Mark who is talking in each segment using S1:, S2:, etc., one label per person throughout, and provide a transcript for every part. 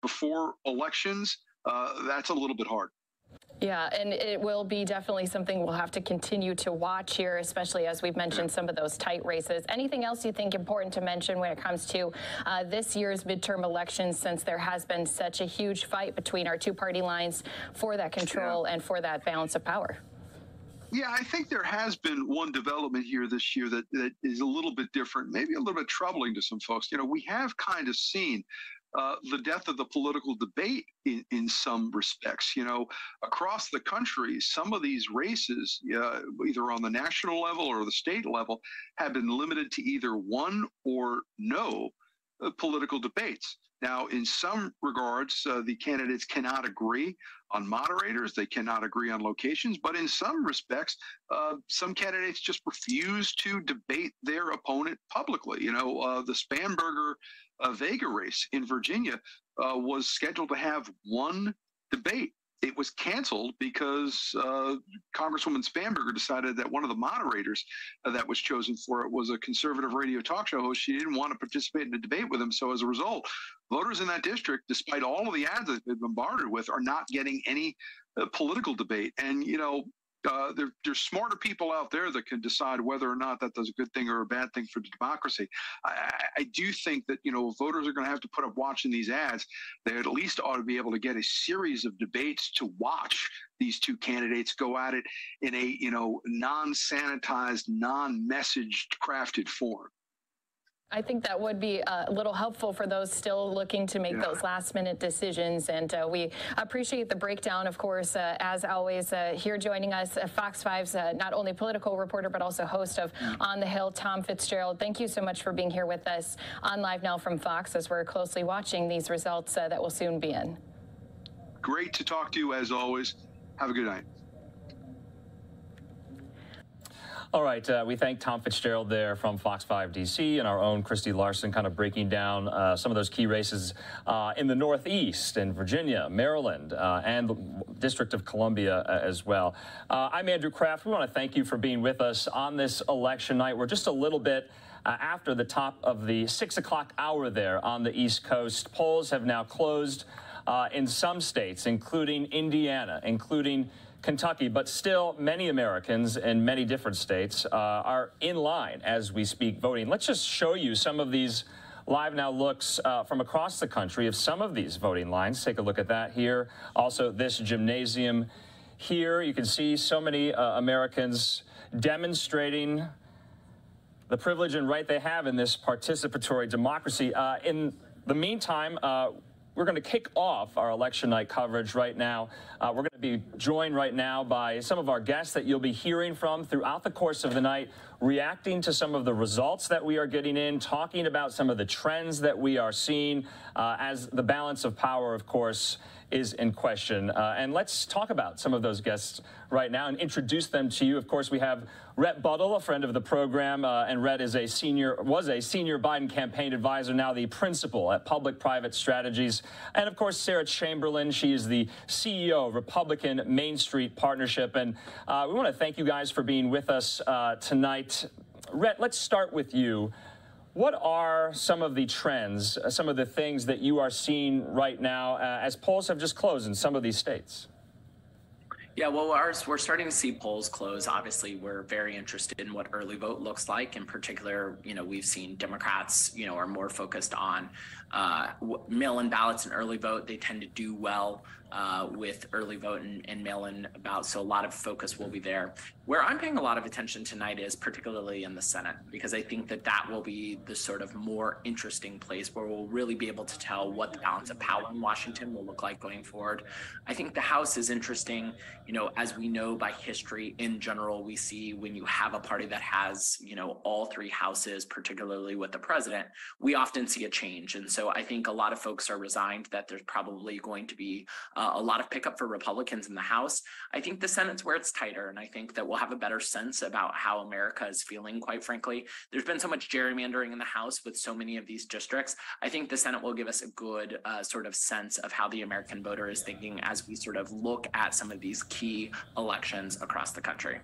S1: before elections, that's a little bit hard.
S2: Yeah, and it will be definitely something we'll have to continue to watch here, especially as we've mentioned some of those tight races. Anything else you think important to mention when it comes to this year's midterm elections, since there has been such a huge fight between our two party lines for that control and for that balance of power?
S1: Yeah, I think there has been one development here this year that is a little bit different, maybe a little bit troubling to some folks. You know, we have kind of seen the death of the political debate in some respects. You know, across the country, some of these races, either on the national level or the state level, have been limited to either one or no political debates. Now, in some regards, the candidates cannot agree on moderators. They cannot agree on locations. But in some respects, some candidates just refuse to debate their opponent publicly. You know, the Spanberger Vega race in Virginia was scheduled to have one debate. It was canceled because Congresswoman Spanberger decided that one of the moderators that was chosen for it was a conservative radio talk show host. She didn't want to participate in the debate with him. So as a result, voters in that district, despite all of the ads that they've been bombarded with, are not getting any political debate. And, you know, there's smarter people out there that can decide whether or not that's a good thing or a bad thing for democracy. I do think that, you know, voters are going to have to put up watching these ads. They at least ought to be able to get a series of debates to watch these two candidates go at it in a, you know, non-sanitized, non-messaged, crafted form.
S2: I think that would be a little helpful for those still looking to make those last-minute decisions. And we appreciate the breakdown, of course, as always, here joining us, Fox 5's not only political reporter, but also host of On the Hill, Tom Fitzgerald. Thank you so much for being here with us on Live Now from Fox as we're closely watching these results that will soon be in.
S1: Great to talk to you, as always. Have a good night.
S3: All right, we thank Tom Fitzgerald there from Fox 5 DC and our own Christy Larson kind of breaking down some of those key races in the Northeast, in Virginia, Maryland, and the District of Columbia as well. I'm Andrew Kraft. We want to thank you for being with us on this election night. We're just a little bit after the top of the 6 o'clock hour there on the East Coast. Polls have now closed in some states, including Indiana, including Kentucky, but still many Americans in many different states are in line as we speak voting. Let's just show you some of these Live Now looks from across the country of some of these voting lines. Take a look at that here. Also, this gymnasium here, you can see so many Americans demonstrating the privilege and right they have in this participatory democracy. In the meantime, we're going to kick off our election night coverage right now. We're going to be joined right now by some of our guests that you'll be hearing from throughout the course of the night, reacting to some of the results that we are getting in, talking about some of the trends that we are seeing as the balance of power, of course, is in question. And let's talk about some of those guests right now and introduce them to you. Of course, we have Rhett Buttle, a friend of the program, and Rhett is was a senior Biden campaign advisor, now the principal at Public-Private Strategies. And of course, Sarah Chamberlain, she is the CEO of Republican Main Street Partnership. And we want to thank you guys for being with us tonight. Rhett, let's start with you. What are some of the trends, some of the things that you are seeing right now as polls have just closed in some of these states?
S4: Yeah, well, we're starting to see polls close. Obviously, we're very interested in what early vote looks like. In particular, you know, we've seen Democrats, you know, are more focused on mail-in ballots and early vote. They tend to do well with early vote and mail-in ballots, so a lot of focus will be there. Where I'm paying a lot of attention tonight is particularly in the Senate, because I think that that will be the sort of more interesting place where we'll really be able to tell what the balance of power in Washington will look like going forward. I think the House is interesting. You know, as we know by history in general, we see when you have a party that has, you know, all three houses, particularly with the president, we often see a change. And so I think a lot of folks are resigned that there's probably going to be a lot of pickup for Republicans in the House. I think the Senate's where it's tighter, and I think that we'll have a better sense about how America is feeling, quite frankly. There's been so much gerrymandering in the House with so many of these districts. I think the Senate will give us a good sort of sense of how the American voter is thinking as we sort of look at some of these key elections across the country.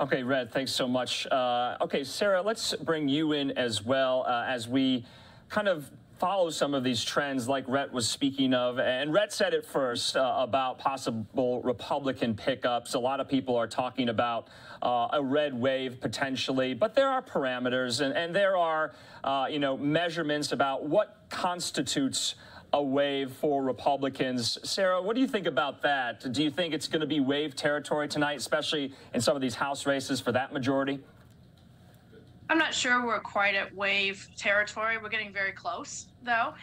S3: Okay, Red, thanks so much. Okay, Sarah, let's bring you in as well as we kind of follow some of these trends like Rhett was speaking of, and Rhett said it first about possible Republican pickups. A lot of people are talking about a red wave potentially, but there are parameters and there are, you know, measurements about what constitutes a wave for Republicans. Sarah, what do you think about that? Do you think it's going to be wave territory tonight, especially in some of these House races for that majority?
S5: I'm not sure we're quite at wave territory. We're getting very close, though.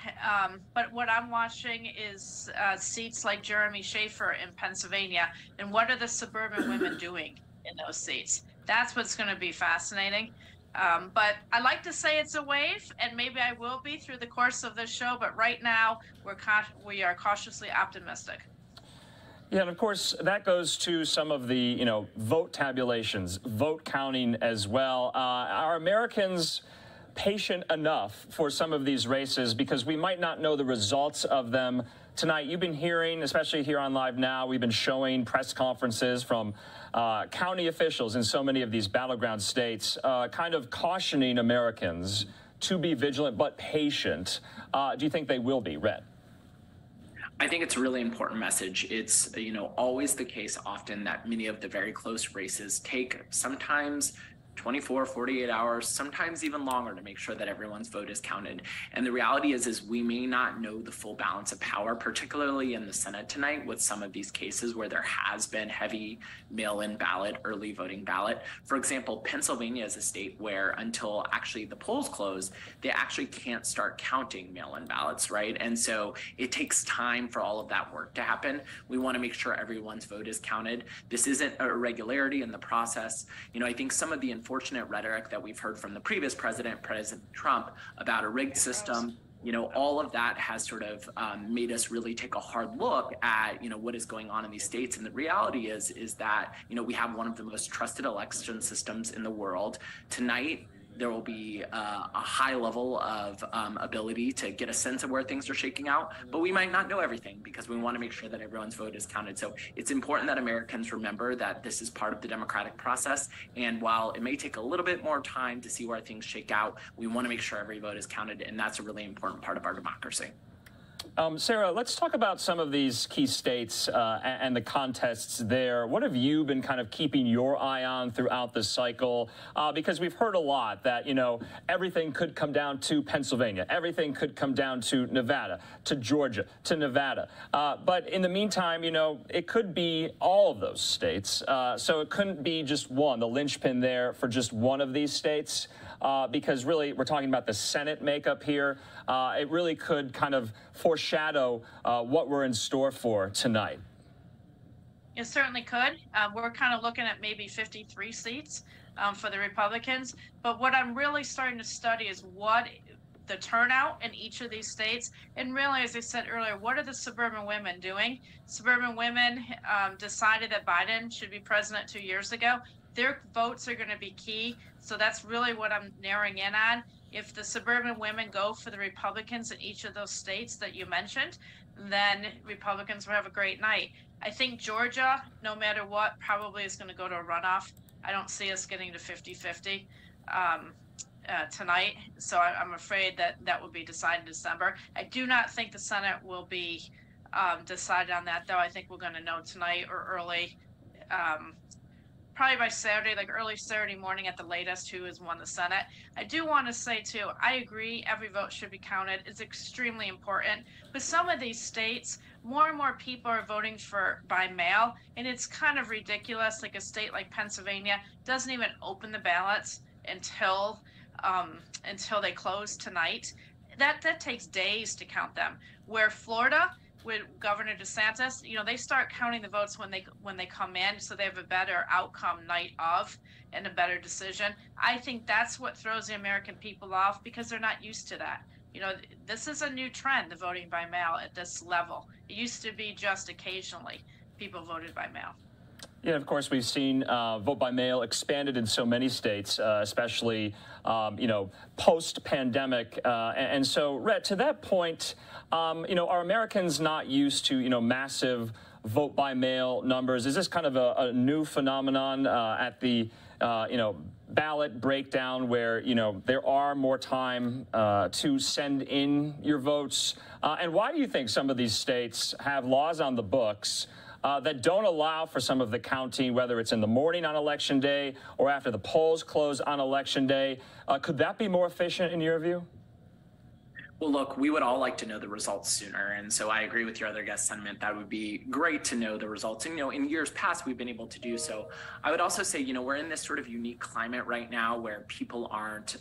S5: But what I'm watching is seats like Jeremy Schaefer in Pennsylvania, and what are the suburban women doing in those seats? That's what's going to be fascinating. But I like to say it's a wave, and maybe I will be through the course of this show. But right now, we are cautiously optimistic.
S3: Yeah, and of course, that goes to some of the, you know, vote tabulations, vote counting as well. Are Americans patient enough for some of these races? Because we might not know the results of them tonight. You've been hearing, especially here on LiveNOW, we've been showing press conferences from county officials in so many of these battleground states, kind of cautioning Americans to be vigilant but patient. Do you think they will be, Rhett?
S4: I think it's a really important message. It's, you know, always the case often that many of the very close races take sometimes 24, 48 hours, sometimes even longer to make sure that everyone's vote is counted. And the reality is we may not know the full balance of power, particularly in the Senate tonight with some of these cases where there has been heavy mail-in ballot, early voting ballot. For example, Pennsylvania is a state where until actually the polls close, they actually can't start counting mail-in ballots, right? And so it takes time for all of that work to happen. We want to make sure everyone's vote is counted. This isn't a irregularity in the process. You know, I think some of the unfortunate rhetoric that we've heard from the previous president, President Trump, about a rigged system, you know, all of that has sort of made us really take a hard look at, you know, what is going on in these states. And the reality is that, you know, we have one of the most trusted election systems in the world. Tonight, there will be a high level of ability to get a sense of where things are shaking out, but we might not know everything because we want to make sure that everyone's vote is counted. So it's important that Americans remember that this is part of the democratic process. And while it may take a little bit more time to see where things shake out, we want to make sure every vote is counted. And that's a really important part of our democracy.
S3: Sarah, let's talk about some of these key states and the contests there. What have you been kind of keeping your eye on throughout this cycle? Because we've heard a lot that, you know, everything could come down to Pennsylvania. Everything could come down to Nevada, to Georgia, to Nevada. But in the meantime, you know, it could be all of those states. So it couldn't be just one, the linchpin there for just one of these states. Because really, we're talking about the Senate makeup here. It really could kind of foreshadow what we're in store for tonight.
S5: It certainly could. We're kind of looking at maybe 53 seats for the Republicans. But what I'm really starting to study is what the turnout in each of these states. And really, as I said earlier, what are the suburban women doing? Suburban women decided that Biden should be president 2 years ago. Their votes are going to be key. So that's really what I'm narrowing in on. If the suburban women go for the Republicans in each of those states that you mentioned, then Republicans will have a great night. I think Georgia, no matter what, probably is going to go to a runoff. I don't see us getting to 50-50 tonight. So I'm afraid that will be decided in December. I do not think the Senate will be decided on that, though. I think we're going to know tonight or early. Probably by Saturday, like early Saturday morning at the latest, who has won the Senate. I do want to say, too, I agree every vote should be counted. It's extremely important. But some of these states, more and more people are voting by mail, and it's kind of ridiculous. Like a state like Pennsylvania doesn't even open the ballots until they close tonight. That takes days to count them. Where Florida, with Governor DeSantis, you know, they start counting the votes when they come in, so they have a better outcome night of and a better decision. I think that's what throws the American people off because they're not used to that. You know, this is a new trend, the voting by mail at this level. It used to be just occasionally people voted by mail.
S3: Yeah, of course, we've seen vote by mail expanded in so many states, especially, you know, post-pandemic. And so, Rhett, to that point, you know, are Americans not used to, you know, massive vote by mail numbers? Is this kind of a new phenomenon at the ballot breakdown where, there are more time to send in your votes? And why do you think some of these states have laws on the books that don't allow for some of the counting, whether it's in the morning on Election Day or after the polls close on Election Day? Could that be more efficient in your view?
S4: Well, look, we would all like to know the results sooner. And so I agree with your other guest sentiment. That would be great to know the results. And, in years past, we've been able to do so. I would also say, we're in this sort of unique climate right now where people aren't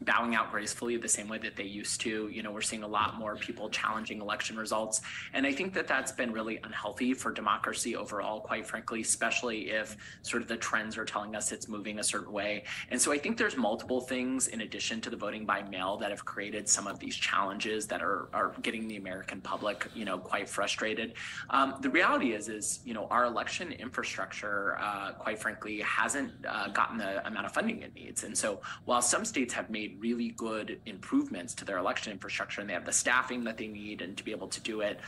S4: bowing out gracefully the same way that they used to. We're seeing a lot more people challenging election results. And I think that that's been really unhealthy for democracy overall, quite frankly, especially if sort of the trends are telling us it's moving a certain way. And so I think there's multiple things in addition to the voting by mail that have created some of these challenges that are getting the American public, quite frustrated. The reality is, our election infrastructure, quite frankly, hasn't gotten the amount of funding it needs. And so while some states have made really good improvements to their election infrastructure and they have the staffing that they need and to be able to do it,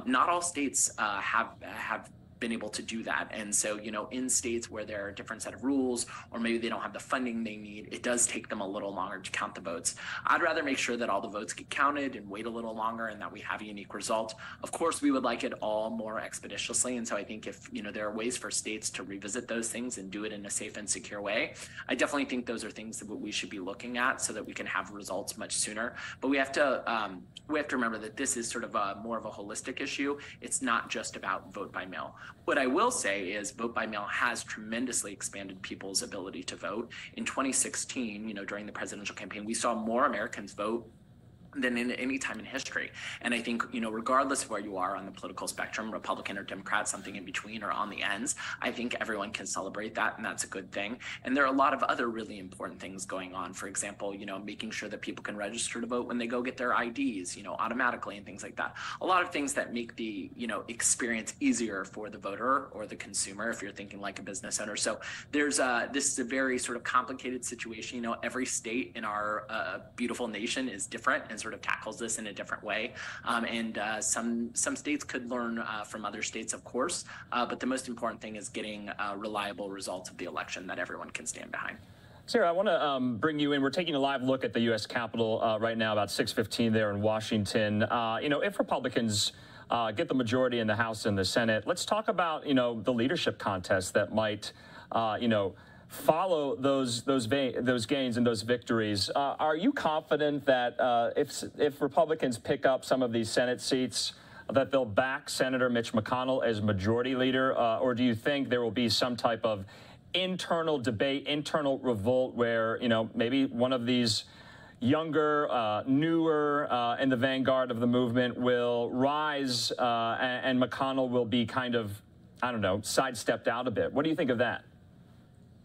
S4: not all states have been able to do that. And so, in states where there are a different set of rules, or maybe they don't have the funding they need, it does take them a little longer to count the votes. I'd rather make sure that all the votes get counted and wait a little longer and that we have a unique result. Of course, we would like it all more expeditiously. And so I think if, there are ways for states to revisit those things and do it in a safe and secure way, I definitely think those are things that we should be looking at so that we can have results much sooner. But we have to remember that this is sort of more of a holistic issue. It's not just about vote by mail. What I will say is vote by mail has tremendously expanded people's ability to vote. In 2016, during the presidential campaign, we saw more Americans vote than in any time in history. And I think, regardless of where you are on the political spectrum, Republican or Democrat, something in between or on the ends, I think everyone can celebrate that, and that's a good thing. And there are a lot of other really important things going on. For example, making sure that people can register to vote when they go get their IDs, automatically and things like that. A lot of things that make the, experience easier for the voter or the consumer if you're thinking like a business owner. So there's this is a very sort of complicated situation. Every state in our beautiful nation is different and sort of tackles this in a different way. And some states could learn from other states, of course, but the most important thing is getting reliable results of the election that everyone can stand behind.
S3: Sarah, I want to bring you in. We're taking a live look at the U.S. Capitol right now, about 6:15 there in Washington. If Republicans get the majority in the House and the Senate, let's talk about, the leadership contest that might, follow those gains and those victories. Are you confident that if Republicans pick up some of these Senate seats, that they'll back Senator Mitch McConnell as majority leader, or do you think there will be some type of internal debate, internal revolt where, maybe one of these younger, newer in the vanguard of the movement will rise and McConnell will be kind of, sidestepped out a bit? What do you think of that?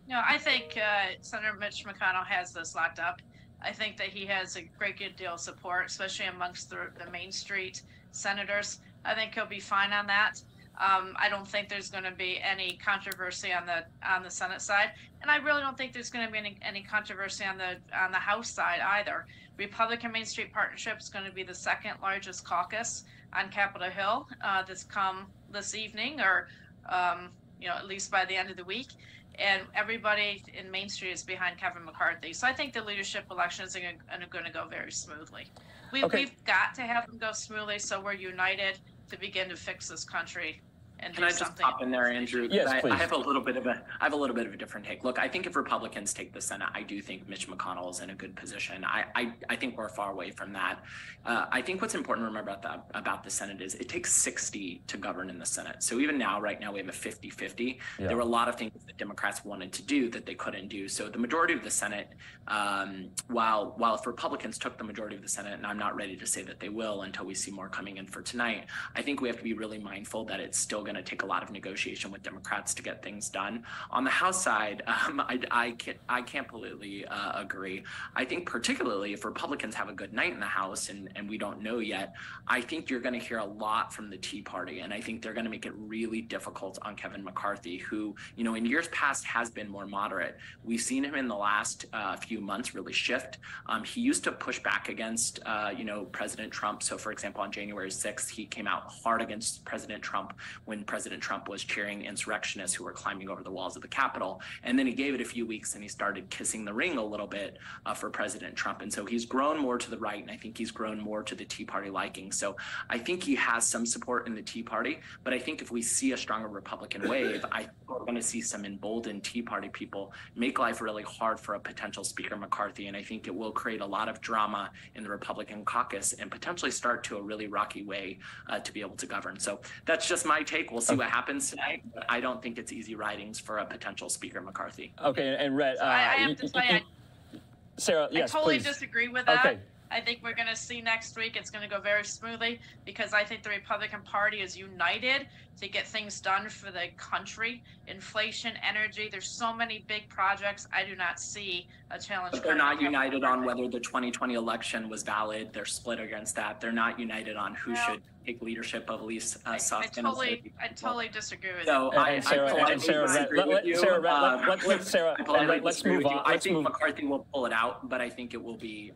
S5: No, I think Senator Mitch McConnell has this locked up. I think that he has a great deal of support, especially amongst the Main Street senators. I think he'll be fine on that. I don't think there's going to be any controversy on the Senate side, and I really don't think there's going to be any controversy on the House side either. Republican Main Street Partnership is going to be the second largest caucus on Capitol Hill this evening, or at least by the end of the week. And everybody in Main Street is behind Kevin McCarthy. So I think the leadership election is going to go very smoothly. We've got to have them go smoothly so we're united to begin to fix this country. And
S4: can I just pop in there, Andrew?
S3: Yes, please.
S4: I have a little bit of a different take. Look, I think if Republicans take the Senate, I do think Mitch McConnell is in a good position. I think we're far away from that. I think what's important to remember about the Senate is it takes 60 to govern in the Senate. So even right now we have a 50-50. Yeah. There were a lot of things that Democrats wanted to do that they couldn't do. So the majority of the Senate, while if Republicans took the majority of the Senate, and I'm not ready to say that they will until we see more coming in for tonight, I think we have to be really mindful that it's still going to take a lot of negotiation with Democrats to get things done. On the House side, I can't completely agree. I think particularly if Republicans have a good night in the House, and we don't know yet, I think you're going to hear a lot from the Tea Party, and I think they're going to make it really difficult on Kevin McCarthy, who, in years past has been more moderate. We've seen him in the last few months really shift. He used to push back against, President Trump. So, for example, on January 6th, he came out hard against President Trump when when President Trump was cheering insurrectionists who were climbing over the walls of the Capitol. And then he gave it a few weeks and he started kissing the ring a little bit for President Trump. And so he's grown more to the right, and I think he's grown more to the Tea Party liking. So I think he has some support in the Tea Party, but I think if we see a stronger Republican wave, I think we're going to see some emboldened Tea Party people make life really hard for a potential Speaker McCarthy. And I think it will create a lot of drama in the Republican caucus and potentially start to a really rocky way to be able to govern. So that's just my take. We'll see what happens tonight, but I don't think it's easy ridings for a potential Speaker McCarthy.
S3: Okay, and Rhett,
S5: So I have to say,
S3: Sarah, yes,
S5: I totally
S3: please.
S5: disagree with that.
S3: Okay.
S5: I think we're going to see next week it's going to go very smoothly because I think the Republican Party is united to get things done for the country. Inflation, energy, there's so many big projects. I do not see a challenge.
S4: But they're not united on whether the 2020 election was valid. They're split against that. They're not united on who should take leadership of least
S5: I totally disagree with
S4: so
S5: you.
S3: And Sarah, let's move on.
S4: I think McCarthy will pull it out, but I think it will be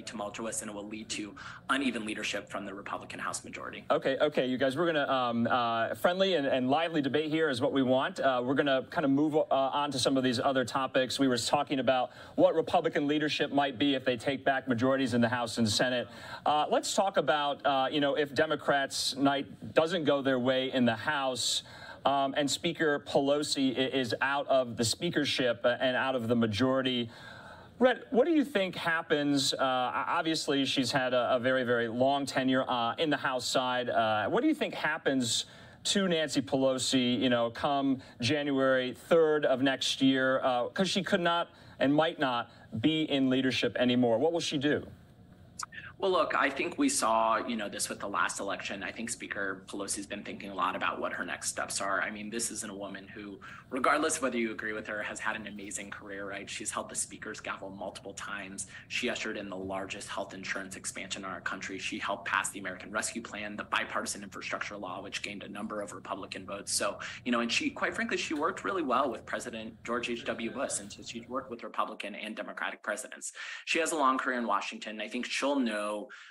S4: tumultuous and it will lead to uneven leadership from the Republican House majority.
S3: Okay, you guys, we're gonna friendly and lively debate here is what we want. We're gonna kind of move on to some of these other topics. We were talking about what Republican leadership might be if they take back majorities in the House and Senate. Let's talk about if Democrats' night doesn't go their way in the House. And Speaker Pelosi is out of the speakership and out of the majority. Rhett, what do you think happens? Obviously, she's had a very, very long tenure in the House side. What do you think happens to Nancy Pelosi, come January 3rd of next year? Because she could not and might not be in leadership anymore. What will she do?
S4: Well, look, I think we saw, this with the last election. I think Speaker Pelosi's been thinking a lot about what her next steps are. I mean, this isn't a woman who, regardless of whether you agree with her, has had an amazing career, right? She's held the Speaker's gavel multiple times. She ushered in the largest health insurance expansion in our country. She helped pass the American Rescue Plan, the bipartisan infrastructure law, which gained a number of Republican votes. So, and she, quite frankly, she worked really well with President George H.W. Bush, and so she's worked with Republican and Democratic presidents. She has a long career in Washington. I think she'll know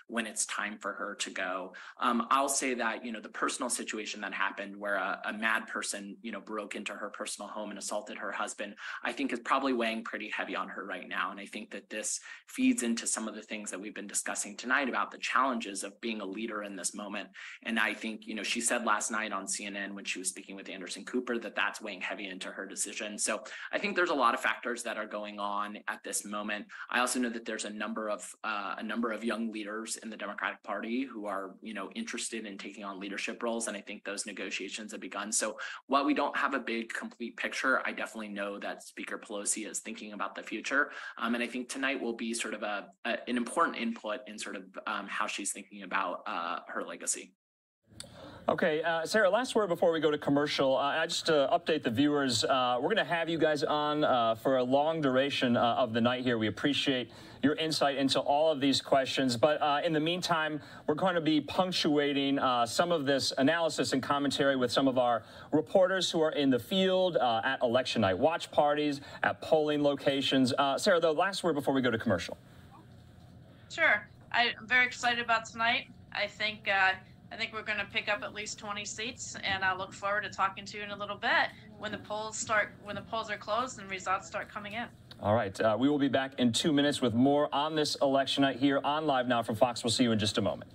S4: when it's time for her to go. I'll say that, the personal situation that happened where a mad person, broke into her personal home and assaulted her husband, I think is probably weighing pretty heavy on her right now. And I think that this feeds into some of the things that we've been discussing tonight about the challenges of being a leader in this moment. And I think, she said last night on CNN when she was speaking with Anderson Cooper that that's weighing heavy into her decision. So I think there's a lot of factors that are going on at this moment. I also know that there's a number of young leaders in the Democratic Party who are, interested in taking on leadership roles. And I think those negotiations have begun. So while we don't have a big complete picture, I definitely know that Speaker Pelosi is thinking about the future. And I think tonight will be sort of an important input in sort of how she's thinking about her legacy.
S3: Okay, Sarah, last word before we go to commercial. Just to update the viewers, we're going to have you guys on for a long duration of the night here. We appreciate your insight into all of these questions. But in the meantime, we're going to be punctuating some of this analysis and commentary with some of our reporters who are in the field at election night watch parties, at polling locations. Sarah, the last word before we go to commercial.
S5: Sure. I'm very excited about tonight. I think we're going to pick up at least 20 seats, and I look forward to talking to you in a little bit when the polls are closed and results start coming in.
S3: All right. We will be back in 2 minutes with more on this election night here on Live Now from Fox. We'll see you in just a moment.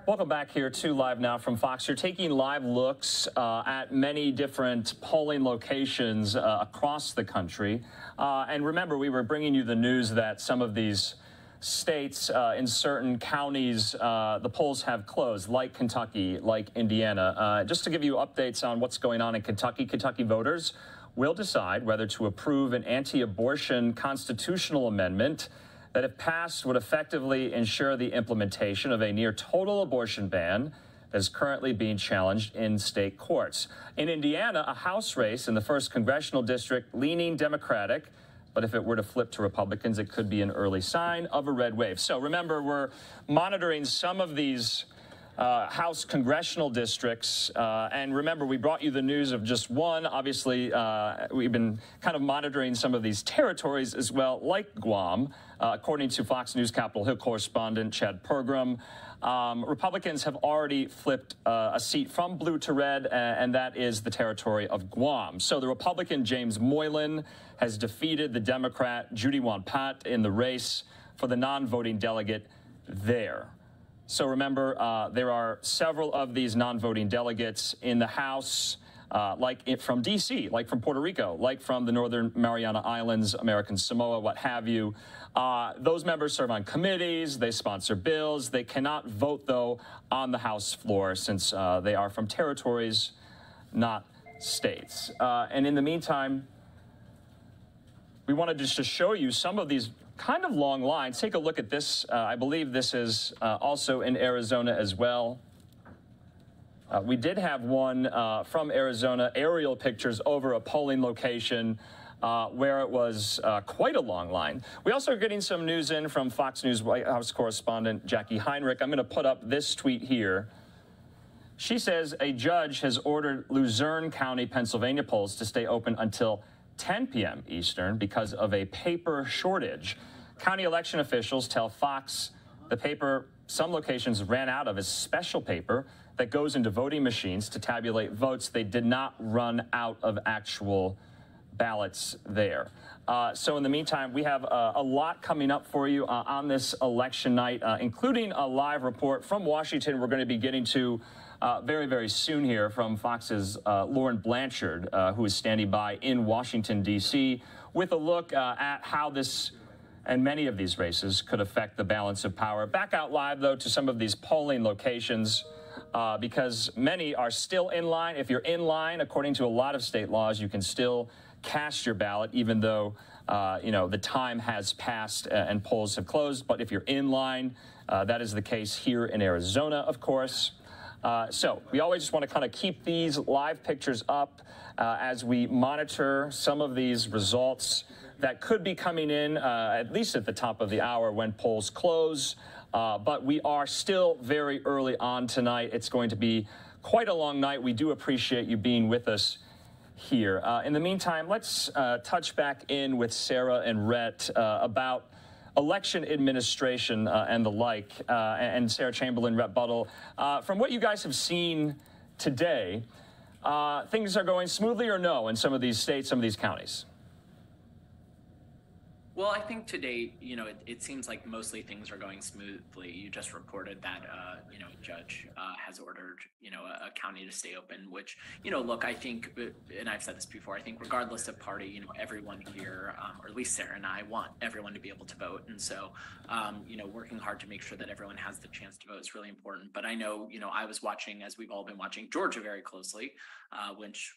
S3: Welcome back here to Live Now from Fox. You're taking live looks at many different polling locations across the country. And remember, we were bringing you the news that some of these states in certain counties, the polls have closed, like Kentucky, like Indiana. Just to give you updates on what's going on in Kentucky, Kentucky voters will decide whether to approve an anti-abortion constitutional amendment that, if passed, would effectively ensure the implementation of a near-total abortion ban that is currently being challenged in state courts. In Indiana, a House race in the 1st Congressional District leaning Democratic, but if it were to flip to Republicans, it could be an early sign of a red wave. So remember, we're monitoring some of these House congressional districts. And remember, we brought you the news of just one. Obviously, we've been kind of monitoring some of these territories as well, like Guam. According to Fox News Capitol Hill correspondent Chad Pergram, Republicans have already flipped a seat from blue to red, and that is the territory of Guam. So the Republican James Moylan has defeated the Democrat Judy Won-Pat in the race for the non-voting delegate there. So remember, there are several of these non-voting delegates in the House, like from D.C., like from Puerto Rico, like from the Northern Mariana Islands, American Samoa, what have you. Those members serve on committees, they sponsor bills. They cannot vote, though, on the House floor since they are from territories, not states. And in the meantime, we wanted just to show you some of these kind of long lines. Take a look at this. I believe this is also in Arizona as well. We did have one from Arizona, aerial pictures over a polling location where it was quite a long line. We also are getting some news in from Fox News White House correspondent Jackie Heinrich. I'm going to put up this tweet here. She says a judge has ordered Luzerne County, Pennsylvania polls to stay open until 10 p.m. Eastern because of a paper shortage. County election officials tell Fox the paper some locations ran out of is special paper that goes into voting machines to tabulate votes. They did not run out of actual ballots there. So in the meantime, we have a lot coming up for you on this election night, including a live report from Washington we're going to be getting to very, very soon here from Fox's Lauren Blanchard, who is standing by in Washington, D.C., with a look at how this and many of these races could affect the balance of power. Back out live, though, to some of these polling locations, because many are still in line. If you're in line, according to a lot of state laws, you can still cast your ballot, even though, you know, the time has passed and polls have closed. But if you're in line, that is the case here in Arizona, of course. So we always just want to kind of keep these live pictures up as we monitor some of these results that could be coming in at least at the top of the hour when polls close. But we are still very early on tonight. It's going to be quite a long night. We do appreciate you being with us here. In the meantime, let's touch back in with Sarah and Rhett about election administration and the like, and Sarah Chamberlain, Rhett Buttle. From what you guys have seen today, things are going smoothly or no in some of these states, some of these counties?
S4: Well, I think today, you know, it seems like mostly things are going smoothly. You just reported that, you know, a judge has ordered, you know, a county to stay open, which, you know, look, I think, and I've said this before, I think regardless of party, you know, everyone here, or at least Sarah and I, want everyone to be able to vote. And so, you know, working hard to make sure that everyone has the chance to vote is really important. But I know, you know, I was watching, as we've all been watching, Georgia very closely, which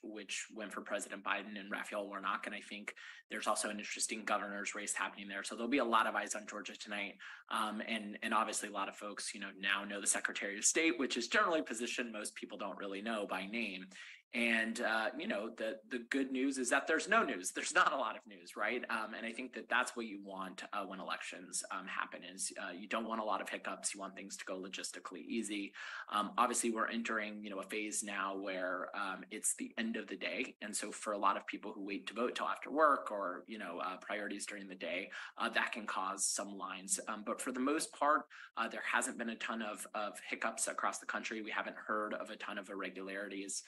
S4: went for President Biden and Raphael Warnock. And I think there's also an interesting governor's race happening there. So there'll be a lot of eyes on Georgia tonight. And obviously a lot of folks, you know, now know the Secretary of State, which is generally a position most people don't really know by name. And, you know, the good news is that there's no news. There's not a lot of news, right? And I think that that's what you want when elections happen is you don't want a lot of hiccups. You want things to go logistically easy. Obviously, we're entering, you know, a phase now where it's the end of the day. And so for a lot of people who wait to vote till after work or, you know, priorities during the day, that can cause some lines. But for the most part, there hasn't been a ton of hiccups across the country. We haven't heard of a ton of irregularities.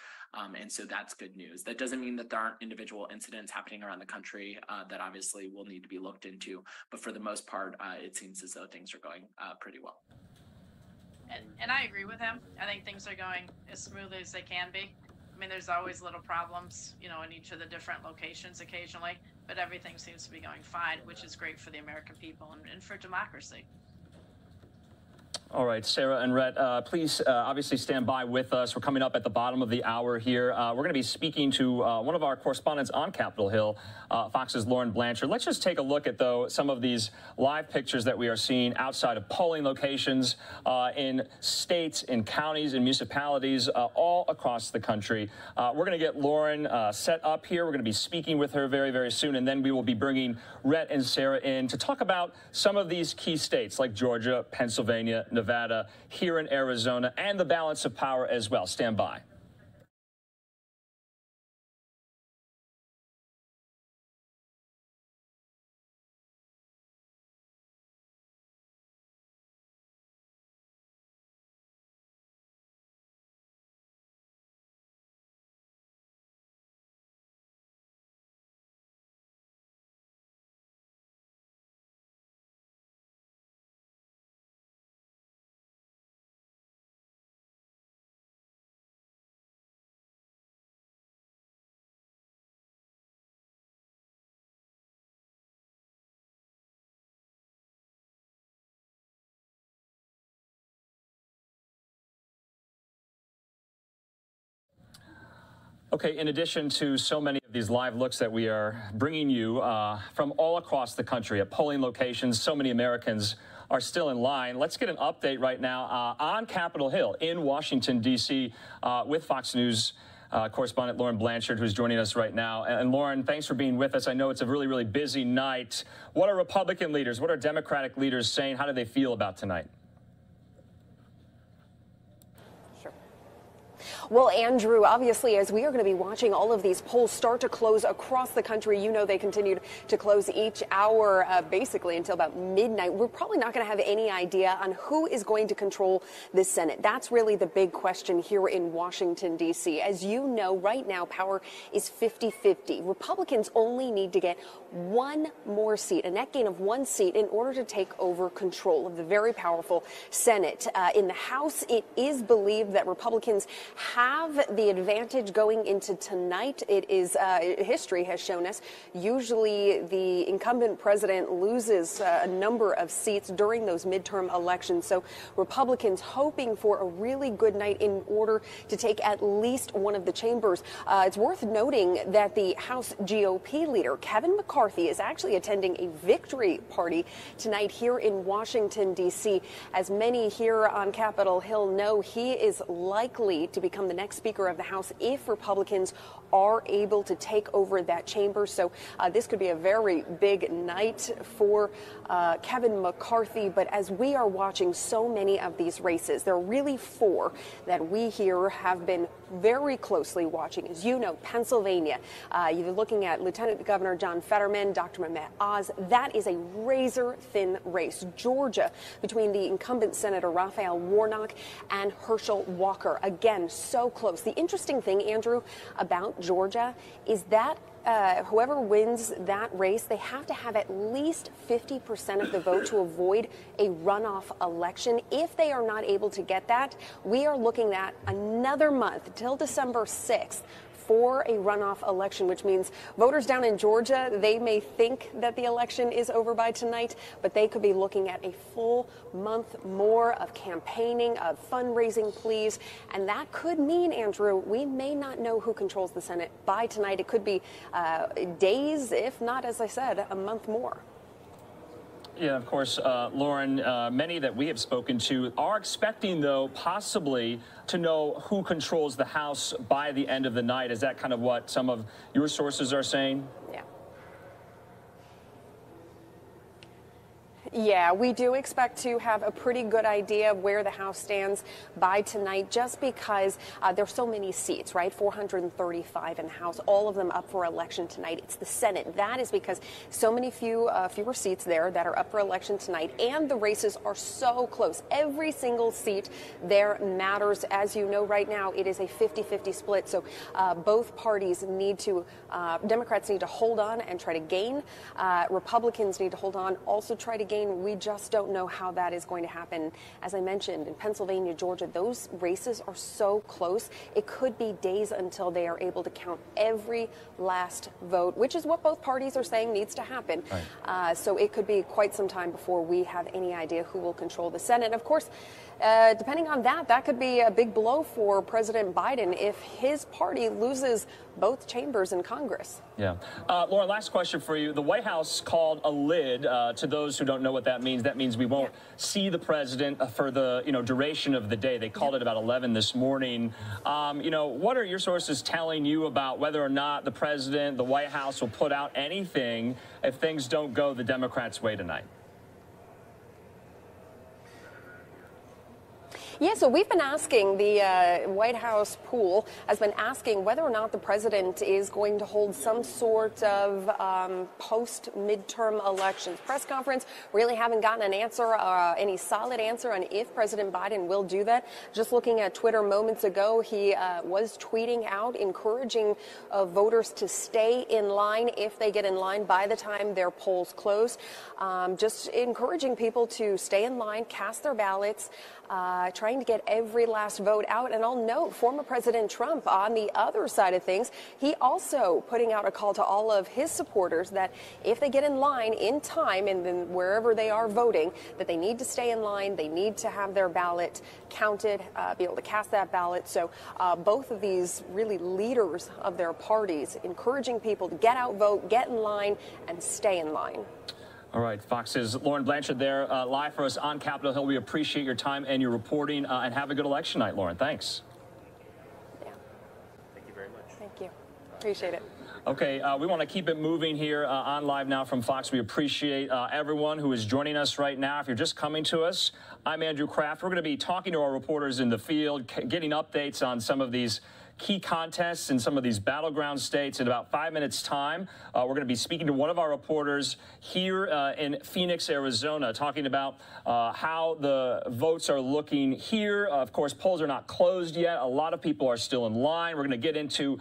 S4: And so that's good news. That doesn't mean that there aren't individual incidents happening around the country that obviously will need to be looked into. But for the most part, it seems as though things are going pretty well.
S5: And I agree with him. I think things are going as smoothly as they can be. I mean, there's always little problems, you know, in each of the different locations occasionally, but everything seems to be going fine, which is great for the American people and for democracy.
S3: All right, Sarah and Rhett, please obviously stand by with us. We're coming up at the bottom of the hour here. We're going to be speaking to one of our correspondents on Capitol Hill, Fox's Lauren Blanchard. Let's just take a look at, though, some of these live pictures that we are seeing outside of polling locations in states, in counties, in municipalities all across the country. We're going to get Lauren set up here. We're going to be speaking with her very, very soon, and then we will be bringing Rhett and Sarah in to talk about some of these key states like Georgia, Pennsylvania, Nevada, here in Arizona, and the balance of power as well. Stand by. Okay, in addition to so many of these live looks that we are bringing you from all across the country at polling locations, so many Americans are still in line. Let's get an update right now on Capitol Hill in Washington, D.C. With Fox News correspondent Lauren Blanchard, who's joining us right now. And Lauren, thanks for being with us. I know it's a really, really busy night. What are Republican leaders, what are Democratic leaders saying? How do they feel about tonight?
S6: Well, Andrew, obviously, as we are going to be watching all of these polls start to close across the country, you know they continue to close each hour basically until about midnight. We're probably not going to have any idea on who is going to control the Senate. That's really the big question here in Washington, D.C. As you know, right now, power is 50-50. Republicans only need to get one more seat, a net gain of one seat, in order to take over control of the very powerful Senate. In the House, it is believed that Republicans have the advantage going into tonight. It is history has shown us usually the incumbent president loses a number of seats during those midterm elections. So Republicans hoping for a really good night in order to take at least one of the chambers. It's worth noting that the House GOP leader, Kevin McCarthy, is actually attending a victory party tonight here in Washington, D.C. As many here on Capitol Hill know, he is likely to become the next Speaker of the House if Republicans are able to take over that chamber. So this could be a very big night for Kevin McCarthy. But as we are watching so many of these races, there are really four that we here have been very closely watching. As you know, Pennsylvania, you're looking at Lieutenant Governor John Fetterman, Dr. Mehmet Oz. That is a razor-thin race. Georgia, between the incumbent Senator Raphael Warnock and Herschel Walker. Again, so close. The interesting thing, Andrew, about Georgia is that whoever wins that race, they have to have at least 50% of the vote to avoid a runoff election. If they are not able to get that, we are looking at another month till December 6th for a runoff election, which means voters down in Georgia, they may think that the election is over by tonight, but they could be looking at a full month more of campaigning, of fundraising pleas. And that could mean, Andrew, we may not know who controls the Senate by tonight. It could be days, if not, as I said, a month more.
S3: Yeah, of course, Lauren, many that we have spoken to are expecting, though, possibly to know who controls the House by the end of the night. Is that kind of what some of your sources are saying?
S6: Yeah, we do expect to have a pretty good idea of where the House stands by tonight, just because there's so many seats, right? 435 in the House, all of them up for election tonight. It's the Senate. That is because so many fewer seats there that are up for election tonight, and the races are so close. Every single seat there matters. As you know, right now, it is a 50-50 split, so both parties need to, Democrats need to hold on and try to gain. Republicans need to hold on, also try to gain. Elaine, we just don't know how that is going to happen. As I mentioned, in Pennsylvania, Georgia, those races are so close. It could be days until they are able to count every last vote, which is what both parties are saying needs to happen. Right. So it could be quite some time before we have any idea who will control the Senate. Of course, depending on that, that could be a big blow for President Biden if his party loses both chambers in Congress.
S3: Yeah. Lauren, last question for you. The White House called a lid, to those who don't know what that means. That means we won't see the president for the duration of the day. They called it about 11 this morning. What are your sources telling you about whether or not the president, the White House will put out anything if things don't go the Democrats' way tonight?
S6: Yeah, so we've been asking, the White House pool has been asking whether or not the president is going to hold some sort of post-midterm elections press conference. Really haven't gotten an answer, any solid answer on if President Biden will do that. Just looking at Twitter moments ago, he was tweeting out, encouraging voters to stay in line if they get in line by the time their polls close. Just encouraging people to stay in line, cast their ballots, trying to get every last vote out. And I'll note, former President Trump, on the other side of things, he also putting out a call to all of his supporters that if they get in line in time and then wherever they are voting, that they need to stay in line, they need to have their ballot counted, be able to cast that ballot. So both of these really leaders of their parties encouraging people to get out, vote, get in line, and stay in line.
S3: All right, Fox's Lauren Blanchard there, live for us on Capitol Hill. We appreciate your time and your reporting, and have a good election night, Lauren. Thanks.
S6: Yeah. Thank you very much. Thank you. Appreciate it.
S3: Okay, we want to keep it moving here on Live Now from Fox. We appreciate everyone who is joining us right now. If you're just coming to us, I'm Andrew Kraft. We're going to be talking to our reporters in the field, getting updates on some of these key contests in some of these battleground states. In about 5 minutes' time, we're going to be speaking to one of our reporters here in Phoenix, Arizona, talking about how the votes are looking here. Of course, polls are not closed yet. A lot of people are still in line. We're going to get into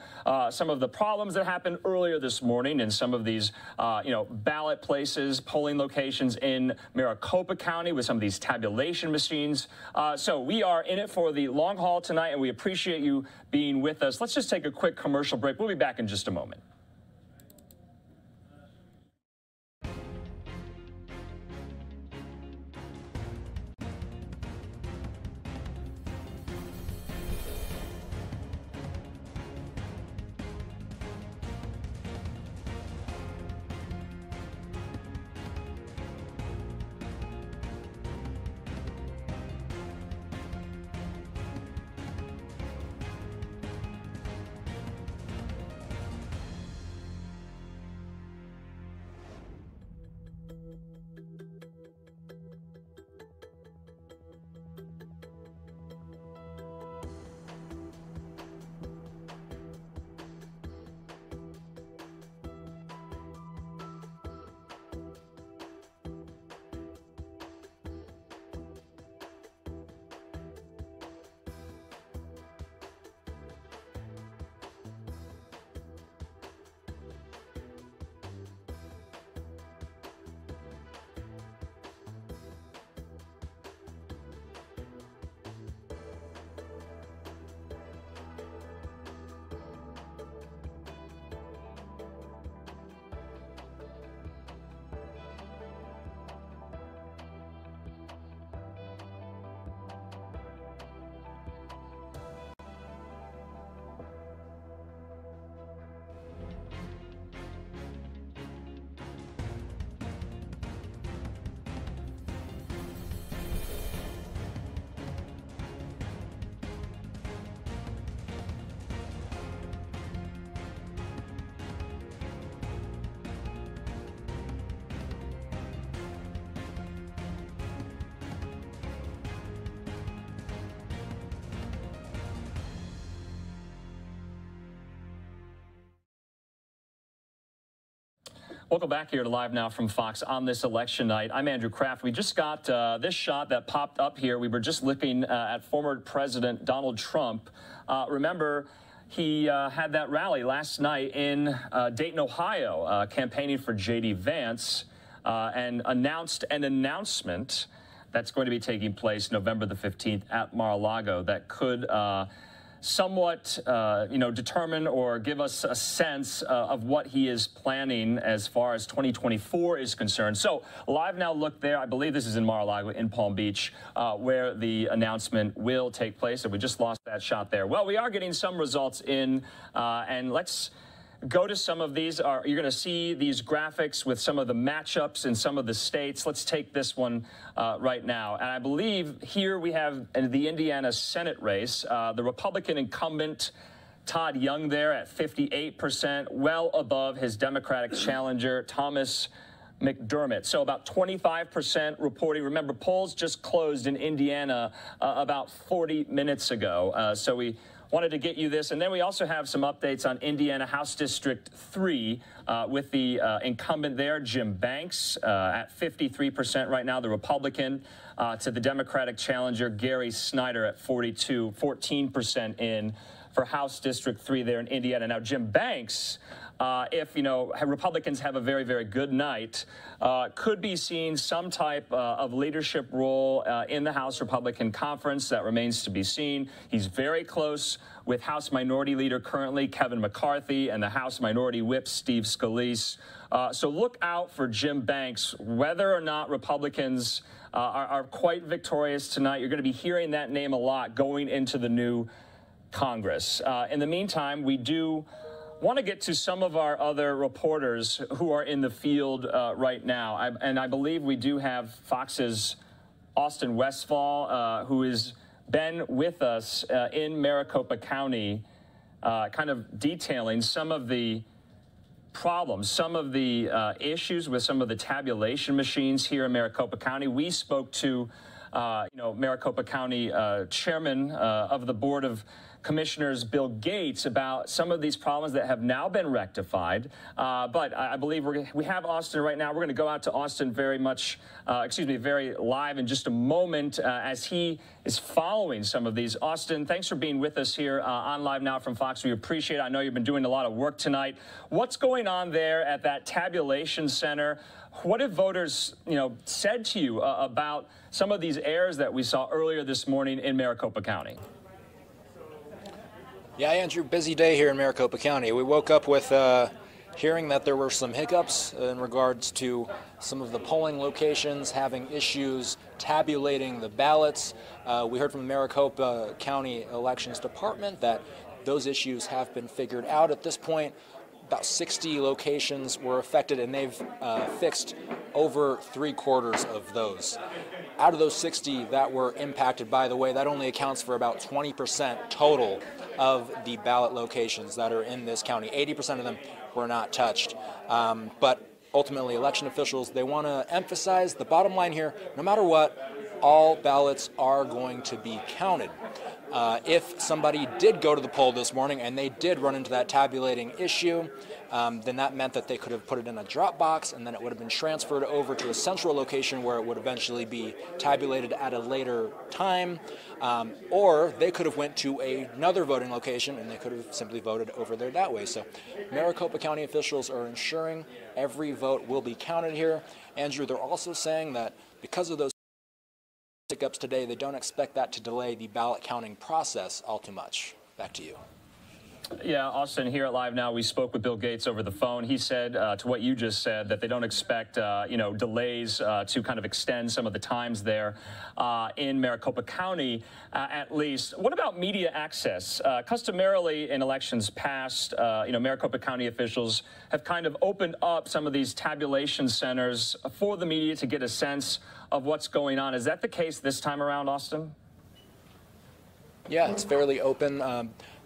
S3: some of the problems that happened earlier this morning in some of these, ballot places, polling locations in Maricopa County with some of these tabulation machines. So we are in it for the long haul tonight, and we appreciate you being with us. Let's just take a quick commercial break. We'll be back in just a moment. Welcome back here to Live Now from Fox on this election night. I'm Andrew Kraft. We just got this shot that popped up here. We were just looking at former President Donald Trump. Remember, he had that rally last night in Dayton, Ohio, campaigning for J.D. Vance. and announced an announcement that's going to be taking place November the 15th at Mar-a-Lago that could somewhat, determine or give us a sense of what he is planning as far as 2024 is concerned. So LiveNOW look there. I believe this is in Mar-a-Lago in Palm Beach, where the announcement will take place. And we just lost that shot there. Well, we are getting some results in, and let's go to some of these. You're going to see these graphics with some of the matchups in some of the states. Let's take this one right now. And I believe here we have the Indiana Senate race. The Republican incumbent, Todd Young, there at 58%, well above his Democratic challenger, Thomas McDermott. So about 25% reporting. Remember, polls just closed in Indiana about 40 minutes ago. So we wanted to get you this. And then we also have some updates on Indiana House District 3 with the incumbent there, Jim Banks, at 53% right now, the Republican, to the Democratic challenger, Gary Snyder, at 14% in for House District 3 there in Indiana. Now, Jim Banks, if, Republicans have a very, very good night, could be seeing some type of leadership role in the House Republican Conference. That remains to be seen. He's very close with House Minority Leader currently, Kevin McCarthy, and the House Minority Whip, Steve Scalise. So look out for Jim Banks. Whether or not Republicans are quite victorious tonight, you're going to be hearing that name a lot going into the new Congress. In the meantime, we do want to get to some of our other reporters who are in the field right now. I believe we do have Fox's Austin Westfall, who has been with us in Maricopa County, kind of detailing some of the problems, some of the issues with some of the tabulation machines here in Maricopa County. We spoke to, Maricopa County Chairman of the Board of Commissioners Bill Gates about some of these problems that have now been rectified. But I believe we have Austin right now. We're going to go out to Austin very live in just a moment as he is following some of these. Austin, thanks for being with us here on LiveNOW from Fox. We appreciate it. I know you've been doing a lot of work tonight. What's going on there at that tabulation center? What have voters, said to you about some of these errors that we saw earlier this morning in Maricopa County?
S7: Yeah, Andrew, busy day here in Maricopa County. We woke up with hearing that there were some hiccups in regards to some of the polling locations having issues tabulating the ballots. We heard from the Maricopa County Elections Department that those issues have been figured out at this point. About 60 locations were affected, and they've fixed over 3/4 of those. Out of those 60 that were impacted, by the way, that only accounts for about 20% total of the ballot locations that are in this county. 80% of them were not touched. But ultimately, election officials, they want to emphasize the bottom line here: no matter what, all ballots are going to be counted. If somebody did go to the poll this morning and they did run into that tabulating issue, then that meant that they could have put it in a drop box, and then it would have been transferred over to a central location where it would eventually be tabulated at a later time, or they could have went to another voting location and they could have simply voted over there that way. So Maricopa County officials are ensuring every vote will be counted here. Andrew, they're also saying that because of those hiccups today, they don't expect that to delay the ballot counting process all too much. Back to you.
S3: Yeah, Austin, here at LiveNOW, we spoke with Bill Gates over the phone. He said, to what you just said, that they don't expect, delays to kind of extend some of the times there in Maricopa County, at least. What about media access? Customarily, in elections past, Maricopa County officials have kind of opened up some of these tabulation centers for the media to get a sense of what's going on. Is that the case this time around, Austin?
S7: Yeah, it's fairly open.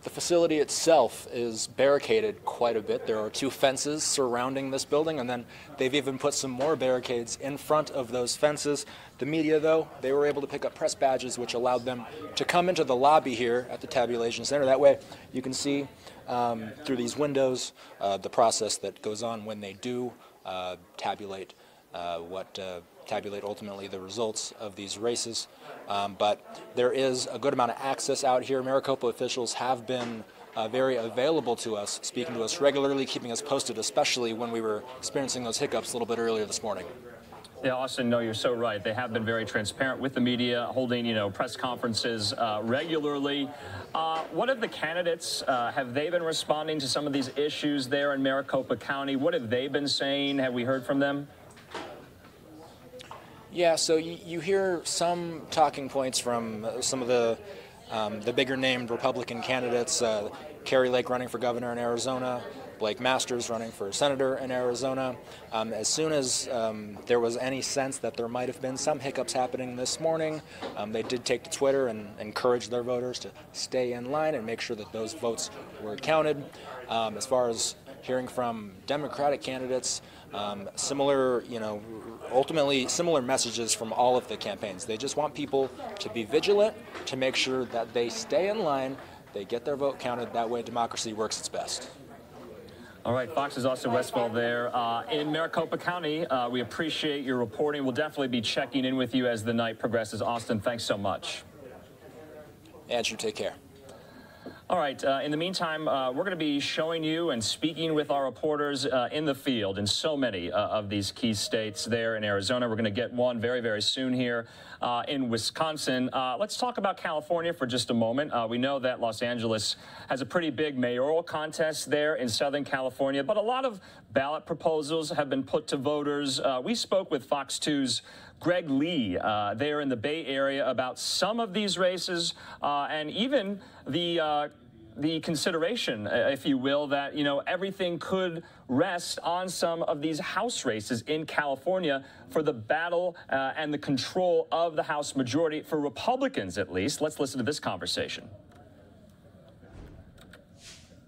S7: The facility itself is barricaded quite a bit. There are 2 fences surrounding this building, and then they've even put some more barricades in front of those fences. The media, though, they were able to pick up press badges, which allowed them to come into the lobby here at the tabulation center. That way you can see through these windows the process that goes on when they do tabulate tabulate ultimately the results of these races. But there is a good amount of access out here. Maricopa officials have been very available to us, speaking to us regularly, keeping us posted, especially when we were experiencing those hiccups a little bit earlier this morning.
S3: Yeah, Austin, no, you're so right. They have been very transparent with the media, holding, press conferences regularly. What have the candidates, have they been responding to some of these issues there in Maricopa County? What have they been saying? Have we heard from them?
S7: Yeah, so you hear some talking points from some of the bigger named Republican candidates, Kari Lake running for governor in Arizona, Blake Masters running for senator in Arizona. As soon as there was any sense that there might have been some hiccups happening this morning, they did take to Twitter and encourage their voters to stay in line and make sure that those votes were counted. As far as hearing from Democratic candidates, similar, ultimately similar messages from all of the campaigns. They just want people to be vigilant, to make sure that they stay in line, they get their vote counted. That way democracy works its best.
S3: All right, Fox's Austin Westfall there in Maricopa County. We appreciate your reporting. We'll definitely be checking in with you as the night progresses. Austin, thanks so much.
S7: Andrew, take care.
S3: All right, in the meantime, we're going to be showing you and speaking with our reporters in the field in so many of these key states there in Arizona. We're going to get one very, very soon here in Wisconsin. Let's talk about California for just a moment. We know that Los Angeles has a pretty big mayoral contest there in Southern California, but a lot of ballot proposals have been put to voters. We spoke with Fox 2's Greg Lee there in the Bay Area about some of these races and even the consideration, if you will, that, everything could rest on some of these House races in California for the battle and the control of the House majority for Republicans, at least. Let's listen to this conversation.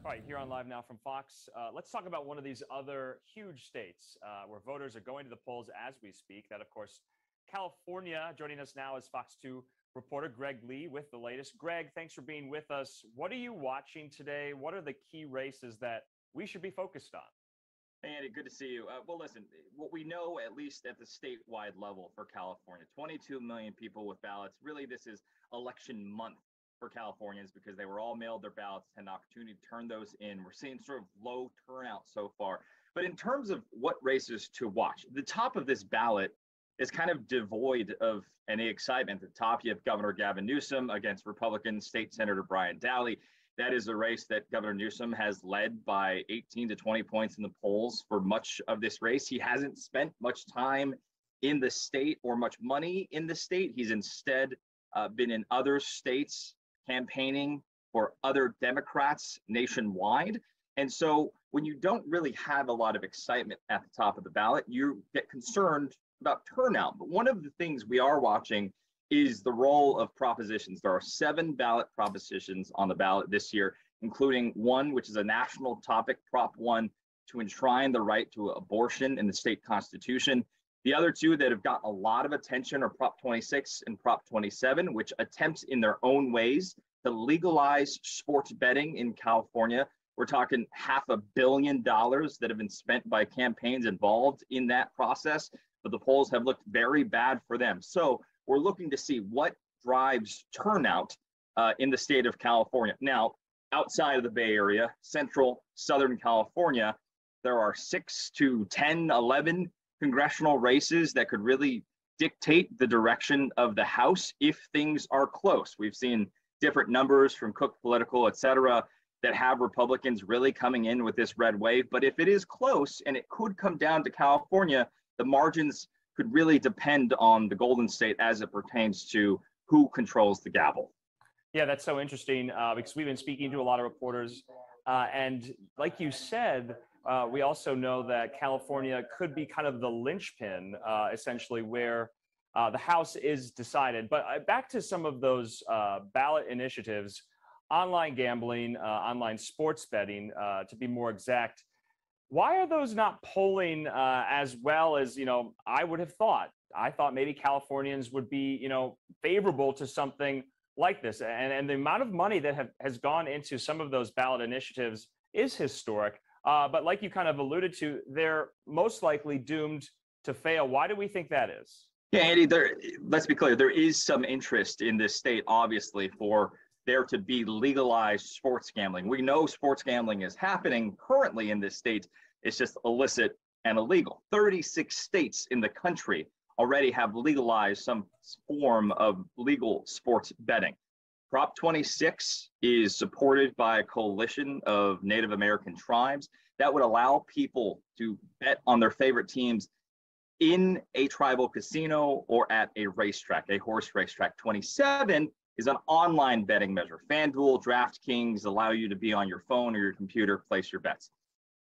S3: All right, here on Live Now from Fox, let's talk about one of these other huge states where voters are going to the polls as we speak. That, of course, California. Joining us now is Fox 2 reporter Greg Lee with the latest. Greg, thanks for being with us. What are you watching today? What are the key races that we should be focused on?
S8: Hey, Andy, good to see you. Well, listen, what we know, at least at the statewide level for California, 22 million people with ballots. Really, this is election month for Californians because they were all mailed their ballots, had an opportunity to turn those in. We're seeing sort of low turnout so far. But in terms of what races to watch, the top of this ballot is kind of devoid of any excitement. At the top, you have Governor Gavin Newsom against Republican State Senator Brian Daly. That is a race that Governor Newsom has led by 18 to 20 points in the polls for much of this race. He hasn't spent much time in the state or much money in the state. He's instead been in other states campaigning for other Democrats nationwide. And so when you don't really have a lot of excitement at the top of the ballot, you get concerned about turnout. But one of the things we are watching is the role of propositions. There are 7 ballot propositions on the ballot this year, including one which is a national topic, Prop 1, to enshrine the right to abortion in the state constitution. The other 2 that have gotten a lot of attention are Prop 26 and Prop 27, which attempts in their own ways to legalize sports betting in California. We're talking $500 million that have been spent by campaigns involved in that process, but the polls have looked very bad for them. So we're looking to see what drives turnout in the state of California. Now, outside of the Bay Area, central Southern California, there are 6 to 10, 11 congressional races that could really dictate the direction of the House if things are close. We've seen different numbers from Cook Political, et cetera, that have Republicans really coming in with this red wave. But if it is close, and it could come down to California, the margins could really depend on the Golden State as it pertains to who controls the gavel.
S3: Yeah, that's so interesting because we've been speaking to a lot of reporters. And like you said, we also know that California could be kind of the linchpin, essentially, where the House is decided. But back to some of those ballot initiatives, online gambling, online sports betting, to be more exact. Why are those not polling as well as, I would have thought? I thought maybe Californians would be, favorable to something like this. And the amount of money that has gone into some of those ballot initiatives is historic. But like you kind of alluded to, they're most likely doomed to fail. Why do we think that is?
S8: Yeah, Andy, let's be clear. There is some interest in this state, obviously, for there to be legalized sports gambling. We know sports gambling is happening currently in this state. It's just illicit and illegal. 36 states in the country already have legalized some form of legal sports betting. Prop 26 is supported by a coalition of Native American tribes that would allow people to bet on their favorite teams in a tribal casino or at a racetrack, a horse racetrack. 27 is an online betting measure. FanDuel, DraftKings allow you to be on your phone or your computer, place your bets.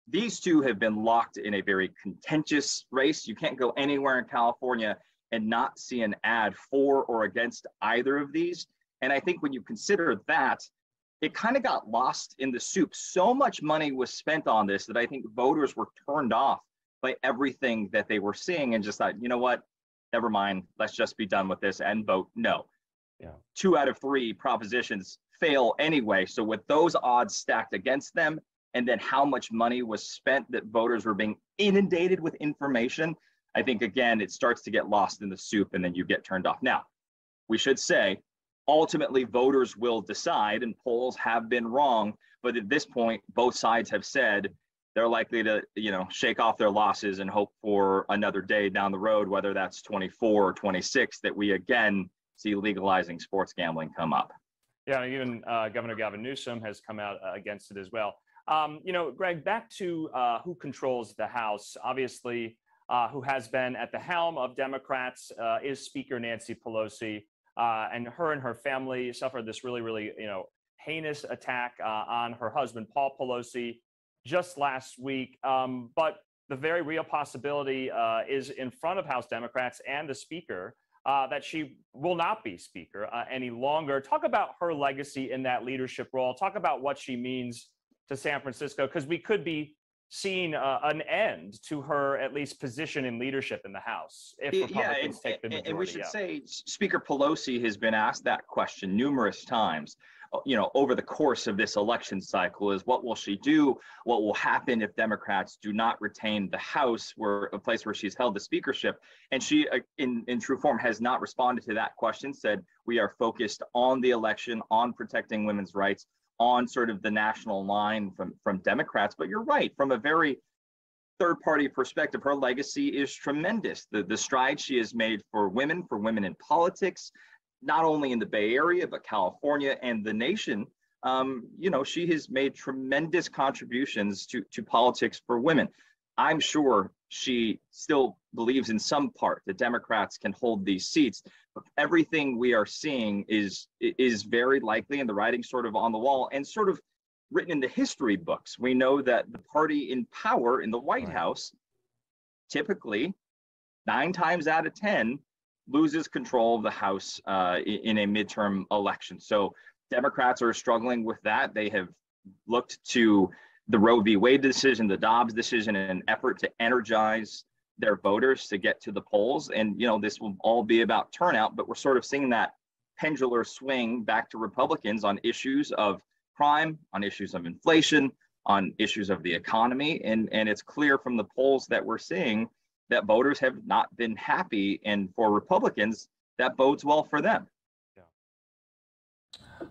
S8: These two have been locked in a very contentious race. You can't go anywhere in California and not see an ad for or against either of these. And I think when you consider that, it kind of got lost in the soup. So much money was spent on this that I think voters were turned off by everything that they were seeing and just thought, you know what, never mind, let's just be done with this and vote no. Yeah. 2 out of 3 propositions fail anyway. So with those odds stacked against them, and then how much money was spent that voters were being inundated with information, I think, again, it starts to get lost in the soup and then you get turned off. Now, we should say, ultimately, voters will decide, and polls have been wrong. But at this point, both sides have said they're likely to, shake off their losses and hope for another day down the road, whether that's 24 or 26, that we again see legalizing sports gambling come up.
S3: Yeah, even Governor Gavin Newsom has come out against it as well. Greg, back to who controls the House. Obviously, who has been at the helm of Democrats is Speaker Nancy Pelosi. And her family suffered this really, heinous attack on her husband, Paul Pelosi, just last week. But the very real possibility is in front of House Democrats and the Speaker that she will not be Speaker any longer. Talk about her legacy in that leadership role. Talk about what she means to San Francisco, because we could be seeing an end to her, at least, position in leadership in the House if Republicans take the majority.
S8: And we should say Speaker Pelosi has been asked that question numerous times, over the course of this election cycle, is what will she do? What will happen if Democrats do not retain the House, a place where she's held the speakership? And she, in true form, has not responded to that question, said, we are focused on the election, on protecting women's rights, on sort of the national line from Democrats. But you're right, from a very third-party perspective, her legacy is tremendous. The strides she has made for women in politics, not only in the Bay Area, but California and the nation. She has made tremendous contributions to politics for women. I'm sure she still believes in some part that Democrats can hold these seats. But everything we are seeing is very likely, and the writing sort of on the wall and sort of written in the history books. We know that the party in power in the White House typically 9 times out of 10 loses control of the House in a midterm election. So Democrats are struggling with that. They have looked to the Roe v. Wade decision, the Dobbs decision, in an effort to energize their voters to get to the polls. And, this will all be about turnout, but we're sort of seeing that pendular swing back to Republicans on issues of crime, on issues of inflation, on issues of the economy. And it's clear from the polls that we're seeing that voters have not been happy. And for Republicans, that bodes well for them.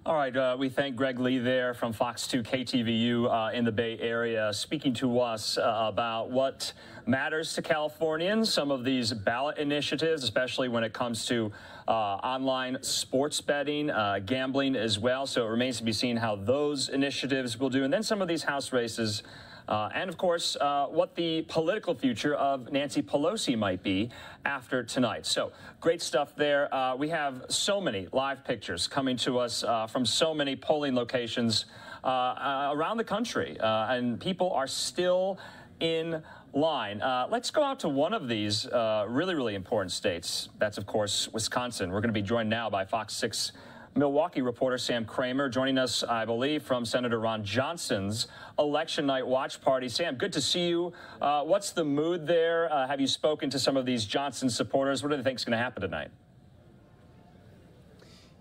S3: All right, we thank Greg Lee there from Fox 2 KTVU in the Bay Area, speaking to us about what matters to Californians, some of these ballot initiatives, especially when it comes to online sports betting, gambling as well. So it remains to be seen how those initiatives will do. And then some of these House races. And, of course, what the political future of Nancy Pelosi might be after tonight. So great stuff there. We have so many live pictures coming to us from so many polling locations around the country. And people are still in line. Let's go out to one of these really, really important states. That's, of course, Wisconsin. We're going to be joined now by Fox 6 Milwaukee reporter Sam Kramer, joining us, I believe, from Senator Ron Johnson's election night watch party. Sam, good to see you. What's the mood there? Have you spoken to some of these Johnson supporters? What do they think is going to happen tonight?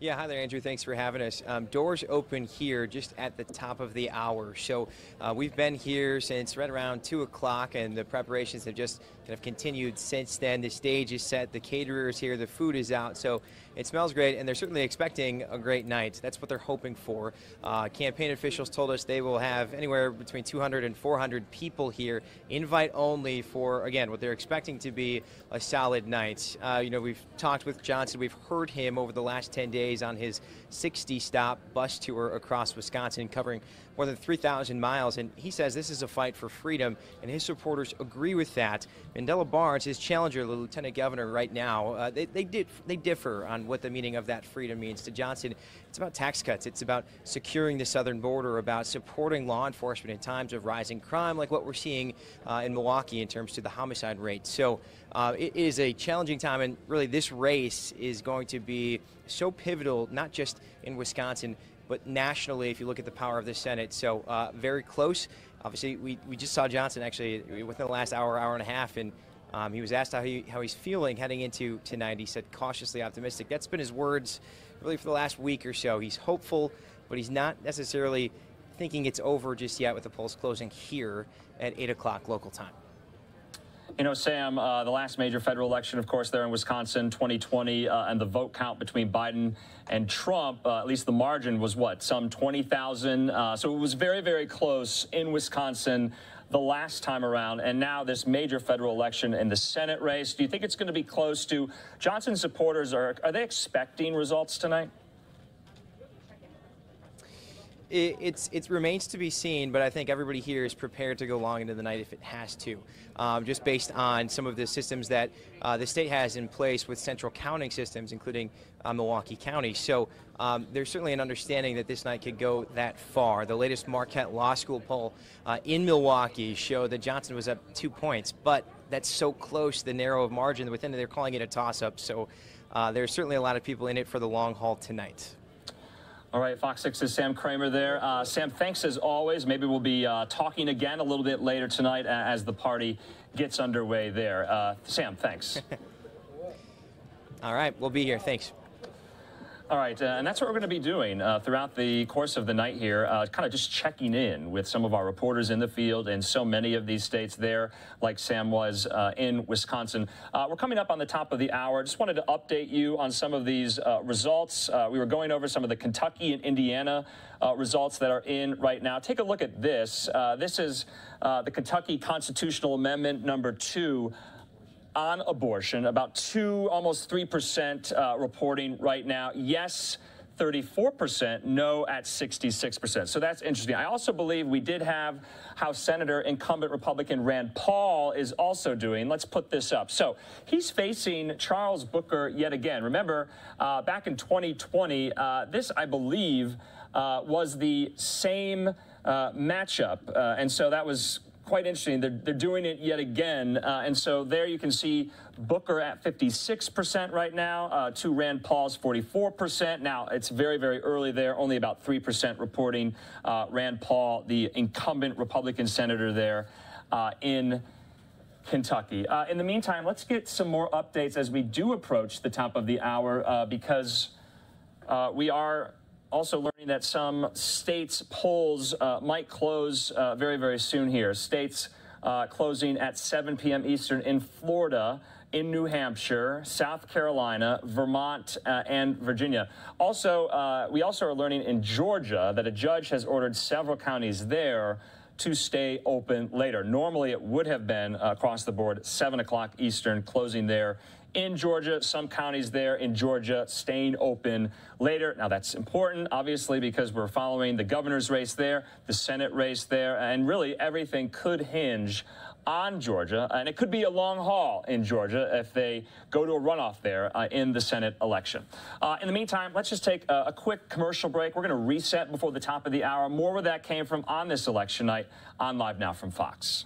S9: Yeah, hi there, Andrew. Thanks for having us. Doors open here just at the top of the hour. So we've been here since right around 2 o'clock, and the preparations have just kind of continued since then. The stage is set, the caterer is here, the food is out. So it smells great, and they're certainly expecting a great night. That's what they're hoping for. Campaign officials told us they will have anywhere between 200 and 400 people here, invite only, for, again, what they're expecting to be a solid night. You know, we've talked with Johnson. We've heard him over the last 10 days on his 60-stop bus tour across Wisconsin, covering more than 3,000 miles, and he says this is a fight for freedom, and his supporters agree with that. Mandela Barnes, his challenger, the lieutenant governor right now, they differ on what the meaning of that freedom means. To Johnson, it's about tax cuts, it's about securing the southern border, about supporting law enforcement in times of rising crime, like what we're seeing in Milwaukee in terms to the homicide rate. So it is a challenging time, and really this race is going to be so pivotal, not just in Wisconsin, but nationally, if you look at the power of the Senate. So very close. Obviously, we just saw Johnson actually within the last hour and a half, and he was asked how he's feeling heading into tonight. He said cautiously optimistic. That's been his words really for the last week or so. He's hopeful, but he's not necessarily thinking it's over just yet, with the polls closing here at 8 o'clock local time.
S3: You know, Sam, the last major federal election, of course, there in Wisconsin, 2020, and the vote count between Biden and Trump, at least the margin was what, some 20,000. So it was very, very close in Wisconsin the last time around. And now this major federal election in the Senate race. Do you think it's going to be close? To Johnson supporters, are they expecting results tonight?
S9: It remains to be seen, but I think everybody here is prepared to go long into the night if it has to, just based on some of the systems that the state has in place with central counting systems, including Milwaukee County. So there's certainly an understanding that this night could go that far. The latest Marquette Law School poll in Milwaukee showed that Johnson was up 2 points, but that's so close, the narrow of margin within it, they're calling it a toss-up. So there's certainly a lot of people in it for the long haul tonight.
S3: All right, Fox 6's Sam Kramer there. Sam, thanks as always. Maybe we'll be talking again a little bit later tonight as the party gets underway there. Sam, thanks.
S9: All right, we'll be here. Thanks.
S3: All right, and that's what we're going to be doing throughout the course of the night here, kind of just checking in with some of our reporters in the field in so many of these states there, like Sam was in Wisconsin. We're coming up on the top of the hour. Just wanted to update you on some of these results. We were going over some of the Kentucky and Indiana results that are in right now. Take a look at this. This is the Kentucky Constitutional Amendment number 2. On abortion, about 2, almost 3% reporting right now. Yes, 34%, no at 66%. So that's interesting. I also believe we did have House Senator incumbent Republican Rand Paul is also doing. Let's put this up. So he's facing Charles Booker yet again. Remember, back in 2020, this, I believe, was the same matchup. And so that was quite interesting. They're doing it yet again. And so there you can see Booker at 56% right now, to Rand Paul's 44%. Now, it's very, very early there, only about 3% reporting Rand Paul, the incumbent Republican senator there in Kentucky. In the meantime, let's get some more updates as we do approach the top of the hour, because we are also learning that some states' polls might close very, very soon here. States closing at 7 p.m. Eastern in Florida, in New Hampshire, South Carolina, Vermont, and Virginia. Also, we also are learning in Georgia that a judge has ordered several counties there to stay open later. Normally, it would have been across the board 7 o'clock Eastern, closing there in Georgia. Some counties there in Georgia staying open later. Now, that's important, obviously, because we're following the governor's race there, the Senate race there, and really everything could hinge on Georgia, and it could be a long haul in Georgia if they go to a runoff there in the Senate election. In the meantime, let's just take a quick commercial break. We're going to reset before the top of the hour. More where that came from on this election night on Live Now from Fox.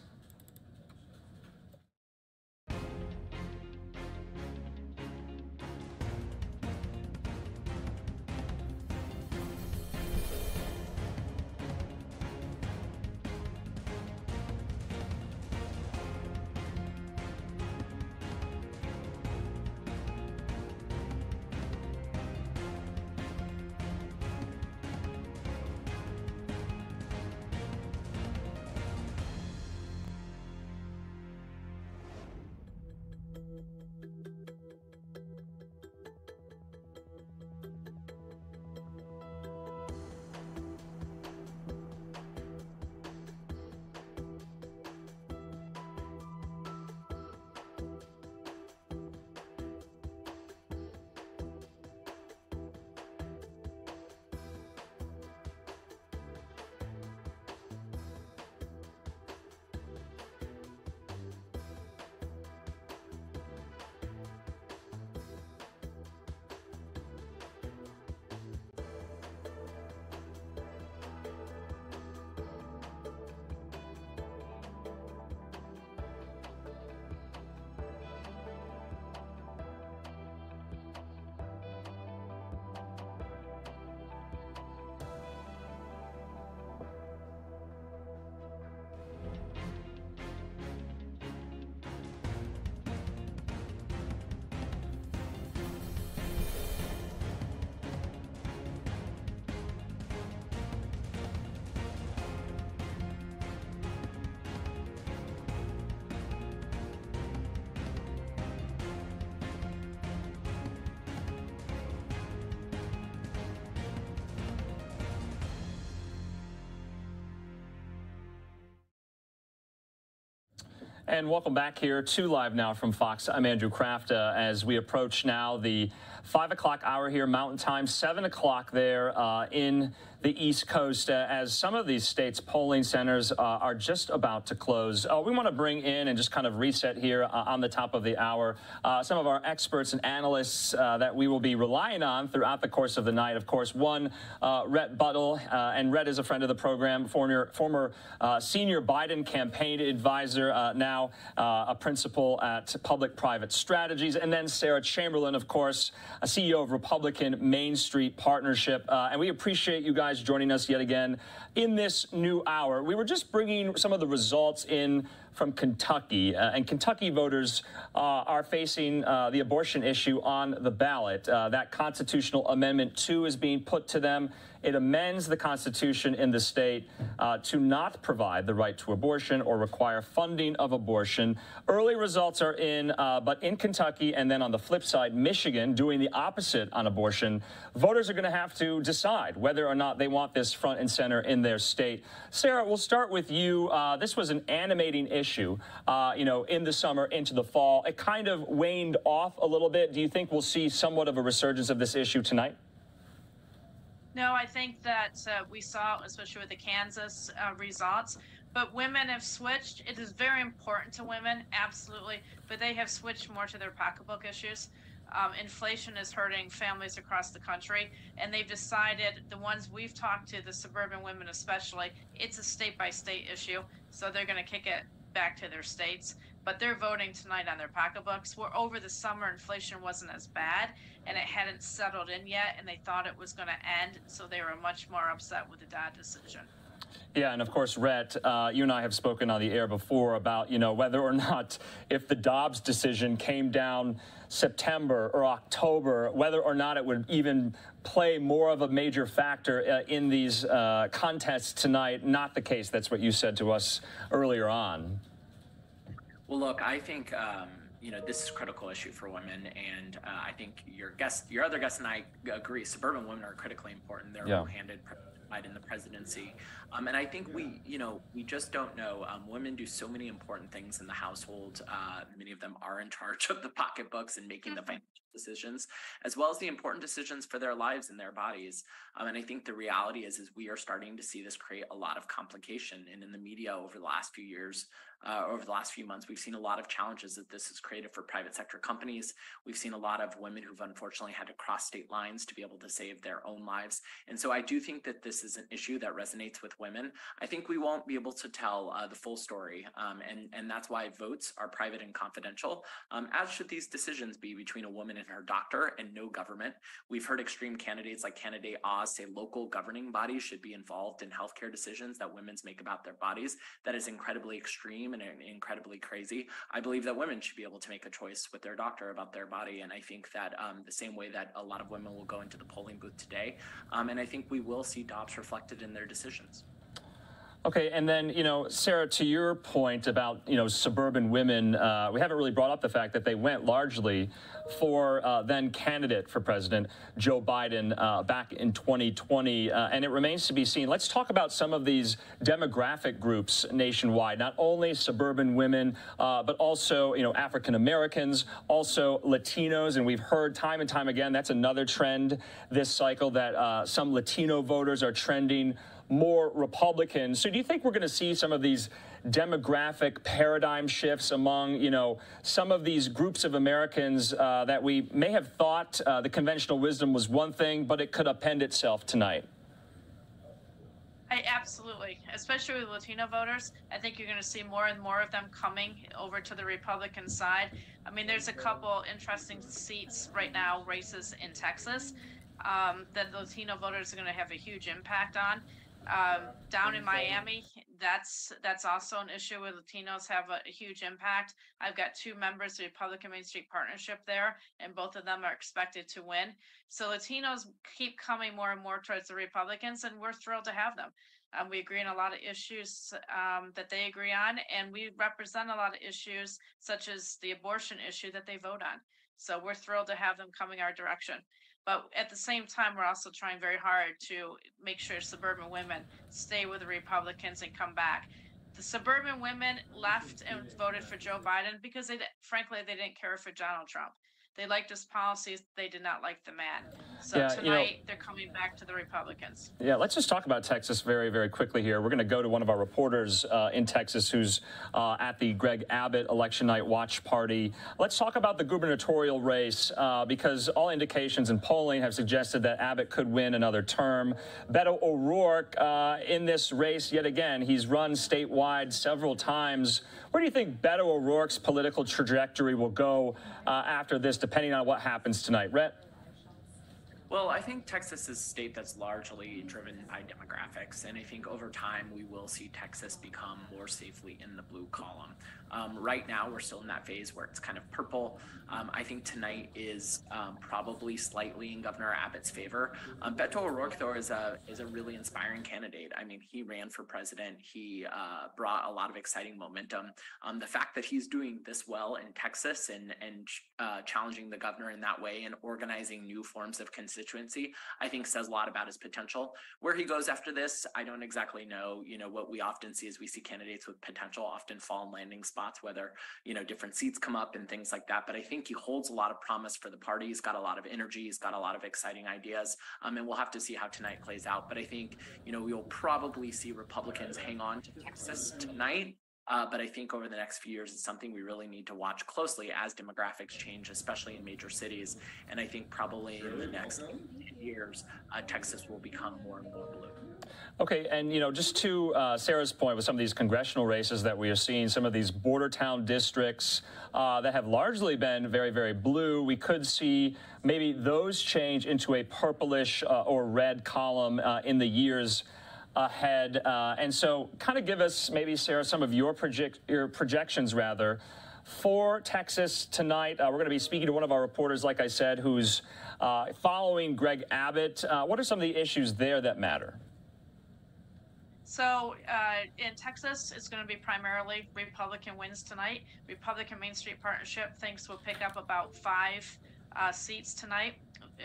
S3: And welcome back here to Live Now from Fox. I'm Andrew Kraft. As we approach now the 5 o'clock hour here, Mountain Time, 7 o'clock there in the East Coast, as some of these states' polling centers are just about to close. We want to bring in and just kind of reset here on the top of the hour some of our experts and analysts that we will be relying on throughout the course of the night. Of course, one, Rhett Buttle, and Rhett is a friend of the program, former senior Biden campaign advisor, now a principal at Public-Private Strategies, and then Sarah Chamberlain, of course, a CEO of Republican Main Street Partnership. And we appreciate you guys joining us yet again in this new hour. We were just bringing some of the results in from Kentucky, and Kentucky voters are facing the abortion issue on the ballot. That constitutional amendment 2 is being put to them. It amends the Constitution in the state to not provide the right to abortion or require funding of abortion. Early results are in, but in Kentucky, and then on the flip side, Michigan, doing the opposite on abortion. Voters are going to have to decide whether or not they want this front and center in their state. Sarah, we'll start with you. This was an animating issue, in the summer into the fall. It kind of waned off a little bit. Do you think we'll see somewhat of a resurgence of this issue tonight?
S5: No, I think that we saw, especially with the Kansas results, but women have switched. It is very important to women, absolutely, but they have switched more to their pocketbook issues. Inflation is hurting families across the country, and they've decided, the ones we've talked to, the suburban women especially, it's a state-by-state issue, so they're going to kick it back to their states. But they're voting tonight on their pocketbooks. Where over the summer, inflation wasn't as bad, and it hadn't settled in yet, and they thought it was going to end, so they were much more upset with the Dodd decision.
S3: Yeah, and of course, Rhett, you and I have spoken on the air before about, whether or not, if the Dobbs decision came down September or October, whether or not it would even play more of a major factor in these contests tonight. Not the case. That's what you said to us earlier on.
S4: Well, look, I think, this is a critical issue for women, and I think your other guest and I agree, suburban women are critically important. They're who-handed in the presidency. And I think we just don't know. Women do so many important things in the household. Many of them are in charge of the pocketbooks and making the financial decisions, as well as the important decisions for their lives and their bodies. And I think the reality is we are starting to see this create a lot of complication. And in the media over the last few years, over the last few months, we've seen a lot of challenges that this has created for private sector companies. We've seen a lot of women who've unfortunately had to cross state lines to be able to save their own lives. And so I do think that this is an issue that resonates with women. I think we won't be able to tell the full story. And that's why votes are private and confidential, as should these decisions be between a woman and her doctor and no government. We've heard extreme candidates like candidate Oz say local governing bodies should be involved in healthcare decisions that women make about their bodies. That is incredibly extreme and incredibly crazy. I believe that women should be able to make a choice with their doctor about their body. And I think that the same way that a lot of women will go into the polling booth today. And I think we will see Dobbs reflected in their decisions.
S3: Okay, and then, Sarah, to your point about, suburban women, we haven't really brought up the fact that they went largely for then candidate for president Joe Biden back in 2020, and it remains to be seen. Let's talk about some of these demographic groups nationwide, not only suburban women, but also, African Americans, also Latinos, and we've heard time and time again, that's another trend this cycle, that some Latino voters are trending more Republican. So do you think we're going to see some of these demographic paradigm shifts among, some of these groups of Americans that we may have thought the conventional wisdom was one thing, but it could append itself tonight?
S5: Absolutely, especially with Latino voters. I think you're going to see more and more of them coming over to the Republican side. I mean, there's a couple interesting seats right now, races in Texas, that Latino voters are going to have a huge impact on. Down in Miami, that's also an issue where Latinos have a huge impact. I've got 2 members of the Republican Main Street Partnership there, and both of them are expected to win. So Latinos keep coming more and more towards the Republicans, and we're thrilled to have them. We agree on a lot of issues that they agree on, and we represent a lot of issues such as the abortion issue that they vote on. So we're thrilled to have them coming our direction. But at the same time, we're also trying very hard to make sure suburban women stay with the Republicans and come back. the suburban women left and voted for Joe Biden because frankly, they didn't care for Donald Trump. They liked his policies. They did not like the man. So
S3: yeah,
S5: tonight, they're coming back to the Republicans.
S3: Yeah, let's just talk about Texas very, very quickly here. We're going to go to one of our reporters in Texas who's at the Greg Abbott election night watch party. Let's talk about the gubernatorial race because all indications in polling have suggested that Abbott could win another term. Beto O'Rourke in this race yet again. He's run statewide several times. Where do you think Beto O'Rourke's political trajectory will go after this, depending on what happens tonight? Rhett?
S4: Well, I think Texas is a state that's largely driven by demographics, and I think over time we will see Texas become more safely in the blue column. Right now, we're still in that phase where it's kind of purple. I think tonight is probably slightly in Governor Abbott's favor. Beto O'Rourke, though, is a really inspiring candidate. I mean, he ran for president. He brought a lot of exciting momentum. The fact that he's doing this well in Texas and challenging the governor in that way and organizing new forms of constituency, I think says a lot about his potential. Where he goes after this, I don't exactly know. You know, what we often see is we see candidates with potential often fall in landing spots, whether, you know, different seats come up and things like that. But I think he holds a lot of promise for the party. He's got a lot of energy. He's got a lot of exciting ideas. And we'll have to see how tonight plays out. But I think, you know, we'll probably see Republicans hang on to Texas tonight. But I think over the next few years, it's something we really need to watch closely as demographics change, especially in major cities. And I think probably in the next 10 years, Texas will become more and more blue.
S3: Okay, and you know, just to Sarah's point with some of these congressional races that we are seeing, some of these border town districts that have largely been very, very blue, we could see maybe those change into a purplish or red column in the years ahead. And so kind of give us maybe, Sarah, some of your projections rather for Texas tonight. We're going to be speaking to one of our reporters, like I said, who's following Greg Abbott. What are some of the issues there that matter?
S5: So in Texas, it's going to be primarily Republican wins tonight. Republican Main Street Partnership thinks we'll pick up about 5 seats tonight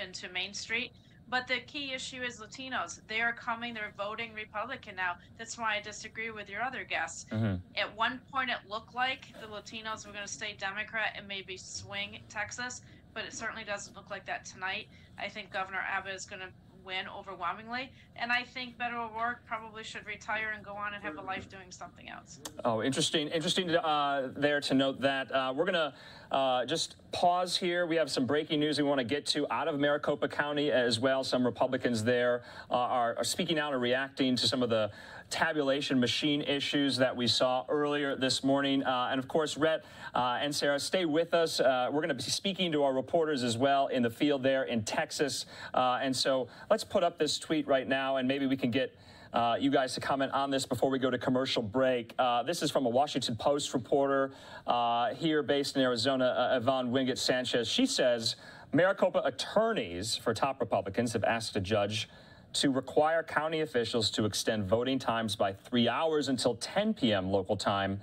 S5: into Main Street. But the key issue is Latinos. They are coming, they're voting Republican now. That's why I disagree with your other guests. Mm-hmm. At one point, it looked like the Latinos were going to stay Democrat and maybe swing Texas, but it certainly doesn't look like that tonight. I think Governor Abbott is going to win overwhelmingly, and I think Beto O'Rourke probably should retire and go on and have a life doing something else. Oh, interesting there to note that. We're going to just pause here. We have some breaking news we want to get to out of Maricopa County as well. Some Republicans there are speaking out and reacting to some of the tabulation machine issues that we saw earlier this morning. And of course, Rhett and Sarah, stay with us. We're going to be speaking to our reporters as well in the field there in Texas. And so let's put up this tweet right now, and maybe we can get you guys to comment on this before we go to commercial break. This is from a Washington Post reporter here based in Arizona, Yvonne Wingate Sanchez. She says Maricopa attorneys for top Republicans have asked a judge to require county officials to extend voting times by 3 hours until 10 p.m. local time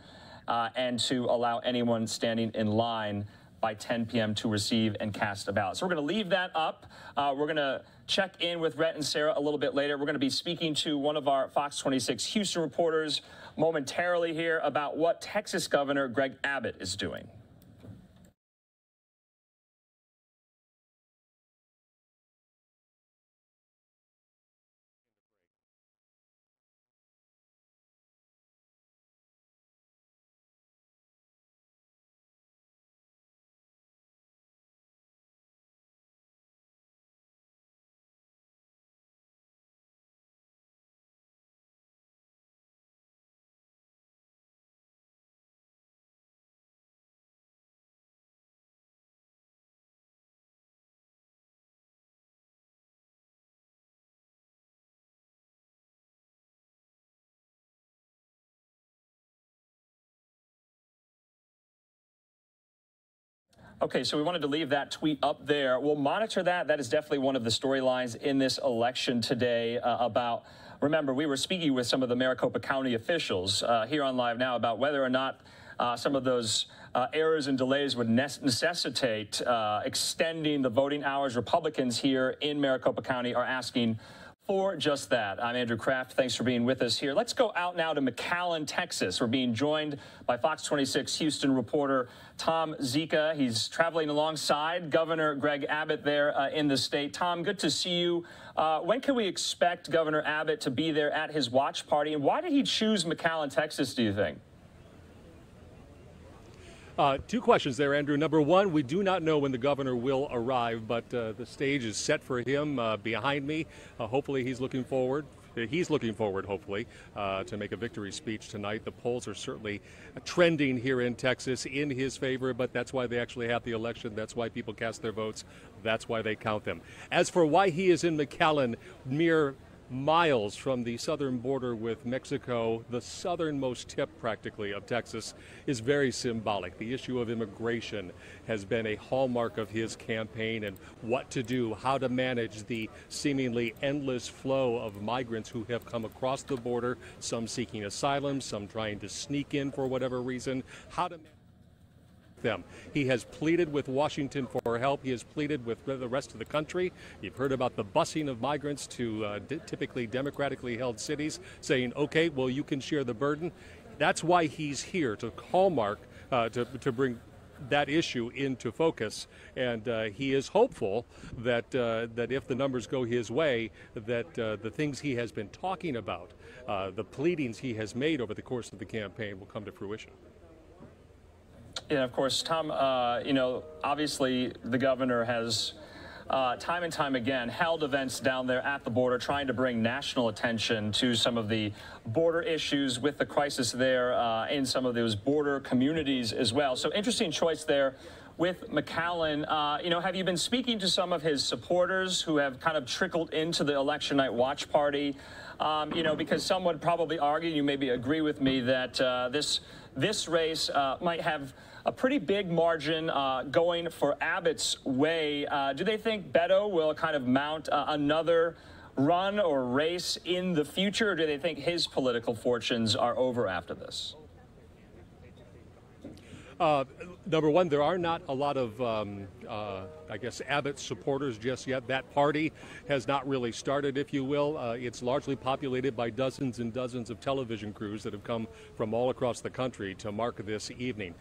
S5: and to allow anyone standing in line by 10 p.m. to receive and cast a ballot. So we're going to leave that up. We're going to check in with Rhett and Sarah a little bit later. We're going to be speaking to one of our Fox 26 Houston reporters momentarily here about what Texas Governor Greg Abbott is doing. Okay, so we wanted to leave that tweet up there. We'll monitor that. That is definitely one of the storylines in this election today about, remember, we were speaking with some of the Maricopa County officials here on Live Now about whether or not some of those errors and delays would necessitate extending the voting hours. Republicans here in Maricopa County are asking
S3: for just that. I'm Andrew Kraft. Thanks for being with us here. Let's go out now to McAllen, Texas. We're being joined by Fox 26 Houston reporter Tom Zika. He's traveling alongside Governor Greg Abbott there in the state. Tom, good to see you. When can we expect Governor Abbott to be there at his watch party? And why did he choose McAllen, Texas, do you think?
S10: Two questions there, Andrew. Number one, we do not know when the governor will arrive, but the stage is set for him behind me. Hopefully he's looking forward. Hopefully, to make a victory speech tonight. The polls are certainly trending here in Texas in his favor, but that's why they actually have the election. That's why people cast their votes. That's why they count them. As for why he is in McAllen, mere miles from the southern border with Mexico, the southernmost tip practically of Texas, is very symbolic. The issue of immigration has been a hallmark of his campaign, and what to do, how to manage the seemingly endless flow of migrants who have come across the border, some seeking asylum, some trying to sneak in for whatever reason, how to manage them. He has pleaded with Washington for help. He has pleaded with the rest of the country. You've heard about the busing of migrants to typically democratically held cities, saying, okay, well, you can share the burden. That's why he's here, to hallmark, to bring that issue into focus. And he is hopeful that that if the numbers go his way, that the things he has been talking about, the pleadings he has made over the course of the campaign, will come to fruition.
S3: Yeah, of course, Tom, you know, obviously the governor has time and time again held events down there at the border, trying to bring national attention to some of the border issues with the crisis there in some of those border communities as well. So interesting choice there with McAllen. You know, have you been speaking to some of his supporters who have kind of trickled into the election night watch party? You know, because some would probably argue, you maybe agree with me, that this race might have a pretty big margin going for Abbott's way. Do they think Beto will kind of mount another run or race in the future, or do they think his political fortunes are over after this?
S10: Number one, there are not a lot of, I guess, Abbott supporters just yet. That party has not really started, if you will. It's largely populated by dozens and dozens of television crews that have come from all across the country to mark this evening.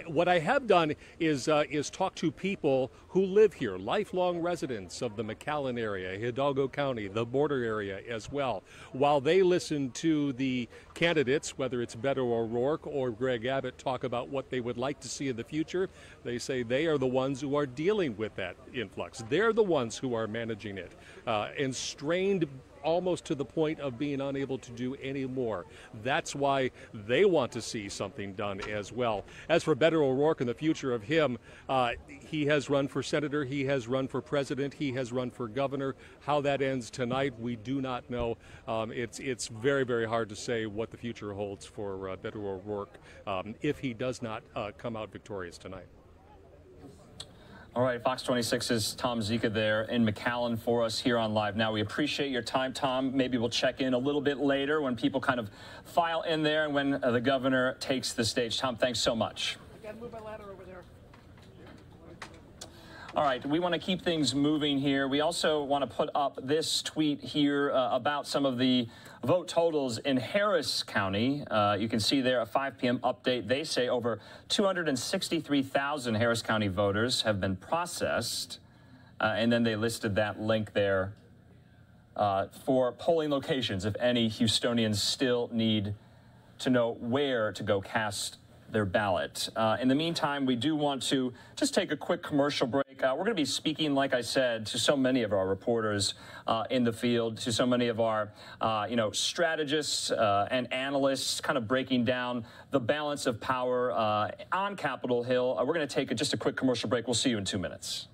S10: What I have done is talk to people who live here, lifelong residents of the McAllen area, Hidalgo County, the border area as well. While they listen to the candidates, whether it's Beto O'Rourke or Greg Abbott, talk about what they would like to see in the future, they say they are the ones who are dealing with that influx. They're the ones who are managing it, and strained almost to the point of being unable to do any more. That's why they want to see something done as well. As for Beto O'Rourke and the future of him, he has run for senator, he has run for president, he has run for governor. How that ends tonight, we do not know. It's very, very hard to say what the future holds for Beto O'Rourke if he does not come out victorious tonight.
S3: All right, Fox 26's Tom Zika there in McAllen for us here on Live Now. We appreciate your time, Tom. Maybe we'll check in a little bit later when people kind of file in there and when the governor takes the stage. Tom, thanks so much.
S11: I got to move my ladder over there.
S3: All right, we want to keep things moving here. We also want to put up this tweet here about some of the vote totals in Harris County. You can see there a 5 p.m. update. They say over 263,000 Harris County voters have been processed. And then they listed that link there for polling locations, if any Houstonians still need to know where to go cast their ballot. In the meantime, we do want to just take a quick commercial break. We're going to be speaking, like I said, to so many of our reporters in the field, to so many of our, strategists and analysts, kind of breaking down the balance of power on Capitol Hill. We're going to take just a quick commercial break. We'll see you in 2 minutes.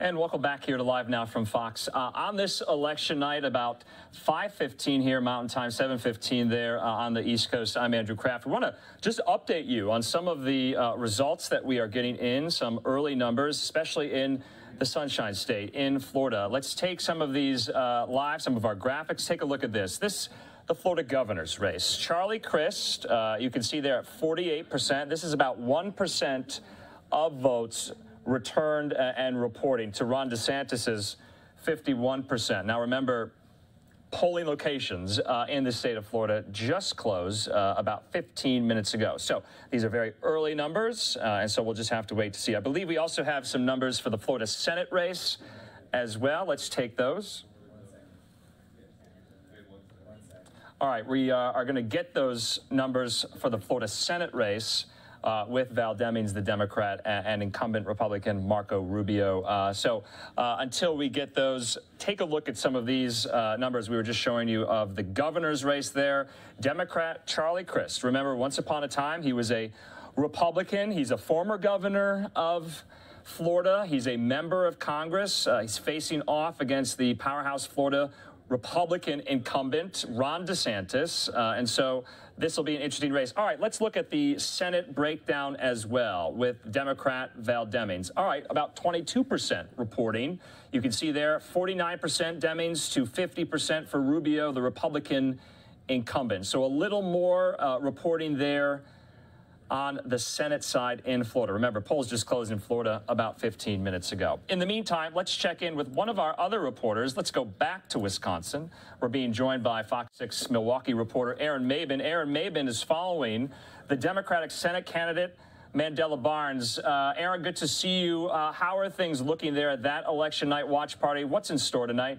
S3: And welcome back here to Live Now from Fox. On this election night, about 5:15 here Mountain Time, 7:15 there on the East Coast, I'm Andrew Kraft. We want to just update you on some of the results that we are getting in, some early numbers, especially in the Sunshine State in Florida. Let's take some of these live, some of our graphics. Take a look at this. The Florida governor's race. Charlie Crist, you can see there at 48%. This is about 1% of votes returned and reporting to Ron DeSantis's 51%. Now remember, polling locations in the state of Florida just closed about 15 minutes ago. So these are very early numbers, and so we'll just have to wait to see. I believe we also have some numbers for the Florida Senate race as well. Let's take those. All right, we are going to get those numbers for the Florida Senate race with Val Demings, the Democrat, and incumbent Republican Marco Rubio. So until we get those, take a look at some of these numbers we were just showing you of the governor's race there. Democrat Charlie Crist. Remember, once upon a time, he was a Republican. He's a former governor of Florida. He's a member of Congress. He's facing off against the powerhouse Florida Republican incumbent Ron DeSantis, and so this will be an interesting race. All right, let's look at the Senate breakdown as well with Democrat Val Demings. All right, about 22% reporting. You can see there 49% Demings to 50% for Rubio, the Republican incumbent. So a little more reporting there on the Senate side in Florida. Remember, polls just closed in Florida about 15 minutes ago. In the meantime, let's check in with one of our other reporters. Let's go back to Wisconsin. We're being joined by Fox 6 Milwaukee reporter Aaron Mabin. Aaron Mabin is following the Democratic Senate candidate Mandela Barnes. Aaron, good to see you. How are things looking there at that election night watch party? What's in store tonight?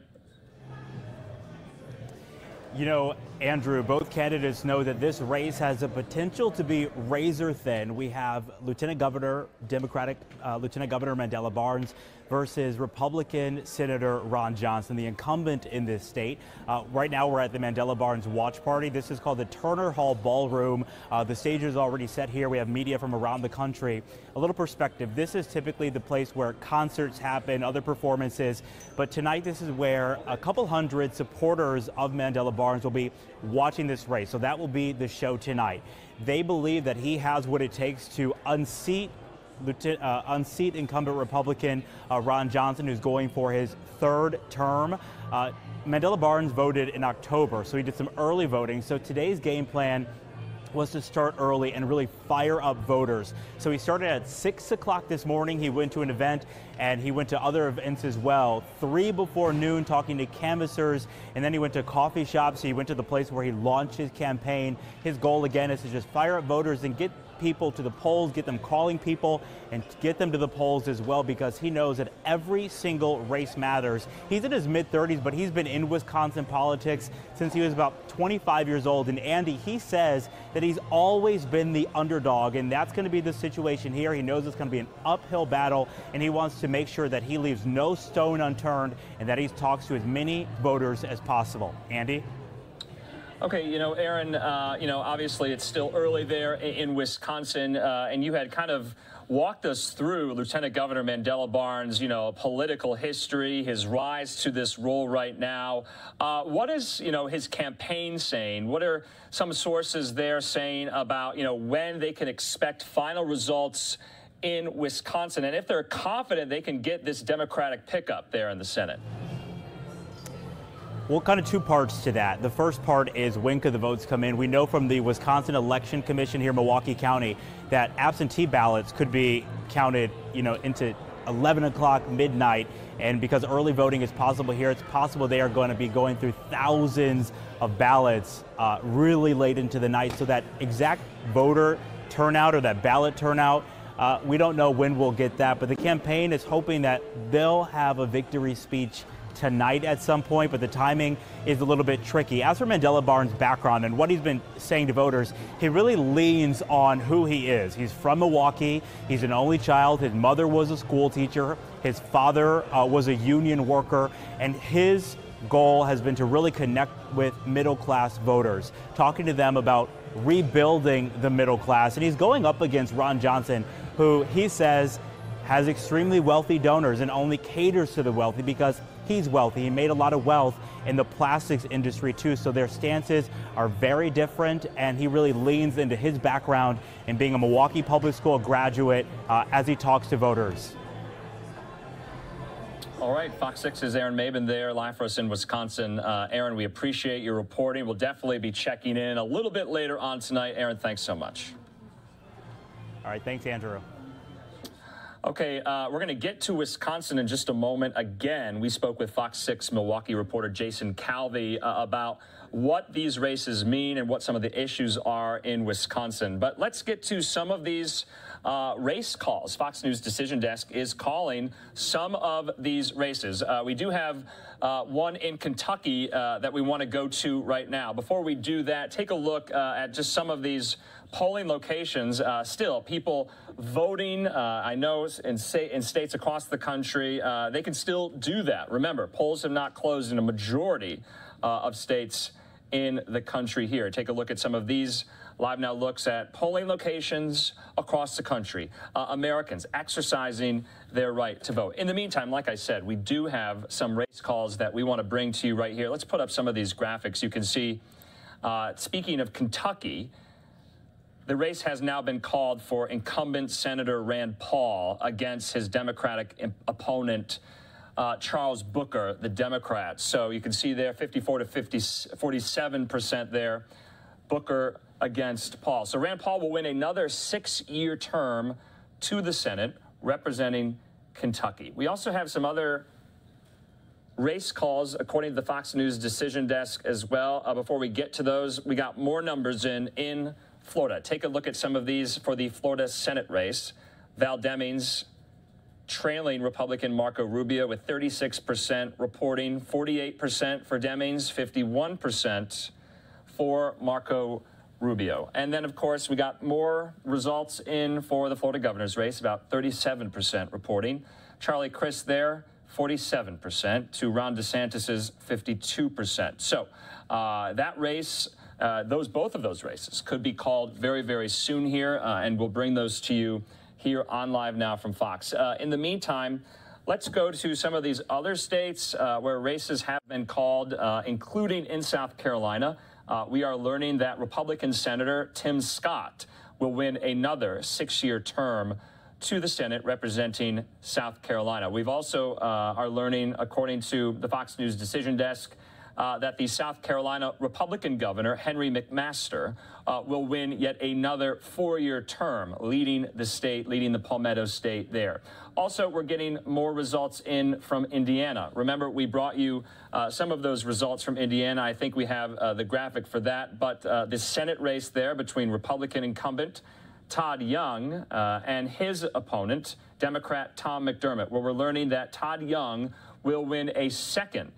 S11: You know, Andrew, both candidates know that this race has the potential to be razor thin. We have Democratic Lieutenant Governor Mandela Barnes versus Republican Senator Ron Johnson, the incumbent in this state. Right now we're at the Mandela Barnes watch party. This is called the Turner Hall Ballroom. The stage is already set here. We have media from around the country. A little perspective, this is typically the place where concerts happen, other performances, but tonight this is where a couple hundred supporters of Mandela Barnes will be watching this race. So that will be the show tonight. They believe that he has what it takes to unseat incumbent Republican Ron Johnson, who's going for his third term. Mandela Barnes voted in October, so he did some early voting. So today's game plan was to start early and really fire up voters. So he started at 6 o'clock this morning. He went to an event and he went to other events as well. 3 before noon talking to canvassers, and then he went to coffee shops. He went to the place where he launched his campaign. His goal again is to just fire up voters and get people to the polls, get them calling people, and get them to the polls as well, because he knows that every single race matters. He's in his mid-30s, but he's been in Wisconsin politics since he was about 25 years old. And Andy, he says that he's always been the underdog, and that's going to be the situation here. He knows it's going to be an uphill battle, and he wants to make sure that he leaves no stone unturned and that he talks to as many voters as possible. Andy?
S3: Okay, you know, Aaron, obviously it's still early there in Wisconsin, and you had kind of walked us through Lieutenant Governor Mandela Barnes, political history, his rise to this role right now. What is, his campaign saying? What are some sources there saying about, when they can expect final results in Wisconsin, and if they're confident they can get this Democratic pickup there in the Senate?
S11: Well, kind of two parts to that. The first part is when could the votes come in? We know from the Wisconsin Election Commission here in Milwaukee County that absentee ballots could be counted, into 11 o'clock midnight. And because early voting is possible here, it's possible they are going to be going through thousands of ballots really late into the night. So that exact voter turnout or that ballot turnout, we don't know when we'll get that. But the campaign is hoping that they'll have a victory speech tonight at some point, but the timing is a little bit tricky. As for Mandela Barnes' background and what he's been saying to voters, he really leans on who he is. He's from Milwaukee. He's an only child. His mother was a school teacher. His father was a union worker, and his goal has been to really connect with middle-class voters, talking to them about rebuilding the middle class. And he's going up against Ron Johnson, who he says has extremely wealthy donors and only caters to the wealthy because he's wealthy. He made a lot of wealth in the plastics industry too, so their stances are very different, and he really leans into his background in being a Milwaukee Public School graduate as he talks to voters.
S3: All right, Fox 6's Aaron Maben there, live for us in Wisconsin. Aaron, we appreciate your reporting. We'll definitely be checking in a little bit later on tonight. Aaron, thanks so much.
S11: All right, thanks, Andrew.
S3: Okay, we're going to get to Wisconsin in just a moment. Again, we spoke with Fox 6 Milwaukee reporter Jason Calvi about what these races mean and what some of the issues are in Wisconsin. But let's get to some of these race calls. Fox News Decision Desk is calling some of these races. We do have one in Kentucky that we want to go to right now. Before we do that, take a look at just some of these polling locations. Still, people voting. I know in states across the country, they can still do that. Remember, polls have not closed in a majority of states in the country here. Take a look at some of these. LiveNOW looks at polling locations across the country, Americans exercising their right to vote. In the meantime, like I said, we do have some race calls that we want to bring to you right here. Let's put up some of these graphics. You can see, speaking of Kentucky, the race has now been called for incumbent Senator Rand Paul against his Democratic opponent, Charles Booker, the Democrat. So you can see there 54 to 47% there, Booker against Paul. So Rand Paul will win another 6-year term to the Senate representing Kentucky. We also have some other race calls according to the Fox News Decision Desk as well. Before we get to those, we got more numbers in Florida. Take a look at some of these for the Florida Senate race. Val Demings trailing Republican Marco Rubio with 36% reporting, 48% for Demings, 51% for Marco Rubio. And then, of course, we got more results in for the Florida governor's race, about 37% reporting. Charlie Crist there, 47% to Ron DeSantis's 52%. So that race, both of those races could be called very, very soon here, and we'll bring those to you here on LiveNOW from Fox. In the meantime, let's go to some of these other states where races have been called, including in South Carolina. We are learning that Republican Senator Tim Scott will win another 6-year term to the Senate representing South Carolina. We've also are learning, according to the Fox News Decision Desk, that the South Carolina Republican governor, Henry McMaster, will win yet another 4-year term, leading the state, leading the Palmetto State there. Also, we're getting more results in from Indiana. Remember, we brought you some of those results from Indiana. I think we have the graphic for that. But the Senate race there between Republican incumbent Todd Young and his opponent, Democrat Tom McDermott, where we're learning that Todd Young will win a second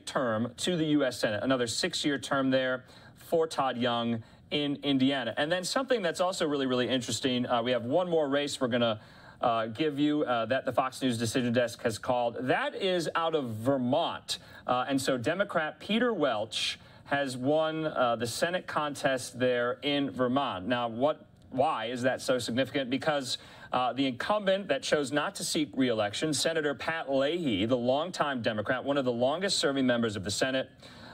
S3: term to the U.S. Senate, another 6-year term there for Todd Young in Indiana. And then something that's also really, really interesting, we have one more race we're going to give you that the Fox News Decision Desk has called. That is out of Vermont. And so Democrat Peter Welch has won the Senate contest there in Vermont. Now, why is that so significant? Because the incumbent that chose not to seek re-election, Senator Pat Leahy, the longtime Democrat, one of the longest-serving members of the Senate,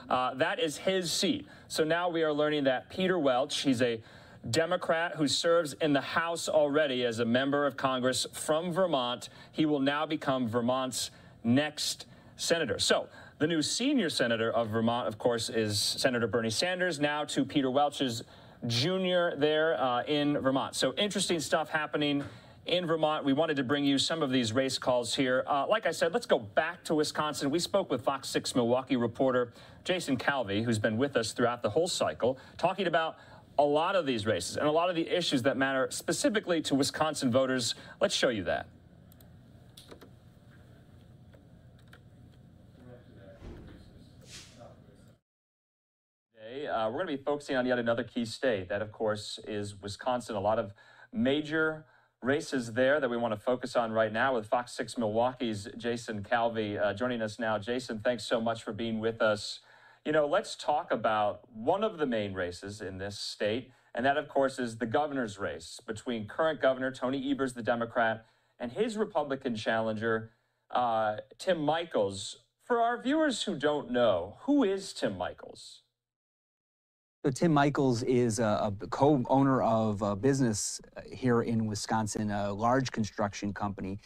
S3: that is his seat. So now we are learning that Peter Welch, he's a Democrat who serves in the House already as a member of Congress from Vermont. He will now become Vermont's next senator. So the new senior senator of Vermont, of course, is Senator Bernie Sanders, now to Peter Welch's junior there in Vermont. So interesting stuff happening in Vermont. We wanted to bring you some of these race calls here. Like I said, let's go back to Wisconsin. We spoke with Fox 6 Milwaukee reporter Jason Calvi, who's been with us throughout the whole cycle, talking about a lot of these races and a lot of the issues that matter specifically to Wisconsin voters. Let's show you that. Today, we're going to be focusing on yet another key state. That, of course, is Wisconsin. A lot of major races there that we want to focus on right now with Fox 6 Milwaukee's Jason Calvi joining us now. Jason, thanks so much for being with us. You know, let's talk about one of the main races in this state, And that, of course, is the governor's race between current Governor Tony Evers, the Democrat, and his Republican challenger, Tim Michels. For our viewers who don't know, who is Tim Michels?
S12: So Tim Michels is a co-owner of a business here in Wisconsin, a large construction company.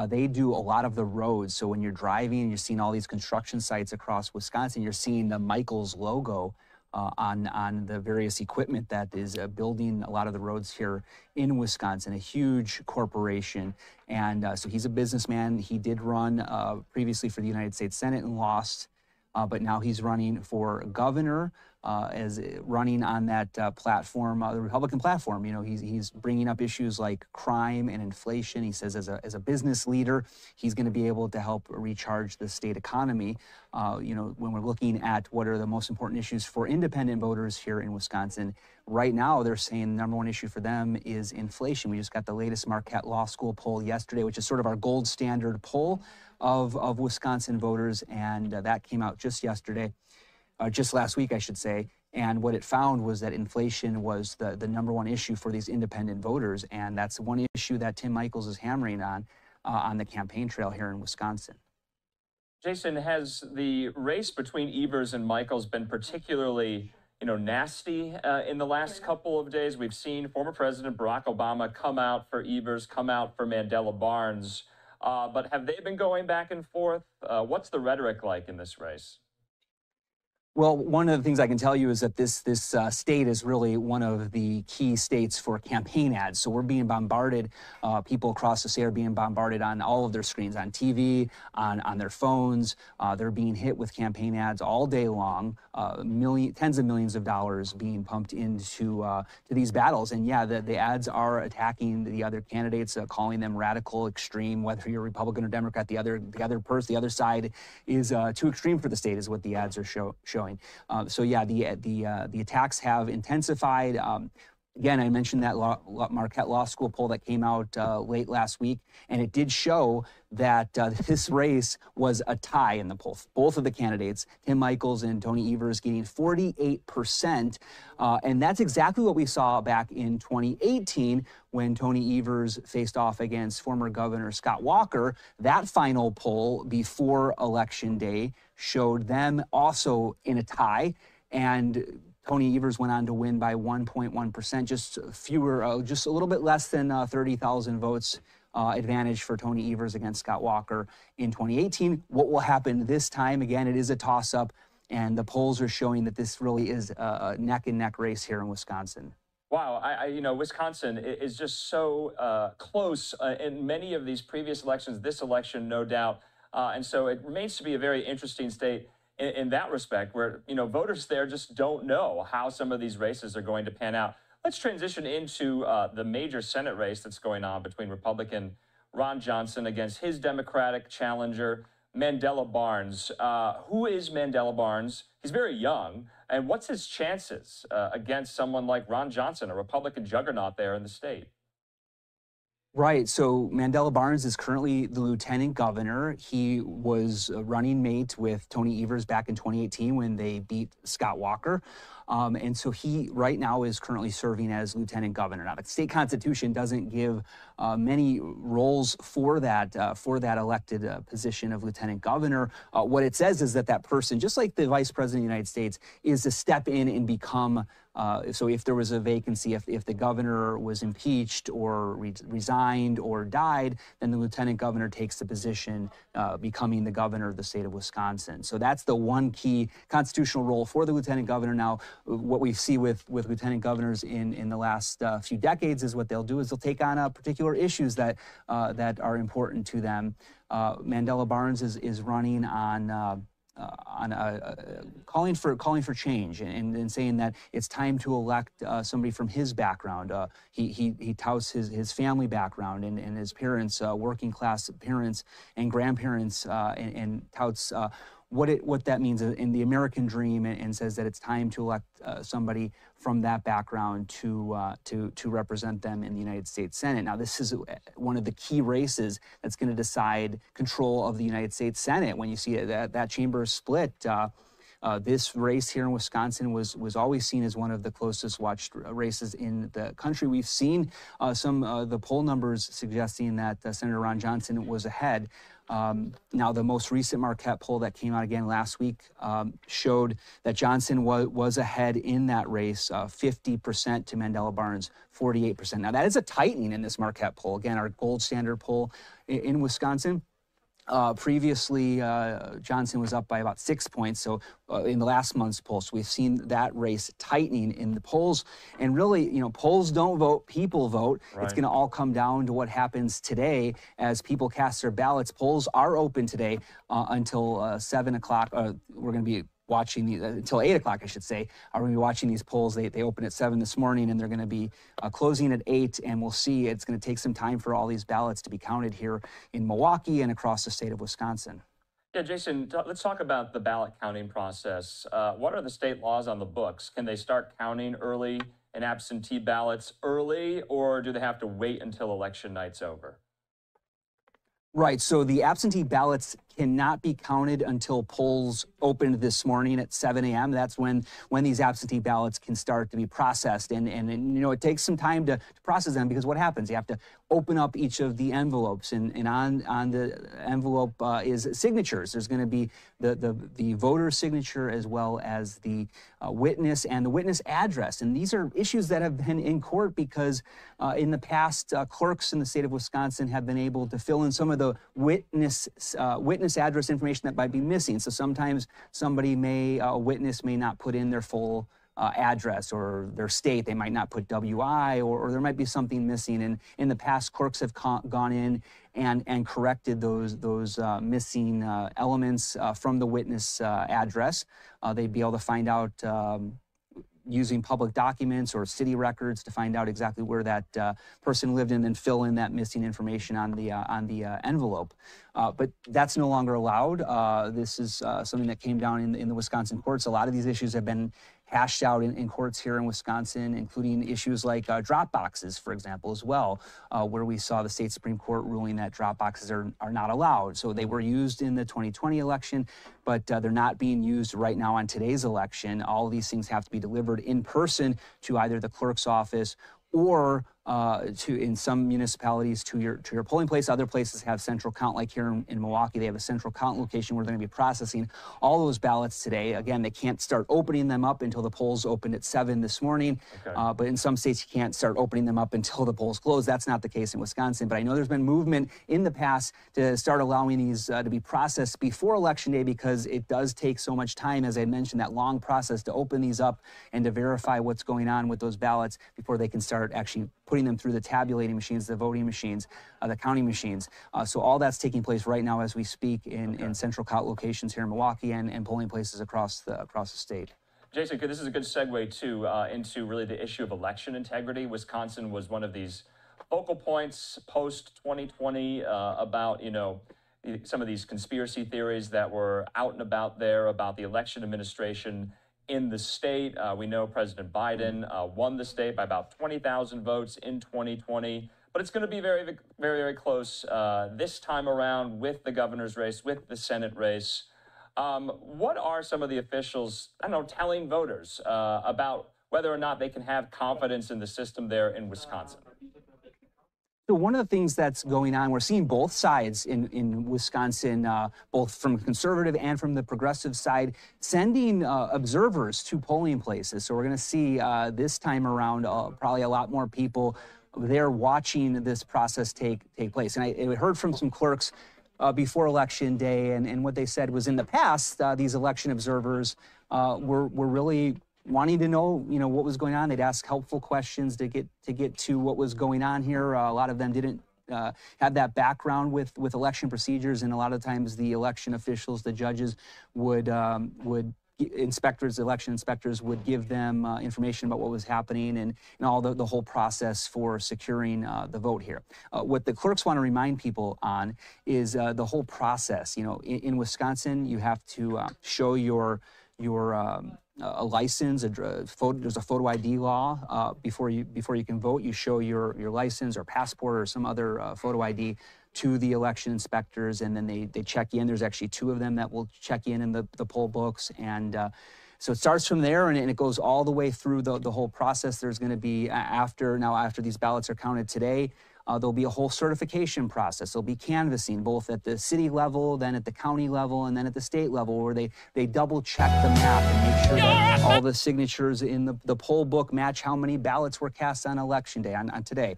S12: They do a lot of the roads. So when you're driving and you're seeing all these construction sites across Wisconsin, you're seeing the Michels logo on the various equipment that is building a lot of the roads here in Wisconsin, a huge corporation. And so he's a businessman. He did run previously for the United States Senate and lost, but now he's running for governor. As running on that platform, the Republican platform. You know, he's bringing up issues like crime and inflation. He says as a business leader, he's going to be able to help recharge the state economy. You know, when we're looking at what are the most important issues for independent voters here in Wisconsin, right now they're saying the number one issue for them is inflation. We just got the latest Marquette Law School poll yesterday, which is sort of our gold standard poll of Wisconsin voters, and that came out just yesterday. Just last week, I should say, and what it found was that inflation was the number one issue for these independent voters, and that's one issue that Tim Michels is hammering on the campaign trail here in Wisconsin.
S3: Jason, has the race between Evers and Michels been particularly, nasty in the last couple of days? We've seen former President Barack Obama come out for Evers, come out for Mandela Barnes, but have they been going back and forth? What's the rhetoric like in this race?
S12: Well, one of the things I can tell you is that this state is really one of the key states for campaign ads. So we're being bombarded. People across the state are being bombarded on all of their screens, on TV, on their phones. They're being hit with campaign ads all day long. Tens of millions of dollars being pumped into to these battles. And yeah, the ads are attacking the other candidates, calling them radical, extreme. Whether you're Republican or Democrat, the other side is too extreme for the state, is what the ads are showing. So yeah, the attacks have intensified. Again, I mentioned that Marquette Law School poll that came out late last week, and it did show that this race was a tie in the poll. Both of the candidates, Tim Michels and Tony Evers, getting 48%, and that's exactly what we saw back in 2018 when Tony Evers faced off against former Governor Scott Walker. That final poll before Election Day showed them also in a tie, and Tony Evers went on to win by 1.1%, just a little bit less than 30,000 votes advantage for Tony Evers against Scott Walker in 2018. What will happen this time? Again, it is a toss-up, and the polls are showing that this really is a neck-and-neck race here in Wisconsin.
S3: Wow, Wisconsin is just so close in many of these previous elections, this election, no doubt. And so it remains to be a very interesting state in that respect, where, voters there just don't know how some of these races are going to pan out. Let's transition into the major Senate race that's going on between Republican Ron Johnson against his Democratic challenger, Mandela Barnes. Who is Mandela Barnes? He's very young. And what's his chances against someone like Ron Johnson, a Republican juggernaut there in the state?
S12: Right. So Mandela Barnes is currently the lieutenant governor. He was a running mate with Tony Evers back in 2018 when they beat Scott Walker. And so he right now is currently serving as lieutenant governor. Now, the state constitution doesn't give many roles for that elected position of lieutenant governor. What it says is that person, just like the vice president of the United States, is to step in and become so if there was a vacancy, if the governor was impeached or resigned or died, then the lieutenant governor takes the position, becoming the governor of the state of Wisconsin. So that's the one key constitutional role for the lieutenant governor. Now, what we see with lieutenant governors in the last few decades is what they'll do is they'll take on particular issues that are important to them. Mandela Barnes is running on calling for change and saying that it's time to elect somebody from his background. He touts his family background and his parents, working class parents and grandparents, and touts what that means in the American dream, and says that it's time to elect somebody from that background to represent them in the United States Senate. Now, this is one of the key races that's going to decide control of the United States Senate. When you see that chamber split, This race here in Wisconsin was always seen as one of the closest watched races in the country. We've seen some the poll numbers suggesting that Senator Ron Johnson was ahead. Now, the most recent Marquette poll that came out again last week showed that Johnson was ahead in that race, 50% to Mandela Barnes, 48%. Now, that is a tightening in this Marquette poll. Again, our gold standard poll in Wisconsin. Previously, Johnson was up by about 6 points. So in the last month's poll, so we've seen that race tightening in the polls. And really, polls don't vote, people vote. Right. It's going to all come down to what happens today as people cast their ballots. Polls are open today until 7 o'clock. We're going to be watching these until 8 o'clock, I should say. We're going to be watching these polls. They open at 7 this morning, and they're going to be closing at 8. And we'll see. It's going to take some time for all these ballots to be counted here in Milwaukee and across the state of Wisconsin.
S3: Yeah, Jason, let's talk about the ballot counting process. What are the state laws on the books? Can they start counting early and absentee ballots early, or do they have to wait until election night's over?
S12: Right. So the absentee ballots cannot be counted until polls opened this morning at 7 a.m. That's when these absentee ballots can start to be processed. And it takes some time to process them, because what happens? You have to open up each of the envelopes, and on the envelope is signatures. There's going to be the voter signature as well as the witness and the witness address. And these are issues that have been in court because in the past, clerks in the state of Wisconsin have been able to fill in some of the witness address information that might be missing. So sometimes a witness may not put in their full address or their state. They might not put WI, or there might be something missing. And in the past, clerks have gone in and corrected those missing elements from the witness address. They'd be able to find out using public documents or city records to find out exactly where that person lived, and then fill in that missing information on the envelope. But that's no longer allowed. This is something that came down in the Wisconsin courts. A lot of these issues have been hashed out in courts here in Wisconsin, including issues like drop boxes, for example, as well, where we saw the state Supreme Court ruling that drop boxes are not allowed. So they were used in the 2020 election, but they're not being used right now on today's election. All of these things have to be delivered in person to either the clerk's office or in some municipalities to your polling place. Other places have central count, like here in Milwaukee, they have a central count location where they're going to be processing all those ballots today. Again, they can't start opening them up until the polls opened at 7 this morning. Okay. But in some states, you can't start opening them up until the polls close. That's not the case in Wisconsin. But I know there's been movement in the past to start allowing these to be processed before Election Day, because it does take so much time, as I mentioned, that long process to open these up and to verify what's going on with those ballots before they can start actually putting them through the tabulating machines, the voting machines, the counting machines. So all that's taking place right now as we speak in central count locations here in Milwaukee and polling places across the state.
S3: Jason, this is a good segue too into really the issue of election integrity. Wisconsin was one of these focal points post 2020 about some of these conspiracy theories that were out and about there about the election administration in the state. We know President Biden won the state by about 20,000 votes in 2020, but it's going to be very, very, very close this time around with the governor's race, with the Senate race. What are some of the officials, telling voters about whether or not they can have confidence in the system there in Wisconsin?
S12: So one of the things that's going on, we're seeing both sides in Wisconsin, both from conservative and from the progressive side, sending observers to polling places. So we're going to see this time around probably a lot more people there watching this process take place. And I heard from some clerks before Election Day, and what they said was in the past, these election observers were really wanting to know, what was going on. They'd ask helpful questions to get to what was going on here. A lot of them didn't have that background with election procedures, and a lot of times the election officials, the judges, election inspectors would give them information about what was happening and all the whole process for securing the vote here. What the clerks want to remind people on is the whole process. In Wisconsin, you have to show your a license, there's a photo ID law before you can vote. You show your license or passport or some other photo ID to the election inspectors, and then they check in. There's actually 2 of them that will check in the poll books, and so it starts from there, and it goes all the way through the whole process. There's going to be, after these ballots are counted today, there'll be a whole certification process. There'll be canvassing, both at the city level, then at the county level, and then at the state level, where they double check the map and make sure that all the signatures in the poll book match how many ballots were cast on election day, on today.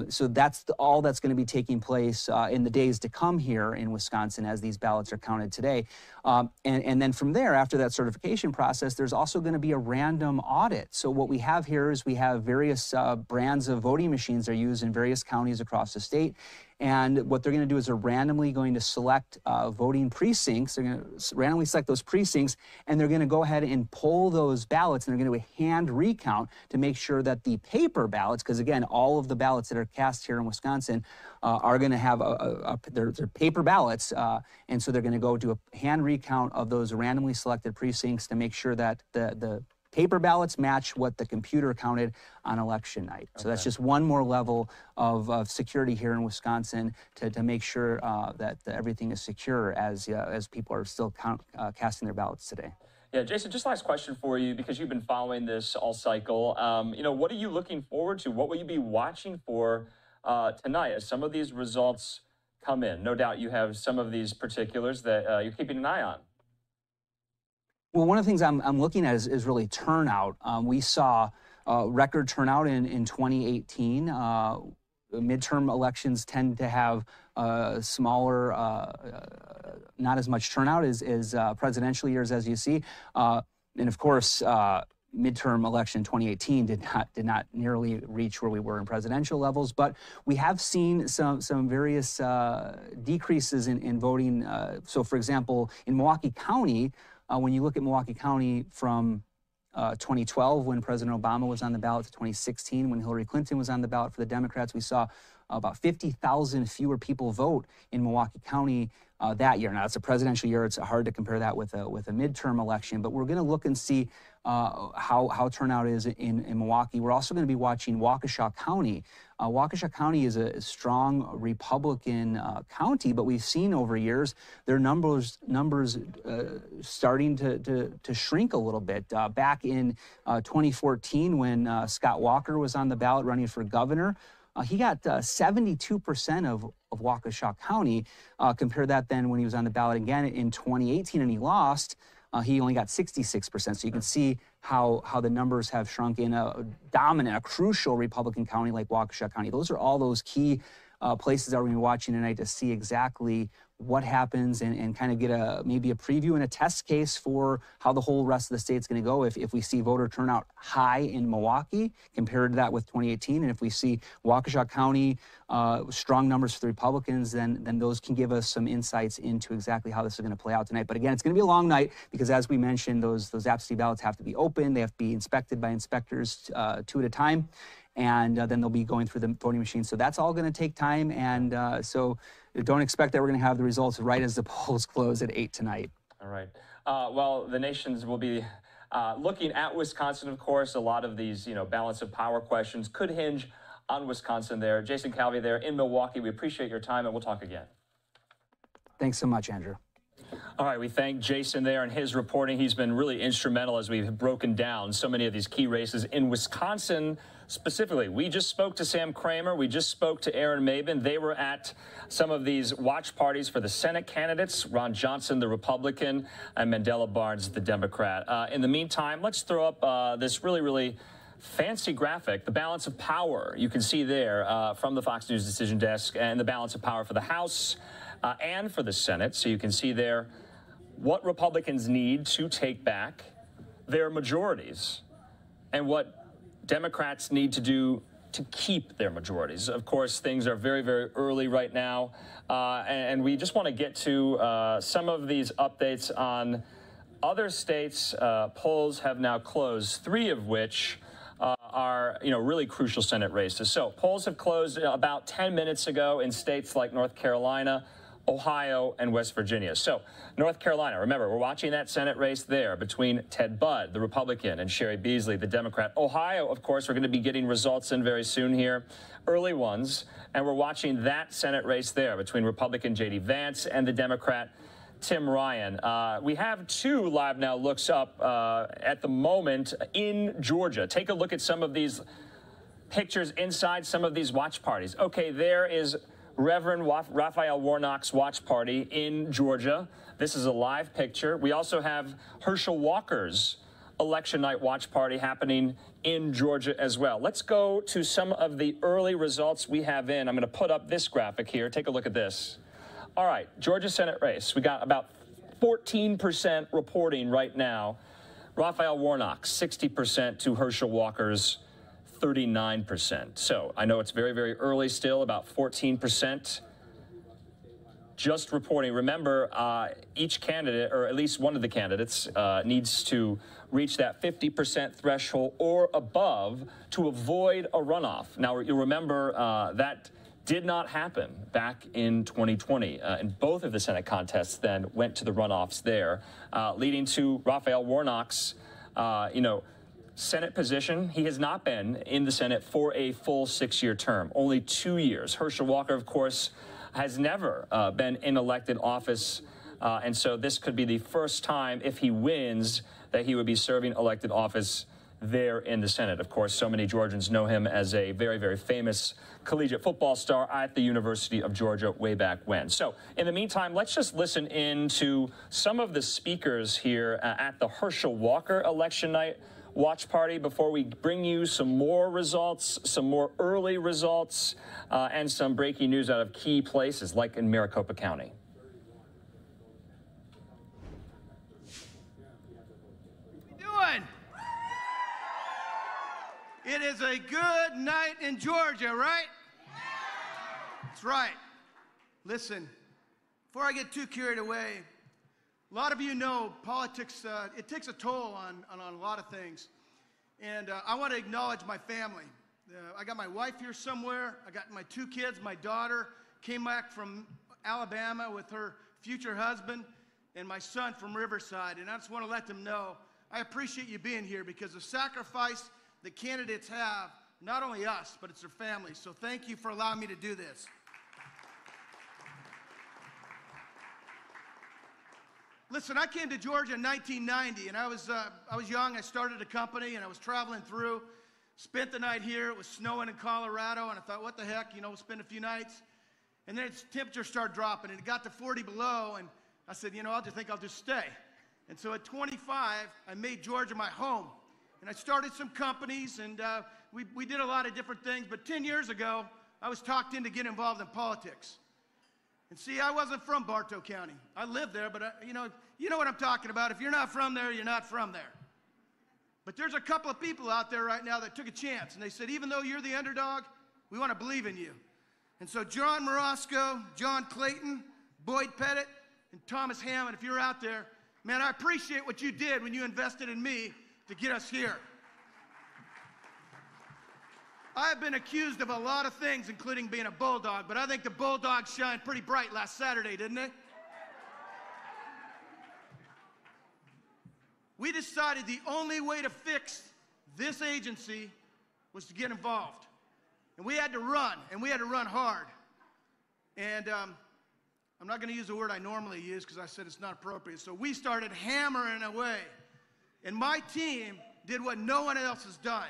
S12: So that's all that's going to be taking place in the days to come here in Wisconsin as these ballots are counted today. And then from there, after that certification process, there's also going to be a random audit. So what we have here is we have various brands of voting machines that are used in various counties across the state. And what they're going to do is they're randomly going to select voting precincts. They're going to randomly select those precincts, and they're going to go ahead and pull those ballots, and they're going to hand recount to make sure that the paper ballots, because again, all of the ballots that are cast here in Wisconsin are going to have they're paper ballots, and so they're going to go do a hand recount of those randomly selected precincts to make sure that the paper ballots match what the computer counted on election night. So that's just one more level of security here in Wisconsin to make sure that everything is secure as people are still casting their ballots today.
S3: Yeah, Jason, just last question for you, because you've been following this all cycle. What are you looking forward to? What will you be watching for tonight as some of these results come in? No doubt you have some of these particulars that you're keeping an eye on.
S12: Well, one of the things I'm looking at is really turnout. We saw record turnout in 2018. Midterm elections tend to have smaller, not as much turnout as presidential years, as you see. And of course, midterm election 2018 did not nearly reach where we were in presidential levels, but we have seen some various decreases in voting. So, for example, in Milwaukee County, when you look at Milwaukee County from 2012, when President Obama was on the ballot, to 2016, when Hillary Clinton was on the ballot for the Democrats, we saw about 50,000 fewer people vote in Milwaukee County that year. Now, it's a presidential year. It's hard to compare that with a midterm election, but we're going to look and see how turnout is in Milwaukee. We're also going to be watching Waukesha County. Waukesha County is a strong Republican county, but we've seen over years their numbers starting to shrink a little bit. Back in 2014, when Scott Walker was on the ballot running for governor, he got 72% of Waukesha County. Compare that then when he was on the ballot again in 2018 and he lost, he only got 66%. So you can see how the numbers have shrunk in a dominant, a crucial Republican county like Waukesha County. Those are all those key places that we're going to be watching tonight to see exactly what happens and kind of get maybe a preview and a test case for how the whole rest of the state's going to go. If we see voter turnout high in Milwaukee compared to that with 2018, and if we see Waukesha County strong numbers for the Republicans, then those can give us some insights into exactly how this is going to play out tonight. But again, it's going to be a long night because, as we mentioned, those absentee ballots have to be open. They have to be inspected by inspectors 2 at a time. And then they'll be going through the voting machine. So that's all going to take time. And so don't expect that we're going to have the results right as the polls close at 8 tonight.
S3: All right. Well, the nations will be looking at Wisconsin, of course. A lot of these, balance of power questions could hinge on Wisconsin there. Jason Calvi there in Milwaukee. We appreciate your time, and we'll talk again.
S12: Thanks so much, Andrew.
S3: All right, we thank Jason there and his reporting. He's been really instrumental as we've broken down so many of these key races in Wisconsin specifically. We just spoke to Sam Kramer. We just spoke to Aaron Mabin. They were at some of these watch parties for the Senate candidates, Ron Johnson, the Republican, and Mandela Barnes, the Democrat. In the meantime, let's throw up this really fancy graphic, the balance of power. You can see there from the Fox News Decision Desk, and the balance of power for the House and for the Senate. So you can see there what Republicans need to take back their majorities and what Democrats need to do to keep their majorities. Of course, things are very early right now, and we just want to get to some of these updates on other states. Polls have now closed, 3 of which are really crucial Senate races. So polls have closed about 10 minutes ago in states like North Carolina, Ohio, and West Virginia. So North Carolina, remember, we're watching that Senate race there between Ted Budd, the Republican, and Sherry Beasley, the Democrat. Ohio, of course, we're going to be getting results in very soon here, early ones, and we're watching that Senate race there between Republican J.D. Vance and the Democrat Tim Ryan. We have two LiveNOW looks up at the moment in Georgia. Take a look at some of these pictures inside some of these watch parties. Okay, there is Reverend Raphael Warnock's watch party in Georgia. This is a live picture. We also have Herschel Walker's election night watch party happening in Georgia as well. Let's go to some of the early results we have in. I'm going to put up this graphic here. Take a look at this. All right, Georgia Senate race. We got about 14% reporting right now. Raphael Warnock, 60% to Herschel Walker's 39%. So I know it's very, very early still, about 14%. Just reporting. Remember, each candidate, or at least one of the candidates, needs to reach that 50% threshold or above to avoid a runoff. Now, you'll remember that did not happen back in 2020. And both of the Senate contests then went to the runoffs there, leading to Raphael Warnock's, Senate position. He has not been in the Senate for a full 6-year term, only 2 years. Herschel Walker, of course, has never been in elected office, and so this could be the first time, if he wins, that he would be serving elected office there in the Senate. Of course, so many Georgians know him as a very, very famous collegiate football star at the University of Georgia way back when. So in the meantime, let's just listen in to some of the speakers here at the Herschel Walker election night watch party before we bring you some more results, some more early results, and some breaking news out of key places like in Maricopa County.
S13: What are we doing? It is a good night in Georgia, right? That's right. Listen, before I get too carried away, a lot of you know politics, it takes a toll on a lot of things. And I want to acknowledge my family. I got my wife here somewhere. I got my 2 kids. My daughter came back from Alabama with her future husband, and my son from Riverside. And I just want to let them know I appreciate you being here, because the sacrifice the candidates have, not only us, but it's their families. So thank you for allowing me to do this. Listen, I came to Georgia in 1990, and I was young. I started a company, and I was traveling through, spent the night here. It was snowing in Colorado, and I thought, what the heck, we'll spend a few nights. And then its temperature started dropping, and it got to 40 below, and I said, I'll just stay. And so at 25, I made Georgia my home, and I started some companies, and we did a lot of different things. But 10 years ago, I was talked in to get involved in politics. And see, I wasn't from Bartow County. I lived there, but you know what I'm talking about. If you're not from there, you're not from there. But there's a couple of people out there right now that took a chance, and they said, even though you're the underdog, we want to believe in you. And so John Morosco, John Clayton, Boyd Pettit, and Thomas Hammond, if you're out there, man, I appreciate what you did when you invested in me to get us here. I've been accused of a lot of things, including being a bulldog, but I think the Bulldogs shined pretty bright last Saturday, didn't they? We decided the only way to fix this agency was to get involved. And we had to run, and we had to run hard. And I'm not going to use the word I normally use because I said it's not appropriate. So we started hammering away. And my team did what no one else has done.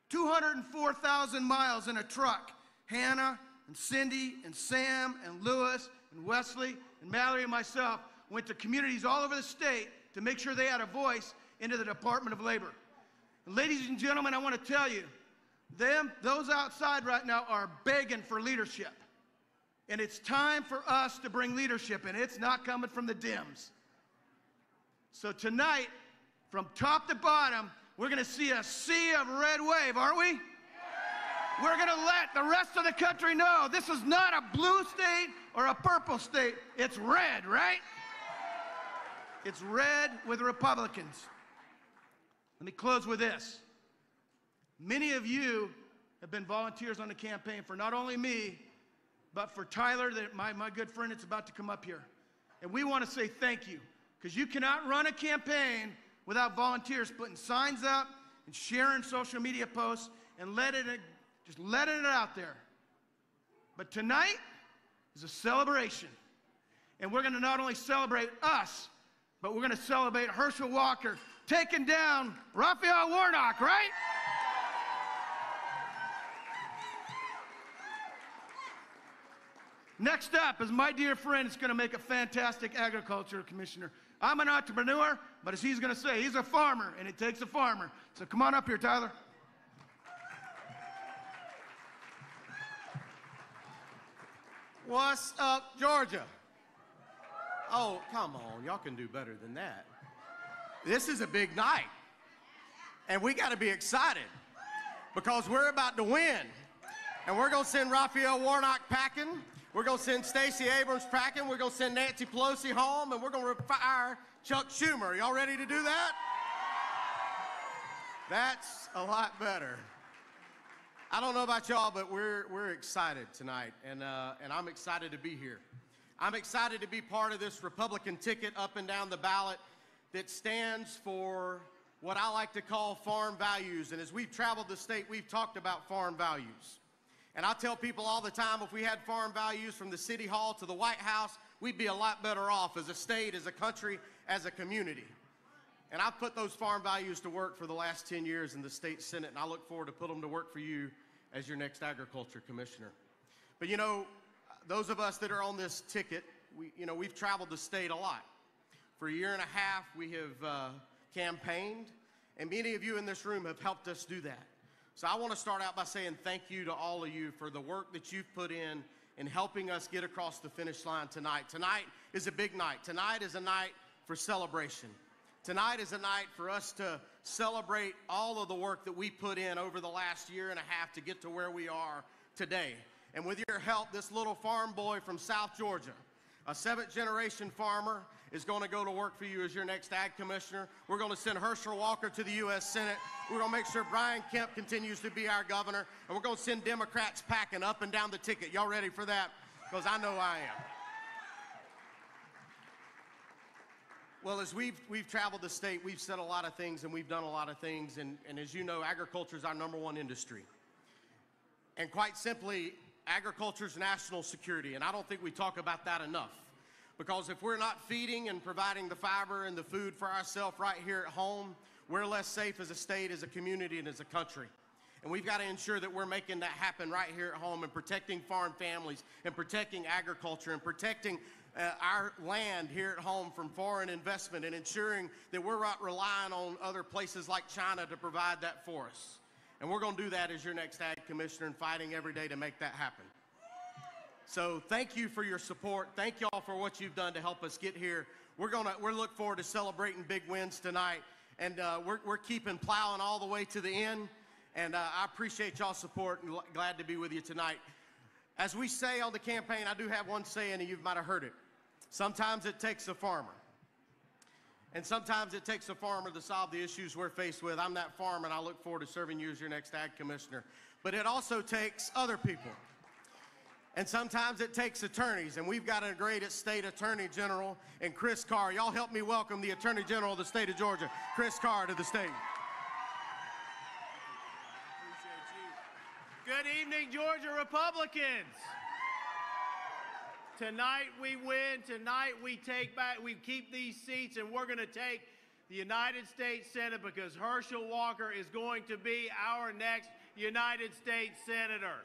S13: 204,000 miles in a truck. Hannah and Cindy and Sam and Lewis and Wesley and Mallory and myself went to communities all over the state to make sure they had a voice into the Department of Labor. And ladies and gentlemen, I want to tell you, those outside right now are begging for leadership. And it's time for us to bring leadership, and it's not coming from the Dems. So tonight, from top to bottom, we're going to see a sea of red wave, aren't we? Yeah. We're going to let the rest of the country know this is not a blue state or a purple state. It's red, right? It's red with Republicans. Let me close with this. Many of you have been volunteers on the campaign for not only me, but for Tyler, my good friend, it's about to come up here. And we want to say thank you, because you cannot run a campaign without volunteers putting signs up and sharing social media posts and just letting it out there. But tonight is a celebration. And we're going to not only celebrate us, but we're going to celebrate Herschel Walker taking down Raphael Warnock, right? Next up is my dear friend is going to make a fantastic agriculture commissioner. I'm an entrepreneur, but as he's going to say, he's a farmer, and it takes a farmer. So come on up here, Tyler.
S14: What's up, Georgia? Oh, come on. Y'all can do better than that. This is a big night. And we got to be excited because we're about to win. And we're going to send Raphael Warnock packing. We're going to send Stacey Abrams packing. We're going to send Nancy Pelosi home. And we're going to fire Chuck Schumer. Y'all ready to do that? That's a lot better. I don't know about y'all, but we're excited tonight, and I'm excited to be here. I'm excited to be part of this Republican ticket up and down the ballot that stands for what I like to call farm values. And as we've traveled the state, we've talked about farm values. And I tell people all the time, if we had farm values from the City Hall to the White House, we'd be a lot better off as a state, as a country, as a community. And I've put those farm values to work for the last 10 years in the state Senate, and I look forward to put them to work for you as your next agriculture commissioner. But you know, those of us that are on this ticket, we've traveled the state a lot. For a year and a half, we have campaigned, and many of you in this room have helped us do that. So I want to start out by saying thank you to all of you for the work that you've put in helping us get across the finish line tonight. Tonight is a big night. Tonight is a night for celebration. Tonight is a night for us to celebrate all of the work that we put in over the last year and a half to get to where we are today. And with your help, this little farm boy from South Georgia, a 7th-generation farmer, is going to go to work for you as your next ag commissioner. We're going to send Herschel Walker to the U.S. Senate. We're going to make sure Brian Kemp continues to be our governor. And we're going to send Democrats packing up and down the ticket. Y'all ready for that? Because I know I am. Well, as we've traveled the state, we've said a lot of things and we've done a lot of things. And as you know, agriculture is our #1 industry. And quite simply, agriculture is national security. And I don't think we talk about that enough. Because if we're not feeding and providing the fiber and the food for ourselves right here at home, we're less safe as a state, as a community, and as a country. And we've got to ensure that we're making that happen right here at home and protecting farm families and protecting agriculture and protecting our land here at home from foreign investment and ensuring that we're not relying on other places like China to provide that for us. And we're going to do that as your next ag commissioner and fighting every day to make that happen. So thank you for your support. Thank y'all for what you've done to help us get here. We're look forward to celebrating big wins tonight. And we're keeping plowing all the way to the end. And I appreciate y'all's support and glad to be with you tonight. As we say on the campaign, I do have one saying, and you might have heard it. Sometimes it takes a farmer. And sometimes it takes a farmer to solve the issues we're faced with. I'm that farmer, and I look forward to serving you as your next ag commissioner. But it also takes other people. And sometimes it takes attorneys, and we've got a great state attorney general in Chris Carr. Y'all help me welcome the Attorney General of the state of Georgia, Chris Carr, to the stage.
S15: Good evening, Georgia Republicans. Tonight we win. Tonight we take back, we keep these seats, and we're going to take the United States Senate because Herschel Walker is going to be our next United States Senator.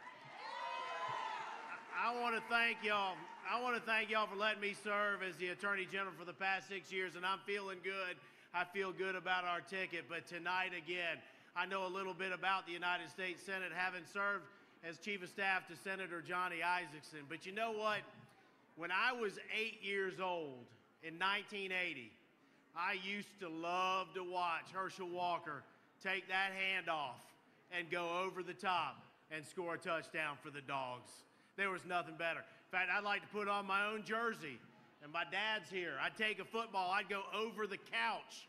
S15: I want to thank y'all. I want to thank y'all for letting me serve as the Attorney General for the past 6 years, and I'm feeling good. I feel good about our ticket, but tonight again, I know a little bit about the United States Senate, having served as Chief of Staff to Senator Johnny Isakson. But you know what? When I was 8 years old in 1980, I used to love to watch Herschel Walker take that handoff and go over the top and score a touchdown for the Dogs. There was nothing better. In fact, I'd like to put on my own jersey, and my dad's here. I'd take a football, I'd go over the couch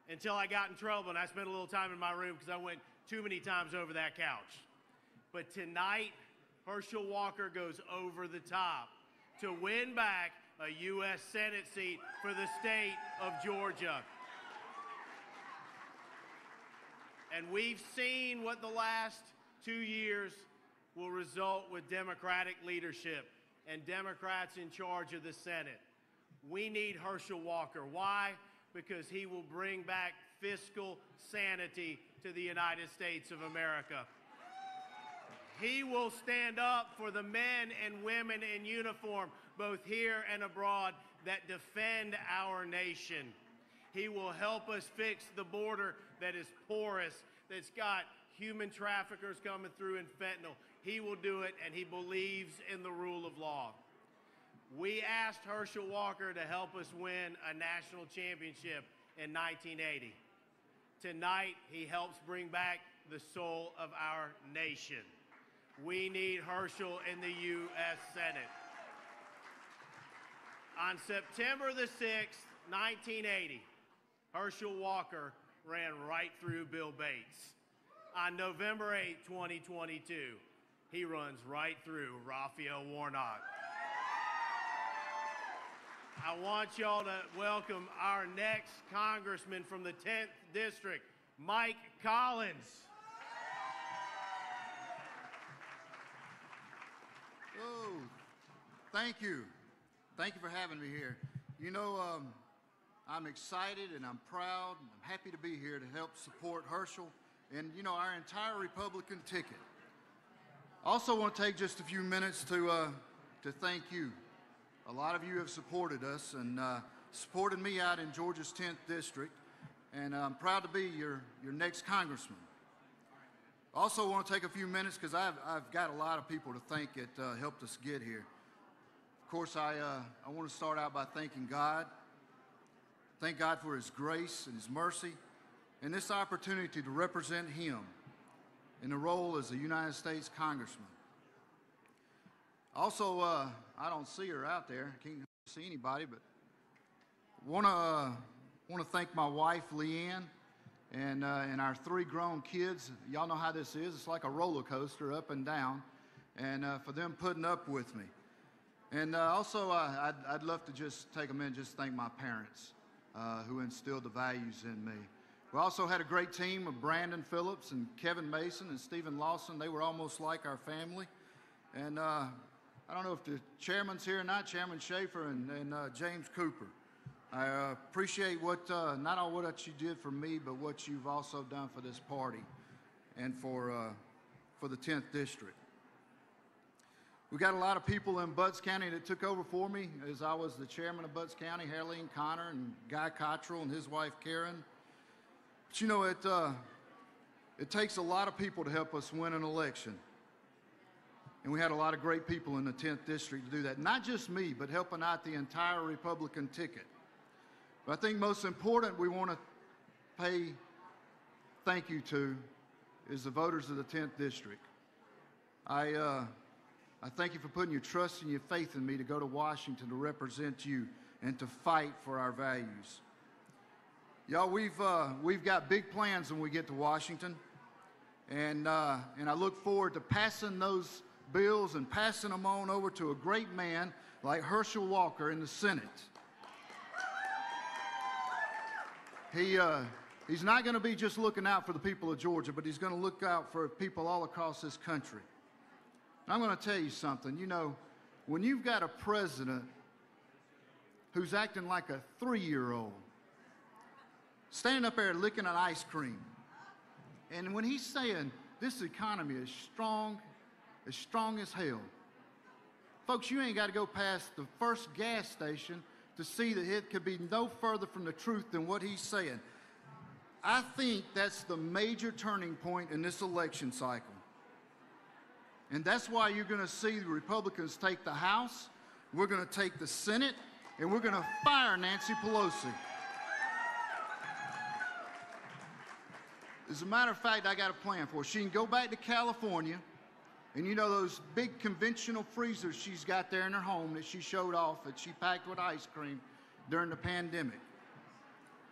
S15: until I got in trouble, and I spent a little time in my room because I went too many times over that couch. But tonight, Herschel Walker goes over the top to win back a U.S. Senate seat for the state of Georgia. And we've seen what the last 2 years will result with Democratic leadership and Democrats in charge of the Senate. We need Herschel Walker. Why? Because he will bring back fiscal sanity to the United States of America. He will stand up for the men and women in uniform, both here and abroad, that defend our nation. He will help us fix the border that is porous, that's got human traffickers coming through in fentanyl. He will do it, and he believes in the rule of law. We asked Herschel Walker to help us win a national championship in 1980. Tonight, he helps bring back the soul of our nation. We need Herschel in the U.S. Senate. On September the 6th, 1980, Herschel Walker ran right through Bill Bates. On November 8, 2022, he runs right through Raphael Warnock. I want y'all to welcome our next congressman from the 10th District, Mike Collins.
S16: Oh, thank you. Thank you for having me here. You know, I'm excited and I'm proud and I'm happy to be here to help support Herschel and, you know, our entire Republican ticket. I also want to take just a few minutes to thank you. A lot of you have supported us and supported me out in Georgia's 10th District, and I'm proud to be your next congressman. I also want to take a few minutes because I've got a lot of people to thank that helped us get here. Of course, I want to start out by thanking God. Thank God for His grace and His mercy and this opportunity to represent Him in the role as a United States Congressman. Also, I don't see her out there. I can't see anybody, but want to thank my wife, Leanne, and our 3 grown kids. Y'all know how this is. It's like a roller coaster up and down, and for them putting up with me. And also, I'd love to just take a minute and just thank my parents who instilled the values in me. We also had a great team of Brandon Phillips and Kevin Mason and Stephen Lawson. They were almost like our family. And I don't know if the chairman's here or not, Chairman Schaefer and James Cooper. I appreciate what, not all what you did for me, but what you've also done for this party and for the 10th District. We got a lot of people in Butts County that took over for me as I was the chairman of Butts County, Harleen Connor and Guy Cottrell and his wife Karen. But you know, it takes a lot of people to help us win an election. And we had a lot of great people in the 10th District to do that. Not just me, but helping out the entire Republican ticket. But I think most important we want to pay thank you to is the voters of the 10th District. I thank you for putting your trust and your faith in me to go to Washington to represent you and to fight for our values. Y'all, we've got big plans when we get to Washington, and I look forward to passing those bills and passing them on over to a great man like Herschel Walker in the Senate. He's not going to be just looking out for the people of Georgia, but he's going to look out for people all across this country. And I'm going to tell you something. You know, when you've got a president who's acting like a 3-year-old, standing up there licking an ice cream, and when he's saying this economy is strong as hell, folks, you ain't got to go past the first gas station to see that it could be no further from the truth than what he's saying. I think that's the major turning point in this election cycle. And that's why you're going to see the Republicans take the House, we're going to take the Senate, and we're going to fire Nancy Pelosi. As a matter of fact, I got a plan for her. She can go back to California, and you know those big conventional freezers she's got there in her home that she showed off that she packed with ice cream during the pandemic.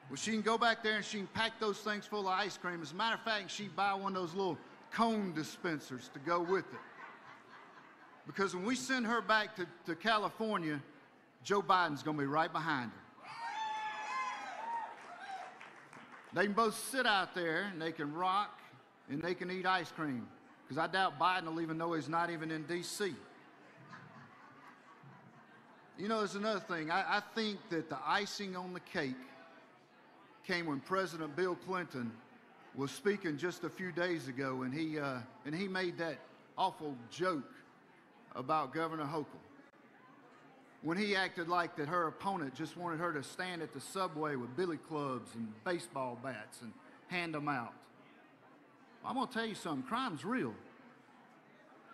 S16: Well, she can go back there and she can pack those things full of ice cream. As a matter of fact, she can buy one of those little cone dispensers to go with it. Because when we send her back to California, Joe Biden's going to be right behind her. They can both sit out there and they can rock and they can eat ice cream. Because I doubt Biden will even know he's not even in D.C. You know, there's another thing. I think that the icing on the cake came when President Bill Clinton was speaking just a few days ago, and he made that awful joke about Governor Hochul. When he acted like that her opponent just wanted her to stand at the subway with billy clubs and baseball bats and hand them out. Well, I'm going to tell you something. Crime's real.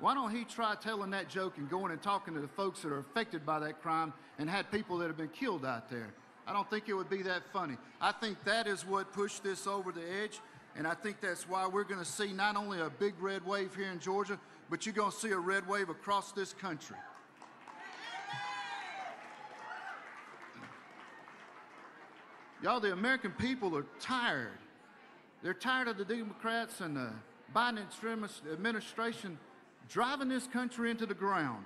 S16: Why don't he try telling that joke and going and talking to the folks that are affected by that crime and had people that have been killed out there? I don't think it would be that funny. I think that is what pushed this over the edge, and I think that's why we're going to see not only a big red wave here in Georgia, but you're going to see a red wave across this country. Y'all, the American people are tired. They're tired of the Democrats and the Biden administration driving this country into the ground.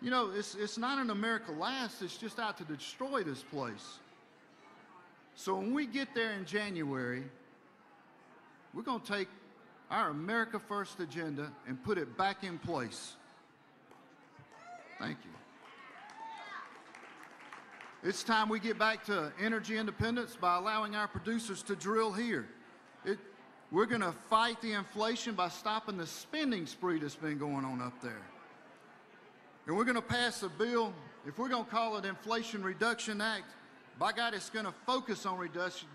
S16: You know, it's not an America last, it's just out to destroy this place. So when we get there in January, we're going to take our America First agenda and put it back in place. Thank you. It's time we get back to energy independence by allowing our producers to drill here. We're going to fight the inflation by stopping the spending spree that's been going on up there. And we're going to pass a bill, if we're going to call it Inflation Reduction Act, by God, it's going to focus on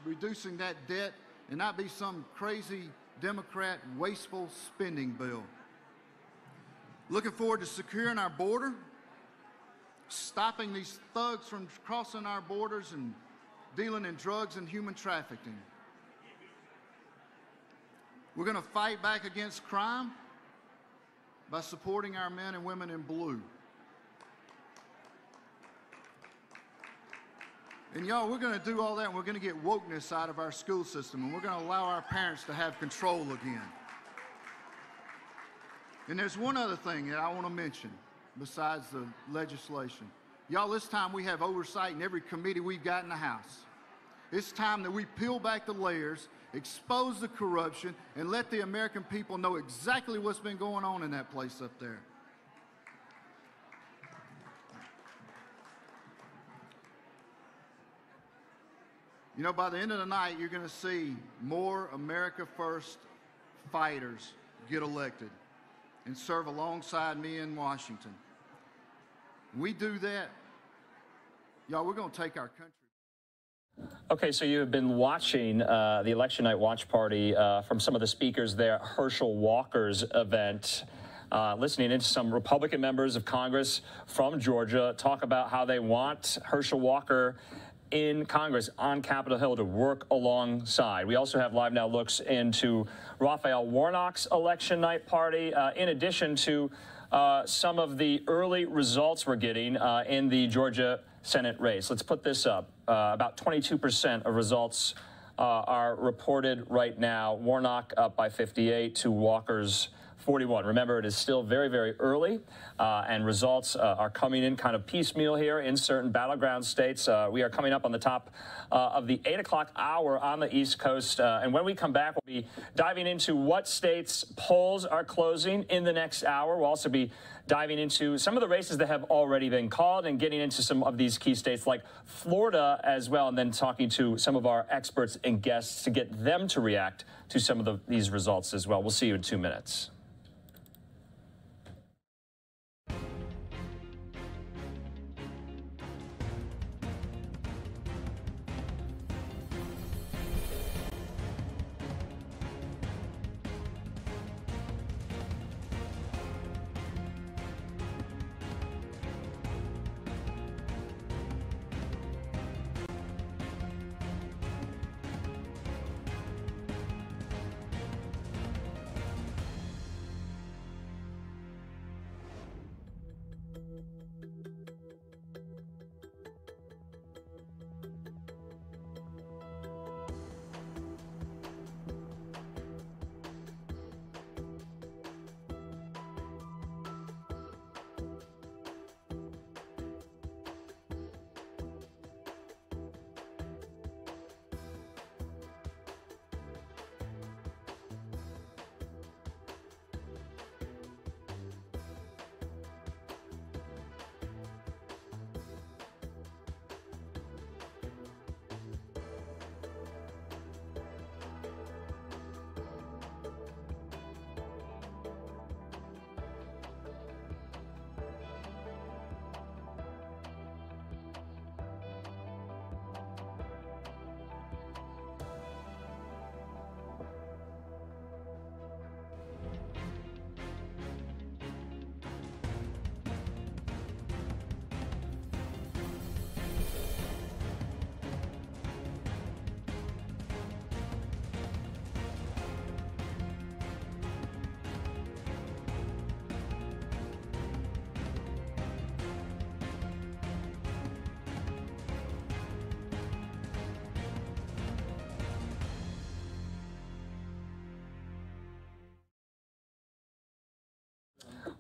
S16: reducing that debt and not be some crazy Democrat wasteful spending bill. Looking forward to securing our border, stopping these thugs from crossing our borders and dealing in drugs and human trafficking. We're going to fight back against crime by supporting our men and women in blue. And y'all, we're going to do all that, and we're going to get wokeness out of our school system, and we're going to allow our parents to have control again. And there's one other thing that I want to mention besides the legislation. Y'all, this time we have oversight in every committee we've got in the House. It's time that we peel back the layers, expose the corruption, and let the American people know exactly what's been going on in that place up there. You know, by the end of the night, you're going to see more America First fighters get elected and serve alongside me in Washington. We do that, y'all, we're going to take our country.
S3: Okay, so you have been watching the election night watch party from some of the speakers there at Herschel Walker's event, listening into some Republican members of Congress from Georgia talk about how they want Herschel Walker in Congress on Capitol Hill to work alongside. We also have LiveNOW looks into Raphael Warnock's election night party, in addition to some of the early results we're getting in the Georgia Senate race. Let's put this up. About 22% of results are reported right now. Warnock up by 58 to Walker's 41. Remember, it is still very, very early, and results are coming in kind of piecemeal here in certain battleground states. We are coming up on the top of the 8 o'clock hour on the East Coast, and when we come back, we'll be diving into what states' polls are closing in the next hour. We'll also be diving into some of the races that have already been called and getting into some of these key states like Florida as well, and then talking to some of our experts and guests to get them to react to some of these results as well. We'll see you in 2 minutes.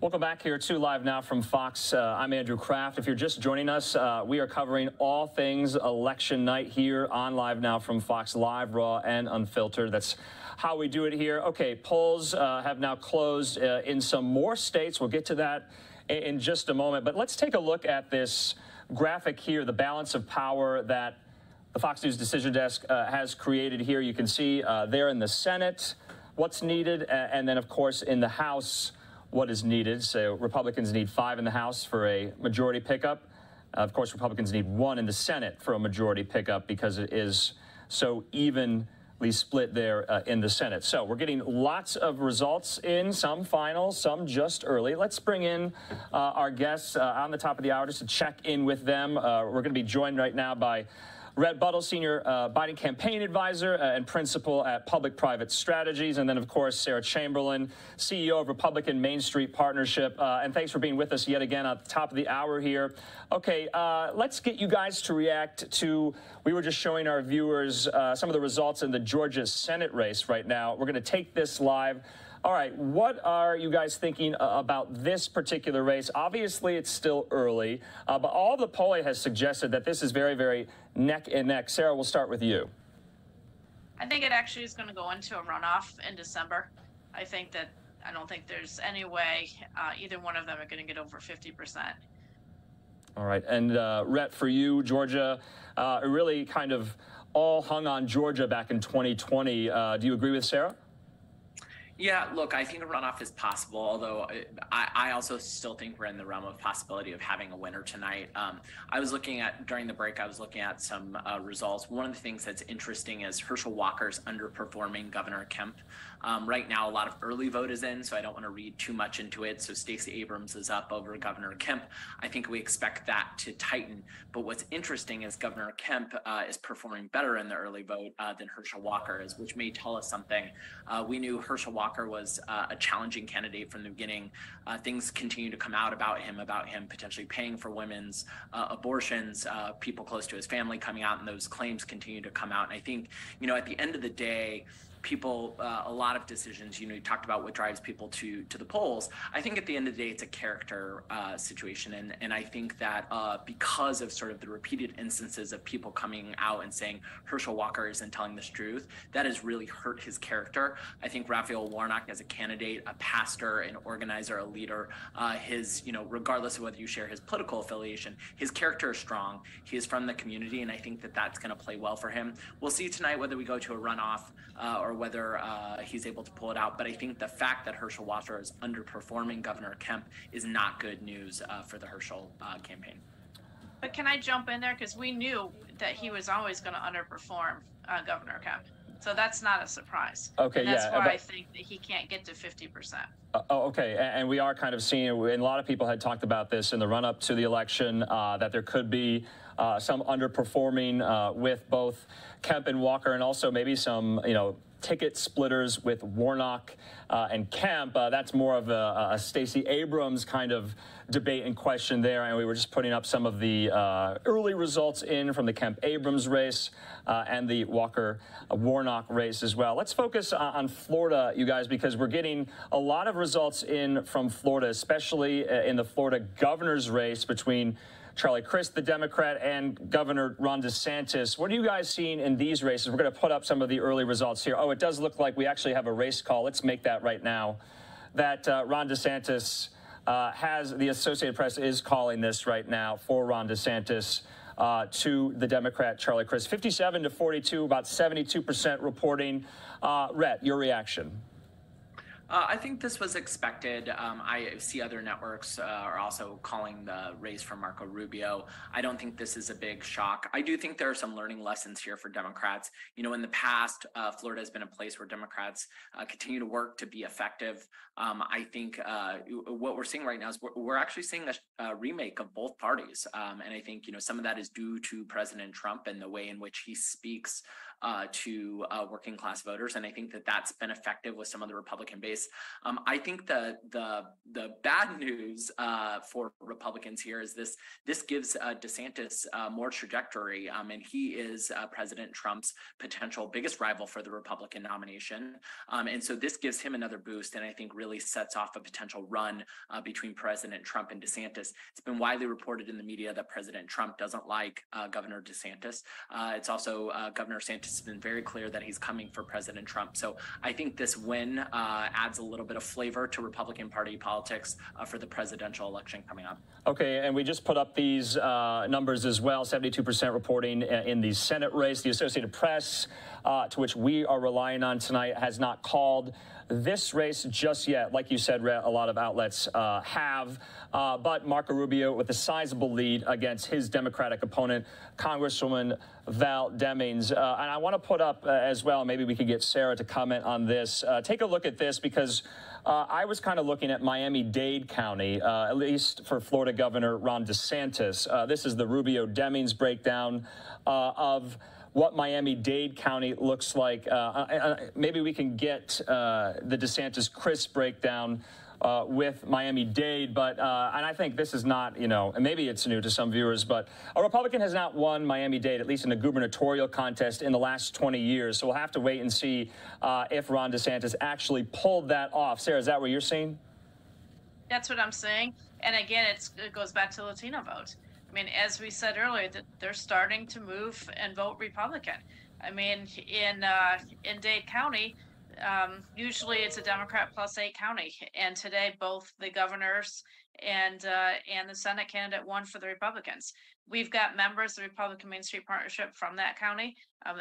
S3: Welcome back here to Live Now from Fox. I'm Andrew Kraft. If you're just joining us, we are covering all things election night here on Live Now from Fox, live, raw, and unfiltered. That's how we do it here. Okay, polls have now closed in some more states. We'll get to that in just a moment. But let's take a look at this graphic here, the balance of power that the Fox News Decision Desk has created here. You can see there in the Senate what's needed, and then, of course, in the House, what is needed. So Republicans need 5 in the House for a majority pickup. Of course, Republicans need 1 in the Senate for a majority pickup because it is so evenly split there in the Senate. So we're getting lots of results in, some final, some just early. Let's bring in our guests on the top of the hour just to check in with them. We're going to be joined right now by Rhett Buttle, Senior Biden Campaign Advisor and Principal at Public-Private Strategies. And then, of course, Sarah Chamberlain, CEO of Republican Main Street Partnership. And thanks for being with us yet again at the top of the hour here. Okay, let's get you guys to react to, we were just showing our viewers some of the results in the Georgia Senate race right now. We're going to take this live. All right, what are you guys thinking about this particular race? Obviously, it's still early, but all the polling has suggested that this is very, very neck and neck. Sarah, we'll start with you.
S5: I think it actually is going to go into a runoff in December. I don't think there's any way either one of them are going to get over 50%.
S3: All right, and Rhett, for you, Georgia, it really kind of all hung on Georgia back in 2020. Do you agree with Sarah?
S4: Yeah, look, I think a runoff is possible, although I also still think we're in the realm of possibility of having a winner tonight. I was looking at, during the break, I was looking at some results. One of the things that's interesting is Herschel Walker's underperforming Governor Kemp. Right now, a lot of early vote is in, so I don't want to read too much into it. So Stacey Abrams is up over Governor Kemp. I think we expect that to tighten. But what's interesting is Governor Kemp is performing better in the early vote than Herschel Walker is, which may tell us something. We knew Herschel Walker was a challenging candidate from the beginning. Things continue to come out about him potentially paying for women's abortions, people close to his family coming out, and those claims continue to come out. And I think, at the end of the day, people, a lot of decisions, you talked about what drives people to the polls. I think at the end of the day, it's a character situation. And I think that because of sort of the repeated instances of people coming out and saying Herschel Walker isn't telling the truth, that has really hurt his character. I think Raphael Warnock as a candidate, a pastor, an organizer, a leader, his, regardless of whether you share his political affiliation, his character is strong. He is from the community, and I think that that's going to play well for him. We'll see tonight whether we go to a runoff or whether he's able to pull it out. But I think the fact that Herschel Walker is underperforming Governor Kemp is not good news for the Herschel campaign.
S5: But can I jump in there? Because we knew that he was always going to underperform Governor Kemp. So that's not a surprise.
S3: Okay,
S5: and that's
S3: yeah.
S5: why I think that he can't get to 50%.
S3: Okay, and we are kind of seeing, and a lot of people had talked about this in the run-up to the election, that there could be some underperforming with both Kemp and Walker, and also maybe some, ticket splitters with Warnock and Kemp. That's more of a Stacey Abrams kind of debate and question there. And we were just putting up some of the early results in from the Kemp-Abrams race and the Walker-Warnock race as well. Let's focus on Florida, you guys, because we're getting a lot of results in from Florida, especially in the Florida governor's race between Charlie Crist, the Democrat, and Governor Ron DeSantis. What are you guys seeing in these races? We're going to put up some of the early results here. Oh, it does look like we actually have a race call. Let's make that right now. That Ron DeSantis has, the Associated Press is calling this right now for Ron DeSantis to the Democrat Charlie Crist. 57 to 42, about 72% reporting. Rhett, your reaction?
S4: I think this was expected. I see other networks are also calling the race for Marco Rubio. I don't think this is a big shock. I do think there are some learning lessons here for Democrats. In the past, Florida has been a place where Democrats continue to work to be effective. I think what we're seeing right now is we're actually seeing a remake of both parties. And I think, some of that is due to President Trump and the way in which he speaks to working class voters, and I think that that's been effective with some of the Republican base. I think the bad news for Republicans here is this gives DeSantis more trajectory, and he is President Trump's potential biggest rival for the Republican nomination, and so this gives him another boost, and I think really sets off a potential run between President Trump and DeSantis. It's been widely reported in the media that President Trump doesn't like Governor DeSantis. It's also Governor DeSantis has been very clear that he's coming for President Trump. So I think this win adds a little bit of flavor to Republican Party politics for the presidential election coming up.
S3: Okay, and we just put up these numbers as well, 72% reporting in the Senate race. The Associated Press, to which we are relying on tonight, has not called this race just yet. Like you said, Rhett, a lot of outlets have, but Marco Rubio with a sizable lead against his Democratic opponent, Congresswoman Val Demings. And I want to put up as well, maybe we could get Sarah to comment on this. Take a look at this, because I was kind of looking at Miami-Dade County, at least for Florida Governor Ron DeSantis. This is the Rubio-Demings breakdown of what Miami-Dade County looks like. Maybe we can get the DeSantis-Chris breakdown with Miami-Dade, but and I think this is not, and maybe it's new to some viewers, but a Republican has not won Miami-Dade, at least in a gubernatorial contest, in the last 20 years. So we'll have to wait and see if Ron DeSantis actually pulled that off. Sarah, is that what you're seeing?
S5: That's what I'm saying. And again, it goes back to Latino vote. I mean, as we said earlier, that they're starting to move and vote Republican. I mean, in Dade County, usually it's a Democrat plus 8 county, and today both the governors and the Senate candidate won for the Republicans. We've got members of the Republican Main Street Partnership from that county.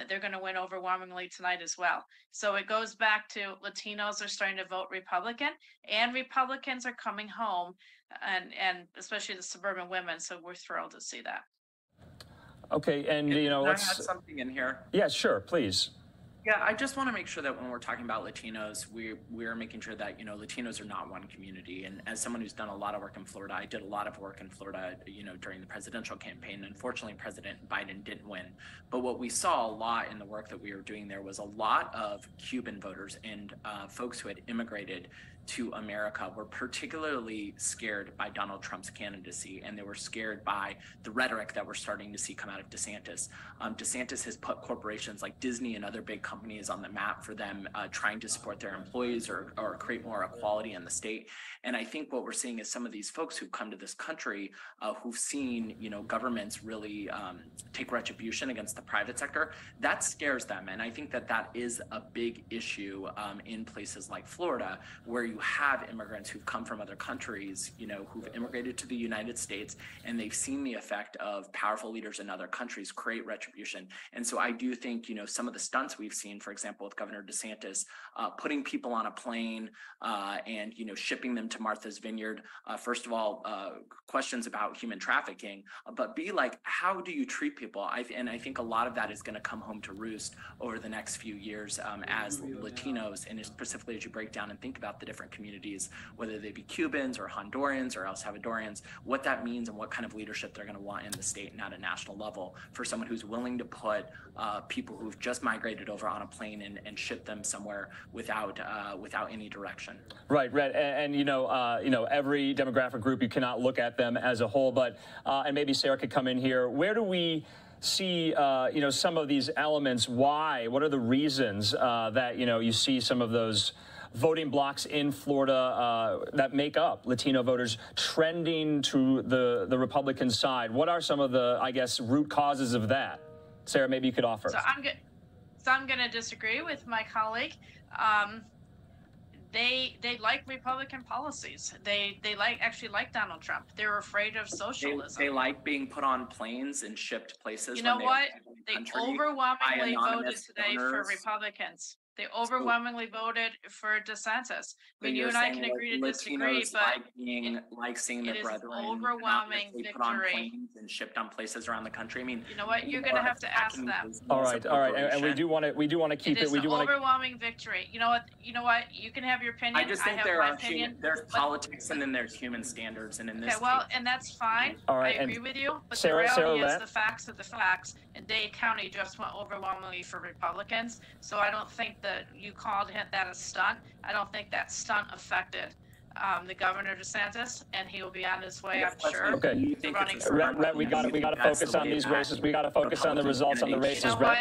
S5: They're going to win overwhelmingly tonight as well. So it goes back to Latinos are starting to vote Republican, and Republicans are coming home, and especially the suburban women. So we're thrilled to see that.
S3: Okay, and
S4: Can I
S3: let's
S4: add something in here?
S3: Yeah, sure, please.
S4: Yeah, I just want to make sure that when we're talking about Latinos, we're making sure that, Latinos are not one community. And as someone who's done a lot of work in Florida, I did a lot of work in Florida, during the presidential campaign. Unfortunately, President Biden didn't win. But what we saw a lot in the work that we were doing there was a lot of Cuban voters and folks who had immigrated to America were particularly scared by Donald Trump's candidacy, and they were scared by the rhetoric that we're starting to see come out of DeSantis. DeSantis has put corporations like Disney and other big companies on the map for them trying to support their employees or create more equality in the state. And I think what we're seeing is some of these folks who've come to this country who've seen, governments really take retribution against the private sector, that scares them. And I think that that is a big issue in places like Florida, where you have immigrants who've come from other countries, who've immigrated to the United States, and they've seen the effect of powerful leaders in other countries create retribution. And so I do think, some of the stunts we've seen, for example, with Governor DeSantis, putting people on a plane and, shipping them to Martha's Vineyard, first of all, questions about human trafficking, but B, like, how do you treat people? And I think a lot of that is going to come home to roost over the next few years as Latinos, and specifically as you break down and think about the different communities, whether they be Cubans or Hondurans or El Salvadorians, what that means and what kind of leadership they're going to want in the state and at a national level for someone who's willing to put people who've just migrated over on a plane and ship them somewhere without any direction.
S3: Right, and every demographic group, you cannot look at them as a whole, but and maybe Sarah could come in here. Where do we see some of these elements? Why? What are the reasons that you see some of those voting blocks in Florida that make up Latino voters trending to the Republican side? What are some of the, I guess, root causes of that? Sarah, maybe you could offer.
S5: So I'm going to disagree with my colleague. They like Republican policies. They actually like Donald Trump. They're afraid of socialism.
S4: They like being put on planes and shipped places.
S5: You know what? They overwhelmingly voted today for Republicans. They overwhelmingly voted for DeSantis. I mean, you and I can agree to disagree, but
S4: like seeing their brethren
S5: overwhelming
S4: put on
S5: victory.
S4: planes and shipped on places around the country. I mean,
S5: you know what? You're going to have to ask them.
S3: All right, and we do want to keep it. We do want
S5: overwhelming victory. You know what? You can have your opinion.
S4: I just think there's politics and then there's human standards, and in this.
S5: Okay, well, and that's fine.
S3: All right,
S5: I agree with you, but
S3: Sarah,
S5: the reality is the facts are the facts, and Dade County just went overwhelmingly for Republicans. So I don't think that you called that a stunt. I don't think that stunt affected the Governor DeSantis, and he will be on his way, I'm sure.
S3: Okay. Rhett, we got to focus on these races. We got to focus on the results on the races.
S5: You know what?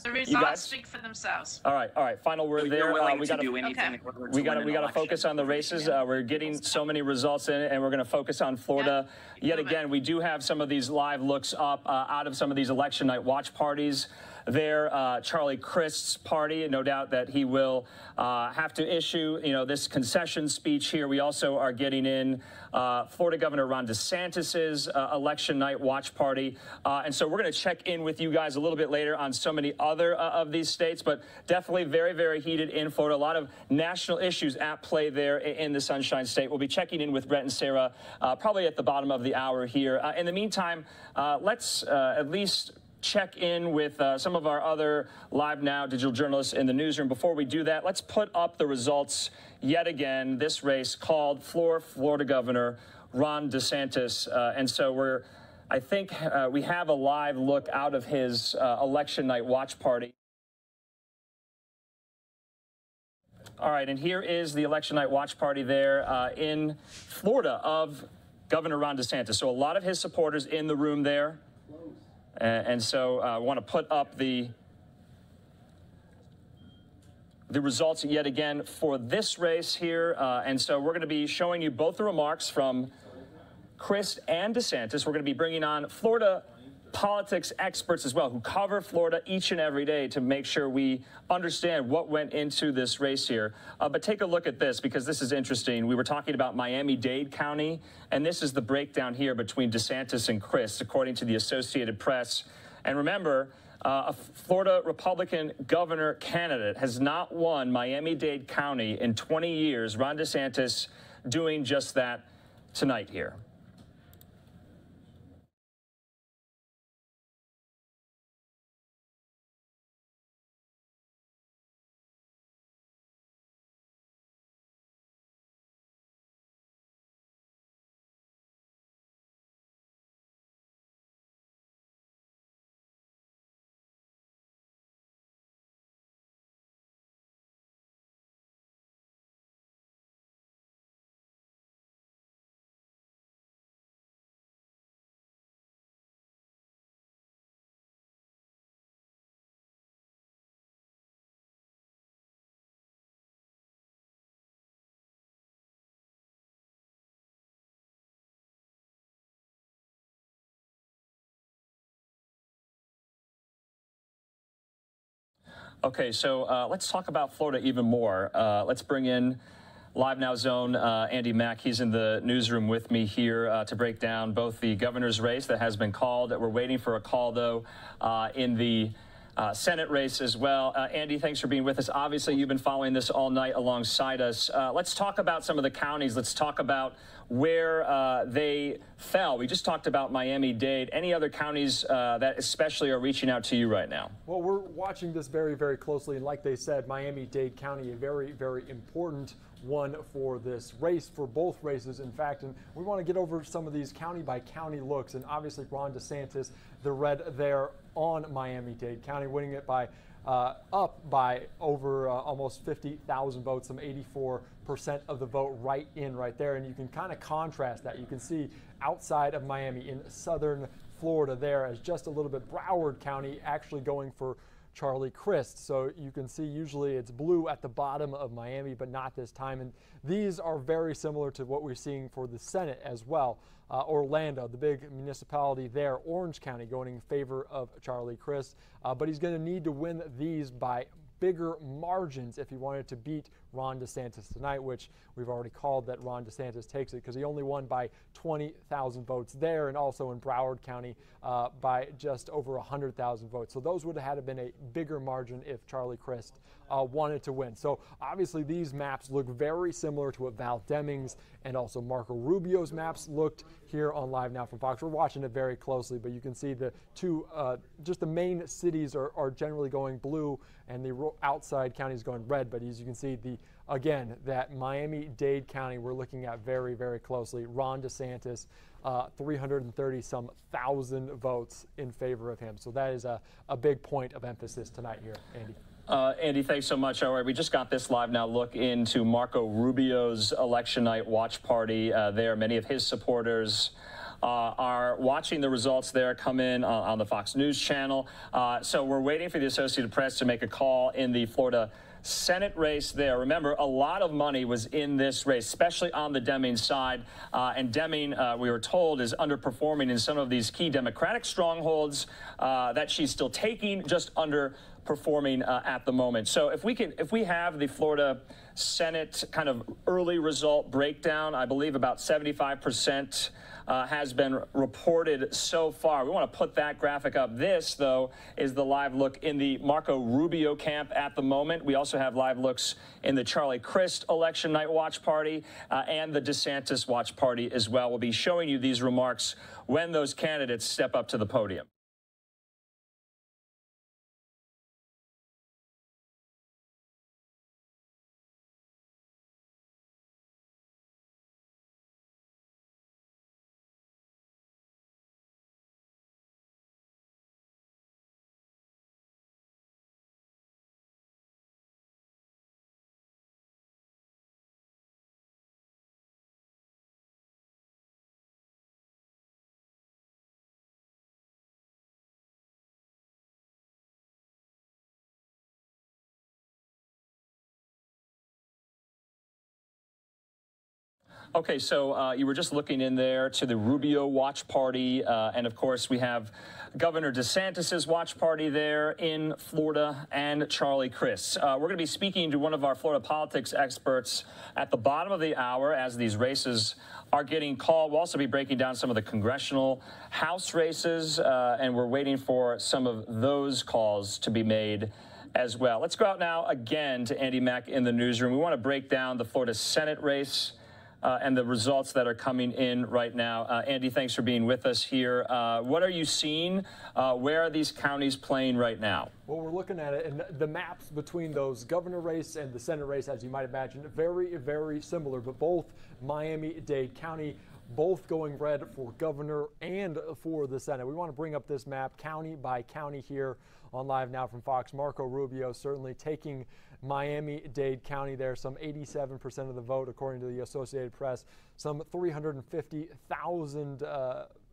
S5: The results speak for themselves.
S3: All right. Final word there.
S4: We got
S3: to focus on the races. We're getting so many results in, and we're going to focus on Florida. Yet again, we do have some of these live looks up out of some of these election night watch parties. There, Charlie Crist's party, no doubt that he will have to issue, this concession speech here. We also are getting in Florida Governor Ron DeSantis's election night watch party. And so we're going to check in with you guys a little bit later on so many other of these states, but definitely very, very heated in Florida. A lot of national issues at play there in the Sunshine State. We'll be checking in with Rhett and Sarah probably at the bottom of the hour here. In the meantime, let's at least check in with some of our other LiveNOW digital journalists in the newsroom. Before we do that, let's put up the results yet again. This race called Florida Governor Ron DeSantis. And so I think we have a live look out of his election night watch party. All right, and here is the election night watch party there in Florida of Governor Ron DeSantis. So a lot of his supporters in the room there. And so I want to put up the results yet again for this race here. And so we're going to be showing you both the remarks from Crist and DeSantis. We're going to be bringing on Florida politics experts as well, who cover Florida each and every day to make sure we understand what went into this race here. But take a look at this, because this is interesting. We were talking about Miami-Dade County, and this is the breakdown here between DeSantis and Crist, according to the Associated Press. And remember, a Florida Republican governor candidate has not won Miami-Dade County in 20 years. Ron DeSantis doing just that tonight here. Okay, so let's talk about Florida even more. Let's bring in LiveNOW's own Andy Mack. He's in the newsroom with me here to break down both the governor's race that has been called. We're waiting for a call, though, in the Senate race as well. Andy, thanks for being with us. Obviously, you've been following this all night alongside us. Let's talk about some of the counties. Let's talk about where they fell. We just talked about Miami-Dade. Any other counties that especially are reaching out to you right now?
S17: Well, we're watching this very, very closely. And like they said, Miami-Dade County, a very, very important one for this race, for both races, in fact. And we want to get over some of these county by county looks. And obviously, Ron DeSantis, the red there on Miami-Dade County, winning it by up by over almost 50,000 votes, some 84% of the vote right there. And you can kind of contrast that. You can see outside of Miami in southern Florida there as just a little bit Broward County actually going for Charlie Crist. So you can see usually it's blue at the bottom of Miami, but not this time. And these are very similar to what we're seeing for the Senate as well. Orlando, the big municipality there, Orange County going in favor of Charlie Crist. But he's going to need to win these by bigger margins if he wanted to beat Ron DeSantis tonight, which we've already called that Ron DeSantis takes it because he only won by 20,000 votes there, and also in Broward County by just over 100,000 votes. So those would have had to been a bigger margin if Charlie Crist wanted to win. So obviously these maps look very similar to what Val Demings and also Marco Rubio's maps looked here on Live Now from Fox. We're watching it very closely, but you can see the two, just the main cities are generally going blue and the outside counties going red. But as you can see, again, that Miami-Dade County we're looking at very, very closely. Ron DeSantis, 330-some thousand votes in favor of him. So that is a big point of emphasis tonight here, Andy.
S3: Andy, thanks so much. All right, we just got this Live Now look into Marco Rubio's election night watch party there. Many of his supporters are watching the results there come in on the Fox News channel. So we're waiting for the Associated Press to make a call in the Florida Senate race there. Remember, a lot of money was in this race, especially on the Deming side. And Deming, we were told, is underperforming in some of these key Democratic strongholds that she's still taking, just underperforming at the moment. So if we have the Florida Senate kind of early result breakdown, I believe about 75% has been reported so far. We want to put that graphic up. This, though, is the live look in the Marco Rubio camp at the moment. We also have live looks in the Charlie Crist election night watch party and the DeSantis watch party as well. We'll be showing you these remarks when those candidates step up to the podium. Okay, so you were just looking in there to the Rubio watch party, and of course we have Governor DeSantis's watch party there in Florida and Charlie Crist. We're going to be speaking to one of our Florida politics experts at the bottom of the hour as these races are getting called. We'll also be breaking down some of the congressional House races, and we're waiting for some of those calls to be made as well. Let's go out now again to Andy Mack in the newsroom. We want to break down the Florida Senate race and the results that are coming in right now. Andy, thanks for being with us here. What are you seeing? Where are these counties playing right now?
S17: Well, we're looking at it, and the maps between those governor race and the Senate race, as you might imagine, very, very similar, but both Miami-Dade County, both going red for governor and for the Senate. We want to bring up this map county by county here on Live Now from Fox. Marco Rubio certainly taking Miami-Dade County there, some 87% of the vote, according to the Associated Press. Some 350,000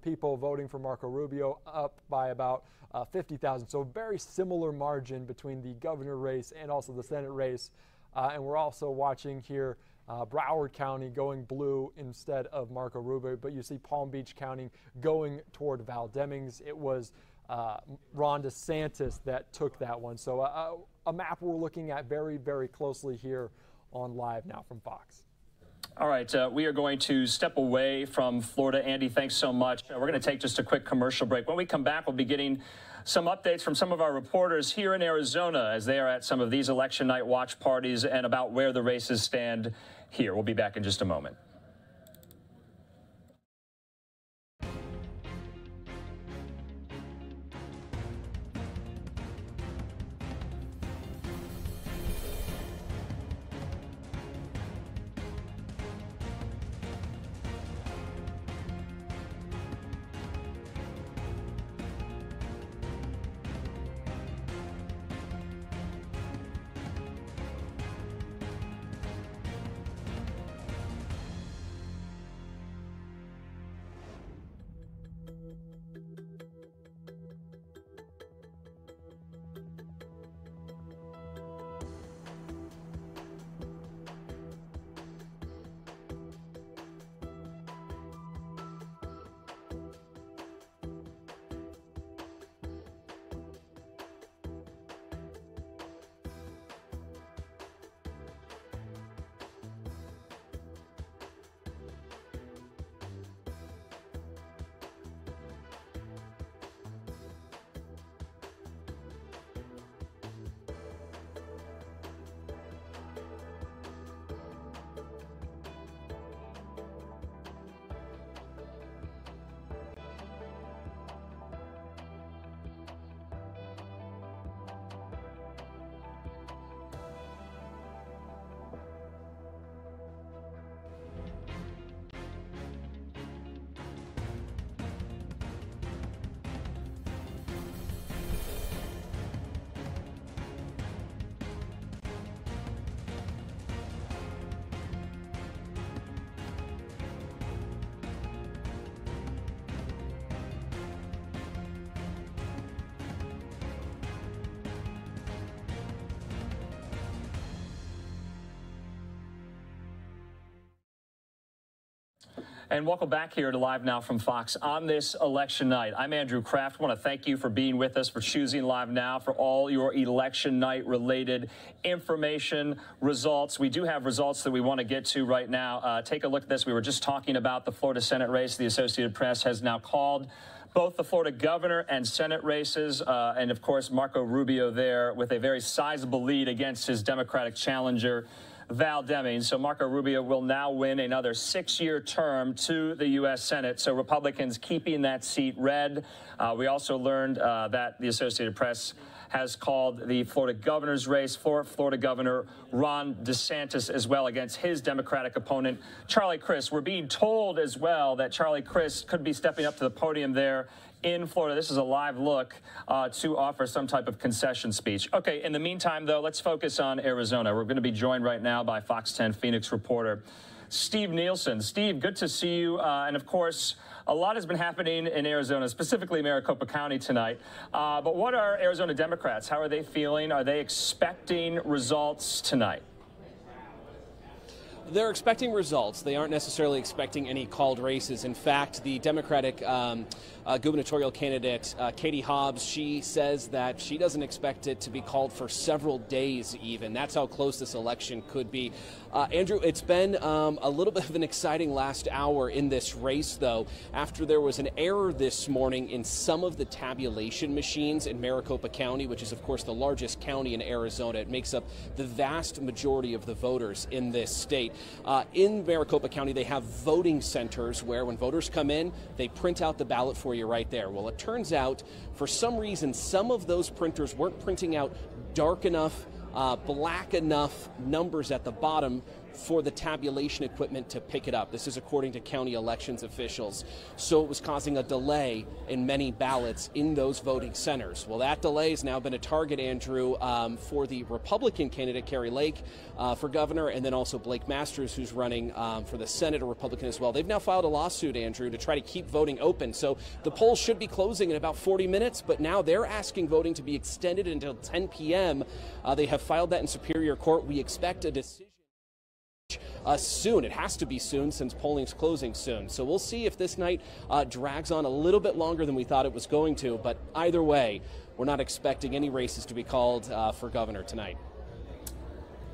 S17: people voting for Marco Rubio, up by about 50,000. So a very similar margin between the governor race and also the Senate race. And we're also watching here Broward County going blue instead of Marco Rubio, but you see Palm Beach County going toward Val Demings. It was Ron DeSantis that took that one. So a map we're looking at very, very closely here on Live Now from Fox.
S3: All right, we are going to step away from Florida. Andy, thanks so much. We're going to take just a quick commercial break. When we come back, we'll be getting some updates from some of our reporters here in Arizona as they are at some of these election night watch parties and about where the races stand here. We'll be back in just a moment. And welcome back here to Live Now from Fox on this election night. I'm Andrew Kraft. I want to thank you for being with us, for choosing Live Now, for all your election night related information, results. We do have results that we want to get to right now. Take a look at this. We were just talking about the Florida Senate race. The Associated Press has now called both the Florida governor and Senate races, and of course Marco Rubio there with a very sizable lead against his Democratic challenger, Val Demings. So Marco Rubio will now win another 6-year term to the U.S. Senate. So Republicans keeping that seat red. We also learned that the Associated Press has called the Florida governor's race for Florida Governor Ron DeSantis as well against his Democratic opponent, Charlie Crist. We're being told as well that Charlie Crist could be stepping up to the podium there in Florida. This is a live look to offer some type of concession speech. Okay, in the meantime, though, let's focus on Arizona. We're going to be joined right now by Fox 10 Phoenix reporter Steve Nielsen. Steve, good to see you. And of course, a lot has been happening in Arizona, specifically Maricopa County tonight. But what are Arizona Democrats? How are they feeling? Are they expecting results tonight?
S18: They're expecting results. They aren't necessarily expecting any called races. In fact, the Democratic gubernatorial candidate, Katie Hobbs, she says that she doesn't expect it to be called for several days even. That's how close this election could be. Andrew, it's been a little bit of an exciting last hour in this race, though, after there was an error this morning in some of the tabulation machines in Maricopa County, which is, of course, the largest county in Arizona. It makes up the vast majority of the voters in this state. In Maricopa County, they have voting centers where when voters come in, they print out the ballot for you right there. Well, it turns out, for some reason, some of those printers weren't printing out dark enough, black enough numbers at the bottom for the tabulation equipment to pick it up. This is according to county elections officials. So it was causing a delay in many ballots in those voting centers. Well, that delay has now been a target, Andrew, for the Republican candidate, Carrie Lake, for governor, and then also Blake Masters, who's running for the Senate, a Republican as well. They've now filed a lawsuit, Andrew, to try to keep voting open. So the polls should be closing in about 40 minutes, but now they're asking voting to be extended until 10 p.m. They have filed that in Superior Court. We expect a decision soon. It has to be soon since polling's closing soon. So we'll see if this night drags on a little bit longer than we thought it was going to. But either way, we're not expecting any races to be called for governor tonight.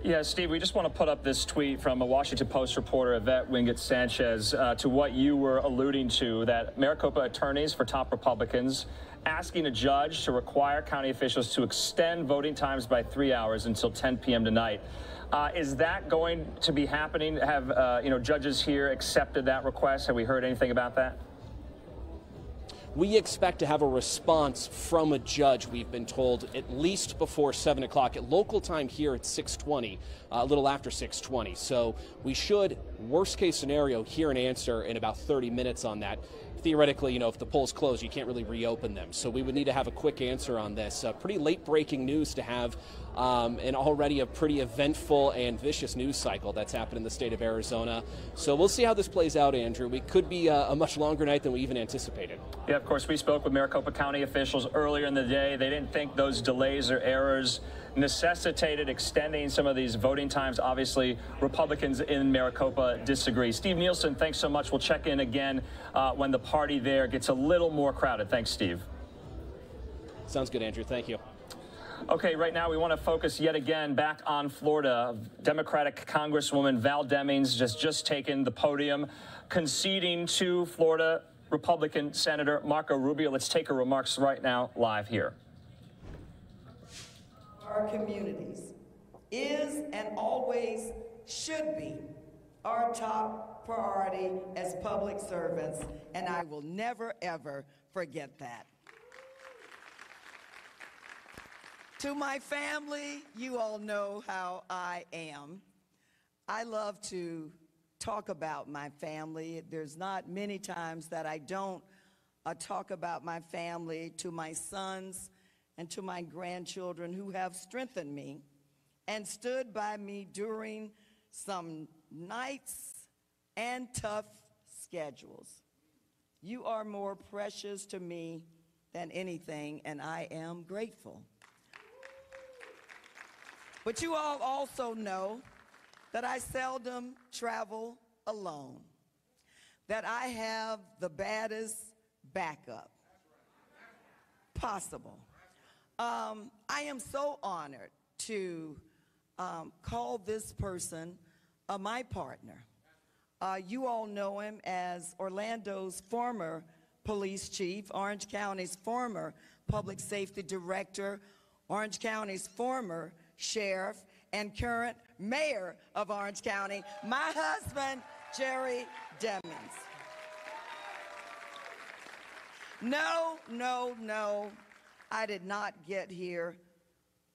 S3: Yeah, Steve, we just want to put up this tweet from a Washington Post reporter, Yvette Wingate-Sanchez, to what you were alluding to, that Maricopa attorneys for top Republicans asking a judge to require county officials to extend voting times by 3 hours until 10 p.m. tonight. Is that going to be happening? Have judges here accepted that request? Have we heard anything about that?
S18: We expect to have a response from a judge, we've been told, at least before 7 o'clock. At local time here, it's 6:20, a little after 6:20. So we should, worst case scenario, hear an answer in about 30 minutes on that. Theoretically, if the polls close, you can't really reopen them. So we would need to have a quick answer on this. Pretty late breaking news to have, and already a pretty eventful and vicious news cycle that's happened in the state of Arizona. So we'll see how this plays out, Andrew. We could be a much longer night than we even anticipated.
S3: Yeah, of course, we spoke with Maricopa County officials earlier in the day. They didn't think those delays or errors necessitated extending some of these voting times. Obviously, Republicans in Maricopa disagree. Steve Nielsen, thanks so much. We'll check in again when the party there gets a little more crowded. Thanks, Steve.
S18: Sounds good, Andrew. Thank you.
S3: Okay, right now we want to focus yet again back on Florida. Democratic Congresswoman Val Demings just taken the podium, conceding to Florida Republican Senator Marco Rubio. Let's take her remarks right now live here.
S19: Our communities is and always should be our top priority as public servants, and I will never, ever forget that. To my family, you all know how I am. I love to talk about my family. There's not many times that I don't talk about my family, to my sons and to my grandchildren who have strengthened me and stood by me during some nights and tough schedules. You are more precious to me than anything, and I am grateful. But you all also know that I seldom travel alone. that I have the baddest backup possible. I am so honored to call this person my partner. You all know him as Orlando's former police chief, Orange County's former public safety director, Orange County's former sheriff, and current mayor of Orange County, my husband, Jerry Demings. No, no, no, I did not get here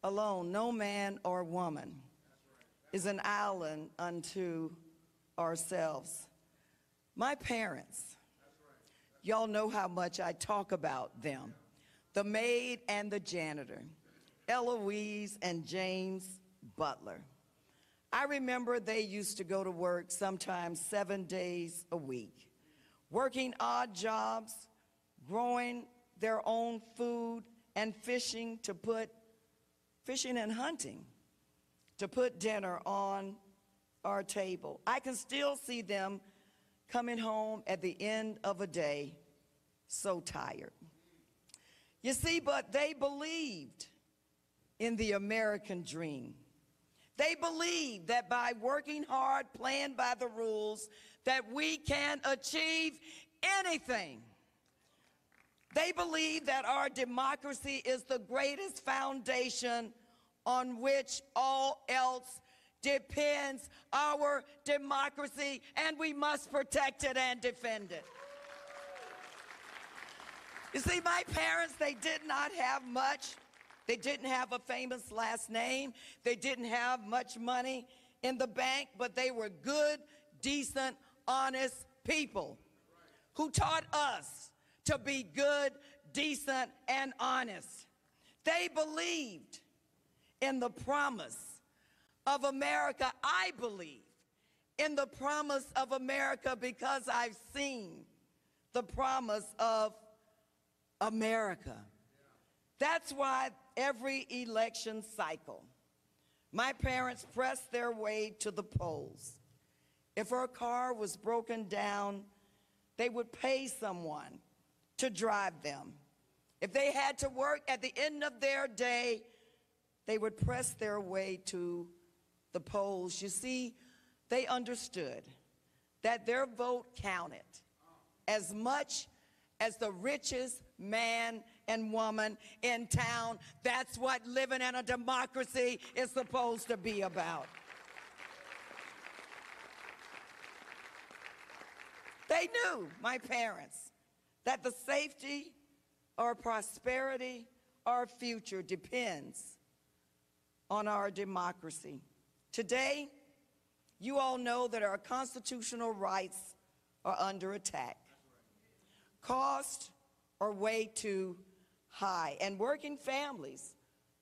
S19: alone. No man or woman is an island unto ourselves. My parents, y'all know how much I talk about them. The maid and the janitor, Eloise and James Butler. I remember they used to go to work sometimes 7 days a week, working odd jobs, growing their own food, and fishing and hunting to put dinner on our table. I can still see them coming home at the end of a day so tired. You see, but they believed in the American dream. They believed that by working hard, playing by the rules, that we can achieve anything. They believe that our democracy is the greatest foundation on which all else depends. Our democracy, and we must protect it and defend it. You see, my parents, they did not have much. They didn't have a famous last name. They didn't have much money in the bank, but they were good, decent, honest people who taught us to be good, decent, and honest. They believed in the promise of America. I believe in the promise of America because I've seen the promise of America. That's why every election cycle, my parents pressed their way to the polls. If her car was broken down, they would pay someone to drive them. If they had to work at the end of their day, they would press their way to the polls. You see, they understood that their vote counted as much as the richest man and woman in town. That's what living in a democracy is supposed to be about. They knew, my parents, that the safety or prosperity or future depends on our democracy. Today, you all know that our constitutional rights are under attack. Costs are way too high, and working families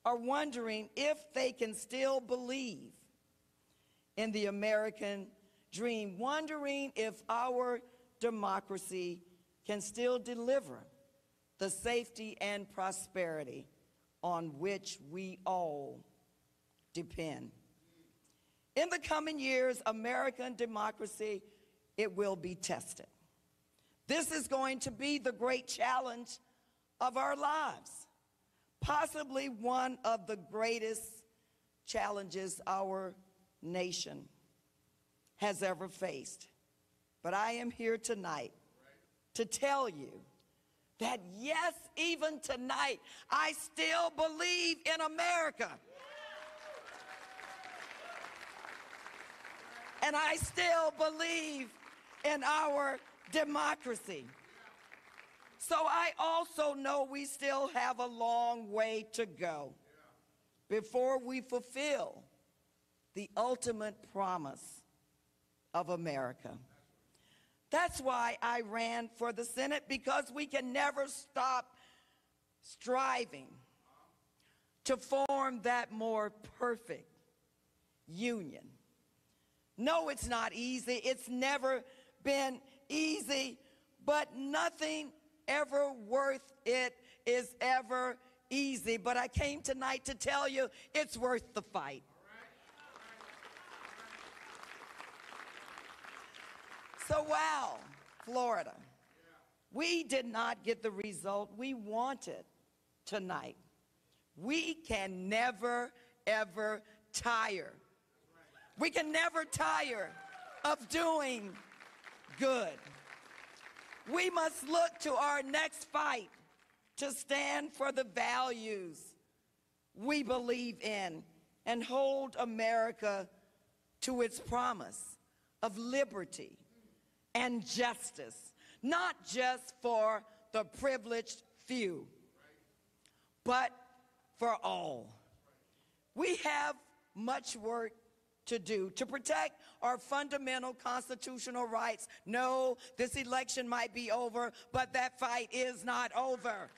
S19: are wondering if they can still believe in the American dream, wondering if our democracy can still deliver the safety and prosperity on which we all depend. In the coming years, American democracy, it will be tested. This is going to be the great challenge of our lives, possibly one of the greatest challenges our nation has ever faced. But I am here tonight to tell you that yes, even tonight, I still believe in America. And I still believe in our democracy. So I also know we still have a long way to go before we fulfill the ultimate promise of America. That's why I ran for the Senate, because we can never stop striving to form that more perfect union. No, it's not easy. It's never been easy, but nothing ever worth it is ever easy. But I came tonight to tell you it's worth the fight. So wow, Florida. We did not get the result we wanted tonight. We can never, ever tire. We can never tire of doing good. We must look to our next fight to stand for the values we believe in and hold America to its promise of liberty and justice, not just for the privileged few, but for all. We have much work to do to protect our fundamental constitutional rights. No, this election might be over, but that fight is not over.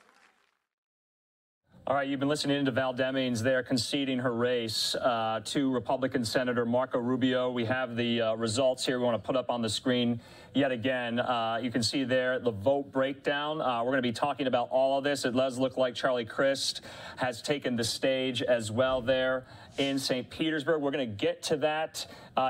S3: All right, you've been listening to Val Demings there conceding her race to Republican Senator Marco Rubio. We have the results here we want to put up on the screen yet again. You can see there the vote breakdown. We're going to be talking about all of this. It does look like Charlie Crist has taken the stage as well there in St. Petersburg. We're going to get to that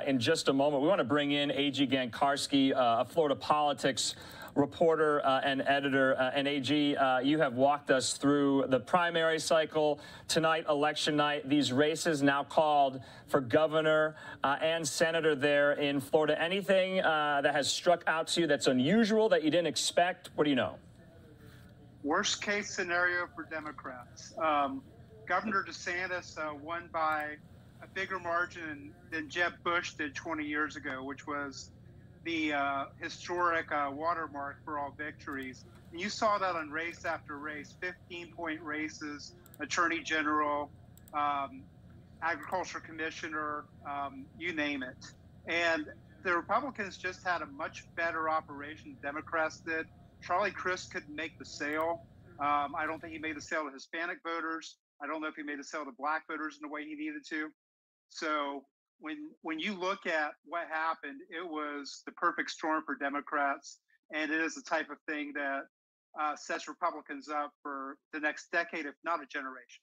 S3: in just a moment. We want to bring in A.G. Gankarski, a Florida politics reporter and editor. And AG, you have walked us through the primary cycle tonight, election night, these races now called for governor and senator there in Florida. Anything that has struck out to you that's unusual that you didn't expect? What do you know?
S20: Worst case scenario for Democrats. Governor DeSantis won by a bigger margin than Jeb Bush did 20 years ago, which was the historic watermark for all victories. And you saw that on race after race, 15-point races, attorney general, agriculture commissioner, you name it. And the Republicans just had a much better operation than Democrats did. Charlie Crist couldn't make the sale. I don't think he made the sale to Hispanic voters. I don't know if he made the sale to black voters in the way he needed to. So when you look at what happened, it was the perfect storm for Democrats, and it is the type of thing that sets Republicans up for the next decade, if not a generation.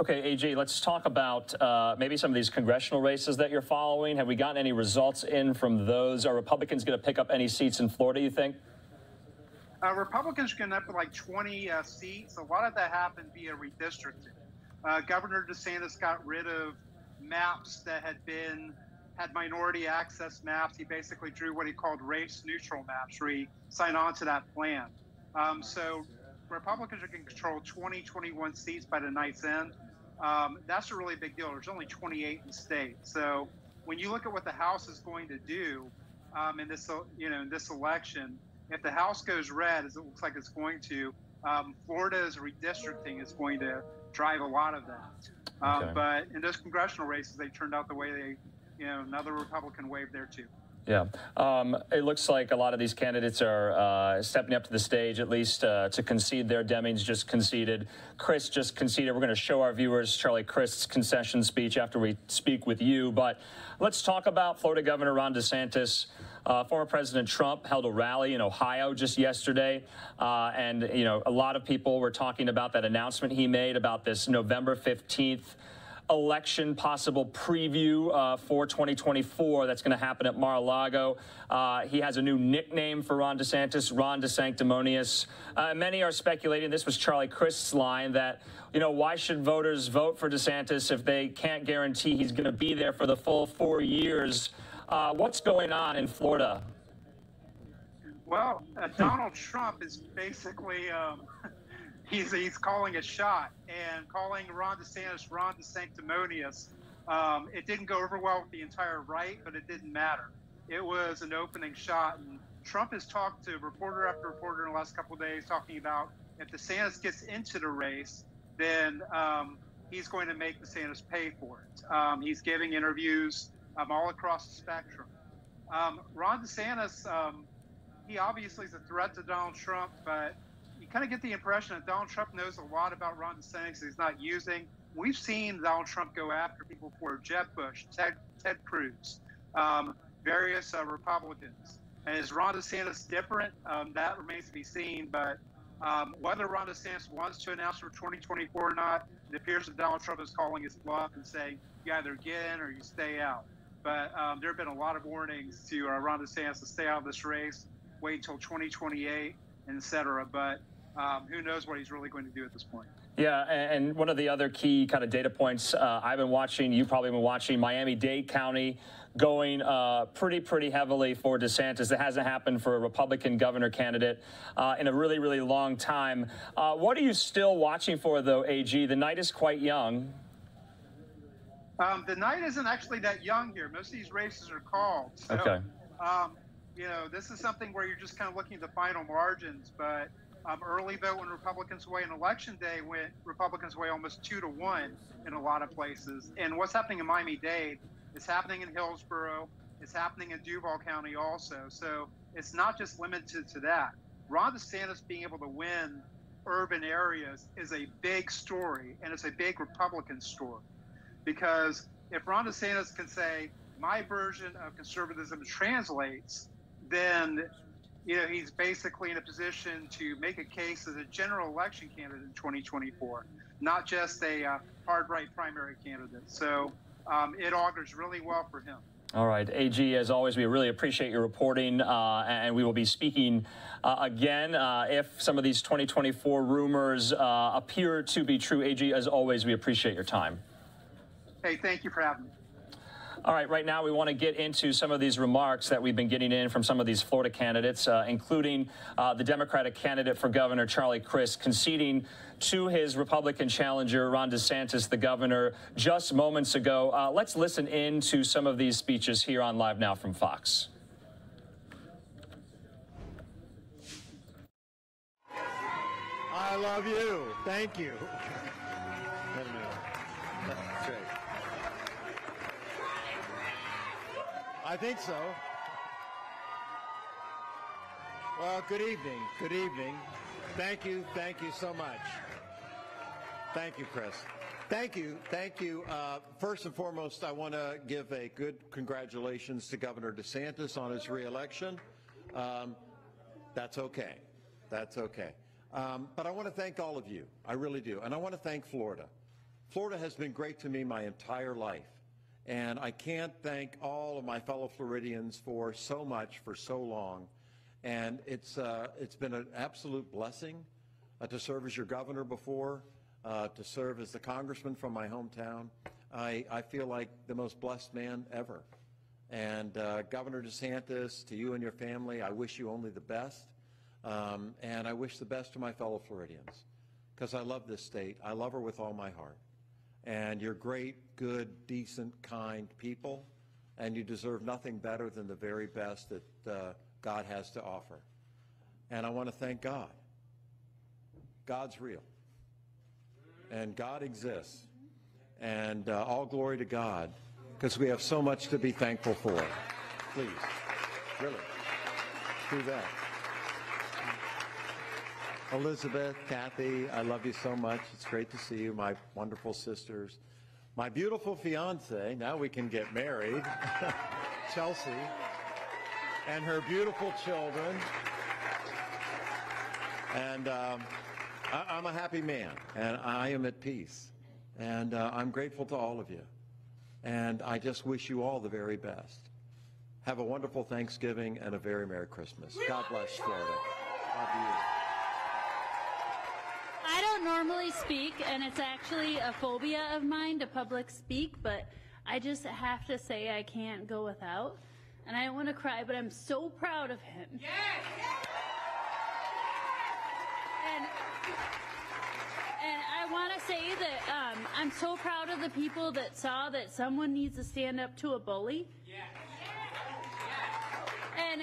S3: Okay, AJ, let's talk about maybe some of these congressional races that you're following. Have we gotten any results in from those? Are Republicans going to pick up any seats in Florida, you think?
S20: Republicans are going to end up with like 20 seats. A lot of that happened via redistricting. Governor DeSantis got rid of maps that had minority access maps. He basically drew what he called race neutral maps, where he signed on to that plan. So Republicans are going to control 21 seats by the night's end. That's a really big deal. There's only 28 in the state. So when you look at what the House is going to do in this election, if the House goes red, as it looks like it's going to, Florida's redistricting is going to drive a lot of that.
S3: Okay.
S20: But in those congressional races, they turned out the way they, another Republican wave there too.
S3: Yeah. It looks like a lot of these candidates are stepping up to the stage, at least to concede there. Demings just conceded. Crist just conceded. We're going to show our viewers Charlie Crist's concession speech after we speak with you. But let's talk about Florida Governor Ron DeSantis. Former President Trump held a rally in Ohio just yesterday. And, a lot of people were talking about that announcement he made about this November 15th election possible preview for 2024 that's going to happen at Mar-a-Lago. He has a new nickname for Ron DeSantis, Ron DeSanctimonious. Many are speculating, this was Charlie Crist's line, that, why should voters vote for DeSantis if they can't guarantee he's going to be there for the full 4 years? What's going on in Florida?
S20: Well, Donald Trump is basically... He's calling a shot and calling Ron DeSantis Ron DeSanctimonious. It didn't go over well with the entire right, but it didn't matter. It was an opening shot. And Trump has talked to reporter after reporter in the last couple of days talking about if DeSantis gets into the race, then he's going to make DeSantis pay for it. He's giving interviews all across the spectrum. Ron DeSantis, he obviously is a threat to Donald Trump, but you kind of get the impression that Donald Trump knows a lot about Ron DeSantis he's not using. We've seen Donald Trump go after people for Jeb Bush, Ted Cruz, various Republicans. And is Ron DeSantis different? That remains to be seen. But whether Ron DeSantis wants to announce for 2024 or not, it appears that Donald Trump is calling his bluff and saying you either get in or you stay out. But there have been a lot of warnings to Ron DeSantis to stay out of this race, wait until 2028, et cetera. But who knows what he's really going to do at this point.
S3: Yeah, and one of the other key kind of data points I've been watching, you've probably been watching, Miami-Dade County going pretty heavily for DeSantis. That hasn't happened for a Republican governor candidate in a really, really long time. What are you still watching for, though, AG? The night is quite young.
S20: The night isn't actually that young here. Most of these races are called. So,
S3: okay.
S20: You know, this is something where you're just kind of looking at the final margins, but early vote when Republicans away, and election day went Republicans away almost 2-1 in a lot of places. And what's happening in Miami-Dade is happening in Hillsborough. It's happening in Duval County also. So it's not just limited to that. Ron DeSantis being able to win urban areas is a big story, and it's a big Republican story. Because if Ron DeSantis can say, my version of conservatism translates, then he's basically in a position to make a case as a general election candidate in 2024, not just a hard right primary candidate. So it augurs really well for him.
S3: All right, AG, as always, we really appreciate your reporting, and we will be speaking again if some of these 2024 rumors appear to be true. AG, as always, we appreciate your time.
S20: Hey, thank you for having me.
S3: All right, right now we want to get into some of these remarks that we've been getting in from some of these Florida candidates, including the Democratic candidate for governor, Charlie Crist, conceding to his Republican challenger, Ron DeSantis, the governor, just moments ago. Let's listen in to some of these speeches here on Live Now from Fox.
S21: I love you. Thank you. That's great. I think so. Well, good evening. Good evening. Thank you. Thank you so much. Thank you, Chris. Thank you. Thank you. First and foremost, I want to give a good congratulations to Governor DeSantis on his reelection. That's okay. That's okay. But I want to thank all of you. I really do. And I want to thank Florida. Florida has been great to me my entire life. And I can't thank all of my fellow Floridians for so much for so long. And it's been an absolute blessing to serve as your governor before, to serve as the congressman from my hometown. I feel like the most blessed man ever. And Governor DeSantis, to you and your family, I wish you only the best. And I wish the best to my fellow Floridians, because I love this state. I love her with all my heart. And you're great, good, decent, kind people, and you deserve nothing better than the very best that God has to offer. And I want to thank God. God's real, and God exists, and all glory to God, because we have so much to be thankful for. Please, really, do that. Elizabeth, Kathy, I love you so much. It's great to see you, my wonderful sisters. My beautiful fiance, now we can get married, Chelsea, and her beautiful children. And I'm a happy man, and I am at peace. And I'm grateful to all of you. And I just wish you all the very best. Have a wonderful Thanksgiving and a very Merry Christmas. God bless Florida. Love you.
S22: I don't normally speak, and it's actually a phobia of mine to public speak, but I just have to say I can't go without. And I don't want to cry, but I'm so proud of him. Yes! And I want to say that I'm so proud of the people that saw that someone needs to stand up to a bully. And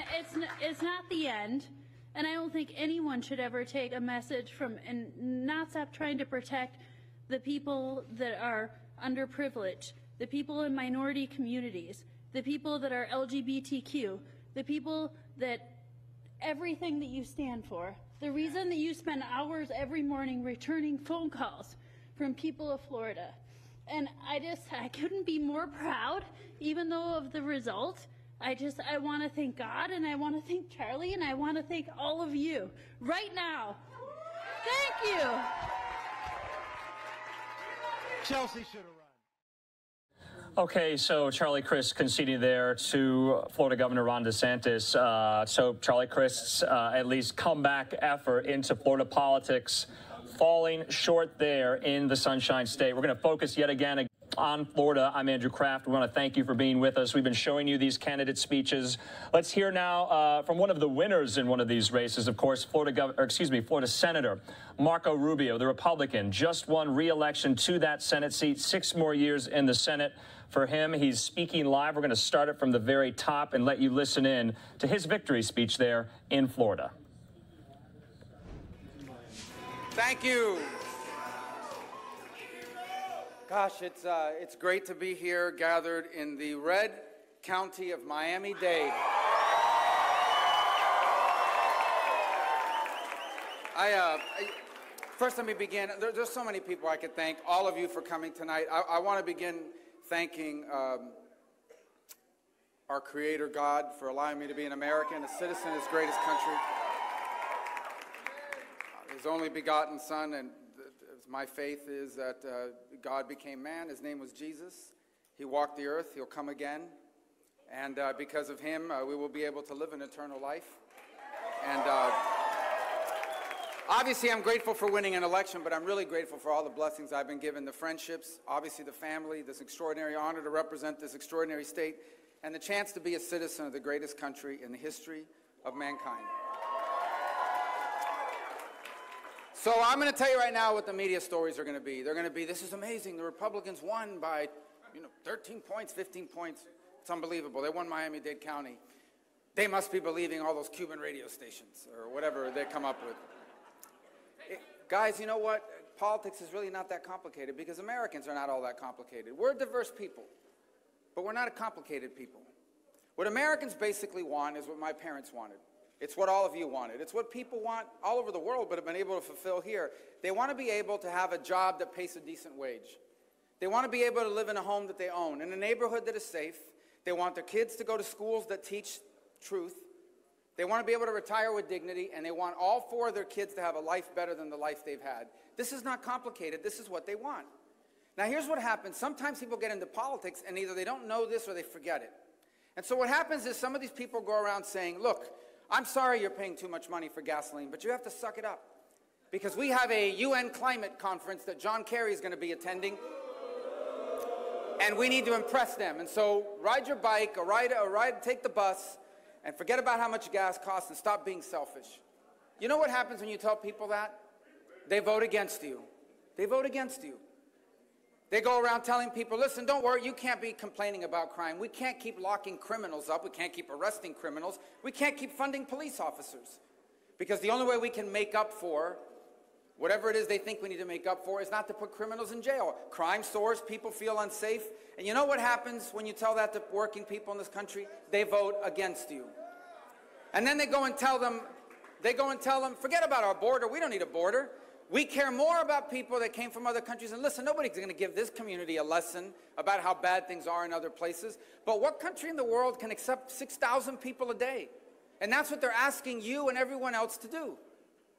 S22: it's not the end. And I don't think anyone should ever take a message from and not stop trying to protect the people that are underprivileged, the people in minority communities, the people that are LGBTQ, the people that everything that you stand for. The reason that you spend hours every morning returning phone calls from people of Florida. And I couldn't be more proud, even though of the result. I want to thank God, and I want to thank Charlie, and I want to thank all of you right now. Thank you.
S21: Chelsea should have run.
S3: Okay, so Charlie Crist conceding there to Florida Governor Ron DeSantis. So Charlie Crist's at least comeback effort into Florida politics falling short there in the Sunshine State. We're going to focus yet again on Florida. I'm Andrew Kraft. We want to thank you for being with us. We've been showing you these candidate speeches. Let's hear now from one of the winners in one of these races, of course, Florida Senator Marco Rubio, the Republican, just won re-election to that Senate seat, 6 more years in the Senate. For him, he's speaking live. We're going to start it from the very top and let you listen in to his victory speech there in Florida.
S1: Thank you. Gosh, it's great to be here, gathered in the red county of Miami-Dade. First, let me begin. There's so many people I could thank, all of you for coming tonight. I want to begin thanking our Creator, God, for allowing me to be an American, a citizen of His greatest country. His only begotten Son, and my faith is that God became man. His name was Jesus. He walked the earth. He'll come again. And because of him, we will be able to live an eternal life. And obviously, I'm grateful for winning an election, but I'm really grateful for all the blessings I've been given, the friendships, obviously the family, this extraordinary honor to represent this extraordinary state, and the chance to be a citizen of the greatest country in the history of mankind. So I'm going to tell you right now what the media stories are going to be. They're going to be, this is amazing. The Republicans won by, 13 points, 15 points. It's unbelievable. They won Miami-Dade County. They must be believing all those Cuban radio stations or whatever they come up with. Guys, you know what? Politics is really not that complicated because Americans are not all that complicated. We're a diverse people, but we're not a complicated people. What Americans basically want is what my parents wanted. It's what all of you wanted. It's what people want all over the world but have been able to fulfill here. They want to be able to have a job that pays a decent wage. They want to be able to live in a home that they own, in a neighborhood that is safe. They want their kids to go to schools that teach truth. They want to be able to retire with dignity, and they want all 4 of their kids to have a life better than the life they've had. This is not complicated. This is what they want. Now, here's what happens. Sometimes people get into politics, and either they don't know this or they forget it. And so what happens is some of these people go around saying, look, I'm sorry you're paying too much money for gasoline, but you have to suck it up. Because we have a UN climate conference that John Kerry is going to be attending, and we need to impress them. And so ride your bike or take the bus and forget about how much gas costs and stop being selfish. You know what happens when you tell people that? They vote against you. They vote against you. They go around telling people, listen, don't worry, you can't be complaining about crime. We can't keep locking criminals up. We can't keep arresting criminals. We can't keep funding police officers. Because the only way we can make up for whatever it is they think we need to make up for is not to put criminals in jail. Crime soars, people feel unsafe. And you know what happens when you tell that to working people in this country? They vote against you. And then they go and tell them, forget about our border. We don't need a border. We care more about people that came from other countries. And listen, nobody's going to give this community a lesson about how bad things are in other places. But what country in the world can accept 6,000 people a day? And that's what they're asking you and everyone else to do.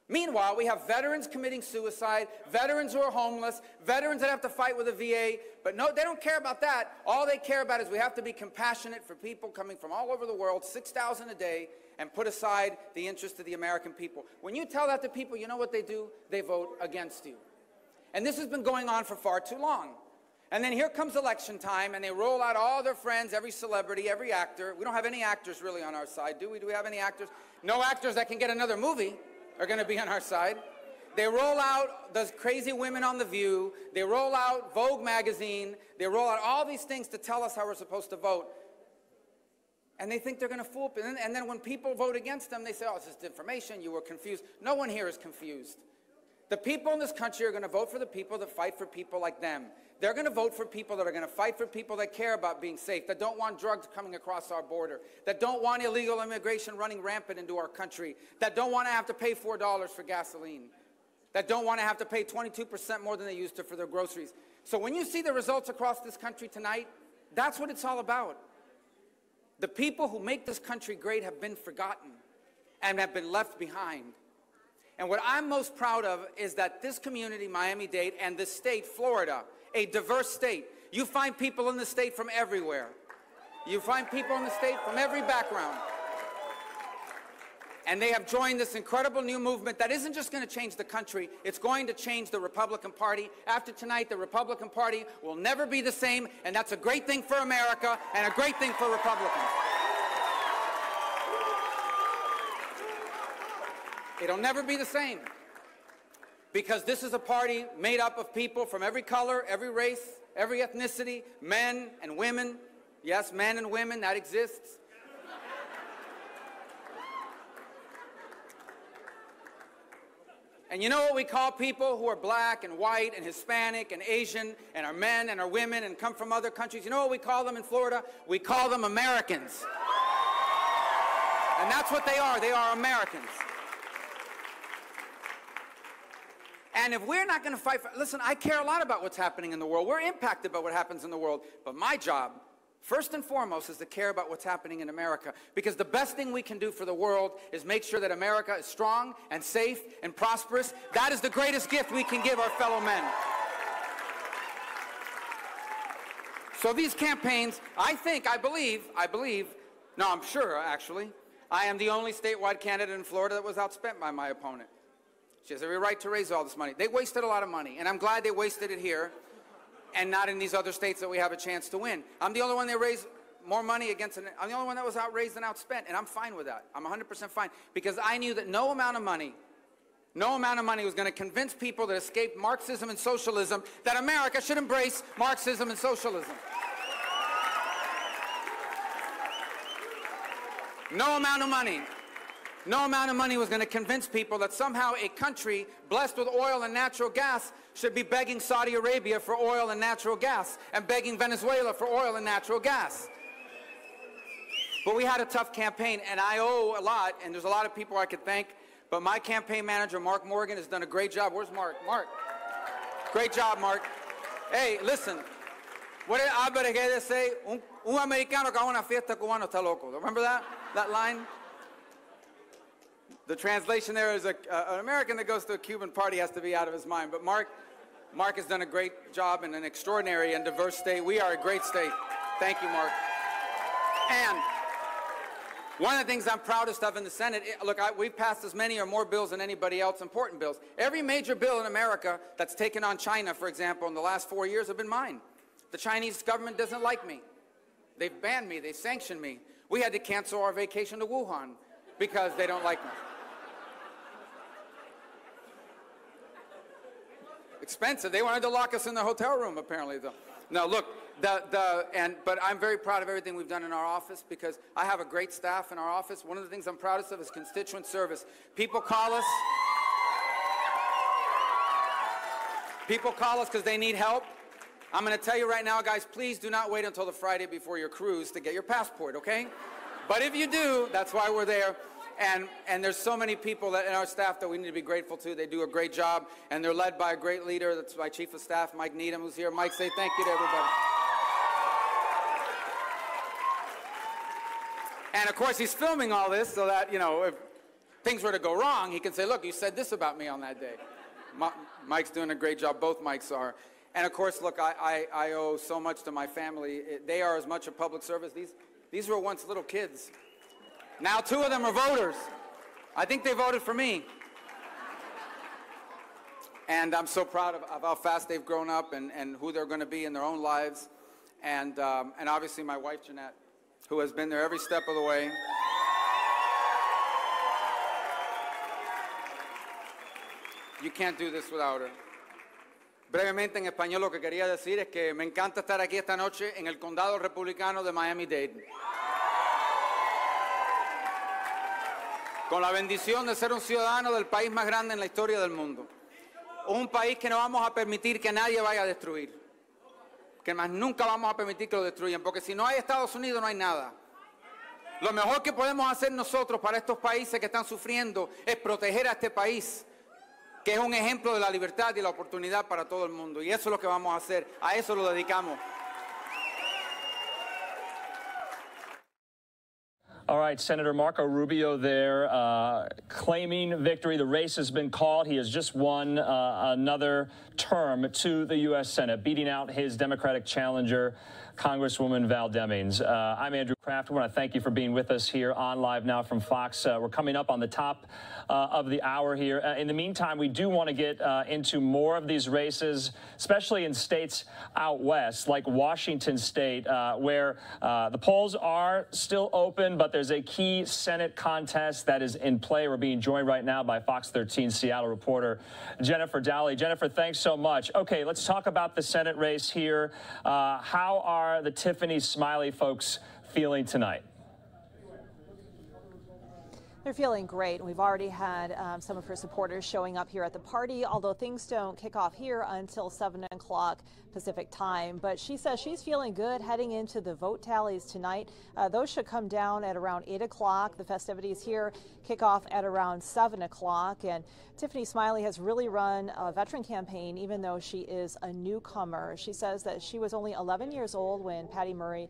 S1: Meanwhile, we have veterans committing suicide, veterans who are homeless, veterans that have to fight with the VA. But no, they don't care about that. All they care about is we have to be compassionate for people coming from all over the world, 6,000 a day, and put aside the interest of the American people. When you tell that to people, you know what they do? They vote against you. And this has been going on for far too long. And then here comes election time, and they roll out all their friends, every celebrity, every actor. We don't have any actors really on our side, do we? Do we have any actors? No actors that can get another movie are going to be on our side. They roll out those crazy women on The View. They roll out Vogue magazine. They roll out all these things to tell us how we're supposed to vote. And they think they're going to fool people. And then when people vote against them, they say, oh, it's just information. You were confused. No one here is confused. The people in this country are going to vote for the people that fight for people like them. They're going to vote for people that are going to fight for people that care about being safe, that don't want drugs coming across our border, that don't want illegal immigration running rampant into our country, that don't want to have to pay $4 for gasoline, that don't want to have to pay 22% more than they used to for their groceries. So when you see the results across this country tonight, that's what it's all about. The people who make this country great have been forgotten and have been left behind. And what I'm most proud of is that this community, Miami-Dade, and this state, Florida, a diverse state. You find people in the state from everywhere. You find people in the state from every background. And they have joined this incredible new movement that isn't just going to change the country, it's going to change the Republican Party. After tonight, the Republican Party will never be the same, and that's a great thing for America and a great thing for Republicans. It'll never be the same, because this is a party made up of people from every color, every race, every ethnicity, men and women. Yes, men and women, that exists. And you know what we call people who are black and white and Hispanic and Asian and are men and are women and come from other countries? You know what we call them in Florida? We call them Americans. And that's what they are. They are Americans. And if we're not going to fight for, listen, I care a lot about what's happening in the world. We're impacted by what happens in the world. But my job, first and foremost, is to care about what's happening in America. Because the best thing we can do for the world is make sure that America is strong and safe and prosperous. That is the greatest gift we can give our fellow men. So these campaigns, I believe, no, I'm sure, actually, I am the only statewide candidate in Florida that was outspent by my opponent. She has every right to raise all this money. They wasted a lot of money, and I'm glad they wasted it here and not in these other states that we have a chance to win. I'm the only one that raised more money against, I'm the only one that was outraised and outspent, and I'm fine with that. I'm 100% fine, because I knew that no amount of money was going to convince people that escaped Marxism and socialism that America should embrace Marxism and socialism. No amount of money was going to convince people that somehow a country blessed with oil and natural gas should be begging Saudi Arabia for oil and natural gas and begging Venezuela for oil and natural gas. But we had a tough campaign, and I owe a lot, and there's a lot of people I could thank, but my campaign manager, Mark Morgan, has done a great job. Where's Mark? Mark. Great job, Mark. Hey, listen. What did Albert Guedes say? Un americano que va a una fiesta cubano está loco. Remember that line? The translation there is an American that goes to a Cuban party has to be out of his mind. But Mark has done a great job in an extraordinary and diverse state. We are a great state. Thank you, Mark. And one of the things I'm proudest of in the Senate, look, we've passed as many or more bills than anybody else, important bills. Every major bill in America that's taken on China, for example, in the last 4 years have been mine. The Chinese government doesn't like me. They've banned me. They sanctioned me. We had to cancel our vacation to Wuhan because they don't like me. Expensive. They wanted to lock us in the hotel room, apparently, though. No, look, but I'm very proud of everything we've done in our office, because I have a great staff in our office. One of the things I'm proudest of is constituent service. People call us because they need help. I'm going to tell you right now, guys, please do not wait until the Friday before your cruise to get your passport, okay? But if you do, that's why we're there. And there's so many people that in our staff that we need to be grateful to. They do a great job, and they're led by a great leader. That's my Chief of Staff, Mike Needham, who's here. Mike, say thank you to everybody. And, of course, he's filming all this so that, you know, if things were to go wrong, he can say, look, you said this about me on that day. Mike's doing a great job. Both Mikes are. And, of course, look, I owe so much to my family. They are as much a public service. These were once little kids. Now 2 of them are voters. I think they voted for me. And I'm so proud of how fast they've grown up and who they're going to be in their own lives. And obviously my wife, Jeanette, who has been there every step of the way. You can't do this without her. Brevemente en español lo que quería decir es que me encanta estar aquí esta noche en el condado republicano de Miami-Dade. Con la bendición de ser un ciudadano del país más grande en la historia del mundo. Un país que no vamos a permitir que nadie vaya a destruir. Que más nunca vamos a permitir que lo destruyan, porque si no hay Estados Unidos no hay nada. Lo mejor que podemos hacer nosotros para estos países que están sufriendo es proteger a este país, que es un ejemplo de la libertad y la oportunidad para todo el mundo. Y eso es lo que vamos a hacer. A eso lo dedicamos.
S3: All right, Senator Marco Rubio there claiming victory. The race has been called. He has just won another term to the U.S. Senate, beating out his Democratic challenger, Congresswoman Val Demings. I'm Andrew Kraft. I want to thank you for being with us here on Live Now from Fox. We're coming up on the top of the hour here. In the meantime, we do want to get into more of these races, especially in states out west, like Washington State, where the polls are still open, but there's a key Senate contest that is in play. We're being joined right now by Fox 13 Seattle reporter Jennifer Dowley. Jennifer, thanks so much. Okay, let's talk about the Senate race here. How are the Tiffany Smiley folks feeling tonight?
S2: They're feeling great. We've already had some of her supporters showing up here at the party, although things don't kick off here until 7 o'clock Pacific time. But she says she's feeling good heading into the vote tallies tonight. Those should come down at around 8 o'clock. The festivities here kick off at around 7 o'clock. And Tiffany Smiley has really run a veteran campaign, even though she is a newcomer. She says that she was only 11 years old when Patty Murray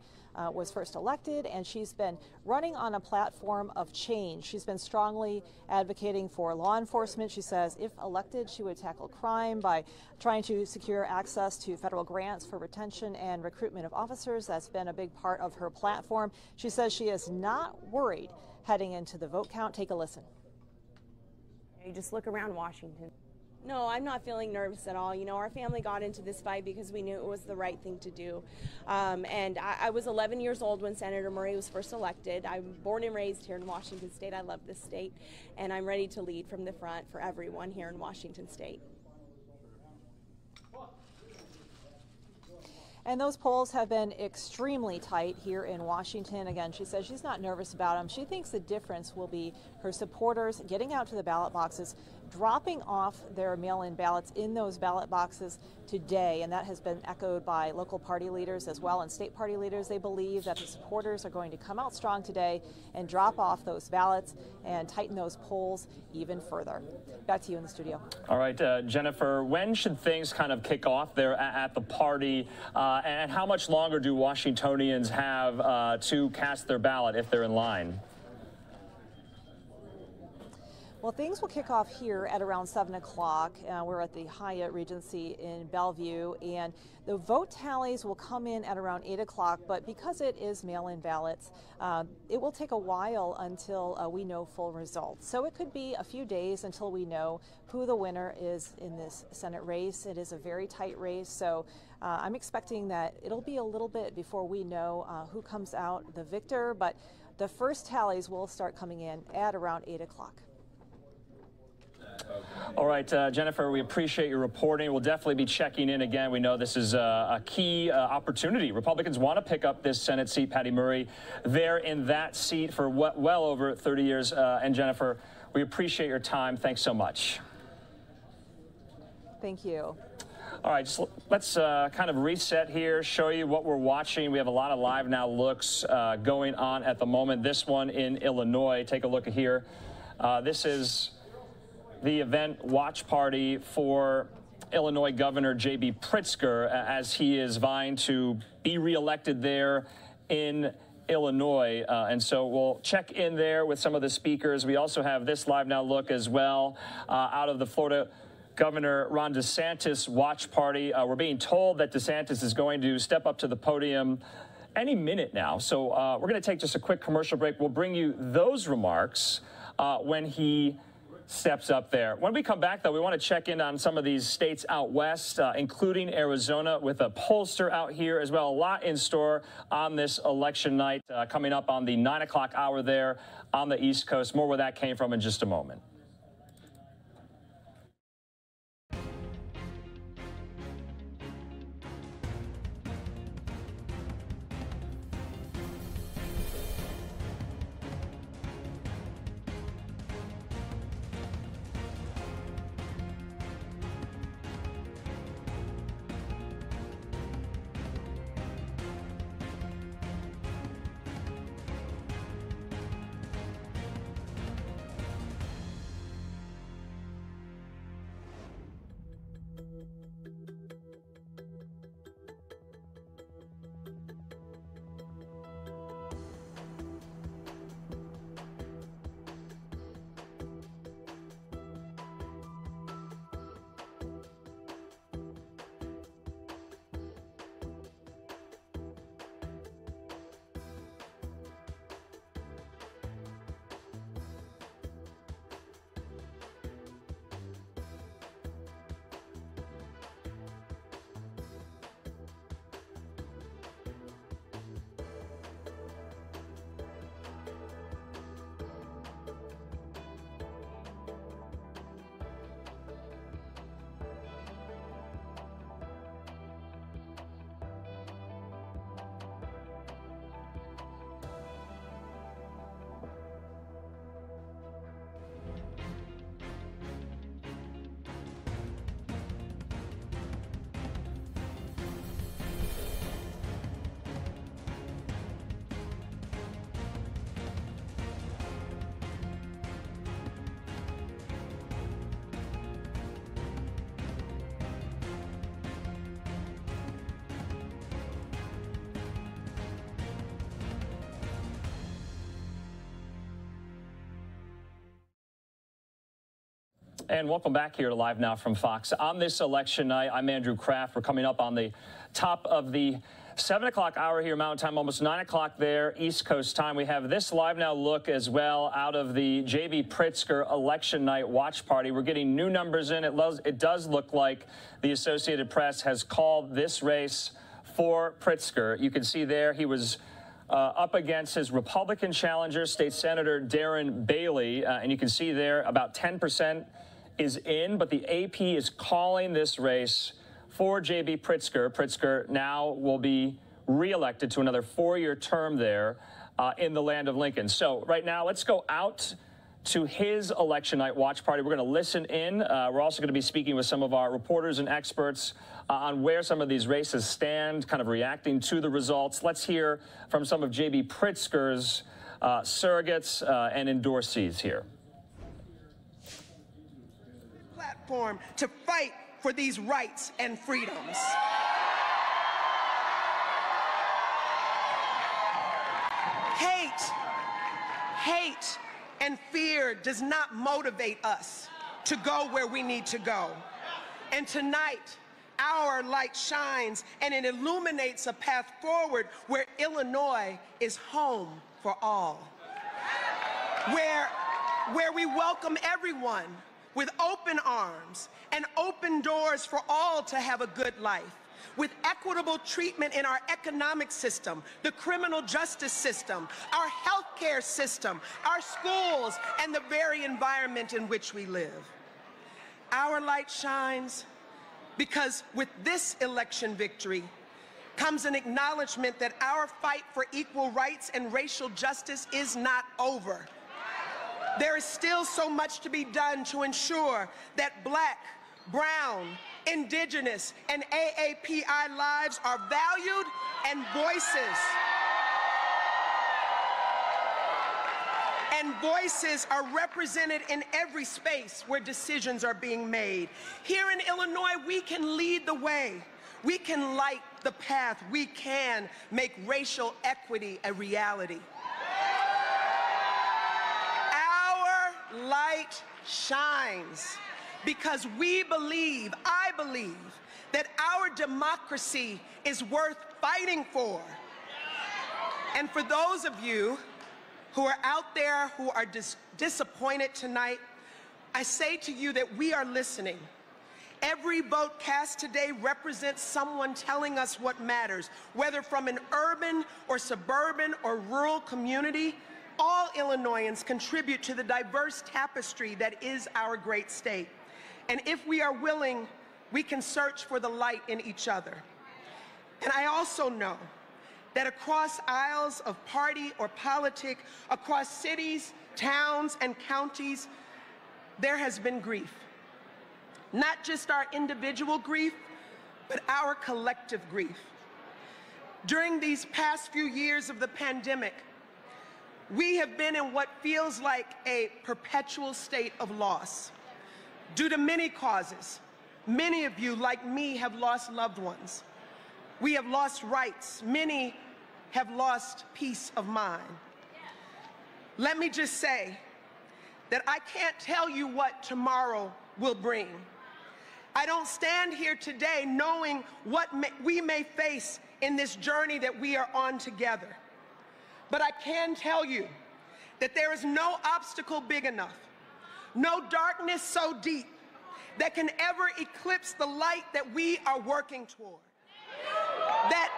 S2: was first elected, and she's been running on a platform of change. She's been strongly advocating for law enforcement. She says if elected, she would tackle crime by trying to secure access to federal grants for retention and recruitment of officers. That's been a big part of her platform. She says she is not worried heading into the vote count. Take a listen.
S6: You just look around Washington. No, I'm not feeling nervous at all. You know, our family got into this fight because we knew it was the right thing to do. And I was 11 years old when Senator Murray was first elected. I'm born and raised here in Washington State. I love this state, and I'm ready to lead from the front for everyone here in Washington State.
S2: And those polls have been extremely tight here in Washington. Again, she says she's not nervous about them. She thinks the difference will be her supporters getting out to the ballot boxes, dropping off their mail-in ballots in those ballot boxes today. And that has been echoed by local party leaders as well and state party leaders. They believe that the supporters are going to come out strong today and drop off those ballots and tighten those polls even further. Back to you in the studio.
S3: All right, Jennifer, when should things kind of kick off there at the party? And how much longer do Washingtonians have to cast their ballot if they're in line?
S2: Well, things will kick off here at around 7 o'clock. We're at the Hyatt Regency in Bellevue, and the vote tallies will come in at around 8 o'clock, but because it is mail-in ballots, it will take a while until we know full results. So it could be a few days until we know who the winner is in this Senate race. It is a very tight race, so I'm expecting that it'll be a little bit before we know who comes out the victor, but the first tallies will start coming in at around 8 o'clock.
S3: All right, Jennifer, we appreciate your reporting. We'll definitely be checking in again. We know this is a key opportunity. Republicans want to pick up this Senate seat. Patty Murray there in that seat for well over 30 years. And Jennifer, we appreciate your time. Thanks so much.
S2: Thank you.
S3: All right, just let's kind of reset here, show you what we're watching. We have a lot of Live Now looks going on at the moment. This one in Illinois. Take a look here. This is the event watch party for Illinois Governor J.B. Pritzker as he is vying to be reelected there in Illinois. And so we'll check in there with some of the speakers. We also have this Live Now look as well out of the Florida Governor Ron DeSantis watch party. We're being told that DeSantis is going to step up to the podium any minute now. So we're going to take just a quick commercial break. We'll bring you those remarks when he steps up there. When we come back, though, we want to check in on some of these states out west, including Arizona, with a pollster out here as well. A lot in store on this election night coming up on the 9 o'clock hour there on the East Coast. More where that came from in just a moment. And welcome back here to Live Now from Fox. On this election night, I'm Andrew Kraft. We're coming up on the top of the 7 o'clock hour here Mountain Time, almost 9 o'clock there East Coast time. We have this Live Now look as well out of the J.B. Pritzker election night watch party. We're getting new numbers in. It does look like the Associated Press has called this race for Pritzker. You can see there he was up against his Republican challenger, State Senator Darren Bailey, and you can see there about 10% is in, but the AP is calling this race for J.B. Pritzker. Pritzker now will be reelected to another 4-year term there in the land of Lincoln. So right now, let's go out to his election night watch party. We're going to listen in. We're also going to be speaking with some of our reporters and experts on where some of these races stand, kind of reacting to the results. Let's hear from some of J.B. Pritzker's surrogates and endorsees here.
S7: Platform to fight for these rights and freedoms. Hate and fear does not motivate us to go where we need to go. And tonight, our light shines and it illuminates a path forward where Illinois is home for all. Where we welcome everyone with open arms and open doors for all to have a good life, with equitable treatment in our economic system, the criminal justice system, our healthcare system, our schools, and the very environment in which we live. Our light shines because with this election victory comes an acknowledgement that our fight for equal rights and racial justice is not over. There is still so much to be done to ensure that Black, brown, indigenous, and AAPI lives are valued and voices are represented in every space where decisions are being made. Here in Illinois, we can lead the way. We can light the path. We can make racial equity a reality. Our light shines because we believe, I believe, that our democracy is worth fighting for. And for those of you who are out there who are disappointed tonight, I say to you that we are listening. Every vote cast today represents someone telling us what matters, whether from an urban or suburban or rural community. All Illinoisans contribute to the diverse tapestry that is our great state. And if we are willing, we can search for the light in each other. And I also know that across aisles of party or politic, across cities, towns, and counties, there has been grief. Not just our individual grief, but our collective grief. During these past few years of the pandemic, we have been in what feels like a perpetual state of loss. Due to many causes, many of you, like me, have lost loved ones. We have lost rights. Many have lost peace of mind. Let me just say that I can't tell you what tomorrow will bring. I don't stand here today knowing what we may face in this journey that we are on together. But I can tell you that there is no obstacle big enough, no darkness so deep that can ever eclipse the light that we are working toward. That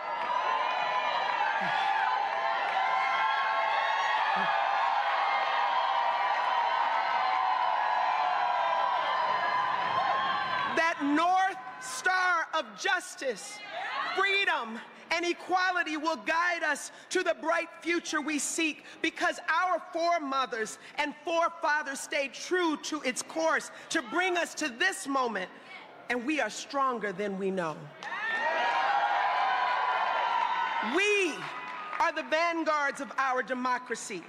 S7: North Star of justice, freedom, and equality will guide us to the bright future we seek, because our foremothers and forefathers stayed true to its course to bring us to this moment, and we are stronger than we know. We are the vanguards of our democracy,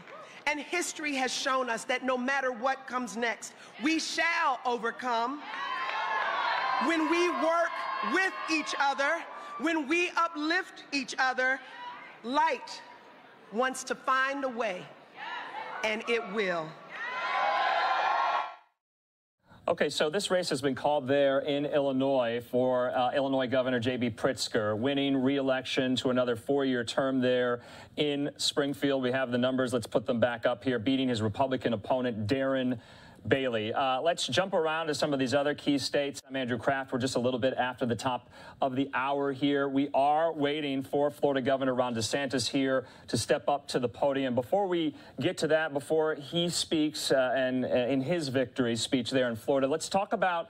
S7: and history has shown us that no matter what comes next, we shall overcome. When we work with each other, when we uplift each other, light wants to find a way, and it will.
S3: Okay, so this race has been called there in Illinois for Illinois Governor J.B. Pritzker, winning re-election to another 4-year term there in Springfield. We have the numbers. Let's put them back up here, beating his Republican opponent, Darren Bailey. Let's jump around to some of these other key states. I'm Andrew Kraft. We're just a little bit after the top of the hour here. We are waiting for Florida Governor Ron DeSantis here to step up to the podium. Before we get to that, before he speaks and in his victory speech there in Florida, let's talk about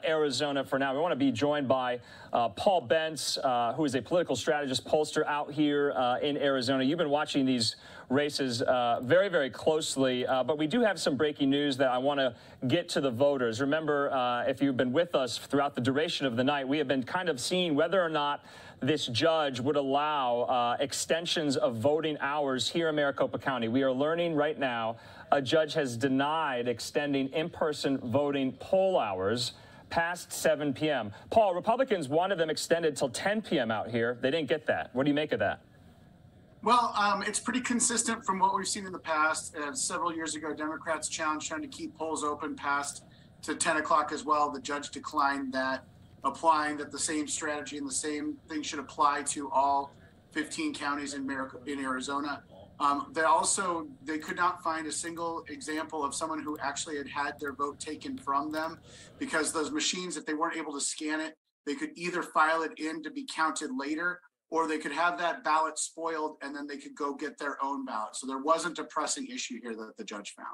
S3: Arizona for now. We want to be joined by Paul Bentz, who is a political strategist, pollster out here in Arizona. You've been watching these races very, very closely, but we do have some breaking news that I want to get to the voters. Remember, if you've been with us throughout the duration of the night, we have been kind of seeing whether or not this judge would allow extensions of voting hours here in Maricopa County. We are learning right now a judge has denied extending in-person voting poll hours past 7 p.m. Paul, Republicans wanted them extended till 10 p.m. out here. They didn't get that. What do you make of that?
S8: Well, it's pretty consistent from what we've seen in the past. Several years ago, Democrats challenged trying to keep polls open past to 10 o'clock as well. The judge declined that, applying that the same strategy and the same thing should apply to all 15 counties in Arizona. They could not find a single example of someone who actually had their vote taken from them, because those machines, if they weren't able to scan it, they could either file it in to be counted later, or they could have that ballot spoiled and then they could go get their own ballot. So there wasn't a pressing issue here that the judge found.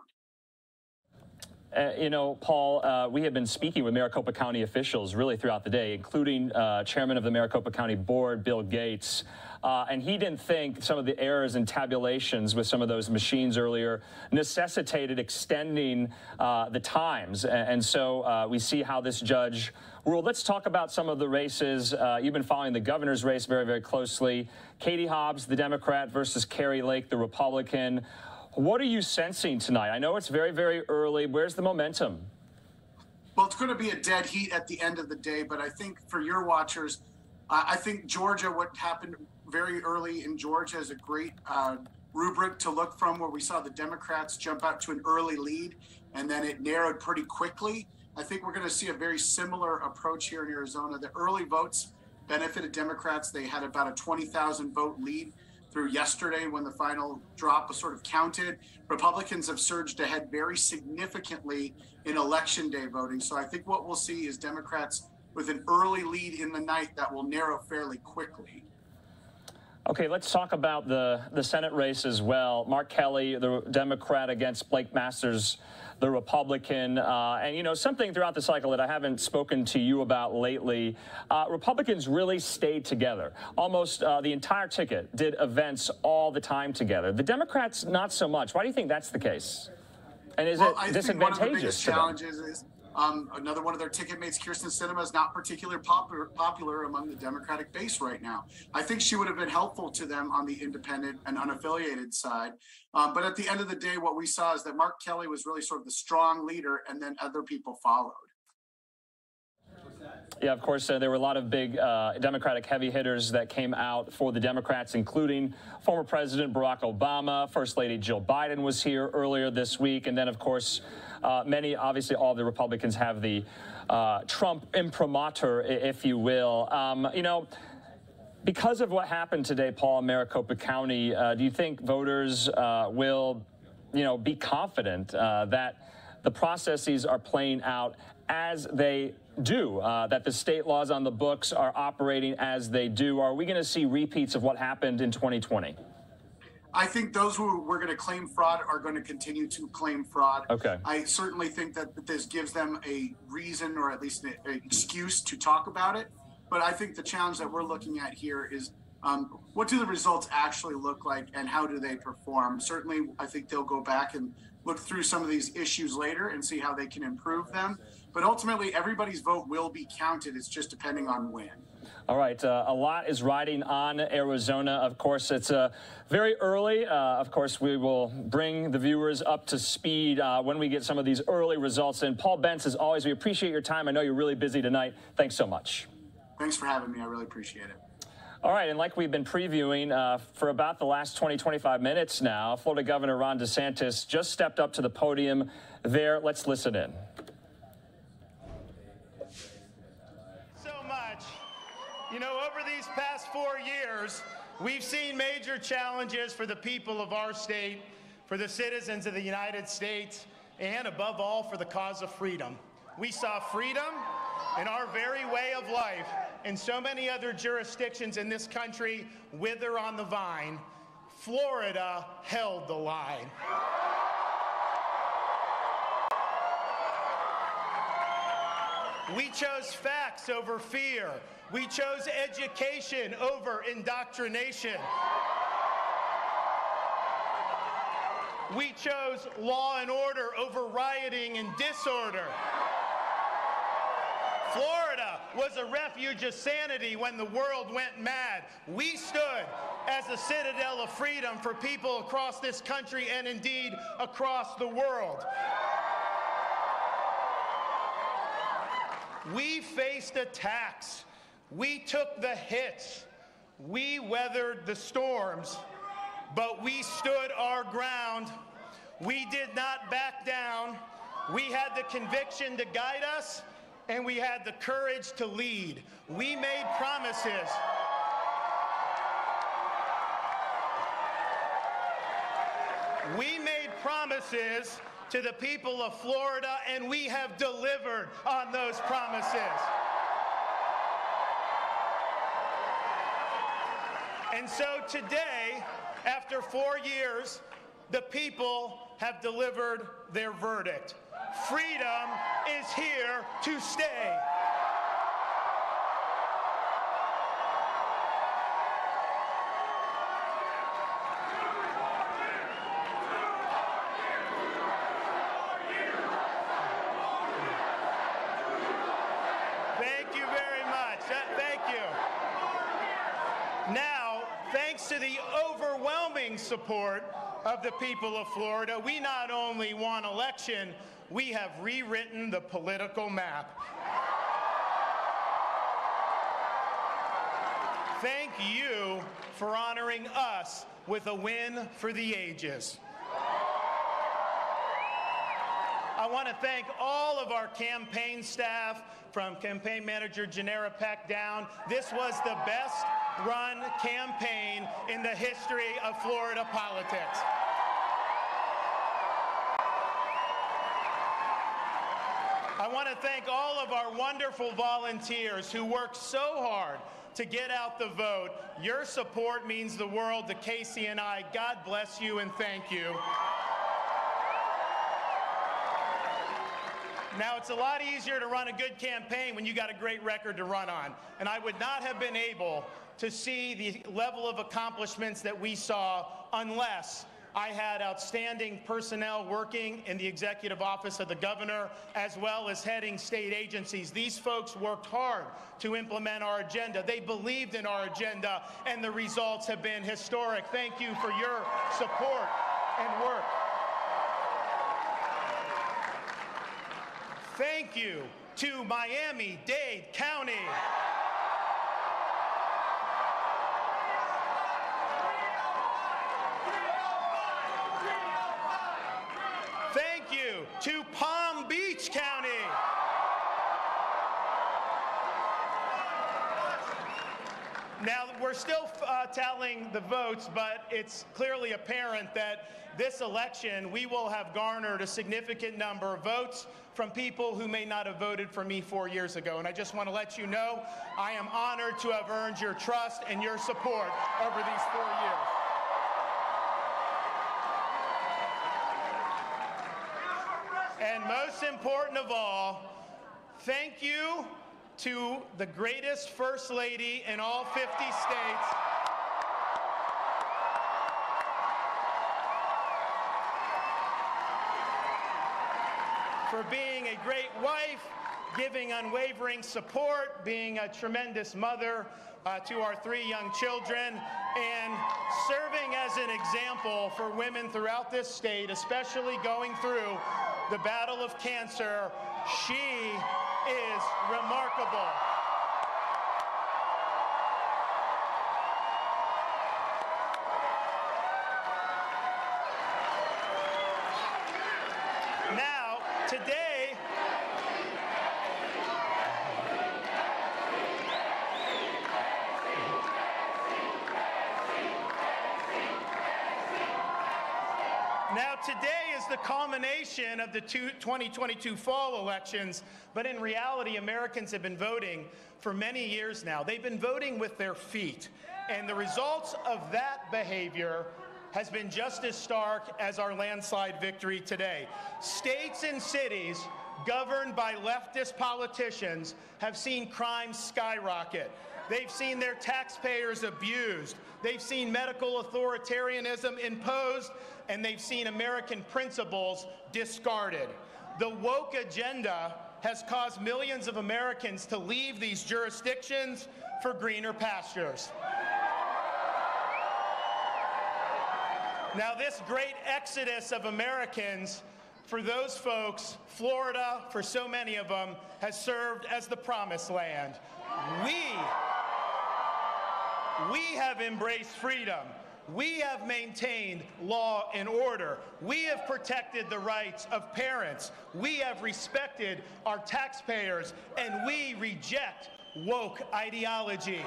S3: You know, Paul, we have been speaking with Maricopa County officials really throughout the day, including Chairman of the Maricopa County Board, Bill Gates. And he didn't think some of the errors in tabulations with some of those machines earlier necessitated extending the times. And so we see how this judge ruled. Let's talk about some of the races. You've been following the governor's race very, very closely. Katie Hobbs, the Democrat, versus Kari Lake, the Republican. What are you sensing tonight? I know it's very, very early. Where's the momentum?
S8: Well, it's going to be a dead heat at the end of the day, but I think for your watchers, I think Georgia, what happened very early in Georgia is a great rubric to look from, where we saw the Democrats jump out to an early lead and then it narrowed pretty quickly. I think we're going to see a very similar approach here in Arizona. The early votes benefited Democrats. They had about a 20,000 vote lead through yesterday when the final drop was sort of counted. Republicans have surged ahead very significantly in election day voting. So I think what we'll see is Democrats with an early lead in the night that will narrow fairly quickly.
S3: Okay, let's talk about the Senate race as well. Mark Kelly, the Democrat, against Blake Masters, the Republican. And, you know, something throughout the cycle that I haven't spoken to you about lately, Republicans really stayed together. Almost the entire ticket did events all the time together. The Democrats, not so much. Why do you think that's the case? And is it disadvantageous?
S8: One of the biggest challenges is another one of their ticket mates, Kirsten Sinema, is not particularly popular among the Democratic base right now. I think she would have been helpful to them on the independent and unaffiliated side. But at the end of the day, what we saw is that Mark Kelly was really sort of the strong leader, and then other people followed.
S3: Yeah, of course, there were a lot of big Democratic heavy hitters that came out for the Democrats, including former President Barack Obama. First Lady Jill Biden was here earlier this week. And then, of course, many, obviously, all the Republicans have the Trump imprimatur, if you will. You know, because of what happened today, Paul, in Maricopa County, do you think voters will, you know, be confident that the processes are playing out as they do, that the state laws on the books are operating as they do? Are we going to see repeats of what happened in 2020?
S8: I think those who were going to claim fraud are going to continue to claim fraud.
S3: Okay.
S8: I certainly think that this gives them a reason, or at least an excuse, to talk about it. But I think the challenge that we're looking at here is what do the results actually look like, and how do they perform? Certainly, I think they'll go back and look through some of these issues later and see how they can improve them. But ultimately, everybody's vote will be counted. It's just depending on when.
S3: All right. A lot is riding on Arizona. Of course, it's very early. Of course, we will bring the viewers up to speed when we get some of these early results. And Paul Bentz, as always, we appreciate your time. I know you're really busy tonight. Thanks so much.
S8: Thanks for having me. I really appreciate it.
S3: All right, and like we've been previewing for about the last 20-25 minutes now, Florida Governor Ron DeSantis just stepped up to the podium there. Let's listen in.
S9: You know, over these past 4 years, we've seen major challenges for the people of our state, for the citizens of the United States, and above all, for the cause of freedom. We saw freedom in our very way of life and so many other jurisdictions in this country wither on the vine. Florida held the line. We chose facts over fear. We chose education over indoctrination. We chose law and order over rioting and disorder. Florida was a refuge of sanity when the world went mad. We stood as a citadel of freedom for people across this country and indeed across the world. We faced attacks. We took the hits. We weathered the storms, but we stood our ground. We did not back down. We had the conviction to guide us, and we had the courage to lead. We made promises. We made promises to the people of Florida, and we have delivered on those promises. And so today, after 4 years, the people have delivered their verdict. Freedom is here to stay. Thank you very much. Thank you. Now, thanks to the overwhelming support of the people of Florida, we not only won election, we have rewritten the political map. Thank you for honoring us with a win for the ages. I want to thank all of our campaign staff, from campaign manager Janera Peck down. This was the best run campaign in the history of Florida politics. I want to thank all of our wonderful volunteers who worked so hard to get out the vote. Your support means the world to Casey and I. God bless you and thank you. Now, it's a lot easier to run a good campaign when you got a great record to run on. And I would not have been able to see the level of accomplishments that we saw unless I had outstanding personnel working in the executive office of the governor, as well as heading state agencies. These folks worked hard to implement our agenda. They believed in our agenda, and the results have been historic. Thank you for your support and work. Thank you to Miami-Dade County. Thank you to Palm Beach County. Now, we're still tallying the votes, but it's clearly apparent that this election, we will have garnered a significant number of votes from people who may not have voted for me 4 years ago. And I just want to let you know, I am honored to have earned your trust and your support over these 4 years. And most important of all, thank you to the greatest First Lady in all 50 states, for being a great wife, giving unwavering support, being a tremendous mother to our 3 young children, and serving as an example for women throughout this state, especially going through the battle of cancer. She is remarkable. Now, today, Now, today is the culmination of the 2022 fall elections, but in reality, Americans have been voting for many years now. They've been voting with their feet, and the results of that behavior has been just as stark as our landslide victory today. States and cities governed by leftist politicians have seen crime skyrocket. They've seen their taxpayers abused. They've seen medical authoritarianism imposed, and they've seen American principles discarded. The woke agenda has caused millions of Americans to leave these jurisdictions for greener pastures. Now, this great exodus of Americans, for those folks, Florida, for so many of them, has served as the promised land. We have embraced freedom. We have maintained law and order. We have protected the rights of parents. We have respected our taxpayers, and we reject woke ideology.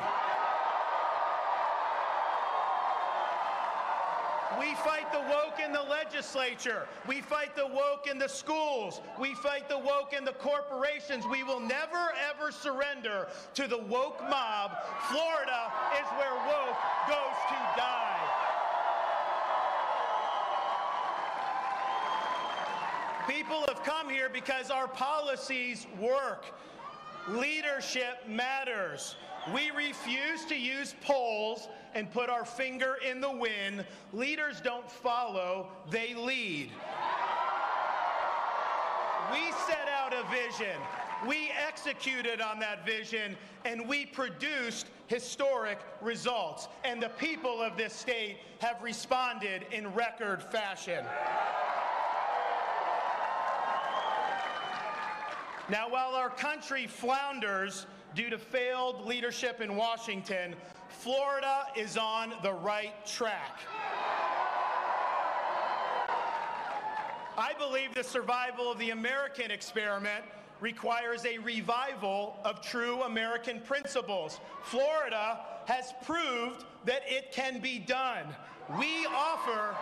S9: We fight the woke in the legislature. We fight the woke in the schools. We fight the woke in the corporations. We will never, ever surrender to the woke mob. Florida is where woke goes to die. People have come here because our policies work. Leadership matters. We refuse to use polls and put our finger in the wind. Leaders don't follow, they lead. We set out a vision. We executed on that vision, and we produced historic results. And the people of this state have responded in record fashion. Now, while our country flounders due to failed leadership in Washington, Florida is on the right track. I believe the survival of the American experiment requires a revival of true American principles. Florida has proved that it can be done. We offer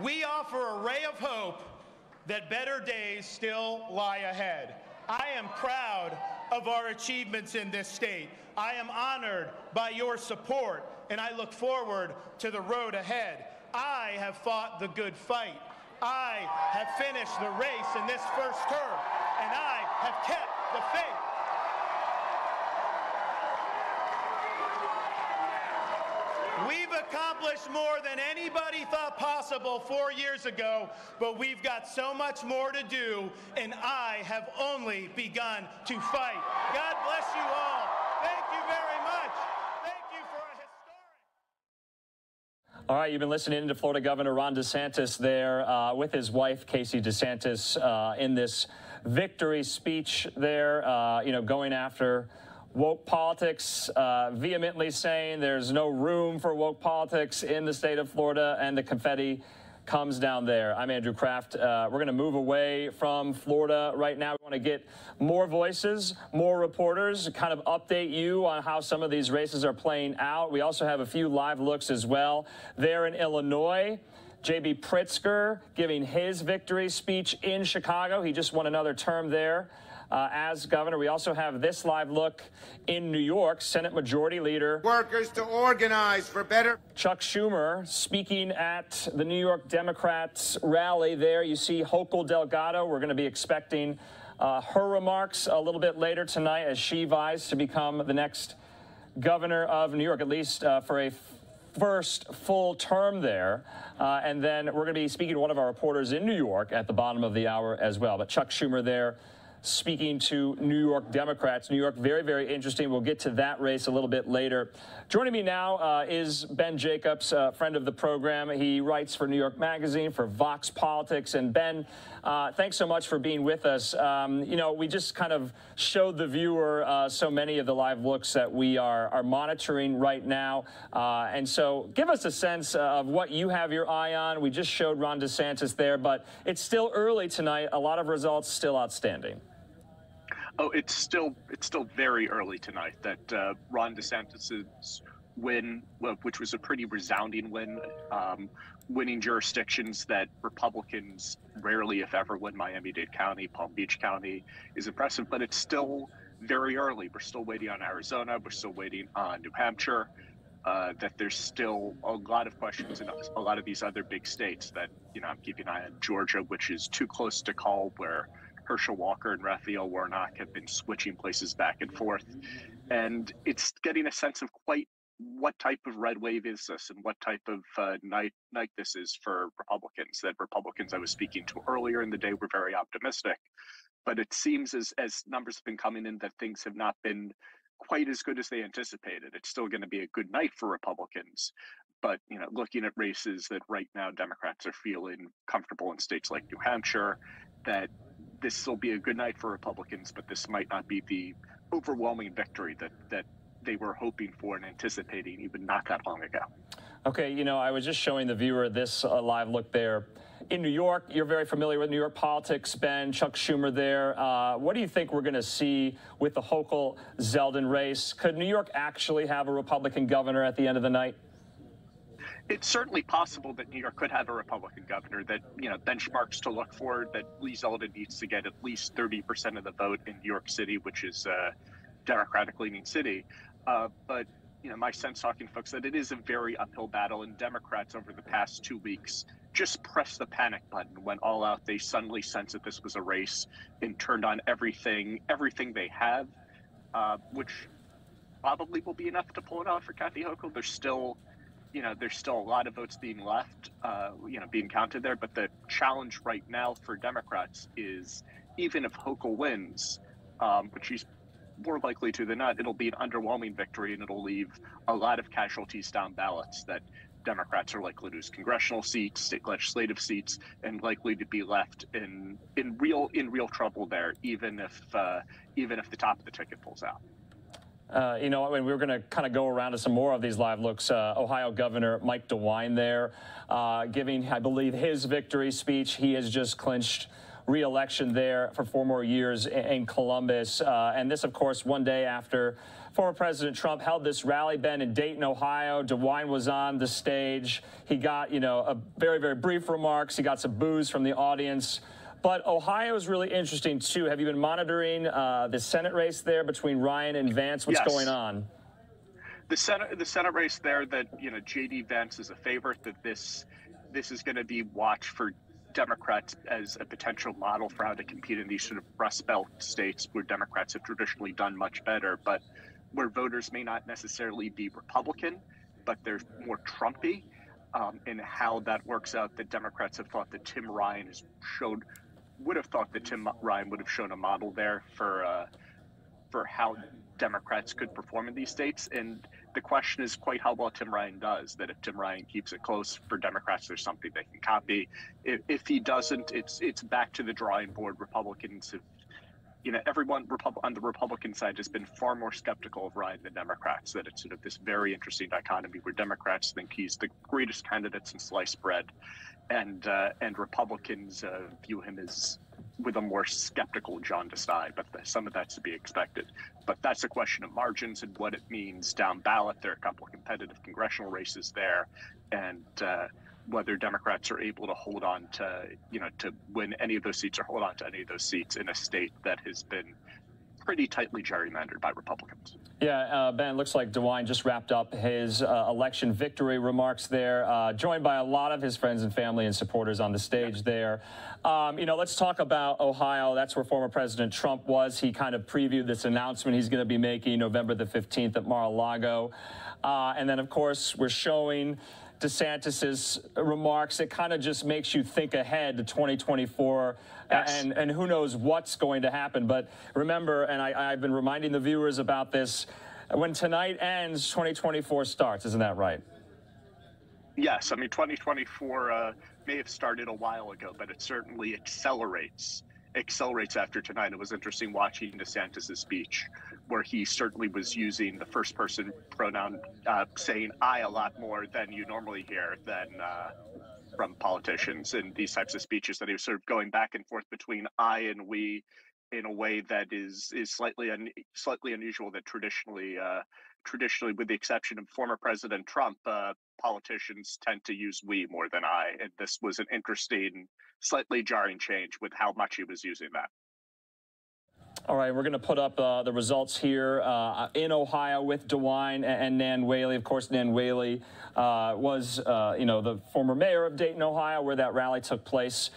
S9: a ray of hope that better days still lie ahead. I am proud of our achievements in this state. I am honored by your support, and I look forward to the road ahead. I have fought the good fight. I have finished the race in this first term, and I have kept the faith. We've accomplished more than anybody thought possible 4 years ago, but we've got so much more to do, and I have only begun to fight. God bless you all. Thank you very much. Thank you for a historic...
S3: All right, you've been listening to Florida Governor Ron DeSantis there with his wife, Casey DeSantis, in this victory speech there, going after woke politics, vehemently saying there's no room for woke politics in the state of Florida, and the confetti comes down there. I'm Andrew Kraft. We're going to move away from Florida right now. We want to get more voices, more reporters, kind of update you on how some of these races are playing out. We also have a few live looks as well. There in Illinois, J.B. Pritzker giving his victory speech in Chicago. He just won another term there as governor. We also have this live look in New York. Senate Majority Leader
S10: workers to organize for better.
S3: Chuck Schumer speaking at the New York Democrats rally there. You see Hochul Delgado. We're going to be expecting her remarks a little bit later tonight as she vies to become the next governor of New York, at least for a first full term there. And then we're going to be speaking to one of our reporters in New York at the bottom of the hour as well. But Chuck Schumer there speaking to New York Democrats. New York, very, very interesting. We'll get to that race a little bit later. Joining me now is Ben Jacobs, a friend of the program. He writes for New York Magazine, for Vox Politics. And Ben, thanks so much for being with us. We just kind of showed the viewer so many of the live looks that we are monitoring right now. And so give us a sense of what you have your eye on. We just showed Ron DeSantis there, but it's still early tonight. A lot of results still outstanding.
S11: Oh, it's still very early tonight that Ron DeSantis's win, which was a pretty resounding win, winning jurisdictions that Republicans rarely, if ever, win. Miami-Dade County, Palm Beach County is impressive, but it's still very early. We're still waiting on Arizona. We're still waiting on New Hampshire. That there's still a lot of questions in a lot of these other big states that, I'm keeping an eye on. Georgia, which is too close to call, where Herschel Walker and Raphael Warnock have been switching places back and forth. And it's getting a sense of quite what type of red wave is this and what type of night this is for Republicans. That Republicans I was speaking to earlier in the day were very optimistic. But it seems as numbers have been coming in that things have not been quite as good as they anticipated. It's still going to be a good night for Republicans. But, looking at races that right now Democrats are feeling comfortable in states like New Hampshire, that this will be a good night for Republicans, but this might not be the overwhelming victory that they were hoping for and anticipating even not that long ago.
S3: Okay, I was just showing the viewer this live look there. In New York, you're very familiar with New York politics, Ben, Chuck Schumer there. What do you think we're going to see with the Hochul-Zeldin race? Could New York actually have a Republican governor at the end of the night?
S11: It's certainly possible that New York could have a Republican governor. That, benchmarks to look for, that Lee Zeldin needs to get at least 30% of the vote in New York City, which is a Democratic-leaning city. But my sense talking to folks that it is a very uphill battle, and Democrats over the past 2 weeks just pressed the panic button, went all out. They suddenly sensed that this was a race and turned on everything they have, which probably will be enough to pull it off for Kathy Hochul. There's still a lot of votes being left, being counted there. But the challenge right now for Democrats is, even if Hochul wins, which she's more likely to than not, it'll be an underwhelming victory, and it'll leave a lot of casualties down ballots. That Democrats are likely to lose congressional seats, state legislative seats, and likely to be left in real trouble there, even if the top of the ticket pulls out.
S3: When we're going to kind of go around to some more of these live looks, Ohio Governor Mike DeWine there, giving, I believe, his victory speech. He has just clinched re-election there for 4 more years in Columbus. And this, of course, one day after former President Trump held this rally, Ben, in Dayton, Ohio. DeWine was on the stage. He got, a very, very brief remarks. He got some boos from the audience. But Ohio is really interesting, too. Have you been monitoring the Senate race there between Ryan and Vance? What's going on?
S11: The Senate race there, that, J.D. Vance is a favorite, that this is going to be watched for Democrats as a potential model for how to compete in these sort of Rust Belt states where Democrats have traditionally done much better, but where voters may not necessarily be Republican, but they're more Trumpy. And how that works out, the Democrats have thought that Tim Ryan would have shown a model there for how Democrats could perform in these states. And the question is quite how well Tim Ryan does. That if Tim Ryan keeps it close, for Democrats, there's something they can copy. If he doesn't, it's back to the drawing board. Republicans have, everyone on the Republican side has been far more skeptical of Ryan than Democrats. That it's sort of this very interesting dichotomy where Democrats think he's the greatest candidate since sliced bread, and Republicans view him as with a more skeptical jaundiced eye, but some of that's to be expected. But that's a question of margins and what it means down ballot. There are a couple of competitive congressional races there, and whether Democrats are able to hold on to, to win any of those seats or hold on to any of those seats in a state that has been pretty tightly gerrymandered by Republicans.
S3: Yeah, Ben, looks like DeWine just wrapped up his election victory remarks there, joined by a lot of his friends and family and supporters on the stage there. Let's talk about Ohio. That's where former President Trump was. He kind of previewed this announcement he's going to be making November the 15th at Mar-a-Lago. And then, of course, we're showing DeSantis's remarks. It kind of just makes you think ahead to 2024, yes. and who knows what's going to happen. But remember, and I've been reminding the viewers about this, when tonight ends, 2024 starts. Isn't that right?
S11: Yes. I mean, 2024 may have started a while ago, but it certainly accelerates after tonight. It was interesting watching DeSantis' speech, where he certainly was using the first person pronoun, saying I a lot more than you normally hear from politicians in these types of speeches, that he was sort of going back and forth between I and we in a way that is slightly unusual, that traditionally traditionally, with the exception of former President Trump, politicians tend to use we more than I. And this was an interesting, slightly jarring change with how much he was using that.
S3: All right, we're going to put up the results here in Ohio with DeWine and Nan Whaley. Of course, Nan Whaley was, the former mayor of Dayton, Ohio, where that rally took place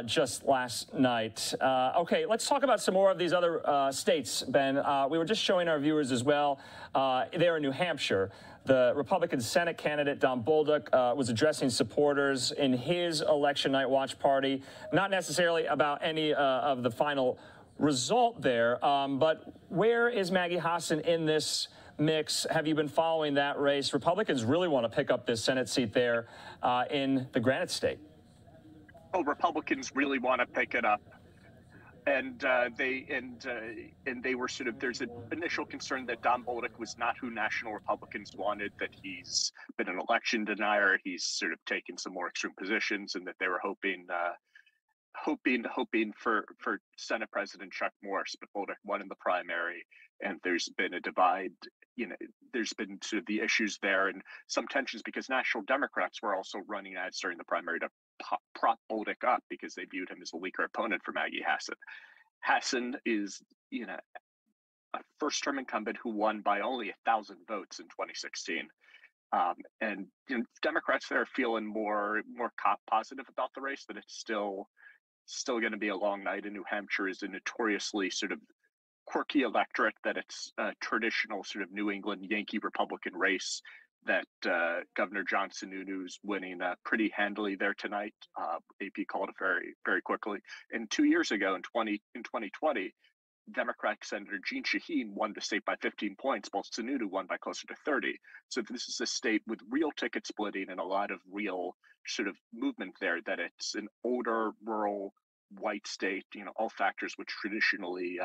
S3: just last night. Okay, let's talk about some more of these other states, Ben. We were just showing our viewers as well there in New Hampshire. The Republican Senate candidate, Don Bolduc, was addressing supporters in his election night watch party, not necessarily about any of the final result there, but where is Maggie Hassan in this mix? Have you been following that race? Republicans really want to pick up this Senate seat there in the Granite State.
S11: Oh, Republicans really want to pick it up. And they were sort of, there's an initial concern that Don Bolduc was not who national Republicans wanted, that he's been an election denier, he's sort of taken some more extreme positions, and that they were hoping for Senate President Chuck Norris, but Bolduc won in the primary, and there's been a divide. There's been sort of the issues there and some tensions because national Democrats were also running ads during the primary to prop Bolduc up because they viewed him as a weaker opponent for Maggie Hassan. Hassan is, a first-term incumbent who won by only 1,000 votes in 2016. And Democrats there are feeling more positive about the race, but it's still going to be a long night. In New Hampshire is a notoriously sort of quirky electorate, that it's a traditional sort of New England Yankee Republican race, that Governor John Sununu's winning pretty handily there tonight. AP called it very, very quickly. And 2 years ago in 2020, Democratic Senator Jeanne Shaheen won the state by 15 points, while Sununu won by closer to 30. So this is a state with real ticket splitting and a lot of real sort of movement there, that it's an older, rural, white state, all factors which traditionally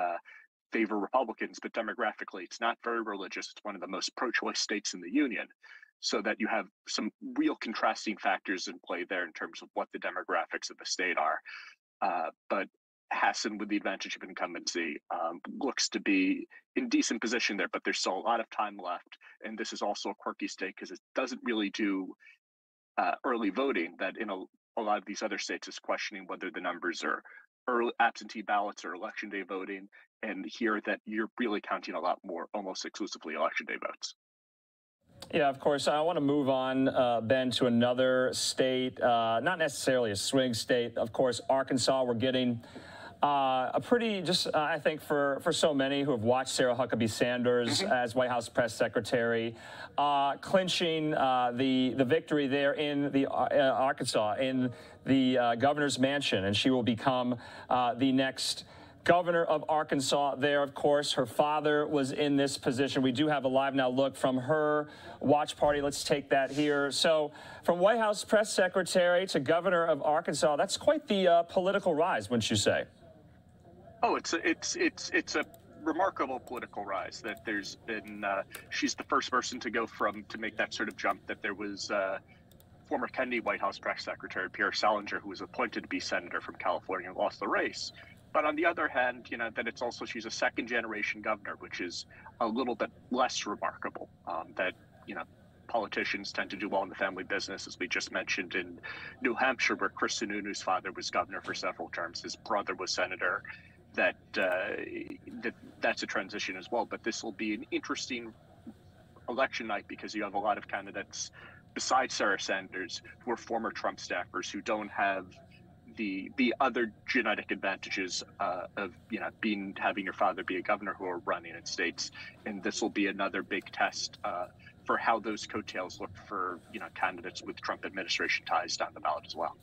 S11: favor Republicans, but demographically, it's not very religious. It's one of the most pro-choice states in the union. So that you have some real contrasting factors in play there in terms of what the demographics of the state are. But Hassan, with the advantage of incumbency, looks to be in decent position there, but there's still a lot of time left. And this is also a quirky state because it doesn't really do early voting, that in a lot of these other states is questioning whether the numbers are early absentee ballots or election day voting. And here that you're really counting a lot more, almost exclusively election day votes.
S3: Yeah, of course. I want to move on, Ben, to another state, not necessarily a swing state. Of course, Arkansas, we're getting a pretty, I think for so many who have watched Sarah Huckabee Sanders as White House press secretary, clinching the victory there in the Arkansas, in the governor's mansion, and she will become the next governor of Arkansas there. Of course, her father was in this position. We do have a live now look from her watch party. Let's take that here. So from White House press secretary to governor of Arkansas, that's quite the political rise, wouldn't you say?
S11: Oh, it's a remarkable political rise. That there's been, she's the first person to make that sort of jump. That there was former Kennedy White House press secretary Pierre Salinger, who was appointed to be senator from California and lost the race. But on the other hand, that it's also, she's a second generation governor, which is a little bit less remarkable. That, politicians tend to do well in the family business, as we just mentioned in New Hampshire, where Chris Sununu's father was governor for several terms. His brother was senator. That's a transition as well. But this will be an interesting election night because you have a lot of candidates besides Sarah Sanders who are former Trump staffers who don't have the other genetic advantages of having your father be a governor, who are running in states. And this will be another big test for how those coattails look for candidates with Trump administration ties down the ballot as well.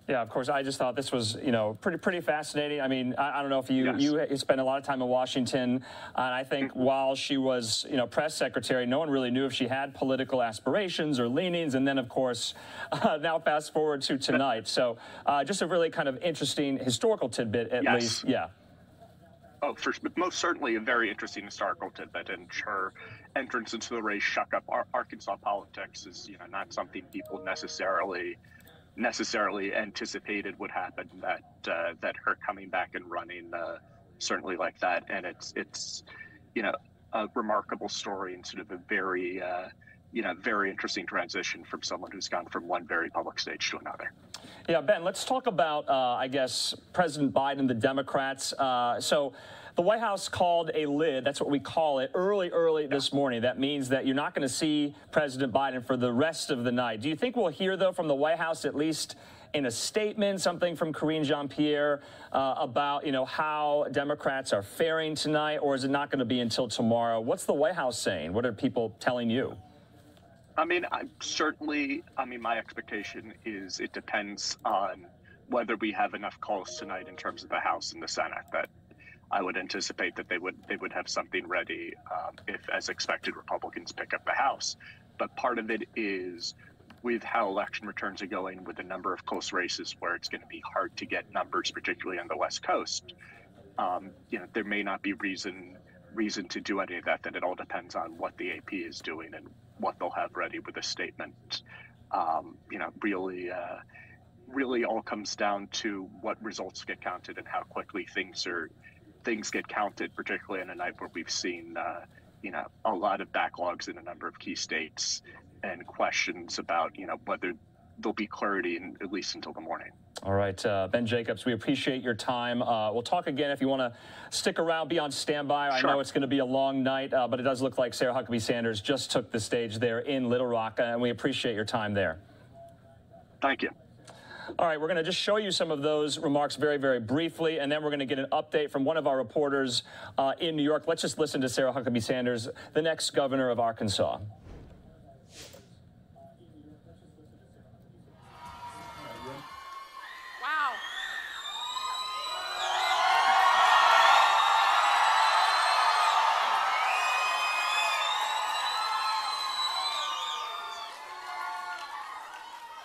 S3: Yeah, of course. I just thought this was, pretty fascinating. I mean, I don't know if you spent a lot of time in Washington, and I think while she was, press secretary, no one really knew if she had political aspirations or leanings. And then, of course, now fast forward to tonight. So just a really kind of interesting historical tidbit, at least. Yeah.
S11: Oh, most certainly a very interesting historical tidbit, and her entrance into the race shook up Arkansas politics is, not something people necessarily anticipated would happen, that her coming back and running certainly like that. And it's a remarkable story and sort of a very, very interesting transition from someone who's gone from one very public stage to another.
S3: Yeah, Ben, let's talk about, I guess, President Biden, the Democrats. So the White House called a lid, that's what we call it, early this morning. That means that you're not going to see President Biden for the rest of the night. Do you think we'll hear, though, from the White House, at least in a statement, something from Karine Jean-Pierre about, how Democrats are faring tonight, or is it not going to be until tomorrow? What's the White House saying? What are people telling you?
S11: I mean, my expectation is it depends on whether we have enough calls tonight in terms of the House and the Senate. That I would anticipate that they would have something ready if, as expected, Republicans pick up the House. But part of it is with how election returns are going, with a number of close races where it's going to be hard to get numbers, particularly on the West Coast. There may not be reason to do any of that. That it all depends on what the AP is doing and what they'll have ready with a statement. Really all comes down to what results get counted and how quickly things get counted, particularly on a night where we've seen a lot of backlogs in a number of key states and questions about whether there'll be clarity at least until the morning.
S3: All right, Ben Jacobs, we appreciate your time. We'll talk again if you want to stick around, be on standby.
S11: Sure.
S3: I know it's going to be a long night, but it does look like Sarah Huckabee Sanders just took the stage there in Little Rock, and we appreciate your time there.
S11: Thank you.
S3: All right, we're going to just show you some of those remarks very, very briefly, and then we're going to get an update from one of our reporters in New York. Let's just listen to Sarah Huckabee Sanders, the next governor of Arkansas.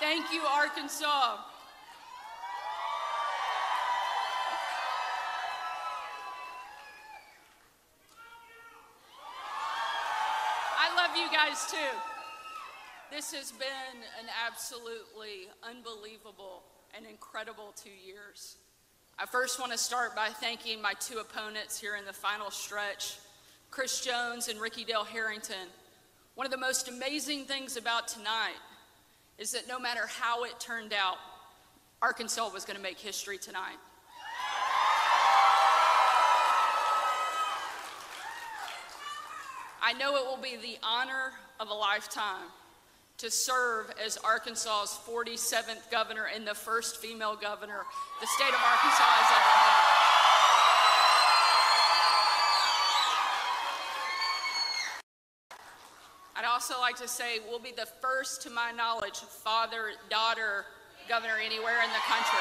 S12: Thank you, Arkansas. I love you guys too. This has been an absolutely unbelievable and incredible 2 years. I first want to start by thanking my two opponents here in the final stretch, Chris Jones and Ricky Dale Harrington. One of the most amazing things about tonight is that no matter how it turned out, Arkansas was going to make history tonight. I know it will be the honor of a lifetime to serve as Arkansas's 47th governor and the first female governor the state of Arkansas has ever had. I'd also like to say we'll be the first, to my knowledge, father-daughter governor anywhere in the country.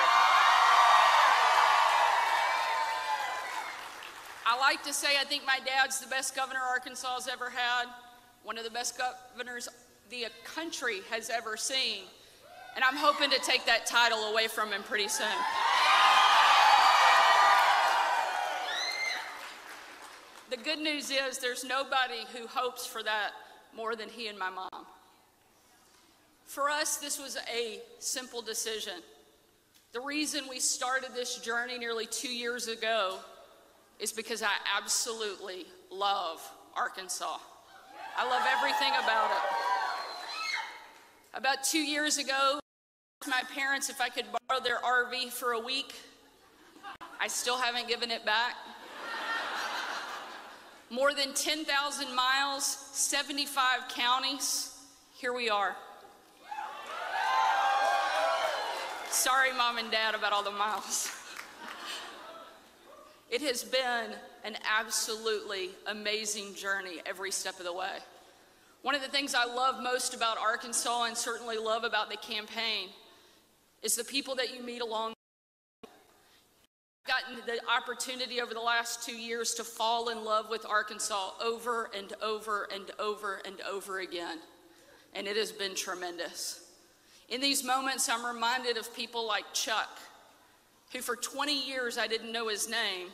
S12: I like to say I think my dad's the best governor Arkansas has ever had, one of the best governors the country has ever seen, and I'm hoping to take that title away from him pretty soon. The good news is there's nobody who hopes for that more than he and my mom. For us, this was a simple decision. The reason we started this journey nearly 2 years ago is because I absolutely love Arkansas. I love everything about it. About 2 years ago, I asked my parents if I could borrow their RV for a week. I still haven't given it back. More than 10,000 miles, 75 counties, here we are. Sorry, Mom and Dad, about all the miles. It has been an absolutely amazing journey every step of the way. One of the things I love most about Arkansas, and certainly love about the campaign, is the people that you meet along. I've gotten the opportunity over the last 2 years to fall in love with Arkansas over and over and over and over again, and it has been tremendous. In these moments, I'm reminded of people like Chuck, who for 20 years I didn't know his name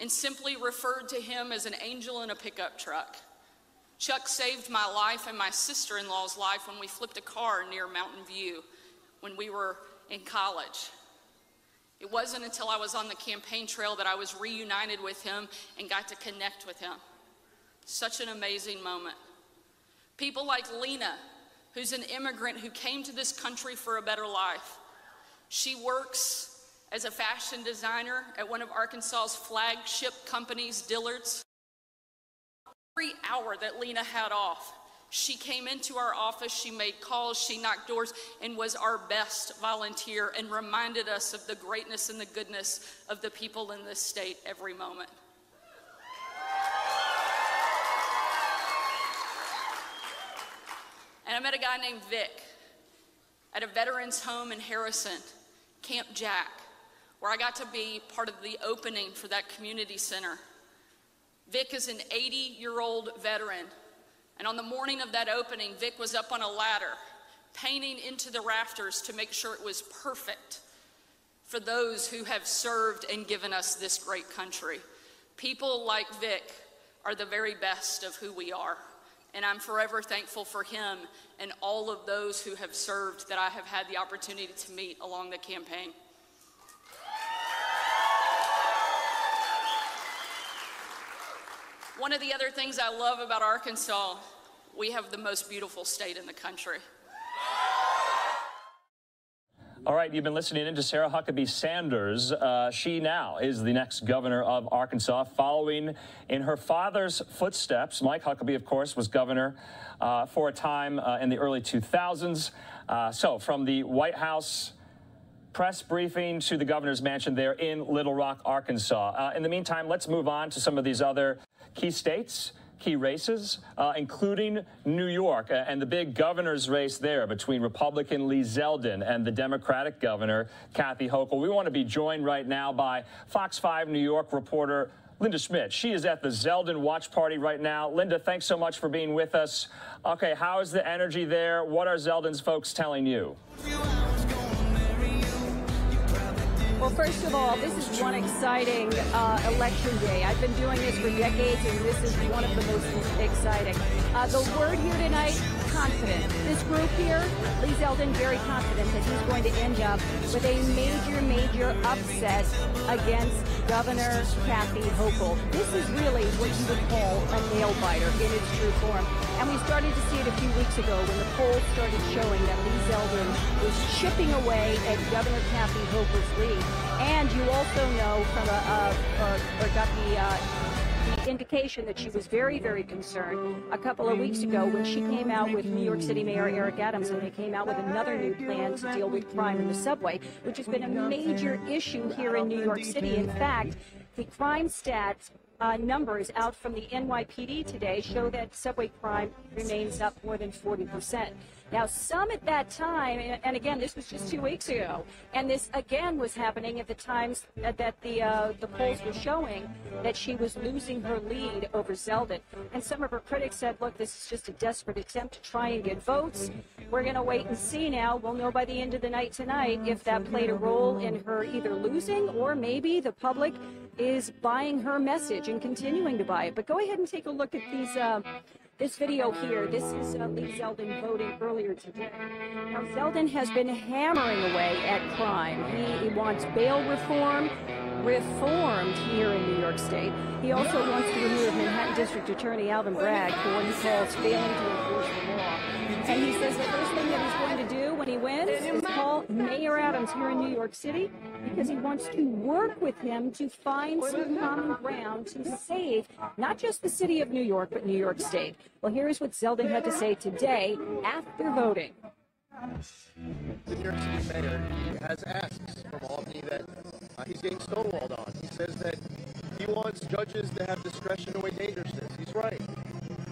S12: and simply referred to him as an angel in a pickup truck. Chuck saved my life and my sister-in-law's life when we flipped a car near Mountain View when we were in college. It wasn't until I was on the campaign trail that I was reunited with him and got to connect with him. Such an amazing moment. People like Lena, who's an immigrant who came to this country for a better life. She works as a fashion designer at one of Arkansas's flagship companies, Dillard's. Every hour that Lena had off, she came into our office, she made calls, she knocked doors, and was our best volunteer and reminded us of the greatness and the goodness of the people in this state every moment. And I met a guy named Vic at a veterans home in Harrison, Camp Jack, where I got to be part of the opening for that community center. Vic is an 80-year-old veteran, and on the morning of that opening, Vic was up on a ladder, painting into the rafters to make sure it was perfect for those who have served and given us this great country. People like Vic are the very best of who we are, and I'm forever thankful for him and all of those who have served that I have had the opportunity to meet along the campaign. One of the other things I love about Arkansas, we have the most beautiful state in the country.
S3: All right, you've been listening in to Sarah Huckabee Sanders. She now is the next governor of Arkansas, following in her father's footsteps. Mike Huckabee, of course, was governor for a time in the early 2000s. So from the White House press briefing to the governor's mansion there in Little Rock, Arkansas. In the meantime, let's move on to some of these other key states, key races, including New York and the big governor's race there between Republican Lee Zeldin and the Democratic governor, Kathy Hochul. We want to be joined right now by Fox 5 New York reporter Linda Schmidt. She is at the Zeldin watch party right now. Linda, thanks so much for being with us. Okay, how is the energy there? What are Zeldin's folks telling you?
S13: Well, first of all, this is one exciting election day. I've been doing this for decades, and this is one of the most exciting. The word here tonight, confident. This group here, Lee Zeldin, very confident that he's going to end up with a major upset against Governor Kathy Hochul. This is really what you would call a nail-biter in its true form. And we started to see it a few weeks ago when the polls started showing that Lee Zeldin was chipping away at Governor Kathy Hochul's lead. And you also know from got the indication that she was very concerned a couple of weeks ago when she came out with New York City Mayor Eric Adams, and they came out with another new plan to deal with crime in the subway, which has been a major issue here in New York City. In fact, the crime stats numbers out from the NYPD today show that subway crime remains up more than 40%. Now, some at that time, and again, this was just 2 weeks ago, and this again was happening at the times that the polls were showing that she was losing her lead over Zeldin. And some of her critics said, look, this is just a desperate attempt to try and get votes. We're going to wait and see now. We'll know by the end of the night tonight if that played a role in her either losing or maybe the public is buying her message and continuing to buy it. But go ahead and take a look at these this video here. This is Lee Zeldin voting earlier today. Now, Zeldin has been hammering away at crime. He wants bail reformed here in New York State. He also wants to remove Manhattan District Attorney Alvin Bragg for what he calls failing to enforce the law. And he says the first thing that he's going to do when he wins is call Mayor Adams here in New York City, because he wants to work with him to find some common ground to save not just the city of New York, but New York State. Well, here's what Zeldin had to say today after voting.
S14: The New York City mayor has asks from Albany that he's getting stonewalled on. He says that he wants judges to have discretion to weigh dangerousness. He's right.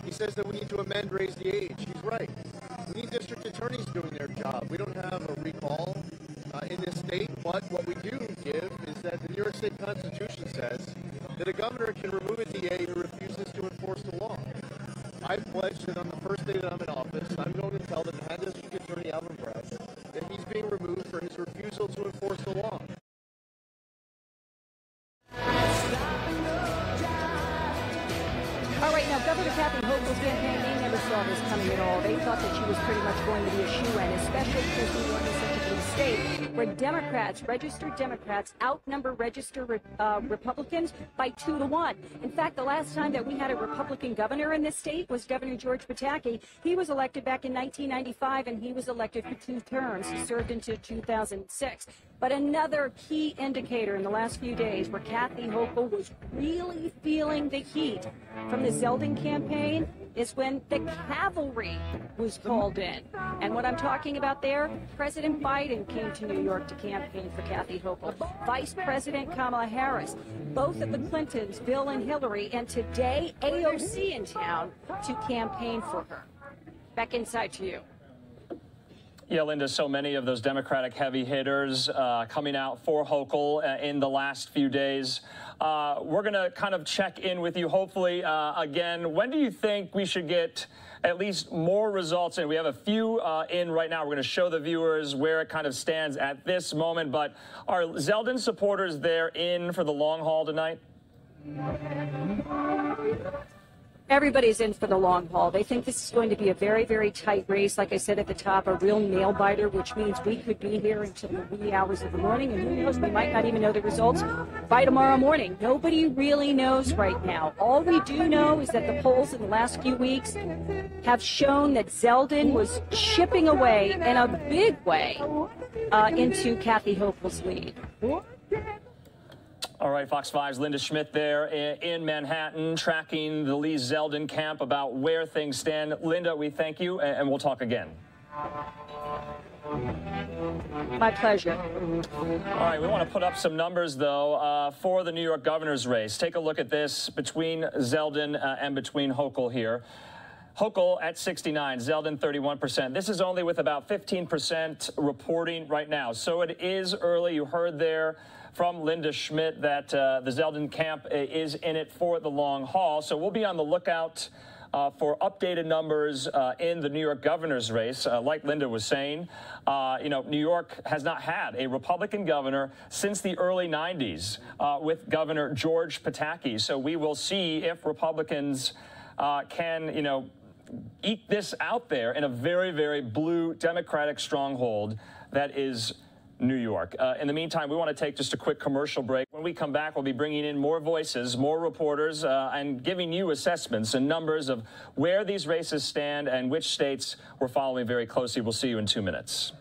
S14: He says that we need to amend, raise the age. He's right. We need district attorneys doing their job. We don't have a recall in this state, but what we do give is that the New York State Constitution says that a governor can remove a DA who refuses to enforce the law. I pledge that on the first day that I'm in office, I'm going to tell the Manhattan District Attorney Alvin Bragg that he's being removed for his refusal to enforce the law.
S13: All right, now, Governor Kathy Hochul's campaign, they never saw this coming at all. They thought that she was pretty much going to be a shoo-in, especially because New York is such a blue state. where Democrats, registered Democrats, outnumber registered Republicans by 2 to 1. In fact, the last time that we had a Republican governor in this state was Governor George Pataki. He was elected back in 1995, and he was elected for 2 terms. He served until 2006. But another key indicator in the last few days where Kathy Hochul was really feeling the heat from the Zeldin campaign is when the cavalry was called in. And what I'm talking about there, President Biden came to New York to campaign for Kathy Hochul. Vice President Kamala Harris, both of the Clintons, Bill and Hillary, and today AOC in town to campaign for her. Back inside to you.
S3: Yeah, Linda, so many of those Democratic heavy hitters coming out for Hochul in the last few days. We're going to kind of check in with you, hopefully, again. When do you think we should get at least more results in? We have a few in right now. We're going to show the viewers where it kind of stands at this moment. But are Zeldin supporters there in for the long haul tonight?
S13: Everybody's in for the long haul. They think this is going to be a very, very tight race. Like I said at the top, a real nail biter, which means we could be here until the wee hours of the morning. And who knows, we might not even know the results by tomorrow morning. Nobody really knows right now. All we do know is that the polls in the last few weeks have shown that Zeldin was chipping away in a big way into Kathy Hochul's lead.
S3: All right, Fox 5's Linda Schmidt there in Manhattan, tracking the Lee Zeldin camp about where things stand. Linda, we thank you, and we'll talk again.
S13: My pleasure.
S3: All right, we want to put up some numbers, though, for the New York governor's race. Take a look at this between Zeldin and between Hochul here. Hochul at 69, Zeldin 31%. This is only with about 15% reporting right now. So it is early. You heard there from Linda Schmidt that the Zeldin camp is in it for the long haul. So we'll be on the lookout for updated numbers in the New York governor's race. Like Linda was saying, you know, New York has not had a Republican governor since the early 90s with Governor George Pataki. So we will see if Republicans can, you know, eke this out there in a very, very blue Democratic stronghold that is New York. In the meantime, we want to take just a quick commercial break. When we come back, we'll be bringing in more voices, more reporters, and giving you assessments and numbers of where these races stand and which states we're following very closely. We'll see you in 2 minutes.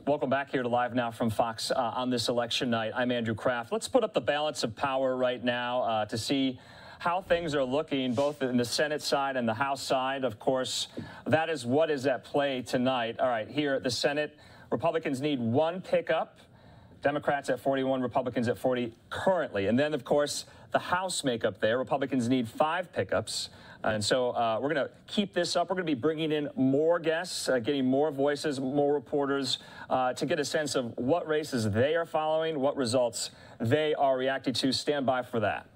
S3: Welcome back here to Live Now from Fox on this election night. I'm Andrew Kraft. Let's put up the balance of power right now to see how things are looking, both in the Senate side and the House side. Of course, that is what is at play tonight. All right, here at the Senate, Republicans need 1 pickup. Democrats at 41, Republicans at 40 currently. And then, of course, the House makeup there. Republicans need 5 pickups. And so we're going to keep this up. We're going to be bringing in more guests, getting more voices, more reporters to get a sense of what races they are following, what results they are reacting to. Stand by for that.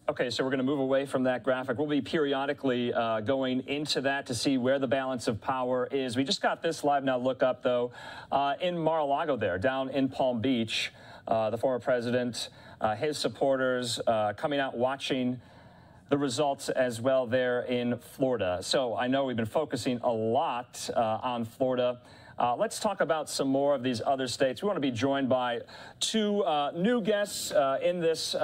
S3: Okay, so we're going to move away from that graphic. We'll be periodically going into that to see where the balance of power is. We just got this LiveNOW look up, though, in Mar-a-Lago there, down in Palm Beach. The former president, his supporters coming out watching the results as well there in Florida. So I know we've been focusing a lot on Florida. Let's talk about some more of these other states. We want to be joined by 2 new guests in this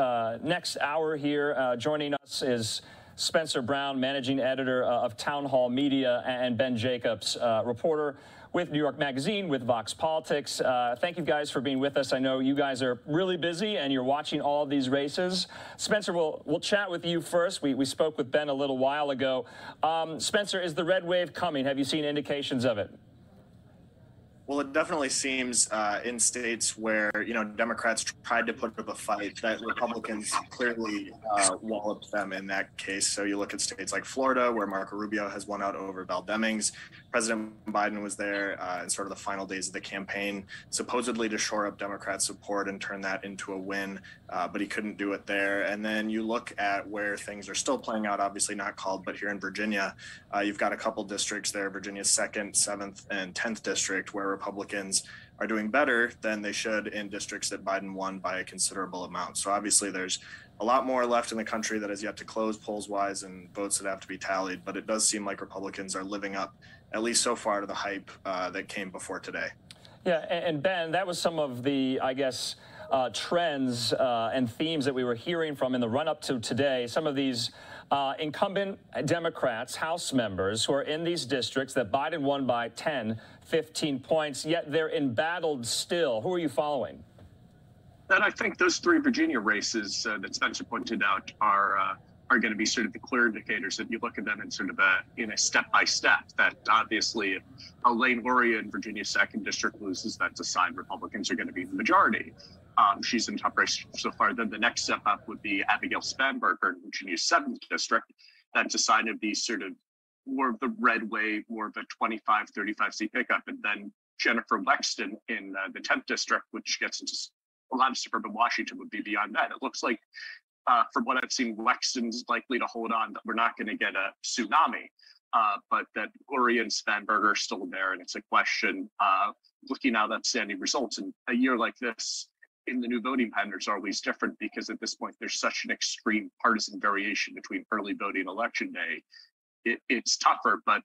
S3: next hour here. Joining us is Spencer Brown, managing editor of Town Hall Media, and Ben Jacobs, reporter with New York Magazine, with Vox Politics. Thank you guys for being with us. I know you guys are really busy and you're watching all of these races. Spencer, we'll chat with you first. We spoke with Ben a little while ago. Spencer, is the red wave coming? Have you seen indications of it?
S15: Well, it definitely seems in states where, Democrats tried to put up a fight, that Republicans clearly walloped them in that case. So you look at states like Florida, where Marco Rubio has won out over Val Demings. President Biden was there in sort of the final days of the campaign, supposedly to shore up Democrat support and turn that into a win, but he couldn't do it there. And then you look at where things are still playing out, obviously not called, but here in Virginia, you've got a couple districts there, Virginia's 2nd, 7th, and 10th district, where Republicans are doing better than they should in districts that Biden won by a considerable amount. So obviously there's a lot more left in the country that has yet to close polls-wise and votes that have to be tallied, but it does seem like Republicans are living up, at least so far, to the hype that came before today.
S3: Yeah, and Ben, that was some of the, I guess, trends and themes that we were hearing from in the run-up to today. Some of these incumbent Democrats, House members, who are in these districts that Biden won by 10, 15 points, yet they're embattled still. Who are you following?
S11: And I think those 3 Virginia races that Spencer pointed out are going to be sort of the clear indicators that you look at them in sort of a step-by-step, that obviously if Elaine Luria in Virginia's 2nd district loses, that's a sign Republicans are going to be the majority. She's in top race so far. Then the next step up would be Abigail Spanberger in Virginia's 7th district. That's a sign of the sort of more of the red wave, more of a 25, 35 seat pickup. And then Jennifer Wexton in the 10th district, which gets into a lot of suburban Washington, would be beyond that. It looks like, from what I've seen, Wexton's likely to hold on, that we're not going to get a tsunami, but that Luria and Spanberger are still there. And it's a question, looking at outstanding results. And a year like this, in the new voting patterns are always different, because at this point there's such an extreme partisan variation between early voting and election day. It's tougher, but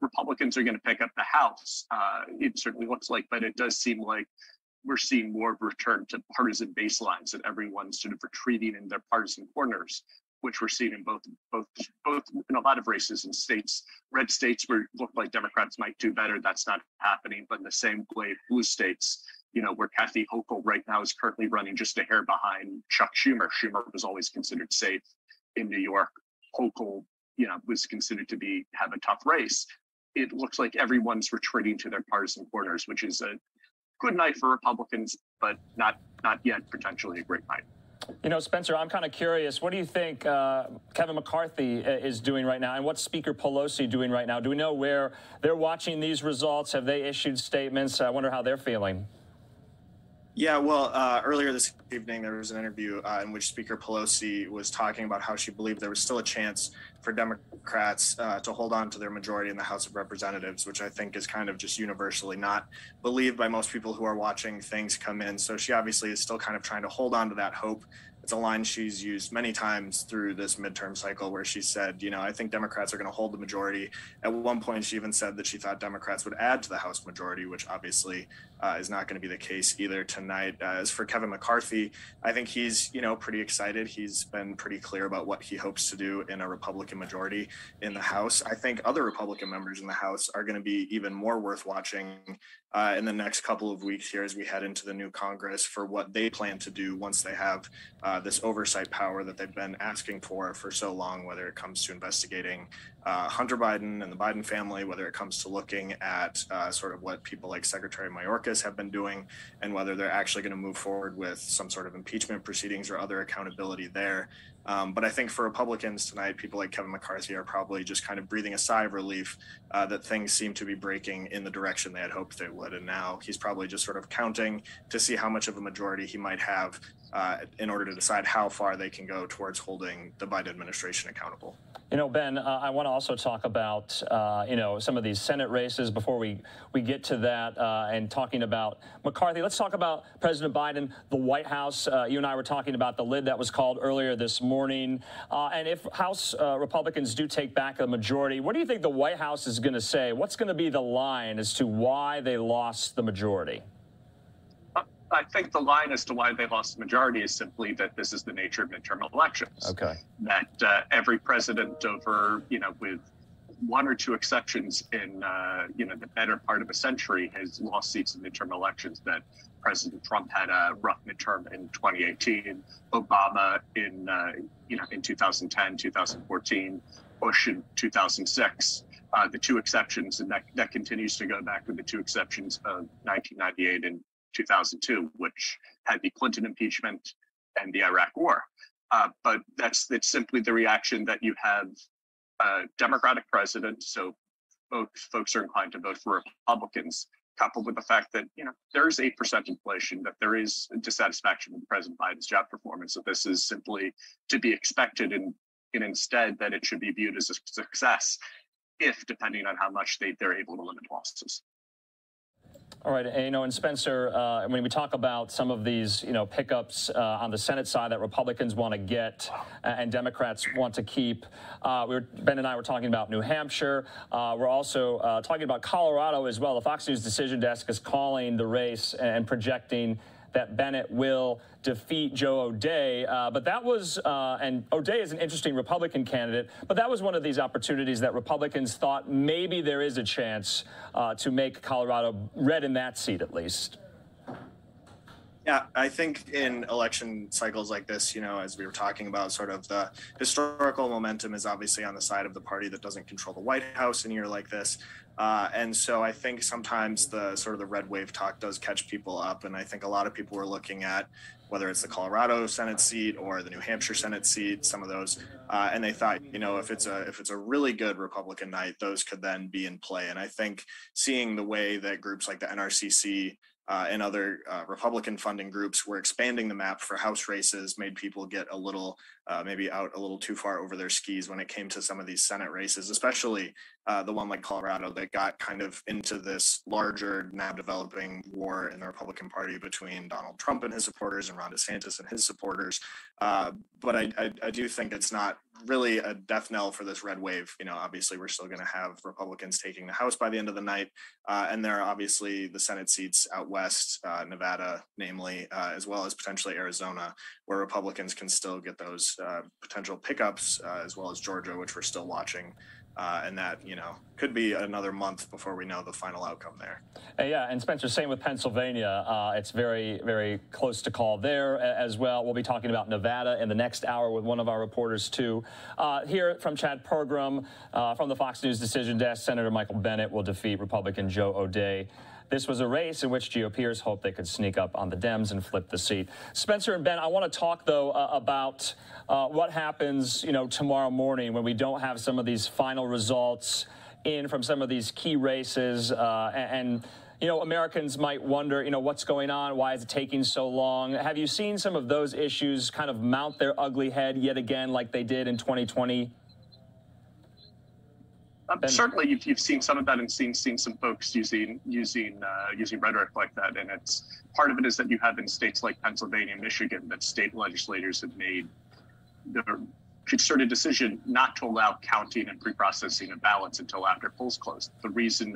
S11: Republicans are going to pick up the House. It certainly looks like, but it does seem like we're seeing more of a return to partisan baselines, and everyone's sort of retreating in their partisan corners, which we're seeing in both in a lot of races in states, red states where it looked like Democrats might do better. That's not happening, but in the same way, blue states, where Kathy Hochul right now is currently running just a hair behind Chuck Schumer. Schumer was always considered safe in New York. Hochul, was considered to have a tough race. It looks like everyone's retreating to their partisan corners, which is a good night for Republicans, but not yet potentially a great night.
S3: Spencer, I'm kind of curious. What do you think Kevin McCarthy is doing right now, and what's Speaker Pelosi doing right now? Do we know where they're watching these results? Have they issued statements? I wonder how they're feeling.
S15: Yeah, well, earlier this evening, there was an interview in which Speaker Pelosi was talking about how she believed there was still a chance for Democrats to hold on to their majority in the House of Representatives, which I think is kind of just universally not believed by most people who are watching things come in. So she obviously is still kind of trying to hold on to that hope. It's a line she's used many times through this midterm cycle where she said, you know, I think Democrats are going to hold the majority. At one point, she even said that she thought Democrats would add to the House majority, which obviously is not going to be the case either tonight. As for Kevin McCarthy, I think he's, you know, pretty excited. He's been pretty clear about what he hopes to do in a Republican majority in the House. I think other Republican members in the House are going to be even more worth watching in the next couple of weeks here as we head into the new Congress for what they plan to do once they have this oversight power that they've been asking for so long, whether it comes to investigating Hunter Biden and the Biden family, whether it comes to looking at sort of what people like Secretary Mayorkas have been doing, and whether they're actually going to move forward with some sort of impeachment proceedings or other accountability there. But I think for Republicans tonight, people like Kevin McCarthy are probably just kind of breathing a sigh of relief that things seem to be breaking in the direction they had hoped they would. And now he's probably just sort of counting to see how much of a majority he might have in order to decide how far they can go towards holding the Biden administration accountable.
S3: You know, Ben, I want to also talk about, you know, some of these Senate races before we get to that and talking about McCarthy. Let's talk about President Biden, the White House. You and I were talking about the lid that was called earlier this morning. And if House Republicans do take back the majority, what do you think the White House is going to say? What's going to be the line as to why they lost the majority?
S11: I think the line as to why they lost the majority is simply that this is the nature of midterm elections.
S3: Okay.
S11: That every president over, you know, with one or two exceptions in, you know, the better part of a century has lost seats in midterm elections. That President Trump had a rough midterm in 2018, Obama in, you know, in 2010, 2014, Bush in 2006. The two exceptions, and that continues to go back with the two exceptions of 1998 and 2002, which had the Clinton impeachment and the Iraq War. But it's simply the reaction that you have a Democratic president, so both folks are inclined to vote for Republicans, coupled with the fact that, you know, there is 8% inflation, that there is dissatisfaction with President Biden's job performance, that this is simply to be expected, and instead that it should be viewed as a success if, depending on how much they're able to limit losses.
S3: All right, and, you know, and Spencer, when we talk about some of these, you know, pickups on the Senate side that Republicans want to get and Democrats want to keep, Ben and I were talking about New Hampshire. We're also talking about Colorado as well. The Fox News Decision Desk is calling the race and projecting that Bennett will defeat Joe O'Dea. But that was, and O'Dea is an interesting Republican candidate, but that was one of these opportunities that Republicans thought maybe there is a chance to make Colorado red in that seat at least.
S15: Yeah, I think in election cycles like this, you know, as we were talking about, sort of the historical momentum is obviously on the side of the party that doesn't control the White House in a year like this. And so I think sometimes the sort of the red wave talk does catch people up. And I think a lot of people were looking at whether it's the Colorado Senate seat or the New Hampshire Senate seat, some of those. And they thought, you know, if it's a really good Republican night, those could then be in play. And I think seeing the way that groups like the NRCC and other Republican funding groups were expanding the map for House races made people get a little, maybe out a little too far over their skis when it came to some of these Senate races, especially the one like Colorado that got kind of into this larger, now developing war in the Republican Party between Donald Trump and his supporters and Ron DeSantis and his supporters. But I do think it's not really a death knell for this red wave. You know, obviously we're still going to have Republicans taking the House by the end of the night. And there are obviously the Senate seats out west, Nevada, namely, as well as potentially Arizona, where Republicans can still get those potential pickups, as well as Georgia, which we're still watching. And that, you know, could be another month before we know the final outcome there.
S3: Yeah, and Spencer, same with Pennsylvania. It's very, very close to call there as well. We'll be talking about Nevada in the next hour with one of our reporters, too. Here from Chad Pergram from the Fox News Decision Desk, Senator Michael Bennet will defeat Republican Joe O'Dea. This was a race in which GOPers hoped they could sneak up on the Dems and flip the seat. Spencer and Ben, I want to talk, though, about what happens, you know, tomorrow morning when we don't have some of these final results in from some of these key races. And you know, Americans might wonder, you know, what's going on? Why is it taking so long? Have you seen some of those issues kind of mount their ugly head yet again, like they did in 2020?
S11: Certainly, you've seen some of that, and seen some folks using rhetoric like that. And it's part of it is that you have in states like Pennsylvania and Michigan that state legislators have made the concerted decision not to allow counting and pre-processing of ballots until after polls close. The reason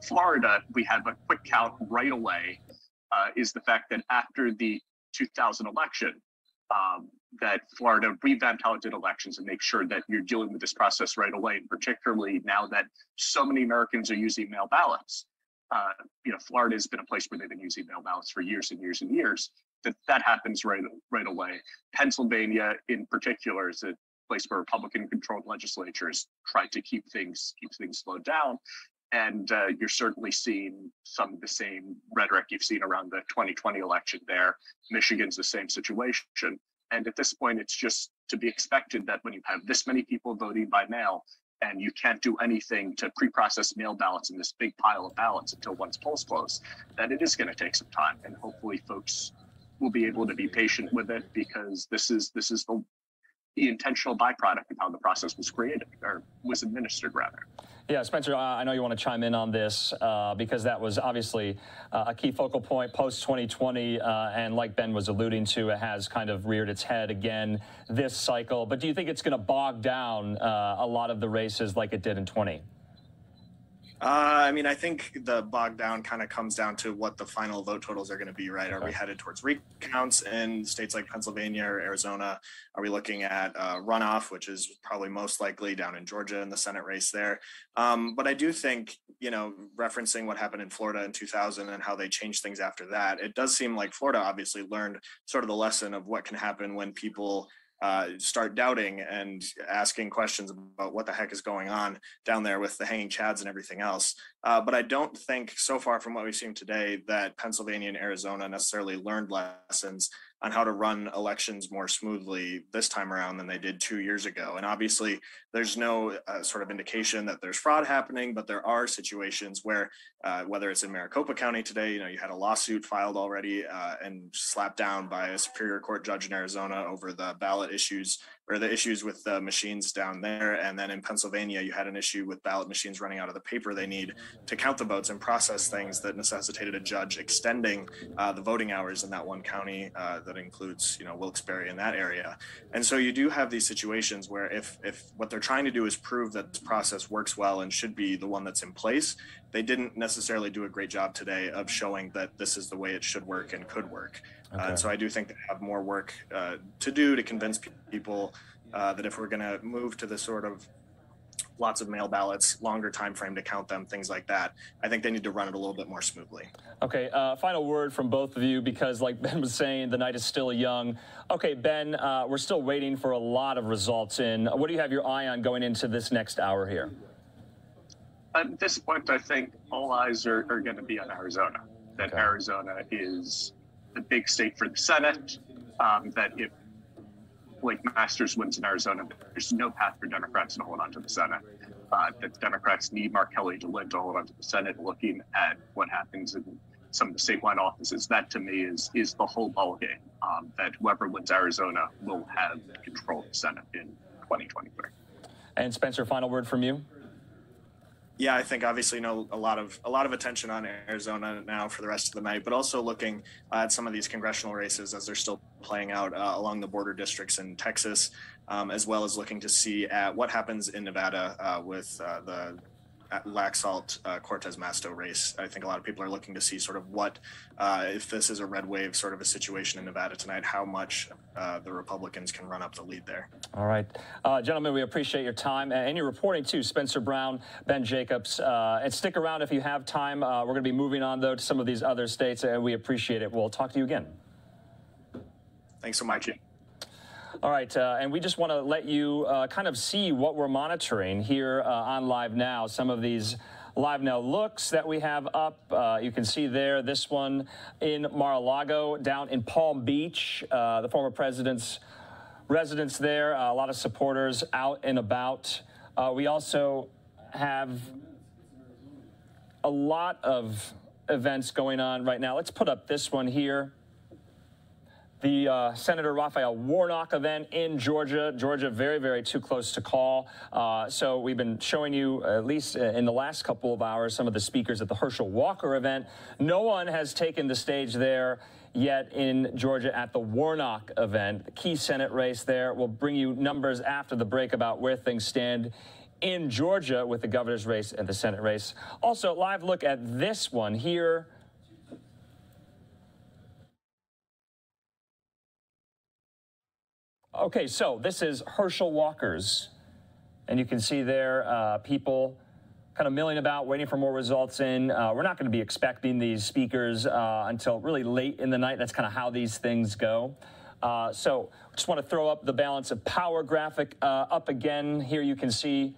S11: Florida, we had a quick count right away is the fact that after the 2000 election, that Florida revamped how it did elections and make sure that you're dealing with this process right away. And particularly now that so many Americans are using mail ballots, you know, Florida has been a place where they've been using mail ballots for years and years and years. That happens right away. Pennsylvania, in particular, is a place where Republican-controlled legislatures try to keep things slowed down. And you're certainly seeing some of the same rhetoric you've seen around the 2020 election there. Michigan's the same situation. And at this point, it's just to be expected that when you have this many people voting by mail and you can't do anything to pre-process mail ballots in this big pile of ballots until once polls close, that it is going to take some time. And hopefully folks will be able to be patient with it, because this is the intentional byproduct of how the process was created, or was administered rather.
S3: Yeah, Spencer, I know you want to chime in on this because that was obviously a key focal point post-2020, and like Ben was alluding to, it has kind of reared its head again this cycle. But do you think it's going to bog down a lot of the races like it did in 20?
S15: I mean, I think the bog down kind of comes down to what the final vote totals are going to be, right? Are we headed towards recounts in states like Pennsylvania or Arizona? Are we looking at runoff, which is probably most likely down in Georgia in the Senate race there? But I do think, you know, referencing what happened in Florida in 2000 and how they changed things after that, it does seem like Florida obviously learned sort of the lesson of what can happen when people start doubting and asking questions about what the heck is going on down there with the hanging chads and everything else. But I don't think so far from what we've seen today that Pennsylvania and Arizona necessarily learned lessons on how to run elections more smoothly this time around than they did 2 years ago. And obviously there's no sort of indication that there's fraud happening, but there are situations where whether it's in Maricopa County today, you know, you had a lawsuit filed already and slapped down by a Superior Court judge in Arizona over the ballot issues, or the issues with the machines down there. And then in Pennsylvania, you had an issue with ballot machines running out of the paper they need to count the votes and process things that necessitated a judge extending the voting hours in that one county that includes, you know, Wilkes-Barre in that area. And so you do have these situations where if what they're trying to do is prove that this process works well and should be the one that's in place, they didn't necessarily do a great job today of showing that this is the way it should work and could work. Okay. And so I do think they have more work to do to convince people that if we're going to move to this sort of lots of mail ballots, longer time frame to count them, things like that, I think they need to run it a little bit more smoothly. Okay,
S3: final word from both of you, because like Ben was saying, the night is still young. Okay, Ben, we're still waiting for a lot of results in. What do you have your eye on going into this next hour here?
S11: At this point, I think all eyes are going to be on Arizona. That okay. Arizona is the big state for the Senate, that if Blake Masters wins in Arizona, there's no path for Democrats to hold on to the Senate. That Democrats need Mark Kelly to win to hold on to the Senate. Looking at what happens in some of the statewide offices, that to me is the whole ballgame. That whoever wins Arizona will have control of the Senate in 2023.
S3: And Spencer, final word from you.
S15: Yeah, I think obviously, you know, a lot of attention on Arizona now for the rest of the night, but also looking at some of these congressional races as they're still playing out along the border districts in Texas, as well as looking to see at what happens in Nevada with the Laxalt Cortez Masto race. I think a lot of people are looking to see sort of what, if this is a red wave sort of a situation in Nevada tonight, how much the Republicans can run up the lead there.
S3: All right. Gentlemen, we appreciate your time and your reporting too. Spencer Brown, Ben Jacobs, and stick around if you have time. We're going to be moving on though to some of these other states, and we appreciate it. We'll talk to you again.
S15: Thanks so much.
S3: All right, and we just want to let you kind of see what we're monitoring here on Live Now. Some of these Live Now looks that we have up. You can see there, this one in Mar-a-Lago, down in Palm Beach, the former president's residence there. A lot of supporters out and about. We also have a lot of events going on right now. Let's put up this one here. The Senator Raphael Warnock event in Georgia. Georgia, very, very too close to call. So we've been showing you, at least in the last couple of hours, some of the speakers at the Herschel Walker event. No one has taken the stage there yet in Georgia at the Warnock event. The key Senate race there. We'll bring you numbers after the break about where things stand in Georgia with the governor's race and the Senate race. Also, live look at this one here. Okay, so this is Herschel Walker's, and you can see there people kind of milling about, waiting for more results in. We're not going to be expecting these speakers until really late in the night. That's kind of how these things go. So just want to throw up the balance of power graphic up again. Here you can see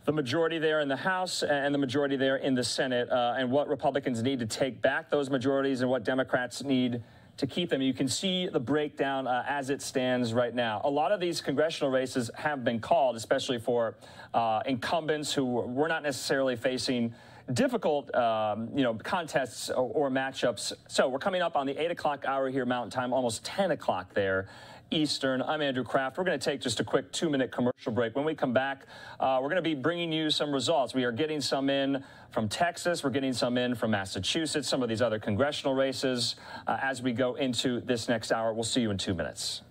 S3: the majority there in the House and the majority there in the Senate, and what Republicans need to take back those majorities and what Democrats need to keep them. You can see the breakdown as it stands right now. A lot of these congressional races have been called, especially for incumbents who were not necessarily facing difficult contests or matchups. So we're coming up on the 8 o'clock hour here Mountain Time, almost 10 o'clock there Eastern. I'm Andrew Kraft. We're going to take just a quick 2-minute commercial break. When we come back, we're going to be bringing you some results. We are getting some in from Texas. We're getting some in from Massachusetts, some of these other congressional races as we go into this next hour. We'll see you in 2 minutes.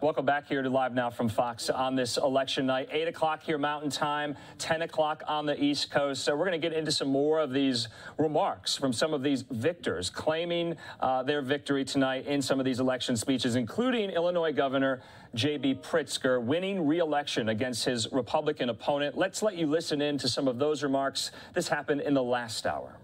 S3: Welcome back here to Live Now from Fox on this election night. 8 o'clock here Mountain Time, 10 o'clock on the East Coast. So we're going to get into some more of these remarks from some of these victors claiming their victory tonight in some of these election speeches, including Illinois Governor J.B. Pritzker winning re-election against his Republican opponent. Let's let you listen in to some of those remarks. This happened in the last hour.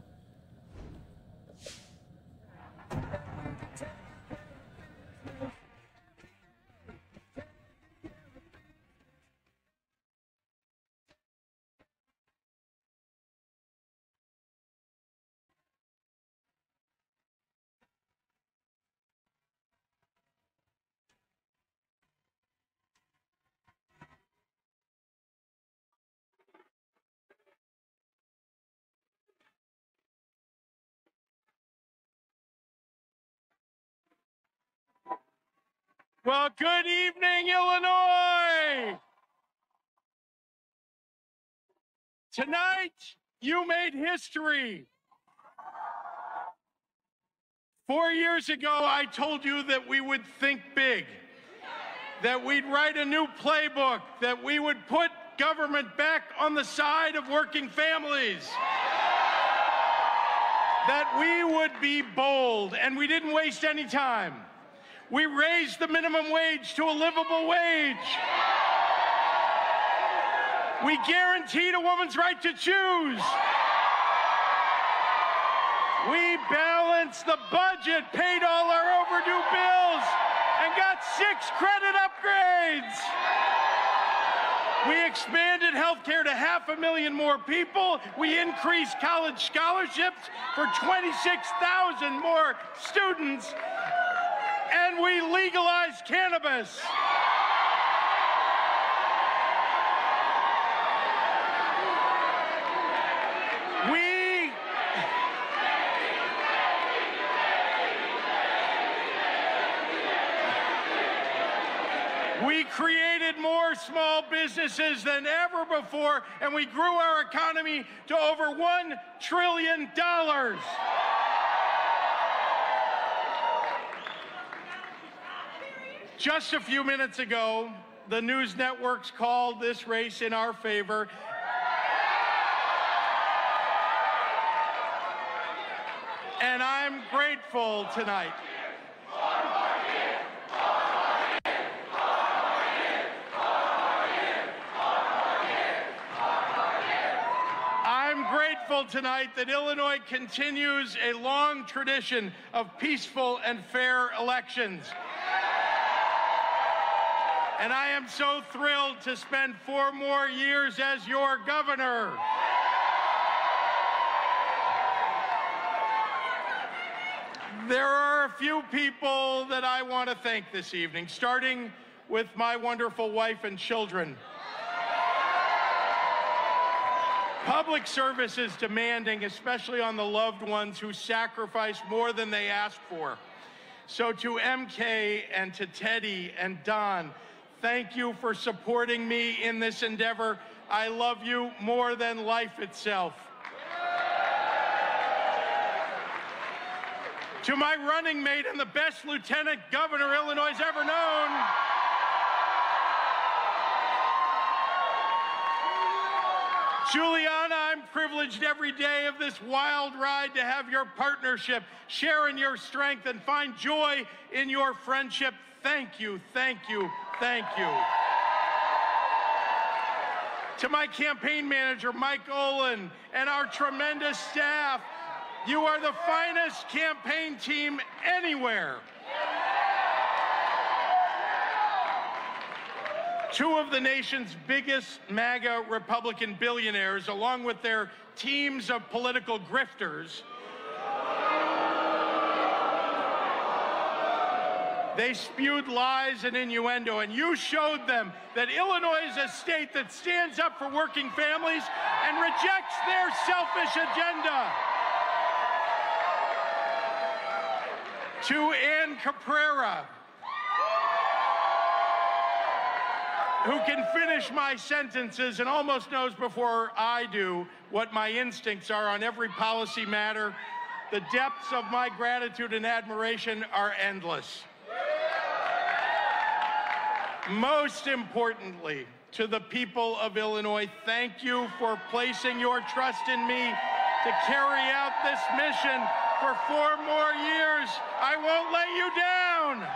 S5: Well, good evening, Illinois. Tonight, you made history. 4 years ago, I told you that we would think big. that we'd write a new playbook, that we would put government back on the side of working families, that we would be bold, and we didn't waste any time. We raised the minimum wage to a livable wage. We guaranteed a woman's right to choose. We balanced the budget, paid all our overdue bills, and got 6 credit upgrades. We expanded health care to 500,000 more people. We increased college scholarships for 26,000 more students. And we legalized cannabis. We created more small businesses than ever before, and we grew our economy to over $1 trillion. Just a few minutes ago, the news networks called this race in our favor. And I'm grateful tonight. Tonight that Illinois continues a long tradition of peaceful and fair elections. And I am so thrilled to spend 4 more years as your governor. There are a few people that I want to thank this evening, starting with my wonderful wife and children. Public service is demanding, especially on the loved ones who sacrifice more than they asked for. So to MK and to Teddy and Don, thank you for supporting me in this endeavor. I love you more than life itself. To my running mate and the best lieutenant governor Illinois has ever known, Juliana, I'm privileged every day of this wild ride to have your partnership, share in your strength, and find joy in your friendship. Thank you, thank you, thank you. To my campaign manager, Mike Olin, and our tremendous staff, you are the finest campaign team anywhere. 2 of the nation's biggest MAGA Republican billionaires, along with their teams of political grifters, they spewed lies and innuendo, and you showed them that Illinois is a state that stands up for working families and rejects their selfish agenda. To Ann Caprera, who can finish my sentences and almost knows before I do what my instincts are on every policy matter, the depths of my gratitude and admiration are endless. Most importantly, to the people of Illinois, thank you for placing your trust in me to carry out this mission for 4 more years. I won't let you down.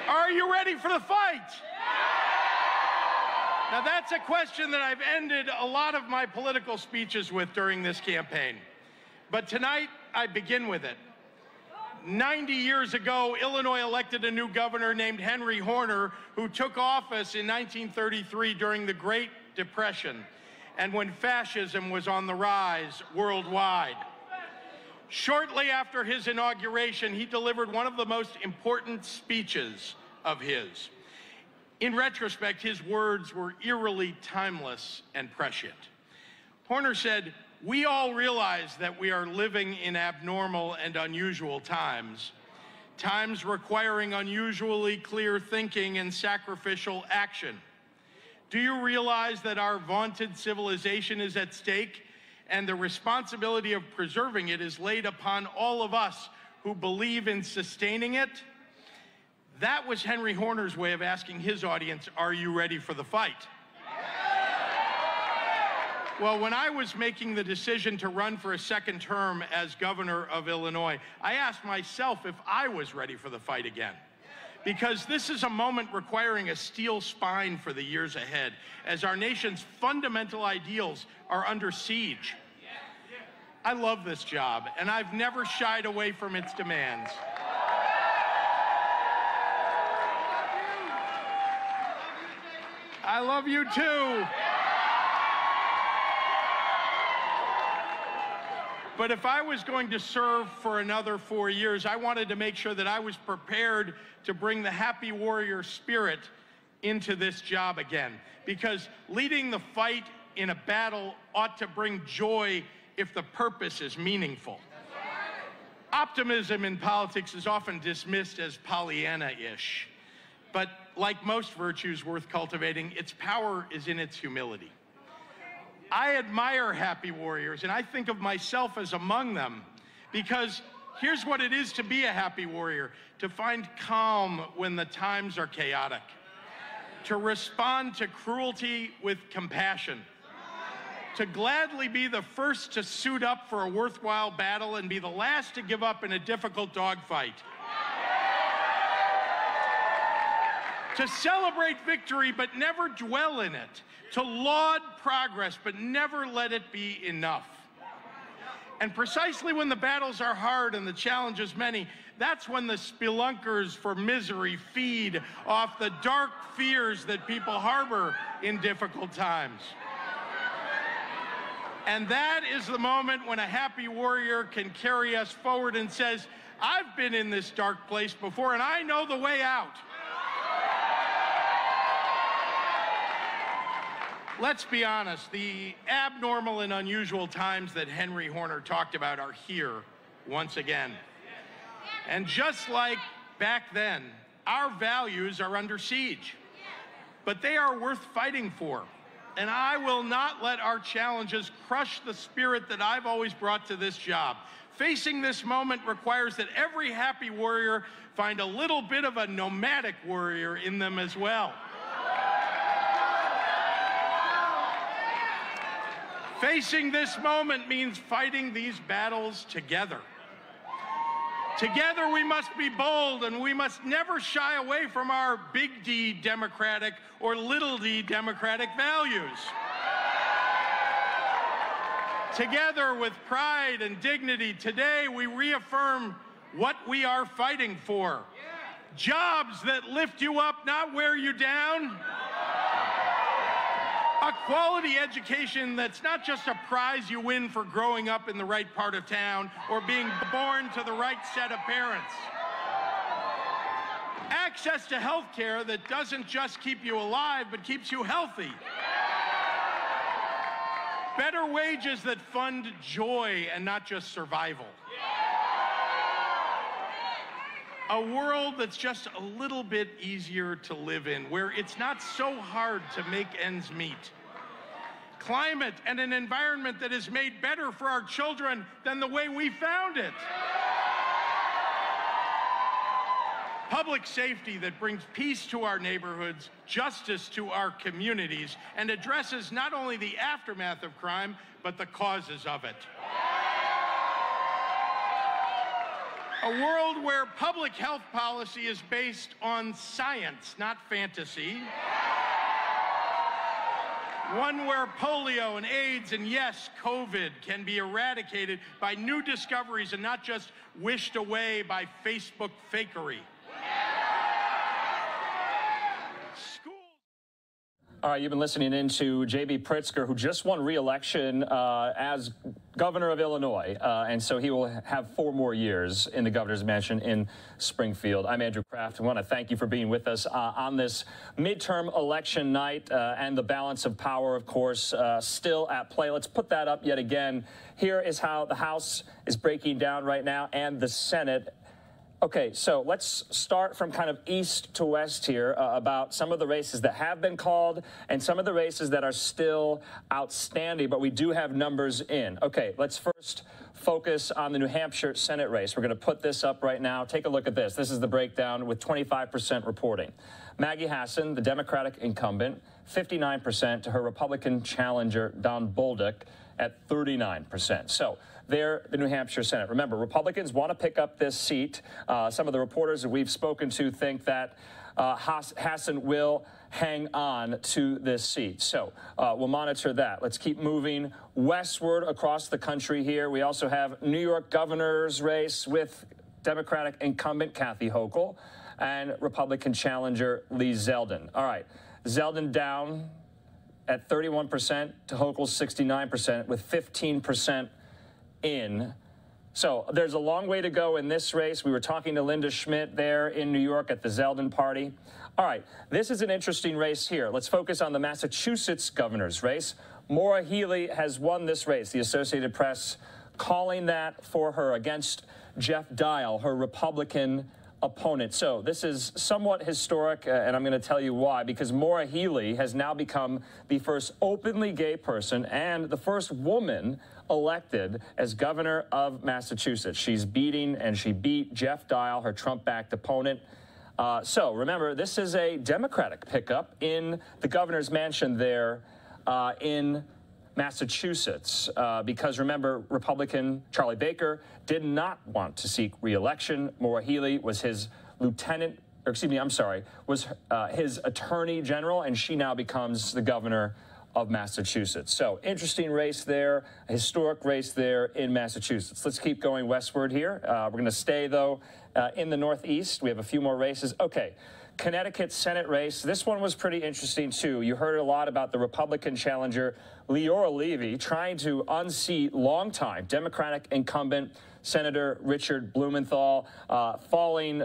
S5: Are you ready for the fight? Now, that's a question that I've ended a lot of my political speeches with during this campaign. But tonight, I begin with it. 90 years ago, Illinois elected a new governor named Henry Horner, who took office in 1933 during the Great Depression and when fascism was on the rise worldwide. Shortly after his inauguration, he delivered one of the most important speeches of his. In retrospect, his words were eerily timeless and prescient. Horner said, "We all realize that we are living in abnormal and unusual times, times requiring unusually clear thinking and sacrificial action. Do you realize that our vaunted civilization is at stake, and the responsibility of preserving it is laid upon all of us who believe in sustaining it? That was Henry Horner's way of asking his audience, are you ready for the fight? Well, when I was making the decision to run for a second term as governor of Illinois, I asked myself if I was ready for the fight again. Because this is a moment requiring a steel spine for the years ahead, as our nation's fundamental ideals are under siege. I love this job, and I've never shied away from its demands. I love you too. But if I was going to serve for another 4 years, I wanted to make sure that I was prepared to bring the happy warrior spirit into this job again. Because leading the fight in a battle ought to bring joy if the purpose is meaningful. Optimism in politics is often dismissed as Pollyanna-ish. But like most virtues worth cultivating, its power is in its humility. I admire happy warriors, and I think of myself as among them, because here's what it is to be a happy warrior: to find calm when the times are chaotic, to respond to cruelty with compassion, to gladly be the first to suit up for a worthwhile battle and be the last to give up in a difficult dogfight, to celebrate victory but never dwell in it, to laud progress but never let it be enough. And precisely when the battles are hard and the challenges many, that's when the spelunkers for misery feed off the dark fears that people harbor in difficult times. And that is the moment when a happy warrior can carry us forward and says, I've been in this dark place before and I know the way out. Let's be honest, the abnormal and unusual times that Henry Horner talked about are here once again. And just like back then, our values are under siege, but they are worth fighting for. And I will not let our challenges crush the spirit that I've always brought to this job. Facing this moment requires that every happy warrior find a little bit of a nomadic warrior in them as well. Facing this moment means fighting these battles together. Together we must be bold, and we must never shy away from our big D democratic or little d democratic values. Together with pride and dignity, today we reaffirm what we are fighting for. Jobs that lift you up, not wear you down. A quality education that's not just a prize you win for growing up in the right part of town or being born to the right set of parents. Access to health care that doesn't just keep you alive, but keeps you healthy. Better wages that fund joy and not just survival. A world that's just a little bit easier to live in, where it's not so hard to make ends meet. Climate and an environment that is made better for our children than the way we found it. Public safety that brings peace to our neighborhoods, justice to our communities, and addresses not only the aftermath of crime, but the causes of it. A world where public health policy is based on science, not fantasy. One where polio and AIDS and, yes, COVID can be eradicated by new discoveries and not just wished away by Facebook fakery.
S3: All right, you've been listening in to J.B. Pritzker, who just won re-election as governor of Illinois, and so he will have 4 more years in the governor's mansion in Springfield. I'm Andrew Kraft. I want to thank you for being with us on this midterm election night, and the balance of power, of course, still at play. Let's put that up yet again. Here is how the House is breaking down right now, and the Senate. Okay, so let's start from kind of east to west here about some of the races that have been called and some of the races that are still outstanding, but we do have numbers in. Okay, let's first focus on the New Hampshire Senate race. We're going to put this up right now. Take a look at this. This is the breakdown with 25% reporting. Maggie Hassan, the Democratic incumbent, 59% to her Republican challenger, Don Bolduc, at 39%. So there, the New Hampshire Senate. Remember, Republicans want to pick up this seat. Some of the reporters that we've spoken to think that Hassan will hang on to this seat. So we'll monitor that. Let's keep moving westward across the country here. We also have New York governor's race with Democratic incumbent Kathy Hochul and Republican challenger Lee Zeldin. All right, Zeldin down at 31% to Hochul's 69% with 15% in. So there's a long way to go in this race. We were talking to Linda Schmidt there in New York at the Zeldin party. All right, this is an interesting race here. Let's focus on the Massachusetts governor's race. Maura Healey has won this race, the Associated Press calling that for her against Jeff Dial, her Republican opponent. So this is somewhat historic, and I'm going to tell you why, because Maura Healey has now become the first openly gay person and the first woman elected as governor of Massachusetts. She's beating, and she beat Jeff Dial, her Trump-backed opponent. So remember, this is a Democratic pickup in the governor's mansion there in Massachusetts, because remember, Republican Charlie Baker did not want to seek re-election. Maura Healey was his lieutenant, or excuse me, I'm sorry, was his attorney general, and she now becomes the governor of Massachusetts. So interesting race there, a historic race there in Massachusetts. Let's keep going westward here. We're going to stay, though, in the Northeast. We have a few more races. Okay. Connecticut Senate race. This one was pretty interesting, too. You heard a lot about the Republican challenger, Leora Levy, trying to unseat longtime Democratic incumbent Senator Richard Blumenthal, falling,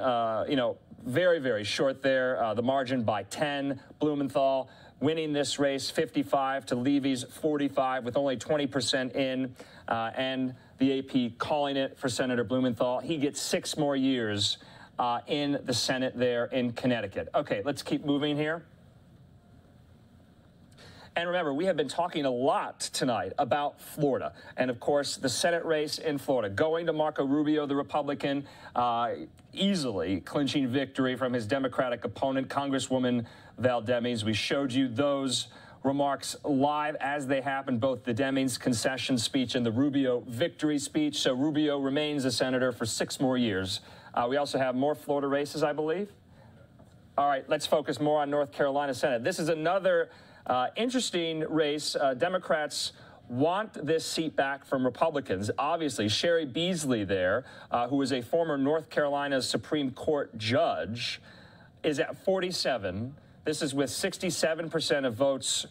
S3: very, very short there, the margin by 10. Blumenthal winning this race 55 to Levy's 45 with only 20% in, and the AP calling it for Senator Blumenthal. He gets 6 more years in the Senate there in Connecticut. Okay, let's keep moving here. And remember, we have been talking a lot tonight about Florida. And, of course, the Senate race in Florida, going to Marco Rubio, the Republican, easily clinching victory from his Democratic opponent, Congresswoman Val Demings. We showed you those remarks live as they happened, both the Demings concession speech and the Rubio victory speech. So Rubio remains a senator for 6 more years. We also have more Florida races, I believe. All right, let's focus more on North Carolina Senate. This is another interesting race. Democrats want this seat back from Republicans. Obviously, Sherry Beasley there, who is a former North Carolina Supreme Court judge, is at 47. This is with 67% of votes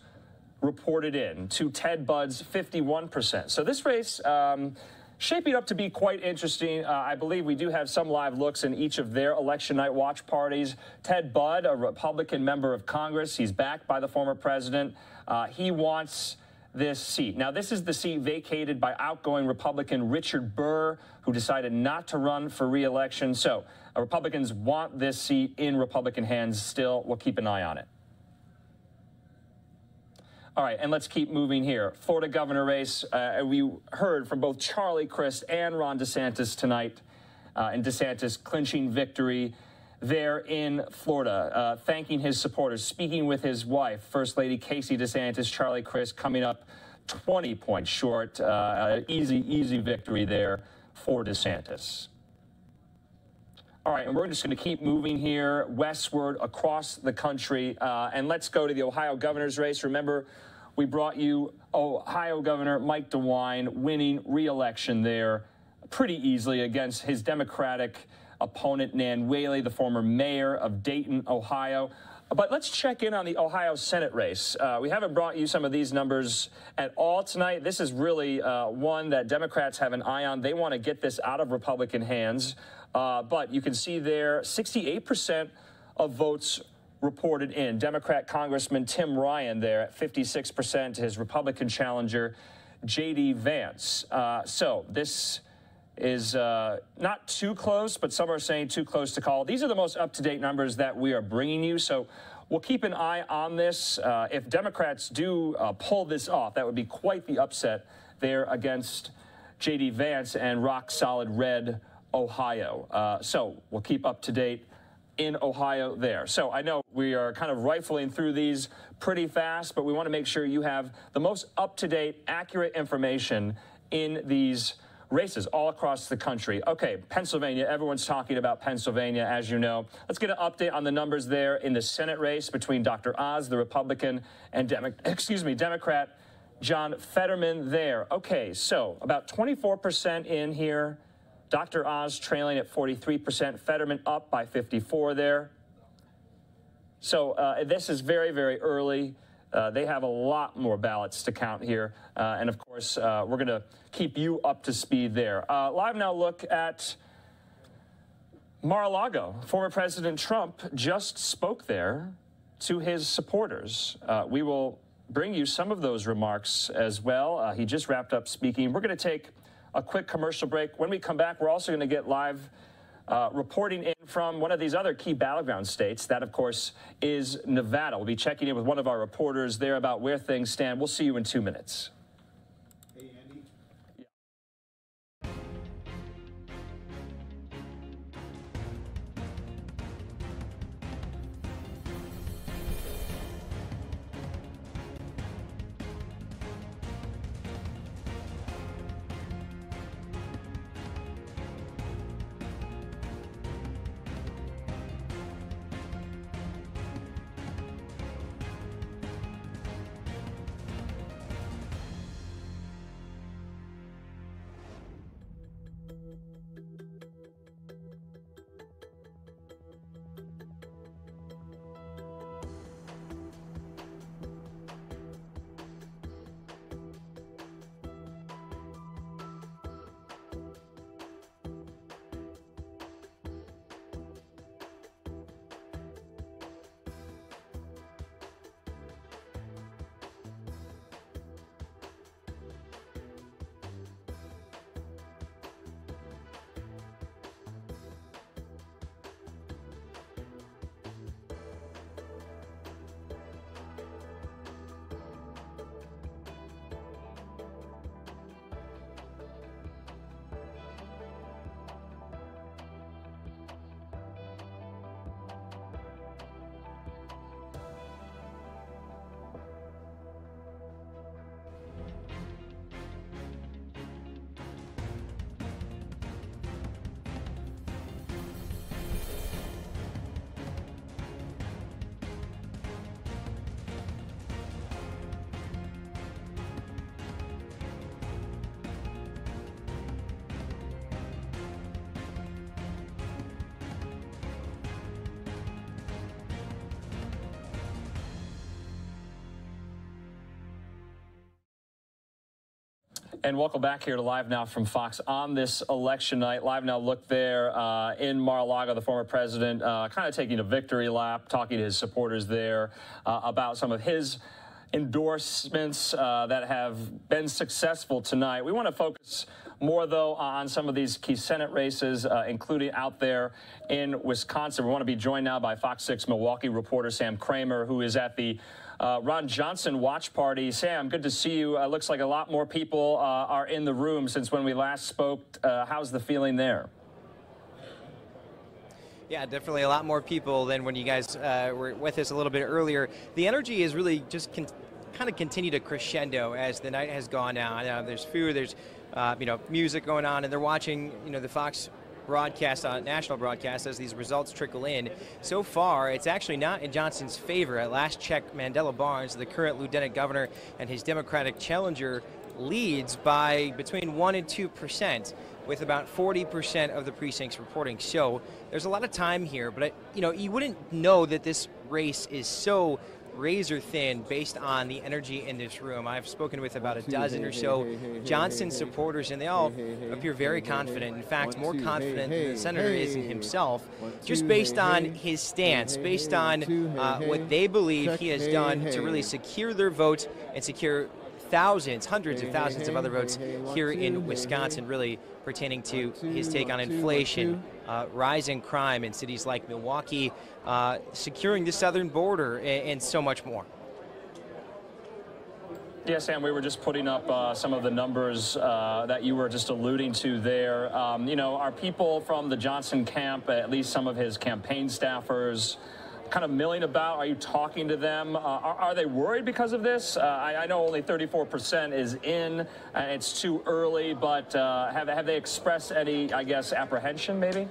S3: reported in, to Ted Budd's 51%. So this race shaping up to be quite interesting. I believe we do have some live looks in each of their election night watch parties. Ted Budd, a Republican member of Congress, he's backed by the former president. He wants this seat. Now, this is the seat vacated by outgoing Republican Richard Burr, who decided not to run for re-election. So Republicans want this seat in Republican hands still. We'll keep an eye on it. All right, and let's keep moving here. Florida governor race, we heard from both Charlie Crist and Ron DeSantis tonight, and DeSantis clinching victory there in Florida, thanking his supporters, speaking with his wife, First Lady Casey DeSantis. Charlie Crist coming up 20 points short. Easy victory there for DeSantis. All right, and we're just going to keep moving here westward across the country, and let's go to the Ohio governor's race. Remember, we brought you Ohio Governor Mike DeWine winning re-election there pretty easily against his Democratic opponent, Nan Whaley, the former mayor of Dayton, Ohio. But let's check in on the Ohio Senate race. We haven't brought you some of these numbers at all tonight. This is really one that Democrats have an eye on. They want to get this out of Republican hands. But you can see there 68% of votes reported in. Democrat Congressman Tim Ryan there at 56% to his Republican challenger, J.D. Vance. So this is not too close, but some are saying too close to call. These are the most up-to-date numbers that we are bringing you, so we'll keep an eye on this. If Democrats do pull this off, that would be quite the upset there against J.D. Vance and rock-solid red Ohio. So we'll keep up to date in Ohio there. So I know we are kind of rifling through these pretty fast, but we want to make sure you have the most up-to-date, accurate information in these races all across the country. Okay, Pennsylvania, everyone's talking about Pennsylvania, as you know. Let's get an update on the numbers there in the Senate race between Dr. Oz, the Republican, and Democrat John Fetterman there. Okay, so about 24% in here. Dr. Oz trailing at 43%, Fetterman up by 54 there. So this is very, very early. They have a lot more ballots to count here. And of course, we're going to keep you up to speed there. Live now look at Mar-a-Lago. Former President Trump just spoke there to his supporters. We will bring you some of those remarks as well. He just wrapped up speaking. We're going to take a quick commercial break. When we come back, we're also going to get live reporting in from one of these other key battleground states. That, of course, is Nevada. We'll be checking in with one of our reporters there about where things stand. We'll see you in 2 minutes.
S4: Hey, Andy.
S3: And welcome back here to Live Now from Fox on this election night. Live Now look there in Mar-a-Lago, the former president kind of taking a victory lap, talking to his supporters there about some of his endorsements that have been successful tonight. We want to focus more, though, on some of these key Senate races, including out there in Wisconsin. We want to be joined now by Fox 6 Milwaukee reporter Sam Kramer, who is at the Ron Johnson watch party. Sam, good to see you. Looks like a lot more people are in the room since when we last spoke. How's the feeling there?
S16: Yeah, definitely a lot more people than when you guys were with us a little bit earlier. The energy is really just kind of continue to crescendo as the night has gone on. There's food, there's music going on, and they're watching the Fox broadcast, national broadcast, as these results trickle in. So far, it's actually not in Johnson's favor. At last check, Mandela Barnes, the current lieutenant governor, and his Democratic challenger leads by between 1% and 2%, with about 40% of the precincts reporting. So there's a lot of time here, but you wouldn't know that this race is so razor thin based on the energy in this room. I've spoken with about a dozen or so Johnson supporters, and they all appear very confident. In fact, more confident than the senator is in himself, just based on his stance, based on what they believe he has done to really secure their vote and secure thousands, hundreds of thousands of other votes here in Wisconsin, really pertaining to his take on inflation, rising crime in cities like Milwaukee, securing the southern border, and so much more.
S3: Yeah, Sam, we were just putting up some of the numbers that you were just alluding to there. You know, are people from the Johnson camp, at least some of his campaign staffers, kind of milling about? Are you talking to them? Are they worried because of this? I know only 34% is in. It's too early, but have they expressed any, I guess, apprehension maybe?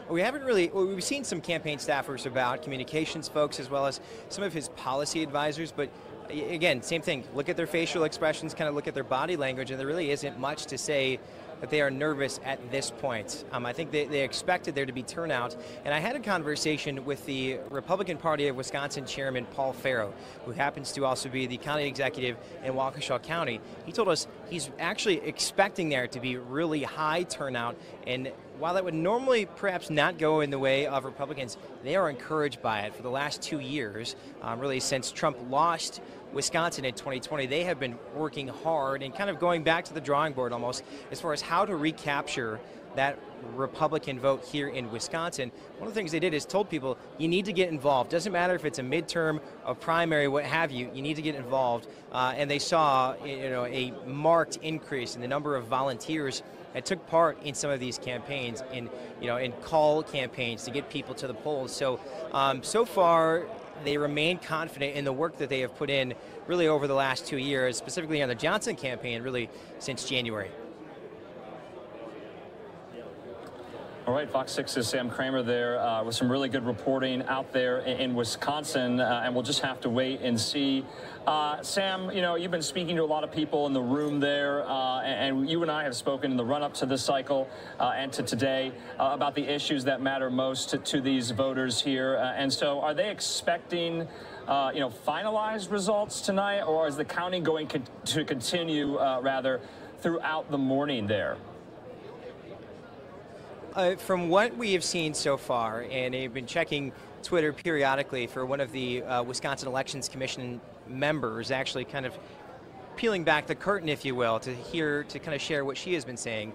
S16: We haven't really, well, we've seen some campaign staffers about, communications folks, as well as some of his policy advisors, but again, same thing. Look at their facial expressions, kind of look at their body language, and there really isn't much to say that they are nervous at this point. I think they expected there to be turnout, and I had a conversation with the Republican Party of Wisconsin Chairman Paul Farrow, who happens to also be the county executive in Waukesha County. He told us he's actually expecting there to be really high turnout, and while that would normally perhaps not go in the way of Republicans, they are encouraged by it. For the last 2 years, really since Trump lost Wisconsin in 2020, they have been working hard and kind of going back to the drawing board almost as far as how to recapture that Republican vote here in Wisconsin. One of the things they did is told people, you need to get involved. Doesn't matter if it's a midterm, a primary, what have you, you need to get involved. And they saw, you know, a marked increase in the number of volunteers that took part in some of these campaigns, in, you know, in call campaigns to get people to the polls. So, so far, they remain confident in the work that they have put in really over the last 2 years, specifically on the Johnson campaign, really since January.
S3: All right, Fox 6's Sam Kramer there with some really good reporting out there in Wisconsin, and we'll just have to wait and see. Sam, you know, you've been speaking to a lot of people in the room there, and you and I have spoken in the run-up to this cycle and to today about the issues that matter most to these voters here. And so are they expecting, you know, finalized results tonight, or is the counting going to continue, rather, throughout the morning there?
S16: From what we have seen so far, and I've been checking Twitter periodically for one of the Wisconsin Elections Commission members, actually kind of peeling back the curtain, if you will, to kind of share what she has been saying.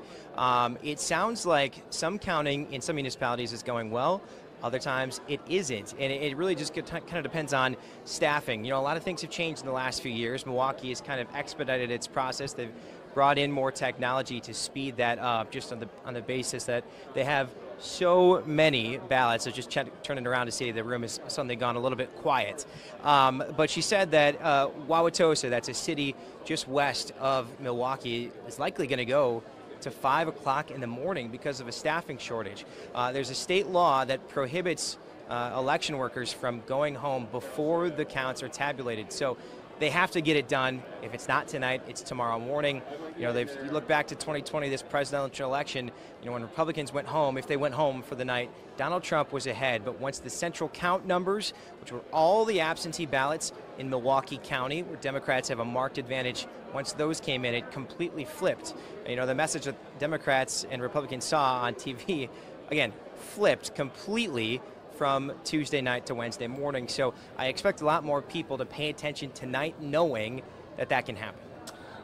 S16: It sounds like some counting in some municipalities is going well. Other times it isn't, and it really just kind of depends on staffing. You know, a lot of things have changed in the last few years. Milwaukee has kind of expedited its process. They've brought in more technology to speed that up, just on the basis that they have so many ballots. So just turning around to see the room has suddenly gone a little bit quiet. But she said that Wauwatosa, that's a city just west of Milwaukee, is likely going to go to 5 o'clock in the morning because of a staffing shortage. There's a state law that prohibits election workers from going home before the counts are tabulated. So they have to get it done. If it's not tonight, it's tomorrow morning. You know, you look back to 2020, this presidential election, you know, when Republicans went home, if they went home for the night, Donald Trump was ahead. But once the central count numbers, which were all the absentee ballots in Milwaukee County, where Democrats have a marked advantage, once those came in, it completely flipped. You know, the message that Democrats and Republicans saw on TV, again, flipped completely from Tuesday night to Wednesday morning. So I expect a lot more people to pay attention tonight, knowing that that can happen.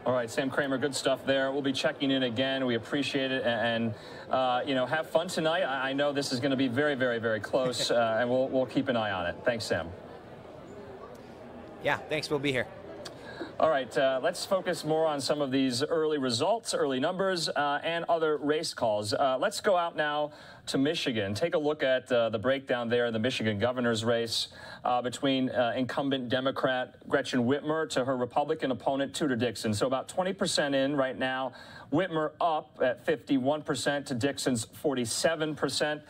S3: All right, Sam Kramer, good stuff there. We'll be checking in again. We appreciate it, and you know, have fun tonight. I know this is going to be very, very, very close, and we'll keep an eye on it. Thanks, Sam.
S16: Yeah, thanks. We'll be here.
S3: All right, let's focus more on some of these early results, early numbers, and other race calls. Let's go out now to Michigan. Take a look at the breakdown there in the Michigan governor's race between incumbent Democrat Gretchen Whitmer to her Republican opponent Tudor Dixon. So about 20% in right now. Whitmer up at 51% to Dixon's 47%.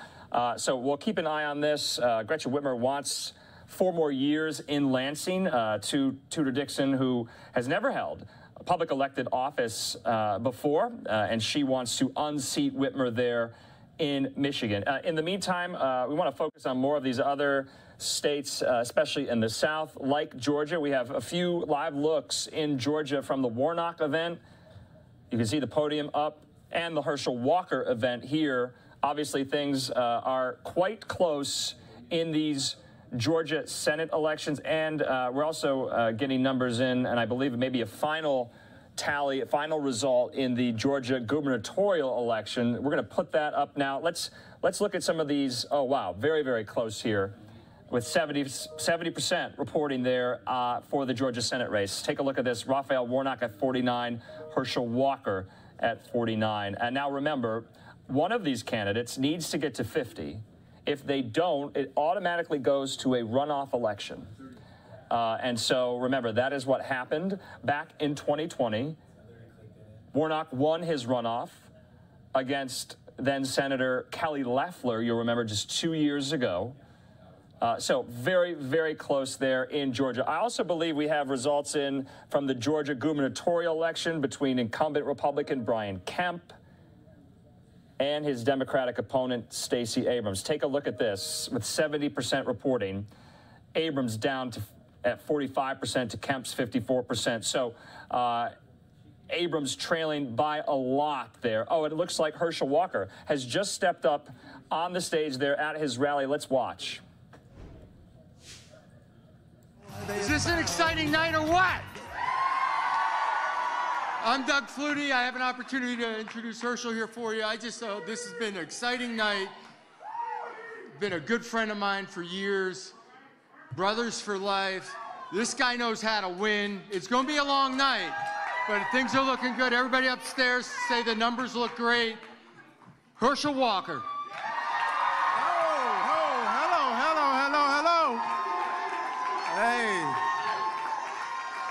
S3: So we'll keep an eye on this. Gretchen Whitmer wants 4 more years in Lansing to Tudor Dixon, who has never held a public elected office before, and she wants to unseat Whitmer there in Michigan. In the meantime, we want to focus on more of these other states, especially in the South, like Georgia. We have a few live looks in Georgia from the Warnock event. You can see the podium up, and the Herschel Walker event here. Obviously, things are quite close in these Georgia Senate elections, and we're also getting numbers in, and I believe maybe a final tally, a final result in the Georgia gubernatorial election. We're going to put that up now. Let's look at some of these. Oh, wow, very, very close here, with 70% reporting there for the Georgia Senate race. Take a look at this. Raphael Warnock at 49, Herschel Walker at 49. And now remember, one of these candidates needs to get to 50. If they don't, it automatically goes to a runoff election. And so remember, that is what happened back in 2020. Warnock won his runoff against then Senator Kelly Loeffler, you'll remember, just 2 years ago. So very, very close there in Georgia. I also believe we have results in from the Georgia gubernatorial election between incumbent Republican Brian Kemp and his Democratic opponent, Stacey Abrams. Take a look at this. With 70% reporting, Abrams down to at 45% to Kemp's 54%. So Abrams trailing by a lot there. Oh, it looks like Herschel Walker has just stepped up on the stage there at his rally. Let's watch.
S17: Is this an exciting night or what? I'm Doug Flutie. I have an opportunity to introduce Herschel here for you. This has been an exciting night. Been a good friend of mine for years. Brothers for life. This guy knows how to win. It's going to be a long night, but things are looking good. Everybody upstairs say the numbers look great. Herschel Walker.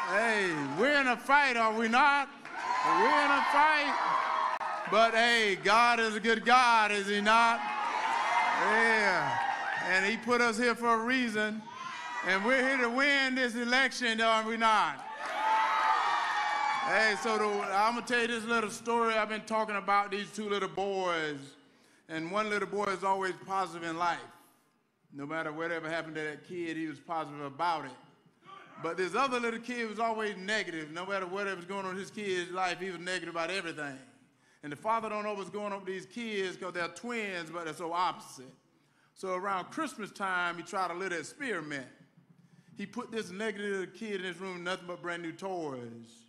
S18: Hey, we're in a fight, are we not? We're in a fight. But hey, God is a good God, is he not? Yeah. And he put us here for a reason. And we're here to win this election, are we not? Hey, so I'm going to tell you this little story. I've been talking about these two little boys. And one little boy is always positive in life. No matter whatever happened to that kid, he was positive about it. But this other little kid was always negative. No matter whatever's going on in his kid's life, he was negative about everything. And the father don't know what's going on with these kids because they're twins, but they're so opposite. So around Christmas time, he tried a little experiment. He put this negative little kid in his room, nothing but brand new toys.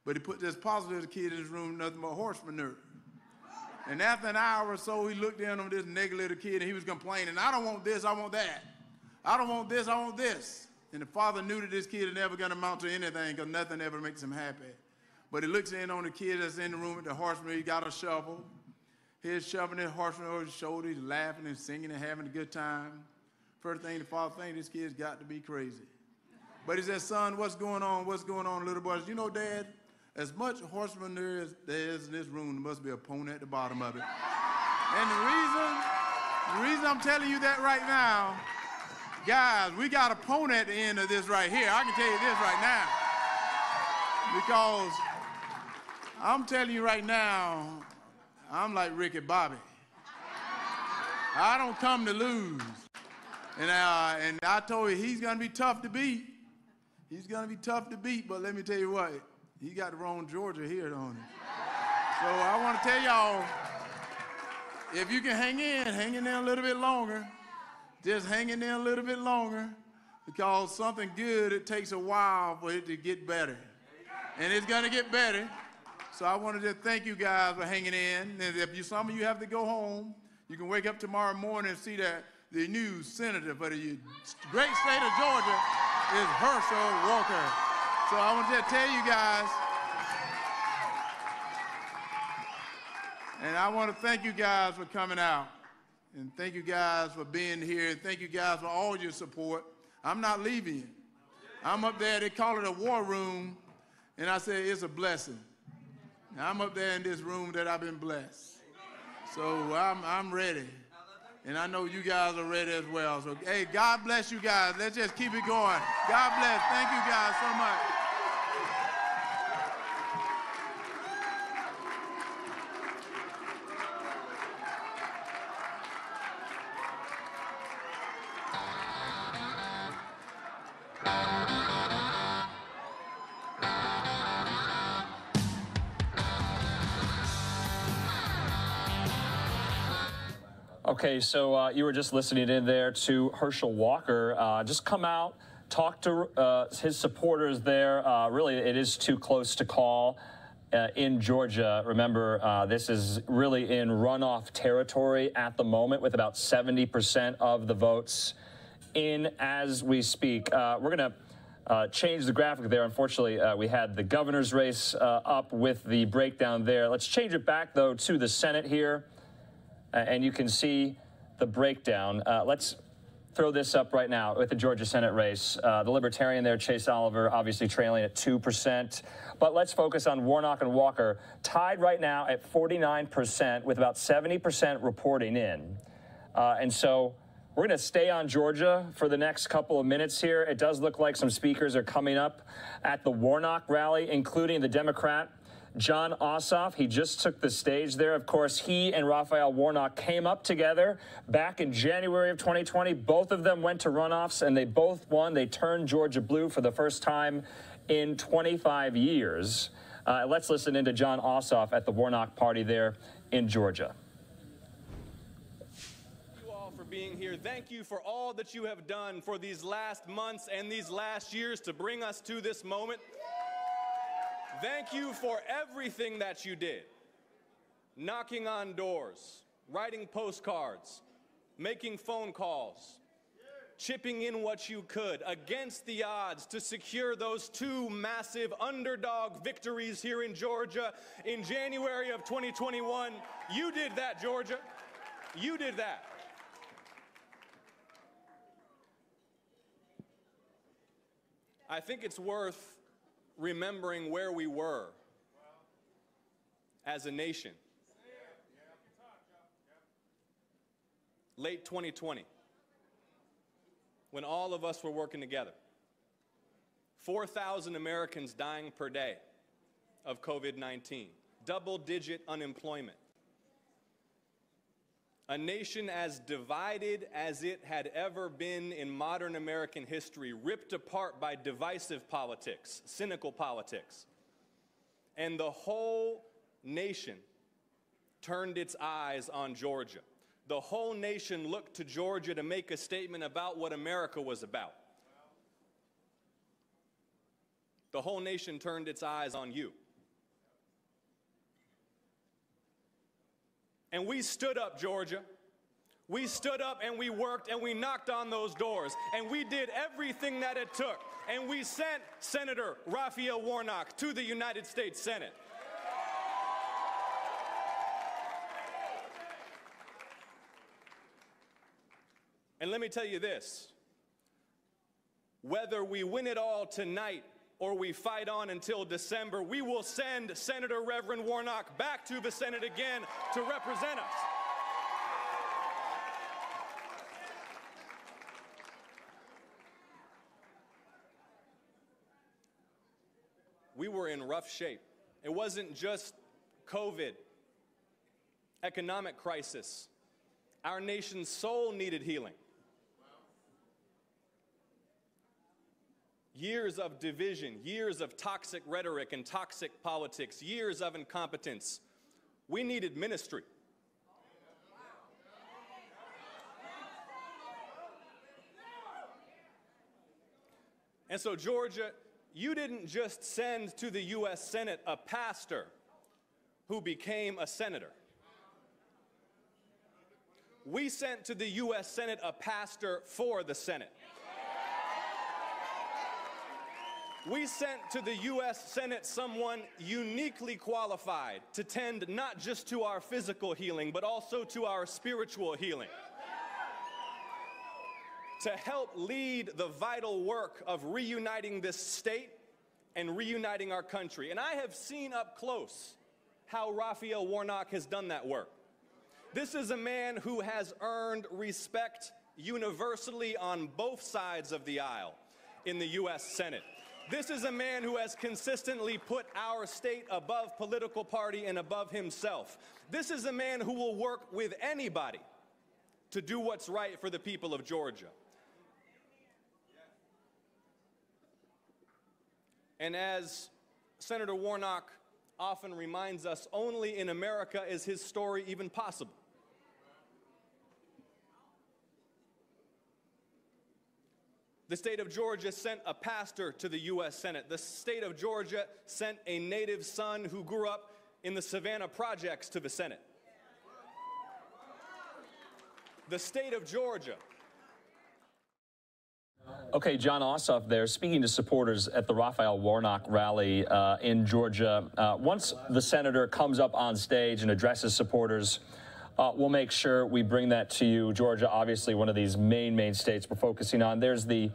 S18: But he put this positive little kid in his room, nothing but horse manure. And after an hour or so, he looked down on this negative little kid and he was complaining, I don't want this, I want that. I don't want this, I want this. And the father knew that this kid is never going to amount to anything because nothing ever makes him happy. But he looks in on the kid that's in the room with the horseman. He got a shovel. He's shoving his horseman over his shoulder. He's laughing and singing and having a good time. First thing the father thinks, this kid's got to be crazy. But he said, son, what's going on? What's going on, little boy? You know, Dad, as much horseman there is in this room, there must be a pony at the bottom of it. And the reason I'm telling you that right now, guys, we got a pony at the end of this right here. I can tell you this right now. Because I'm telling you right now, I'm like Ricky Bobby. I don't come to lose. And I told you, he's going to be tough to beat. He's going to be tough to beat, but let me tell you what, he got the wrong Georgia here, don't he? So I want to tell y'all, if you can hang in there a little bit longer, just hang in there a little bit longer, because something good, it takes a while for it to get better. And it's going to get better. So I want to just thank you guys for hanging in. And if some of you have to go home, you can wake up tomorrow morning and see that the new senator for the great state of Georgia is Herschel Walker. So I want to just tell you guys, and I want to thank you guys for coming out. And thank you guys for being here. And thank you guys for all your support. I'm not leaving you. I'm up there, they call it a war room. And I say it's a blessing. Now, I'm up there in this room that I've been blessed. So I'm ready. And I know you guys are ready as well. So, hey, God bless you guys. Let's just keep it going. God bless. Thank you guys so much.
S3: Okay, so you were just listening in there to Herschel Walker just come out, talk to his supporters there. Really, it is too close to call in Georgia. Remember, this is really in runoff territory at the moment with about 70% of the votes in as we speak. We're going to change the graphic there. Unfortunately, we had the governor's race up with the breakdown there. Let's change it back, though, to the Senate here. And you can see the breakdown. Let's throw this up right now with the Georgia Senate race. The Libertarian there, Chase Oliver, obviously trailing at 2%. But let's focus on Warnock and Walker, tied right now at 49% with about 70% reporting in. And so we're going to stay on Georgia for the next couple of minutes here. It does look like some speakers are coming up at the Warnock rally, including the Democrat Jon Ossoff. He just took the stage there. Of course, he and Raphael Warnock came up together back in January of 2020. Both of them went to runoffs, and they both won. They turned Georgia blue for the first time in 25 years. Let's listen into Jon Ossoff at the Warnock party there in Georgia.
S19: Thank you all for being here. Thank you for all that you have done for these last months and these last years to bring us to this moment. Thank you for everything that you did. Knocking on doors, writing postcards, making phone calls, chipping in what you could against the odds to secure those two massive underdog victories here in Georgia in January of 2021. You did that, Georgia. You did that. I think it's worth remembering where we were as a nation. Late 2020, when all of us were working together. 4,000 Americans dying per day of COVID-19. Double-digit unemployment. A nation as divided as it had ever been in modern American history, ripped apart by divisive politics, cynical politics. And the whole nation turned its eyes on Georgia. The whole nation looked to Georgia to make a statement about what America was about. The whole nation turned its eyes on you. And we stood up, Georgia. We stood up and we worked and we knocked on those doors. And we did everything that it took. And we sent Senator Raphael Warnock to the United States Senate. And let me tell you this. Whether we win it all tonight or we fight on until December, we will send Senator Reverend Warnock back to the Senate again to represent us. We were in rough shape. It wasn't just COVID, economic crisis. Our nation's soul needed healing. Years of division, years of toxic rhetoric and toxic politics, years of incompetence. We needed ministry. And so, Georgia, you didn't just send to the U.S. Senate a pastor who became a senator. We sent to the U.S. Senate a pastor for the Senate. We sent to the U.S. Senate someone uniquely qualified to tend not just to our physical healing, but also to our spiritual healing. To help lead the vital work of reuniting this state and reuniting our country. And I have seen up close how Raphael Warnock has done that work. This is a man who has earned respect universally on both sides of the aisle in the U.S. Senate. This is a man who has consistently put our state above political party and above himself. This is a man who will work with anybody to do what's right for the people of Georgia. And as Senator Warnock often reminds us, only in America is his story even possible. The state of Georgia sent a pastor to the U.S. Senate. The state of Georgia sent a native son who grew up in the Savannah Projects to the Senate. The state of Georgia.
S3: Okay, John Ossoff there, speaking to supporters at the Raphael Warnock rally in Georgia. Once the senator comes up on stage and addresses supporters, we'll make sure we bring that to you. Georgia, obviously one of these main states we're focusing on. There's the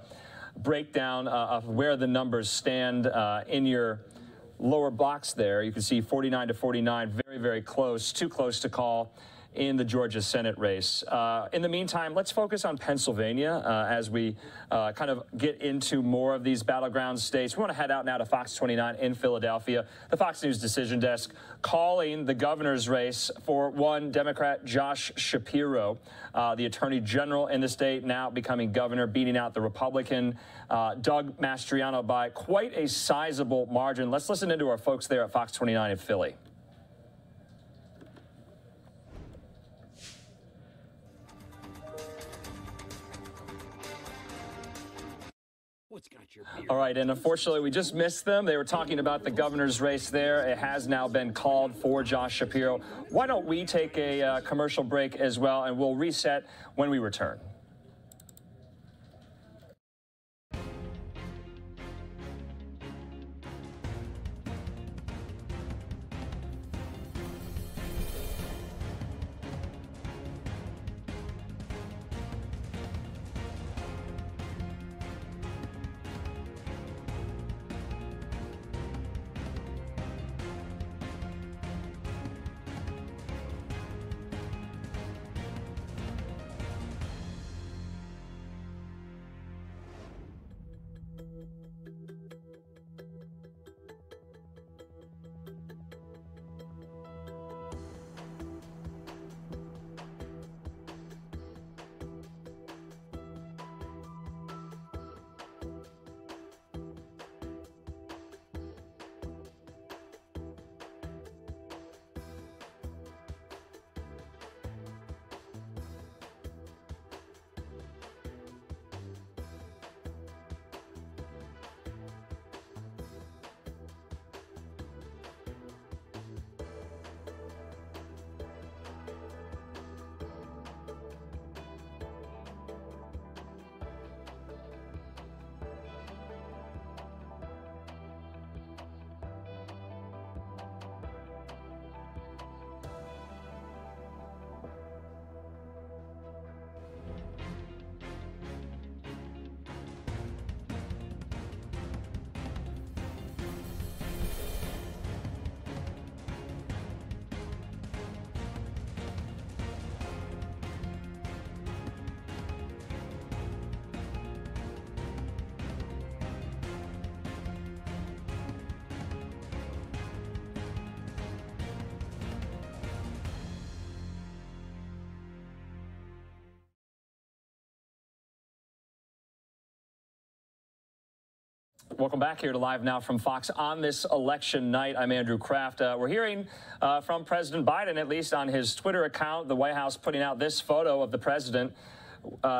S3: breakdown of where the numbers stand in your lower box there. You can see 49 to 49, very close, too close to call in the Georgia Senate race. In the meantime, let's focus on Pennsylvania as we kind of get into more of these battleground states. We want to head out now to Fox 29 in Philadelphia. The Fox News Decision Desk calling the governor's race for one Democrat, Josh Shapiro, the attorney general in the state, now becoming governor, beating out the Republican Doug Mastriano by quite a sizable margin. Let's listen into our folks there at Fox 29 in Philly. All right, and unfortunately, we just missed them. They were talking about the governor's race there. It has now been called for Josh Shapiro. Why don't we take a commercial break as well, and we'll reset when we return. Welcome back here to Live Now from Fox on this election night. I'm Andrew Kraft. We're hearing from President Biden, at least on his Twitter account, the White House putting out this photo of the president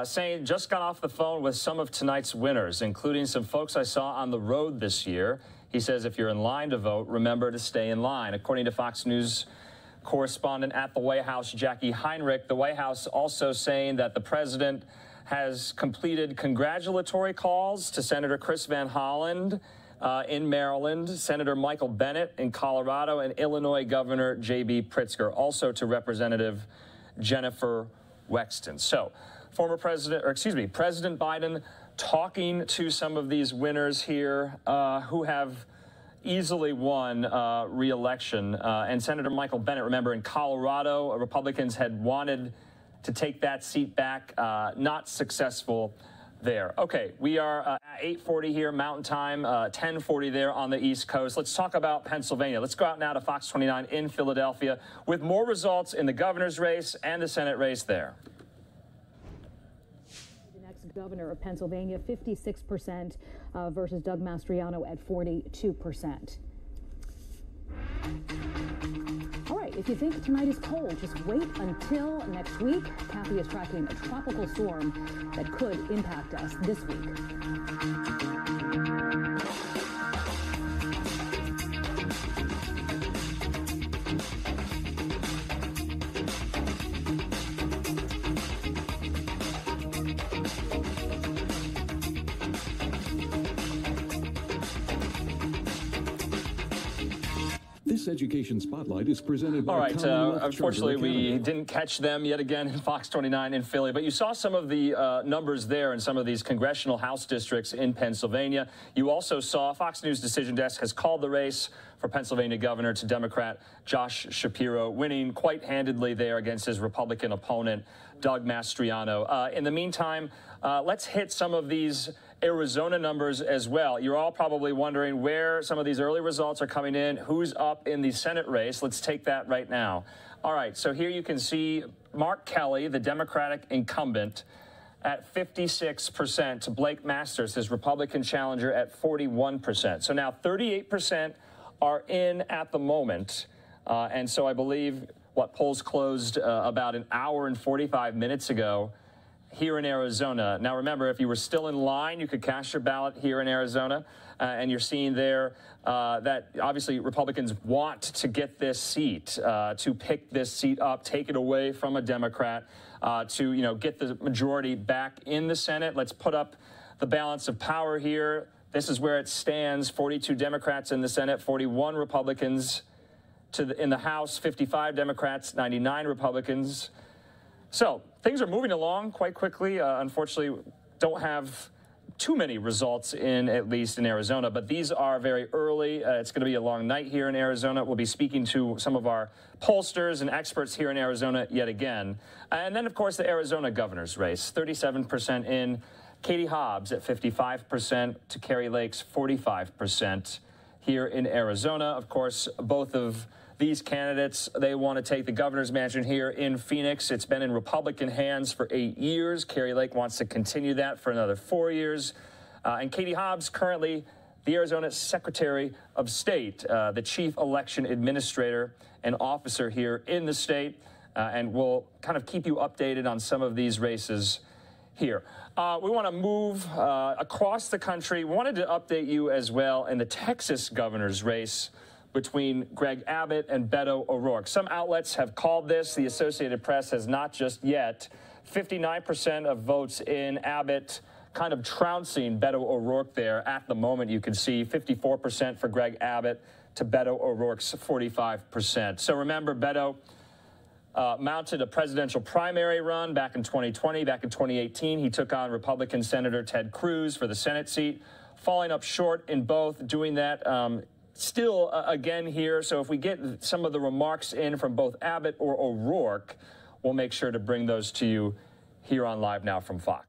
S3: saying just got off the phone with some of tonight's winners, including some folks I saw on the road this year. He says if you're in line to vote, remember to stay in line. According to Fox News correspondent at the White House, Jackie Heinrich, the White House also saying that the president has completed congratulatory calls to Senator Chris Van Hollen in Maryland, Senator Michael Bennet in Colorado, and Illinois Governor J.B. Pritzker, also to Representative Jennifer Wexton. So, President Biden talking to some of these winners here who have easily won re-election. And Senator Michael Bennet, remember, in Colorado, Republicans had wanted to take that seat back, not successful there. Okay, we are at 8:40 here Mountain Time, 10:40 there on the East Coast. Let's talk about Pennsylvania. Let's go out now to Fox 29 in Philadelphia with more results in the governor's race and the Senate race there.
S20: The next governor of Pennsylvania, 56% versus Doug Mastriano at 42%. All right, If you think tonight is cold, just wait until next week. Kathy is tracking a tropical storm that could impact us this week.
S21: This Education Spotlight is presented by
S3: All right, unfortunately,
S21: we
S3: didn't catch them yet again in Fox 29 in Philly, but you saw some of the numbers there in some of these congressional House districts in Pennsylvania. You also saw Fox News Decision Desk has called the race for Pennsylvania governor to Democrat Josh Shapiro, winning quite handedly there against his Republican opponent, Doug Mastriano. In the meantime, let's hit some of these Arizona numbers as well. You're all probably wondering where some of these early results are coming in, who's up in the Senate race. Let's take that right now. All right, so here you can see Mark Kelly, the Democratic incumbent, at 56%, Blake Masters, his Republican challenger, at 41%. So now 38% are in at the moment. And so I believe what polls closed about an hour and 45 minutes ago here in Arizona. Now, remember, if you were still in line, you could cast your ballot here in Arizona. And you're seeing there that obviously Republicans want to get this seat, to pick this seat up, take it away from a Democrat, to, get the majority back in the Senate. Let's put up the balance of power here. This is where it stands. 42 Democrats in the Senate, 41 Republicans in the House, 55 Democrats, 99 Republicans. So things are moving along quite quickly. Unfortunately, don't have too many results at least in Arizona, but these are very early. It's going to be a long night here in Arizona. We'll be speaking to some of our pollsters and experts here in Arizona yet again. And then, of course, the Arizona governor's race, 37% in. Katie Hobbs at 55% to Kari Lake's 45% here in Arizona. Of course, both of these candidates, they want to take the governor's mansion here in Phoenix. It's been in Republican hands for 8 years. Kari Lake wants to continue that for another 4 years. And Katie Hobbs, currently the Arizona Secretary of State, the chief election administrator and officer here in the state. And we'll kind of keep you updated on some of these races here. We want to move across the country. We wanted to update you as well in the Texas governor's race between Greg Abbott and Beto O'Rourke. Some outlets have called this. The Associated Press has not just yet. 59% of votes in Abbott, kind of trouncing Beto O'Rourke there at the moment. You can see 54% for Greg Abbott to Beto O'Rourke's 45%. So remember, Beto mounted a presidential primary run back in 2020. Back in 2018, he took on Republican Senator Ted Cruz for the Senate seat, falling up short in both, doing that still again here. So if we get some of the remarks in from both Abbott or O'Rourke, we'll make sure to bring those to you here on Live Now from Fox.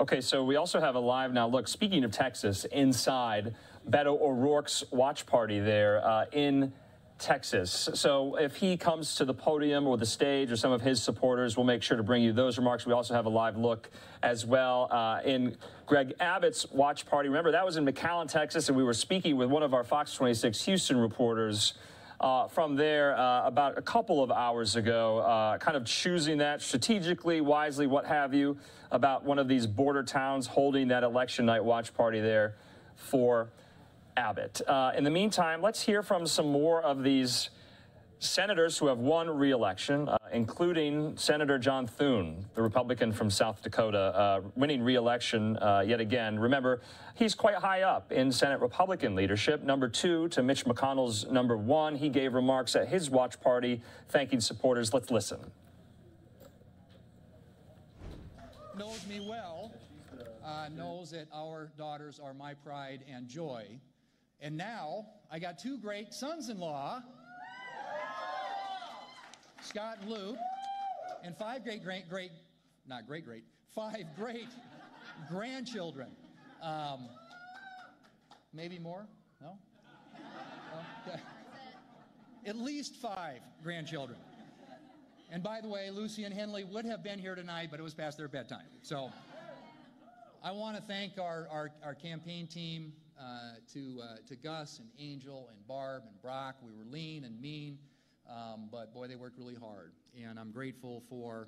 S3: Okay, so we also have a live now look, speaking of Texas, inside Beto O'Rourke's watch party there in Texas. So if he comes to the podium or the stage or some of his supporters, we'll make sure to bring you those remarks. We also have a live look as well in Greg Abbott's watch party. Remember, that was in McAllen, Texas, and we were speaking with one of our Fox 26 Houston reporters from there about a couple of hours ago, kind of choosing that strategically, wisely, what have you, about one of these border towns holding that election night watch party there for Abbott. In the meantime, let's hear from some more of these Senators who have won re-election, including Senator John Thune, the Republican from South Dakota, winning re-election yet again. Remember, he's quite high up in Senate Republican leadership, number 2 to Mitch McConnell's number 1. He gave remarks at his watch party thanking supporters. Let's listen.
S1: Knows me well, knows that our daughters are my pride and joy. And now I got 2 great sons-in-law, Scott and Luke, and 5 great grandchildren. Maybe more? No? Okay. At least 5 grandchildren. And by the way, Lucy and Henley would have been here tonight, but it was past their bedtime. So I want to thank our campaign team, to Gus and Angel and Barb and Brock. We were lean and mean. But boy, they worked really hard, and I'm grateful for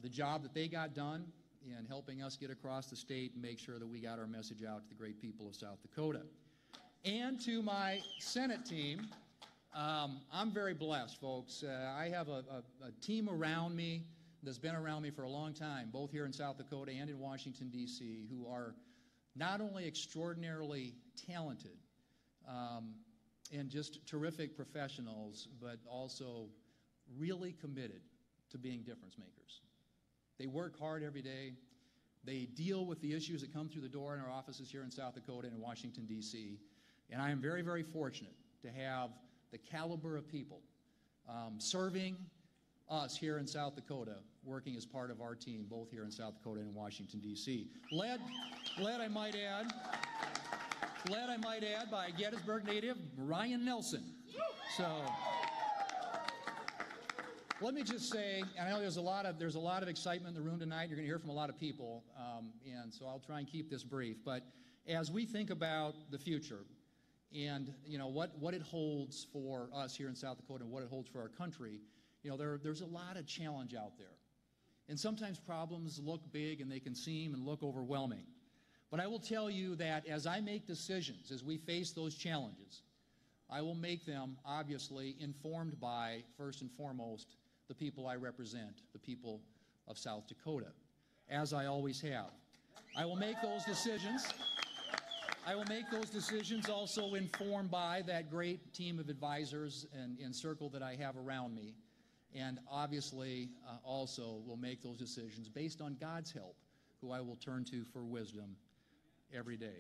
S1: the job that they got done in helping us get across the state and make sure that we got our message out to the great people of South Dakota. And to my Senate team, I'm very blessed, folks. I have a team around me that's been around me for a long time, both here in South Dakota and in Washington, D.C., who are not only extraordinarily talented, and just terrific professionals, but also really committed to being difference makers. They work hard every day. They deal with the issues that come through the door in our offices here in South Dakota and in Washington, D.C. And I am very, very fortunate to have the caliber of people serving us here in South Dakota, working as part of our team, both here in South Dakota and in Washington, D.C. Led, I might add, by Gettysburg native Ryan Nelson. So let me just say, and I know there's a lot of excitement in the room tonight. You're going to hear from a lot of people, and so I'll try and keep this brief. But as we think about the future, and what it holds for us here in South Dakota and what it holds for our country, there's a lot of challenge out there, and sometimes problems look big and they can seem and look overwhelming. But I will tell you that as I make decisions, as we face those challenges, I will make them, obviously, informed by, first and foremost, the people I represent, the people of South Dakota, as I always have. I will make those decisions. I will make those decisions also informed by that great team of advisors and circle that I have around me. And obviously, also will make those decisions based on God's help, who I will turn to for wisdom every day.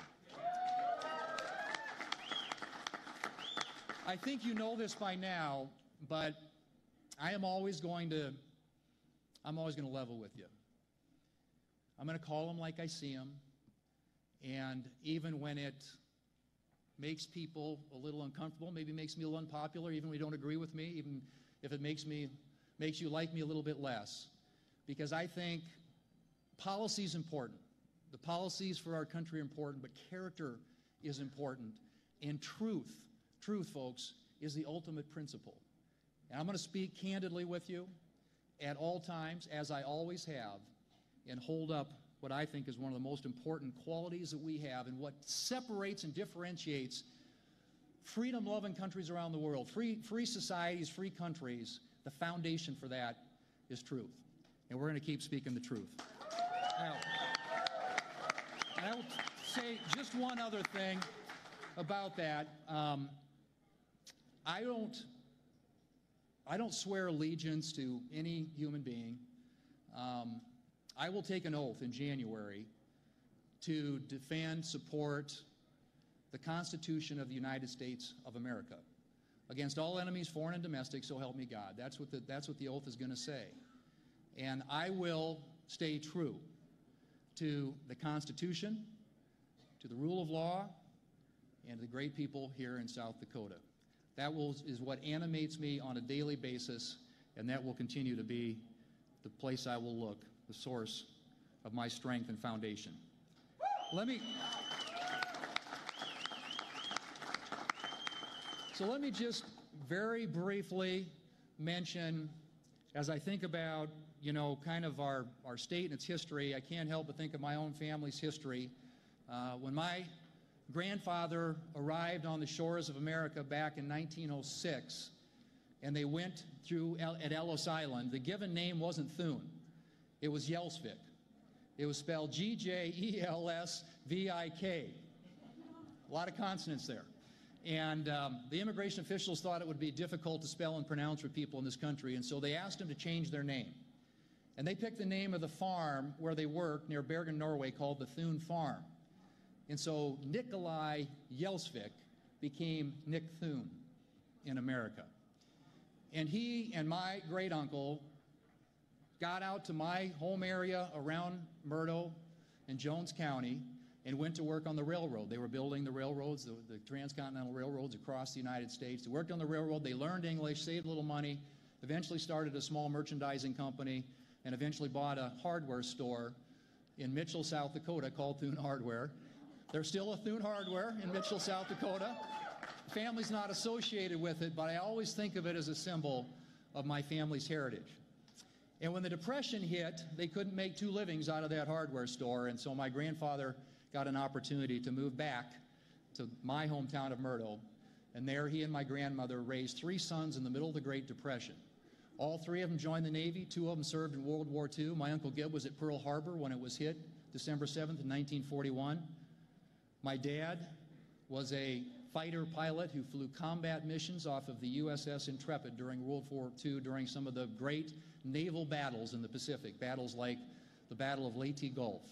S1: I think you know this by now, but I'm always going to level with you. I'm going to call them like I see them, and even when it makes people a little uncomfortable, maybe makes me a little unpopular, even when you don't agree with me, even if it makes you like me a little bit less, because I think policy is important. The policies for our country are important, but character is important. And truth, folks, is the ultimate principle. And I'm going to speak candidly with you at all times, as I always have, and hold up what I think is one of the most important qualities that we have and what separates and differentiates freedom-loving countries around the world, free societies, free countries. The foundation for that is truth. And we're going to keep speaking the truth. Now, and I will say just one other thing about that. I don't swear allegiance to any human being. I will take an oath in January to defend, support the Constitution of the United States of America against all enemies, foreign and domestic, so help me God. That's what the oath is going to say. And I will stay true to the Constitution, to the rule of law, and to the great people here in South Dakota. That is what animates me on a daily basis, and that will continue to be the place I will look, the source of my strength and foundation. Let me just very briefly mention, as I think about, kind of our state and its history, I can't help but think of my own family's history. When my grandfather arrived on the shores of America back in 1906, and they went through at Ellis Island. The given name wasn't Thune. It was Yelsvik. It was spelled G-J-E-L-S-V-I-K. A lot of consonants there. And the immigration officials thought it would be difficult to spell and pronounce for people in this country, and so they asked them to change their name. And they picked the name of the farm where they worked near Bergen, Norway, called the Thune Farm. And so Nikolai Yelsvik became Nick Thune in America. And he and my great-uncle got out to my home area around Murdo and Jones County and went to work on the railroad. They were building the railroads, the transcontinental railroads across the United States. They worked on the railroad, they learned English, saved a little money, eventually started a small merchandising company, and eventually bought a hardware store in Mitchell, South Dakota called Thune Hardware. There's still a Thune Hardware in Mitchell, South Dakota. The family's not associated with it, but I always think of it as a symbol of my family's heritage. And when the Depression hit, they couldn't make two livings out of that hardware store, and so my grandfather got an opportunity to move back to my hometown of Murdo, and there he and my grandmother raised 3 sons in the middle of the Great Depression. All 3 of them joined the Navy, 2 of them served in World War II. My Uncle Gib was at Pearl Harbor when it was hit, December 7th, 1941. My dad was a fighter pilot who flew combat missions off of the USS Intrepid during World War II, during some of the great naval battles in the Pacific, battles like the Battle of Leyte Gulf.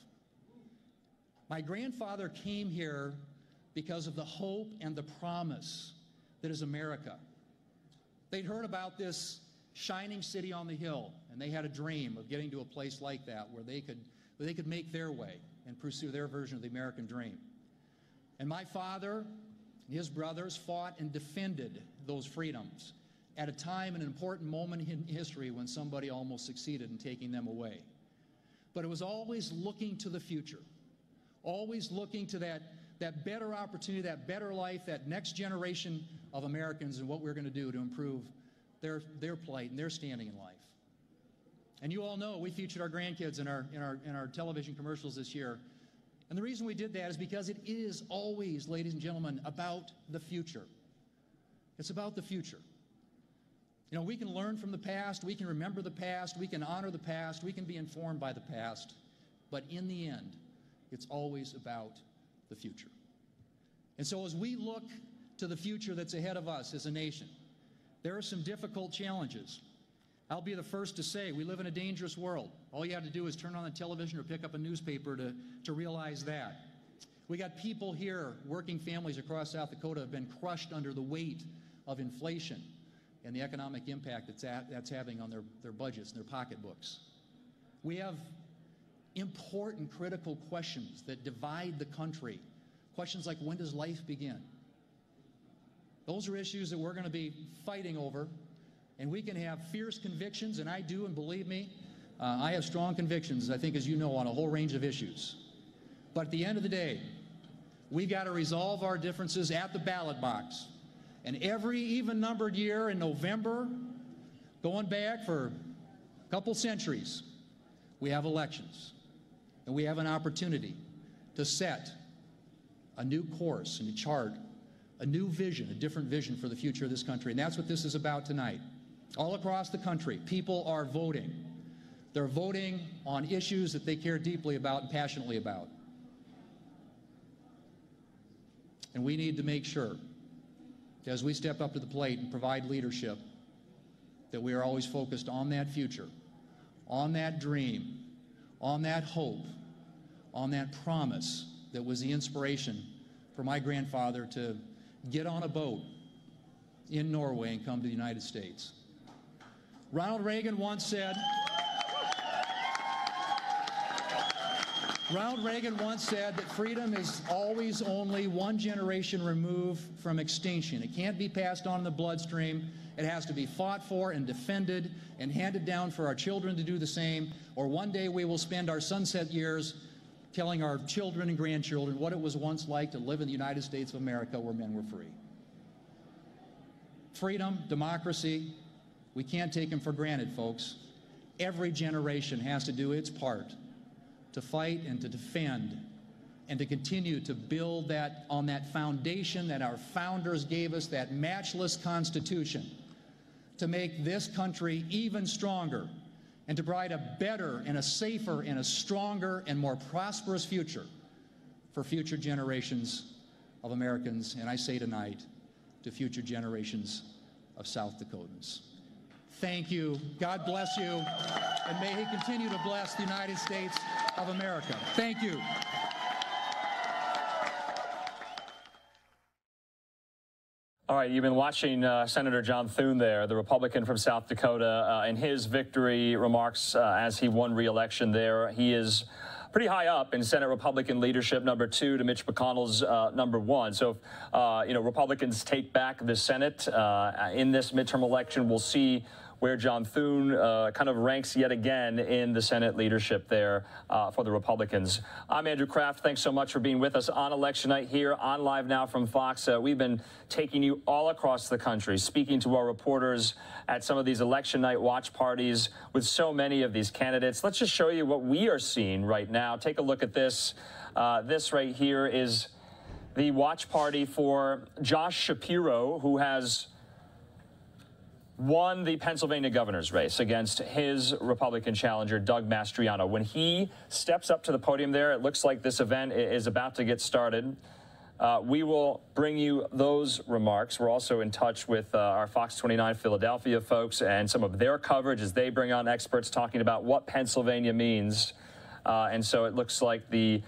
S1: My grandfather came here because of the hope and the promise that is America. They'd heard about this shining city on the hill, and they had a dream of getting to a place like that where they could make their way and pursue their version of the American dream. And my father and his brothers fought and defended those freedoms at a time, an important moment in history when somebody almost succeeded in taking them away. But it was always looking to the future, always looking to that better opportunity, that better life, that next generation of Americans and what we're going to do to improve their plight and their standing in life. And you all know we featured our grandkids in our television commercials this year. And the reason we did that is because it is always, ladies and gentlemen, about the future. It's about the future. You know, we can learn from the past, we can remember the past, we can honor the past, we can be informed by the past, but in the end, it's always about the future. And so as we look to the future that's ahead of us as a nation, there are some difficult challenges. I'll be the first to say we live in a dangerous world. All you have to do is turn on the television or pick up a newspaper to realize that. We got people here, working families across South Dakota, have been crushed under the weight of inflation and the economic impact that's having on their budgets and their pocketbooks. We have important, critical questions that divide the country. Questions like, when does life begin? Those are issues that we're going to be fighting over. And we can have fierce convictions, and I do, and believe me, I have strong convictions, I think, as you know, on a whole range of issues. But at the end of the day, we've got to resolve our differences at the ballot box. And every even-numbered year in November, going back for a couple centuries, we have elections. And we have an opportunity to set a new course and a chart, a new vision, a different vision for the future of this country. And that's what this is about tonight. All across the country, people are voting. They're voting on issues that they care deeply about and passionately about. And we need to make sure that as we step up to the plate and provide leadership, that we are always focused on that future, on that dream, on that hope, on that promise that was the inspiration for my grandfather to get on a boat in Norway and come to the United States. Ronald Reagan once said that freedom is always only one generation removed from extinction. It can't be passed on in the bloodstream. It has to be fought for and defended and handed down for our children to do the same, or one day we will spend our sunset years telling our children and grandchildren what it was once like to live in the United States of America where men were free. Freedom, democracy, we can't take them for granted, folks. Every generation has to do its part to fight and to defend and to continue to build that on that foundation that our founders gave us, that matchless Constitution. to make this country even stronger and to provide a better and a safer and a stronger and more prosperous future for future generations of Americans, and I say tonight, to future generations of South Dakotans. Thank you. God bless you, and may He continue to bless the United States of America. Thank you.
S3: All right, you've been watching Senator John Thune there, the Republican from South Dakota, in his victory remarks as he won re-election there. He is pretty high up in Senate Republican leadership, #2 to Mitch McConnell's #1. So, you know, Republicans take back the Senate in this midterm election. We'll see where John Thune kind of ranks yet again in the Senate leadership there for the Republicans. I'm Andrew Kraft. Thanks so much for being with us on election night here on Live Now from Fox. We've been taking you all across the country, speaking to our reporters at some of these election night watch parties with so many of these candidates. Let's just show you what we are seeing right now. Take a look at this. This right here is the watch party for Josh Shapiro, who has won the Pennsylvania governor's race against his Republican challenger, Doug Mastriano. When he steps up to the podium there, it looks like this event is about to get started. We will bring you those remarks. We're also in touch with our Fox 29 Philadelphia folks and some of their coverage as they bring on experts talking about what Pennsylvania means. And so it looks like the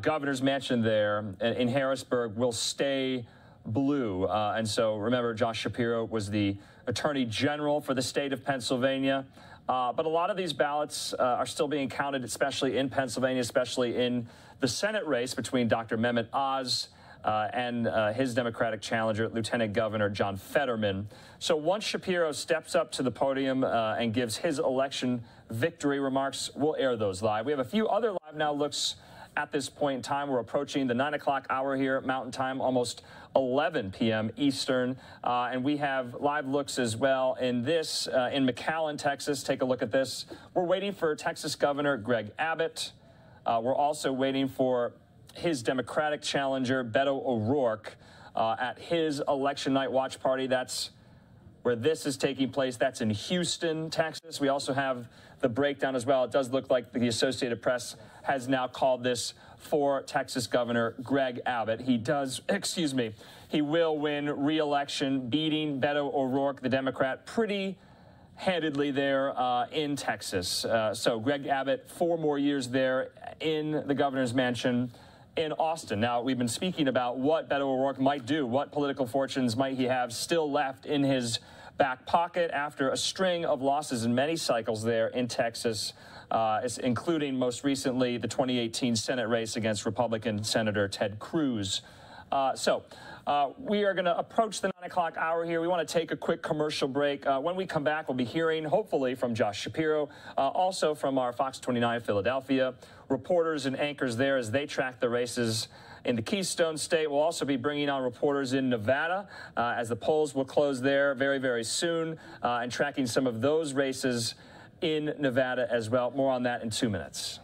S3: governor's mansion there in Harrisburg will stay blue. And so remember, Josh Shapiro was the Attorney General for the state of Pennsylvania. But a lot of these ballots are still being counted, especially in Pennsylvania, especially in the Senate race between Dr. Mehmet Oz and his Democratic challenger, Lieutenant Governor John Fetterman. So once Shapiro steps up to the podium and gives his election victory remarks, we'll air those live. We have a few other Live Now looks at this point in time. We're approaching the 9 o'clock hour here, Mountain Time, almost 11 p.m. Eastern. And we have live looks as well in this, in McAllen, Texas. Take a look at this. We're waiting for Texas Governor Greg Abbott. We're also waiting for his Democratic challenger, Beto O'Rourke, at his election night watch party. That's where this is taking place. That's in Houston, Texas. We also have the breakdown as well. It does look like the Associated Press has now called this for Texas Governor Greg Abbott. He does, excuse me, he will win re-election, beating Beto O'Rourke, the Democrat, pretty handedly there in Texas. So Greg Abbott, 4 more years there in the governor's mansion in Austin. Now, we've been speaking about what Beto O'Rourke might do, what political fortunes might he have still left in his back pocket after a string of losses in many cycles there in Texas, including most recently the 2018 Senate race against Republican Senator Ted Cruz. We are going to approach the 9 o'clock hour here. We want to take a quick commercial break. When we come back, we'll be hearing, hopefully, from Josh Shapiro, also from our Fox 29 Philadelphia reporters and anchors there as they track the races in the Keystone State. We'll also be bringing on reporters in Nevada as the polls will close there very, very soon, and tracking some of those races in Nevada as well. More on that in 2 minutes.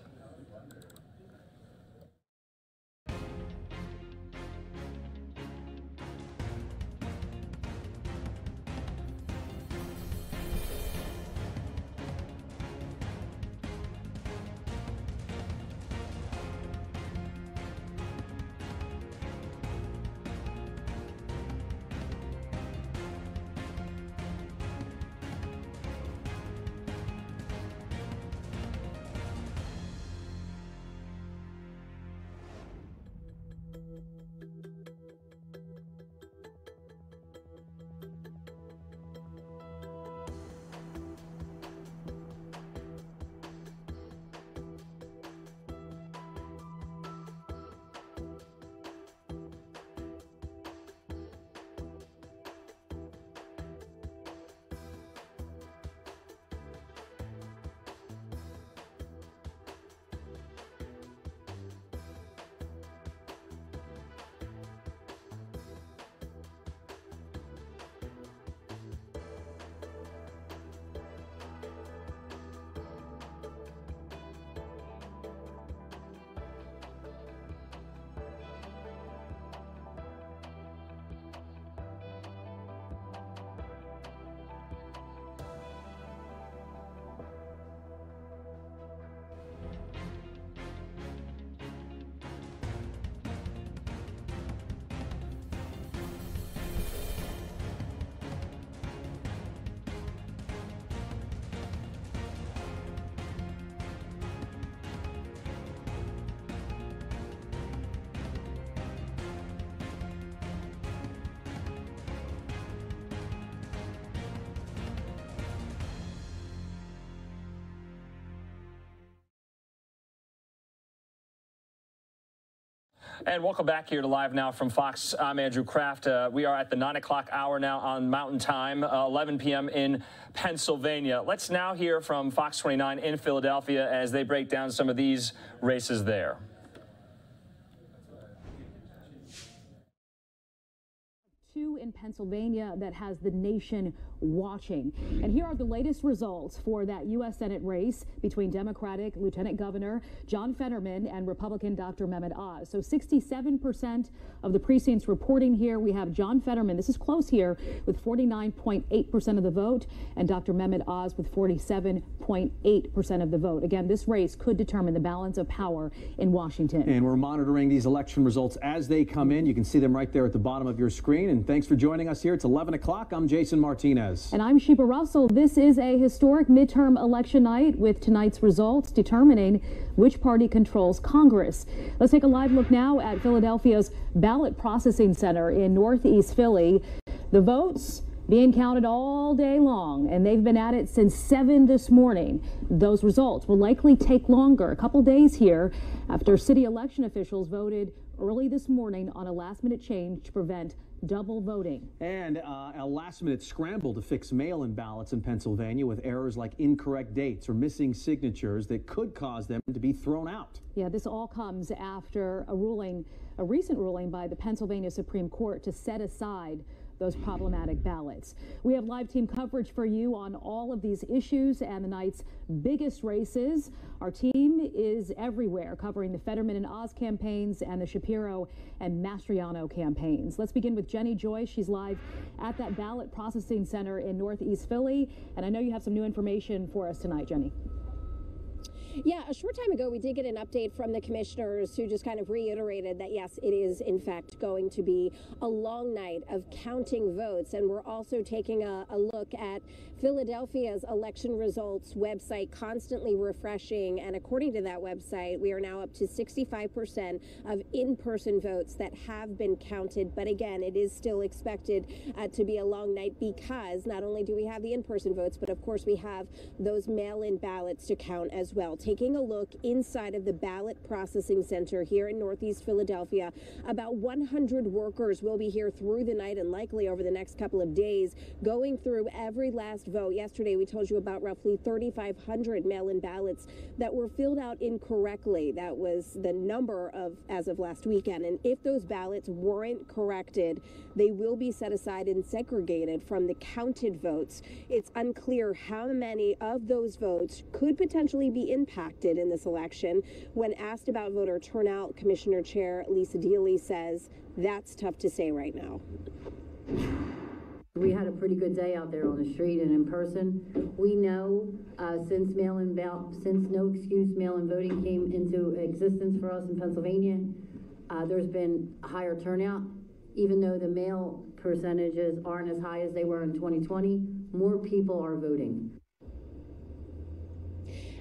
S3: And welcome back here to Live Now from Fox. I'm Andrew Kraft. We are at the 9 o'clock hour now on Mountain Time, 11 p.m. in Pennsylvania. Let's now hear from Fox 29 in Philadelphia as they break down some of these races there.
S20: Two in Pennsylvania that has the nation watching. And here are the latest results for that U.S. Senate race between Democratic Lieutenant Governor John Fetterman and Republican Dr. Mehmet Oz. So 67% of the precincts reporting here. We have John Fetterman, this is close here, with 49.8% of the vote, and Dr. Mehmet Oz with 47.8% of the vote. Again, this race could determine the balance of power in Washington.
S6: And we're monitoring these election results as they come in. You can see them right there at the bottom of your screen. And thanks for joining us here. It's 11 o'clock. I'm Jason Martinez.
S20: And I'm Sheba Russell. This is a historic midterm election night with tonight's results determining which party controls Congress. Let's take a live look now at Philadelphia's ballot processing center in Northeast Philly. The votes being counted all day long, and they've been at it since 7 this morning. Those results will likely take longer, a couple days here, after city election officials voted early this morning on a last-minute change to prevent double voting.
S6: And a last-minute scramble to fix mail-in ballots in Pennsylvania with errors like incorrect dates or missing signatures that could cause them to be thrown out.
S20: Yeah, this all comes after a recent ruling by the Pennsylvania Supreme Court to set aside those problematic ballots. We have live team coverage for you on all of these issues and the night's biggest races. Our team is everywhere, covering the Fetterman and Oz campaigns and the Shapiro and Mastriano campaigns. Let's begin with Jenny Joyce. She's live at that ballot processing center in Northeast Philly. And I know you have some new information for us tonight, Jenny.
S22: Yeah, a short time ago, we did get an update from the commissioners who just kind of reiterated that, yes, it is, in fact, going to be a long night of counting votes. And we're also taking a look at Philadelphia's election results website, constantly refreshing. And according to that website, we are now up to 65% of in-person votes that have been counted. But again, it is still expected to be a long night because not only do we have the in-person votes, but of course we have those mail-in ballots to count as well. Taking a look inside of the ballot processing center here in Northeast Philadelphia, about 100 workers will be here through the night and likely over the next couple of days, going through every last vote. Yesterday, we told you about roughly 3,500 mail-in ballots that were filled out incorrectly. That was the number as of last weekend. And if those ballots weren't corrected, they will be set aside and segregated from the counted votes. It's unclear how many of those votes could potentially be impacted in this election. When asked about voter turnout, Commissioner Chair Lisa Dealey says that's tough to say right now.
S23: We had a pretty good day out there on the street and in person. We know since no excuse mail-in voting came into existence for us in Pennsylvania, there's been a higher turnout. Even though the mail percentages aren't as high as they were in 2020, more people are voting.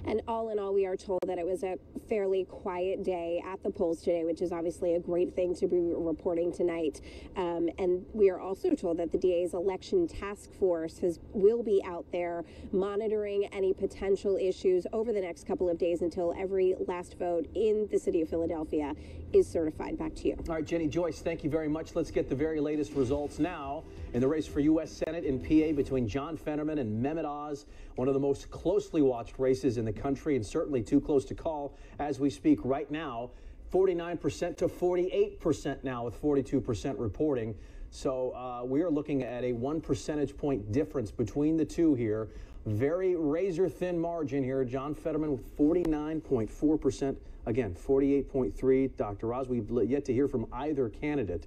S22: And all in all, we are told that it was a fairly quiet day at the polls today, which is obviously a great thing to be reporting tonight. And we are also told that the DA's election task force will be out there monitoring any potential issues over the next couple of days until every last vote in the city of Philadelphia is certified. Back to you.
S6: All right, Jenny Joyce, thank you very much. Let's get the very latest results now in the race for U.S. Senate in PA between John Fetterman and Mehmet Oz, one of the most closely watched races in the country and certainly too close to call as we speak right now. 49% to 48% now with 42% reporting. So we are looking at a 1 percentage point difference between the two here. Very razor thin margin here. John Fetterman with 49.4%. Again, 48.3%. Dr. Oz, we've yet to hear from either candidate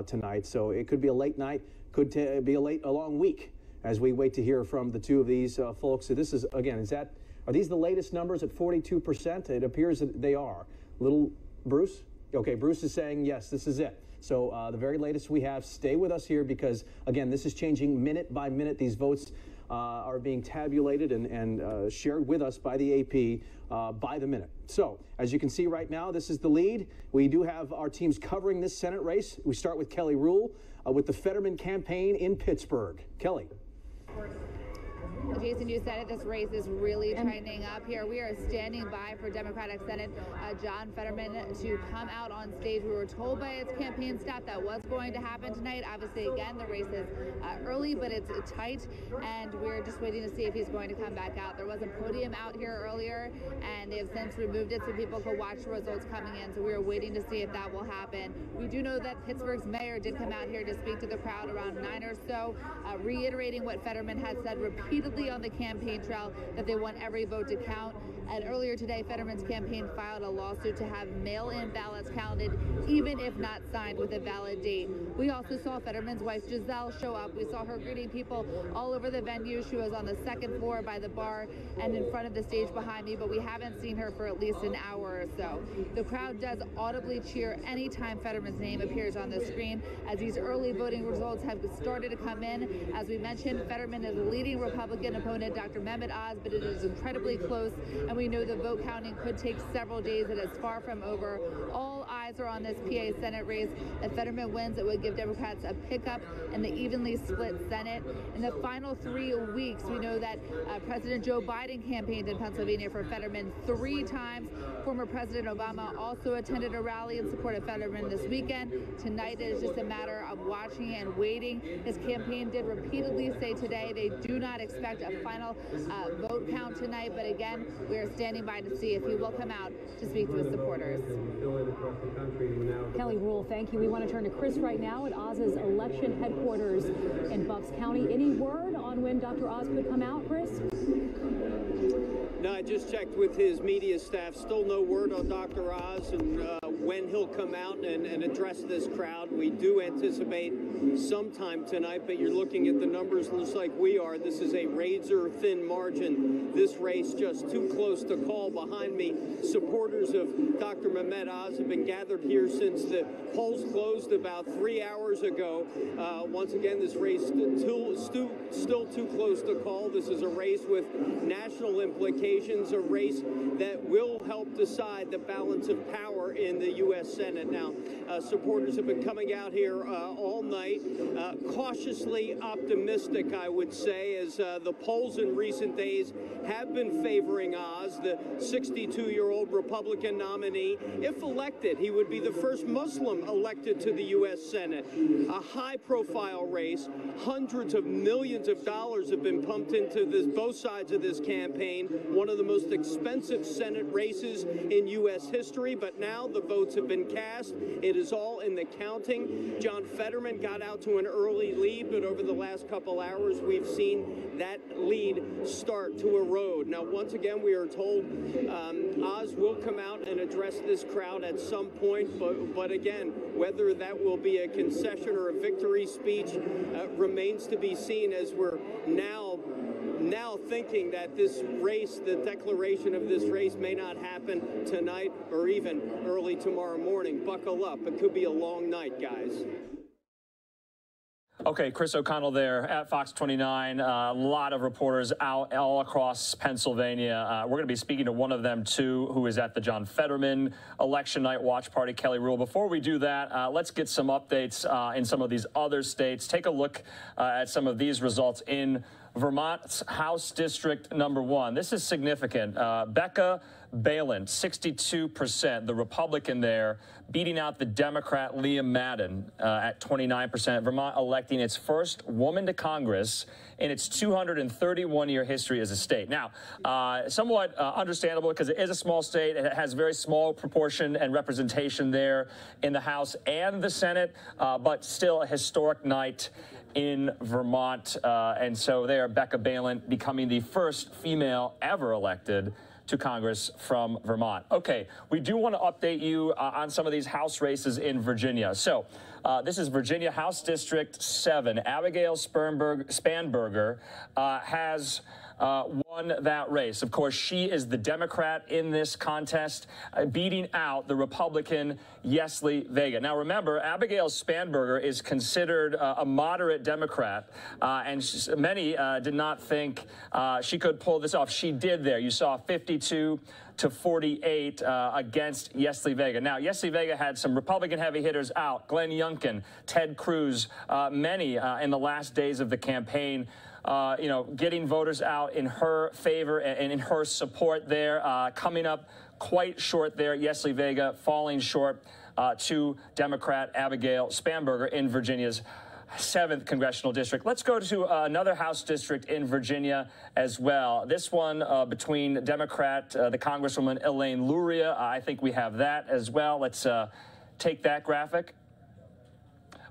S6: tonight. So it could be a late night, could be a long week as we wait to hear from the two of these folks. So this is, again, are these the latest numbers at 42%? It appears that they are. Little Bruce? Okay, Bruce is saying, yes, this is it. So the very latest we have, stay with us here because, again, this is changing minute by minute. These votes are being tabulated and shared with us by the AP by the minute. So, as you can see right now, this is the lead. We do have our teams covering this Senate race. We start with Kelly Rule with the Fetterman campaign in Pittsburgh. Kelly.
S2: Jason, you said it, this race is really tightening up here. We are standing by for Democratic Senate John Fetterman to come out on stage. We were told by its campaign staff that was going to happen tonight. Obviously, again, the race is early, but it's tight, and we're just waiting to see if he's going to come back out. There was a podium out here earlier, and they have since removed it so people could watch the results coming in, so we are waiting to see if that will happen. We do know that Pittsburgh's mayor did come out here to speak to the crowd around 9 or so, reiterating what Fetterman has said repeatedly on the campaign trail, that they want every vote to count. And earlier today, Fetterman's campaign filed a lawsuit to have mail-in ballots counted, even if not signed with a valid date. We also saw Fetterman's wife, Giselle, show up. We saw her greeting people all over the venue. She was on the second floor by the bar and in front of the stage behind me, but we haven't seen her for at least an hour or so. The crowd does audibly cheer anytime Fetterman's name appears on the screen, as these early voting results have started to come in. As we mentioned, Fetterman is leading Republican opponent Dr. Mehmet Oz, but it is incredibly close, and we know the vote counting could take several days. It is far from over. All eyes are on this PA Senate race. If Fetterman wins, it would give Democrats a pickup in the evenly split Senate. In the final 3 weeks, we know that President Joe Biden campaigned in Pennsylvania for Fetterman 3 times. Former President Obama also attended a rally in support of Fetterman this weekend. Tonight it is just a matter of watching and waiting. His campaign did repeatedly say today they do not expect a final vote count tonight, but again, we are standing by to see if he will come out to speak to his supporters.
S20: Kelly Rule, thank you. We want to turn to Chris right now at Oz's election headquarters in Bucks County. Any word on when Dr. Oz could come out, Chris?
S7: No, I just checked with his media staff. Still no word on Dr. Oz and when he'll come out and address this crowd. We do anticipate sometime tonight, but you're looking at the numbers just like we are. This is a razor-thin margin. This race just too close to call. Behind me, supporters of Dr. Mehmet Oz have been gathered here since the polls closed about 3 hours ago. Once again, this race still too close to call. This is a race with national implications, a race that will help decide the balance of power in the U.S. Senate. Now, supporters have been coming out here all night, cautiously optimistic, I would say, as the polls in recent days have been favoring Oz, the 62-year-old Republican nominee. If elected, he would be the first Muslim elected to the U.S. Senate. A high-profile race. Hundreds of millions of dollars have been pumped into both sides of this campaign. One of the most expensive Senate races in U.S. history, but now the votes have been cast. It is all in the counting. John Fetterman got out to an early lead, but over the last couple hours, we've seen that lead start to erode. Now, once again, we are told Oz will come out and address this crowd at some point, but again, whether that will be a concession or a victory speech remains to be seen, as we're now thinking that this race, the declaration of this race, may not happen tonight or even early tomorrow morning. Buckle up. It could be a long night, guys.
S3: Okay, Chris O'Connell there at Fox 29. A lot of reporters out all across Pennsylvania. We're going to be speaking to one of them, too, who is at the John Fetterman election night watch party, Kelly Rule. Before we do that, let's get some updates in some of these other states. Take a look at some of these results in Vermont's House District number 1. This is significant. Becca Balint, 62%, the Republican there, beating out the Democrat Leah Madden at 29%. Vermont electing its first woman to Congress in its 231-year history as a state. Now, somewhat understandable because it is a small state. It has very small proportion and representation there in the House and the Senate, but still a historic night in Vermont. And so there, Becca Balint becoming the first female ever elected to Congress from Vermont. Okay, we do want to update you on some of these House races in Virginia. So this is Virginia House District 7. Abigail Spanberger has won that race. Of course, she is the Democrat in this contest, beating out the Republican Yesli Vega. Now, remember, Abigail Spanberger is considered a moderate Democrat, and many did not think she could pull this off. She did there. You saw 52 to 48 against Yesli Vega. Now, Yesli Vega had some Republican heavy hitters out. Glenn Youngkin, Ted Cruz, many in the last days of the campaign. you know, getting voters out in her favor and in her support there. Coming up quite short there, Yesli Vega falling short to Democrat Abigail Spanberger in Virginia's 7th congressional district. Let's go to another House district in Virginia as well. This one between Democrat, the Congresswoman Elaine Luria. I think we have that as well. Let's take that graphic.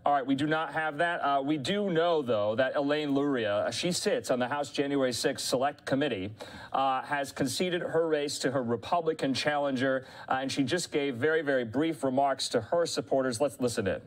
S3: All right, we do not have that. We do know, though, that Elaine Luria, she sits on the House January 6th Select Committee, has conceded her race to her Republican challenger, and she just gave very, very brief remarks to her supporters. Let's listen in.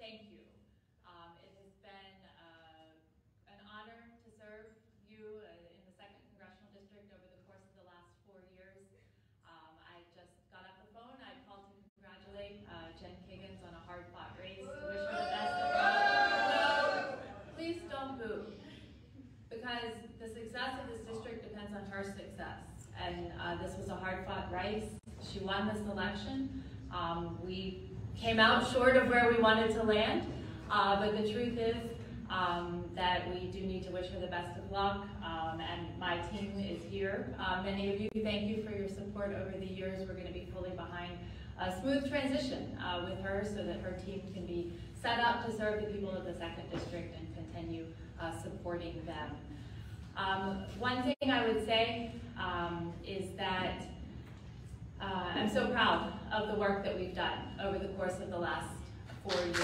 S2: Thank you. It has been an honor to serve you in the 2nd Congressional District over the course of the last 4 years. I just got off the phone. I called to congratulate Jen Kiggins on a hard-fought race, to wish her the best of luck. Please don't boo, because the success of this district depends on her success. And this was a hard-fought race. She won this election. We came out short of where we wanted to land, but the truth is that we do need to wish her the best of luck, and my team is here. Many of you, thank you for your support over the years. We're going to be fully behind a smooth transition with her so that her team can be set up to serve the people of the 2nd District and continue supporting them. One thing I would say is that I'm so proud of the work that we've done over the course of the last 4 years.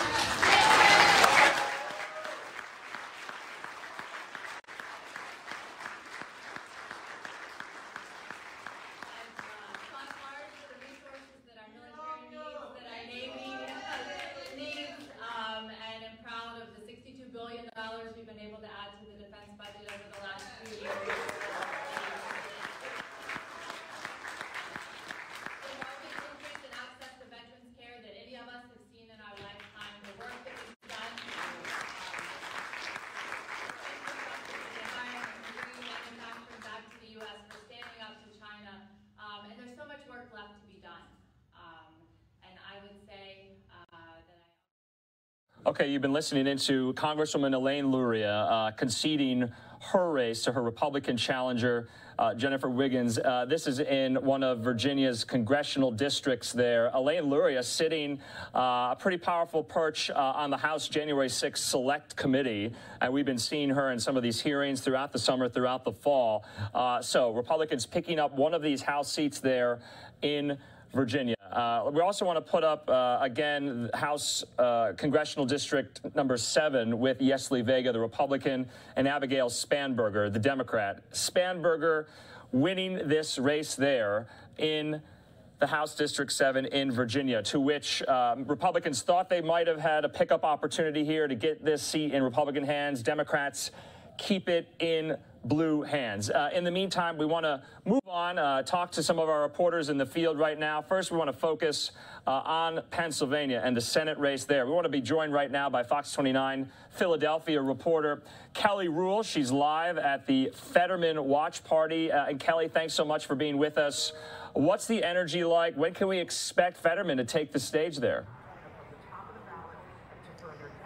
S3: Okay, you've been listening into Congresswoman Elaine Luria conceding her race to her Republican challenger, Jennifer Wiggins. This is in one of Virginia's congressional districts there. Elaine Luria sitting a pretty powerful perch on the House January 6th Select Committee, and we've been seeing her in some of these hearings throughout the summer, throughout the fall. So Republicans picking up one of these House seats there in Virginia. We also want to put up, again, House Congressional District number 7 with Yesli Vega, the Republican, and Abigail Spanberger, the Democrat. Spanberger winning this race there in the House District 7 in Virginia, to which Republicans thought they might have had a pickup opportunity here to get this seat in Republican hands. Democrats keep it in blue hands. In the meantime, we want to move on, talk to some of our reporters in the field right now. First, we want to focus on Pennsylvania and the Senate race there. We want to be joined right now by Fox 29 Philadelphia reporter Kelly Rule. She's live at the Fetterman Watch Party. And Kelly, thanks so much for being with us. What's the energy like? When can we expect Fetterman to take the stage there?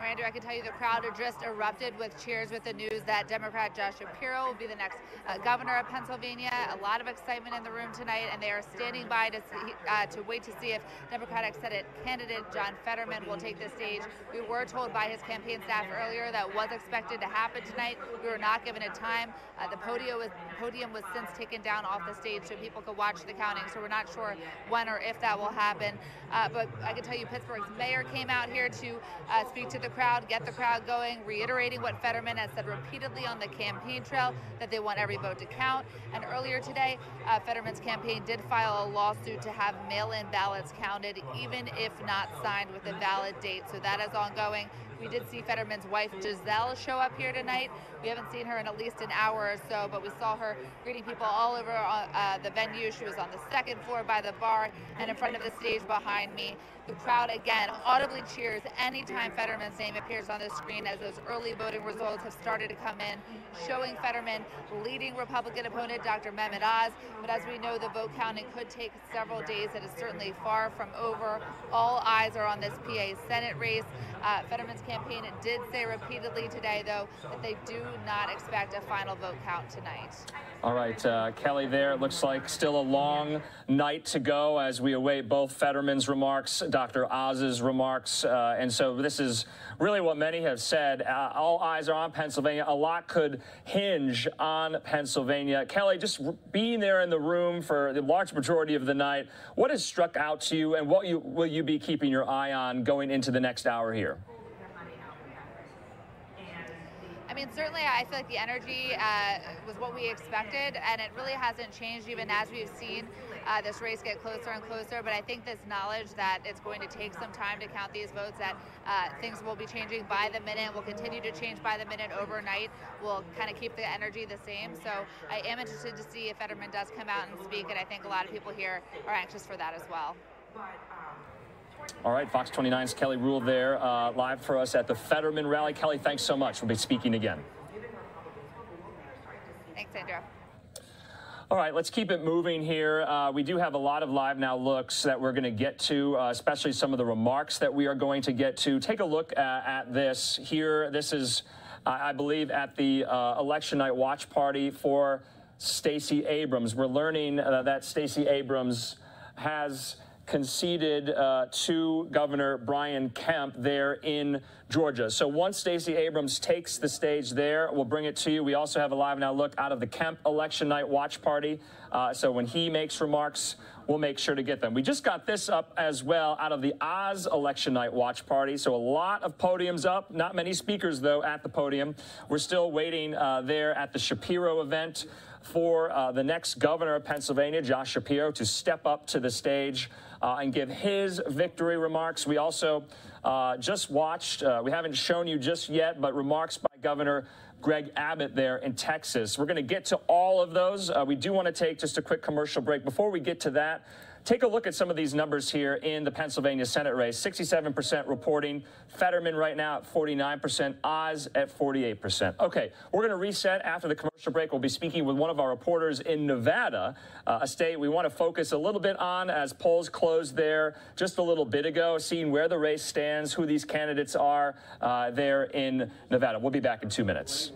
S2: Andrew, I can tell you the crowd just erupted with cheers with the news that Democrat Josh Shapiro will be the next governor of Pennsylvania. A lot of excitement in the room tonight, and they are standing by to wait to see if Democratic Senate candidate John Fetterman will take the stage. We were told by his campaign staff earlier that was expected to happen tonight. We were not given a time. The podium was since taken down off the stage so people could watch the counting, so we're not sure when or if that will happen. But I can tell you Pittsburgh's mayor came out here to speak to the crowd, get the crowd going, reiterating what Fetterman has said repeatedly on the campaign trail, that they want every vote to count. And earlier today, Fetterman's campaign did file a lawsuit to have mail-in ballots counted, even if not signed with a valid date. So that is ongoing. We did see Fetterman's wife, Giselle, show up here tonight. We haven't seen her in at least an hour or so, but we saw her greeting people all over the venue. She was on the second floor by the bar and in front of the stage behind me. The crowd, again, audibly cheers anytime Fetterman's name appears on the screen as those early voting results have started to come in, showing Fetterman leading Republican opponent Dr. Mehmet Oz. But as we know, the vote counting could take several days. It is certainly far from over. All eyes are on this PA Senate race. Fetterman's campaign did say repeatedly today, though, that they do not expect a final vote count tonight.
S3: All right, Kelly, there. It looks like still a long night to go as we await both Fetterman's remarks, Dr. Oz's remarks. And so this is really what many have said. All eyes are on Pennsylvania. A lot could hinge on Pennsylvania. Kelly, just being there in the room for the large majority of the night, what has struck out to you, and what will you be keeping your eye on going into the next hour here?
S2: I mean, certainly I feel like the energy was what we expected, and it really hasn't changed even as we've seen this race get closer and closer. But I think this knowledge that it's going to take some time to count these votes, that things will be changing by the minute, will continue to change by the minute overnight, will kind of keep the energy the same. So I am interested to see if Fetterman does come out and speak, and I think a lot of people here are anxious for that as well.
S3: All right, Fox 29's Kelly Rule there, live for us at the Fetterman rally. Kelly, thanks so much. We'll be speaking again.
S2: Thanks, Andrew.
S3: All right, let's keep it moving here. We do have a lot of LiveNOW looks that we're going to get to, especially some of the remarks that we are going to get to. Take a look at this here. This is, I believe, at the election night watch party for Stacey Abrams. We're learning that Stacey Abrams has conceded to Governor Brian Kemp there in Georgia. So once Stacey Abrams takes the stage there, we'll bring it to you. We also have a LiveNOW look out of the Kemp election night watch party. So when he makes remarks, we'll make sure to get them. We just got this up as well out of the Oz election night watch party. So a lot of podiums up, not many speakers though at the podium. We're still waiting there at the Shapiro event for the next governor of Pennsylvania, Josh Shapiro, to step up to the stage and give his victory remarks. We also just watched, we haven't shown you just yet, but remarks by Governor Greg Abbott there in Texas. We're going to get to all of those. We do want to take just a quick commercial break. Before we get to that, take a look at some of these numbers here in the Pennsylvania Senate race. 67% reporting. Fetterman right now at 49%. Oz at 48%. Okay, we're going to reset after the commercial break. We'll be speaking with one of our reporters in Nevada, a state we want to focus a little bit on as polls closed there just a little bit ago, seeing where the race stands, who these candidates are there in Nevada. We'll be back in 2 minutes.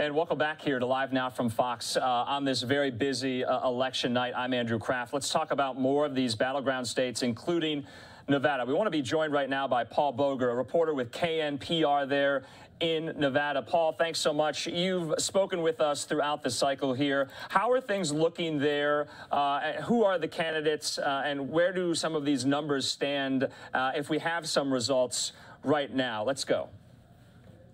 S3: And welcome back here to Live Now from Fox on this very busy election night. I'm Andrew Kraft. Let's talk about more of these battleground states, including Nevada. We want to be joined right now by Paul Boger, a reporter with KNPR there in Nevada. Paul, thanks so much. You've spoken with us throughout the cycle here. How are things looking there? Who are the candidates, and where do some of these numbers stand if we have some results right now? Let's go.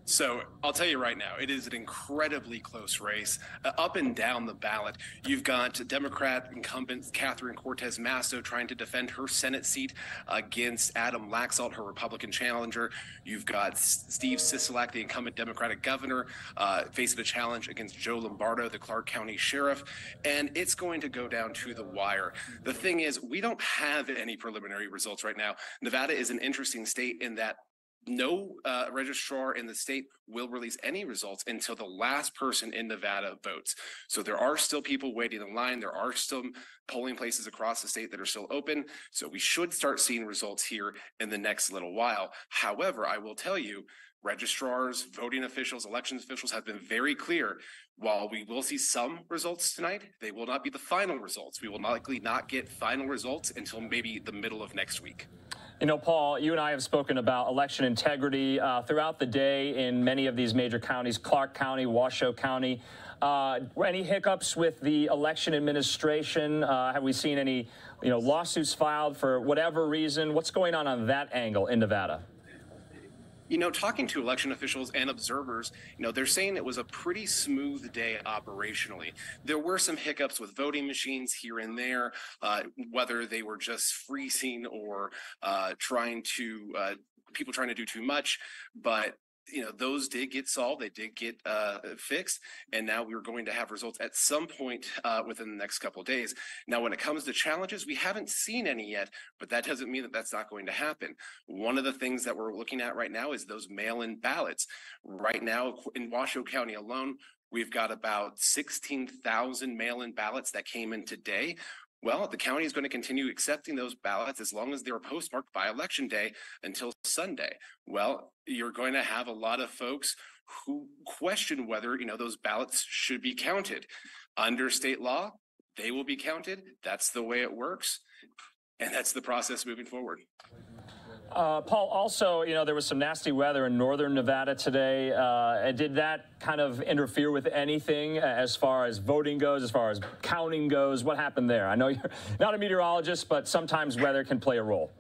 S8: So I'll tell you right now, it is an incredibly close race. Up and down the ballot, you've got Democrat incumbent Catherine Cortez Masto trying to defend her Senate seat against Adam Laxalt, her Republican challenger. You've got Steve Sisolak, the incumbent Democratic governor, facing a challenge against Joe Lombardo, the Clark County sheriff. And it's going to go down to the wire. The thing is, we don't have any preliminary results right now. Nevada is an interesting state in that no registrar in the state will release any results until the last person in Nevada votes. So there are still people waiting in line. There are still polling places across the state that are still open. So we should start seeing results here in the next little while. However, I will tell you, registrars, voting officials, elections officials have been very clear. While we will see some results tonight, they will not be the final results. We will likely not get final results until maybe the middle of next week.
S3: You know, Paul, you and I have spoken about election integrity throughout the day in many of these major counties, Clark County, Washoe County. Any hiccups with the election administration? Have we seen any, lawsuits filed for whatever reason? What's going on that angle in Nevada?
S8: Talking to election officials and observers, they're saying it was a pretty smooth day operationally. There were some hiccups with voting machines here and there, whether they were just freezing or people trying to do too much, but those did get solved. They did get fixed. And now we're going to have results at some point within the next couple of days. Now, when it comes to challenges, we haven't seen any yet, but that doesn't mean that that's not going to happen. One of the things that we're looking at right now is those mail-in ballots. Right now in Washoe County alone, we've got about 16,000 mail-in ballots that came in today. Well, the county is going to continue accepting those ballots as long as they're postmarked by Election Day until Sunday. Well, you're going to have a lot of folks who question whether, those ballots should be counted. Under state law, they will be counted. That's the way it works. And that's the process moving forward.
S3: Paul, also, there was some nasty weather in northern Nevada today. Did that kind of interfere with anything as far as voting goes, as far as counting goes? What happened there? I know you're not a meteorologist, but sometimes weather can play a role.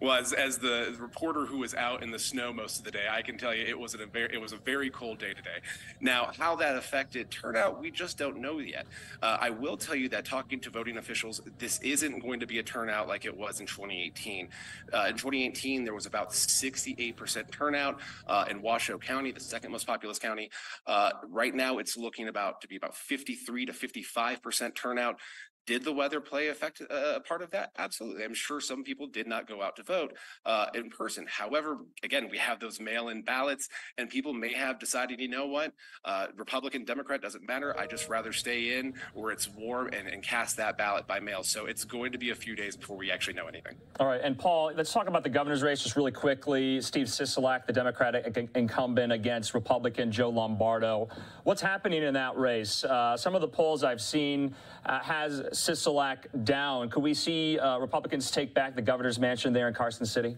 S8: Well, as the reporter who was out in the snow most of the day, I can tell you it was a very cold day today. Now, how that affected turnout, we just don't know yet. I will tell you that talking to voting officials, this isn't going to be a turnout like it was in 2018. In 2018, there was about 68% turnout in Washoe County, the second most populous county. Right now, it's looking to be about 53 to 55% turnout. Did the weather play a part of that? Absolutely. I'm sure some people did not go out to vote in person. However, again, we have those mail-in ballots, and people may have decided, you know what, Republican, Democrat, doesn't matter. I just rather stay in where it's warm and cast that ballot by mail. So it's going to be a few days before we actually know anything.
S3: All right. And Paul, let's talk about the governor's race just really quickly. Steve Sisolak, the Democratic incumbent against Republican Joe Lombardo. What's happening in that race? Some of the polls I've seen has Sisolak down. Could we see Republicans take back the governor's mansion there in Carson City?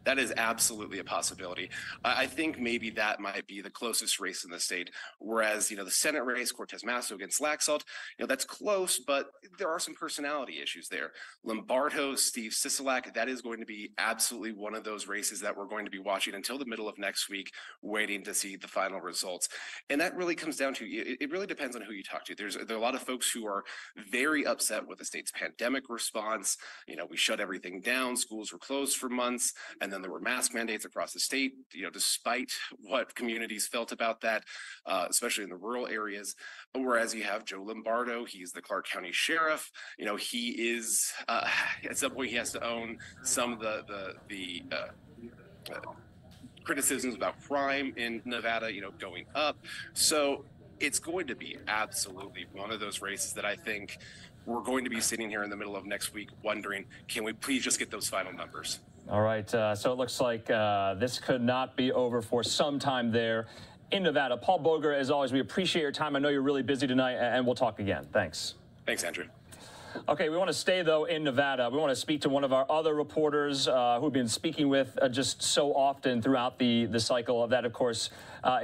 S8: That is absolutely a possibility. I think maybe that might be the closest race in the state. Whereas, the Senate race, Cortez Masto against Laxalt, that's close, but there are some personality issues there. Lombardo, Steve Sisolak, that is going to be absolutely one of those races that we're going to be watching until the middle of next week, waiting to see the final results. And that really comes down to, it really depends on who you talk to. There are a lot of folks who are very upset with the state's pandemic response. We shut everything down, schools were closed for months, and then there were mask mandates across the state, despite what communities felt about that, especially in the rural areas. Whereas you have Joe Lombardo, he's the Clark County sheriff. He is, at some point, he has to own some of the criticisms about crime in Nevada, going up. So it's going to be absolutely one of those races that I think we're going to be sitting here in the middle of next week wondering, can we please just get those final numbers?
S3: All right. So it looks like this could not be over for some time there in Nevada. Paul Boger, as always, we appreciate your time. I know you're really busy tonight, and we'll talk again. Thanks.
S8: Thanks, Andrew.
S3: Okay, we want to stay, though, in Nevada. We want to speak to one of our other reporters who we've been speaking with just so often throughout the cycle. That, of course,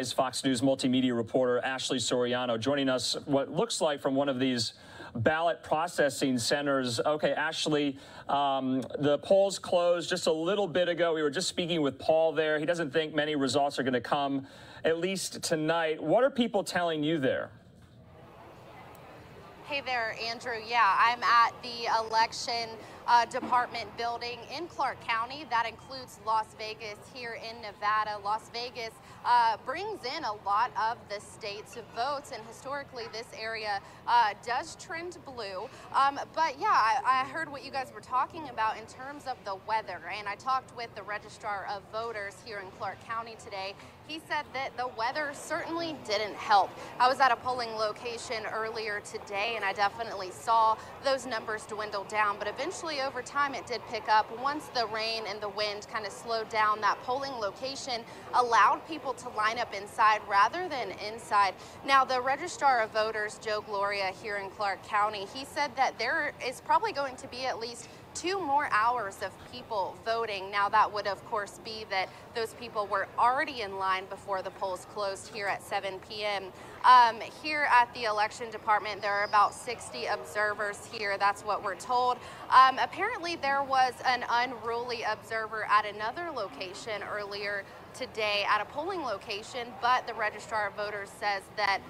S3: is Fox News multimedia reporter Ashley Soriano, joining us what looks like from one of these ballot processing centers. Okay, Ashley, the polls closed just a little bit ago. We were just speaking with Paul there. He doesn't think many results are going to come, at least tonight. What are people telling you there?
S9: Hey there, Andrew. Yeah, I'm at the election department building in Clark County. That includes Las Vegas here in Nevada. Las Vegas brings in a lot of the state's votes, and historically this area does trend blue. But yeah, I heard what you guys were talking about in terms of the weather, and I talked with the registrar of voters here in Clark County today. He said that the weather certainly didn't help. I was at a polling location earlier today, and I definitely saw those numbers dwindle down, but eventually over time it did pick up. Once the rain and the wind kind of slowed down, that polling location allowed people to line up inside rather than inside. Now, the registrar of voters, Joe Gloria, here in Clark County, he said that there is probably going to be at least 2 more hours of people voting. Now, that would, of course, be that those people were already in line before the polls closed here at 7 p.m. Here at the election department, there are about 60 observers here. That's what we're told. Apparently, there was an unruly observer at another location earlier today at a polling location, but the registrar of voters says that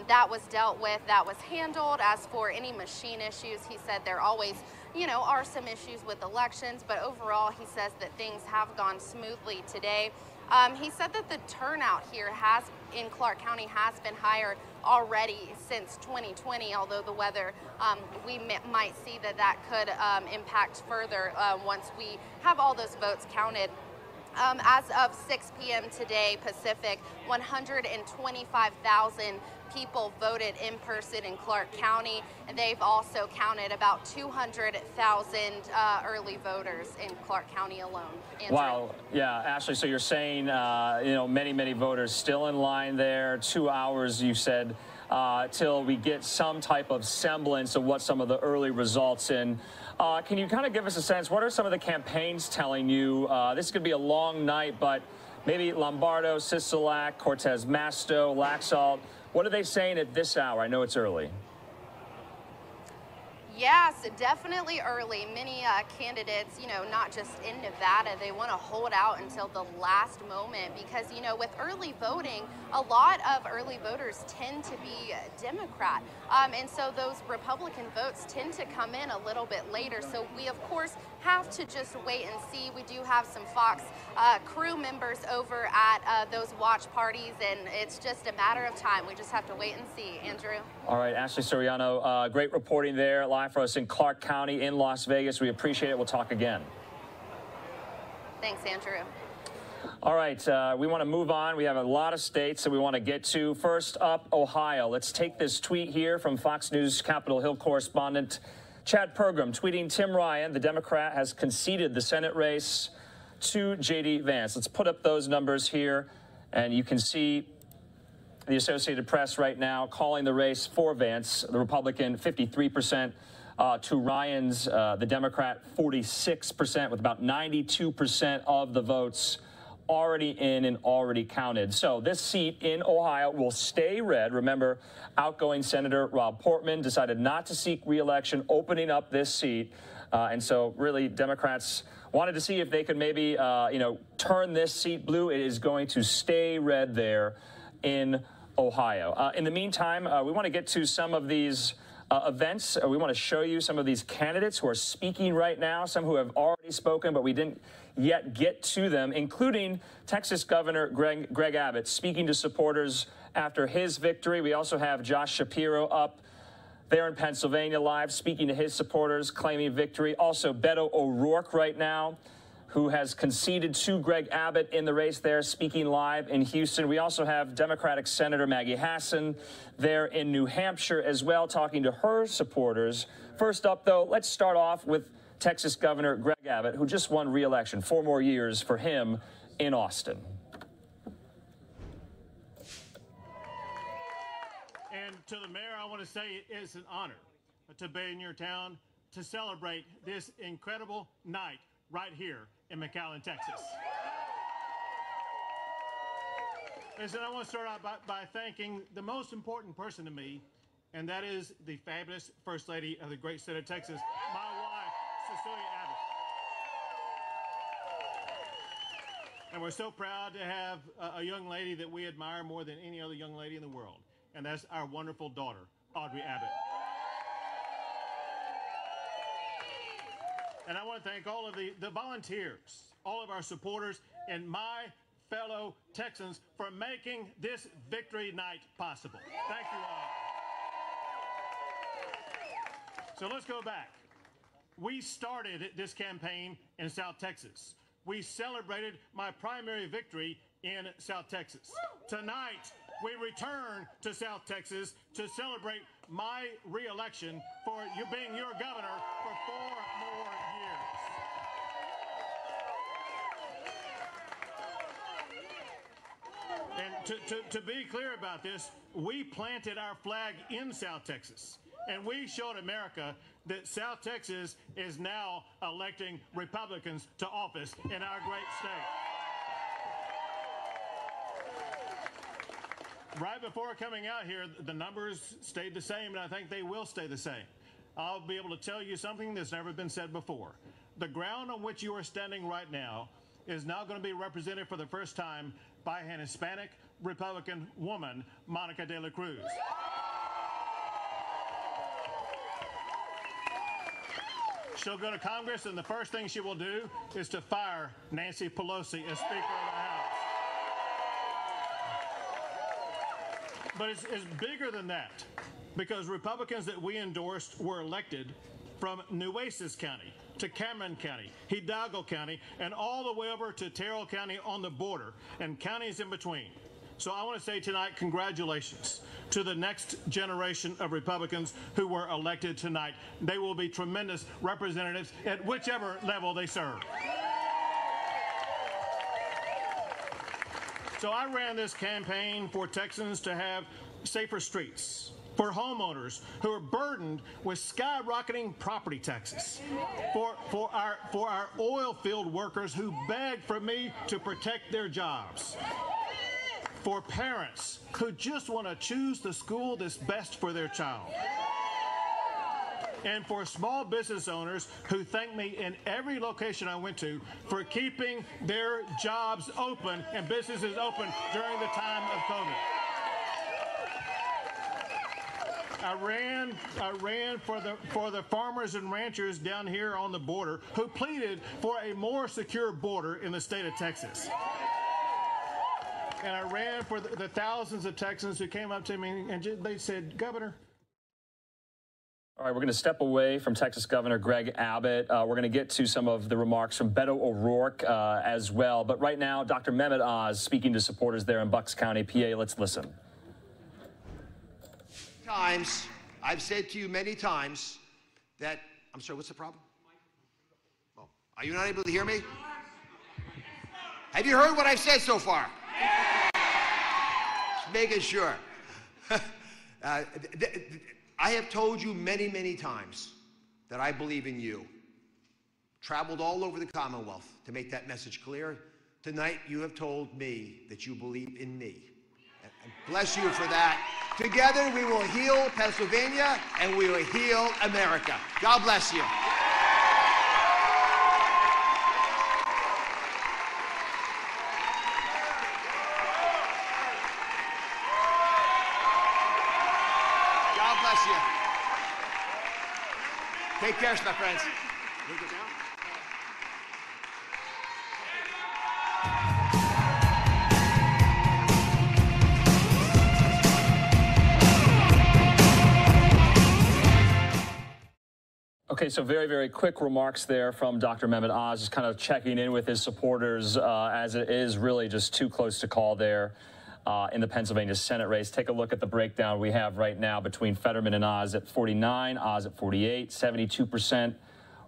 S9: that was dealt with, that was handled. As for any machine issues, he said there always are some issues with elections, but overall he says that things have gone smoothly today. He said that the turnout here in Clark County has been higher already since 2020, although the weather, we might see that could impact further once we have all those votes counted. As of 6 p.m. today, Pacific, 125,000 people voted in person in Clark County, and they've also counted about 200,000 early voters in Clark County alone. Andrew?
S3: Wow. Yeah, Ashley, so you're saying, many voters still in line there, 2 hours, you said, till we get some type of semblance of what some of the early results in. Can you kind of give us a sense, what are some of the campaigns telling you? This is going to be a long night, but maybe Lombardo, Sisolak, Cortez Masto, Laxalt, what are they saying at this hour? I know it's early.
S9: Yes, definitely early. Many candidates, not just in Nevada, they want to hold out until the last moment because, with early voting, a lot of early voters tend to be Democrat. And so those Republican votes tend to come in a little bit later. So we, of course, have to just wait and see. We do have some Fox crew members over at those watch parties, and it's just a matter of time. We just have to wait and see. Andrew?
S3: All right, Ashley Soriano, great reporting there, live for us in Clark County in Las Vegas. We appreciate it. We'll talk again.
S9: Thanks, Andrew.
S3: All right, we want to move on. We have a lot of states that we want to get to. First up, Ohio. Let's take this tweet here from Fox News Capitol Hill correspondent Chad Pergram, tweeting, Tim Ryan, the Democrat, has conceded the Senate race to J.D. Vance. Let's put up those numbers here, and you can see the Associated Press right now calling the race for Vance, the Republican, 53%, to Ryan's, the Democrat, 46%, with about 92% of the votes already in and already counted. So this seat in Ohio will stay red. Remember, outgoing Senator Rob Portman decided not to seek re-election, opening up this seat. And so really Democrats wanted to see if they could maybe, turn this seat blue. It is going to stay red there in Ohio. In the meantime, we want to get to some of these events. We want to show you some of these candidates who are speaking right now, some who have already spoken, but we didn't yet get to them, including Texas Governor Greg Abbott speaking to supporters after his victory. We also have Josh Shapiro up there in Pennsylvania live, speaking to his supporters, claiming victory. Also, Beto O'Rourke right now, who has conceded to Greg Abbott in the race there, speaking live in Houston. We also have Democratic Senator Maggie Hassan there in New Hampshire as well, talking to her supporters. First up, though, let's start off with Texas Governor Greg Abbott, who just won re-election, 4 more years for him in Austin.
S10: To the mayor, I want to say it is an honor to be in your town to celebrate this incredible night right here in McAllen, Texas. Listen, I want to start out by thanking the most important person to me, and that is the fabulous First Lady of the great state of Texas, my wife, Cecilia Abbott. And we're so proud to have a young lady that we admire more than any other young lady in the world, and that's our wonderful daughter, Audrey Abbott. And I want to thank all of the volunteers, all of our supporters, and my fellow Texans for making this victory night possible. Thank you all. So let's go back. We started this campaign in South Texas. We celebrated my primary victory in South Texas. Tonight, we return to South Texas to celebrate my re-election for you being your governor for 4 more years. And to be clear about this, we planted our flag in South Texas, and we showed America that South Texas is now electing Republicans to office in our great state. Right before coming out here, the numbers stayed the same, and I think they will stay the same. I'll be able to tell you something that's never been said before. The ground on which you are standing right now is now going to be represented for the first time by an Hispanic Republican woman, Monica de la Cruz. She'll go to Congress, and the first thing she will do is to fire Nancy Pelosi as Speaker of the House. But it's bigger than that, because Republicans that we endorsed were elected from Nueces County to Cameron County, Hidalgo County, and all the way over to Terrell County on the border, and counties in between. So I want to say tonight, congratulations to the next generation of Republicans who were elected tonight. They will be tremendous representatives at whichever level they serve. So I ran this campaign for Texans to have safer streets, for homeowners who are burdened with skyrocketing property taxes, for our oil field workers who beg for me to protect their jobs, for parents who just want to choose the school that's best for their child, and for small business owners who thank me in every location I went to for keeping their jobs open and businesses open during the time of COVID. I ran for the farmers and ranchers down here on the border who pleaded for a more secure border in the state of Texas. And I ran for the thousands of Texans who came up to me and they said, Governor.
S3: All right, we're going to step away from Texas Governor Greg Abbott. We're going to get to some of the remarks from Beto O'Rourke as well. But right now, Dr. Mehmet Oz speaking to supporters there in Bucks County, PA. Let's listen.
S12: I've said to you many times that, I'm sorry, what's the problem? Oh, are you not able to hear me? Have you heard what I've said so far? Just making sure. I have told you many, many times that I believe in you. Traveled all over the Commonwealth to make that message clear. Tonight, you have told me that you believe in me. And bless you for that. Together, we will heal Pennsylvania and we will heal America. God bless you. God bless you. Take care, my friends.
S3: Okay, so very, very quick remarks there from Dr. Mehmet Oz, just kind of checking in with his supporters as it is really just too close to call there in the Pennsylvania Senate race. Take a look at the breakdown we have right now between Fetterman and Oz at 49, Oz at 48, 72%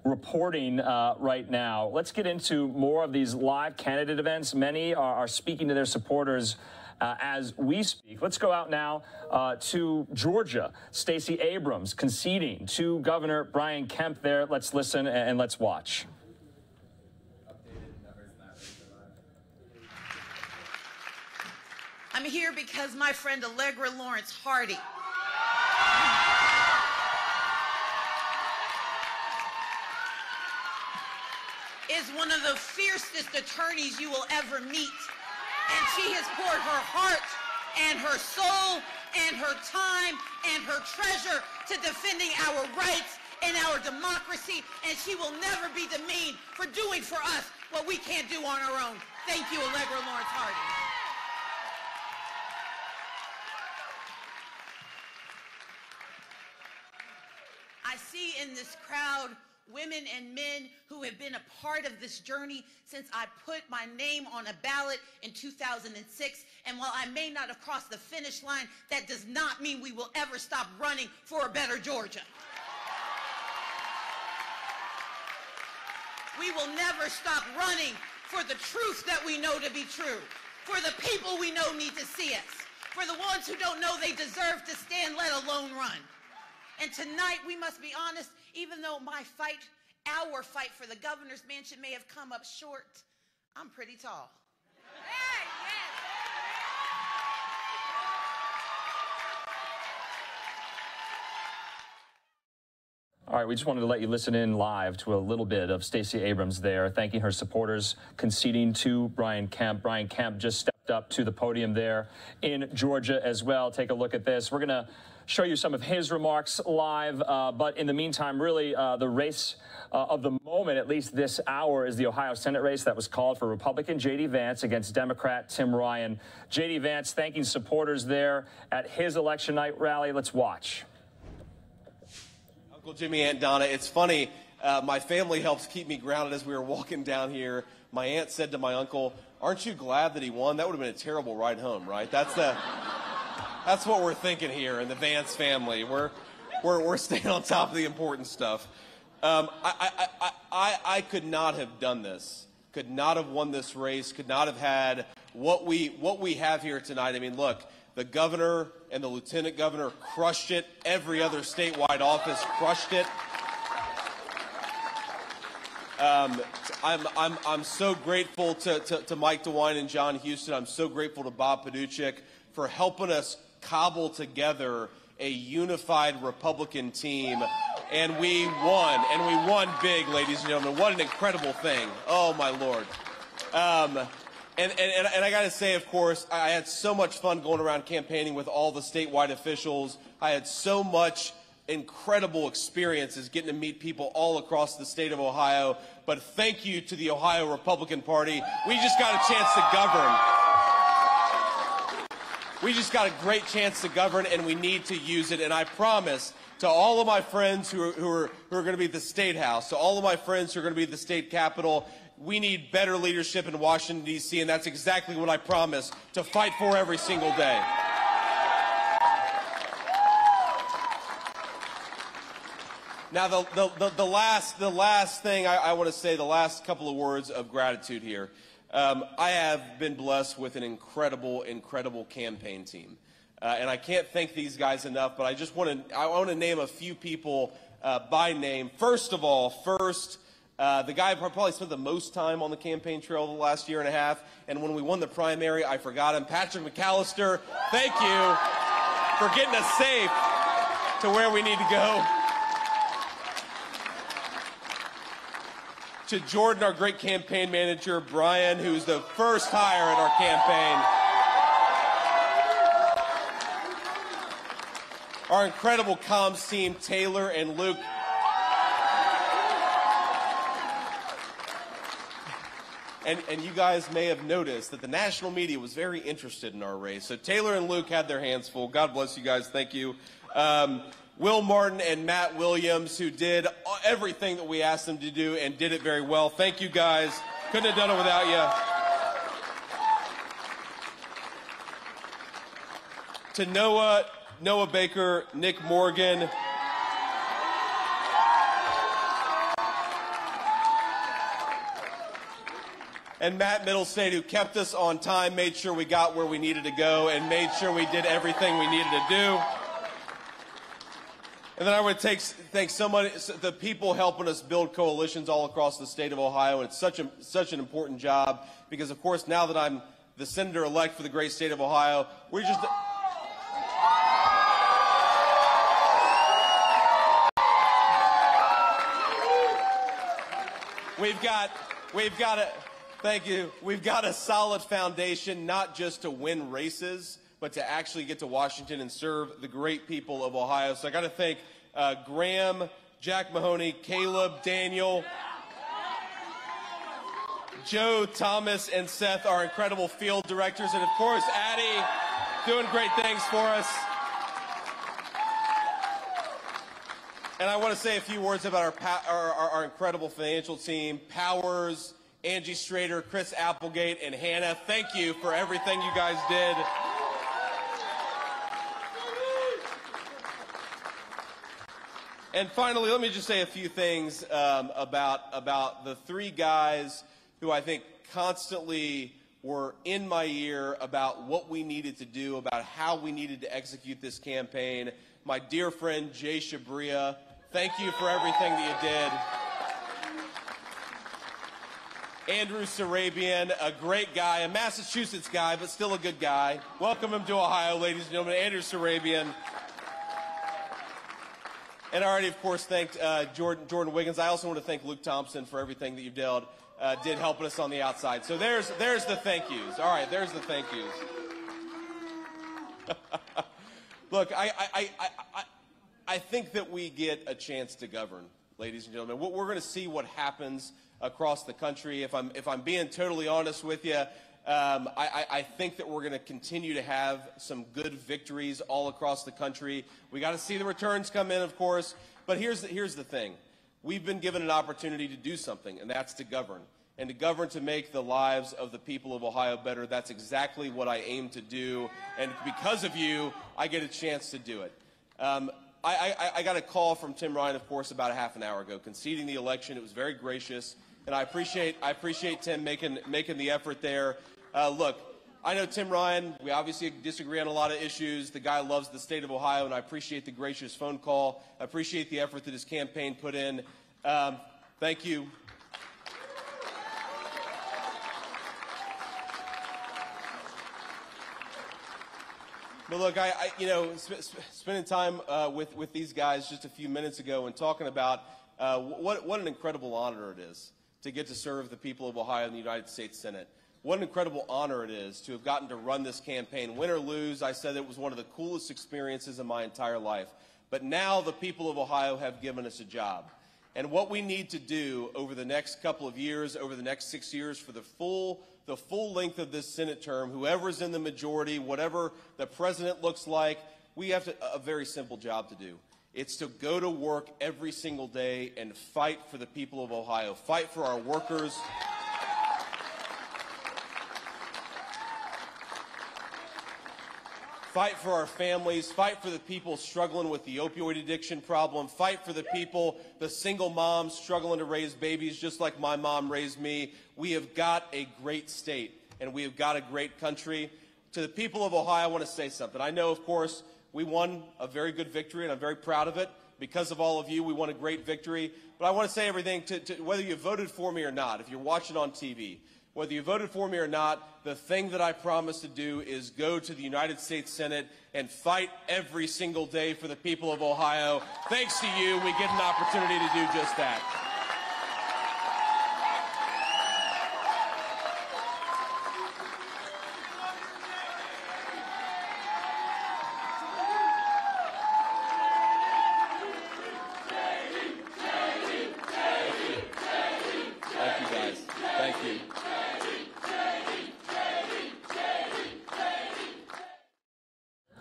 S3: reporting right now. Let's get into more of these live candidate events. Many are speaking to their supporters as we speak. Let's go out now to Georgia. Stacey Abrams conceding to Governor Brian Kemp there. Let's listen and let's watch.
S11: I'm here because my friend Allegra Lawrence Hardy is one of the fiercest attorneys you will ever meet. And she has poured her heart and her soul and her time and her treasure to defending our rights and our democracy, and she will never be demeaned for doing for us what we can't do on our own. Thank you, Allegra Lawrence Hardy. I see in this crowd women and men who have been a part of this journey since I put my name on a ballot in 2006. And while I may not have crossed the finish line, that does not mean we will ever stop running for a better Georgia. We will never stop running for the truth that we know to be true, for the people we know need to see us, for the ones who don't know they deserve to stand, let alone run. And tonight, we must be honest, even though my fight, our fight for the governor's mansion may have come up short, I'm pretty tall.
S3: All right, we just wanted to let you listen in live to a little bit of Stacey Abrams there, thanking her supporters, conceding to Brian Kemp. Brian Kemp just stepped up to the podium there in Georgia as well. Take a look at this. We're going to show you some of his remarks live, but in the meantime, really the race of the moment, at least this hour, is the Ohio Senate race that was called for Republican J.D. Vance against Democrat Tim Ryan. J.D. Vance thanking supporters there at his election night rally. Let's watch.
S13: Uncle Jimmy, Aunt Donna, it's funny, my family helps keep me grounded as we were walking down here. My aunt said to my uncle, "Aren't you glad that he won? That would have been a terrible ride home," right? That's what we're thinking here in the Vance family. We're staying on top of the important stuff. I could not have done this, could not have won this race, could not have had what we have here tonight. I mean, look, the governor and the lieutenant governor crushed it. Every other statewide office crushed it. I'm so grateful to Mike DeWine and John Houston. I'm so grateful to Bob Paduchik for helping us cobble together a unified Republican team, and we won big, ladies and gentlemen. What an incredible thing. Oh, my Lord. And I got to say, of course, I had so much fun going around campaigning with all the statewide officials. I had so much incredible experiences getting to meet people all across the state of Ohio. But thank you to the Ohio Republican Party. We just got a chance to govern. We just got a great chance to govern, and we need to use it. And I promise to all of my friends who are going to be at the State House, to all of my friends who are going to be at the state capitol, we need better leadership in Washington, D.C., and that's exactly what I promise to fight for every single day. Now, the last thing I want to say, the last couple of words of gratitude here. I have been blessed with an incredible campaign team. And I can't thank these guys enough, but I want to name a few people by name. First of all, the guy who probably spent the most time on the campaign trail the last year and a half, and when we won the primary, I forgot him, Patrick McAllister. Thank you for getting us safe to where we need to go. To Jordan, our great campaign manager, Brian, who's the first hire at our campaign. Our incredible comms team, Taylor and Luke. And you guys may have noticed that the national media was very interested in our race. So Taylor and Luke had their hands full. God bless you guys. Thank you. Will Martin and Matt Williams, who did everything that we asked them to do and did it very well. Thank you, guys. Couldn't have done it without you. To Noah Baker, Nick Morgan. and Matt Middlestate, who kept us on time, made sure we got where we needed to go, and made sure we did everything we needed to do. And then I want to thank the people helping us build coalitions all across the state of Ohio. And it's such an important job because, of course, now that I'm the senator-elect for the great state of Ohio, we're just... We've got a solid foundation, not just to win races, but to actually get to Washington and serve the great people of Ohio. So I got to thank Graham, Jack Mahoney, Caleb, Daniel, Joe, Thomas, and Seth, our incredible field directors, and of course, Addie, doing great things for us. And I want to say a few words about our incredible financial team, Powers, Angie Strader, Chris Applegate, and Hannah. Thank you for everything you guys did. And finally, let me just say a few things about the three guys who I think constantly were in my ear about what we needed to do, about how we needed to execute this campaign. My dear friend, Jay Shabria, thank you for everything that you did. Andrew Sarabian, a great guy, a Massachusetts guy, but still a good guy. Welcome him to Ohio, ladies and gentlemen, Andrew Sarabian. And I already, of course, thanked Jordan Wiggins. I also want to thank Luke Thompson for everything that you did helping us on the outside. So there's the thank yous. All right, there's the thank yous. Look, I think that we get a chance to govern, ladies and gentlemen. We're going to see what happens across the country. If I'm being totally honest with you, I think that we're going to continue to have some good victories all across the country. We got to see the returns come in, of course. But here's the thing. We've been given an opportunity to do something, and that's to govern. And to govern to make the lives of the people of Ohio better. That's exactly what I aim to do. And because of you, I get a chance to do it. I got a call from Tim Ryan, of course, about a half an hour ago, conceding the election. It was very gracious, and I appreciate Tim making the effort there. Look, I know Tim Ryan. We obviously disagree on a lot of issues. The guy loves the state of Ohio, and I appreciate the gracious phone call. I appreciate the effort that his campaign put in. Thank you. But look, spending time with these guys just a few minutes ago and talking about what an incredible honor it is to get to serve the people of Ohio in the United States Senate. What an incredible honor it is to have gotten to run this campaign. Win or lose, I said it was one of the coolest experiences in my entire life. But now the people of Ohio have given us a job. And what we need to do over the next couple of years, over the next 6 years, for the full length of this Senate term, whoever's in the majority, whatever the president looks like, we have a very simple job to do. It's to go to work every single day and fight for the people of Ohio, fight for our workers. Fight for our families, fight for the people struggling with the opioid addiction problem, fight for the people, the single moms struggling to raise babies just like my mom raised me. We have got a great state, and we have got a great country. To the people of Ohio, I want to say something. I know, of course, we won a very good victory, and I'm very proud of it. Because of all of you, we won a great victory. But I want to say everything to whether you voted for me or not, if you're watching on TV, whether you voted for me or not, the thing that I promise to do is go to the United States Senate and fight every single day for the people of Ohio. Thanks to you, we get an opportunity to do just that. Thank you, guys. Thank you.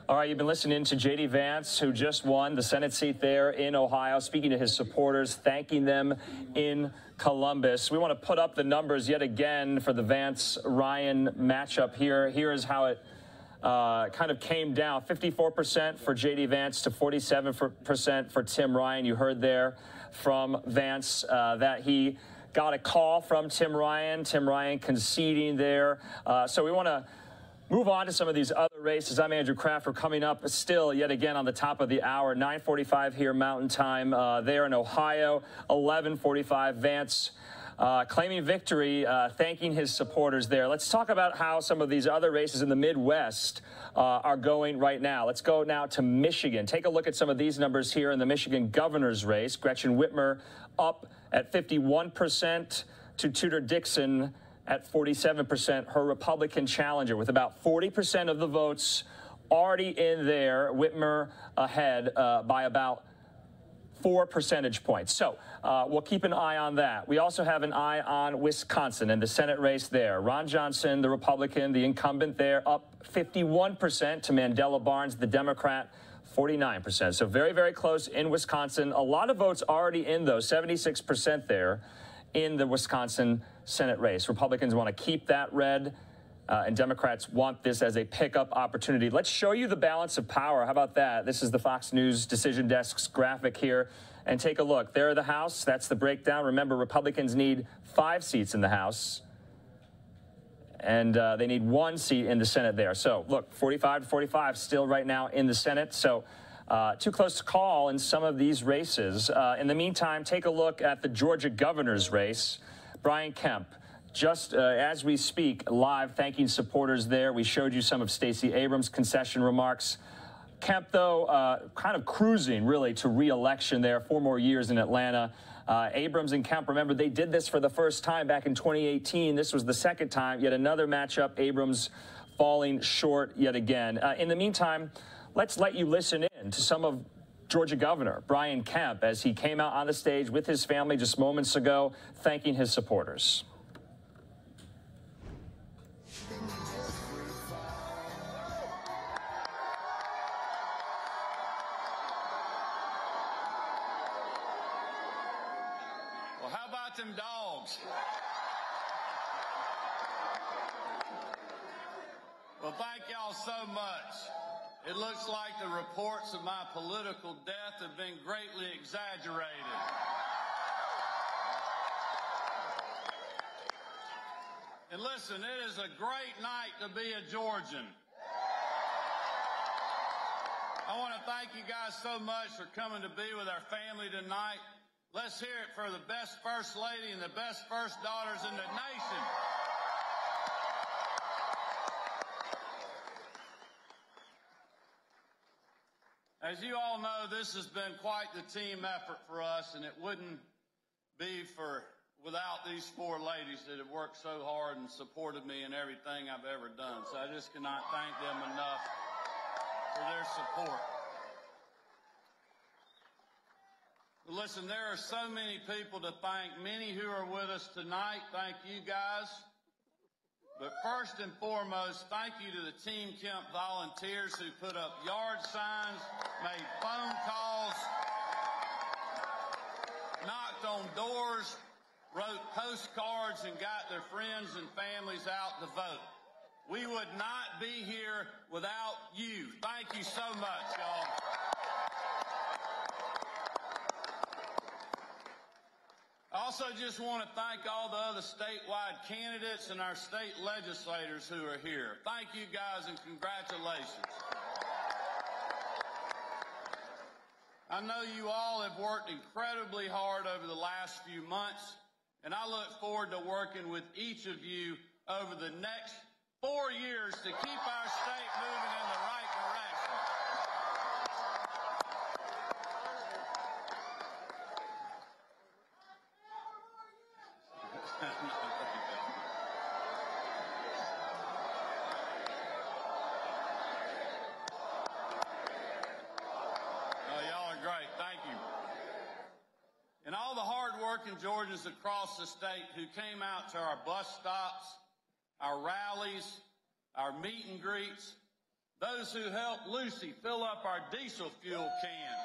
S3: All right, you've been listening to J.D. Vance, who just won the Senate seat there in Ohio, speaking to his supporters, thanking them in Columbus. We want to put up the numbers yet again for the Vance-Ryan matchup here. Here is how it kind of came down. 54% for J.D. Vance to 47% for Tim Ryan. You heard there from Vance that he got a call from Tim Ryan. Tim Ryan conceding there. So we want to move on to some of these other races. I'm Andrew Kraft. We're coming up still yet again on the top of the hour. 9:45 here Mountain Time there in Ohio. 11:45 Vance claiming victory, thanking his supporters there. Let's talk about how some of these other races in the Midwest are going right now. Let's go now to Michigan. Take a look at some of these numbers here in the Michigan governor's race. Gretchen Whitmer up at 51% to Tudor Dixon at 47%, her Republican challenger, with about 40% of the votes already in there. Whitmer ahead by about 4 percentage points. So we'll keep an eye on that. We also have an eye on Wisconsin and the Senate race there. Ron Johnson, the Republican, the incumbent there, up 51% to Mandela Barnes, the Democrat, 49%. So very, very close in Wisconsin. A lot of votes already in, though, 76% there in the Wisconsin Senate race. Republicans want to keep that red, and Democrats want this as a pickup opportunity. Let's show you the balance of power. How about that? This is the Fox News Decision Desk's graphic here. And take a look. There the House. That's the breakdown. Remember, Republicans need 5 seats in the House, and they need 1 seat in the Senate there. So, look, 45 to 45 still right now in the Senate. So, too close to call in some of these races. In the meantime, take a look at the Georgia governor's race. Brian Kemp, just as we speak, live thanking supporters there. We showed you some of Stacey Abrams' concession remarks. Kemp, though, kind of cruising, really, to re-election there. 4 more years in Atlanta. Abrams and Kemp, remember, they did this for the first time back in 2018. This was the second time. Yet another matchup, Abrams falling short yet again. In the meantime, let's let you listen in to some of Georgia Governor Brian Kemp as he came out on the stage with his family just moments ago, thanking his supporters.
S5: Well, how about them dogs? Well, thank y'all so much. It looks like the reports of my political death have been greatly exaggerated. And listen, it is a great night to be a Georgian. I want to thank you guys so much for coming to be with our family tonight. Let's hear it for the best First Lady and the best First Daughters in the nation. As you all know, this has been quite the team effort for us, and it wouldn't be without these 4 ladies that have worked so hard and supported me in everything I've ever done. So I just cannot thank them enough for their support. But listen, there are so many people to thank, many who are with us tonight. Thank you guys. But first and foremost, thank you to the Team Kemp volunteers who put up yard signs, made phone calls, knocked on doors, wrote postcards, and got their friends and families out to vote. We would not be here without you. Thank you so much, y'all. I also just want to thank all the other statewide candidates and our state legislators who are here. Thank you guys and congratulations. I know you all have worked incredibly hard over the last few months, and I look forward to working with each of you over the next 4 years to keep our state moving in the right direction. And all the hard-working Georgians across the state who came out to our bus stops, our rallies, our meet and greets, those who helped Lucy fill up our diesel fuel can.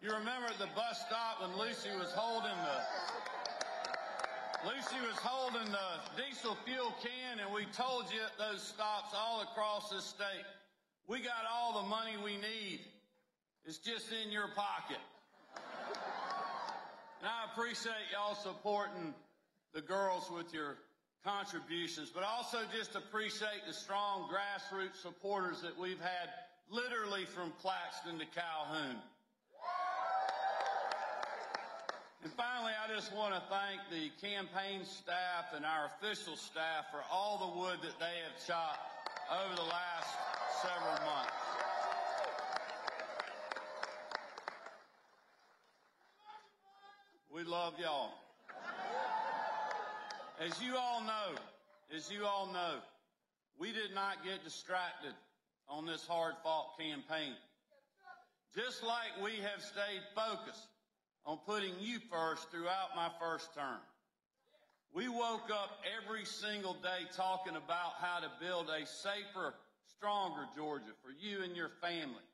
S5: You remember at the bus stop when Lucy was holding the diesel fuel can, and we told you at those stops all across this state, we got all the money we need. It's just in your pocket. And I appreciate y'all supporting the girls with your contributions, but also just appreciate the strong grassroots supporters that we've had literally from Claxton to Calhoun. And finally, I just want to thank the campaign staff and our official staff for all the wood that they have chopped over the last several months. We love y'all. As you all know, we did not get distracted on this hard-fought campaign. Just like we have stayed focused on putting you first throughout my first term. We woke up every single day talking about how to build a safer, stronger Georgia for you and your family,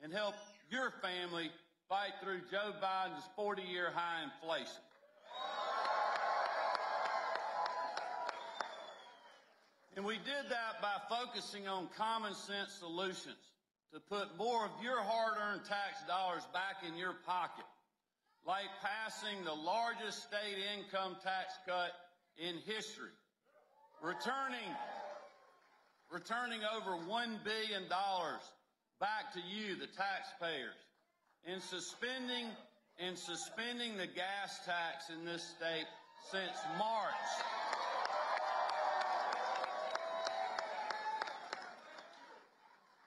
S5: and help your family fight through Joe Biden's 40-year high inflation. And we did that by focusing on common sense solutions to put more of your hard-earned tax dollars back in your pocket, like passing the largest state income tax cut in history, returning over $1 billion back to you, the taxpayers, and suspending the gas tax in this state since March.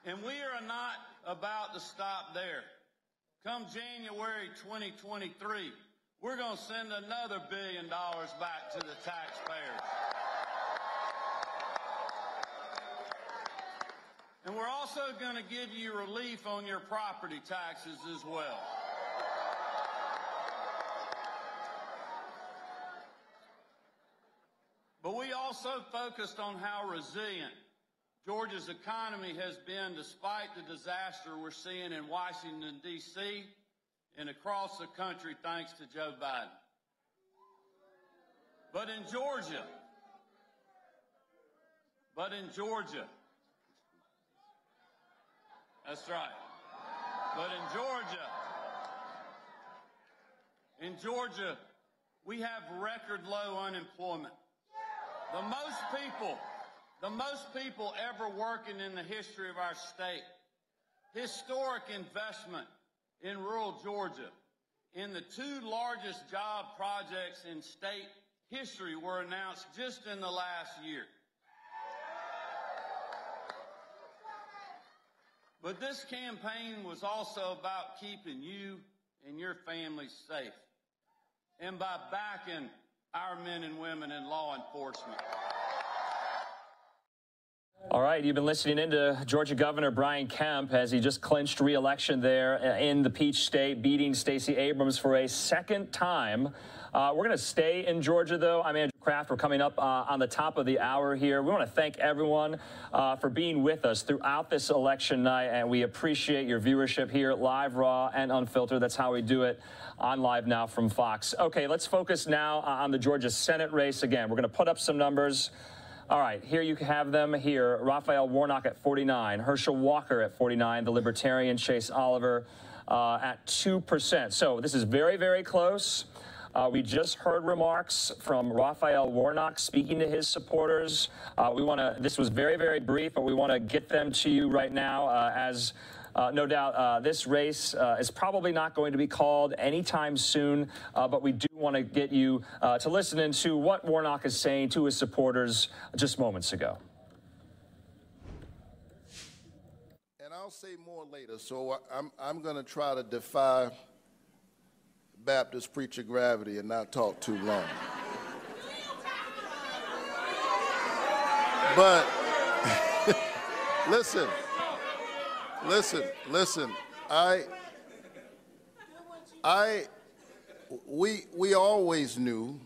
S5: And we are not about to stop there. Come January 2023, we're going to send another $1 billion back to the taxpayers. And we're also going to give you relief on your property taxes as well. But we also focused on how resilient Georgia's economy has been despite the disaster we're seeing in Washington, D.C. and across the country thanks to Joe Biden. But in Georgia, that's right. But in Georgia, we have record low unemployment. The most people ever working in the history of our state. Historic investment in rural Georgia. In the 2 largest job projects in state history were announced just in the last year. But this campaign was also about keeping you and your families safe, and by backing our men and women in law enforcement.
S3: All right, you've been listening into Georgia Governor Brian Kemp as he just clinched re-election there in the Peach State, beating Stacey Abrams for a second time. We're going to stay in Georgia, though. I'm Andrew Kraft. We're coming up on the top of the hour here. We want to thank everyone for being with us throughout this election night, and we appreciate your viewership here, live, raw, and unfiltered. That's how we do it on Live Now from Fox. Okay, let's focus now on the Georgia Senate race again. We're going to put up some numbers. All right, here you have them here. Raphael Warnock at 49, Herschel Walker at 49, the Libertarian Chase Oliver at 2%. So this is very, very close. We just heard remarks from Raphael Warnock speaking to his supporters. This was very, very brief, but we want to get them to you right now as no doubt this race is probably not going to be called anytime soon, but we do want to get you to listen into what Warnock is saying to his supporters just moments ago.
S4: And I'll say more later, so I'm going to try to defy Baptist preacher gravity and not talk too long. But listen, we always knew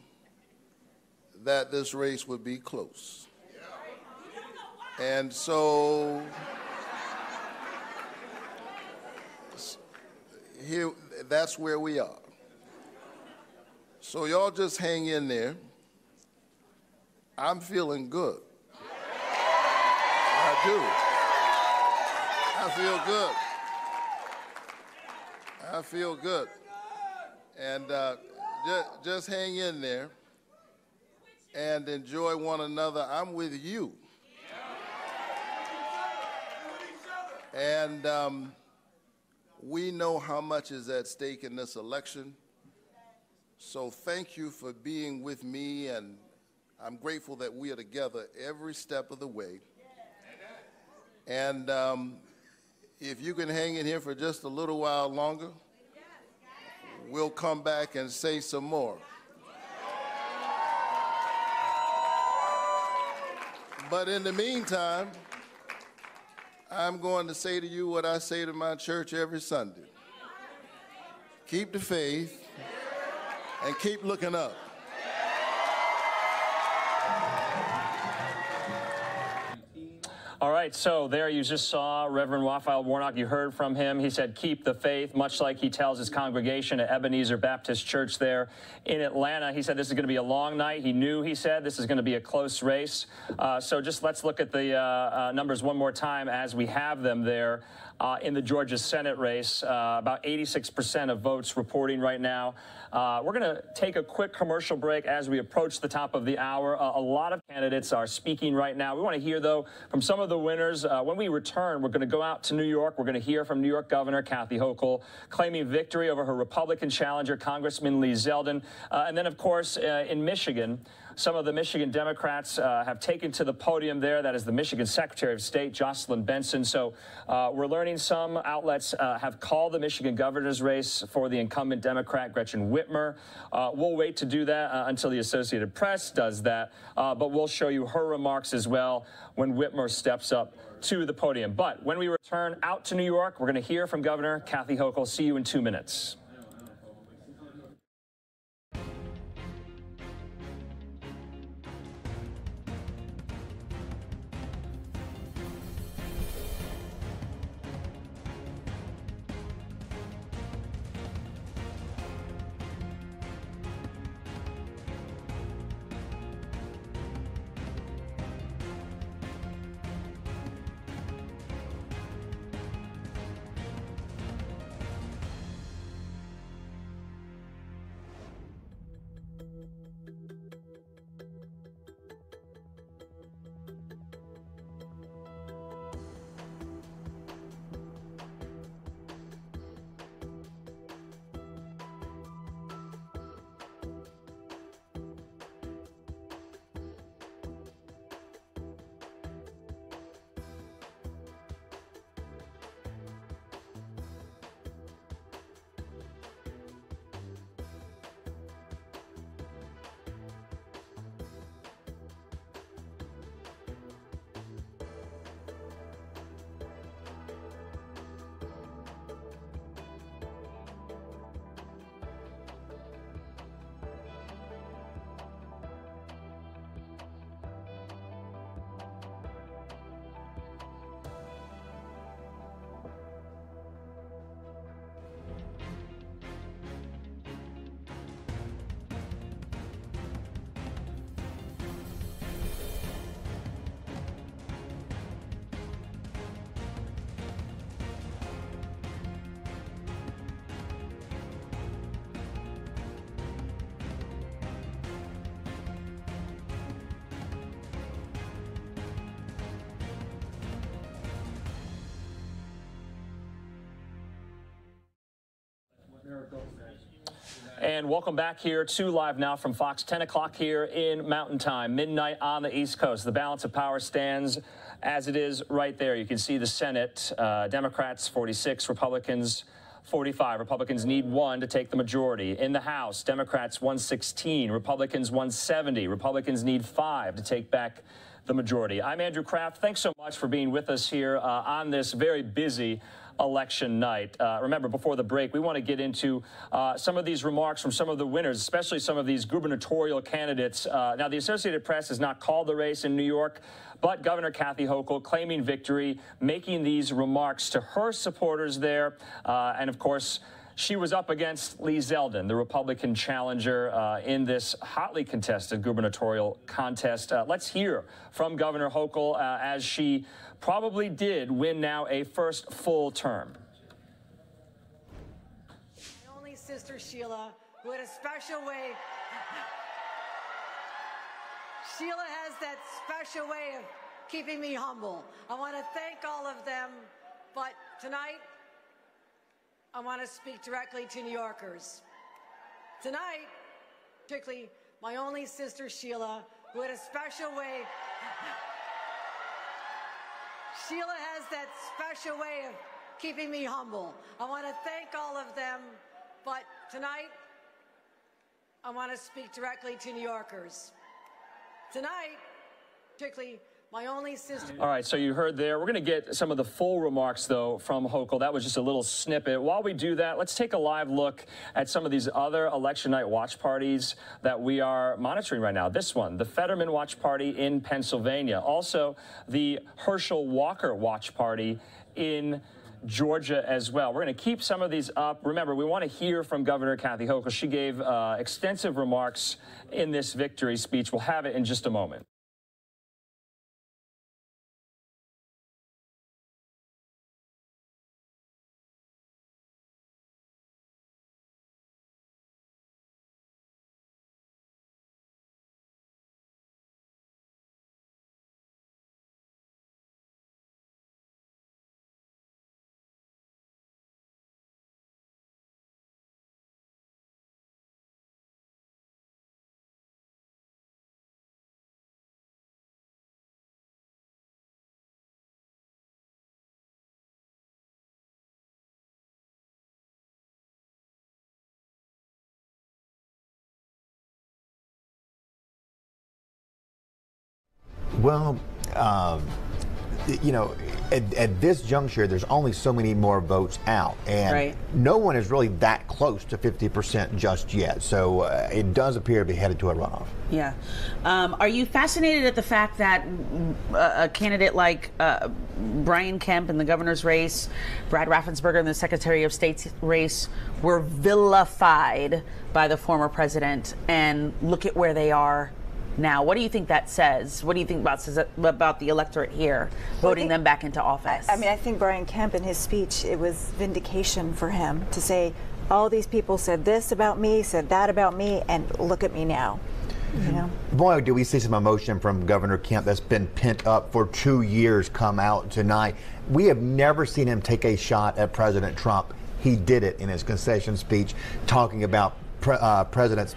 S4: that this race would be close. And so here, that's where we are. So y'all just hang in there. I'm feeling good. I do. I feel good. I feel good. And just hang in there and enjoy one another. I'm with you. And we know how much is at stake in this election. So thank you for being with me, and I'm grateful that we are together every step of the way. And if you can hang in here for just a little while longer, we'll come back and say some more. But in the meantime, I'm going to say to you what I say to my church every Sunday. Keep the faith and keep looking up.
S3: All right, so there you just saw Reverend Raphael Warnock. You heard from him. He said, keep the faith, much like he tells his congregation at Ebenezer Baptist Church there in Atlanta. He said this is going to be a long night. He said this is going to be a close race. So just let's look at the numbers one more time as we have them there. In the Georgia Senate race, about 86% of votes reporting right now. We're going to take a quick commercial break as we approach the top of the hour. A lot of candidates are speaking right now. We want to hear, though, from some of the winners. When we return, we're going to go out to New York. We're going to hear from New York Governor Kathy Hochul claiming victory over her Republican challenger, Congressman Lee Zeldin. And then, of course, in Michigan, some of the Michigan Democrats have taken to the podium there. That is the Michigan Secretary of State, Jocelyn Benson. So we're learning some outlets have called the Michigan governor's race for the incumbent Democrat, Gretchen Whitmer. We'll wait to do that until the Associated Press does that. But we'll show you her remarks as well when Whitmer steps up to the podium. But when we return out to New York, we're going to hear from Governor Kathy Hochul. See you in 2 minutes. And welcome back here to Live Now from Fox. 10 o'clock here in Mountain Time, midnight on the East Coast. The balance of power stands as it is right there. You can see the Senate, Democrats 46, Republicans 45. Republicans need 1 to take the majority. In the House, Democrats 116, Republicans 170. Republicans need 5 to take back the majority. I'm Andrew Kraft. Thanks so much for being with us here on this very busy election night. Remember, before the break, we want to get into some of these remarks from some of the winners, especially some of these gubernatorial candidates. Now, the Associated Press has not called the race in New York, but Governor Kathy Hochul claiming victory, making these remarks to her supporters there. And of course, she was up against Lee Zeldin, the Republican challenger in this hotly contested gubernatorial contest. Let's hear from Governor Hochul as she probably did win now a first full term.
S14: My only sister, Sheila, who had a special way. Sheila has that special way of keeping me humble. I want to thank all of them, but tonight, I want to speak directly to New Yorkers. Tonight, particularly my only sister, Sheila, who had a special way. Sheila has that special way of keeping me humble. I want to thank all of them, but tonight, I want to speak directly to New Yorkers. Tonight, particularly my only sister.
S3: All right, so you heard there. We're going to get some of the full remarks, though, from Hochul. That was just a little snippet. While we do that, let's take a live look at some of these other election night watch parties that we are monitoring right now. This one, the Fetterman Watch Party in Pennsylvania. Also, the Herschel Walker Watch Party in Georgia as well. We're going to keep some of these up. Remember, we want to hear from Governor Kathy Hochul. She gave extensive remarks in this victory speech. We'll have it in just a moment.
S15: Well, you know, at this juncture, there's only so many more votes out, and no one is really that close to 50% just yet. So it does appear to be headed to a runoff.
S16: Yeah. Are you fascinated at the fact that a candidate like Brian Kemp in the governor's race, Brad Raffensperger in the Secretary of State's race were vilified by the former president, and look at where they are now? What do you think that says? What do you think about the electorate here, voting them back into office?
S24: I mean, I think Brian Kemp in his speech, it was vindication for him to say, all these people said this about me, said that about me, and look at me now. You know?
S15: Boy, do we see some emotion from Governor Kemp that's been pent up for 2 years come out tonight. We have never seen him take a shot at President Trump. He did it in his concession speech, talking about present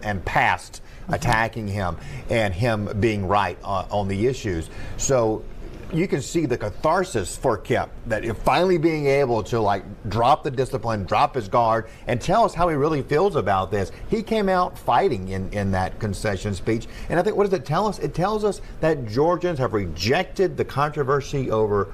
S15: and past attacking him and him being right on the issues. So you can see the catharsis for Kemp, that finally being able to like drop the discipline, drop his guard, and tell us how he really feels about this. He came out fighting in that concession speech. And I think, what does it tell us? It tells us that Georgians have rejected the controversy over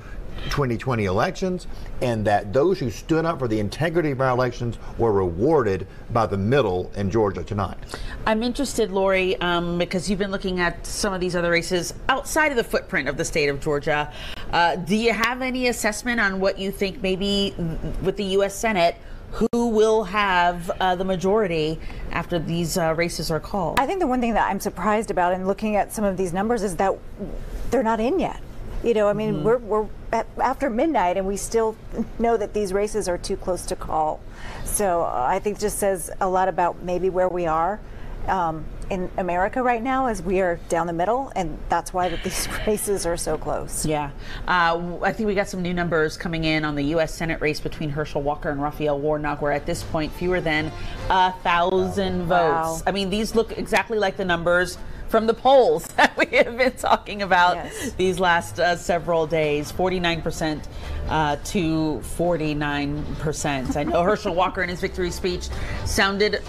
S15: 2020 elections, and that those who stood up for the integrity of our elections were rewarded by the middle in Georgia tonight.
S16: I'm interested, Lori, because you've been looking at some of these other races outside of the footprint of the state of Georgia. Do you have any assessment on what you think maybe with the U.S. Senate, who will have the majority after these races are called?
S24: I think the one thing that I'm surprised about in looking at some of these numbers is that they're not in yet. You know, I mean, we're after midnight and we still know that these races are too close to call. So I think it just says a lot about maybe where we are in America right now, as we are down the middle, and that's why that these races are so close.
S16: Yeah. I think we got some new numbers coming in on the U.S. Senate race between Herschel Walker and Raphael Warnock. We're at this point fewer than 1,000 votes.
S24: Wow.
S16: I mean, these look exactly like the numbers from the polls that we have been talking about these last several days, 49% to 49%. I know Herschel Walker in his victory speech sounded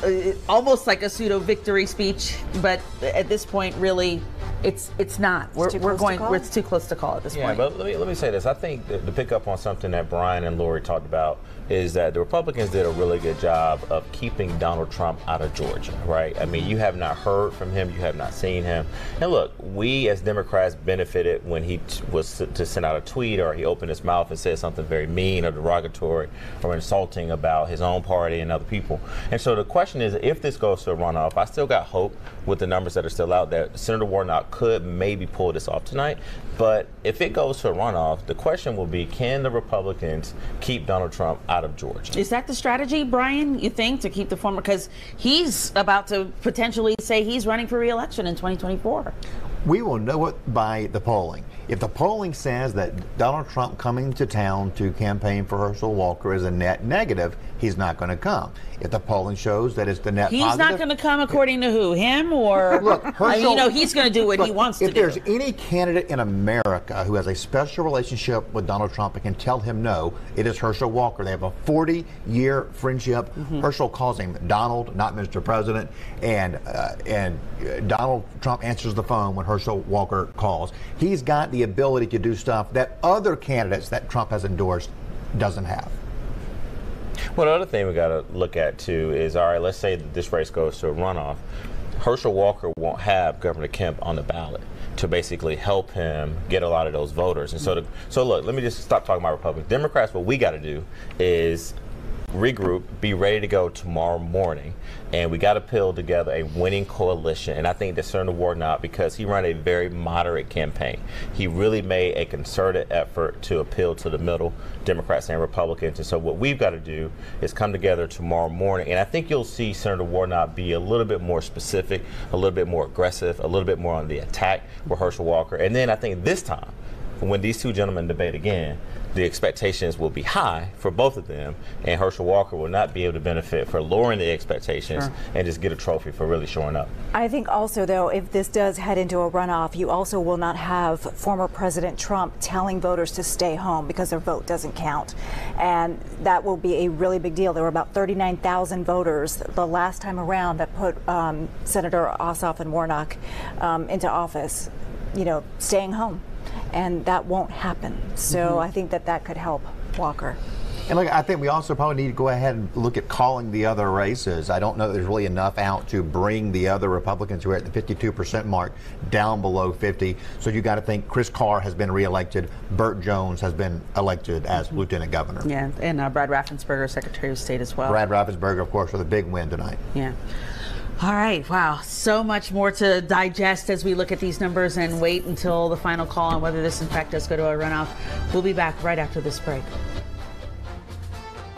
S16: almost like a pseudo victory speech, but at this point, really, it's not. It's too close to call at this point.
S25: But let me say this. I think to pick up on something that Brian and Lori talked about is that the Republicans did a really good job of keeping Donald Trump out of Georgia, right? I mean, you have not heard from him, you have not seen him. And look, we as Democrats benefited when he was to send out a tweet, or he opened his mouth and said something very mean or derogatory or insulting about his own party and other people. And so the question is, if this goes to a runoff, I still got hope with the numbers that are still out there. Senator Warnock could maybe pull this off tonight. But if it goes to a runoff, the question will be, can the Republicans keep Donald Trump out of Georgia?
S16: Is that the strategy, Brian, you think, to keep the former? Because he's about to potentially say he's running for re-election in 2024.
S15: We will know it by the polling. If the polling says that Donald Trump coming to town to campaign for Herschel Walker is a net negative, he's not going to come. If the polling shows that it's the net positive,
S16: he's not going to come according to who? Him or?
S15: Look, Herschel,
S16: he's going to do what he wants to do.
S15: If there's any candidate in America who has a special relationship with Donald Trump and can tell him no, it is Herschel Walker. They have a 40-year friendship. Herschel calls him Donald, not Mr. President, and Donald Trump answers the phone when Herschel Walker calls. He's got the ability to do stuff that other candidates that Trump has endorsed doesn't have.
S25: Well, the other thing we got to look at, too, is, all right, let's say that this race goes to a runoff. Herschel Walker won't have Governor Kemp on the ballot to basically help him get a lot of those voters. And so look, let me just stop talking about Republicans. Democrats, what we got to do is regroup, be ready to go tomorrow morning, and we got to pull together a winning coalition. And I think that Senator Warnock, because he ran a very moderate campaign, he really made a concerted effort to appeal to the middle, Democrats and Republicans. And so what we've got to do is come together tomorrow morning, and I think you'll see Senator Warnock be a little bit more specific, a little bit more aggressive, a little bit more on the attack with Herschel Walker. And then I think this time, when these two gentlemen debate again, the expectations will be high for both of them, and Herschel Walker will not be able to benefit for lowering the expectations and just get a trophy for really showing up.
S24: I think also, though, if this does head into a runoff, you also will not have former President Trump telling voters to stay home because their vote doesn't count. And that will be a really big deal. There were about 39,000 voters the last time around that put Senator Ossoff and Warnock into office, staying home. And that won't happen. So I think that could help Walker.
S15: And look, I think we also probably need to go ahead and look at calling the other races. I don't know that there's really enough out to bring the other Republicans who are at the 52% mark down below 50. So you got to think Chris Carr has been reelected. Burt Jones has been elected as lieutenant governor.
S16: Yeah, and Brad Raffensperger, Secretary of State as well.
S15: Brad Raffensperger, of course, with a big win tonight.
S16: Yeah. All right, wow, so much more to digest as we look at these numbers and wait until the final call on whether this in fact does go to a runoff. We'll be back right after this break.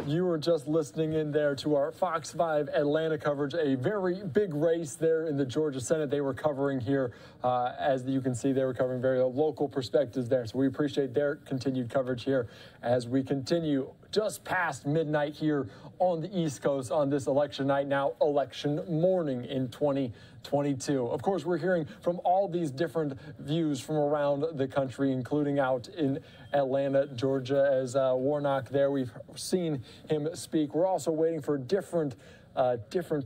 S1: You were just listening in there to our Fox 5 Atlanta coverage, a very big race there in the Georgia Senate they were covering here. As you can see, they were covering very local perspectives there. So we appreciate their continued coverage here as we continue just past midnight here on the East Coast on this election night, now election morning in 2022. Of course, we're hearing from all these different views from around the country, including out in Atlanta, Georgia, as Warnock there. We've seen him speak. We're also waiting for different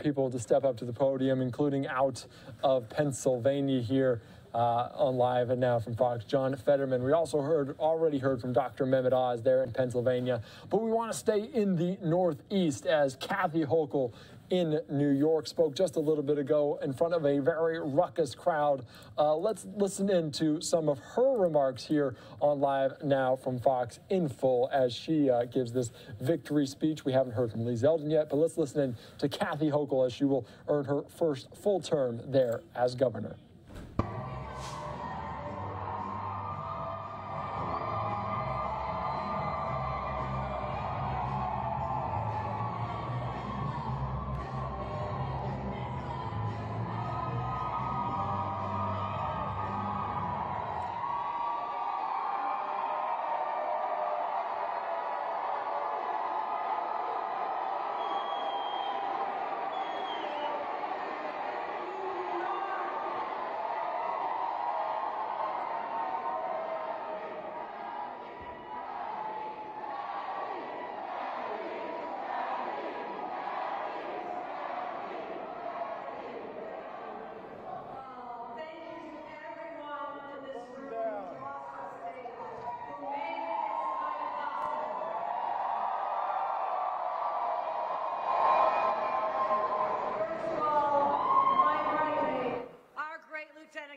S1: people to step up to the podium, including out of Pennsylvania here on Live and Now from Fox, John Fetterman. We also already heard from Dr. Mehmet Oz there in Pennsylvania. But we want to stay in the Northeast as Kathy Hochul in New York spoke just a little bit ago in front of a very ruckus crowd. Let's listen in to some of her remarks here on Live Now from Fox in full as she gives this victory speech. We haven't heard from Lee Zeldin yet, but let's listen in to Kathy Hochul as she will earn her first full term there as governor.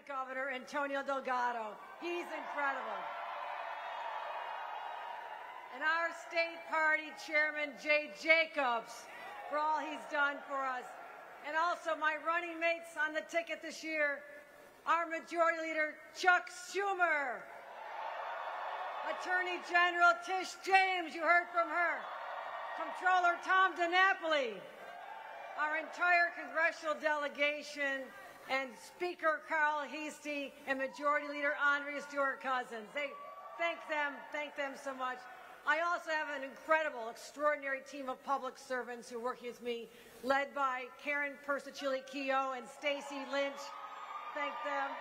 S14: Governor Antonio Delgado. He's incredible. And our state party chairman, Jay Jacobs, for all he's done for us. And also my running mates on the ticket this year, our Majority Leader Chuck Schumer, Attorney General Tish James, you heard from her, Comptroller Tom DiNapoli, our entire congressional delegation, and Speaker Carl Heastie and Majority Leader Andrea Stewart-Cousins. They thank them so much. I also have an incredible, extraordinary team of public servants who are working with me, led by Karen Persicilli-Keogh and Stacy Lynch. Thank them.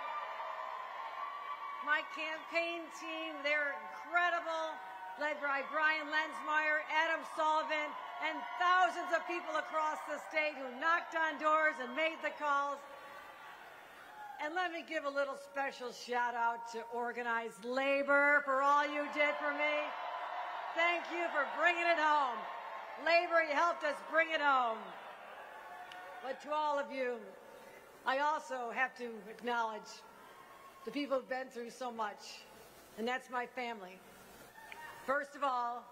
S14: My campaign team, they're incredible, led by Brian Lensmeyer, Adam Sullivan, and thousands of people across the state who knocked on doors and made the calls. And let me give a little special shout out to organized labor for all you did for me. Thank you for bringing it home. Labor, you helped us bring it home. But to all of you, I also have to acknowledge the people who've been through so much, and that's my family. First of all,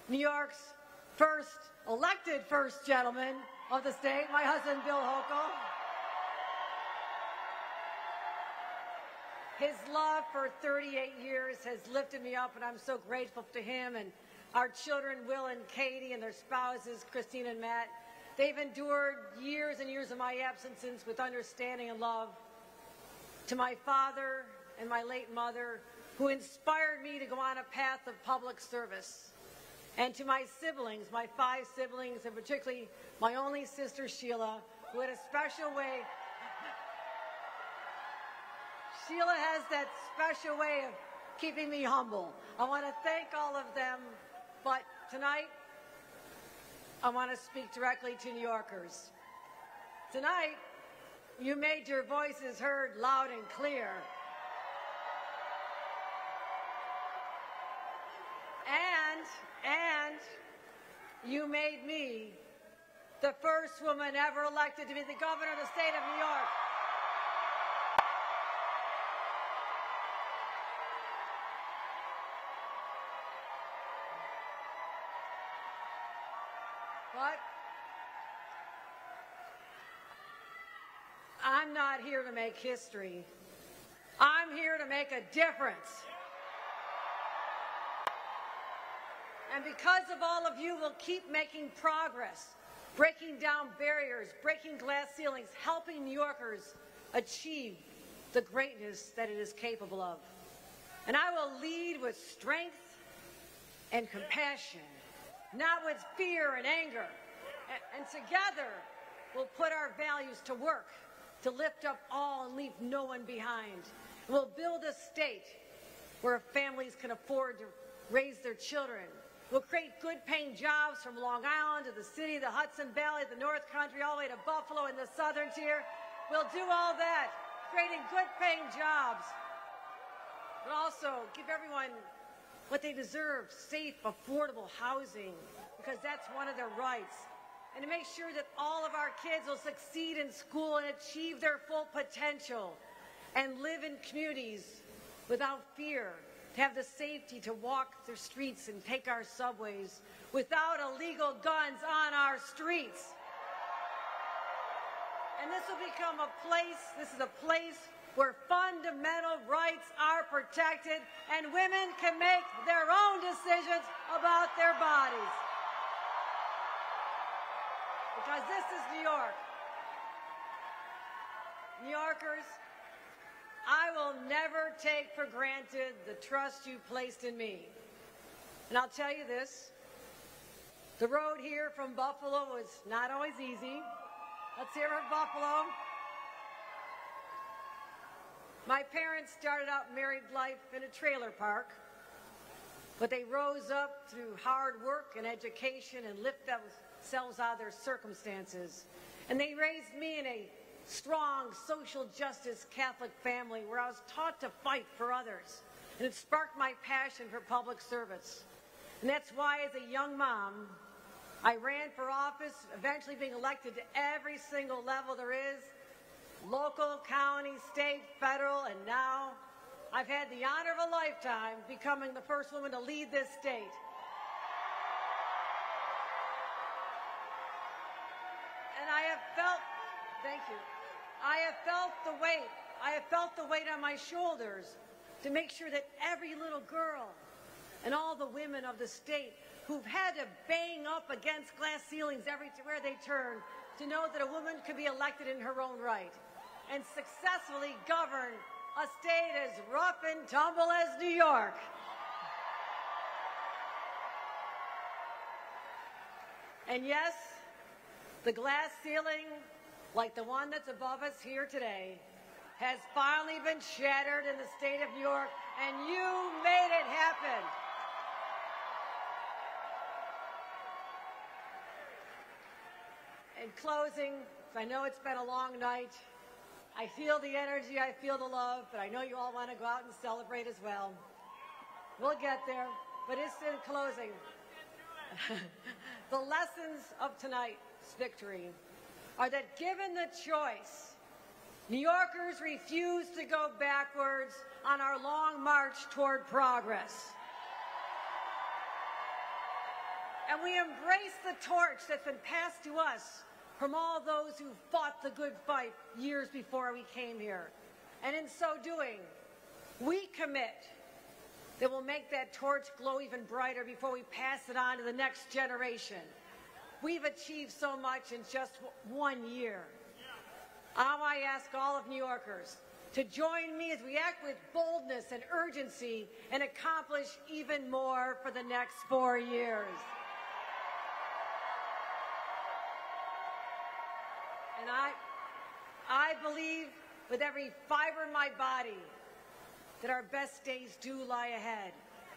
S14: New York's elected first gentleman of the state, my husband, Bill Hochul. His love for 38 years has lifted me up, and I'm so grateful to him and our children, Will and Katie, and their spouses, Christine and Matt. They've endured years and years of my absences with understanding and love. To my father and my late mother, who inspired me to go on a path of public service. And to my siblings, my 5 siblings, and particularly my only sister, Sheila, who had a special way. Sheila has that special way of keeping me humble. I want to thank all of them, but tonight, I want to speak directly to New Yorkers. Tonight, you made your voices heard loud and clear. And you made me the first woman ever elected to be the governor of the state of New York. But I'm not here to make history. I'm here to make a difference. And because of all of you, we'll keep making progress, breaking down barriers, breaking glass ceilings, helping New Yorkers achieve the greatness that it is capable of. And I will lead with strength and compassion, not with fear and anger. And together, we'll put our values to work to lift up all and leave no one behind. We'll build a state where families can afford to raise their children. We'll create good-paying jobs from Long Island to the city, the Hudson Valley, the North Country, all the way to Buffalo and the Southern Tier. We'll do all that, creating good-paying jobs, but also give everyone what they deserve, safe, affordable housing, because that's one of their rights. And to make sure that all of our kids will succeed in school and achieve their full potential and live in communities without fear, to have the safety to walk the streets and take our subways without illegal guns on our streets. And this will become a place where fundamental rights are protected and women can make their own decisions about their bodies. Because this is New York. New Yorkers, I will never take for granted the trust you placed in me. And I'll tell you this, the road here from Buffalo was not always easy. Let's hear from Buffalo. My parents started out married life in a trailer park, but they rose up through hard work and education and lifted themselves out of their circumstances. And they raised me in a strong social justice Catholic family where I was taught to fight for others. And it sparked my passion for public service. And that's why as a young mom, I ran for office, eventually being elected to every single level there is, local, county, state, federal, and now I've had the honor of a lifetime becoming the first woman to lead this state. And I have felt, thank you, I have felt the weight I have felt the weight on my shoulders to make sure that every little girl and all the women of the state who've had to bang up against glass ceilings everywhere they turn to know that a woman could be elected in her own right and successfully govern a state as rough and tumble as New York. And yes, the glass ceiling, like the one that's above us here today, has finally been shattered in the state of New York, and you made it happen. In closing, I know it's been a long night. I feel the energy, I feel the love, but I know you all want to go out and celebrate as well. We'll get there, but it's in closing. The lessons of tonight's victory are that given the choice, New Yorkers refuse to go backwards on our long march toward progress. And we embrace the torch that's been passed to us from all those who fought the good fight years before we came here. And in so doing, we commit that we'll make that torch glow even brighter before we pass it on to the next generation. We've achieved so much in just 1 year. Now I ask all of New Yorkers to join me as we act with boldness and urgency and accomplish even more for the next 4 years. And I believe with every fiber in my body that our best days do lie ahead,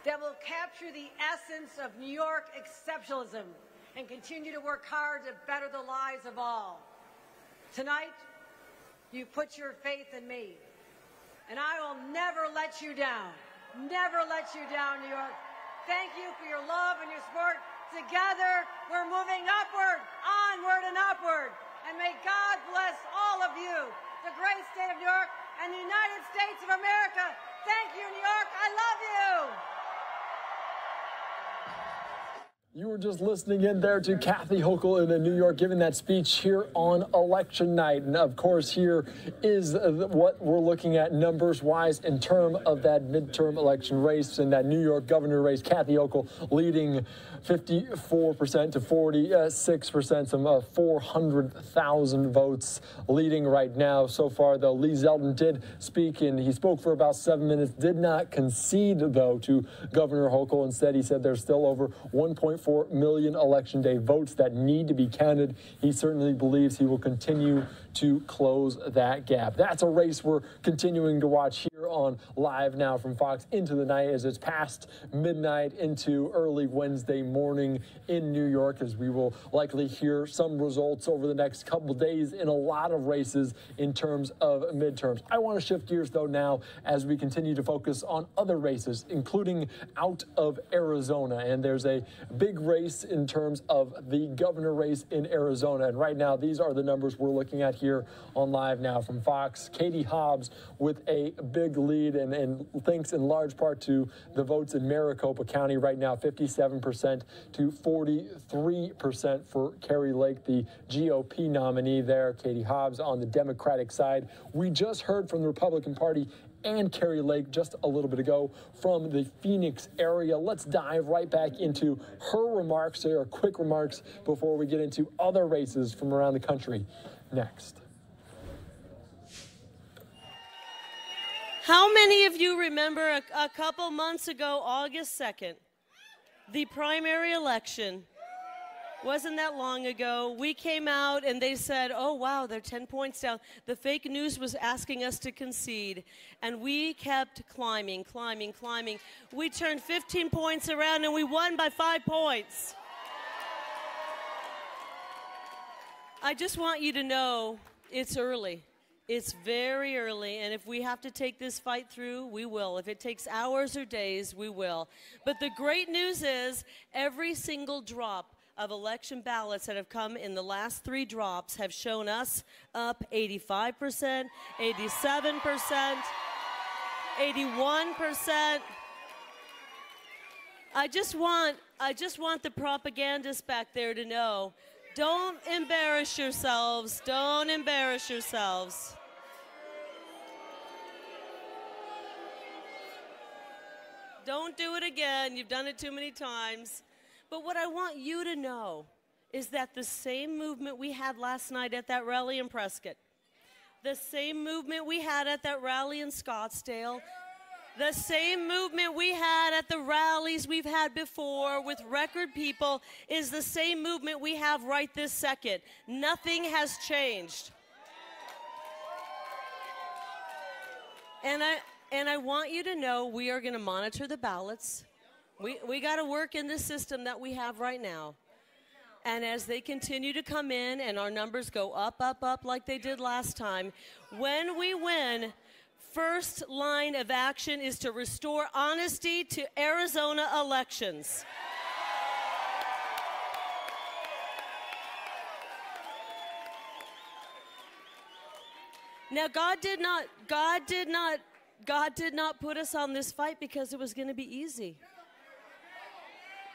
S14: that will capture the essence of New York exceptionalism and continue to work hard to better the lives of all. Tonight, you put your faith in me, and I will never let you down. Never let you down, New York. Thank you for your love and your support. Together, we're moving upward, onward and upward. And may God bless all of you, the great state of New York and the United States of America. Thank you, New York. I love you.
S1: You were just listening in there to Kathy Hochul in New York giving that speech here on election night. And of course, here is what we're looking at numbers-wise in terms of that midterm election race and that New York governor race. Kathy Hochul leading 54% to 46%, some 400,000 votes leading right now. So far, though, Lee Zeldin did speak, and he spoke for about 7 minutes, did not concede, though, to Governor Hochul. Instead, he said there's still over 1.4 million Election Day votes that need to be counted. He certainly believes he will continue to close that gap. That's a race we're continuing to watch here on Live Now from Fox into the night as it's past midnight into early Wednesday morning in New York, as we will likely hear some results over the next couple days in a lot of races in terms of midterms. I want to shift gears, though, now as we continue to focus on other races, including out of Arizona. And there's a big race in terms of the governor race in Arizona. And right now, these are the numbers we're looking at here on Live Now from Fox. Katie Hobbs with a big lead, and thanks in large part to the votes in Maricopa County right now, 57% to 43% for Kari Lake, the GOP nominee there. Katie Hobbs on the Democratic side. We just heard from the Republican Party and Kari Lake just a little bit ago from the Phoenix area. Let's dive right back into her remarks there, quick remarks before we get into other races from around the country next.
S17: How many of you remember a couple months ago, August 2nd, the primary election? Wasn't that long ago. We came out and they said, oh, wow, they're 10 points down. The fake news was asking us to concede. And we kept climbing, climbing, climbing. We turned 15 points around and we won by 5 points. I just want you to know it's early. It's very early, and if we have to take this fight through, we will. If it takes hours or days, we will. But the great news is every single drop of election ballots that have come in the last 3 drops have shown us up 85%, 87%, 81%. I just want the propagandists back there to know, don't embarrass yourselves. Don't embarrass yourselves. Don't do it again. You've done it too many times. But what I want you to know is that the same movement we had last night at that rally in Prescott, the same movement we had at that rally in Scottsdale, the same movement we had at the rallies we've had before with record people is the same movement we have right this second. Nothing has changed. And I want you to know we are going to monitor the ballots. We got to work in this system that we have right now. And as they continue to come in and our numbers go up, up, up like they did last time, when we win, first line of action is to restore honesty to Arizona elections. Now, God did not put us on this fight because it was going to be easy.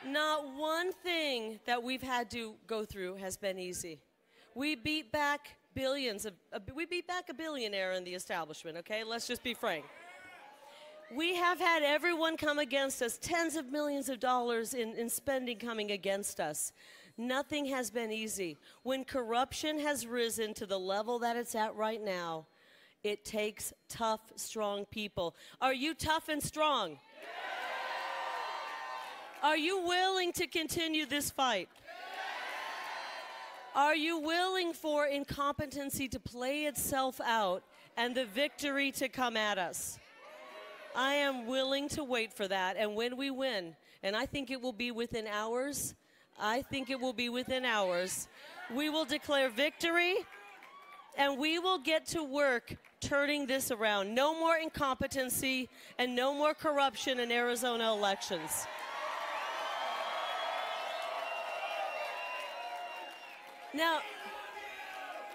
S17: Not one thing that we've had to go through has been easy. We beat back a billionaire in the establishment, okay? Let's just be frank. We have had everyone come against us, tens of millions of dollars in spending coming against us. Nothing has been easy. When corruption has risen to the level that it's at right now, it takes tough, strong people. Are you tough and strong? Are you willing to continue this fight? Are you willing for incompetency to play itself out and the victory to come at us? I am willing to wait for that, and when we win, and I think it will be within hours, we will declare victory, and we will get to work turning this around. No more incompetency and no more corruption in Arizona elections. Now,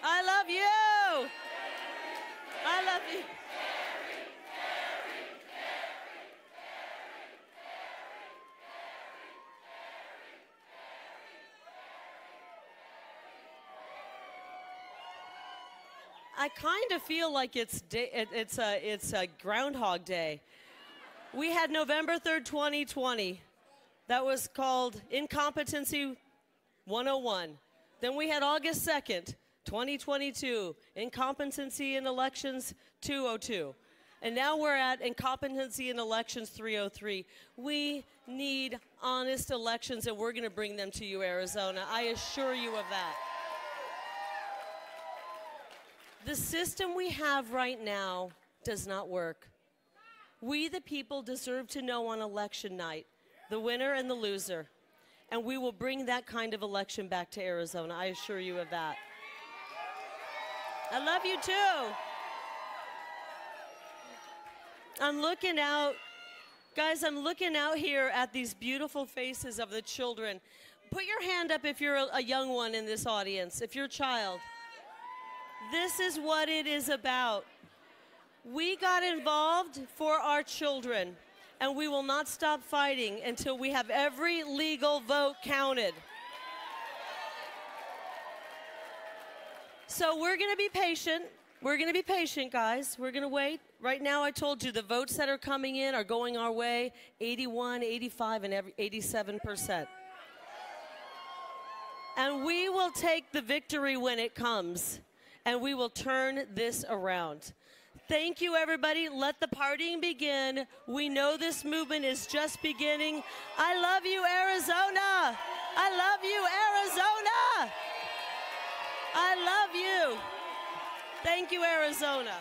S17: I love you. I love you. I kind of feel like it's a Groundhog Day. We had November 3rd, 2020. That was called Incompetency 101. Then we had August 2nd, 2022, Incompetency in Elections 202. And now we're at Incompetency in Elections 303. We need honest elections, and we're going to bring them to you, Arizona. I assure you of that. The system we have right now does not work. We, the people, deserve to know on election night the winner and the loser. And we will bring that kind of election back to Arizona. I assure you of that. I love you too. I'm looking out, guys, I'm looking out here at these beautiful faces of the children. Put your hand up if you're a young one in this audience, if you're a child. This is what it is about. We got involved for our children. And we will not stop fighting until we have every legal vote counted. So we're going to be patient. We're going to be patient, guys. We're going to wait. Right now, I told you the votes that are coming in are going our way, 81, 85, and 87%. And we will take the victory when it comes, and we will turn this around. Thank you, everybody. Let the partying begin. We know this movement is just beginning. I love you, Arizona. I love you, Arizona. I love you. Thank you, Arizona.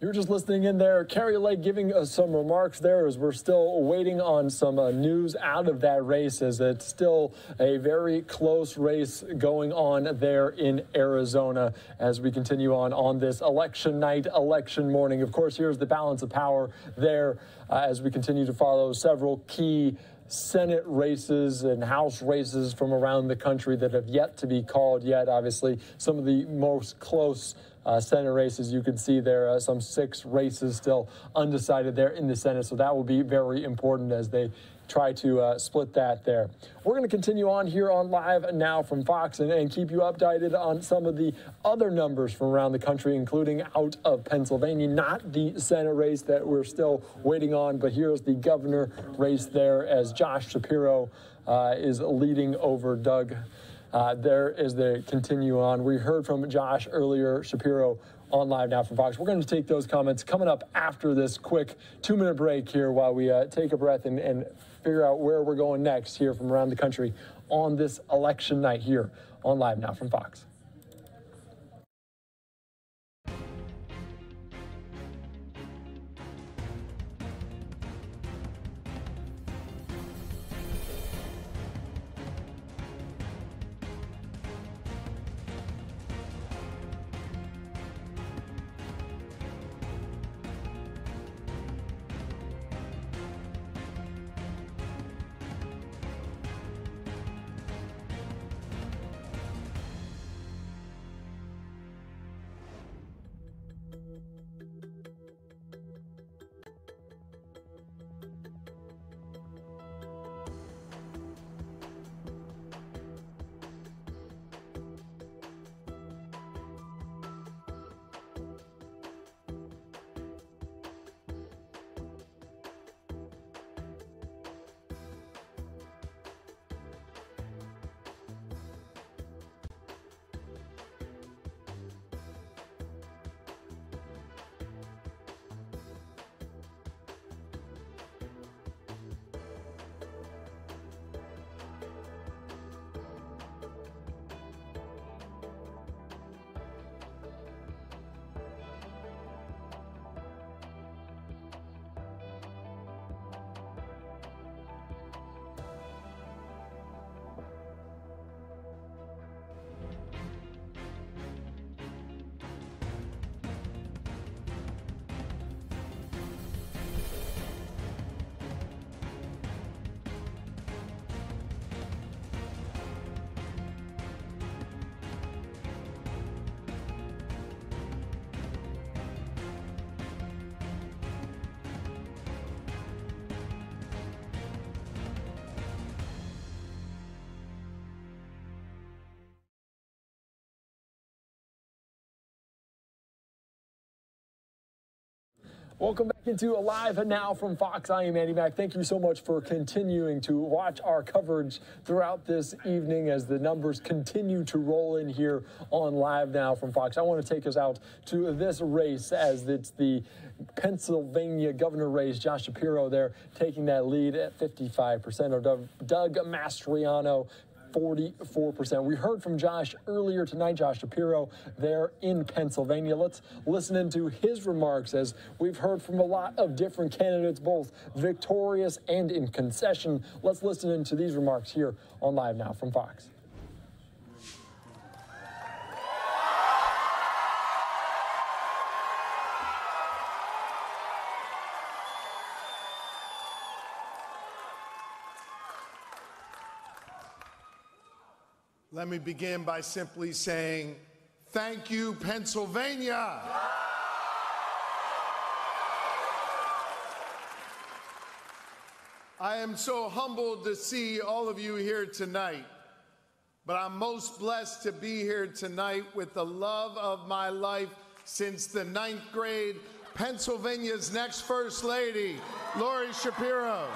S1: You were just listening in there. Carrie Lake giving us some remarks there as we're still waiting on some news out of that race, as it's still a very close race going on there in Arizona as we continue on this election night, election morning. Of course, here's the balance of power there as we continue to follow several key Senate races and House races from around the country that have yet to be called yet. Obviously, some of the most close Senate races, you can see there some 6 races still undecided there in the Senate. So that will be very important as they try to split that there. We're going to continue on here on Live Now from Fox and keep you updated on some of the other numbers from around the country, including out of Pennsylvania. Not the Senate race that we're still waiting on, but here's the governor race there as Josh Shapiro is leading over Doug. There is the continue on. We heard from Josh earlier, Shapiro on Live Now from Fox. We're going to take those comments coming up after this quick 2-minute break here while we take a breath and figure out where we're going next here from around the country on this election night here on Live Now from Fox. Welcome back into Live Now from Fox. I am Andy Mack. Thank you so much for continuing to watch our coverage throughout this evening as the numbers continue to roll in here on Live Now from Fox. I want to take us out to this race as it's the Pennsylvania governor race. Josh Shapiro there taking that lead at 55%, or Doug Mastriano 44%. We heard from Josh earlier tonight, Josh Shapiro there in Pennsylvania. Let's listen into his remarks as we've heard from a lot of different candidates, both victorious and in concession. Let's listen into these remarks here on Live Now from Fox.
S18: Let me begin by simply saying, thank you, Pennsylvania. I am so humbled to see all of you here tonight, but I'm most blessed to be here tonight with the love of my life since the 9th grade, Pennsylvania's next First Lady, Lori Shapiro.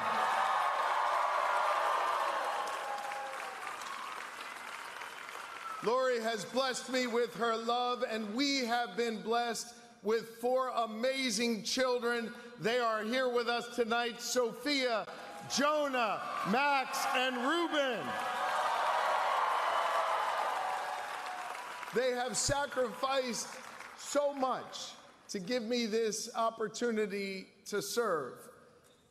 S18: Lori has blessed me with her love, and we have been blessed with 4 amazing children. They are here with us tonight: Sophia, Jonah, Max, and Ruben. They have sacrificed so much to give me this opportunity to serve.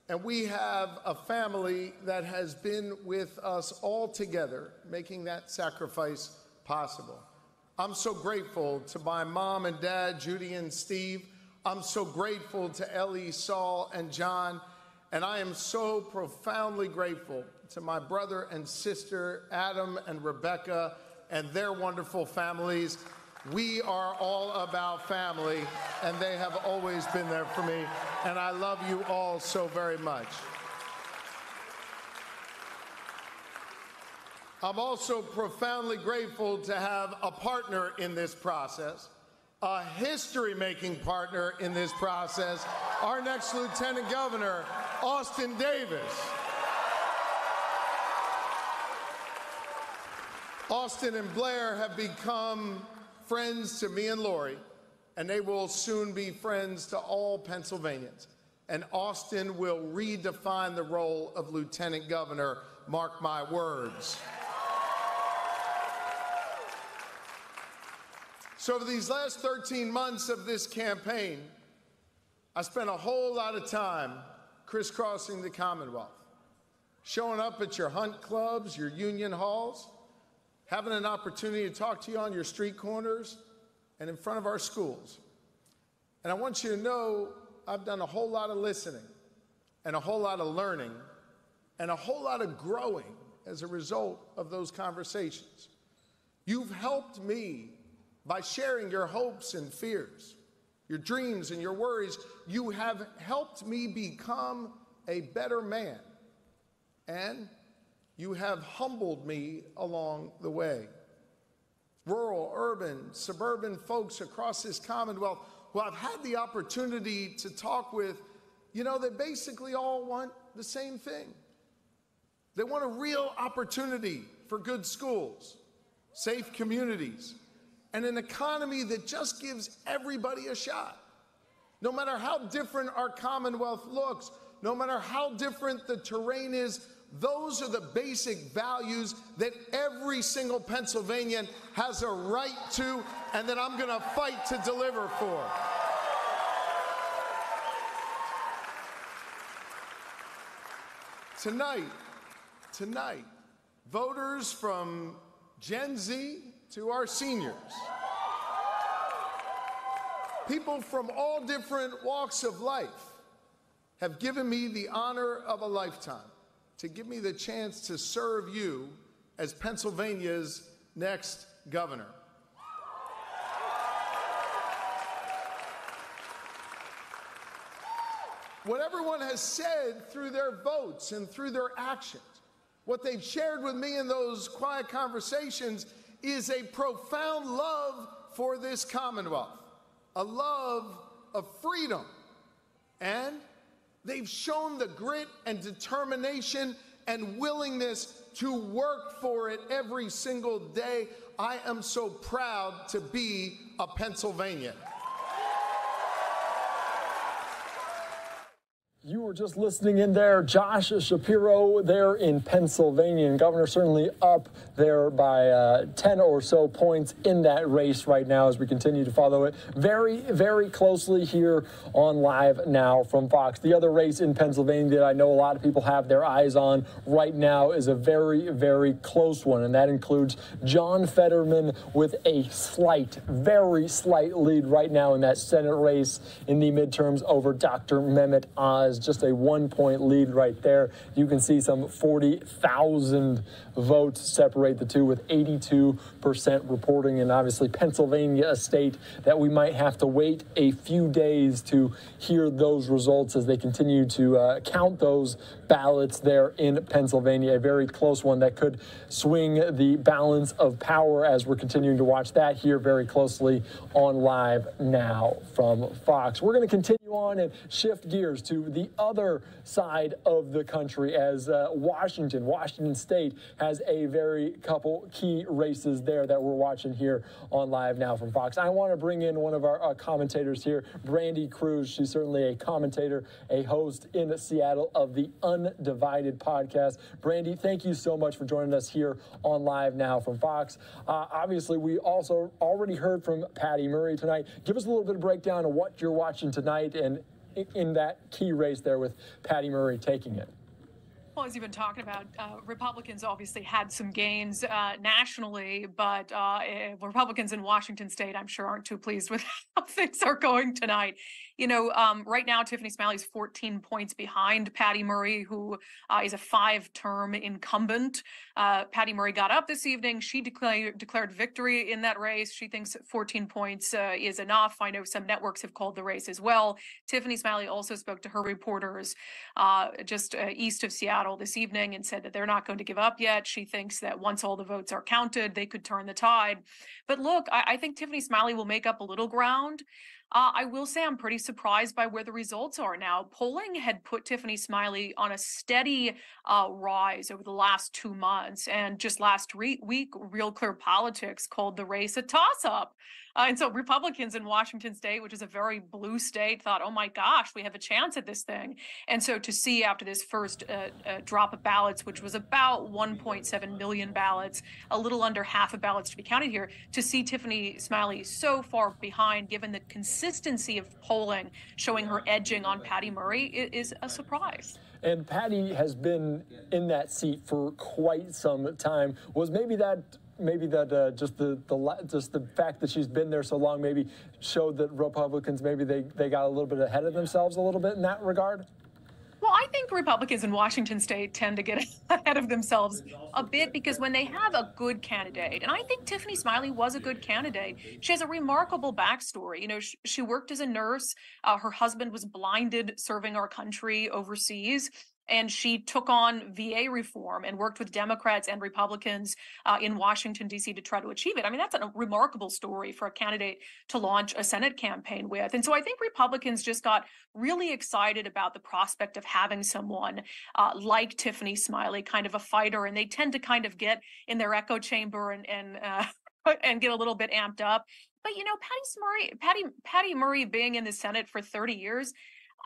S18: And we have a family that has been with us all together, making that sacrifice possible. I'm so grateful to my mom and dad, Judy and Steve. I'm so grateful to Ellie, Saul, and John. And I am so profoundly grateful to my brother and sister, Adam and Rebecca, and their wonderful families. We are all about family, and they have always been there for me. And I love you all so very much. I'm also profoundly grateful to have a partner in this process, a history-making partner in this process, our next Lieutenant Governor, Austin Davis. Austin and Blair have become friends to me and Lori, and they will soon be friends to all Pennsylvanians. And Austin will redefine the role of Lieutenant Governor, mark my words. So over these last 13 months of this campaign, I spent a whole lot of time crisscrossing the Commonwealth, showing up at your hunt clubs, your union halls, having an opportunity to talk to you on your street corners and in front of our schools. And I want you to know I've done a whole lot of listening and a whole lot of learning and a whole lot of growing as a result of those conversations. You've helped me by sharing your hopes and fears, your dreams and your worries. You have helped me become a better man, and you have humbled me along the way. Rural, urban, suburban folks across this Commonwealth who I've had the opportunity to talk with, you know, they basically all want the same thing. They want a real opportunity for good schools, safe communities, and an economy that just gives everybody a shot. No matter how different our Commonwealth looks, no matter how different the terrain is, those are the basic values that every single Pennsylvanian has a right to and that I'm going to fight to deliver for. Tonight, voters from Gen Z to our seniors, people from all different walks of life, have given me the honor of a lifetime to give me the chance to serve you as Pennsylvania's next governor. What everyone has said through their votes and through their actions, what they've shared with me in those quiet conversations, is a profound love for this Commonwealth, a love of freedom. And they've shown the grit and determination and willingness to work for it every single day. I am so proud to be a Pennsylvanian.
S1: You were just listening in there, Josh Shapiro there in Pennsylvania, and Governor certainly up there by 10 or so points in that race right now as we continue to follow it very, very closely here on Live Now from Fox. The other race in Pennsylvania that I know a lot of people have their eyes on right now is a very, very close one, and that includes John Fetterman with a slight, very slight lead right now in that Senate race in the midterms over Dr. Mehmet Oz. Just a 1-point lead right there. You can see some 40,000 votes separate the two, with 82% reporting. And obviously Pennsylvania, a state that we might have to wait a few days to hear those results as they continue to count those ballots there in Pennsylvania. A very close one that could swing the balance of power as we're continuing to watch that here very closely on Live Now from Fox. We're going to continue on and shift gears to the other side of the country as Washington State has a very couple key races there that we're watching here on Live Now from Fox. I want to bring in one of our commentators here, Brandy Cruz. She's certainly a commentator, a host in Seattle of the Undivided podcast. Brandy, thank you so much for joining us here on Live Now from Fox. Obviously, we also already heard from Patty Murray tonight. Give us a little bit of breakdown of what you're watching tonight and in that key race there with Patty Murray taking it.
S6: Well, as you've been talking about, Republicans obviously had some gains nationally, but Republicans in Washington State, I'm sure, aren't too pleased with how things are going tonight. You know, right now, Tiffany Smiley's 14 points behind Patty Murray, who is a 5-term incumbent. Patty Murray got up this evening. She declared victory in that race. She thinks 14 points is enough. I know some networks have called the race as well. Tiffany Smiley also spoke to her reporters just east of Seattle this evening and said that they're not going to give up yet. She thinks that once all the votes are counted, they could turn the tide. But look, I think Tiffany Smiley will make up a little ground. I will say I'm pretty surprised by where the results are now. Polling had put Tiffany Smiley on a steady rise over the last 2 months. And just last week, Real Clear Politics called the race a toss-up. And so Republicans in Washington state, which is a very blue state, thought, oh my gosh, we have a chance at this thing. And so to see after this first drop of ballots, which was about 1.7 million ballots, a little under half of ballots to be counted here, to see Tiffany Smiley so far behind, given the consistency of polling showing her edging on Patty Murray, is a surprise.
S1: And Patty has been in that seat for quite some time. Was maybe that just the fact that she's been there so long maybe showed that Republicans maybe they got a little bit ahead of themselves a little bit in that regard?
S6: Well, I think Republicans in Washington state tend to get ahead of themselves a bit because when they have a good candidate, and I think Tiffany Smiley was a good candidate, she has a remarkable backstory. You know, she worked as a nurse. Her husband was blinded serving our country overseas. And she took on VA reform and worked with Democrats and Republicans in Washington, D.C. to try to achieve it. I mean, that's a remarkable story for a candidate to launch a Senate campaign with. And so I think Republicans just got really excited about the prospect of having someone like Tiffany Smiley, kind of a fighter. And they tend to kind of get in their echo chamber and get a little bit amped up. But, you know, Patty Murray being in the Senate for 30 years,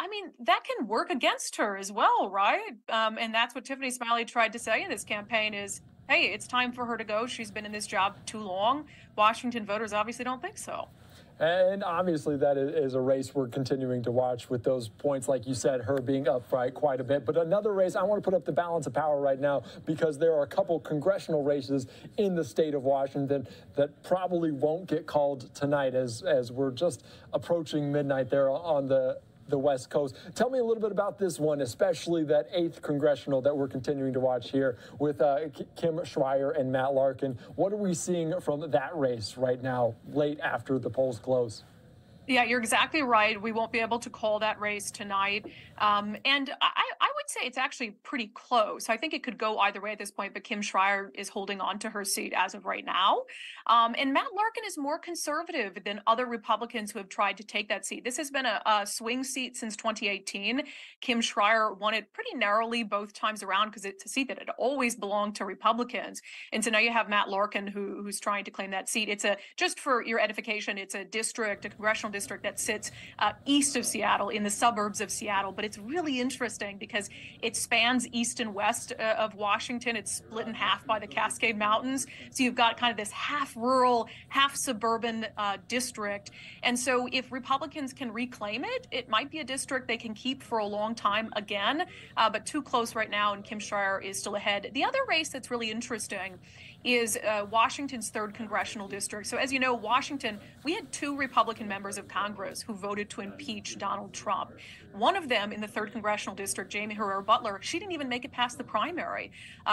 S6: I mean, that can work against her as well, right? And that's what Tiffany Smiley tried to say in this campaign is, hey, it's time for her to go. She's been in this job too long. Washington voters obviously don't think so.
S1: And obviously that is a race we're continuing to watch with those points, like you said, her being up quite a bit. But another race, I want to put up the balance of power right now because there are a couple congressional races in the state of Washington that probably won't get called tonight as we're just approaching midnight there on the West Coast. Tell me a little bit about this one, especially that 8th congressional that we're continuing to watch here with Kim Schreier and Matt Larkin. What are we seeing from that race right now, late after the polls close?
S6: Yeah, you're exactly right. We won't be able to call that race tonight. And I would say it's actually pretty close. I think it could go either way at this point, but Kim Schreier is holding on to her seat as of right now. And Matt Larkin is more conservative than other Republicans who have tried to take that seat. This has been a swing seat since 2018. Kim Schreier won it pretty narrowly both times around because it's a seat that had always belonged to Republicans. And so now you have Matt Larkin who's trying to claim that seat. It's just for your edification, it's a congressional district that sits east of Seattle in the suburbs of Seattle. But it's really interesting because it spans east and west of Washington. It's split in half by the Cascade Mountains. So you've got kind of this half rural, half suburban district. And so if Republicans can reclaim it, it might be a district they can keep for a long time again, but too close right now, and Kim Schreier is still ahead. The other race that's really interesting is Washington's 3rd congressional district. So as you know, Washington, we had 2 Republican members of Congress who voted to impeach Donald Trump. One of them in the 3rd congressional district, Jamie Herrera Butler, she didn't even make it past the primary.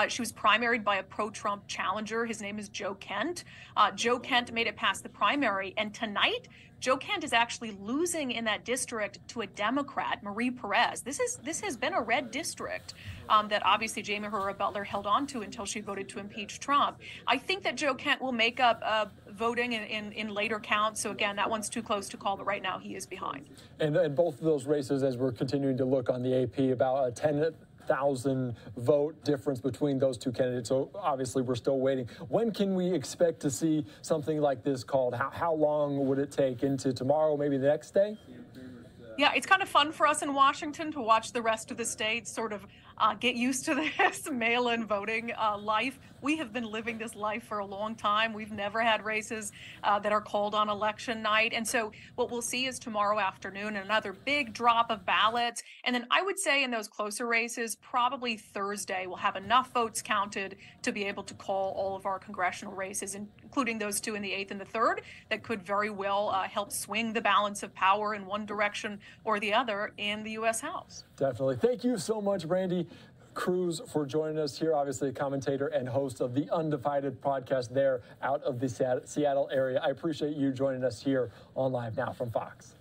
S6: She was primaried by a pro-Trump challenger. His name is Joe Kent. Joe Kent made it past the primary, and tonight, Joe Kent is actually losing in that district to a Democrat, Marie Perez. This has been a red district that obviously Jamie Herrera Butler held on to until she voted to impeach Trump. I think that Joe Kent will make up voting in later counts. So again, that one's too close to call, but right now he is behind.
S1: And both of those races, as we're continuing to look on the AP, about a 10,000 vote difference between those two candidates. So obviously we're still waiting. When can we expect to see something like this called? How long would it take? Into tomorrow, maybe the next day?
S6: Yeah, it's kind of fun for us in Washington to watch the rest of the states sort of get used to this mail-in voting life. We have been living this life for a long time. We've never had races that are called on election night. And so what we'll see is tomorrow afternoon another big drop of ballots. And then I would say in those closer races, probably Thursday, we'll have enough votes counted to be able to call all of our congressional races, including including those two in the 8th and the 3rd, that could very well help swing the balance of power in one direction or the other in the U.S. House.
S1: Definitely. Thank you so much, Brandy Cruz, for joining us here. Obviously a commentator and host of the Undivided podcast there out of the Seattle area. I appreciate you joining us here on Live Now from Fox.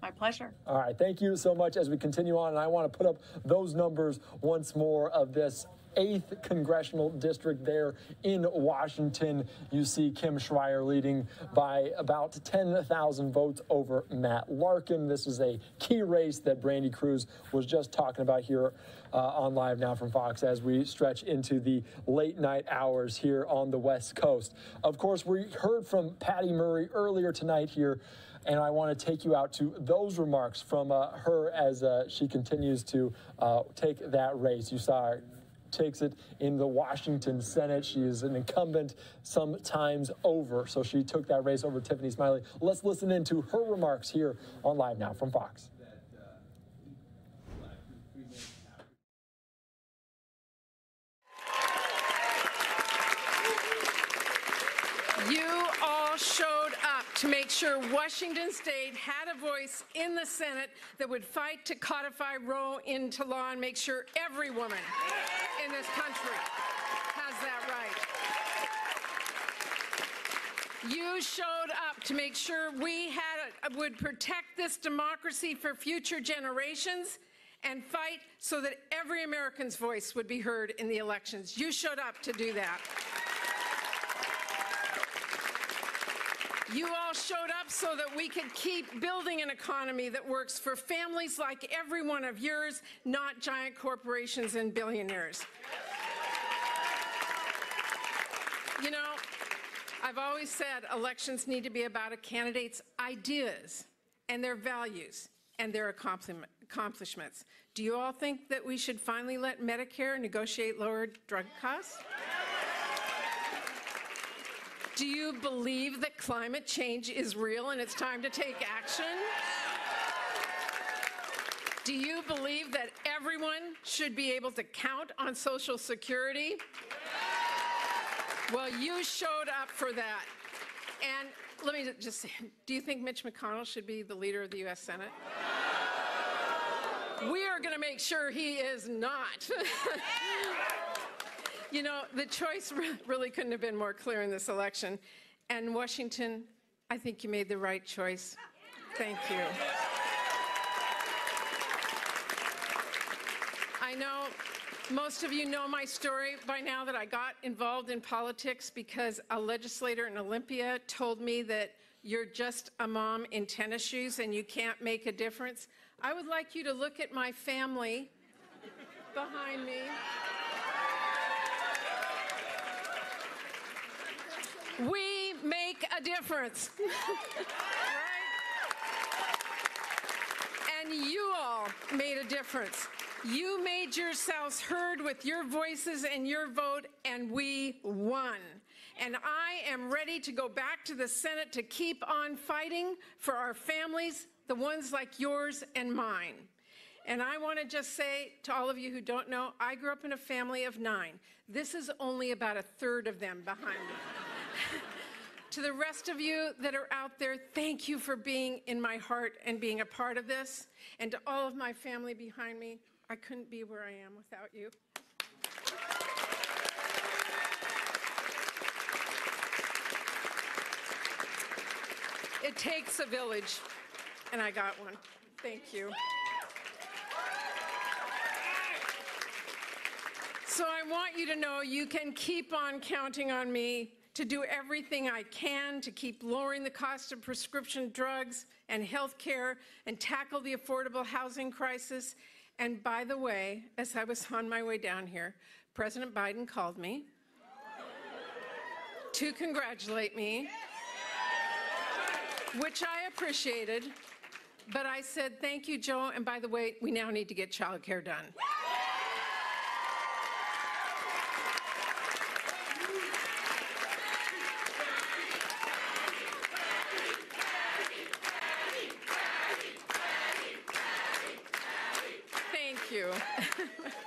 S6: My pleasure.
S1: All right. Thank you so much. As we continue on, and I want to put up those numbers once more of this 8th congressional district there in Washington. You see Kim Schreier leading by about 10,000 votes over Matt Larkin. This is a key race that Brandy Cruz was just talking about here on Live Now from Fox as we stretch into the late night hours here on the West Coast. Of course, we heard from Patty Murray earlier tonight here, and I want to take you out to those remarks from her as she continues to take that race. You saw her takes it in the Washington Senate. She is an incumbent sometimes over, so she took that race over Tiffany Smiley. Let's listen in to her remarks here on Live Now from Fox.
S19: You all showed up to make sure Washington State had a voice in the Senate that would fight to codify Roe into law and make sure every woman in this country has that right. You showed up to make sure we would protect this democracy for future generations and fight so that every American's voice would be heard in the elections. You showed up to do that. You all showed up so that we could keep building an economy that works for families like every one of yours, not giant corporations and billionaires. You know, I've always said elections need to be about a candidate's ideas and their values and their accomplishments. Do you all think that we should finally let Medicare negotiate lower drug costs? Do you believe that climate change is real and it's time to take action? Do you believe that everyone should be able to count on Social Security? Well, you showed up for that. And let me just say, do you think Mitch McConnell should be the leader of the U.S. Senate? We are going to make sure he is not. You know, the choice really couldn't have been more clear in this election. And Washington, I think you made the right choice. Thank you. I know most of you know my story by now, that I got involved in politics because a legislator in Olympia told me that you're just a mom in tennis shoes and you can't make a difference. I would like you to look at my family behind me. We make a difference, right? And you all made a difference. You made yourselves heard with your voices and your vote, and we won. And I am ready to go back to the Senate to keep on fighting for our families, the ones like yours and mine. And I want to just say to all of you who don't know, I grew up in a family of 9. This is only about 1/3 of them behind me. To the rest of you that are out there, thank you for being in my heart and being a part of this. And to all of my family behind me, I couldn't be where I am without you. It takes a village, and I got one. Thank you. So I want you to know you can keep on counting on me to do everything I can to keep lowering the cost of prescription drugs and health care and tackle the affordable housing crisis. And by the way, as I was on my way down here, President Biden called me to congratulate me, which I appreciated. But I said, thank you, Joe. And by the way, we now need to get child care done.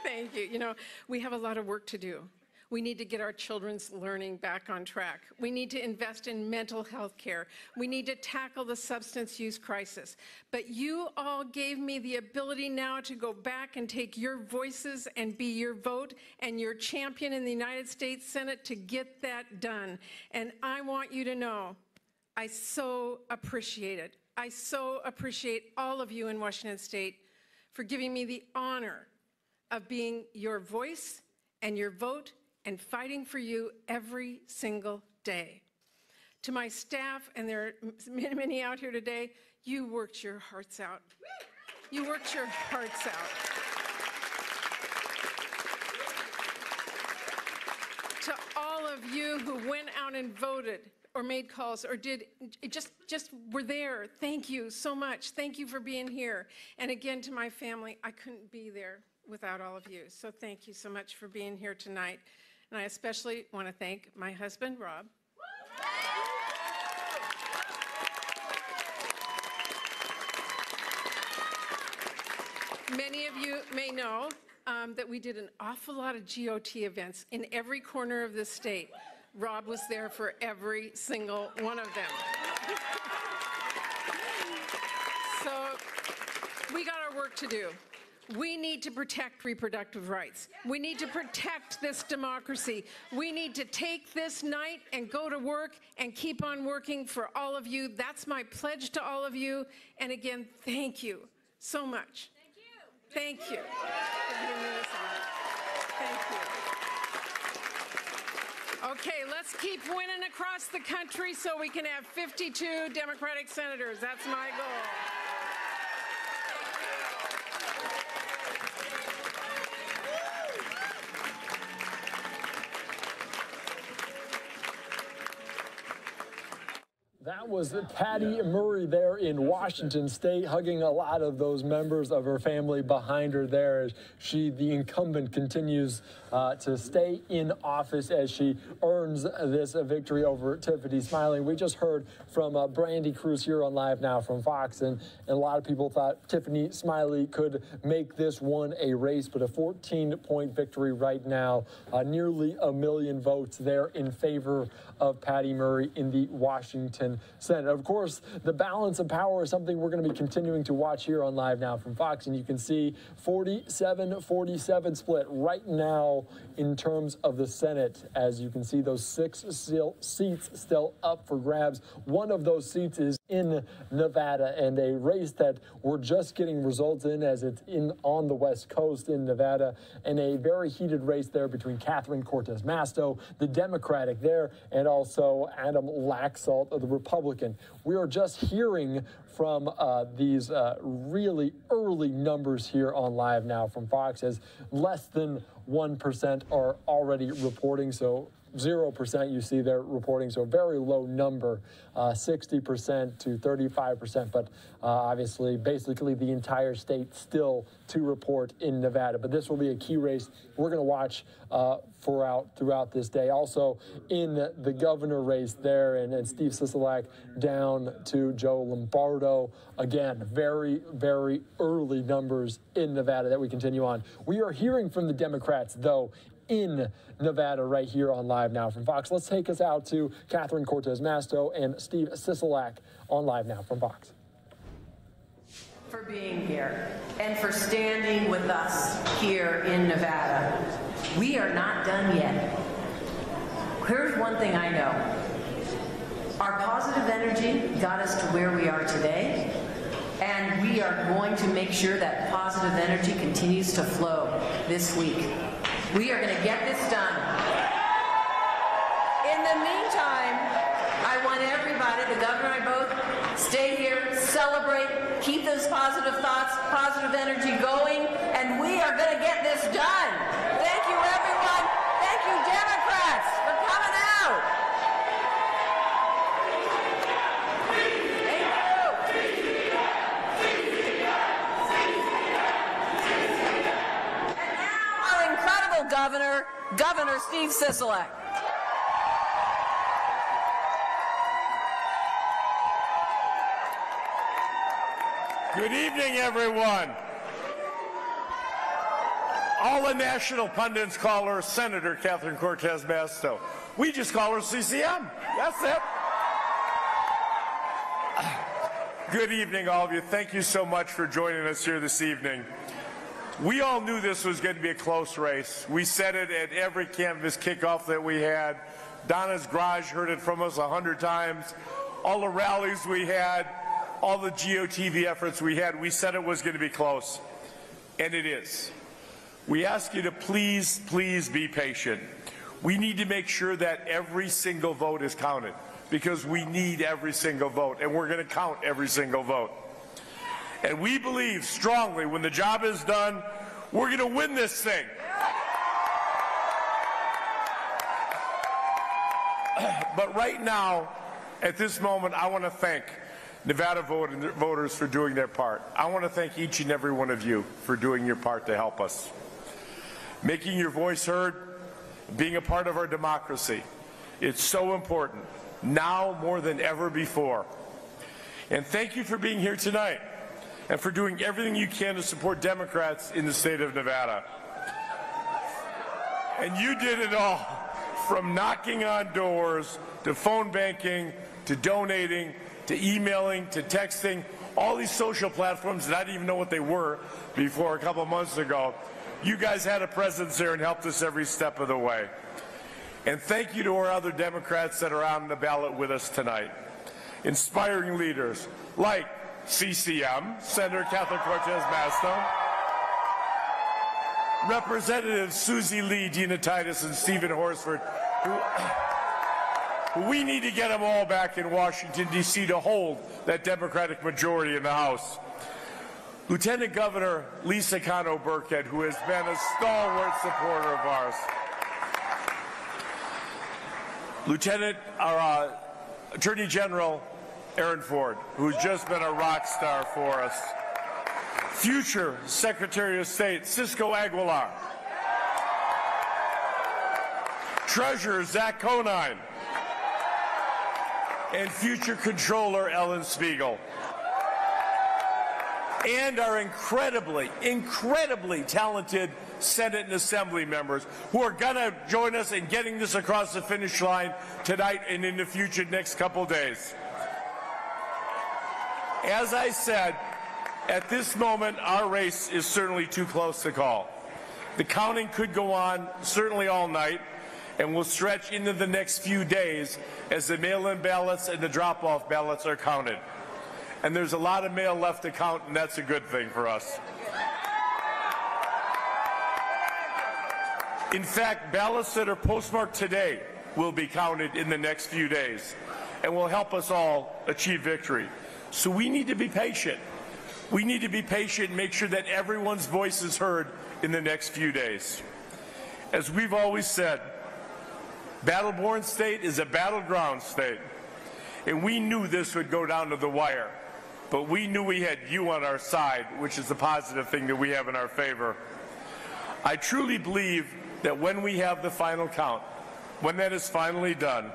S19: Thank you. You know, we have a lot of work to do. We need to get our children's learning back on track. We need to invest in mental health care. We need to tackle the substance use crisis. But you all gave me the ability now to go back and take your voices and be your vote and your champion in the United States Senate to get that done. And I want you to know, I so appreciate it. I so appreciate all of you in Washington State for giving me the honor of being your voice and your vote and fighting for you every single day. To my staff, and there are many, many out here today, you worked your hearts out. You worked your hearts out. To all of you who went out and voted or made calls or just were there, thank you so much. Thank you for being here. And again, to my family, I couldn't be there without all of you. So thank you so much for being here tonight. And I especially want to thank my husband, Rob. Many of you may know that we did an awful lot of GOT events in every corner of the state. Rob was there for every single one of them. So we got our work to do. We need to protect reproductive rights. We need to protect this democracy. We need to take this night and go to work and keep on working for all of you. That's my pledge to all of you. And again, thank you so much. Thank you. Thank you for giving me this honor. Thank you. Okay, let's keep winning across the country so we can have 52 Democratic senators. That's my goal.
S1: That was Patty Murray there in Washington State, hugging a lot of those members of her family behind her there as she, the incumbent, continues to stay in office as she earns this victory over Tiffany Smiley. We just heard from Brandy Cruz here on Live Now from Fox, and a lot of people thought Tiffany Smiley could make this one a race, but a 14-point victory right now, nearly 1 million votes there in favor of Patty Murray in the Washington Senate. Of course, the balance of power is something we're going to be continuing to watch here on Live Now from Fox, and you can see 47-47 split right now in terms of the Senate. As you can see, those 6 seats still up for grabs. One of those seats is in Nevada, and a race that we're just getting results in as it's on the West Coast in Nevada, and a very heated race there between Catherine Cortez Masto, the Democratic there, and also Adam Laxalt of the Republican. We are just hearing from these really early numbers here on Live Now from Fox, as less than 1% are already reporting, so 0% you see there reporting, so a very low number, 60% to 35%, but obviously basically the entire state still to report in Nevada. But this will be a key race we're going to watch throughout this day. Also in the governor race there, and Steve Sisolak down to Joe Lombardo. Again, very, very early numbers in Nevada that we continue on. We are hearing from the Democrats, though, in Nevada right here on Live Now from Fox. Let's take us out to Catherine Cortez Masto and Steve Sisolak on Live Now from Fox.
S7: For being here and for standing with us here in Nevada. We are not done yet. Here's one thing I know. Our positive energy got us to where we are today, and we are going to make sure that positive energy continues to flow this week. We are going to get this done. In the meantime, I want everybody, the governor and I both, stay here, celebrate, keep those positive thoughts, positive energy going, and we are going to get this done. Thank you, everyone. Thank you, Democrats, for coming out. And now our incredible Governor Steve Sisolak.
S20: Good evening, everyone.
S2: All the national pundits call her Senator Catherine Cortez Masto. We just call her CCM. That's it. Good evening, all of you. Thank you so much for joining us here this evening. We all knew this was going to be a close race. We said it at every canvas kickoff that we had. Donna's Garage heard it from us 100 times. All the rallies we had, all the GOTV efforts we had, we said it was going to be close. And it is. We ask you to please, please be patient. We need to make sure that every single vote is counted, because we need every single vote, and we're going to count every single vote. And we believe strongly when the job is done, we're going to win this thing. But right now, at this moment, I want to thank Nevada voters for doing their part. I want to thank each and every one of you for doing your part to help us. Making your voice heard, being a part of our democracy. It's so important, now more than ever before. And thank you for being here tonight and for doing everything you can to support Democrats in the state of Nevada. And you did it all, from knocking on doors, to phone banking, to donating, to emailing, to texting, all these social platforms that I didn't even know what they were before a couple of months ago. You guys had a presence there and helped us every step of the way. And thank you to our other Democrats that are on the ballot with us tonight. Inspiring leaders like CCM, Senator Catherine Cortez Masto, Representatives Susie Lee, Dina Titus, and Stephen Horsford, who we need to get them all back in Washington, D.C. to hold that Democratic majority in the House. Lieutenant Governor Lisa Cano Burkhead, who has been a stalwart supporter of ours. Attorney General Aaron Ford, who's just been a rock star for us. Future Secretary of State Cisco Aguilar. Treasurer Zach Conine. And future Controller Ellen Spiegel. And our incredibly, incredibly talented Senate and Assembly members who are going to join us in getting this across the finish line tonight and in the future next couple days. As I said, at this moment, our race is certainly too close to call. The counting could go on certainly all night and will stretch into the next few days as the mail-in ballots and the drop-off ballots are counted. And there's a lot of mail left to count, and that's a good thing for us. In fact, ballots that are postmarked today will be counted in the next few days and will help us all achieve victory. So we need to be patient. We need to be patient and make sure that everyone's voice is heard in the next few days. As we've always said, Battle-born state is a battleground state. And we knew this would go down to the wire. But we knew we had you on our side, which is the positive thing that we have in our favor. I truly believe that when we have the final count, when that is finally done,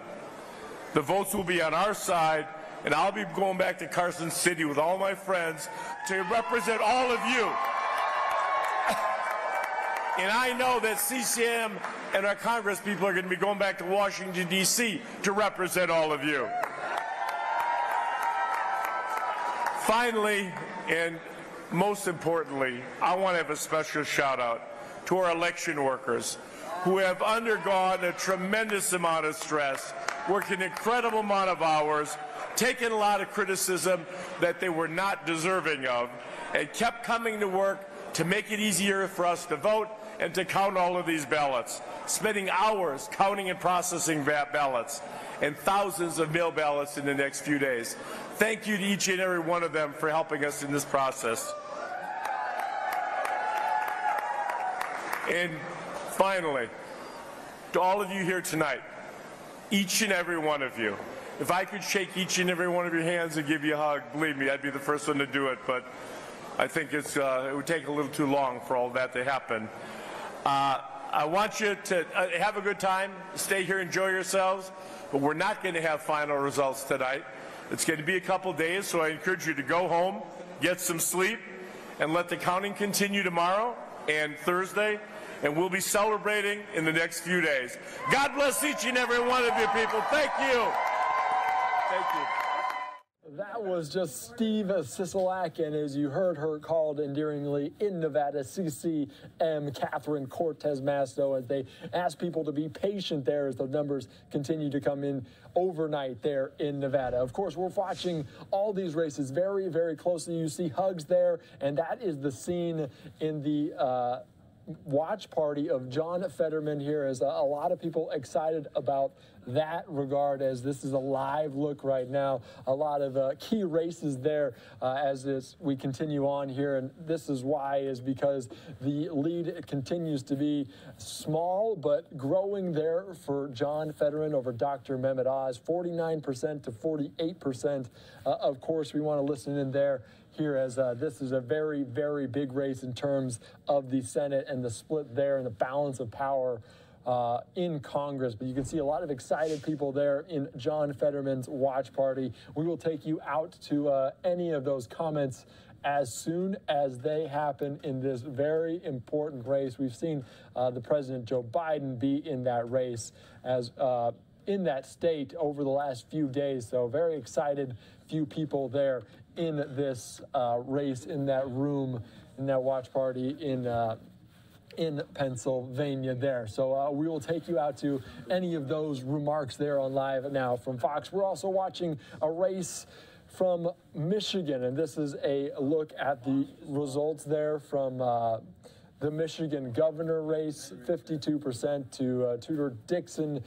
S2: the votes will be on our side, and I'll be going back to Carson City with all my friends to represent all of you. And I know that CCM and our Congress people are going to be going back to Washington, D.C. to represent all of you. Finally, and most importantly, I want to have a special shout out to our election workers who have undergone a tremendous amount of stress, worked an incredible amount of hours, taken a lot of criticism that they were not deserving of, and kept coming to work to make it easier for us to vote and to count all of these ballots, spending hours counting and processing ballots, and thousands of mail ballots in the next few days. Thank you to each and every one of them for helping us in this process. And finally, to all of you here tonight, each and every one of you, if I could shake each and every one of your hands and give you a hug, believe me, I'd be the first one to do it, but I think it would take a little too long for all that to happen. I want you to have a good time, stay here, enjoy yourselves, but we're not going to have final results tonight. It's going to be a couple days, so I encourage you to go home, get some sleep, and let the counting continue tomorrow and Thursday. and we'll be celebrating in the next few days. God bless each and every one of you people. Thank you. Thank you.
S1: That was just Steve Sisolak, and as you heard her called endearingly in Nevada, CCM Catherine Cortez Masto, as they ask people to be patient there as the numbers continue to come in overnight there in Nevada. Of course, we're watching all these races very, very closely. You see hugs there, and that is the scene in the watch party of John Fetterman here, as a lot of people excited about that regard, as this is a live look right now. A lot of key races there as we continue on here, and this is why, is because the lead continues to be small but growing there for John Fetterman over Dr. Mehmet Oz, 49% to 48%. Of course, we want to listen in there here, as this is a very, very big race in terms of the Senate and the split there and the balance of power in Congress. But you can see a lot of excited people there in John Fetterman's watch party. We will take you out to any of those comments as soon as they happen in this very important race. We've seen the President Joe Biden be in that race as in that state over the last few days. So very excited few people there in this race, in that room, in that watch party in Pennsylvania there. So we will take you out to any of those remarks there on Live Now from Fox. We're also watching a race from Michigan, and this is a look at the results there from the Michigan governor race, 52% to Tudor Dixon,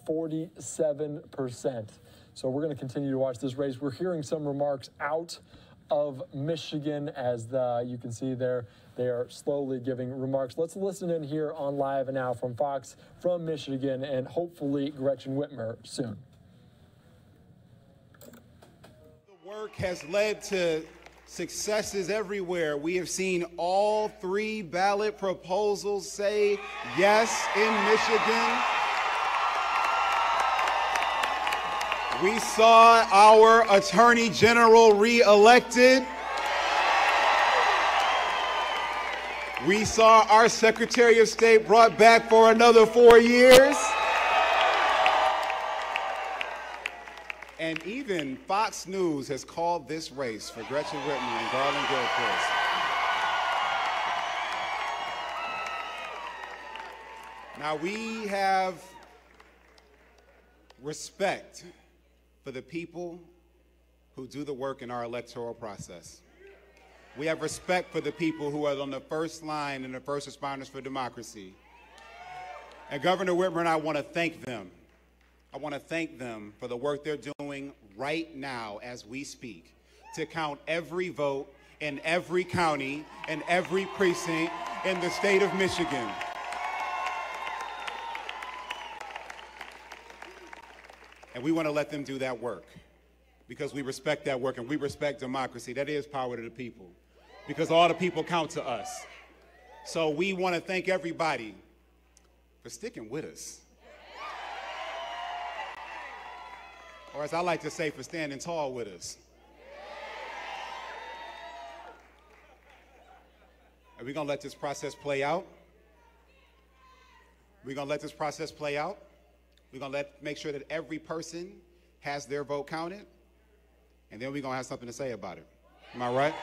S1: 47%. So we're going to continue to watch this race. We're hearing some remarks out of Michigan, as you can see there, they are slowly giving remarks. Let's listen in here on Live Now from Fox from Michigan, and hopefully Gretchen Whitmer soon.
S8: The work has led to successes everywhere. We have seen all 3 ballot proposals say yes in Michigan. We saw our Attorney General re-elected. We saw our Secretary of State brought back for another 4 years. And even Fox News has called this race for Gretchen Whitmer and Garland Gilchrist. Now, we have respect for the people who do the work in our electoral process. We have respect for the people who are on the first line and the first responders for democracy. And Governor Whitmer and I want to thank them. I want to thank them for the work they're doing right now as we speak to count every vote in every county and every precinct in the state of Michigan. And we want to let them do that work because we respect that work and we respect democracy. That is power to the people, because all the people count to us. So we want to thank everybody for sticking with us. Or as I like to say, for standing tall with us. And we're going to let this process play out. We're going to let this process play out. We're going to make sure that every person has their vote counted, and then we're going to have something to say about it. Am I right?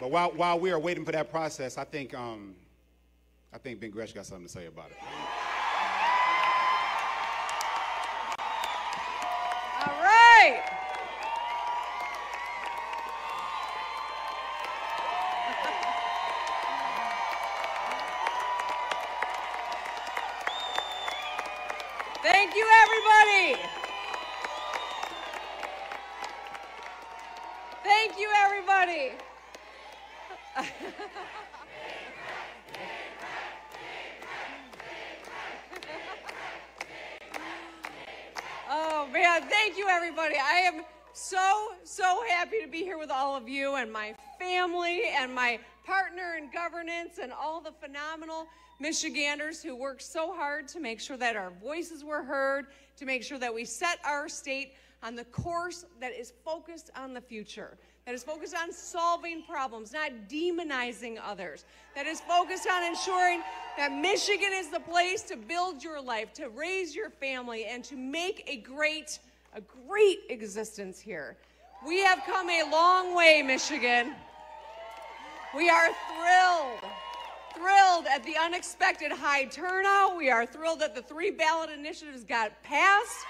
S8: But while we are waiting for that process, I think Ben Gresh got something to say about it.
S20: All right. Thank you, everybody. Thank you, everybody. Oh, man, thank you, everybody. I am so happy to be here with all of you and my family and my partner in governance and all the phenomenal Michiganders who worked so hard to make sure that our voices were heard, to make sure that we set our state on the course that is focused on the future, that is focused on solving problems, not demonizing others, that is focused on ensuring that Michigan is the place to build your life, to raise your family, and to make a great existence here. We have come a long way, Michigan. We are thrilled at the unexpected high turnout. We are thrilled that the 3 ballot initiatives got passed.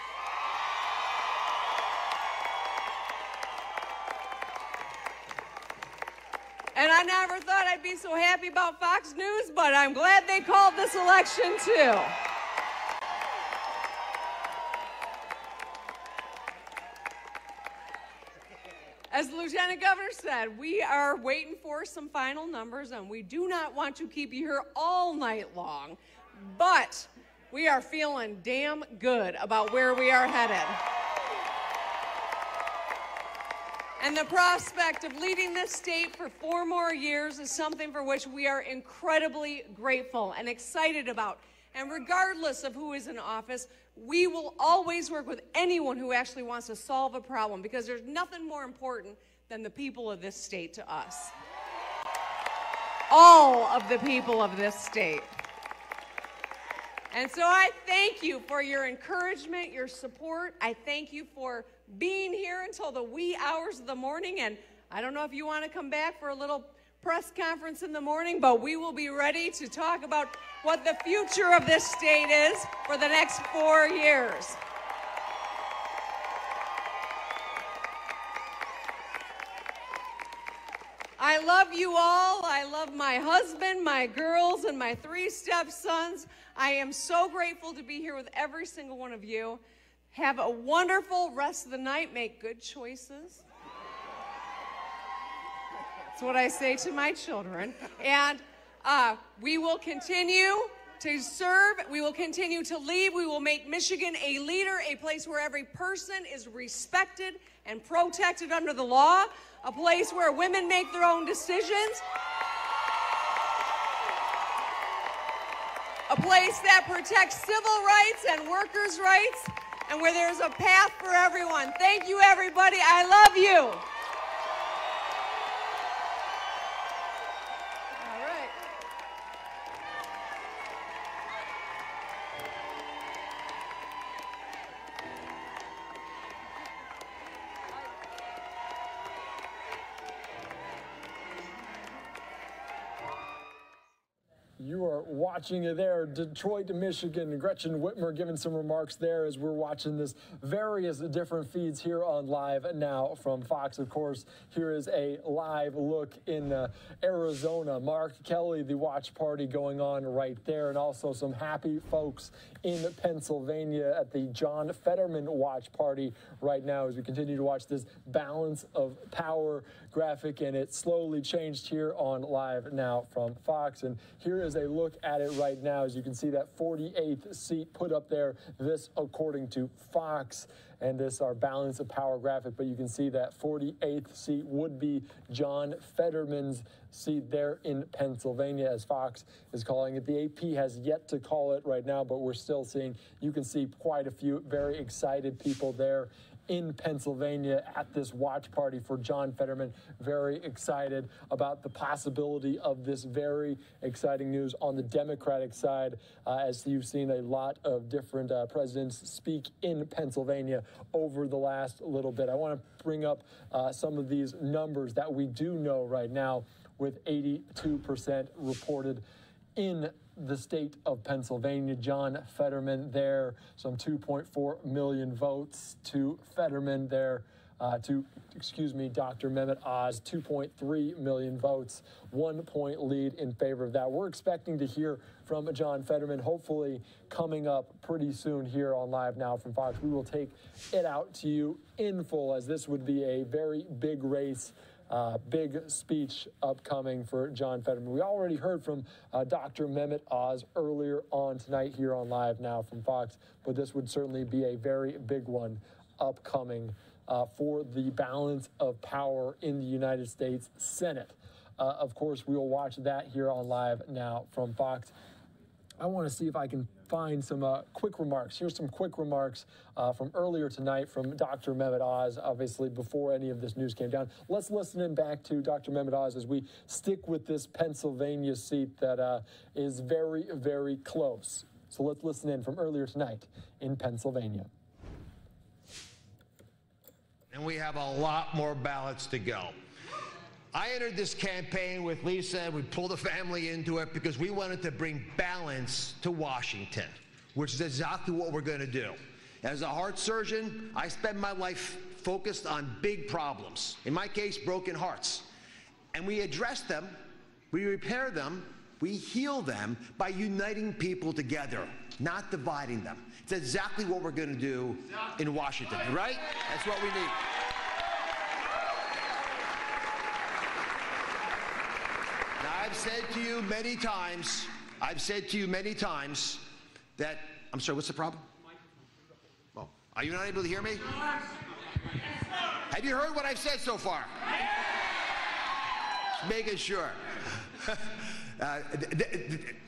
S20: And I never thought I'd be so happy about Fox News, but I'm glad they called this election too. As the Lieutenant Governor said, we are waiting for some final numbers, and we do not want to keep you here all night long, but we are feeling damn good about where we are headed. And the prospect of leading this state for 4 more years is something for which we are incredibly grateful and excited about. And regardless of who is in office, we will always work with anyone who actually wants to solve a problem, because there's nothing more important than the people of this state to us. All of the people of this state. And so I thank you for your encouragement, your support. I thank you for being here until the wee hours of the morning. And I don't know if you want to come back for a little press conference in the morning, but we will be ready to talk about what the future of this state is for the next 4 years. I love you all. I love my husband, my girls, and my 3 stepsons. I am so grateful to be here with every single one of you. Have a wonderful rest of the night. Make good choices. That's what I say to my children. And we will continue to serve. We will continue to lead. We will make Michigan a leader, a place where every person is respected and protected under the law, a place where women make their own decisions, a place that protects civil rights and workers' rights, and where there's a path for everyone. Thank you, everybody. I love you.
S1: You are watching it there, Detroit, Michigan. Gretchen Whitmer giving some remarks there as we're watching this various different feeds here on Live Now from Fox. Of course, here is a live look in Arizona. Mark Kelly, the watch party going on right there, and also some happy folks in Pennsylvania at the John Fetterman watch party right now as we continue to watch this balance of power graphic, and it slowly changed here on Live Now from Fox. And here is a look at it right now. As you can see, that 48th seat put up there, this according to Fox, and this our balance of power graphic. But you can see that 48th seat would be John Fetterman's seat there in Pennsylvania, as Fox is calling it. The AP has yet to call it right now, but we're still seeing, you can see quite a few very excited people there in Pennsylvania at this watch party for John Fetterman. Very excited about the possibility of this very exciting news on the Democratic side, as you've seen a lot of different presidents speak in Pennsylvania over the last little bit. I want to bring up some of these numbers that we do know right now, with 82% reported in the state of Pennsylvania. John Fetterman there, some 2.4 million votes to Fetterman there, Dr. Mehmet Oz, 2.3 million votes, 1 point lead in favor of that. We're expecting to hear from John Fetterman, hopefully coming up pretty soon here on Live Now from Fox. We will take it out to you in full, as this would be a very big race. Big speech upcoming for John Fetterman. We already heard from Dr. Mehmet Oz earlier on tonight here on Live Now from Fox, but this would certainly be a very big one upcoming for the balance of power in the United States Senate. Of course, we will watch that here on Live Now from Fox. I want to see if I can find some quick remarks. Here's some quick remarks from earlier tonight from Dr. Mehmet Oz, obviously before any of this news came down. Let's listen in back to Dr. Mehmet Oz as we stick with this Pennsylvania seat that is very, very close. So let's listen in from earlier tonight in Pennsylvania.
S12: And we have a lot more ballots to go. I entered this campaign with Lisa. We pulled the family into it because we wanted to bring balance to Washington, which is exactly what we're going to do. As a heart surgeon, I spend my life focused on big problems. In my case, broken hearts. And we address them, we repair them, we heal them by uniting people together, not dividing them. It's exactly what we're going to do in Washington, right? That's what we need. I've said to you many times, that, I'm sorry, what's the problem? Oh, are you not able to hear me? Have you heard what I've said so far? Just making sure. I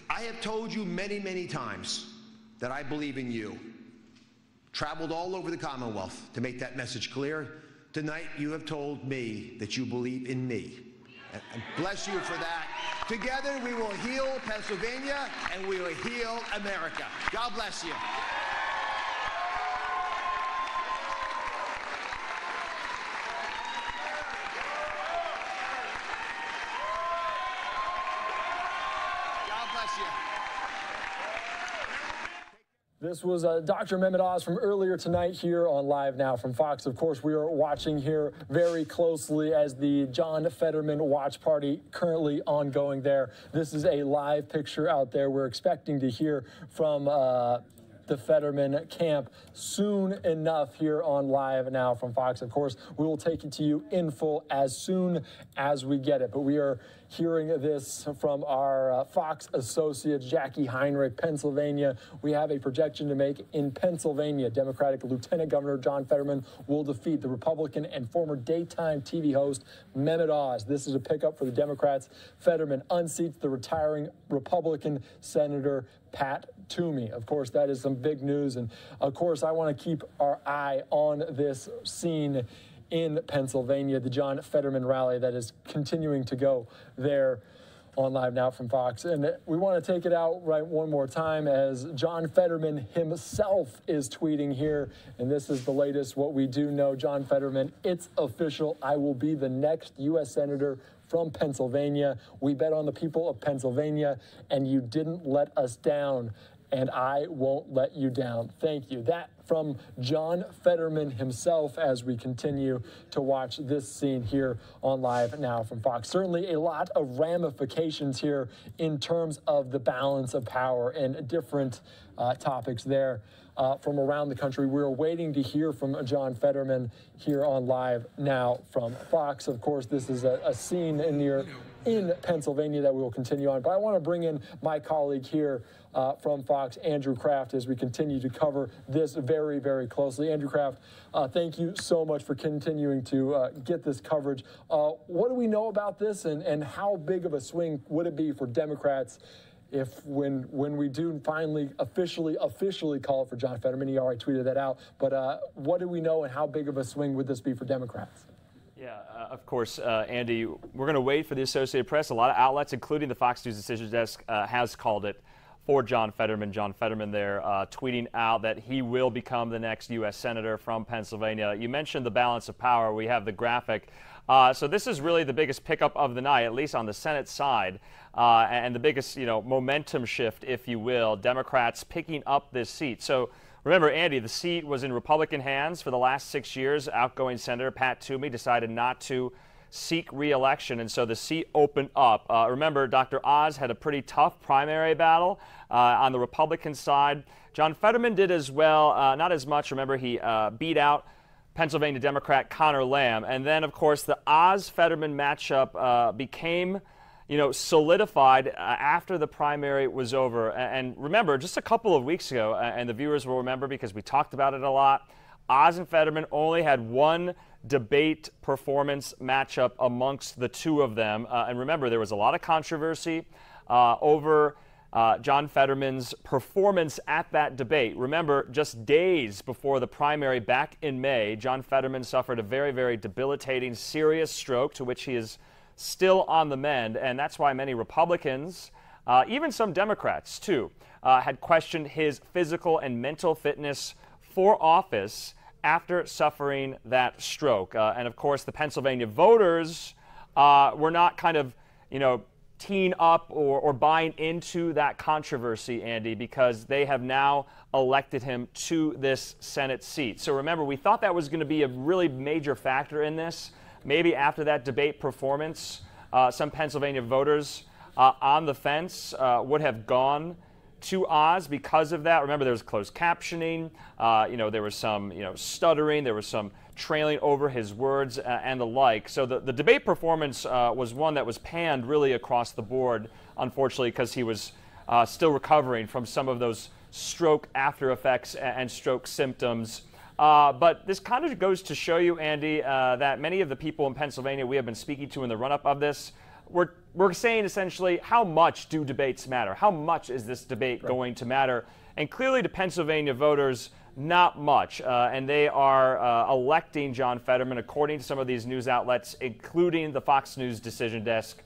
S12: have told you many, many times that I believe in you. Traveled all over the Commonwealth to make that message clear. Tonight, you have told me that you believe in me. And bless you for that. Together, we will heal Pennsylvania, and we will heal America. God bless you. God bless you.
S1: This was Dr. Mehmet Oz from earlier tonight here on Live Now from Fox. Of course, we are watching here very closely as the John Fetterman watch party currently ongoing there. This is a live picture out there. We're expecting to hear from the Fetterman camp soon enough here on Live Now from Fox. Of course, we will take it to you in full as soon as we get it. But we are hearing this from our Fox associate, Jackie Heinrich, Pennsylvania. We have a projection to make in Pennsylvania. Democratic Lieutenant Governor John Fetterman will defeat the Republican and former daytime TV host Mehmet Oz. This is a pickup for the Democrats. Fetterman unseats the retiring Republican Senator Pat Toomey. Of course, that is some big news. And of course, I want to keep our eye on this scene in Pennsylvania, the John Fetterman rally that is continuing to go there on Live Now from Fox. And we want to take it out right one more time as John Fetterman himself is tweeting here. And this is the latest, what we do know. John Fetterman, it's official. I will be the next U.S. Senator from Pennsylvania. We bet on the people of Pennsylvania, and you didn't let us down, and I won't let you down. Thank you. That from John Fetterman himself as we continue to watch this scene here on Live Now from Fox. Certainly a lot of ramifications here in terms of the balance of power and different topics there from around the country. We're waiting to hear from John Fetterman here on Live Now from Fox. Of course, this is a scene in Pennsylvania that we will continue on. But I want to bring in my colleague here from Fox, Andrew Kraft, as we continue to cover this very, very closely. Andrew Kraft, thank you so much for continuing to get this coverage. What do we know about this, and how big of a swing would it be for Democrats if when we do finally officially call for John Fetterman? He already tweeted that out. But what do we know, and how big of a swing would this be for Democrats?
S9: Yeah, of course, Andy, we're going to wait for the Associated Press. A lot of outlets, including the Fox News Decisions Desk, has called it for John Fetterman. John Fetterman there tweeting out that he will become the next U.S. Senator from Pennsylvania. You mentioned the balance of power. We have the graphic. So this is really the biggest pickup of the night, at least on the Senate side, and the biggest, momentum shift, if you will. Democrats picking up this seat. So remember, Andy, the seat was in Republican hands for the last 6 years. Outgoing Senator Pat Toomey decided not to seek re-election, and so the seat opened up. Remember, Dr. Oz had a pretty tough primary battle on the Republican side. John Fetterman did as well, not as much. Remember, he beat out Pennsylvania Democrat Connor Lamb. And then, of course, the Oz-Fetterman matchup became solidified after the primary was over. And remember, just a couple of weeks ago, and the viewers will remember because we talked about it a lot, Oz and Fetterman only had one debate performance matchup amongst the two of them. And remember, there was a lot of controversy over John Fetterman's performance at that debate. Remember, just days before the primary back in May, John Fetterman suffered a very, very debilitating, serious stroke to which he is still on the mend, and that's why many Republicans, even some Democrats too, had questioned his physical and mental fitness for office after suffering that stroke. And of course, the Pennsylvania voters were not kind of, teeing up or buying into that controversy, Andy, because they have now elected him to this Senate seat. So remember, we thought that was going to be a really major factor in this. Maybe after that debate performance, some Pennsylvania voters on the fence would have gone to Oz because of that. Remember, there was closed captioning. There was some, stuttering. There was some trailing over his words and the like. So the debate performance was one that was panned really across the board, unfortunately, because he was still recovering from some of those stroke after effects and stroke symptoms. But this kind of goes to show you, Andy, that many of the people in Pennsylvania we have been speaking to in the run-up of this, we're saying essentially, how much do debates matter? How much is this debate going to matter? And clearly to Pennsylvania voters, not much. And they are electing John Fetterman, according to some of these news outlets, including the Fox News decision desk,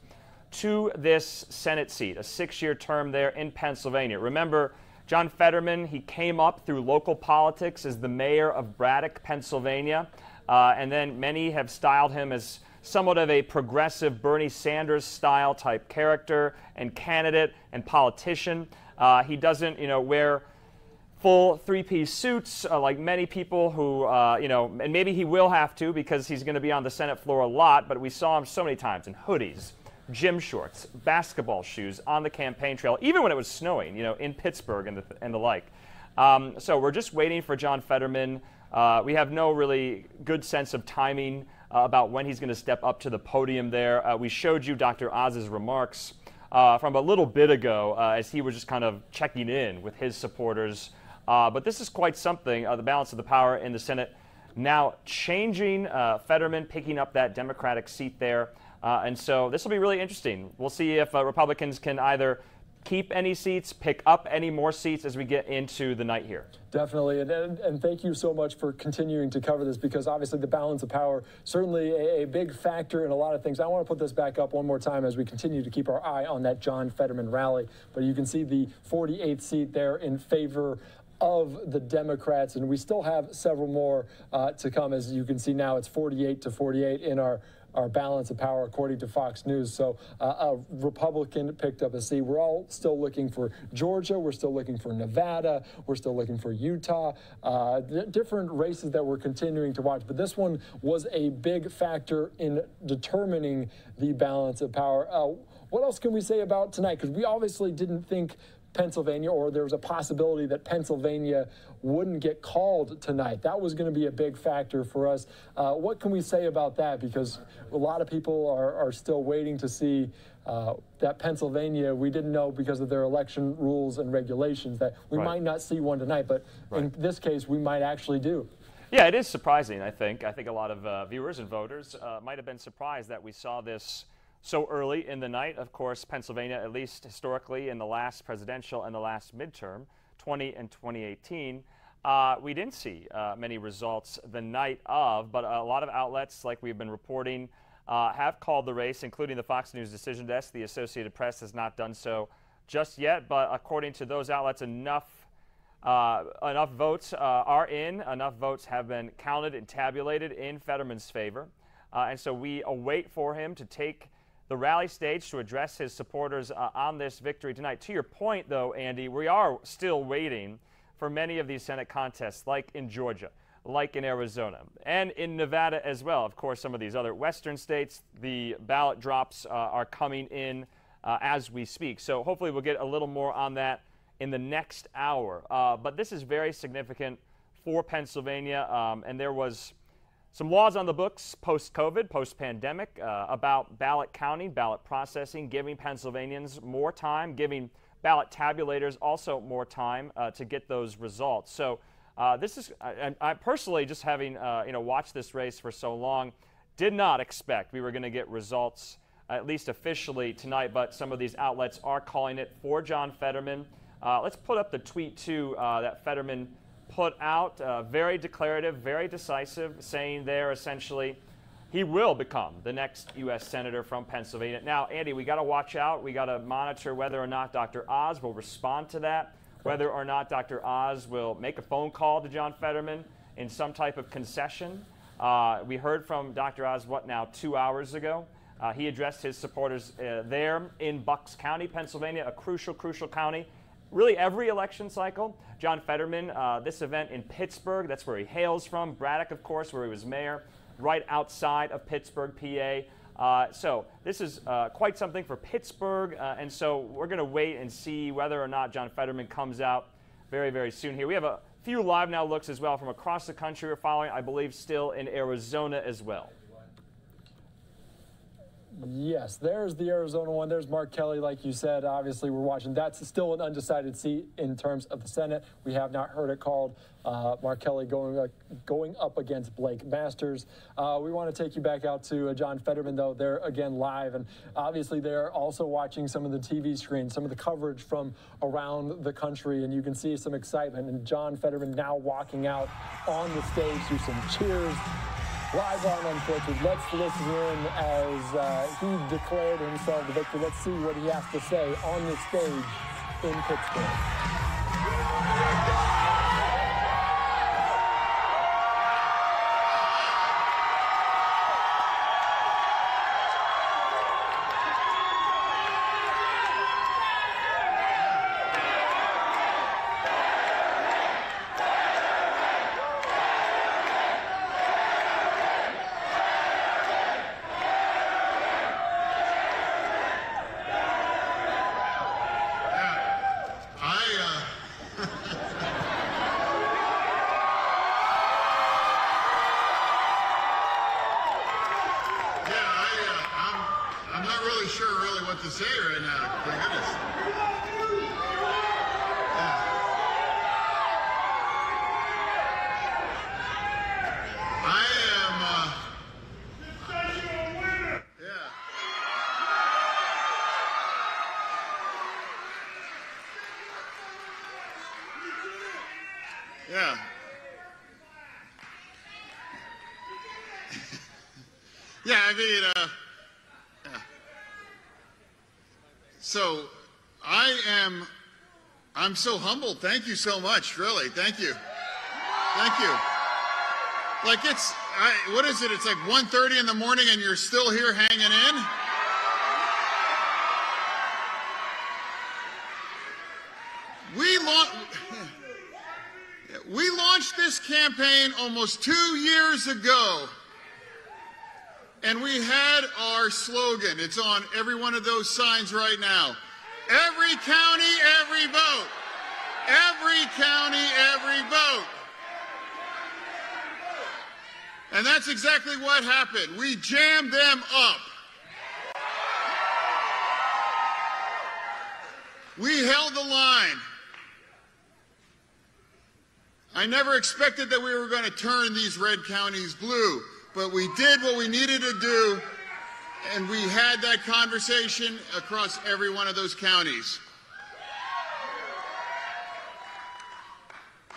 S9: to this Senate seat, a 6-year term there in Pennsylvania. Remember, John Fetterman, he came up through local politics as the mayor of Braddock, Pennsylvania. And then many have styled him as somewhat of a progressive Bernie Sanders style type character and candidate and politician. He doesn't, wear full three-piece suits like many people who, and maybe he will have to because he's going to be on the Senate floor a lot, but we saw him so many times in hoodies, gym shorts, basketball shoes on the campaign trail, even when it was snowing, in Pittsburgh and the like. So we're just waiting for John Fetterman. We have no really good sense of timing about when he's going to step up to the podium there. We showed you Dr. Oz's remarks from a little bit ago as he was just kind of checking in with his supporters. But this is quite something, the balance of the power in the Senate now changing, Fetterman picking up that Democratic seat there. And so this will be really interesting. We'll see if Republicans can either keep any seats, pick up any more seats as we get into the night here.
S1: Definitely, and thank you so much for continuing to cover this, because obviously the balance of power, certainly a big factor in a lot of things. I want to put this back up one more time as we continue to keep our eye on that John Fetterman rally. But you can see the 48th seat there in favor of the Democrats, and we still have several more to come. As you can see now, it's 48-48 in our balance of power, according to Fox News. So a Republican picked up a seat. We're all still looking for Georgia. We're still looking for Nevada. We're still looking for Utah. Different races that we're continuing to watch. But this one was a big factor in determining the balance of power. What else can we say about tonight? Because we obviously didn't think Pennsylvania, or there was a possibility that Pennsylvania wouldn't get called tonight. That was going to be a big factor for us. What can we say about that? Because a lot of people are still waiting to see that Pennsylvania, we didn't know because of their election rules and regulations that we might not see one tonight, but in this case, we might actually do.
S9: Yeah, it is surprising, I think. I think a lot of viewers and voters might have been surprised that we saw this so early in the night. Of course, Pennsylvania, at least historically in the last presidential and the last midterm, 20 and 2018, we didn't see many results the night of, but a lot of outlets, like we've been reporting, have called the race, including the Fox News decision desk. The Associated Press has not done so just yet, but according to those outlets, enough votes are in, enough votes have been counted and tabulated in Fetterman's favor. And so we await for him to take the rally stage to address his supporters on this victory tonight. To your point, though, Andy, we are still waiting for many of these Senate contests, like in Georgia, like in Arizona, and in Nevada as well. Of course, some of these other western states, the ballot drops are coming in as we speak. So hopefully we'll get a little more on that in the next hour. But this is very significant for Pennsylvania, and there was some laws on the books post-COVID, post-pandemic, about ballot counting, ballot processing, giving Pennsylvanians more time, giving ballot tabulators also more time to get those results. So this is, I personally, just having watched this race for so long, did not expect we were going to get results at least officially tonight, but some of these outlets are calling it for John Fetterman. Let's put up the tweet, too, that Fetterman put out. Very declarative, very decisive, saying there essentially he will become the next U.S. Senator from Pennsylvania. Now, Andy, we got to watch out. We got to monitor whether or not Dr. Oz will respond to that, whether or not Dr. Oz will make a phone call to John Fetterman in some type of concession. We heard from Dr. Oz, 2 hours ago. He addressed his supporters there in Bucks County, Pennsylvania, a crucial, crucial county. Really every election cycle. John Fetterman, this event in Pittsburgh, that's where he hails from. Braddock, of course, where he was mayor, right outside of Pittsburgh, PA. So this is quite something for Pittsburgh, and so we're going to wait and see whether or not John Fetterman comes out very, very soon here. We have a few Live Now looks as well from across the country we're following, I believe still in Arizona as well.
S1: Yes, there's the Arizona one. There's Mark Kelly, like you said. Obviously, we're watching. That's still an undecided seat in terms of the Senate. We have not heard it called. Mark Kelly going up against Blake Masters. We want to take you back out to John Fetterman, though. They're, again, live. And obviously, they're also watching some of the TV screens, some of the coverage from around the country. And you can see some excitement. And John Fetterman now walking out on the stage through some cheers. Live on Unfiltered. Let's listen in as he declared himself the victor. Let's see what he has to say on the stage in Pittsburgh.
S10: To say right now, my goodness. I am, yeah. Yeah, I mean, so I'm so humbled. Thank you so much, really. Thank you. Thank you. Like what is it? It's like 1:30 in the morning and you're still here hanging in? We launched this campaign almost 2 years ago. And we had our slogan. It's on every one of those signs right now. Every county, every vote. Every county, every vote. And that's exactly what happened. We jammed them up. We held the line. I never expected that we were going to turn these red counties blue. But we did what we needed to do, and we had that conversation across every one of those counties.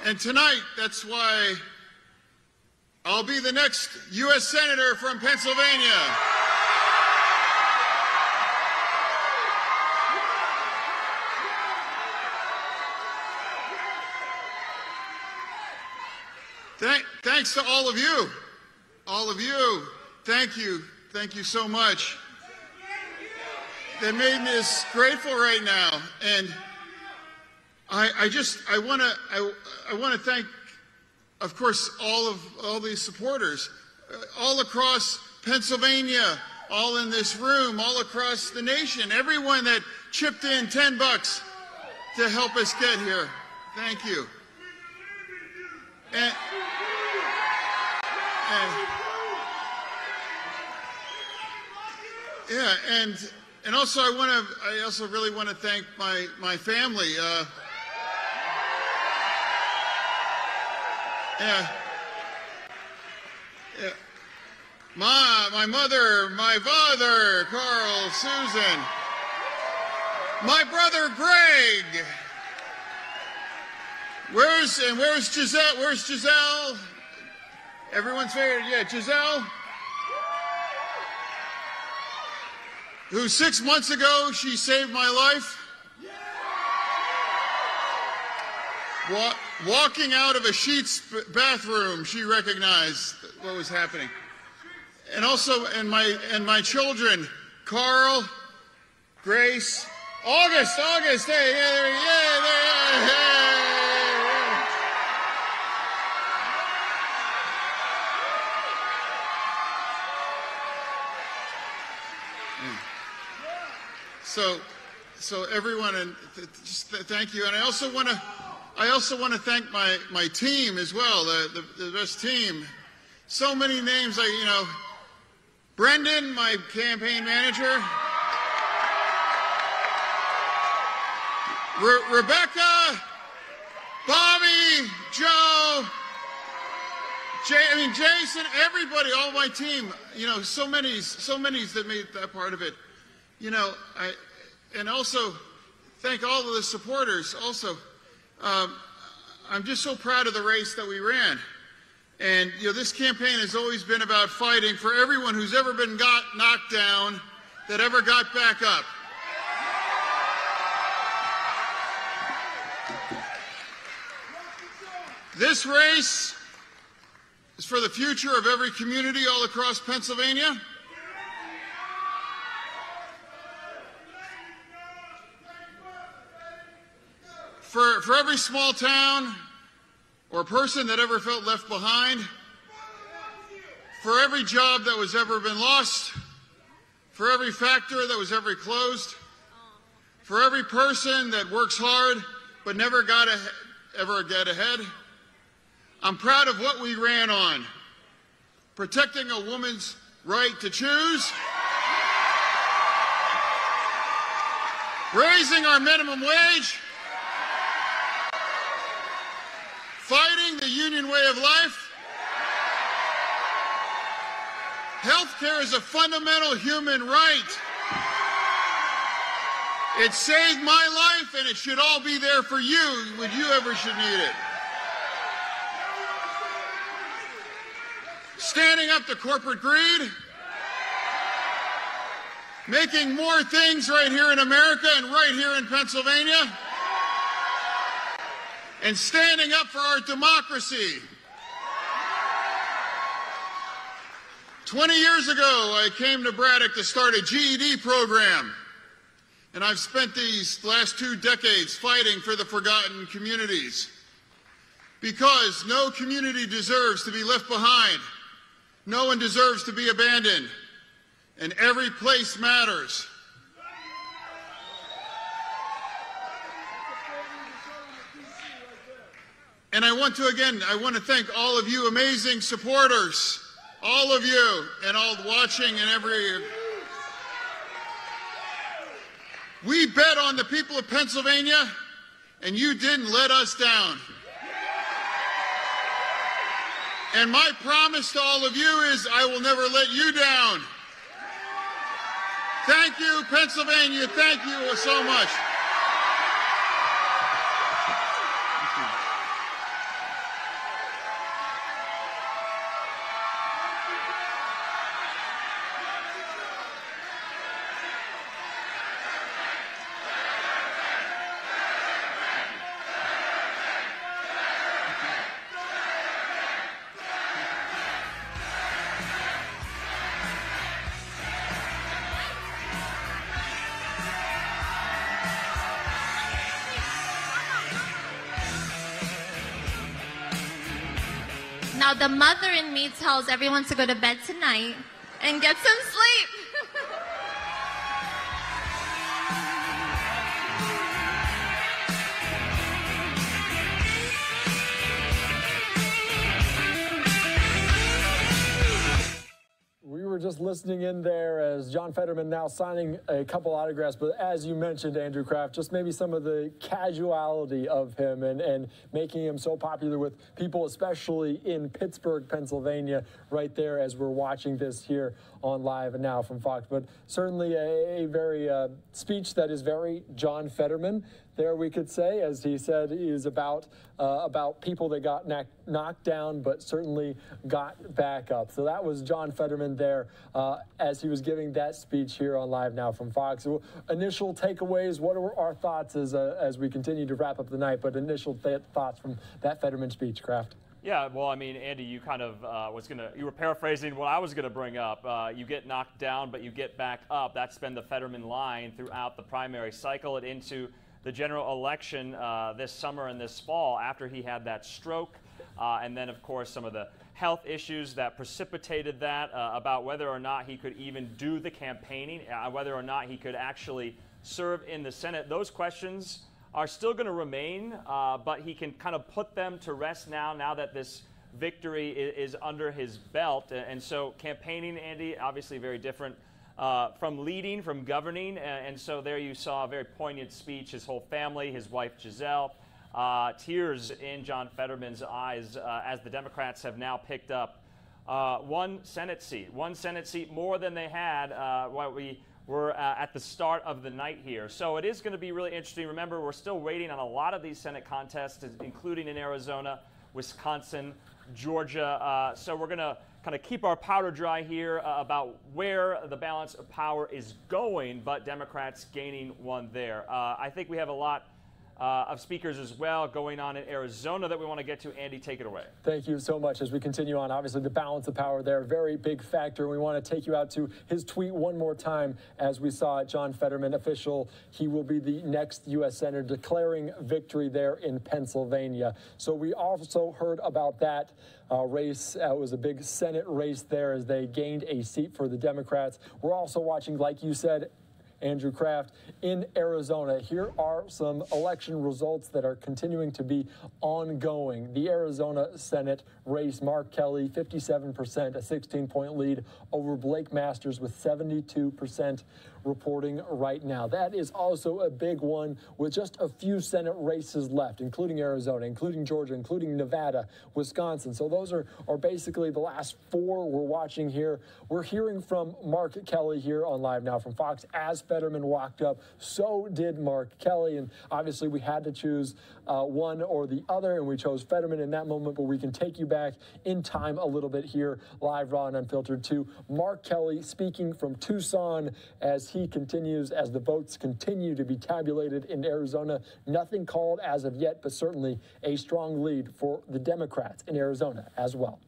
S10: And tonight, that's why I'll be the next U.S. Senator from Pennsylvania. Thanks to all of you. All of you, thank you so much. That made me this grateful right now, and I want to thank, of course, all these supporters, all across Pennsylvania, all in this room, all across the nation, everyone that chipped in $10 to help us get here. Thank you. Yeah, and also I also really want to thank my family. my mother, my father, Carl, Susan, my brother Greg. Where's Giselle? Where's Giselle? Everyone's favorite, yeah, Giselle. Who 6 months ago, she saved my life. Walking out of a Sheetz bathroom, she recognized what was happening. And also, and my children, Carl, Grace, August, hey, hey. So everyone, and just thank you. And I also want to thank my team as well, the best team. So many names, Brendan, my campaign manager, Rebecca, Bobby, Joe, Jason, everybody, all my team. So many that made that part of it. And also thank all of the supporters. Also, I'm just so proud of the race that we ran. And this campaign has always been about fighting for everyone who's ever been knocked down, that ever got back up. This race is for the future of every community all across Pennsylvania. For every small town or person that ever felt left behind, for every job that was ever been lost, for every factory that was ever closed, for every person that works hard but never ever get ahead. I'm proud of what we ran on. Protecting a woman's right to choose, raising our minimum wage, fighting the union way of life. Healthcare is a fundamental human right. It saved my life, and it should all be there for you when you ever should need it. Standing up to corporate greed, making more things right here in America and right here in Pennsylvania, and standing up for our democracy. 20 years ago, I came to Braddock to start a GED program, and I've spent these last 2 decades fighting for the forgotten communities, because no community deserves to be left behind. No one deserves to be abandoned, and every place matters. And I want to thank all of you amazing supporters, all of you, and all watching and every. We bet on the people of Pennsylvania, and you didn't let us down. And my promise to all of you is I will never let you down. Thank you, Pennsylvania. Thank you so much.
S11: Now, the mother in me tells everyone to go to bed tonight and get some sleep.
S1: We were just just listening in there as John Fetterman now signing a couple autographs. But as you mentioned, Andrew Kraft, just maybe some of the casuality of him and making him so popular with people, especially in Pittsburgh, Pennsylvania, right there as we're watching this here on Live and Now from Fox. But certainly a very speech that is very John Fetterman there, we could say, as he said, is about people that got knocked down, but certainly got back up. So that was John Fetterman there as he was giving that speech here on Live Now from Fox. So initial takeaways, what are our thoughts as we continue to wrap up the night, but initial thoughts from that Fetterman speech, Kraft?
S9: Yeah, well, I mean, Andy, you kind of you were paraphrasing what I was going to bring up. You get knocked down, but you get back up. That's been the Fetterman line throughout the primary cycle and into the general election this summer and this fall after he had that stroke. And then, of course, some of the health issues that precipitated that about whether or not he could even do the campaigning, whether or not he could actually serve in the Senate. Those questions are still going to remain, but he can kind of put them to rest now that this victory is under his belt. And so campaigning, Andy, obviously very different from leading, from governing. And so there you saw a very poignant speech, his whole family, his wife Giselle, tears in John Fetterman's eyes as the Democrats have now picked up one Senate seat more than they had while we were at the start of the night here. So it is going to be really interesting. Remember, we're still waiting on a lot of these Senate contests, including in Arizona, Wisconsin, Georgia. So we're going to kind of keep our powder dry here about where the balance of power is going, but Democrats gaining one there. I think we have a lot of speakers as well going on in Arizona that we want to get to. Andy, take it away.
S1: Thank you so much. As we continue on, obviously the balance of power there, very big factor. We want to take you out to his tweet one more time. As we saw John Fetterman, official, he will be the next U.S. Senator, declaring victory there in Pennsylvania. So we also heard about that race. It was a big Senate race there as they gained a seat for the Democrats. We're also watching, like you said, Andrew Kraft, in Arizona. Here are some election results that are continuing to be ongoing. The Arizona Senate race, Mark Kelly, 57%, a 16-point lead over Blake Masters with 72% reporting right now. That is also a big one with just a few Senate races left, including Arizona, including Georgia, including Nevada, Wisconsin. So those are basically the last four we're watching here. We're hearing from Mark Kelly here on Live Now from Fox. As Fetterman walked up, so did Mark Kelly. And obviously we had to choose one or the other, and we chose Fetterman in that moment, but we can take you back in time a little bit here, live, raw, and unfiltered, to Mark Kelly speaking from Tucson as he continues, as the votes continue to be tabulated in Arizona. Nothing called as of yet, but certainly a strong lead for the Democrats in Arizona as well.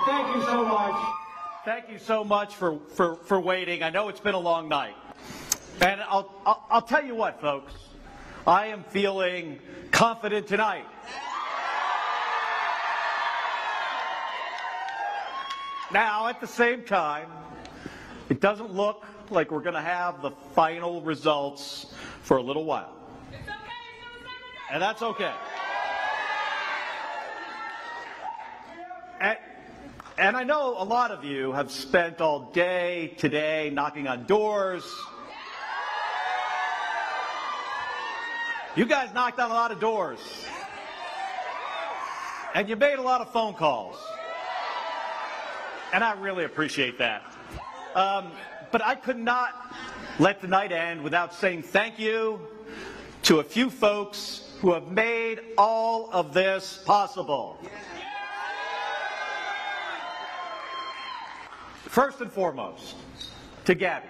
S5: Thank you so much. Thank you so much for waiting. I know it's been a long night. And I'll tell you what, folks. I am feeling confident tonight. Now, at the same time, it doesn't look like we're going to have the final results for a little while. And that's okay. And I know a lot of you have spent all day today knocking on doors. You guys knocked on a lot of doors. And you made a lot of phone calls. And I really appreciate that. But I could not let the night end without saying thank you to a few folks who have made all of this possible. First and foremost, to Gabby.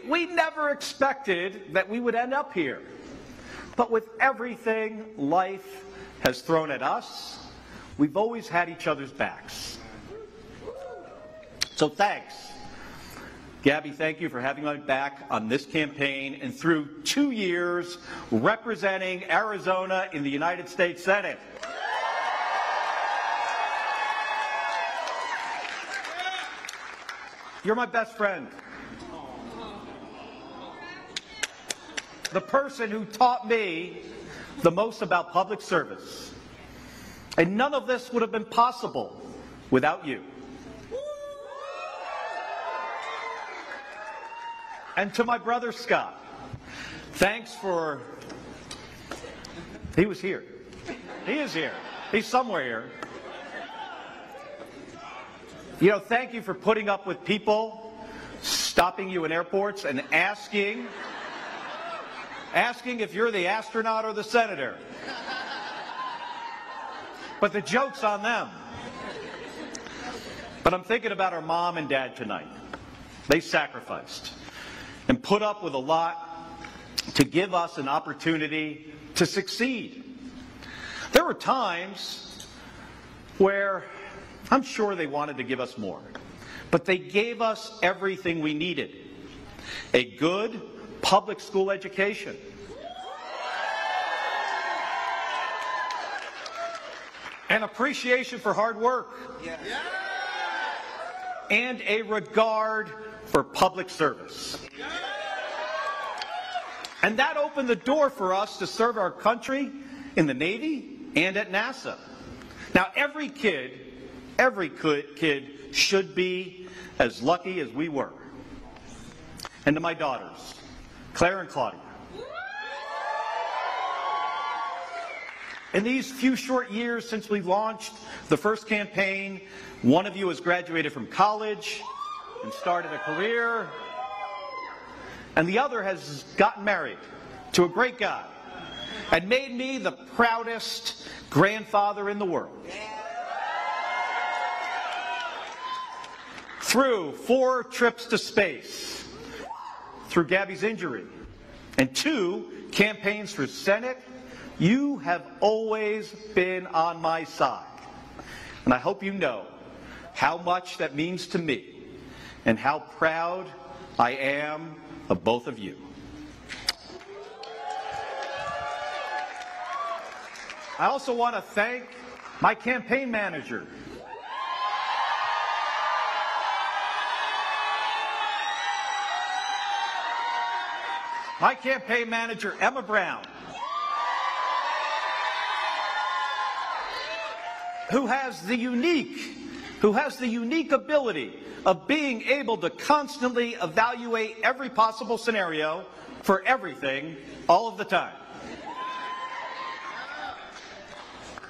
S5: We never expected that we would end up here. But with everything life has thrown at us, we've always had each other's backs. So thanks. Gabby, thank you for having my back on this campaign and through 2 years representing Arizona in the United States Senate. You're my best friend. The person who taught me the most about public service. And none of this would have been possible without you. And to my brother Scott, thanks for, he was here. He is here. He's somewhere here. You know, thank you for putting up with people stopping you in airports and asking if you're the astronaut or the senator. But the joke's on them. But I'm thinking about our mom and dad tonight. They sacrificed and put up with a lot to give us an opportunity to succeed. There were times where I'm sure they wanted to give us more, but they gave us everything we needed. A good public school education. An appreciation for hard work. And a regard for public service. And that opened the door for us to serve our country in the Navy and at NASA. Now, every kid should be as lucky as we were. And to my daughters, Claire and Claudia. In these few short years since we launched the first campaign, one of you has graduated from college and started a career, and the other has gotten married to a great guy and made me the proudest grandfather in the world. Through 4 trips to space, through Gabby's injury, and 2 campaigns for Senate, you have always been on my side. And I hope you know how much that means to me and how proud I am of both of you. I also want to thank my campaign manager. My campaign manager, Emma Brown, who has the unique ability of being able to constantly evaluate every possible scenario for everything all of the time.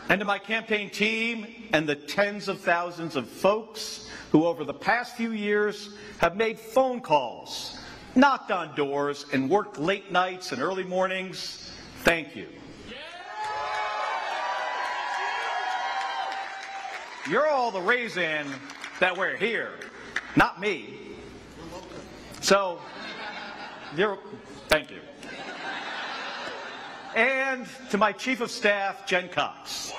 S5: And to my campaign team and the tens of thousands of folks who over the past few years have made phone calls, knocked on doors, and worked late nights and early mornings, thank you. You're all the reason that we're here, not me. So, thank you. And to my Chief of Staff, Jen Cox.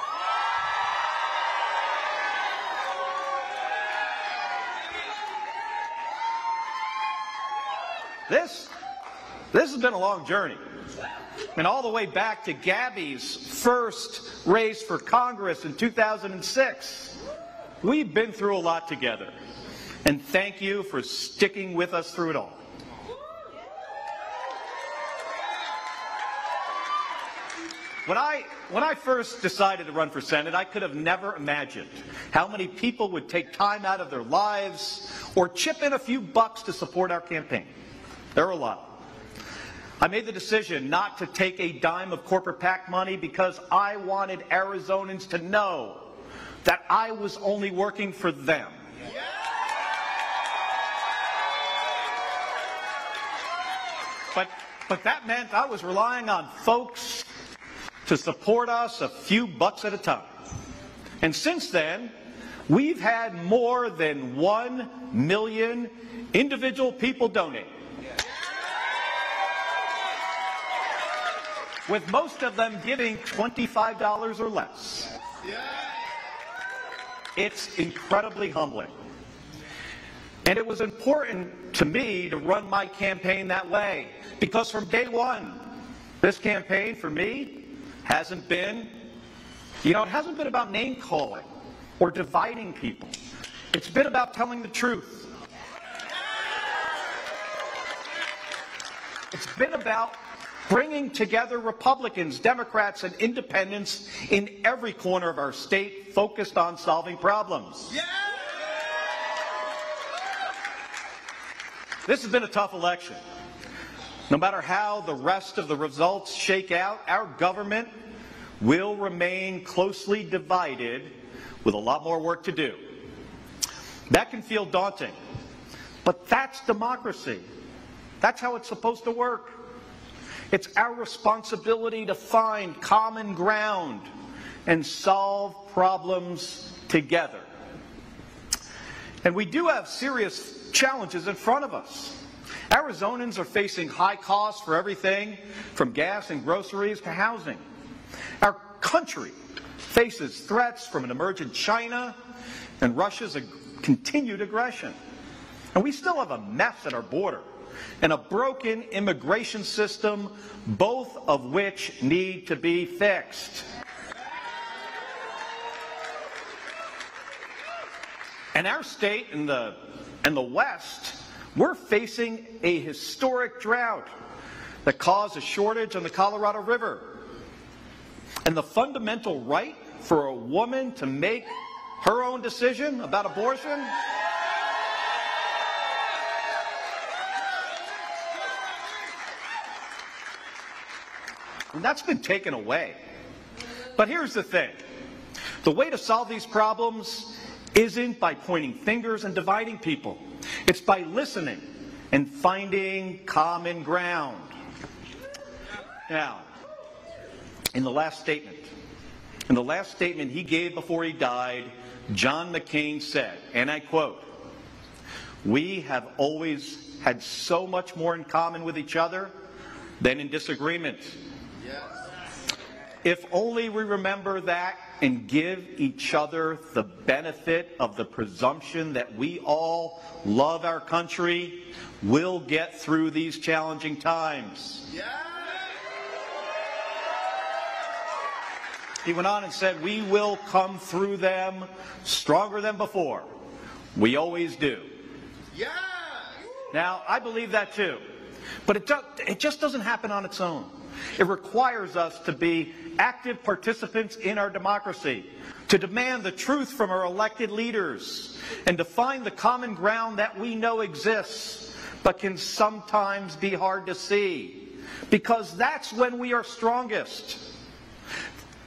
S5: This has been a long journey. And all the way back to Gabby's first race for Congress in 2006. We've been through a lot together. And thank you for sticking with us through it all. When I first decided to run for Senate, I could have never imagined how many people would take time out of their lives or chip in a few bucks to support our campaign. There are a lot. I made the decision not to take a dime of corporate PAC money because I wanted Arizonans to know that I was only working for them. But that meant I was relying on folks to support us a few bucks at a time. And since then, we've had more than 1 million individual people donate. With most of them giving $25 or less. It's incredibly humbling. And it was important to me to run my campaign that way, because from day one, this campaign for me hasn't been, it hasn't been about name calling or dividing people. It's been about telling the truth. It's been about bringing together Republicans, Democrats, and independents in every corner of our state focused on solving problems. Yeah! This has been a tough election. No matter how the rest of the results shake out, our government will remain closely divided with a lot more work to do. That can feel daunting, but that's democracy. That's how it's supposed to work. It's our responsibility to find common ground and solve problems together. And we do have serious challenges in front of us. Arizonans are facing high costs for everything from gas and groceries to housing. Our country faces threats from an emergent China and Russia's continued aggression. And we still have a mess at our border and a broken immigration system, both of which need to be fixed. And our state and the West, we're facing a historic drought that caused a shortage on the Colorado River. And the fundamental right for a woman to make her own decision about abortion, and that's been taken away. But here's the thing. The way to solve these problems isn't by pointing fingers and dividing people. It's by listening and finding common ground. Now, in the last statement he gave before he died, John McCain said, and I quote, "We have always had so much more in common with each other than in disagreement." If only we remember that and give each other the benefit of the presumption that we all love our country, we'll get through these challenging times. He went on and said, "We will come through them stronger than before. We always do." Now, I believe that too. But it just doesn't happen on its own. It requires us to be active participants in our democracy, to demand the truth from our elected leaders, and to find the common ground that we know exists, but can sometimes be hard to see, because that's when we are strongest.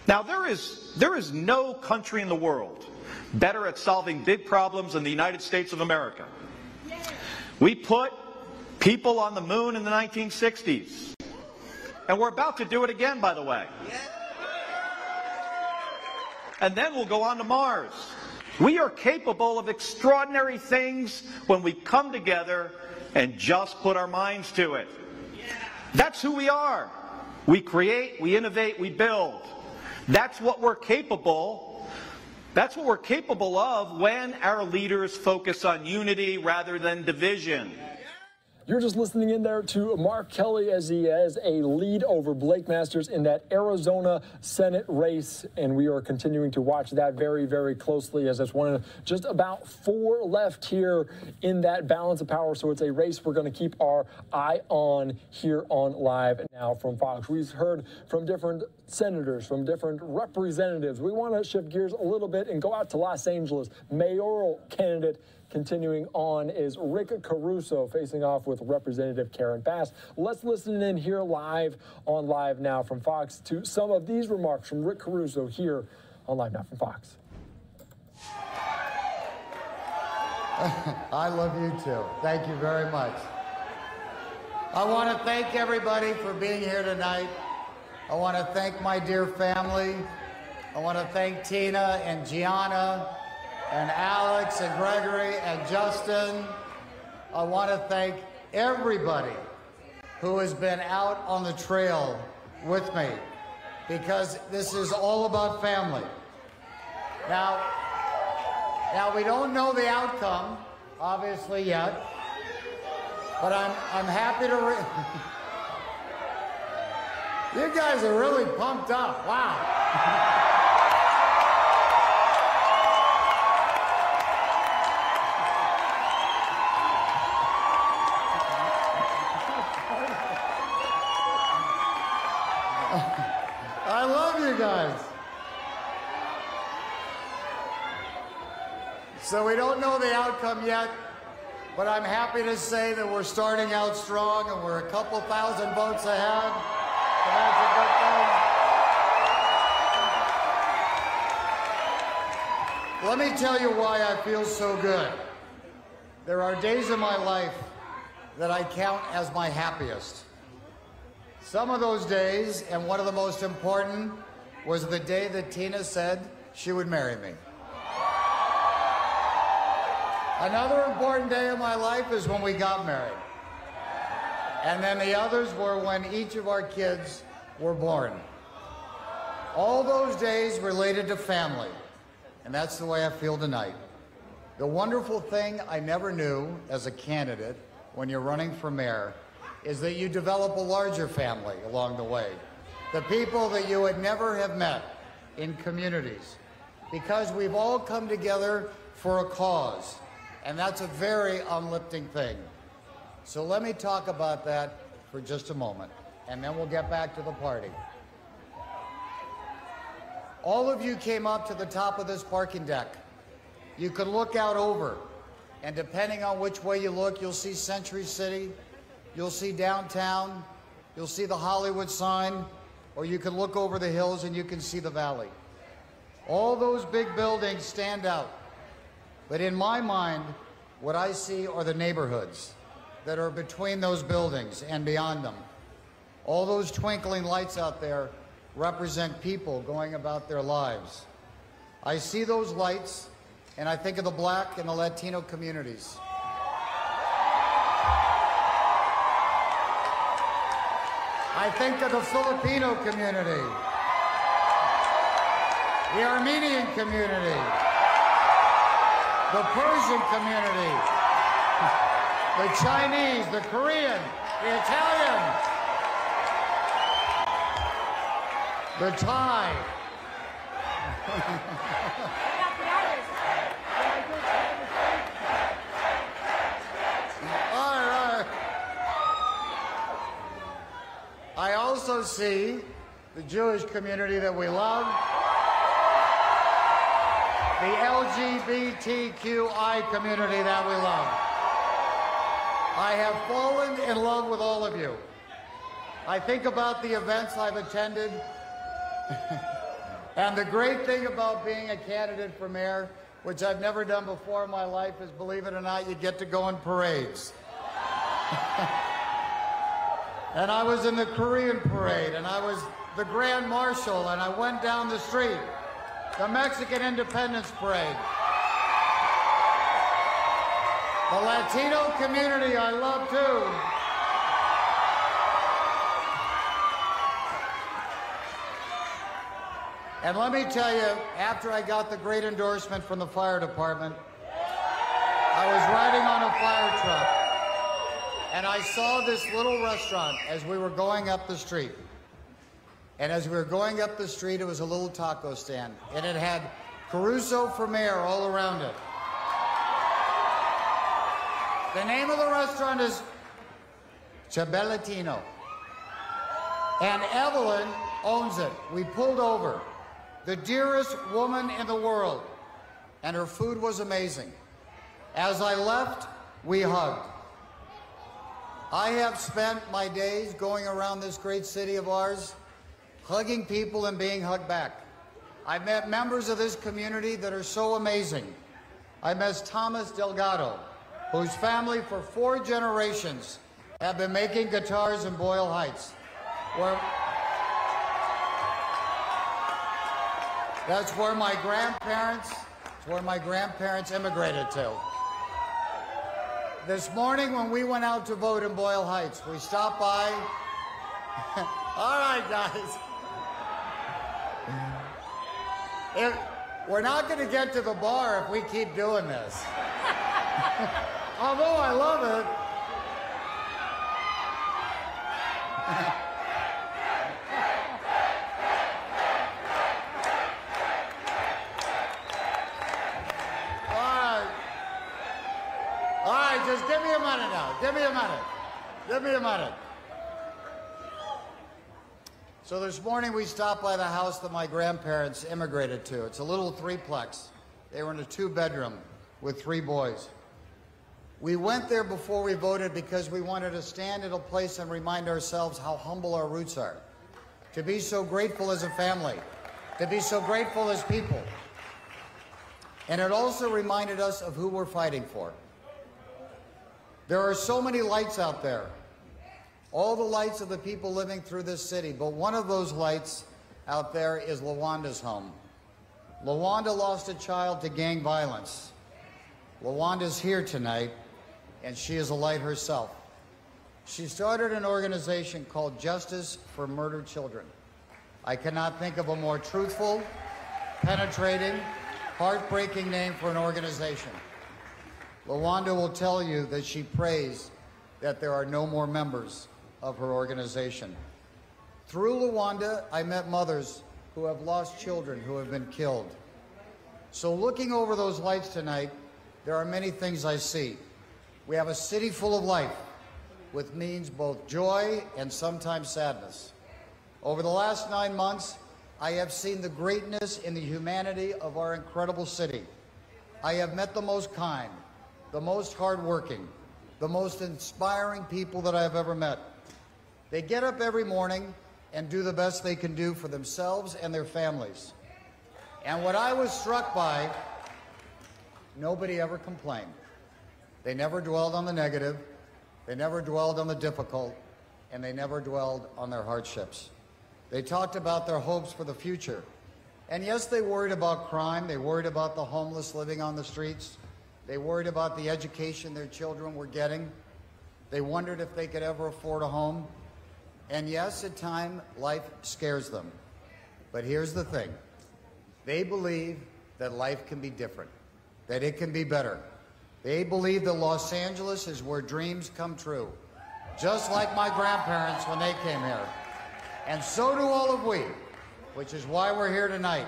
S5: Now, there is no country in the world better at solving big problems than the United States of America. We put people on the moon in the 1960s. And we're about to do it again, by the way. And then we'll go on to Mars. We are capable of extraordinary things when we come together and just put our minds to it. That's who we are. We create, we innovate, we build. That's what we're capable. That's what we're capable of when our leaders focus on unity rather than division.
S1: You're just listening in there to Mark Kelly as he has a lead over Blake Masters in that Arizona Senate race, and we are continuing to watch that very, very closely as it's one of just about 4 left here in that balance of power. So it's a race we're going to keep our eye on here on Live Now from Fox. We've heard from different senators, from different representatives. We want to shift gears a little bit and go out to Los Angeles. Mayoral candidate continuing on is Rick Caruso facing off with Representative Karen Bass. Let's listen in here live on Live Now from Fox to some of these remarks from Rick Caruso here on Live Now from Fox.
S4: I love you too. Thank you very much. I want to thank everybody for being here tonight. I want to thank my dear family. I want to thank Tina and Gianna and Alex and Gregory and Justin. I want to thank everybody who has been out on the trail with me, because this is all about family. Now we don't know the outcome, obviously, yet. But I'm happy to... You guys are really pumped up. Wow. I love you guys. So we don't know the outcome yet, but I'm happy to say that we're starting out strong and we're a couple thousand votes ahead. And that's a good thing. Let me tell you why I feel so good. There are days in my life that I count as my happiest. Some of those days, and one of the most important, was the day that Tina said she would marry me. Another important day of my life is when we got married. And then the others were when each of our kids were born. All those days related to family. And that's the way I feel tonight. The wonderful thing I never knew as a candidate when you're running for mayor is that you develop a larger family along the way. The people that you would never have met in communities. Because we've all come together for a cause. And that's a very uplifting thing. So let me talk about that for just a moment, and then we'll get back to the party. All of you came up to the top of this parking deck. You can look out over, and depending on which way you look, you'll see Century City, you'll see downtown, you'll see the Hollywood sign, or you can look over the hills and you can see the valley. All those big buildings stand out. But in my mind, what I see are the neighborhoods that are between those buildings and beyond them. All those twinkling lights out there represent people going about their lives. I see those lights, and I think of the Black and the Latino communities. I think of the Filipino community, the Armenian community, the Persian community, the Chinese, the Korean, the Italian, the Thai. All right. I also see the Jewish community that we love, the LGBTQI community that we love. I have fallen in love with all of you. I think about the events I've attended, and the great thing about being a candidate for mayor, which I've never done before in my life, is, believe it or not, you get to go in parades. And I was in the Korean parade, and I was the Grand Marshal, and I went down the street. The Mexican Independence Parade. The Latino community I love too. And let me tell you, after I got the great endorsement from the fire department, I was riding on a fire truck, and I saw this little restaurant as we were going up the street. And as we were going up the street, it was a little taco stand, and it had Caruso for mayor all around it. The name of the restaurant is Chabelatino. And Evelyn owns it. We pulled over. The dearest woman in the world. And her food was amazing. As I left, we hugged. I have spent my days going around this great city of ours, hugging people and being hugged back. I've met members of this community that are so amazing. I met Thomas Delgado, whose family for 4 generations have been making guitars in Boyle Heights. That's where my grandparents immigrated to. This morning when we went out to vote in Boyle Heights, we stopped by. All right, guys. We're not going to get to the bar if we keep doing this. Although I love it. All right, just give me a minute now. Give me a minute. Give me a minute. So this morning we stopped by the house that my grandparents immigrated to. It's a little threeplex. They were in a 2-bedroom with 3 boys. We went there before we voted because we wanted to stand at a place and remind ourselves how humble our roots are. To be so grateful as a family. To be so grateful as people. And it also reminded us of who we're fighting for. There are so many lights out there. All the lights of the people living through this city, but one of those lights out there is Lawanda's home. Lawanda lost a child to gang violence. Lawanda's here tonight, and she is a light herself. She started an organization called Justice for Murdered Children. I cannot think of a more truthful, penetrating, heartbreaking name for an organization. Lawanda will tell you that she prays that there are no more members of her organization. Through Lawanda, I met mothers who have lost children who have been killed. So looking over those lights tonight, there are many things I see. We have a city full of life, which means both joy and sometimes sadness. Over the last 9 months, I have seen the greatness and the humanity of our incredible city. I have met the most kind, the most hardworking, the most inspiring people that I have ever met. They get up every morning and do the best they can do for themselves and their families. And what I was struck by, nobody ever complained. They never dwelled on the negative, they never dwelled on the difficult, and they never dwelled on their hardships. They talked about their hopes for the future. And yes, they worried about crime, they worried about the homeless living on the streets, they worried about the education their children were getting. They wondered if they could ever afford a home. And yes, at times, life scares them. But here's the thing. They believe that life can be different, that it can be better. They believe that Los Angeles is where dreams come true, just like my grandparents when they came here. And so do all of we, which is why we're here tonight.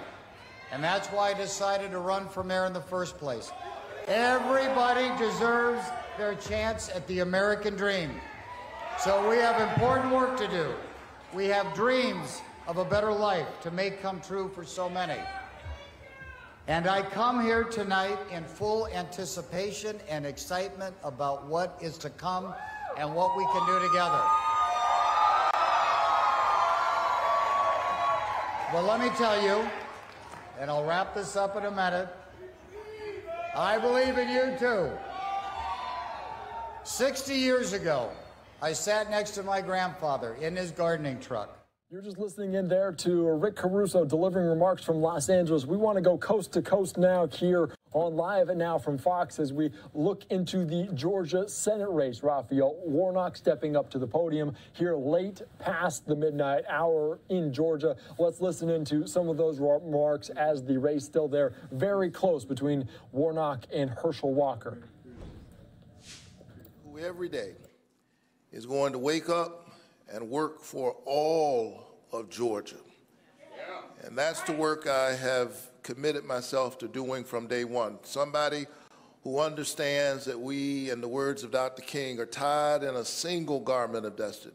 S4: And that's why I decided to run for mayor in the first place. Everybody deserves their chance at the American dream. So we have important work to do. We have dreams of a better life to make come true for so many. And I come here tonight in full anticipation and excitement about what is to come and what we can do together. But let me tell you, and I'll wrap this up in a minute, I believe in you too. 60 years ago, I sat next to my grandfather in his gardening truck.
S1: You're just listening in there to Rick Caruso delivering remarks from Los Angeles. We want to go coast to coast now here on Live and Now from Fox as we look into the Georgia Senate race. Raphael Warnock stepping up to the podium here late past the midnight hour in Georgia. Let's listen into some of those remarks as the race still there, very close between Warnock and Herschel Walker.
S3: Who every day is going to wake up and work for all of Georgia. And that's the work I have committed myself to doing from day one. Somebody who understands that we, in the words of Dr. King, are tied in a single garment of destiny,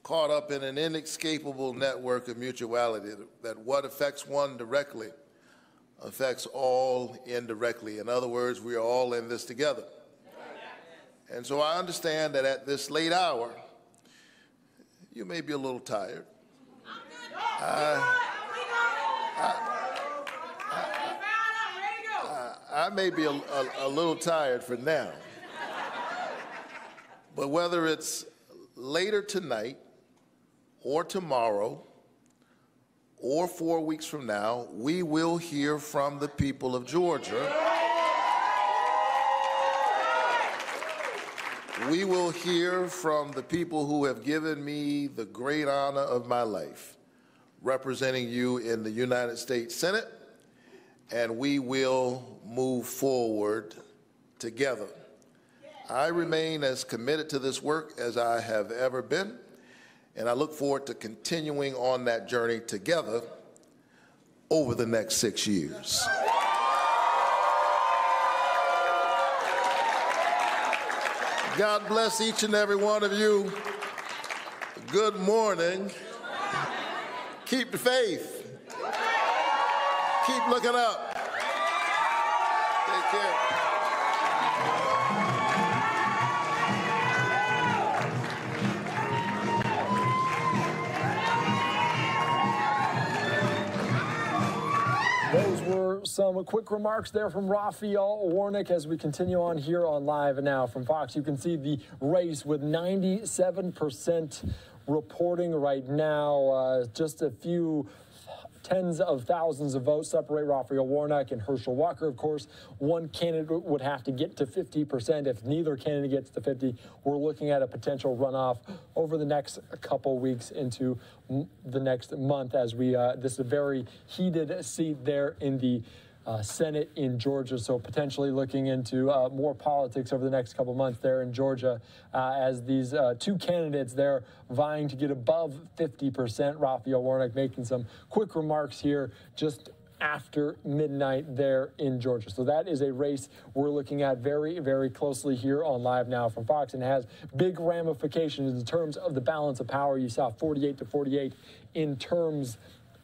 S3: caught up in an inescapable network of mutuality, that what affects one directly affects all indirectly. In other words, we are all in this together. And so I understand that at this late hour, you may be a little tired. I may be a little tired for now. But whether it's later tonight or tomorrow or 4 weeks from now, we will hear from the people of Georgia. We will hear from the people who have given me the great honor of my life, representing you in the United States Senate, and we will move forward together. I remain as committed to this work as I have ever been, and I look forward to continuing on that journey together over the next 6 years. God bless each and every one of you. Good morning. Keep the faith. Keep looking up. Take care.
S1: Those were some quick remarks there from Raphael Warnock as we continue on here on Live Now from Fox. You can see the race with 97% reporting right now. Just a few tens of thousands of votes separate Raphael Warnock and Herschel Walker. Of course, one candidate would have to get to 50%. If neither candidate gets to 50, we're looking at a potential runoff over the next couple weeks into the next month as we, this is a very heated seat there in the Senate in Georgia, so potentially looking into more politics over the next couple months there in Georgia as these two candidates there vying to get above 50%. Raphael Warnock making some quick remarks here just after midnight there in Georgia. So that is a race we're looking at very, very closely here on Live Now from Fox, and has big ramifications in terms of the balance of power. You saw 48 to 48 in terms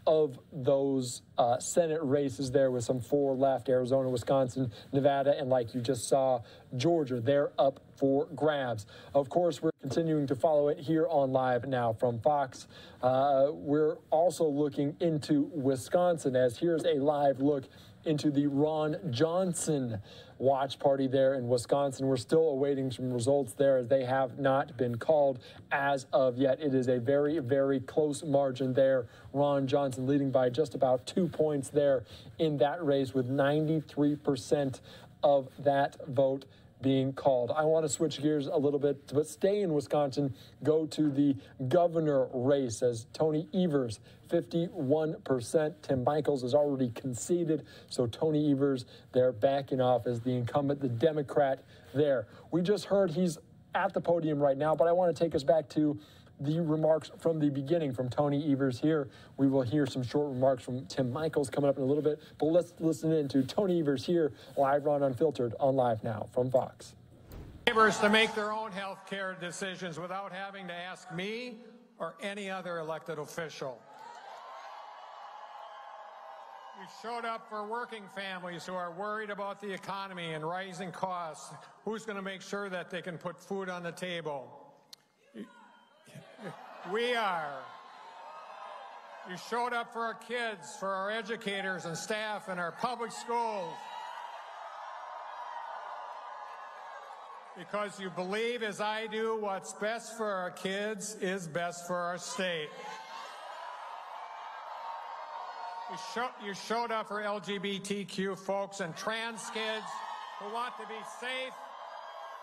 S1: of those Senate races there with some 4 left: Arizona, Wisconsin, Nevada, and like you just saw, Georgia. They're up for grabs. Of course, we're continuing to follow it here on Live Now from Fox. We're also looking into Wisconsin, as here's a live look into the Ron Johnson watch party there in Wisconsin. We're still awaiting some results there as they have not been called as of yet. It is a very, very close margin there. Ron Johnson leading by just about 2 points there in that race with 93% of that vote being called. I want to switch gears a little bit, but stay in Wisconsin, go to the governor race as Tony Evers, 51%. Tim Michels is already conceded, so Tony Evers, they're backing off as the incumbent, the Democrat there. We just heard he's at the podium right now, but I want to take us back to the remarks from the beginning from Tony Evers here. We will hear some short remarks from Tim Michels coming up in a little bit, but let's listen in to Tony Evers here, live on Unfiltered on Live Now from Fox.
S13: Neighbors to make their own health care decisions without having to ask me or any other elected official. You showed up for working families who are worried about the economy and rising costs. Who's going to make sure that they can put food on the table? We are. You showed up for our kids, for our educators and staff in our public schools, because you believe, as I do, what's best for our kids is best for our state. You showed up for LGBTQ folks and trans kids who want to be safe,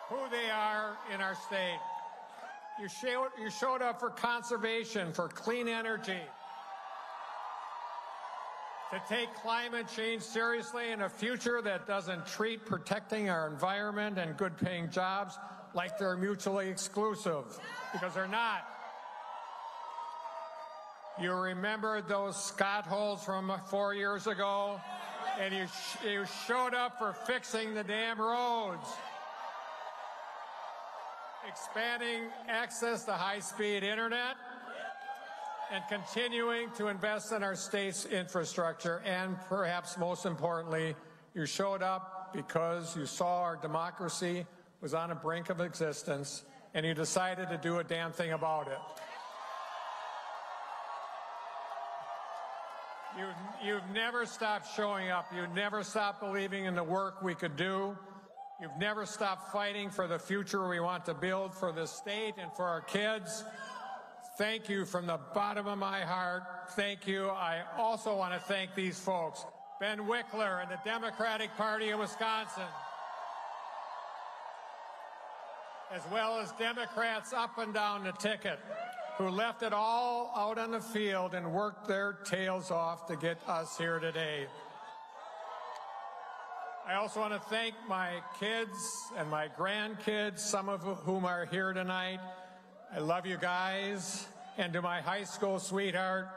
S13: who they are in our state. You showed up for conservation, for clean energy, to take climate change seriously in a future that doesn't treat protecting our environment and good-paying jobs like they're mutually exclusive, because they're not. You remember those Scott holes from 4 years ago, and you showed up for fixing the damn roads, expanding access to high-speed internet, and continuing to invest in our state's infrastructure. And perhaps most importantly, you showed up because you saw our democracy was on the brink of existence, and you decided to do a damn thing about it. You've never stopped showing up. You've never stopped believing in the work we could do. You've never stopped fighting for the future we want to build for this state and for our kids. Thank you from the bottom of my heart. Thank you. I also want to thank these folks, Ben Wickler and the Democratic Party of Wisconsin, as well as Democrats up and down the ticket, who left it all out on the field and worked their tails off to get us here today. I also want to thank my kids and my grandkids, some of whom are here tonight. I love you guys. And to my high school sweetheart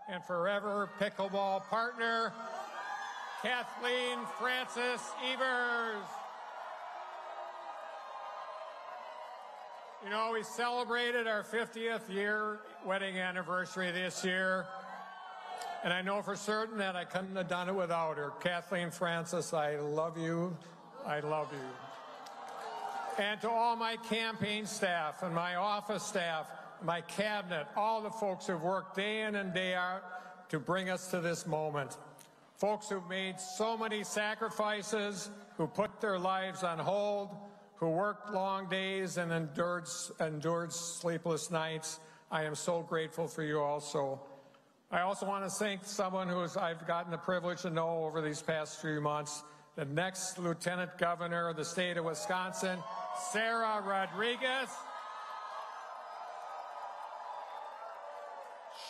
S13: and forever pickleball partner, Kathleen Francis Evers. You know, we celebrated our 50th year wedding anniversary this year, and I know for certain that I couldn't have done it without her. Kathleen Francis, I love you. I love you. And to all my campaign staff and my office staff, my cabinet, all the folks who've worked day in and day out to bring us to this moment. Folks who've made so many sacrifices, who put their lives on hold, who worked long days and endured sleepless nights. I am so grateful for you also. I also want to thank someone who I've gotten the privilege to know over these past few months, the next Lieutenant Governor of the state of Wisconsin, Sarah Rodriguez.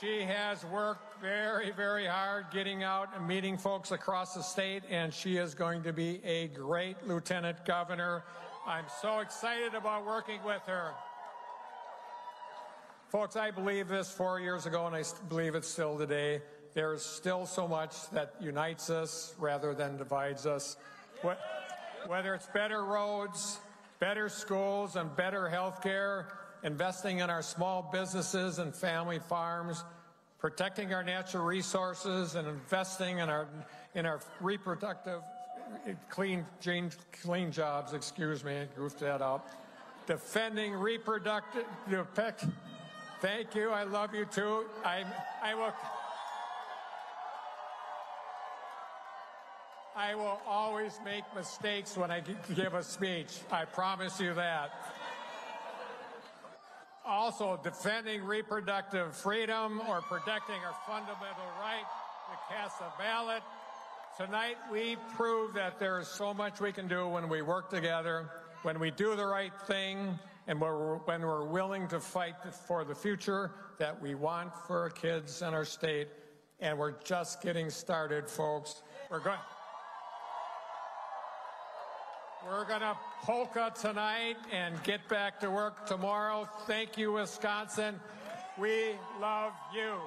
S13: She has worked very, very hard getting out and meeting folks across the state, and she is going to be a great Lieutenant Governor. I'm so excited about working with her. Folks, I believe this 4 years ago, and I believe it still today. There's still so much that unites us rather than divides us. Whether it's better roads, better schools, and better health care, investing in our small businesses and family farms, protecting our natural resources, and investing in our reproductive clean jobs, excuse me, I goofed that up. Defending reproductive, thank you, I love you too. I will always make mistakes when I give a speech. I promise you that. Also, defending reproductive freedom or protecting our fundamental right to cast a ballot. Tonight, we prove that there is so much we can do when we work together, when we do the right thing, and when we're willing to fight for the future that we want for our kids and our state. And we're just getting started, folks. We're gonna polka tonight and get back to work tomorrow. Thank you, Wisconsin. We love you.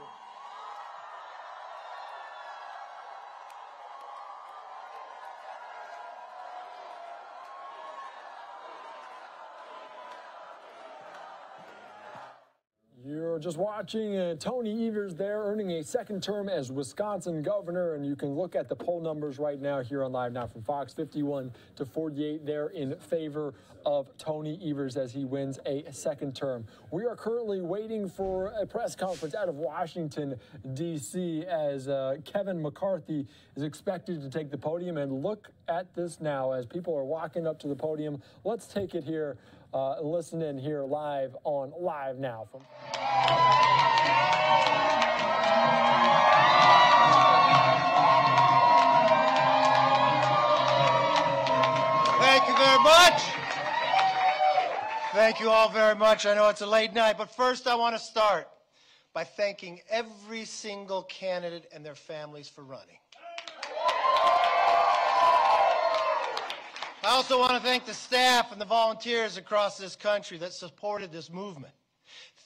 S1: You're just watching Tony Evers there, earning a second term as Wisconsin governor, and you can look at the poll numbers right now here on Live Now from Fox, 51 to 48 there in favor of Tony Evers as he wins a second term. We are currently waiting for a press conference out of Washington, D.C. as Kevin McCarthy is expected to take the podium, and look at this now as people are walking up to the podium. Let's take it here and listen in here live on Live Now from
S21: Thank you very much. Thank you all very much. I know it's a late night, but first I want to start by thanking every single candidate and their families for running. I also want to thank the staff and the volunteers across this country that supported this movement.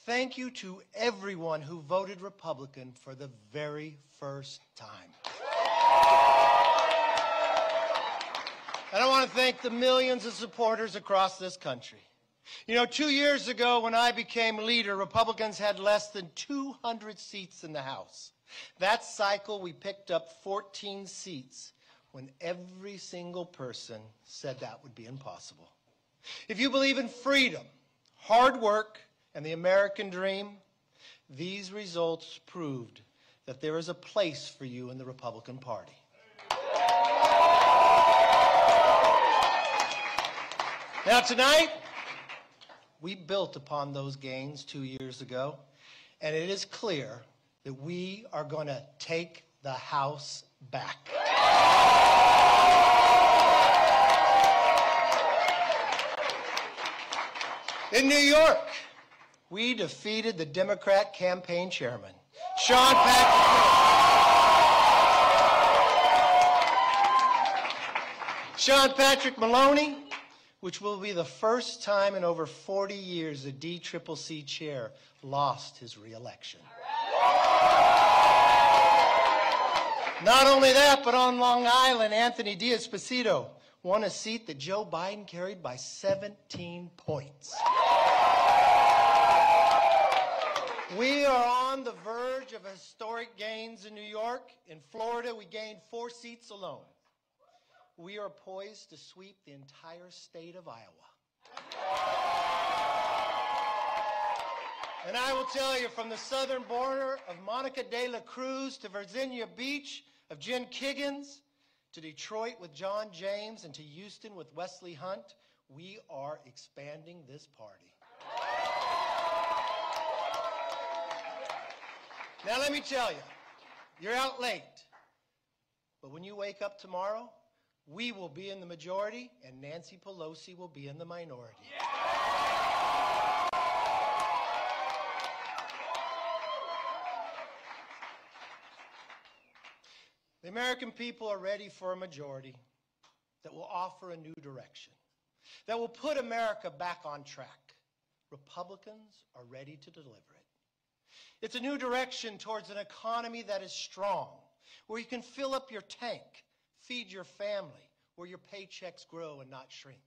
S21: Thank you to everyone who voted Republican for the very first time. And I want to thank the millions of supporters across this country. You know, 2 years ago when I became leader, Republicans had less than 200 seats in the House. That cycle, we picked up 14 seats when every single person said that would be impossible. If you believe in freedom, hard work, and the American dream, these results proved that there is a place for you in the Republican Party. Now tonight, we built upon those gains 2 years ago, and it is clear that we are going to take the House back. In New York, we defeated the Democrat campaign chairman, Sean Patrick. Sean Patrick Maloney, which will be the first time in over 40 years a DCCC chair lost his re-election. Not only that, but on Long Island, Anthony Diaz-Pasito won a seat that Joe Biden carried by 17 points. We are on the verge of historic gains in New York. In Florida, we gained 4 seats alone. We are poised to sweep the entire state of Iowa. And I will tell you, from the southern border of Monica de la Cruz to Virginia Beach, of Jen Kiggins to Detroit with John James and to Houston with Wesley Hunt, we are expanding this party. Now let me tell you, you're out late, but when you wake up tomorrow, we will be in the majority and Nancy Pelosi will be in the minority. The American people are ready for a majority that will offer a new direction, that will put America back on track. Republicans are ready to deliver it. It's a new direction towards an economy that is strong, where you can fill up your tank, feed your family, where your paychecks grow and not shrink.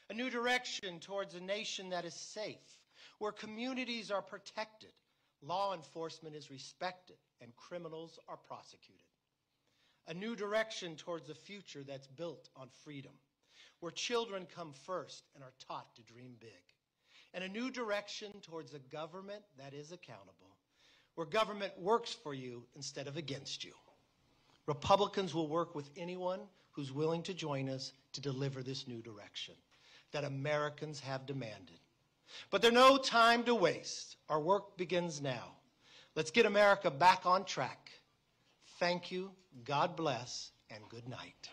S21: A new direction towards a nation that is safe, where communities are protected, law enforcement is respected, and criminals are prosecuted. A new direction towards a future that's built on freedom, where children come first and are taught to dream big. And a new direction towards a government that is accountable, where government works for you instead of against you. Republicans will work with anyone who's willing to join us to deliver this new direction that Americans have demanded. But there's no time to waste. Our work begins now. Let's get America back on track. Thank you, God bless, and good night.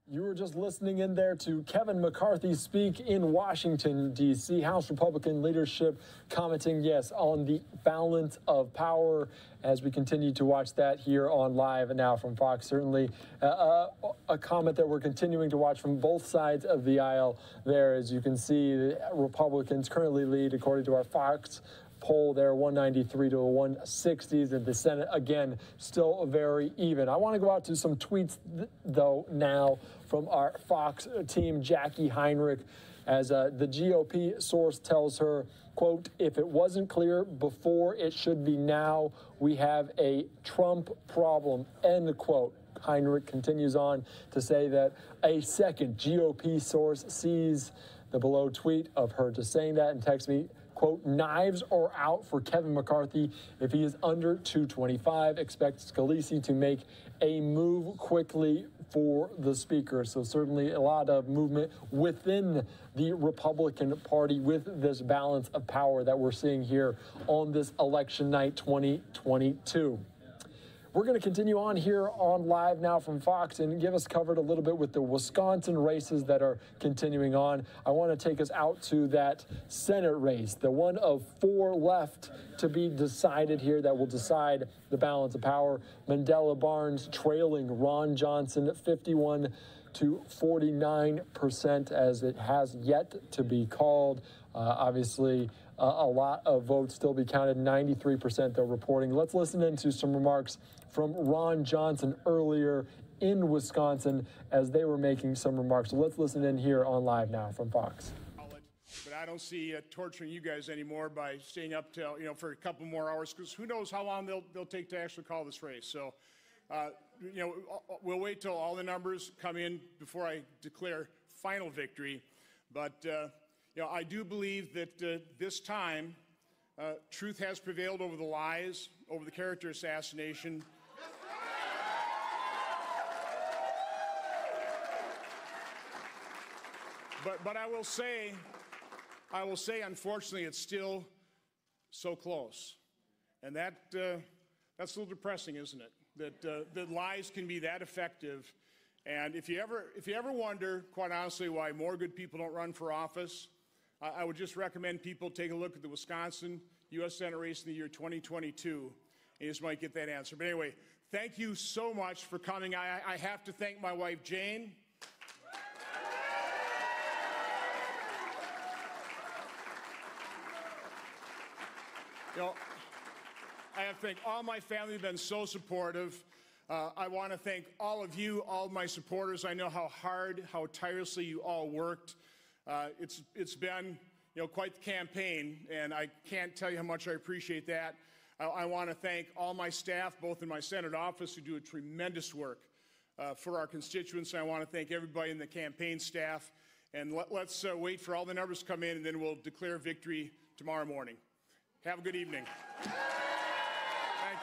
S1: You were just listening in there to Kevin McCarthy speak in Washington, D.C. House Republican leadership commenting, yes, on the balance of power as we continue to watch that here on Live Now from Fox. Certainly a comment that we're continuing to watch from both sides of the aisle there. As you can see, the Republicans currently lead, according to our Fox poll there, 193 to 160s, and the Senate, again, still very even. I want to go out to some tweets, though, now from our Fox team, Jackie Heinrich, as the GOP source tells her, quote, if it wasn't clear before, it should be now. We have a Trump problem, end quote. Heinrich continues on to say that a second GOP source sees the below tweet of her just saying that and texts me, quote, knives are out for Kevin McCarthy. If he is under 225, expect Scalise to make a move quickly for the speaker. So certainly a lot of movement within the Republican Party with this balance of power that we're seeing here on this election night 2022. We're going to continue on here on Live Now from Fox and give us covered a little bit with the Wisconsin races that are continuing on. I want to take us out to that Senate race, the one of 4 left to be decided here that will decide the balance of power. Mandela Barnes trailing Ron Johnson 51 to 49% as it has yet to be called. Obviously, a lot of votes still be counted, 93% though reporting. Let's listen into some remarks from Ron Johnson earlier in Wisconsin as they were making some remarks. So let's listen in here on Live Now from Fox.
S15: But I don't see torturing you guys anymore by staying up till, for a couple more hours, because who knows how long they'll take to actually call this race. So, we'll wait till all the numbers come in before I declare final victory. But, I do believe that this time truth has prevailed over the lies, over the character assassination. But I will say, unfortunately, it's still so close. And that's a little depressing, isn't it? That lies can be that effective And if you ever wonder, quite honestly, why more good people don't run for office, I would just recommend people take a look at the Wisconsin U.S. Senate race in the year 2022, and you just might get that answer. But anyway, thank you so much for coming. I have to thank my wife, Jane. You know, I have to thank all my family who've been so supportive. I want to thank all of you, all of my supporters. I know how hard, how tirelessly you all worked. It's been, quite the campaign, and I can't tell you how much I appreciate that. I want to thank all my staff, both in my Senate office, who do a tremendous work for our constituents. I want to thank everybody in the campaign staff. And let's wait for all the numbers to come in, and then we'll declare victory tomorrow morning. Have a good evening. Thank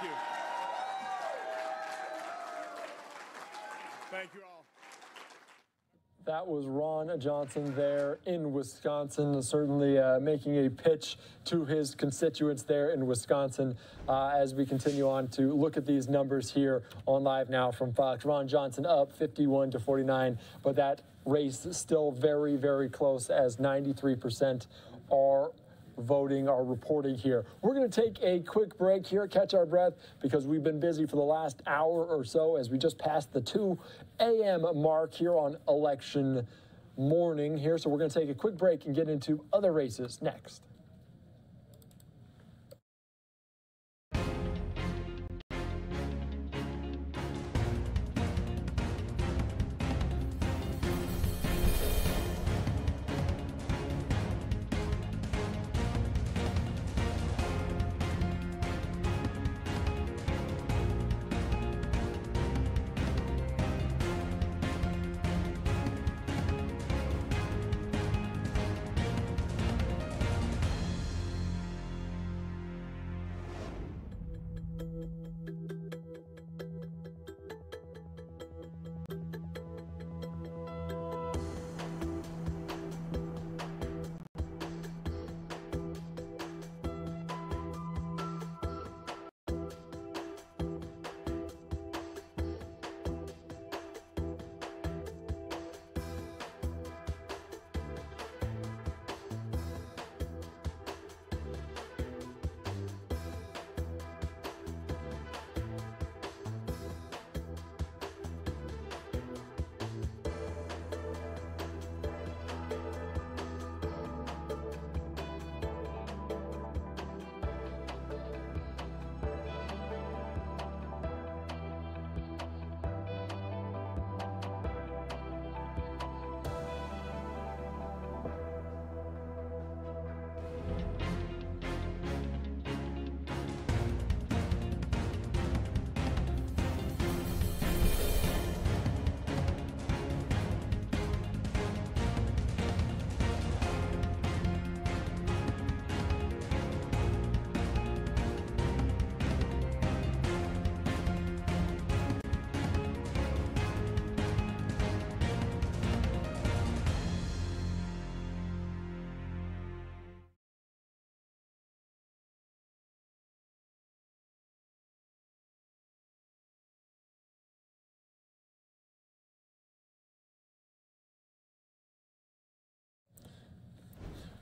S15: you. Thank you all.
S1: That was Ron Johnson there in Wisconsin, certainly making a pitch to his constituents there in Wisconsin as we continue on to look at these numbers here on Live Now from Fox. Ron Johnson up 51-49, but that race is still very, very close as 93% are voting, are reporting here. We're going to take a quick break here, catch our breath, because we've been busy for the last hour or so as we just passed the 2 a.m. mark here on election morning here. So we're going to take a quick break and get into other races next.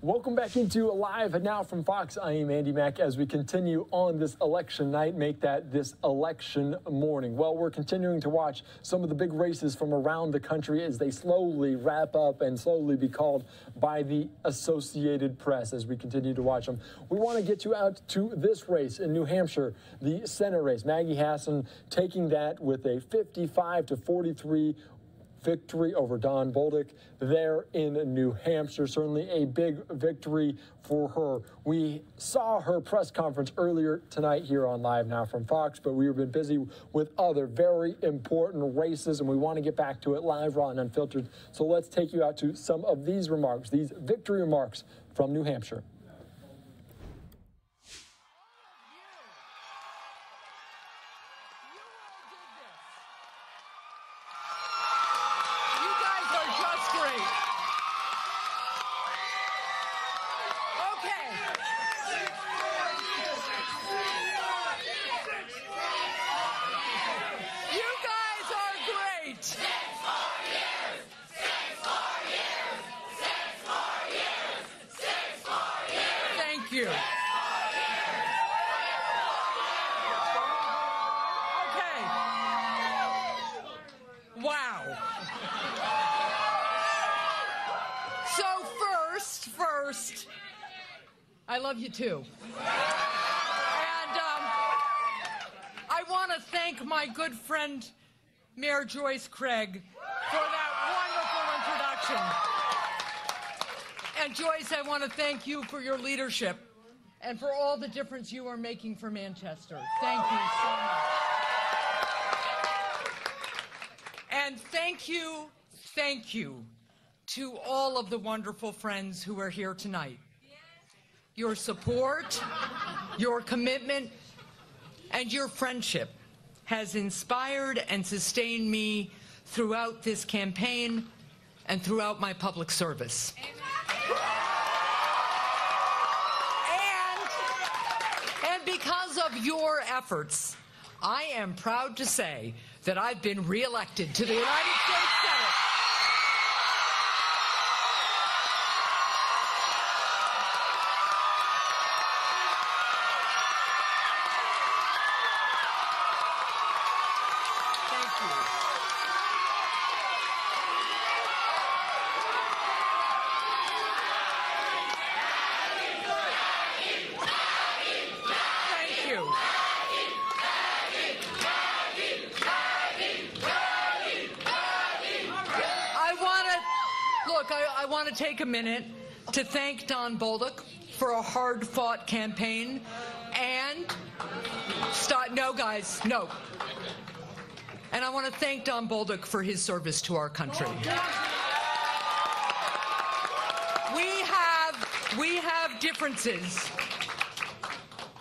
S1: Welcome back into Live Now from Fox. I am Andy Mack as we continue on this election night, make that this election morning. Well, we're continuing to watch some of the big races from around the country as they slowly wrap up and slowly be called by the Associated Press as we continue to watch them. We want to get you out to this race in New Hampshire, the Senate race. Maggie Hassan taking that with a 55-43 victory over Don Bolduc there in New Hampshire. Certainly a big victory for her. We saw her press conference earlier tonight here on Live Now from Fox, but we've been busy with other very important races, and we want to get back to it live, raw, and unfiltered. So let's take you out to some of these remarks, these victory remarks from New Hampshire.
S16: love you too. And I want to thank my good friend, Mayor Joyce Craig, for that wonderful introduction. And Joyce, I want to thank you for your leadership and for all the difference you are making for Manchester. Thank you so much. And thank you to all of the wonderful friends who are here tonight. Your support, your commitment, and your friendship has inspired and sustained me throughout this campaign and throughout my public service. And because of your efforts, I am proud to say that I've been reelected to the United States Senate. I want to take a minute to thank Don Bolduc for a hard-fought campaign and no, guys, no. And I want to thank Don Bolduc for his service to our country. We have differences,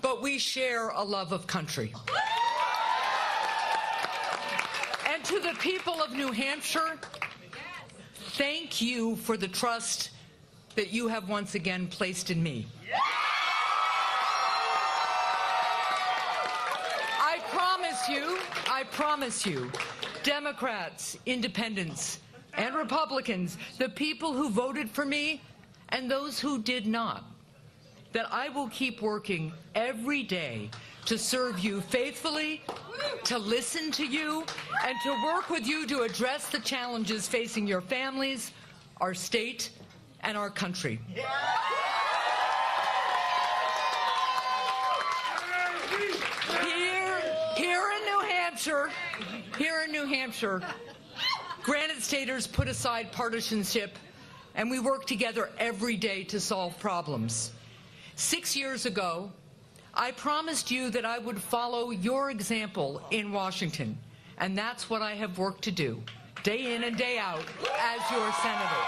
S16: but we share a love of country. And to the people of New Hampshire, thank you for the trust that you have once again placed in me. I promise you, Democrats, Independents, and Republicans, the people who voted for me and those who did not, that I will keep working every day to serve you faithfully, to listen to you, and to work with you to address the challenges facing your families, our state, and our country. Here in New Hampshire, Granite Staters put aside partisanship, and we work together every day to solve problems. 6 years ago, I promised you that I would follow your example in Washington, and that's what I have worked to do, day in and day out, as your senator.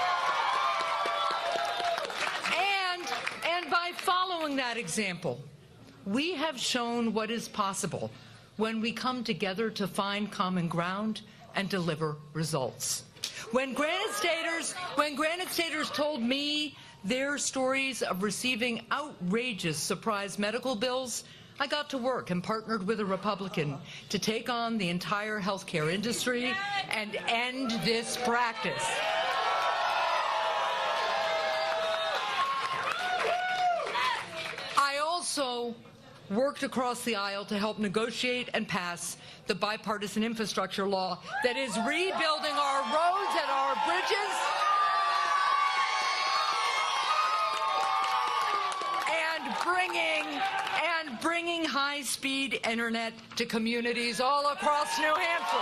S16: And by following that example, we have shown what is possible when we come together to find common ground and deliver results. When Granite Staters told me their stories of receiving outrageous surprise medical bills, I got to work and partnered with a Republican to take on the entire healthcare industry and end this practice. I also worked across the aisle to help negotiate and pass the bipartisan infrastructure law that is rebuilding our roads and our bridges and bringing high-speed internet to communities all across New Hampshire.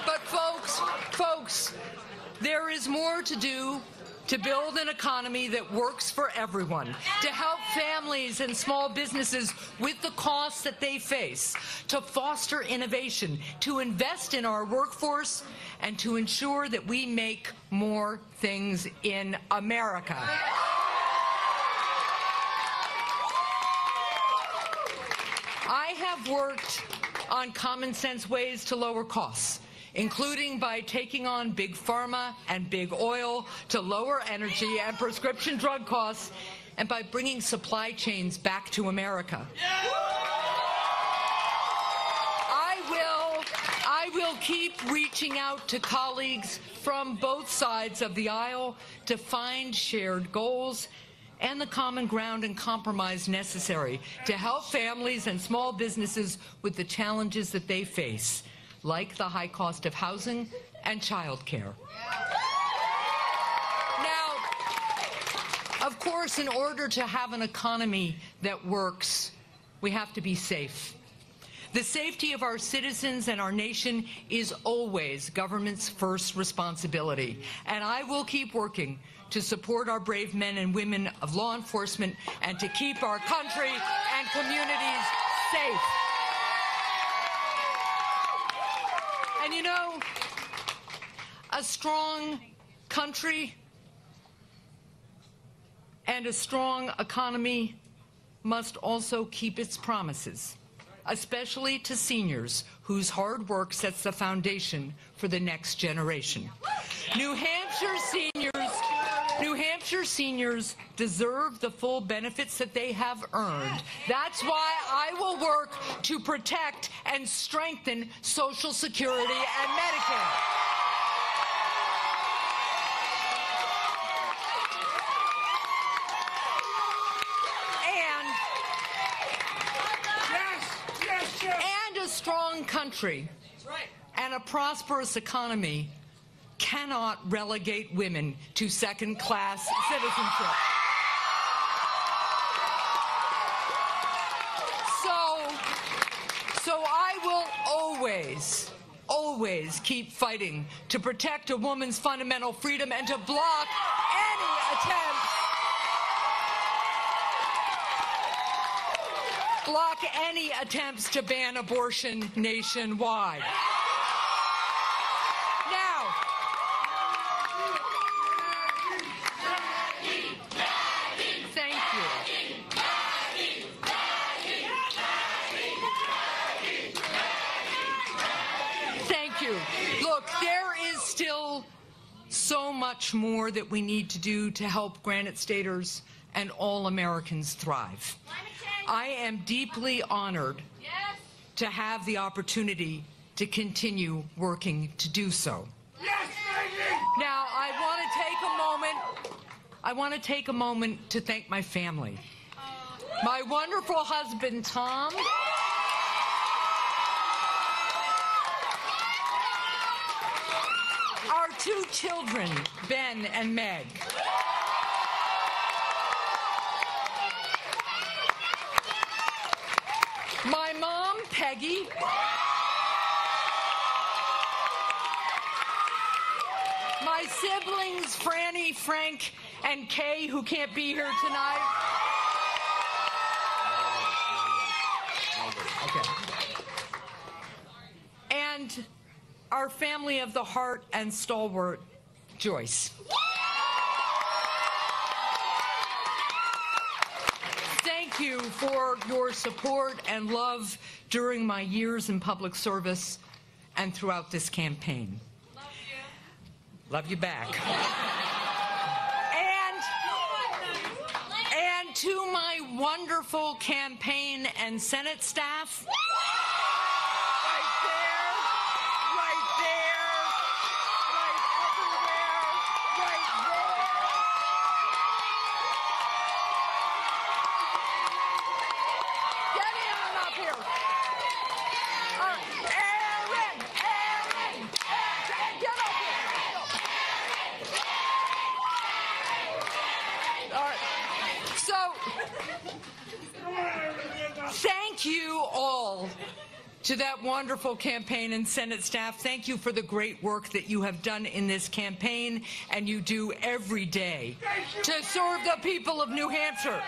S16: But folks, there is more to do to build an economy that works for everyone, to help families and small businesses with the costs that they face, to foster innovation, to invest in our workforce, and to ensure that we make more things in America. I have worked on common sense ways to lower costs, including by taking on big pharma and big oil to lower energy and prescription drug costs, and by bringing supply chains back to America. I will keep reaching out to colleagues from both sides of the aisle to find shared goals and the common ground and compromise necessary to help families and small businesses with the challenges that they face, like the high cost of housing and childcare. Now, Of course, in order to have an economy that works, we have to be safe. The safety of our citizens and our nation is always government's first responsibility, and I will keep working to support our brave men and women of law enforcement and to keep our country and communities safe. And you know, a strong country and a strong economy must also keep its promises, especially to seniors whose hard work sets the foundation for the next generation. New Hampshire seniors deserve the full benefits that they have earned. That's why I will work to protect and strengthen Social Security and Medicare. And a strong country and a prosperous economy cannot relegate women to second-class citizenship. So I will always keep fighting to protect a woman's fundamental freedom and to block any attempts to ban abortion nationwide. Now, thank you. Thank you. Look, there is still so much more that we need to do to help Granite Staters and all Americans thrive. I am deeply honored to have the opportunity to continue working to do so. Now, I want to take a moment to thank my family. My wonderful husband, Tom, our 2 children, Ben and Meg, my mom, Peggy, my siblings, Franny, Frank, and Kay, who can't be here tonight. Okay. And our family of the heart and stalwart, Joyce. Thank you for your support and love during my years in public service and throughout this campaign. Love you. Love you back. And to my wonderful campaign and Senate staff, thank you all to that wonderful campaign and Senate staff. Thank you for the great work that you have done in this campaign and you do every day to serve the people of New Hampshire.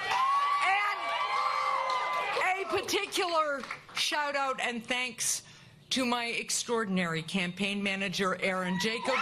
S16: And a particular shout out and thanks to my extraordinary campaign manager, Aaron Jacobs.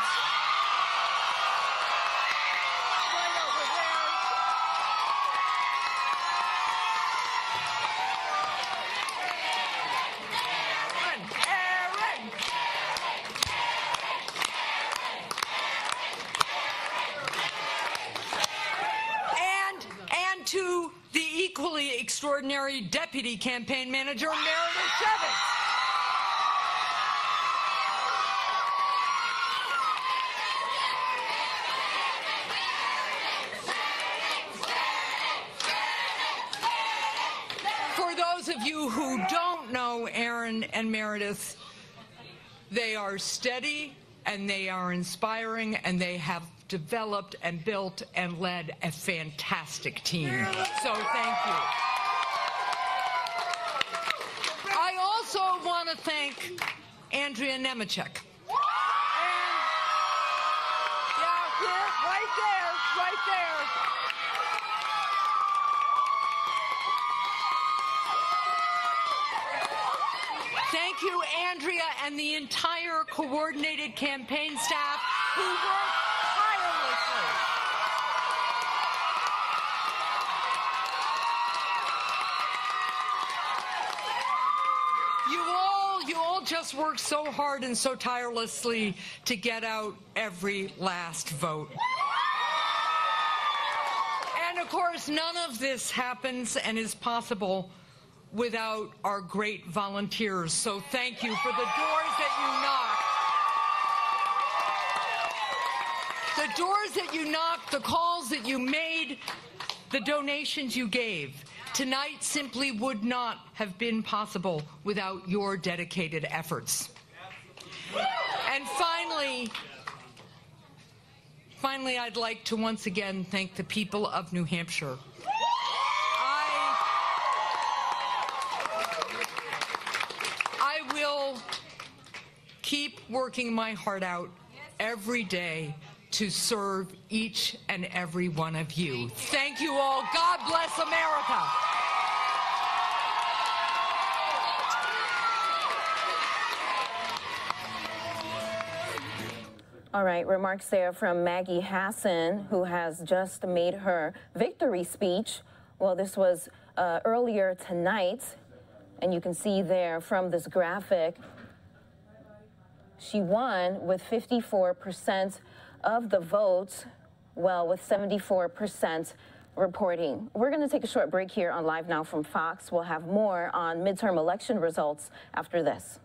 S16: To the equally extraordinary Deputy Campaign Manager, Meredith Shevitz. For those of you who don't know Aaron and Meredith, they are steady and they are inspiring, and they have developed and built and led a fantastic team. So thank you. I also want to thank Andrea Nemechek. Right there. Thank you, Andrea, and the entire coordinated campaign staff who worked tirelessly. You all just worked so hard and so tirelessly to get out every last vote. And of course, none of this happens and is possible without our great volunteers. So thank you for the doors that you knocked. The doors that you knocked, the calls that you made, the donations you gave. Tonight simply would not have been possible without your dedicated efforts. And finally, I'd like to once again thank the people of New Hampshire. I will keep working my heart out every day to serve each and every one of you. Thank you all. God bless America.
S14: All right, remarks there from Maggie Hassan, who has just made her victory speech. Well, this was earlier tonight, and you can see there from this graphic, she won with 54% of the votes, well, with 74% reporting. We're going to take a short break here on Live Now from Fox. We'll have more on midterm election results after this.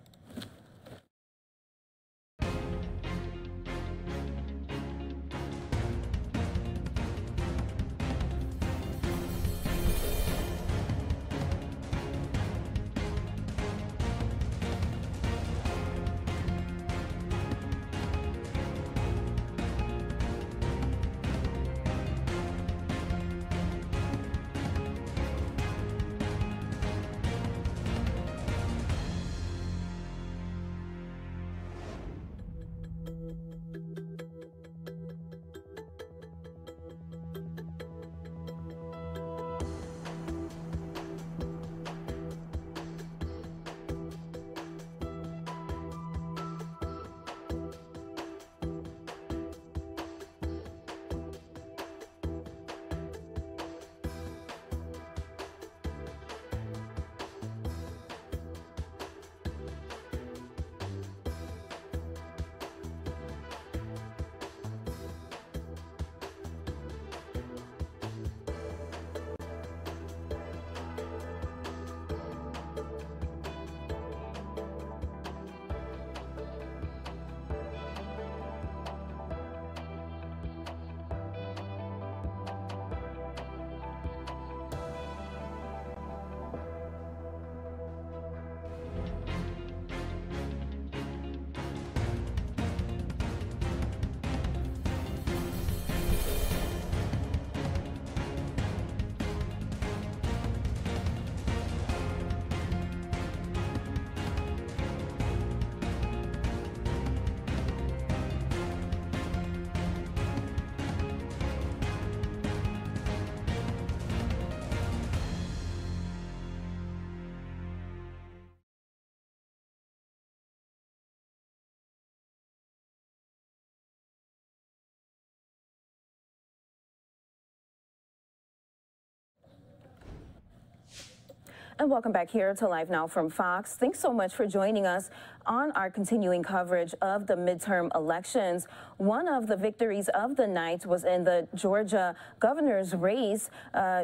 S14: And welcome back here to Live Now from Fox. Thanks so much for joining us on our continuing coverage of the midterm elections. One of the victories of the night was in the Georgia governor's race.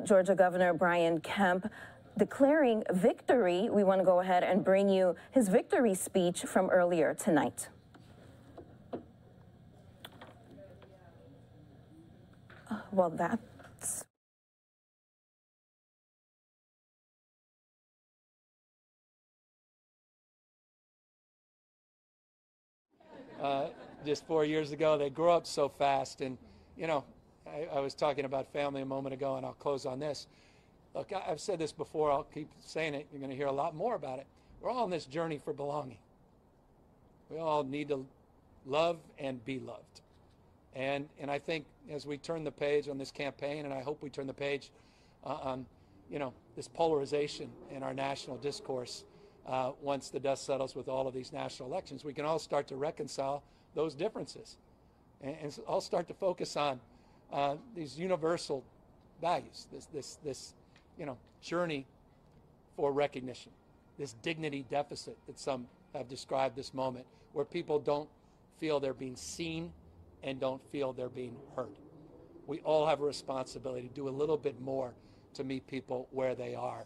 S14: Georgia Governor Brian Kemp declaring victory. We want to go ahead and bring you his victory speech from earlier tonight. Well, that's...
S17: just 4 years ago. They grow up so fast. And, you know, I was talking about family a moment ago, and I'll close on this. Look, I've said this before. I'll keep saying it. You're going to hear a lot more about it. We're all on this journey for belonging. We all need to love and be loved. And I think as we turn the page on this campaign, and I hope we turn the page on, you know, this polarization in our national discourse, once the dust settles with all of these national elections, we can all start to reconcile those differences and all start to focus on these universal values, this you know, journey for recognition, this dignity deficit that some have described this moment, where people don't feel they're being seen and don't feel they're being heard. We all have a responsibility to do a little bit more to meet people where they are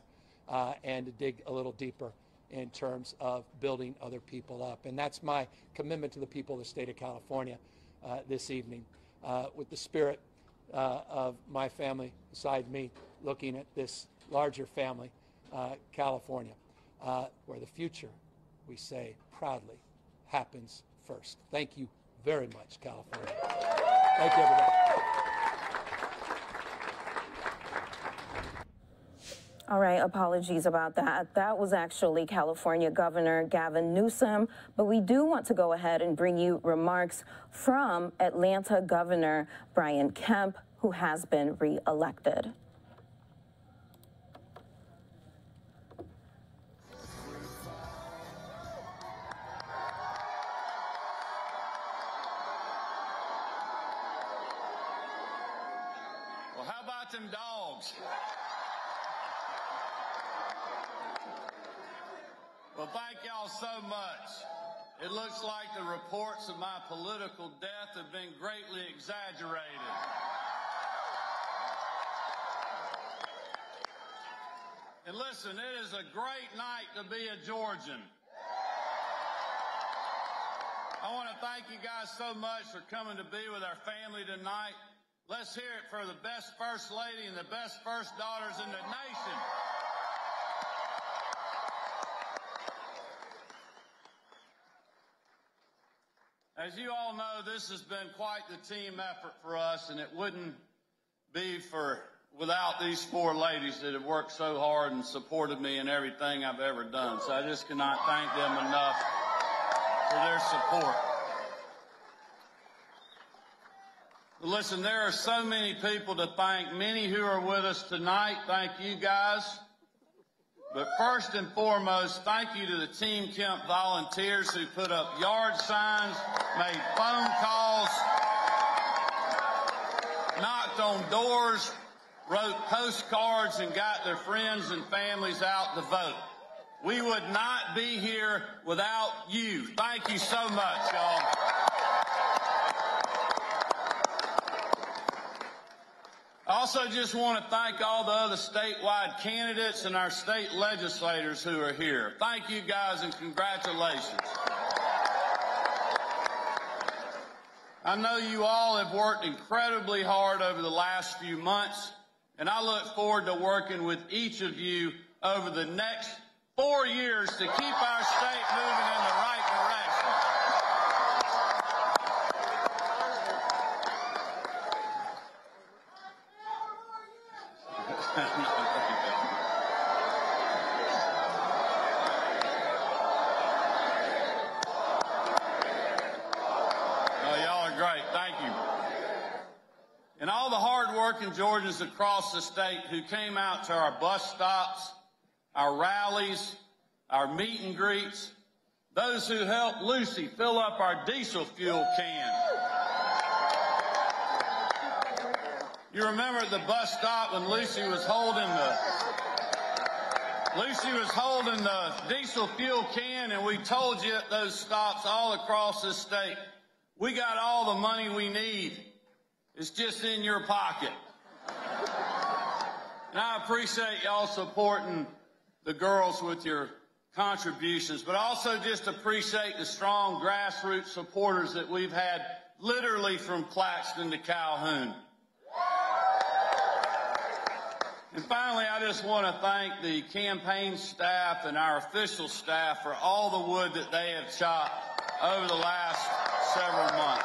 S17: and to dig a little deeper in terms of building other people up. And that's my commitment to the people of the state of California this evening, with the spirit of my family beside me, looking at this larger family, California, where the future, we say proudly, happens first. Thank you very much, California. Thank you, everybody.
S14: All right, apologies about that. That was actually California Governor Gavin Newsom, but we do want to go ahead and bring you remarks from Atlanta Governor Brian Kemp, who has been re-elected.
S22: Well, how about them dogs? Well, thank y'all so much. It looks like the reports of my political death have been greatly exaggerated. And listen, it is a great night to be a Georgian. I want to thank you guys so much for coming to be with our family tonight. Let's hear it for the best First Lady and the best First Daughters in the nation. As you all know, this has been quite the team effort for us, and it wouldn't be without these four ladies that have worked so hard and supported me in everything I've ever done. So I just cannot thank them enough for their support. Listen, there are so many people to thank, many who are with us tonight. Thank you guys. But first and foremost, thank you to the Team Kemp volunteers who put up yard signs, made phone calls, knocked on doors, wrote postcards, and got their friends and families out to vote. We would not be here without you. Thank you so much, y'all. I also just want to thank all the other statewide candidates and our state legislators who are here. Thank you guys and congratulations. I know you all have worked incredibly hard over the last few months, and I look forward to working with each of you over the next 4 years to keep our state moving in the right direction. And all the hard-working Georgians across the state who came out to our bus stops, our rallies, our meet and greets, those who helped Lucy fill up our diesel fuel can. You remember at the bus stop when Lucy was holding the diesel fuel can, and we told you at those stops all across this state, we got all the money we need. It's just in your pocket. And I appreciate y'all supporting the girls with your contributions, but I also just appreciate the strong grassroots supporters that we've had literally from Claxton to Calhoun. And finally, I just want to thank the campaign staff and our official staff for all the wood that they have chopped over the last several months.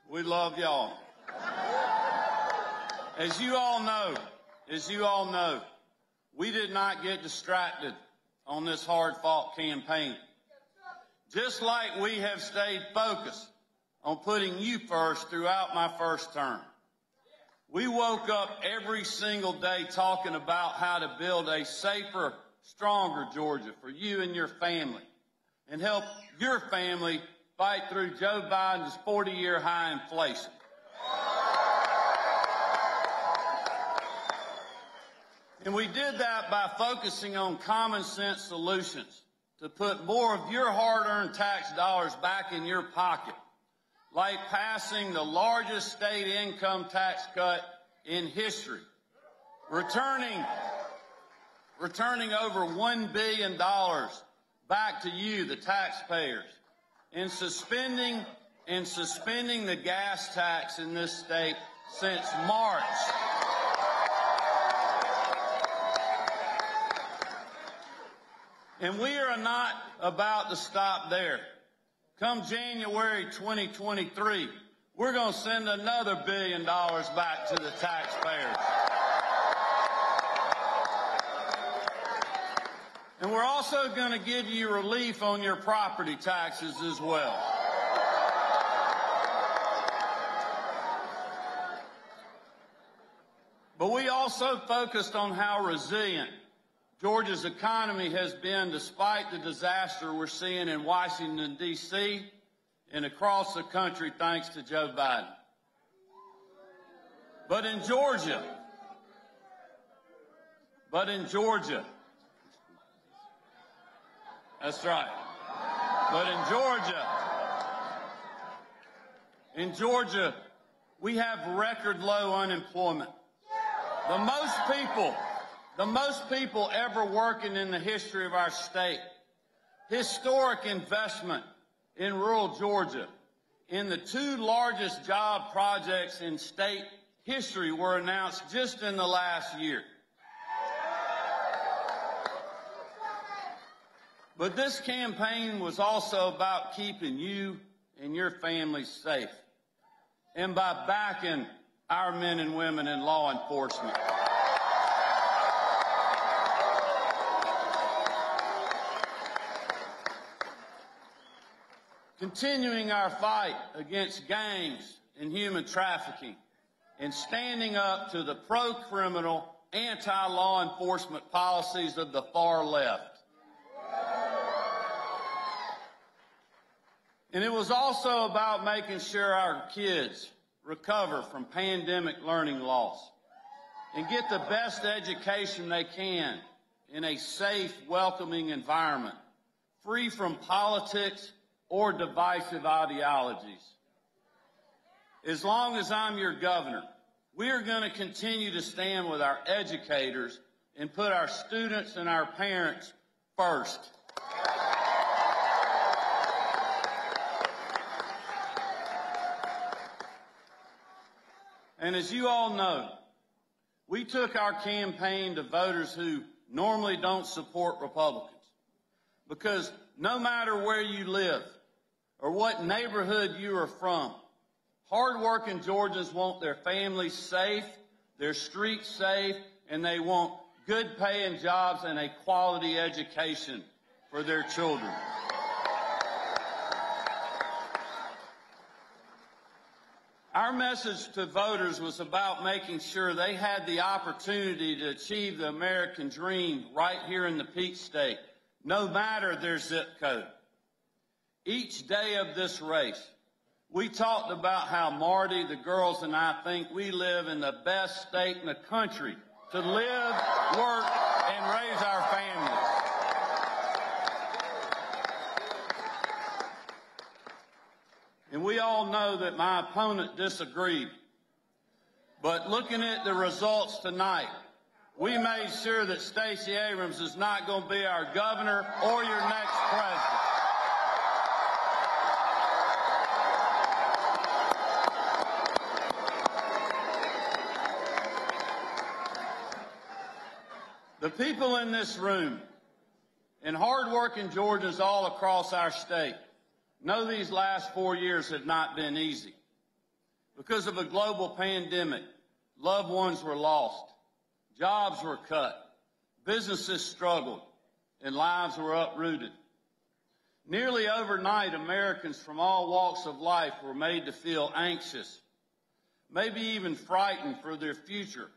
S22: We love y'all. As you all know, we did not get distracted on this hard-fought campaign. Just like we have stayed focused on putting you first throughout my first term. We woke up every single day talking about how to build a safer, stronger Georgia for you and your family and help your family fight through Joe Biden's 40-year high inflation. And we did that by focusing on common sense solutions to put more of your hard-earned tax dollars back in your pocket, like passing the largest state income tax cut in history, returning over $1 billion back to you, the taxpayers, and suspending the gas tax in this state since March. And we are not about to stop there. Come January 2023, we're going to send another $1 billion back to the taxpayers. And we're also going to give you relief on your property taxes as well. But we also focused on how resilient Georgia's economy has been despite the disaster we're seeing in Washington, D.C. and across the country thanks to Joe Biden. But in Georgia, that's right. But in Georgia, we have record low unemployment. The most people ever working in the history of our state. Historic investment in rural Georgia. In the 2 largest job projects in state history were announced just in the last year. But this campaign was also about keeping you and your families safe, and by backing our men and women in law enforcement. Continuing our fight against gangs and human trafficking, and standing up to the pro-criminal, anti-law enforcement policies of the far left. And it was also about making sure our kids recover from pandemic learning loss and get the best education they can in a safe, welcoming environment, free from politics or divisive ideologies. As long as I'm your governor, we are going to continue to stand with our educators and put our students and our parents first. And as you all know, we took our campaign to voters who normally don't support Republicans, because no matter where you live or what neighborhood you are from, hardworking Georgians want their families safe, their streets safe, and they want good paying jobs and a quality education for their children. Our message to voters was about making sure they had the opportunity to achieve the American dream right here in the Peach State, no matter their zip code. Each day of this race, we talked about how Marty, the girls, and I think we live in the best state in the country to live, work, and raise our families. And we all know that my opponent disagreed. But looking at the results tonight, we made sure that Stacey Abrams is not going to be our governor or your next president. The people in this room and hardworking Georgians all across our state know these last 4 years have not been easy. Because of a global pandemic, loved ones were lost, jobs were cut, businesses struggled, and lives were uprooted. Nearly overnight, Americans from all walks of life were made to feel anxious, maybe even frightened for their future,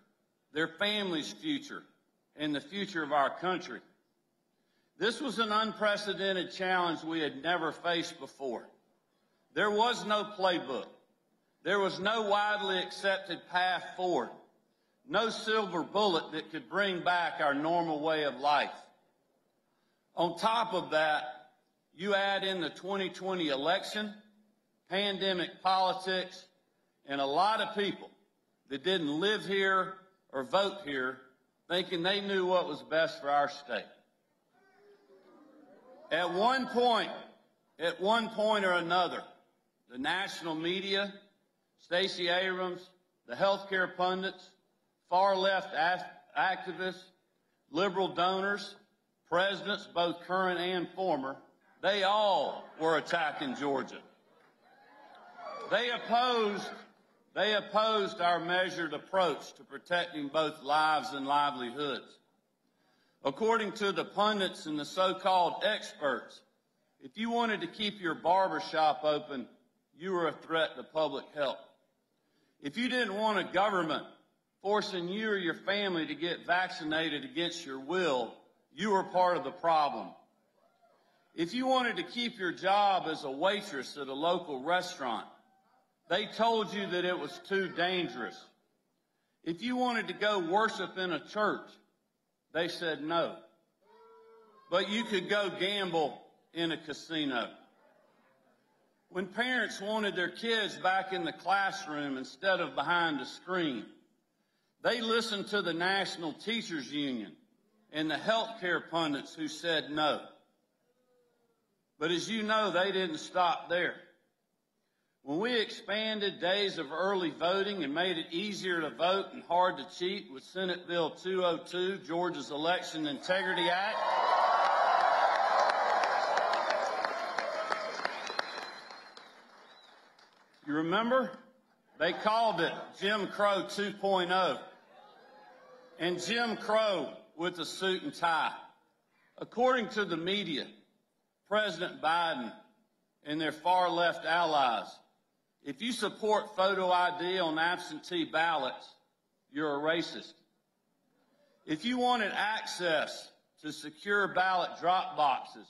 S22: their family's future, and the future of our country. This was an unprecedented challenge we had never faced before. There was no playbook. There was no widely accepted path forward, no silver bullet that could bring back our normal way of life. On top of that, you add in the 2020 election, pandemic politics, and a lot of people that didn't live here or vote here thinking they knew what was best for our state. At one point or another, the national media, Stacey Abrams, the healthcare pundits, far-left activists, liberal donors, presidents, both current and former, they all were attacking Georgia. They opposed our measured approach to protecting both lives and livelihoods. According to the pundits and the so-called experts, if you wanted to keep your barbershop open, you were a threat to public health. If you didn't want a government forcing you or your family to get vaccinated against your will, you were part of the problem. If you wanted to keep your job as a waitress at a local restaurant, they told you that it was too dangerous. If you wanted to go worship in a church, they said no. But you could go gamble in a casino. When parents wanted their kids back in the classroom instead of behind a screen, they listened to the National Teachers Union and the healthcare pundits who said no. But as you know, they didn't stop there. When we expanded days of early voting and made it easier to vote and hard to cheat with Senate Bill 202, Georgia's Election Integrity Act, you remember? They called it Jim Crow 2.0. And Jim Crow with a suit and tie. According to the media, President Biden and their far-left allies, if you support photo ID on absentee ballots, you're a racist. If you wanted access to secure ballot drop boxes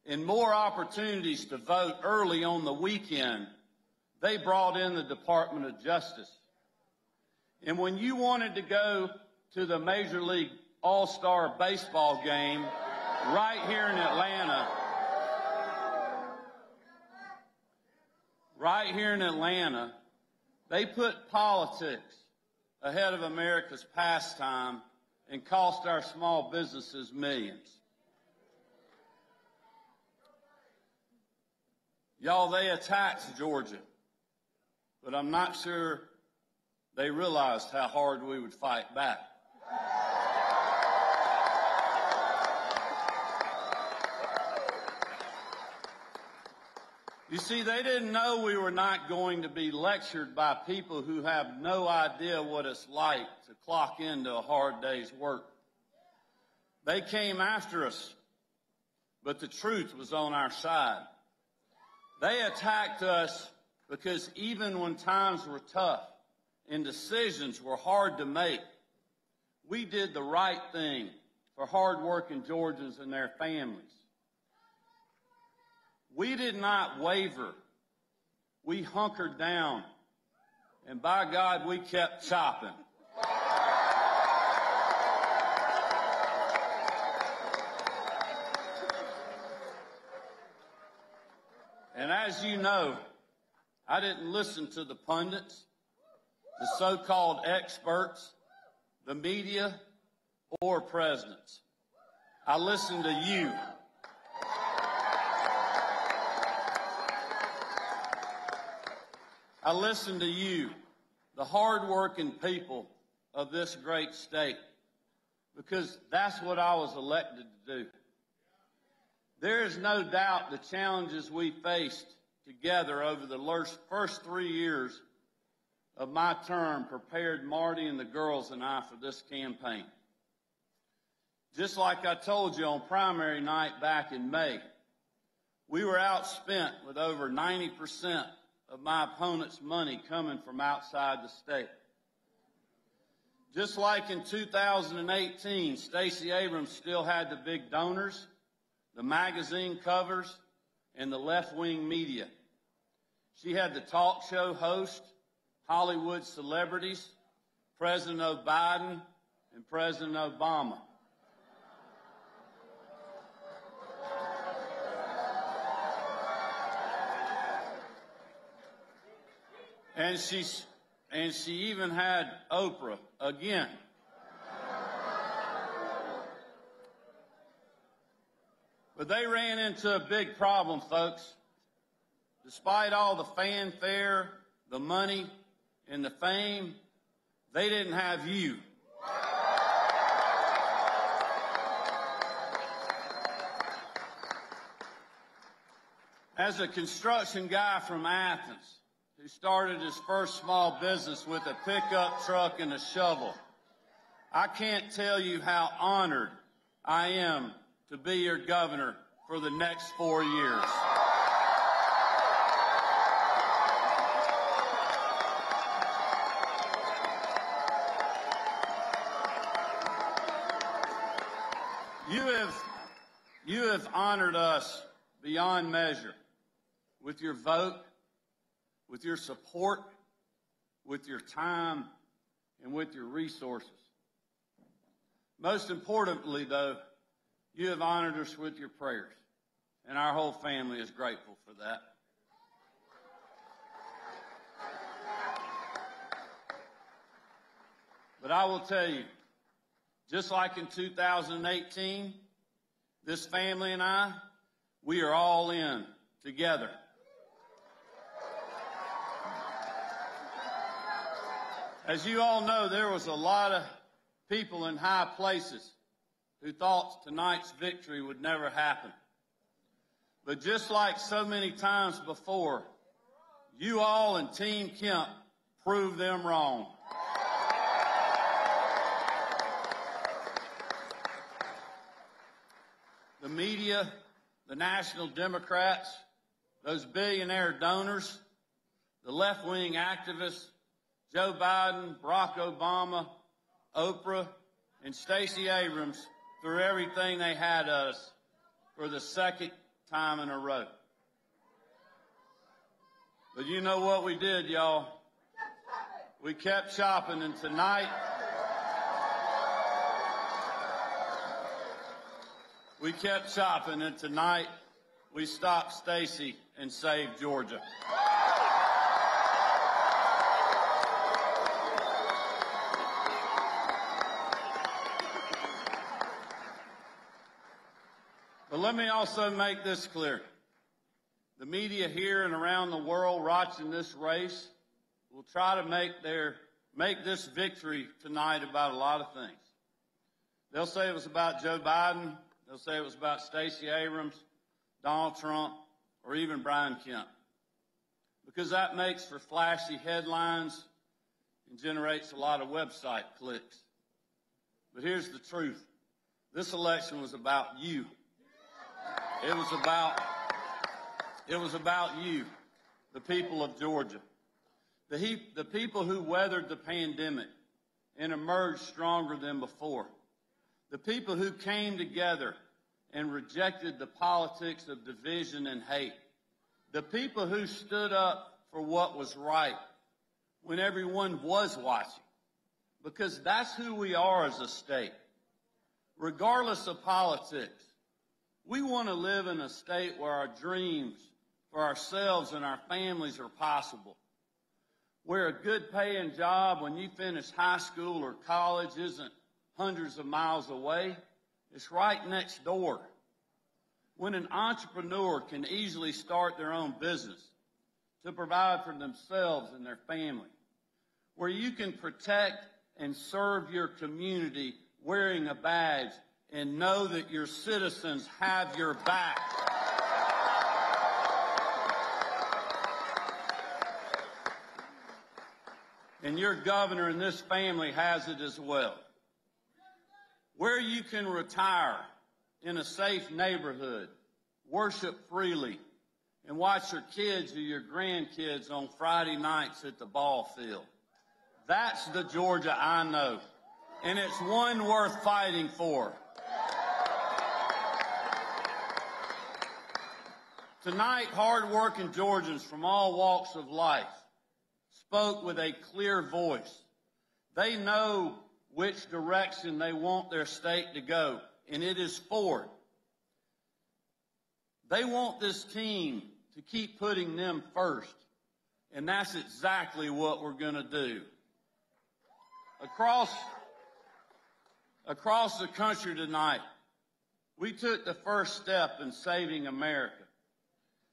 S22: and more opportunities to vote early on the weekend, they brought in the Department of Justice. And when you wanted to go to the Major League All-Star Baseball game right here in Atlanta, they put politics ahead of America's pastime and cost our small businesses millions. Y'all, they attacked Georgia, but I'm not sure they realized how hard we would fight back. You see, they didn't know we were not going to be lectured by people who have no idea what it's like to clock into a hard day's work. They came after us, but the truth was on our side. They attacked us because even when times were tough and decisions were hard to make, we did the right thing for hardworking Georgians and their families. We did not waver. We hunkered down. And by God, we kept chopping. And as you know, I didn't listen to the pundits, the so-called experts, the media, or presidents. I listened to you. I listened to you, the hard-working people of this great state, because that's what I was elected to do. There is no doubt the challenges we faced together over the first 3 years of my term prepared Marty and the girls and I for this campaign. Just like I told you on primary night back in May, we were outspent with over 90% of my opponent's money coming from outside the state. Just like in 2018, Stacey Abrams still had the big donors, the magazine covers, and the left-wing media. She had the talk show host, Hollywood celebrities, President Biden, and President Obama. And she even had Oprah again. But they ran into a big problem, folks. Despite all the fanfare, the money, and the fame, they didn't have you. As a construction guy from Athens, who started his first small business with a pickup truck and a shovel, I can't tell you how honored I am to be your governor for the next 4 years. You have honored us beyond measure with your vote, with your support, with your time, and with your resources. Most importantly, though, you have honored us with your prayers, and our whole family is grateful for that. But I will tell you, just like in 2018, this family and I, we are all in together. As you all know, there was a lot of people in high places who thought tonight's victory would never happen. But just like so many times before, you all and Team Kemp proved them wrong. The media, the National Democrats, those billionaire donors, the left-wing activists, Joe Biden, Barack Obama, Oprah, and Stacey Abrams threw everything they had at us for the second time in a row. But you know what we did, y'all? We kept shopping, and tonight, we stopped Stacey and saved Georgia. But let me also make this clear. The media here and around the world watching this race will try to make this victory tonight about a lot of things. They'll say it was about Joe Biden. They'll say it was about Stacey Abrams, Donald Trump, or even Brian Kemp. Because that makes for flashy headlines and generates a lot of website clicks. But here's the truth. This election was about you. It was about you, the people of Georgia, the people who weathered the pandemic and emerged stronger than before, the people who came together and rejected the politics of division and hate, the people who stood up for what was right when everyone was watching, because that's who we are as a state. Regardless of politics, we want to live in a state where our dreams for ourselves and our families are possible, where a good paying job when you finish high school or college isn't hundreds of miles away, it's right next door. When an entrepreneur can easily start their own business to provide for themselves and their family, where you can protect and serve your community wearing a badge, and know that your citizens have your back. And your governor and this family has it as well. Where you can retire in a safe neighborhood, worship freely, and watch your kids or your grandkids on Friday nights at the ball field. That's the Georgia I know, and it's one worth fighting for. Tonight, hard-working Georgians from all walks of life spoke with a clear voice. They know which direction they want their state to go, and it is forward. They want this team to keep putting them first, and that's exactly what we're going to do. Across the country tonight, we took the first step in saving America.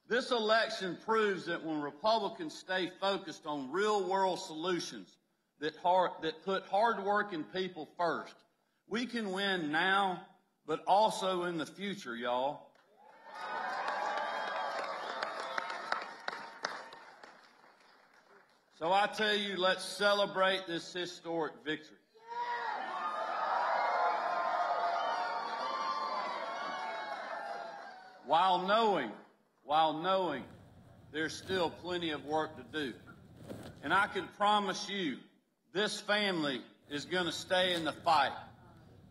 S22: This election proves that when Republicans stay focused on real-world solutions that put hard-working people first, we can win now, but also in the future, y'all. So I tell you, let's celebrate this historic victory. While knowing there's still plenty of work to do. And I can promise you, this family is going to stay in the fight.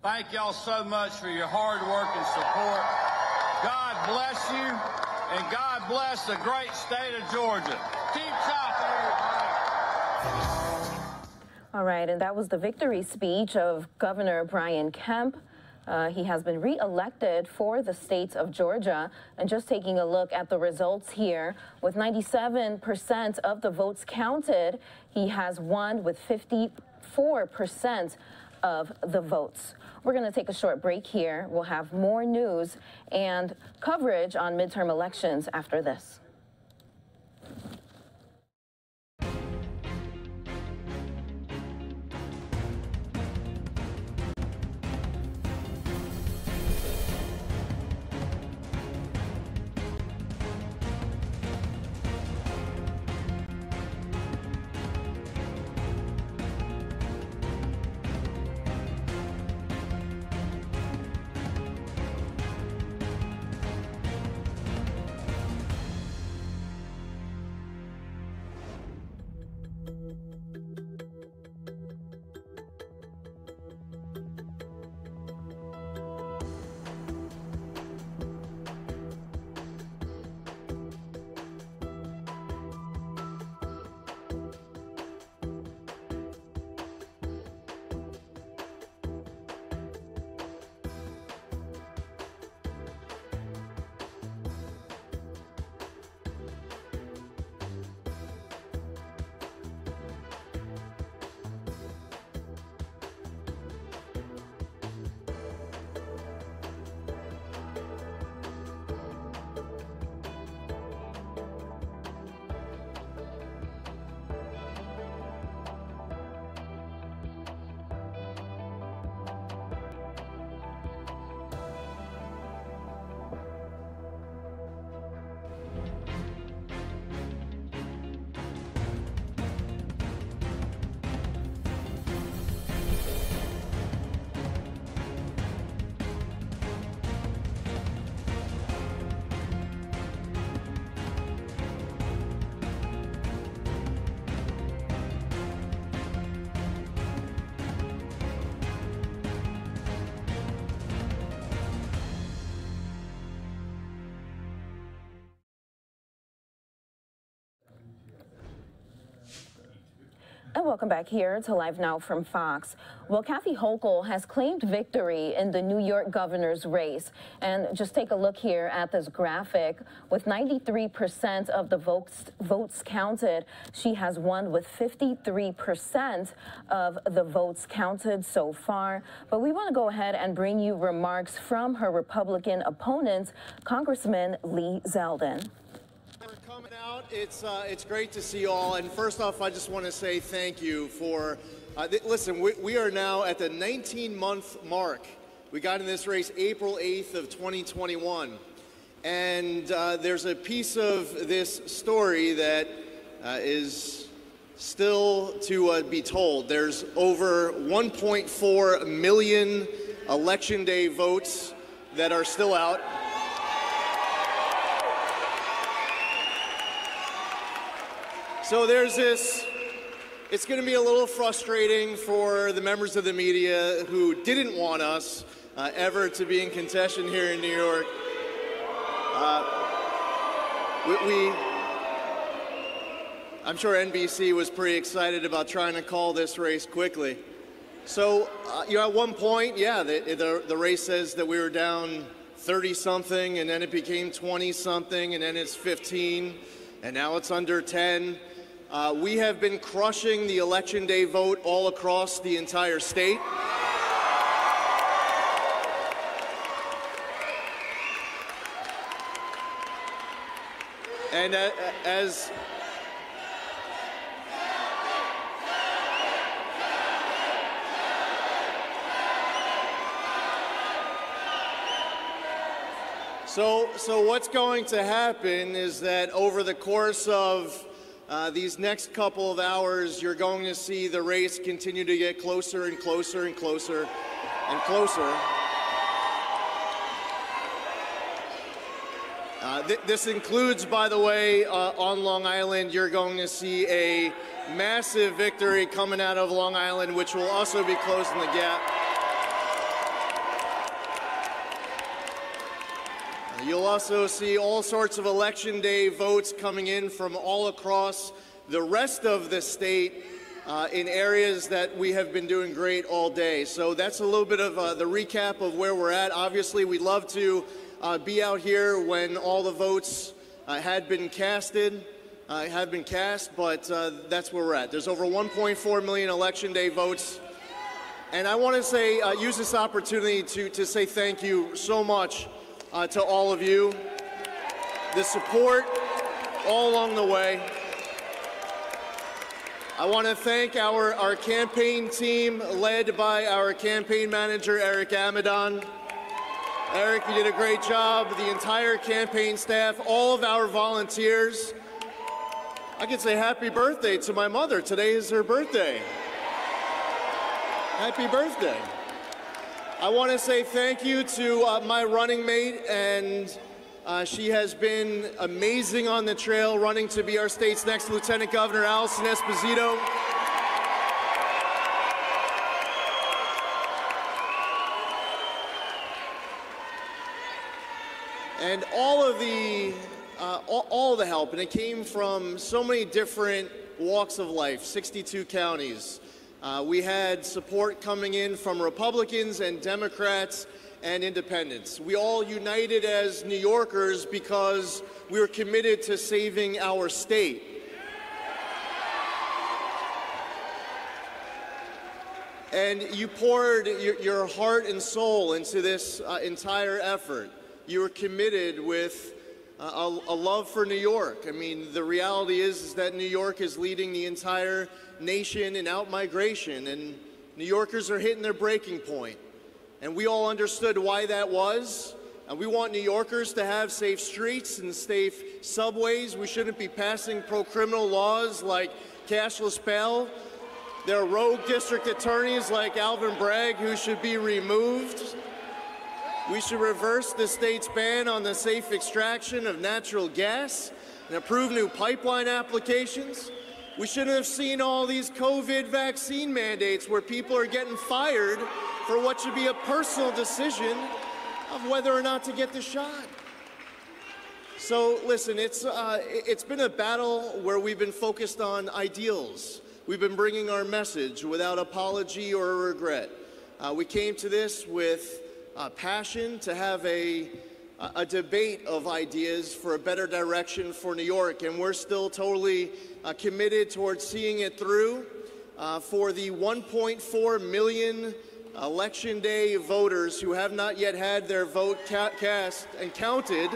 S22: Thank y'all so much for your hard work and support. God bless you, and God bless the great state of Georgia. Keep chopping, everybody.
S14: All right, and that was the victory speech of Governor Brian Kemp. He has been re-elected for the state of Georgia. And just taking a look at the results here, with 97% of the votes counted, he has won with 54% of the votes. We're going to take a short break here. We'll have more news and coverage on midterm elections after this. And welcome back here to Live Now from Fox. Well, Kathy Hochul has claimed victory in the New York governor's race. And just take a look here at this graphic. With 93% of the votes counted, she has won with 53% of the votes counted so far. But we want to go ahead and bring you remarks from her Republican opponent, Congressman Lee Zeldin.
S6: Coming out, it's great to see you all, and first off, I just want to say thank you for Listen, we are now at the 19-month mark. We got in this race April 8th of 2021. And there's a piece of this story that is still to be told. There's over 1.4 million Election Day votes that are still out. So there's this, it's going to be a little frustrating for the members of the media who didn't want us ever to be in contention here in New York. I'm sure NBC was pretty excited about trying to call this race quickly. So, at one point, yeah, the race says that we were down 30-something, and then it became 20-something, and then it's 15, and now it's under 10. We have been crushing the Election Day vote all across the entire state. And So what's going to happen is that over the course of these next couple of hours, you're going to see the race continue to get closer and closer and closer and closer. This includes, by the way, on Long Island, you're going to see a massive victory coming out of Long Island, which will also be closing the gap. You'll also see all sorts of Election Day votes coming in from all across the rest of the state in areas that we have been doing great all day. So that's a little bit of the recap of where we're at. Obviously, we'd love to be out here when all the votes had been cast, but that's where we're at. There's over 1.4 million Election Day votes. And I want to say, use this opportunity to say thank you so much to all of you. The support all along the way. I want to thank our campaign team led by our campaign manager, Eric Amadon. Eric, you did a great job. The entire campaign staff, all of our volunteers. I could say happy birthday to my mother. Today is her birthday. Happy birthday. I want to say thank you to my running mate, and she has been amazing on the trail, running to be our state's next Lieutenant Governor, Allison Esposito. And all of the help, and it came from so many different walks of life, 62 counties. We had support coming in from Republicans and Democrats and independents. We all united as New Yorkers because we were committed to saving our state. And you poured your heart and soul into this entire effort. You were committed with a love for New York. I mean, the reality is that New York is leading the entire nation in out-migration, and New Yorkers are hitting their breaking point. And we all understood why that was. And we want New Yorkers to have safe streets and safe subways. We shouldn't be passing pro-criminal laws like cashless bail. There are rogue district attorneys like Alvin Bragg who should be removed. We should reverse the state's ban on the safe extraction of natural gas and approve new pipeline applications. We shouldn't have seen all these COVID vaccine mandates where people are getting fired for what should be a personal decision of whether or not to get the shot. So listen, it's been a battle where we've been focused on ideals. We've been bringing our message without apology or regret. We came to this with passion to have a debate of ideas for a better direction for New York, and we're still totally committed towards seeing it through for the 1.4 million Election Day voters who have not yet had their vote cast and counted.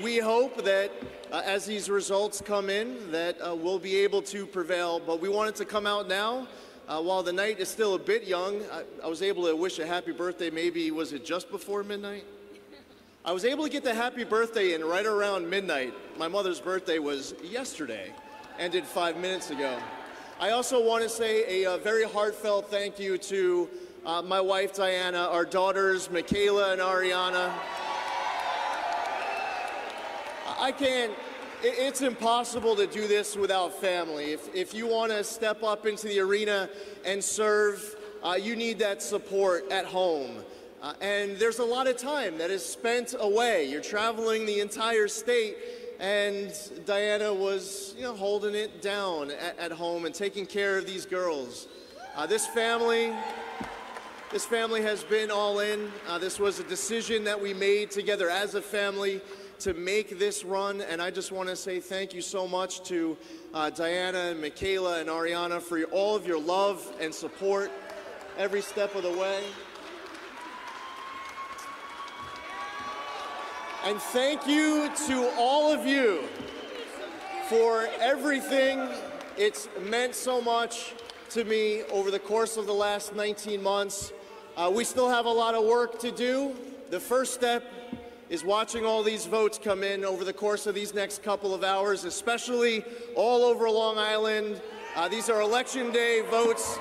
S6: We hope that as these results come in, that we'll be able to prevail, but we want it to come out now. While the night is still a bit young, I was able to wish a happy birthday, maybe, was it just before midnight? I was able to get the happy birthday in right around midnight. My mother's birthday was yesterday, ended 5 minutes ago. I also want to say a very heartfelt thank you to my wife, Diana, our daughters, Michaela and Ariana. It's impossible to do this without family. If you want to step up into the arena and serve, you need that support at home. And there's a lot of time that is spent away. You're traveling the entire state, and Diana was, holding it down at home and taking care of these girls. This family has been all in. This was a decision that we made together as a family to make this run, and I just want to say thank you so much to Diana and Michaela and Ariana for all of your love and support every step of the way. And thank you to all of you for everything. It's meant so much to me over the course of the last 19 months. We still have a lot of work to do. The first step is watching all these votes come in over the course of these next couple of hours, especially all over Long Island. These are Election Day votes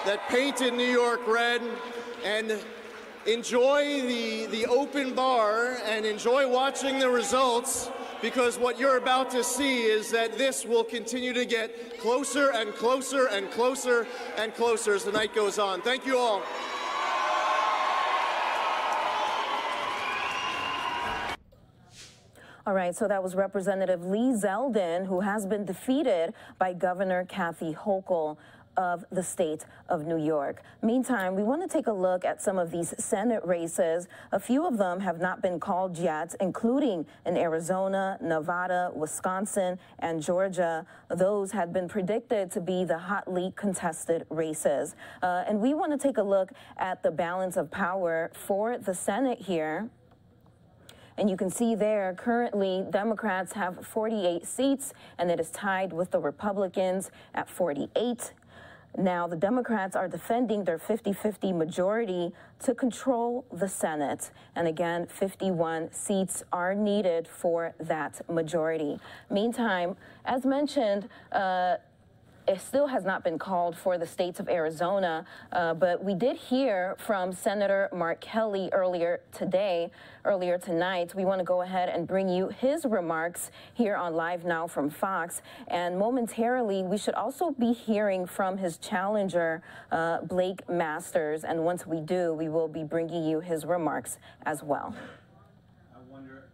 S6: that painted New York red. And enjoy the open bar and enjoy watching the results, because what you're about to see is that this will continue to get closer and closer and closer and closer as the night goes on. Thank you all.
S14: All right, so that was Representative Lee Zeldin, who has been defeated by Governor Kathy Hochul of the state of New York. Meantime, we want to take a look at some of these Senate races. A few of them have not been called yet, including in Arizona, Nevada, Wisconsin, and Georgia. Those had been predicted to be the hotly contested races. And we want to take a look at the balance of power for the Senate here. And you can see there, currently, Democrats have 48 seats, and it is tied with the Republicans at 48. Now, the Democrats are defending their 50-50 majority to control the Senate. And again, 51 seats are needed for that majority. Meantime, as mentioned, it still has not been called for the states of Arizona, but we did hear from Senator Mark Kelly earlier tonight. We want to go ahead and bring you his remarks here on Live Now from Fox. And momentarily, we should also be hearing from his challenger, Blake Masters. And once we do, we will be bringing you his remarks as well.
S18: I wonder,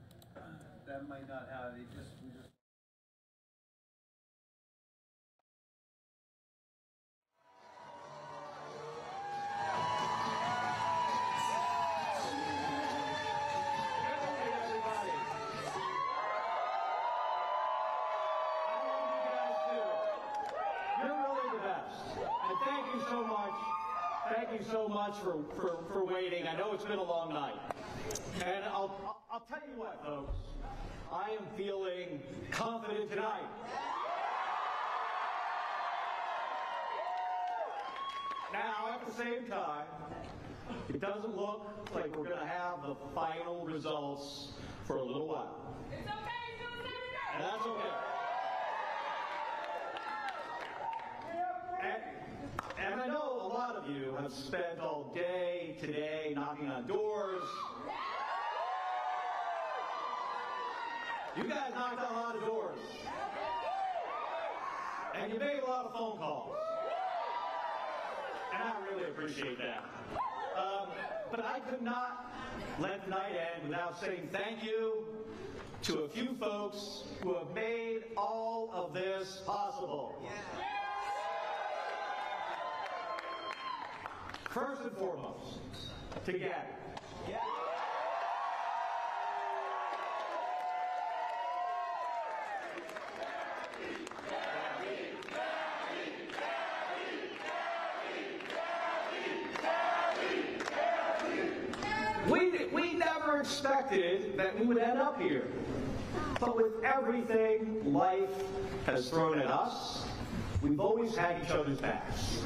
S18: that might not have, we just
S5: Thank you so much for waiting. I know it's been a long night. And I'll tell you what, folks. I am feeling confident tonight. Now, at the same time, it doesn't look like we're going to have the final results for a little while. It's okay, and that's okay. And I know a lot of you have spent all day today knocking on doors. You guys knocked on a lot of doors. And you made a lot of phone calls. And I really appreciate that. But I could not let the night end without saying thank you to a few folks who have made all of this possible. First and foremost, together. We never never expected that we would end up here. But with everything life has thrown at us, we've always had each other's backs.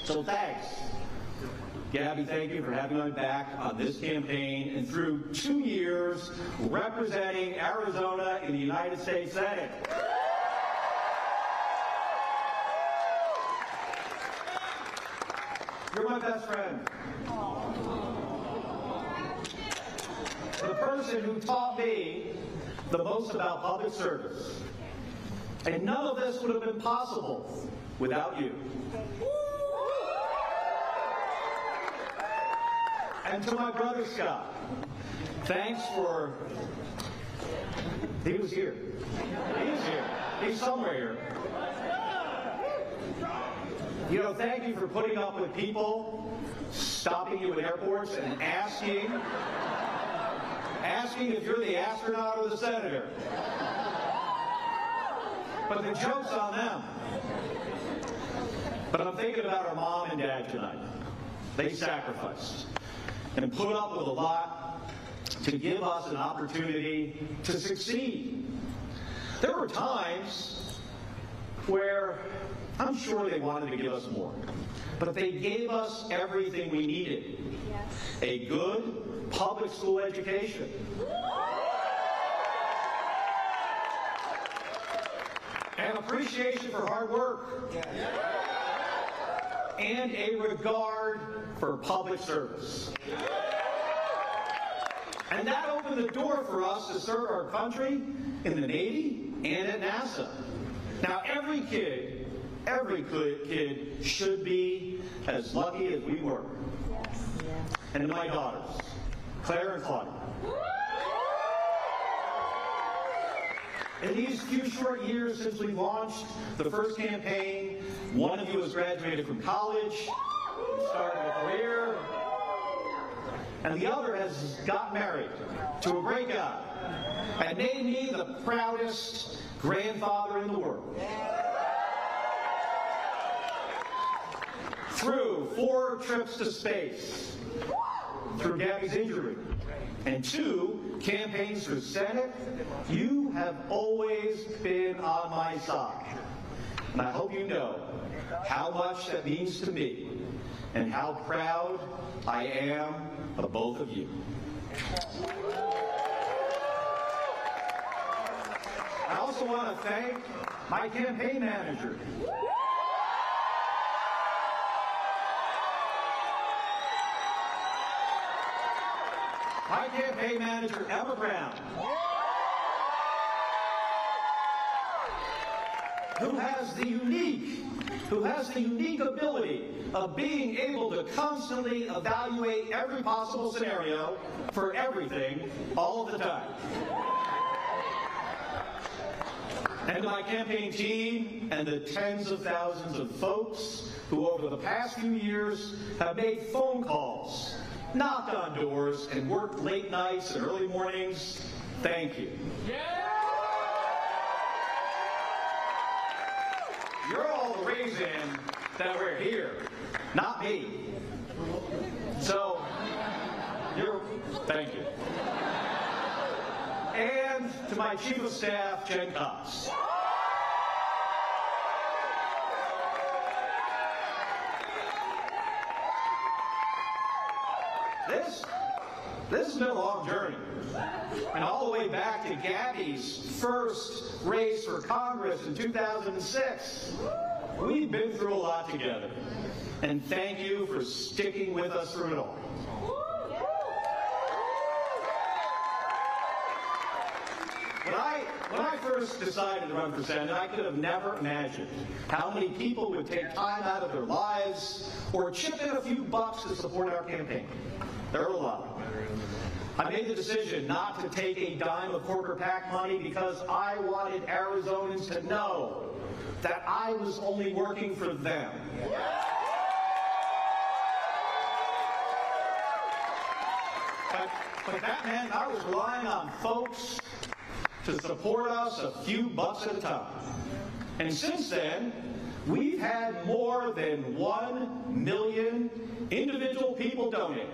S5: So thanks. Gabby, thank you for having my back on this campaign and through 2 years representing Arizona in the United States Senate. You're my best friend. The person who taught me the most about public service. And none of this would have been possible without you. And to my brother Scott, thanks for, he was here. He is here. He's somewhere here. You know, thank you for putting up with people stopping you at airports and asking if you're the astronaut or the senator. But the joke's on them. But I'm thinking about our mom and dad tonight. They sacrificed and put up with a lot to give us an opportunity to succeed. There were times where I'm sure they wanted to give us more, but they gave us everything we needed. A good public school education. An appreciation for hard work. And a regard for public service. And that opened the door for us to serve our country in the Navy and at NASA. Now every kid should be as lucky as we were. And my daughters, Claire and Claudia. In these few short years since we launched the first campaign, one of you has graduated from college, started a career, and the other has got married to a great guy and made me the proudest grandfather in the world. Through 4 trips to space, through Gabby's injury, and 2 campaigns for Senate, you have always been on my side. And I hope you know how much that means to me and how proud I am of both of you. I also want to thank my campaign manager. My campaign manager, Emma Brown, who has the unique ability of being able to constantly evaluate every possible scenario for everything all of the time. And my campaign team and the tens of thousands of folks who over the past few years have made phone calls, knocked on doors, and worked late nights and early mornings, thank you. You're all the reason that we're here, not me. So, thank you. And to my Chief of Staff, Jen Cox. This has been a long journey. And all the way back to Gabby's first race for Congress in 2006. We've been through a lot together. And thank you for sticking with us through it all. When I first decided to run for Senate, I could have never imagined how many people would take time out of their lives or chip in a few bucks to support our campaign. There are a lot. I made the decision not to take a dime of corporate PAC money because I wanted Arizonans to know that I was only working for them. But that meant I was relying on folks to support us a few bucks at a time. And since then, we've had more than 1 million individual people donate.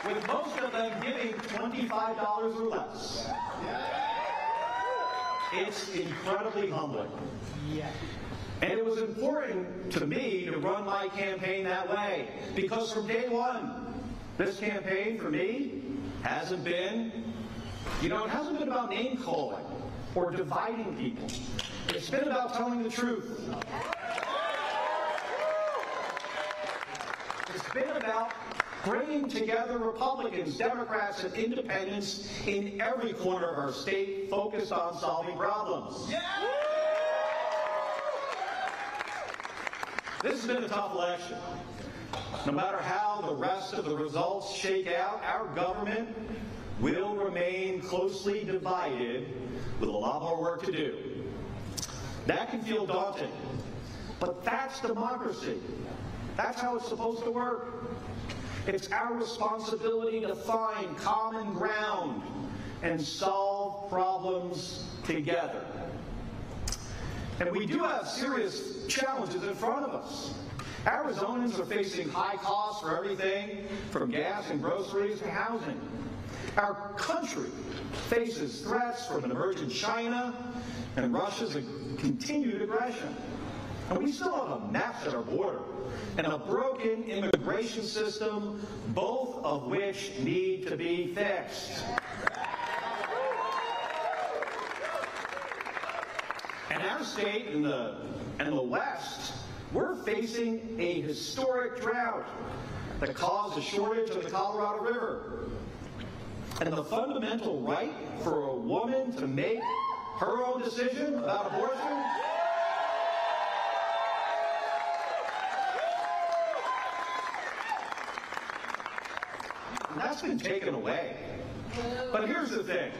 S5: with most of them giving $25 or less. It's incredibly humbling. And it was important to me to run my campaign that way, because from day one, this campaign for me hasn't been, it hasn't been about name calling or dividing people. It's been about telling the truth. It's been about bringing together Republicans, Democrats, and independents in every corner of our state focused on solving problems. This has been a tough election. No matter how the rest of the results shake out, our government will remain closely divided with a lot more work to do. That can feel daunting, but that's democracy. That's how it's supposed to work. It's our responsibility to find common ground and solve problems together. And we do have serious challenges in front of us. Arizonans are facing high costs for everything from gas and groceries to housing. Our country faces threats from an emerging China and Russia's continued aggression. And we still have a mess at our border and a broken immigration system, both of which need to be fixed. And our state and the West, we're facing a historic drought that caused a shortage of the Colorado River. And the fundamental right for a woman to make her own decision about abortion, that's been taken away. But here's the thing.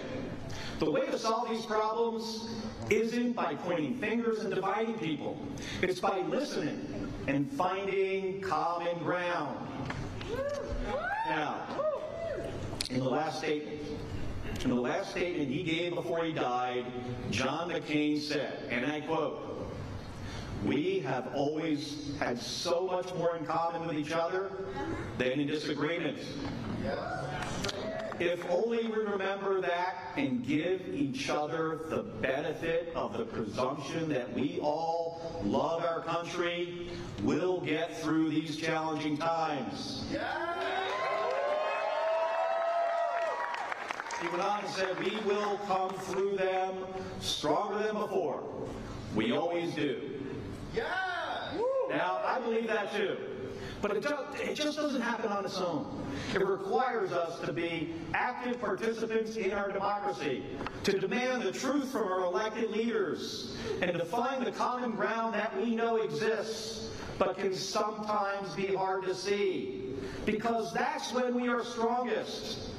S5: The way to solve these problems isn't by pointing fingers and dividing people. It's by listening and finding common ground. Now, in the last statement he gave before he died, John McCain said, and I quote, "We have always had so much more in common with each other than in disagreement." If only we remember that and give each other the benefit of the presumption that we all love our country, we'll get through these challenging times. He went on and said, "We will come through them stronger than before. We always do." Now, I believe that too. But it just doesn't happen on its own. It requires us to be active participants in our democracy, to demand the truth from our elected leaders, and to find the common ground that we know exists, but can sometimes be hard to see, because that's when we are strongest.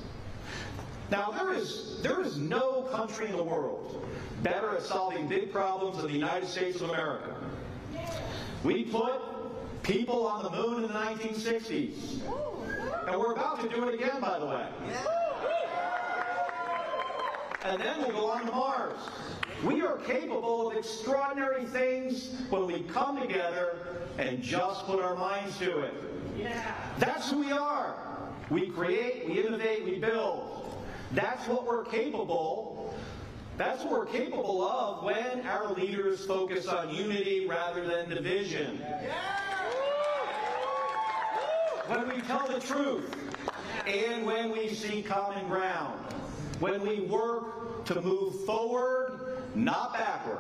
S5: Now, there is no country in the world better at solving big problems than the United States of America. We put people on the moon in the 1960s. And we're about to do it again, by the way. And then we'll go on to Mars. We are capable of extraordinary things when we come together and just put our minds to it. That's who we are. We create, we innovate, we build. That's what we're capable. That's what we're capable of when our leaders focus on unity rather than division. When we tell the truth, and when we see common ground, when we work to move forward, not backward.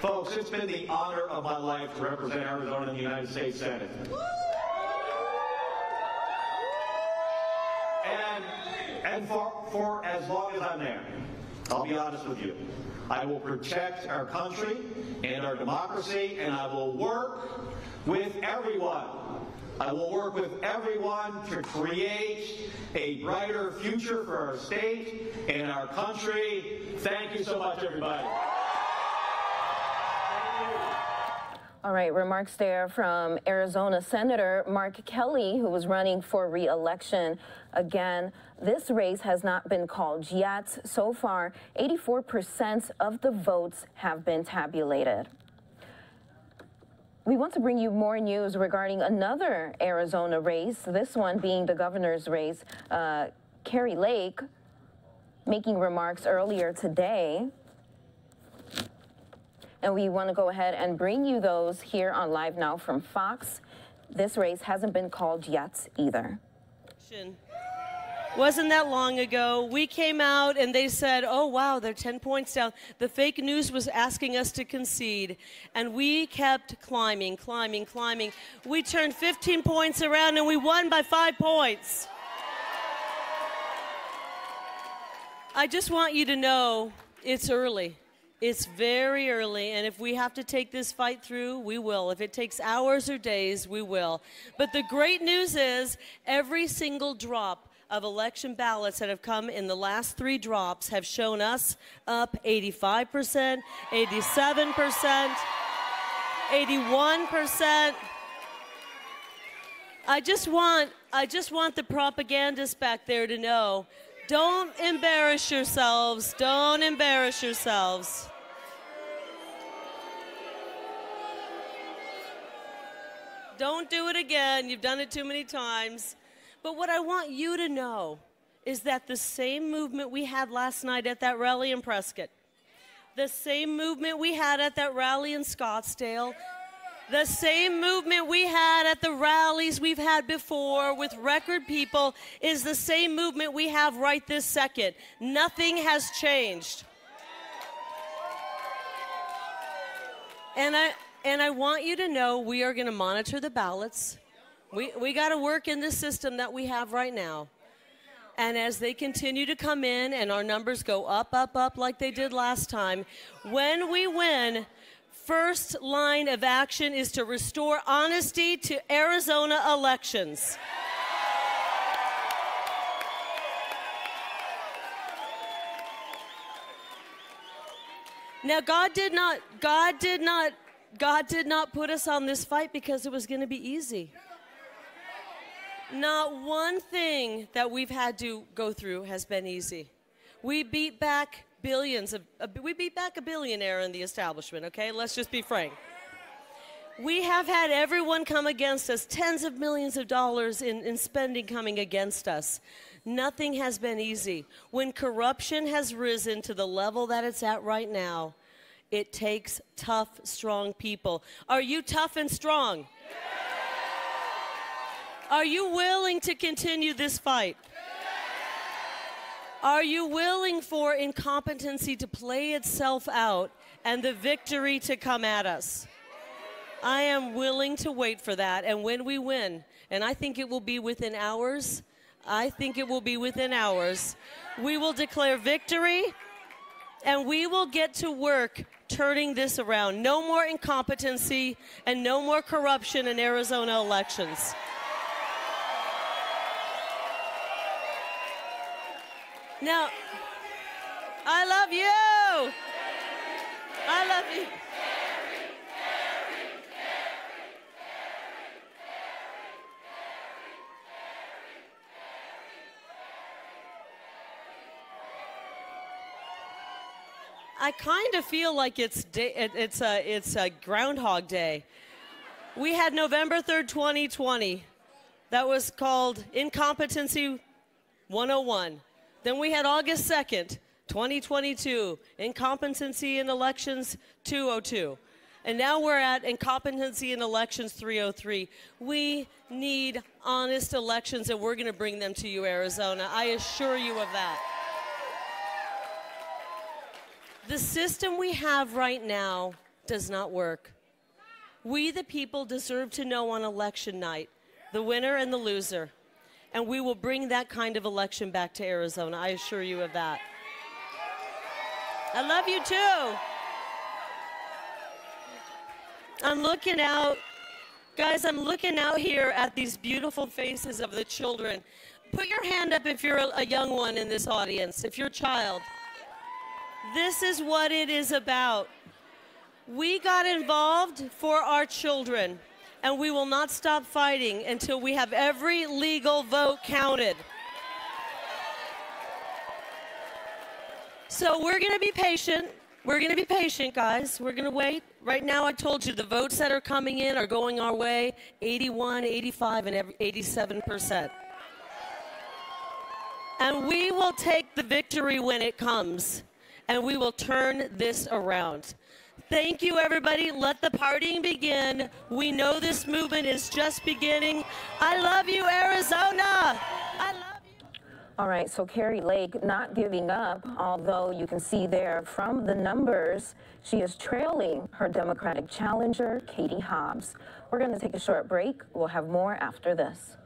S5: Folks, it's been the honor of my life to represent Arizona in the United States Senate. And for as long as I'm there, I'll be honest with you, I will protect our country and our democracy, and I will work with everyone. I will work with everyone to create a brighter future for our state and our country. Thank you so much, everybody.
S14: All right, remarks there from Arizona Senator Mark Kelly, who was running for re-election. Again, this race has not been called yet. So far, 84% of the votes have been tabulated. We want to bring you more news regarding another Arizona race, this one being the governor's race. Kari Lake making remarks earlier today. And we want to go ahead and bring you those here on Live Now from Fox. This race hasn't been called yet either.
S7: Wasn't that long ago, we came out and they said, oh, wow, they're 10 points down. The fake news was asking us to concede, and we kept climbing, climbing, climbing. We turned 15 points around, and we won by 5 points. I just want you to know it's early. It's very early, and if we have to take this fight through, we will. If it takes hours or days, we will. But the great news is every single drop of election ballots that have come in the last 3 drops have shown us up 85%, 87%, 81%. I just want the propagandists back there to know, don't embarrass yourselves. Don't embarrass yourselves. Don't do it again. You've done it too many times. But what I want you to know is that the same movement we had last night at that rally in Prescott, the same movement we had at that rally in Scottsdale, the same movement we had at the rallies we've had before with record people is the same movement we have right this second. Nothing has changed. And I want you to know we are going to monitor the ballots. We got to work in the system that we have right now. And as they continue to come in and our numbers go up, up, up like they did last time, when we win, first line of action is to restore honesty to Arizona elections. Now, God did not put us on this fight because it was going to be easy. Not one thing that we've had to go through has been easy. We beat back a billionaire in the establishment, okay? Let's just be frank. We have had everyone come against us, tens of millions of dollars in spending coming against us. Nothing has been easy. When corruption has risen to the level that it's at right now, it takes tough, strong people. Are you tough and strong? Are you willing to continue this fight? Are you willing for incompetency to play itself out and the victory to come at us? I am willing to wait for that, and when we win, and I think it will be within hours, we will declare victory, and we will get to work turning this around. No more incompetency and no more corruption in Arizona elections. Now, I love you. I love you. I kind of feel like it's a Groundhog Day. We had November 3rd, 2020. That was called Incompetency 101. Then we had August 2nd, 2022, Incompetency in Elections 202. And now we're at Incompetency in Elections 303. We need honest elections, and we're going to bring them to you, Arizona. I assure you of that. The system we have right now does not work. We, the people, deserve to know on election night the winner and the loser. And we will bring that kind of election back to Arizona. I assure you of that. I love you too. I'm looking out. Guys, I'm looking out here at these beautiful faces of the children. Put your hand up if you're a young one in this audience, if you're a child. This is what it is about. We got involved for our children. And we will not stop fighting until we have every legal vote counted. So we're going to be patient. We're going to be patient, guys. We're going to wait. Right now, I told you the votes that are coming in are going our way, 81, 85, and 87%. And we will take the victory when it comes, and we will turn this around. Thank you, everybody. Let the partying begin. We know this movement is just beginning. I love you, Arizona. I love
S14: All right, so Kari Lake not giving up, although you can see there from the numbers, she is trailing her Democratic challenger, Katie Hobbs. We're going to take a short break. We'll have more after this.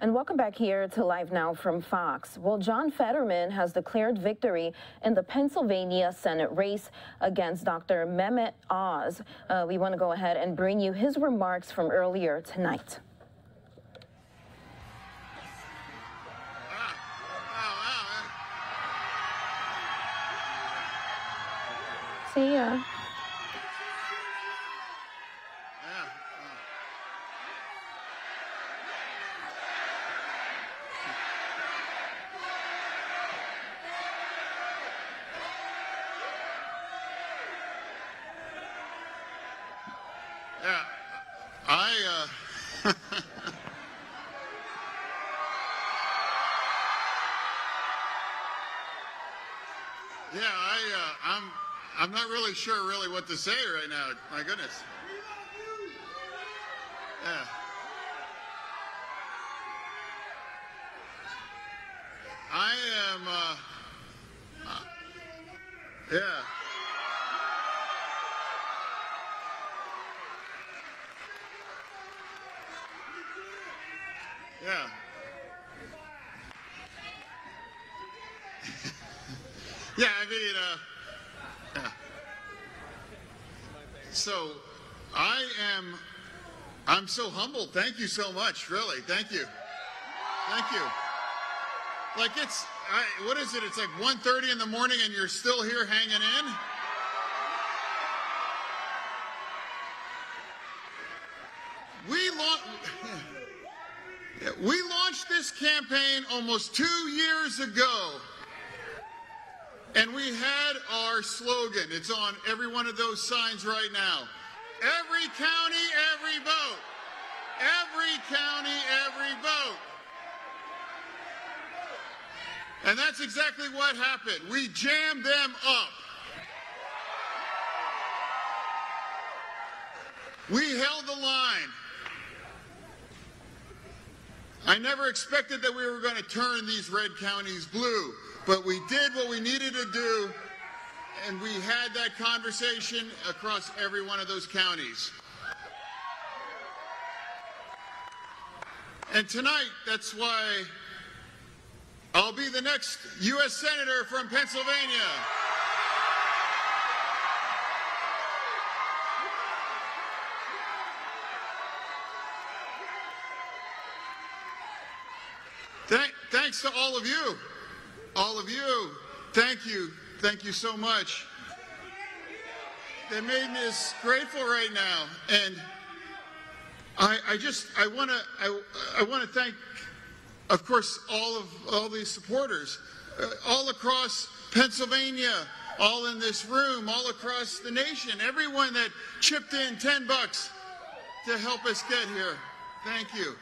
S14: And welcome back here to Live Now from Fox. Well, John Fetterman has declared victory in the Pennsylvania Senate race against Dr. Mehmet Oz. We want to go ahead and bring you his remarks from earlier tonight. See ya.
S10: I'm not really sure what to say right now. My goodness. Yeah. I am, yeah. Yeah. Yeah, I mean, yeah. So I'm so humbled. Thank you so much, really. Thank you. Thank you. Like what is it? It's like 1:30 in the morning and you're still here hanging in? We launched this campaign almost 2 years ago. And we had our slogan. It's on every one of those signs right now. Every county, every vote. Every county, every vote. And that's exactly what happened. We jammed them up. We held the line. I never expected that we were going to turn these red counties blue. But we did what we needed to do And we had that conversation across every one of those counties. And tonight, that's why I'll be the next U.S. Senator from Pennsylvania. Thanks to all of you. All of you. Thank you. Thank you so much. That made me grateful right now. And I want to thank, of course, all these supporters all across Pennsylvania, all in this room, all across the nation, everyone that chipped in $10 to help us get here. Thank you.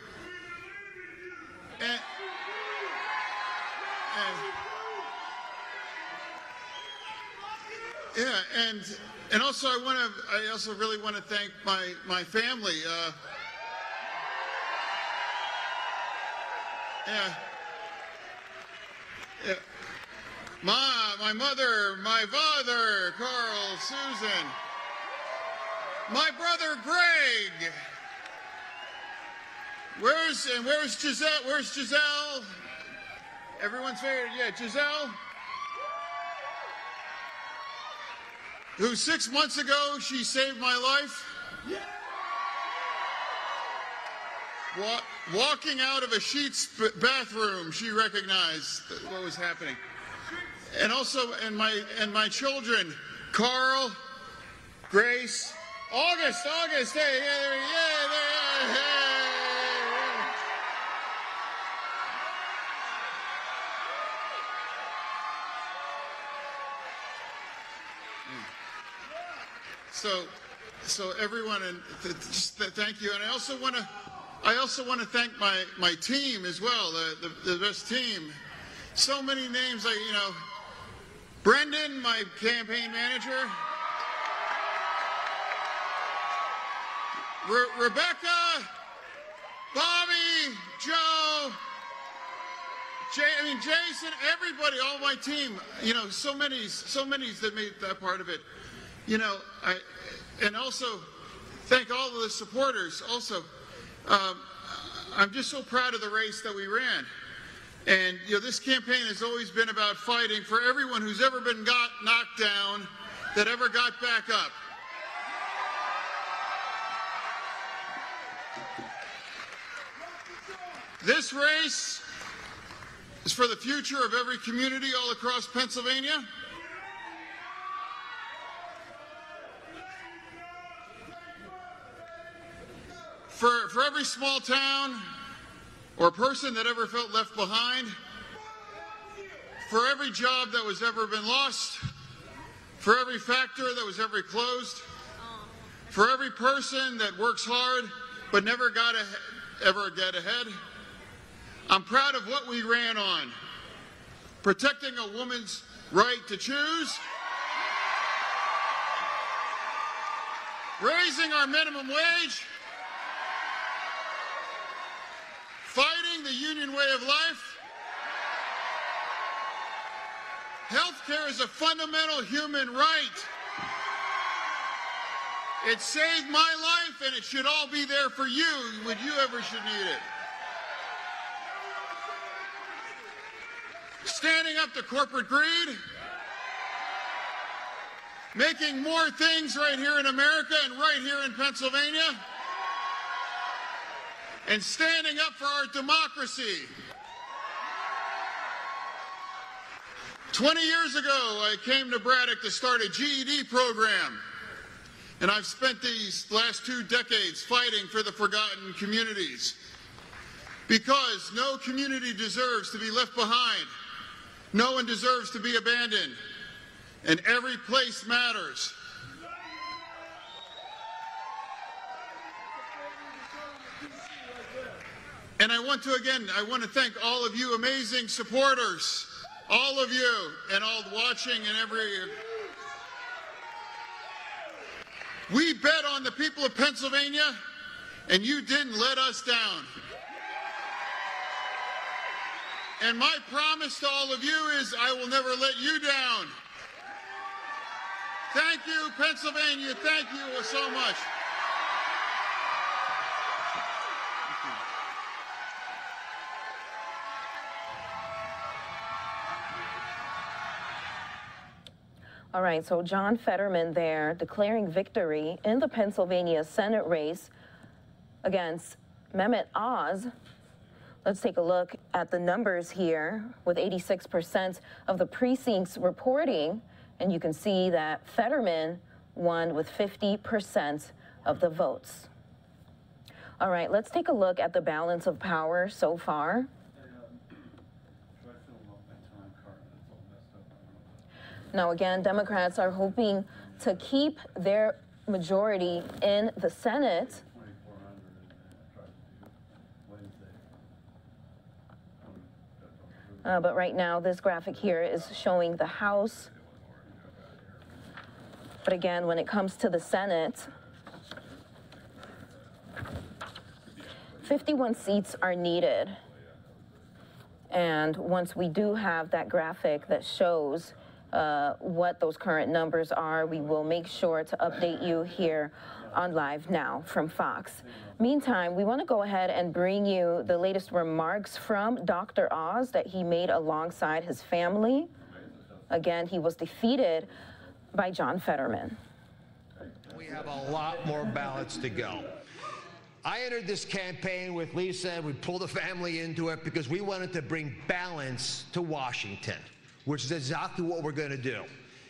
S10: And also I also really want to thank my family. My mother, my father, Carl, Susan, my brother Greg. Where's Giselle? Where's Giselle? Everyone's favorite, yeah, Giselle. Who 6 months ago, she saved my life. Walking out of a Sheetz bathroom, she recognized what was happening. And also, and my children, Carl, Grace, August, hey, yeah, hey. So everyone, and just thank you. And I also want to thank my team as well, the best team. So many names, Brendan, my campaign manager, Rebecca, Bobby, Joe, Jason, everybody, all my team. So many that made that part of it. And also thank all of the supporters. Also, I'm just so proud of the race that we ran. And this campaign has always been about fighting for everyone who's ever been knocked down, that ever got back up. This race is for the future of every community all across Pennsylvania. For every small town or person that ever felt left behind, for every job that was ever been lost, for every factory that was ever closed, for every person that works hard but never ever get ahead. I'm proud of what we ran on. Protecting a woman's right to choose, raising our minimum wage, fighting the union way of life. Healthcare is a fundamental human right. It saved my life, and it should all be there for you when you ever should need it. Standing up to corporate greed, making more things right here in America and right here in Pennsylvania, and standing up for our democracy. 20 years ago, I came to Braddock to start a GED program, and I've spent these last 2 decades fighting for the forgotten communities, because no community deserves to be left behind. No one deserves to be abandoned, and every place matters. And I want to thank all of you amazing supporters, all of you, and all watching and every. We bet on the people of Pennsylvania, and you didn't let us down. And my promise to all of you is I will never let you down. Thank you, Pennsylvania. Thank you so much.
S14: All right, so John Fetterman there declaring victory in the Pennsylvania Senate race against Mehmet Oz. Let's take a look at the numbers here with 86% of the precincts reporting, and you can see that Fetterman won with 50% of the votes. All right, let's take a look at the balance of power so far. Now, again, Democrats are hoping to keep their majority in the Senate. But right now, this graphic here is showing the House. But again, when it comes to the Senate, 51 seats are needed. And once we do have that graphic that shows what those current numbers are, we will make sure to update you here on Live Now from Fox. Meantime, we want to go ahead and bring you the latest remarks from Dr. Oz that he made alongside his family. Again, he was defeated by John Fetterman.
S12: We have a lot more ballots to go. I entered this campaign with Lisa, and we pulled the family into it because we wanted to bring balance to Washington, which is exactly what we're going to do.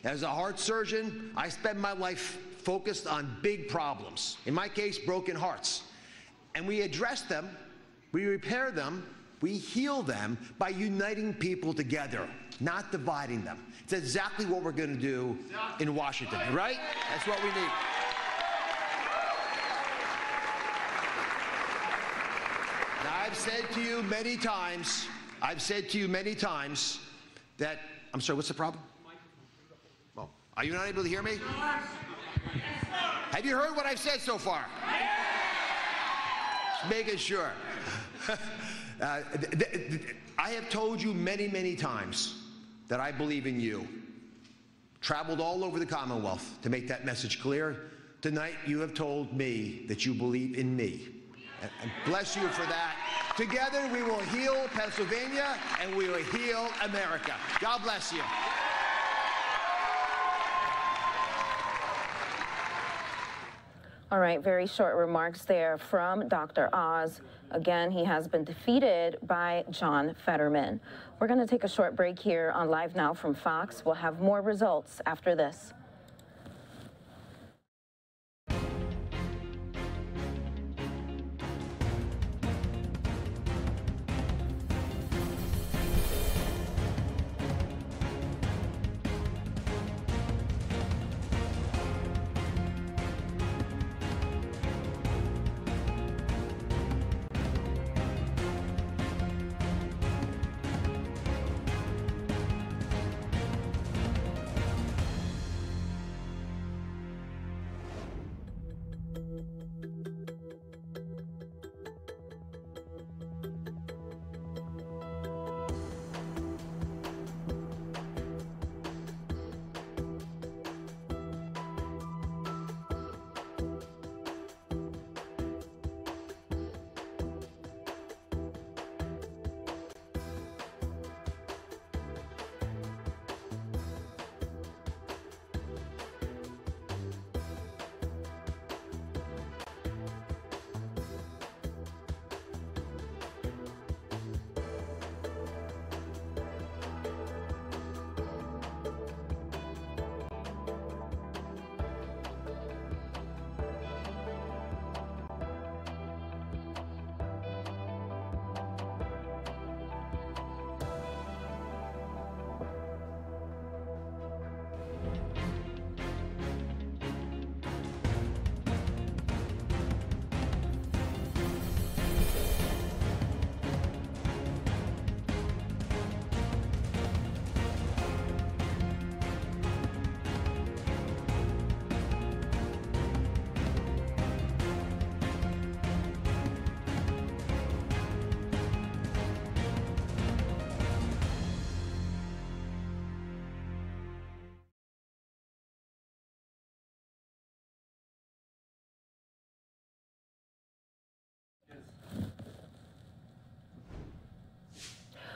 S12: As a heart surgeon, I spend my life focused on big problems. In my case, broken hearts. And we address them, we repair them, we heal them by uniting people together, not dividing them. It's exactly what we're going to do in Washington, right? That's what we need. Now, I've said to you many times, that, I'm sorry, what's the problem? Well, are you not able to hear me? Have you heard what I've said so far? Just making sure. I have told you many times that I believe in you. Traveled all over the Commonwealth to make that message clear. Tonight, you have told me that you believe in me. And bless you for that. Together, we will heal Pennsylvania, and we will heal America. God bless you.
S14: All right, very short remarks there from Dr. Oz. Again, he has been defeated by John Fetterman. We're going to take a short break here on Live Now from Fox. We'll have more results after this.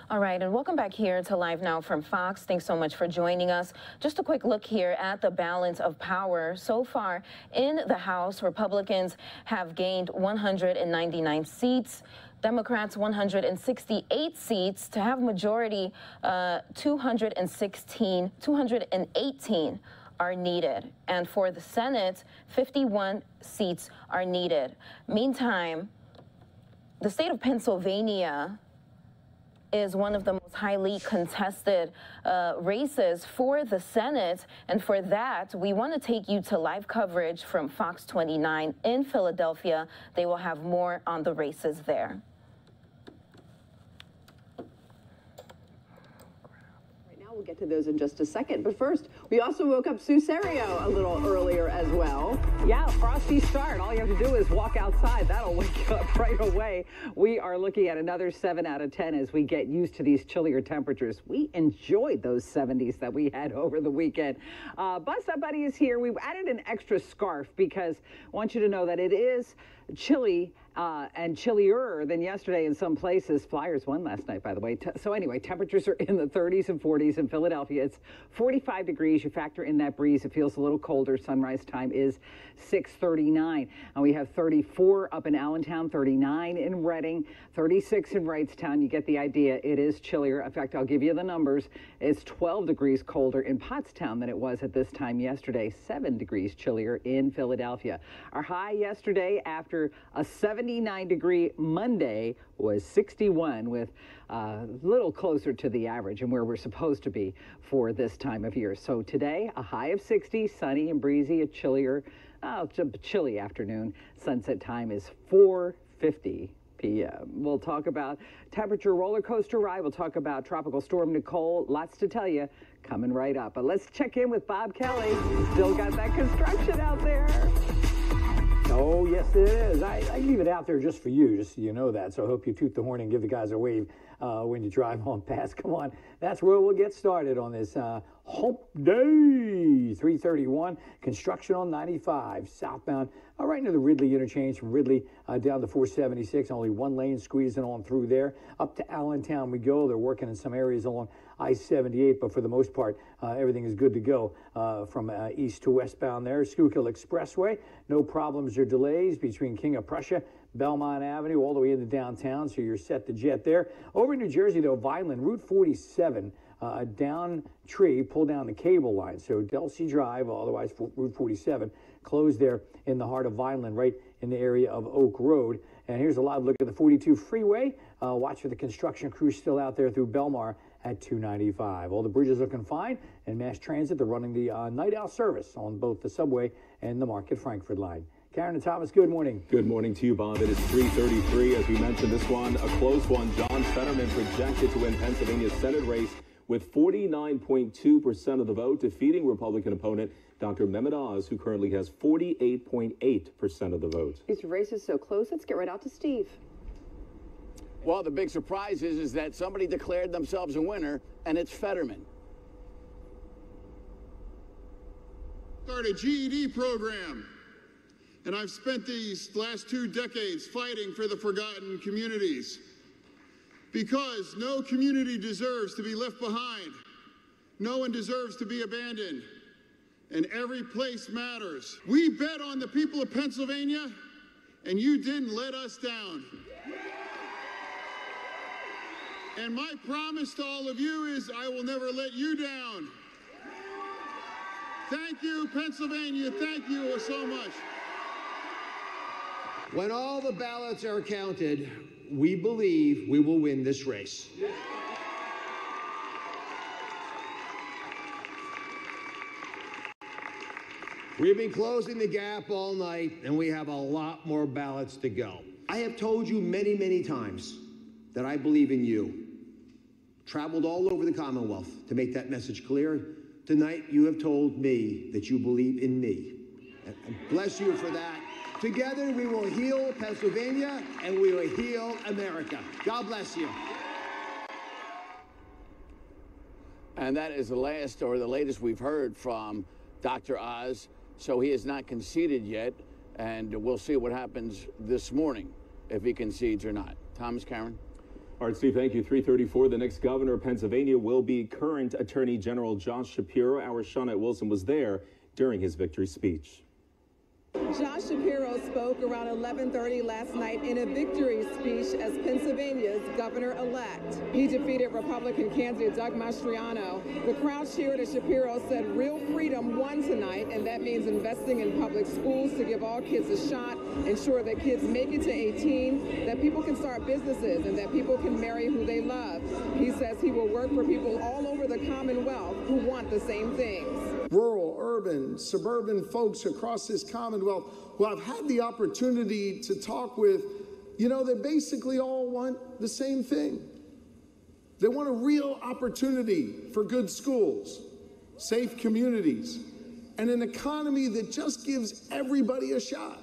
S14: All right, and welcome back here to Live Now from Fox. Thanks so much for joining us. Just a quick look here at the balance of power. So far in the House, Republicans have gained 199 seats. Democrats 168 seats. To have majority, 218 are needed. And for the Senate, 51 seats are needed. Meantime, the state of Pennsylvania is one of the most highly contested races for the Senate. And for that, we want to take you to live coverage from Fox 29 in Philadelphia. They will have more on the races there.
S2: We'll get to those in just a second. But first, we also woke up Sue Serio a little earlier as well. Yeah, frosty start. All you have to do is walk outside. That'll wake you up right away. We are looking at another 7 out of 10 as we get used to these chillier temperatures. We enjoyed those 70s that we had over the weekend. Bust Up Buddy is here. We've added an extra scarf because I want you to know that it is chilly and chillier than yesterday in some places. Flyers won last night, by the way. So anyway, temperatures are in the 30s and 40s in Philadelphia. It's 45 degrees. You factor in that breeze, it feels a little colder. Sunrise time is 6:39. And we have 34 up in Allentown, 39 in Reading, 36 in Wrightstown. You get the idea. It is chillier. In fact, I'll give you the numbers. It's 12 degrees colder in Pottstown than it was at this time yesterday. 7 degrees chillier in Philadelphia. Our high yesterday after a 79-degree Monday was 61, with a little closer to the average and where we're supposed to be for this time of year. So today, a high of 60, sunny and breezy, a chilly afternoon. Sunset time is 4:50 p.m. We'll talk about temperature roller coaster ride. We'll talk about Tropical Storm Nicole. Lots to tell you coming right up. But let's check in with Bob Kelly. Still got that construction out there.
S19: Oh, yes, it is. I leave it out there just for you, just so you know that. So I hope you toot the horn and give the guys a wave when you drive on past. Come on. That's where we'll get started on this hump day. 331, construction on 95, southbound, right into the Ridley interchange from Ridley down to 476. Only one lane squeezing on through there. Up to Allentown we go. They're working in some areas along I-78, but for the most part, everything is good to go from east to westbound there. Schuylkill Expressway, no problems or delays between King of Prussia, Belmont Avenue, all the way into downtown, so you're set to jet there. Over in New Jersey, though, Vineland, Route 47, down tree, pull down the cable line. So Delsey Drive, otherwise Route 47, closed there in the heart of Vineland, right in the area of Oak Road. And here's a live look at the 42 freeway. Watch for the construction crews still out there through Belmar at 295. All the bridges looking fine, and mass transit, they're running the night out service on both the subway and the Market Frankfurt line. Karen and Thomas, good morning.
S23: Good morning to you, Bob. It is 3:33. As we mentioned, this one, a close one. John Fetterman projected to win Pennsylvania's Senate race with 49.2% of the vote, defeating Republican opponent Dr. Mehmet Oz, who currently has 48.8% of the vote.
S2: These races so close. Let's get right out to Steve.
S24: Well, the big surprise is that somebody declared themselves a winner, and it's Fetterman.
S10: Start a GED program, and I've spent these last 2 decades fighting for the forgotten communities, because no community deserves to be left behind. No one deserves to be abandoned, and every place matters. We bet on the people of Pennsylvania, and you didn't let us down. And my promise to all of you is I will never let you down. Thank you, Pennsylvania. Thank you so much.
S12: When all the ballots are counted, we believe we will win this race. We've been closing the gap all night, and we have a lot more ballots to go. I have told you many, many times that I believe in you. Traveled all over the Commonwealth to make that message clear. Tonight, you have told me that you believe in me. And bless you for that. Together, we will heal Pennsylvania, and we will heal America. God bless you.
S24: And that is the last or the latest we've heard from Dr. Oz. So he has not conceded yet, and we'll see what happens this morning, if he concedes or not. Thomas, Karen?
S23: All right, Steve, thank you. 3:34. The next governor of Pennsylvania will be current Attorney General Josh Shapiro. Our Shawnette Wilson was there during his victory speech.
S8: Josh Shapiro spoke around 11:30 last night in a victory speech as Pennsylvania's governor-elect. He defeated Republican candidate Doug Mastriano. The crowd cheered as Shapiro said real freedom won tonight, and that means investing in public schools to give all kids a shot, ensure that kids make it to 18, that people can start businesses, and that people can marry who they love. He says he will work for people all over the Commonwealth who want the same things.
S9: Rural, urban, suburban folks across this Commonwealth who I've had the opportunity to talk with, you know, they basically all want the same thing. They want a real opportunity for good schools, safe communities, and an economy that just gives everybody a shot.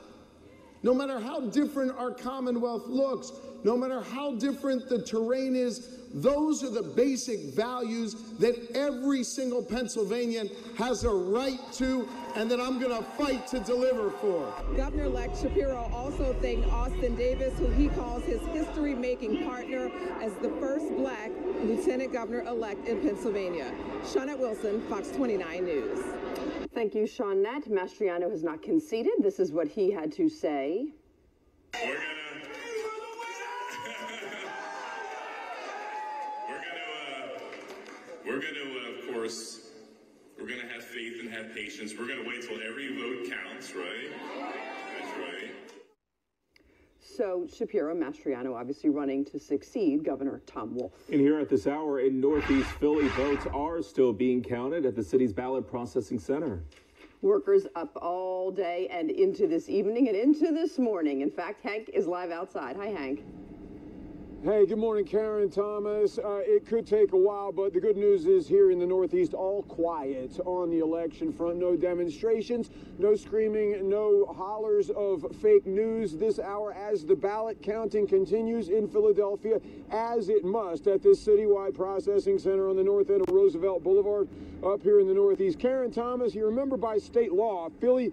S9: No matter how different our Commonwealth looks, no matter how different the terrain is, those are the basic values that every single Pennsylvanian has a right to and that I'm going to fight to deliver for.
S8: Governor-elect Shapiro also thanked Austin Davis, who he calls his history-making partner, as the first black lieutenant governor-elect in Pennsylvania. Shawnette Wilson, Fox 29 News.
S2: Thank you, Shawnette. Mastriano has not conceded. This is what he had to say.
S11: We're going to, of course, we're going to have faith and have patience. We're going to wait till every vote counts, right? That's right.
S2: So Shapiro, Mastriano obviously running to succeed Governor Tom Wolf.
S23: And here at this hour in Northeast Philly, votes are still being counted at the city's ballot processing center.
S2: Workers up all day and into this evening and into this morning. In fact, Hank is live outside. Hi, Hank.
S20: Hey, good morning, Karen, Thomas. It could take a while, but the good news is here in the Northeast, all quiet on the election front. No demonstrations, no screaming, no hollers of fake news this hour as the ballot counting continues in Philadelphia, as it must at this citywide processing center on the north end of Roosevelt Boulevard up here in the Northeast. Karen, Thomas, you remember by state law, Philly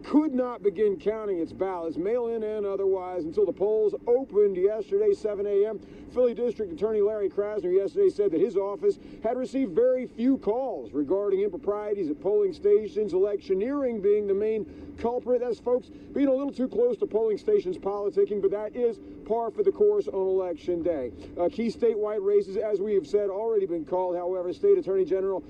S20: could not begin counting its ballots, mail-in and otherwise, until the polls opened yesterday, 7 a.m. Philly District Attorney Larry Krasner yesterday said that his office had received very few calls regarding improprieties at polling stations, electioneering being the main culprit. That's folks being a little too close to polling stations politicking, but that is par for the course on Election Day. Key statewide races, as we have said, already been called. However, State Attorney General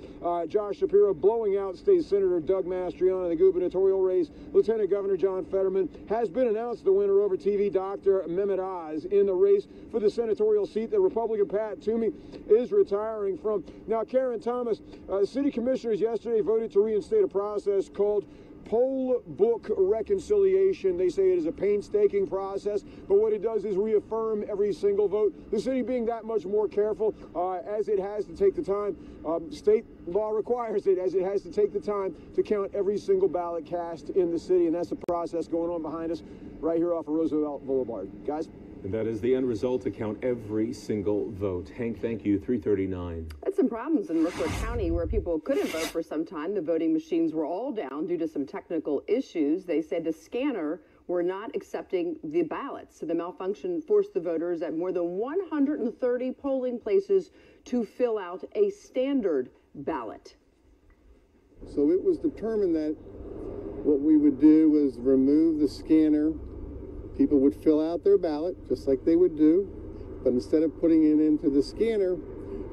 S20: Josh Shapiro blowing out State Senator Doug Mastriano in the gubernatorial race. Lieutenant Governor John Fetterman has been announced the winner over TV Dr. Mehmet Oz in the race for the senatorial seat that Republican Pat Toomey is retiring from. Now, Karen, Thomas, city commissioners yesterday voted to reinstate a process called poll book reconciliation. They say it is a painstaking process, but what it does is reaffirm every single vote. The city being that much more careful as it has to take the time. State law requires it, as it has to take the time to count every single ballot cast in the city, and that's the process going on behind us right here off of Roosevelt Boulevard. Guys?
S23: And that is the end result to count every single vote. Hank, thank you. 3:39.
S2: Had some problems in Mercer County where people couldn't vote for some time. The voting machines were all down due to some technical issues. They said the scanner were not accepting the ballots. So the malfunction forced the voters at more than 130 polling places to fill out a standard ballot.
S25: So it was determined that what we would do was remove the scanner. People would fill out their ballot just like they would do, but instead of putting it into the scanner,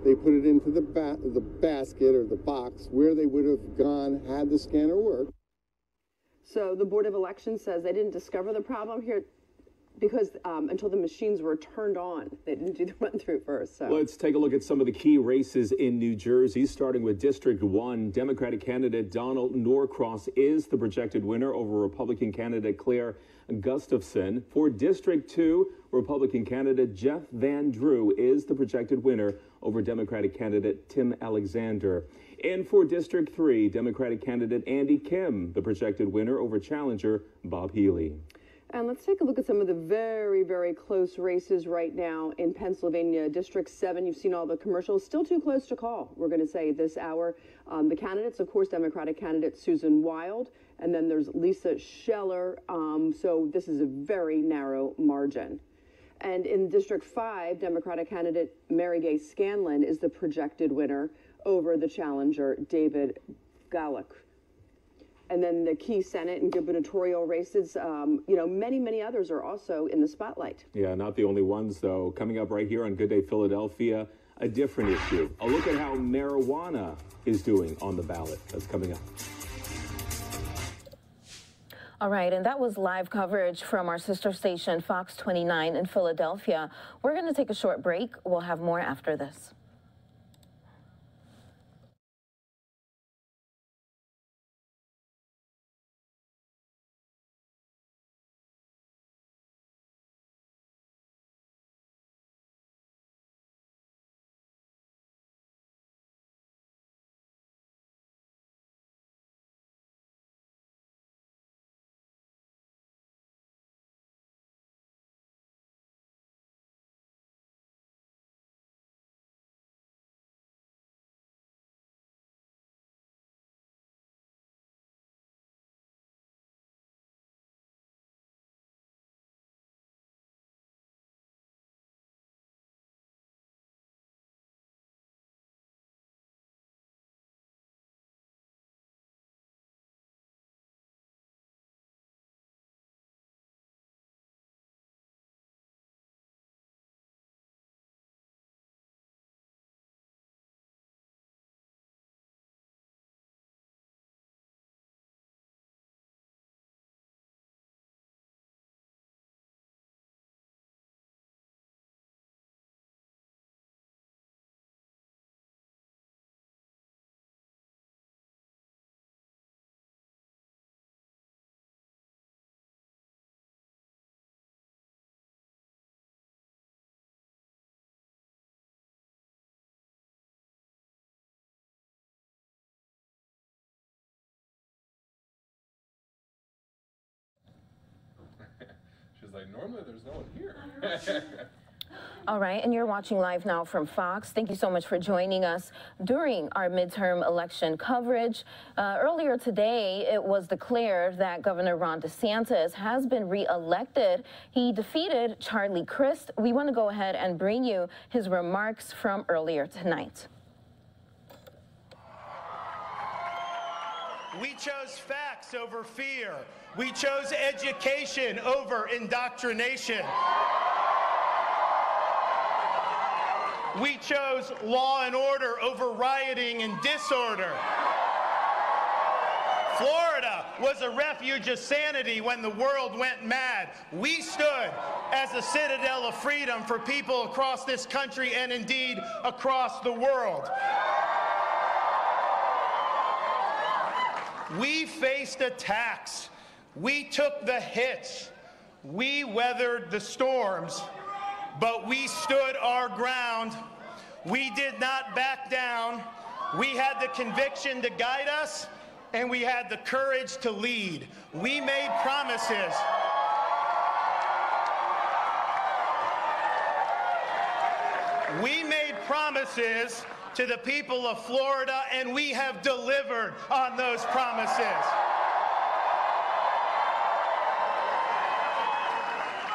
S25: they put it into the basket or the box where they would have gone had the scanner worked.
S2: So the Board of Elections says they didn't discover the problem here because until the machines were turned on. They didn't do the run-through first. So.
S23: Let's take a look at some of the key races in New Jersey, starting with District 1. Democratic candidate Donald Norcross is the projected winner over Republican candidate Claire Gustafson. For District 2, Republican candidate Jeff Van Drew is the projected winner over Democratic candidate Tim Alexander. And for District 3, Democratic candidate Andy Kim, the projected winner over challenger Bob Healy.
S2: And let's take a look at some of the very, very close races right now in Pennsylvania. District 7, you've seen all the commercials, still too close to call, we're going to say this hour. The candidates, of course, Democratic candidate Susan Wild, and then there's Lisa Scheller. So this is a very narrow margin. And in District 5, Democratic candidate Mary Gay Scanlon is the projected winner over the challenger David Gallick. And then the key Senate and gubernatorial races, you know, many others are also in the spotlight.
S23: Yeah, not the only ones, though. Coming up right here on Good Day Philadelphia, a different issue. A look at how marijuana is doing on the ballot. That's coming up.
S14: All right, and that was live coverage from our sister station, Fox 29 in Philadelphia. We're going to take a short break. We'll have more after this.
S3: She's like, normally there's no one here.
S14: All right, and you're watching Live Now from Fox. Thank you so much for joining us during our midterm election coverage. Earlier today, it was declared that Governor Ron DeSantis has been re-elected. He defeated Charlie Crist. We want to go ahead and bring you his remarks from earlier tonight.
S4: We chose facts over fear. We chose education over indoctrination. We chose law and order over rioting and disorder. Florida was a refuge of sanity when the world went mad. We stood as a citadel of freedom for people across this country and indeed across the world. We faced attacks. We took the hits. We weathered the storms, but we stood our ground. We did not back down. We had the conviction to guide us, and we had the courage to lead. We made promises. We made promises to the people of Florida, and we have delivered on those promises.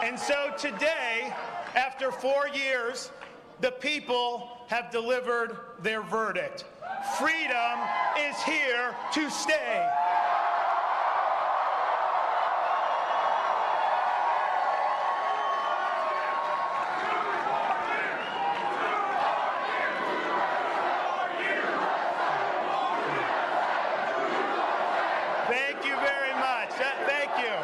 S4: And so today, after 4 years, the people have delivered their verdict. Freedom is here to stay. Thank you very much. Thank you.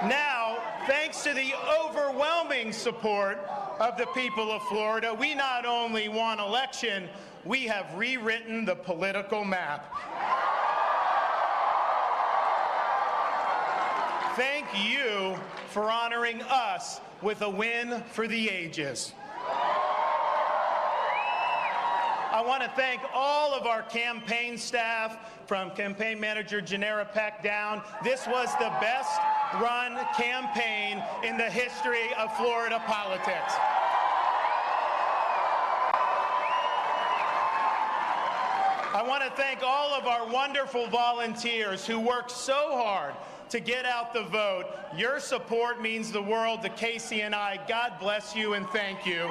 S4: Now, thanks to the overwhelming support of the people of Florida, we not only won election, we have rewritten the political map. Thank you for honoring us with a win for the ages. I want to thank all of our campaign staff, from campaign manager Janera Peck down. This was the best run campaign in the history of Florida politics. I want to thank all of our wonderful volunteers who worked so hard to get out the vote. Your support means the world to Casey and I. God bless you and thank you.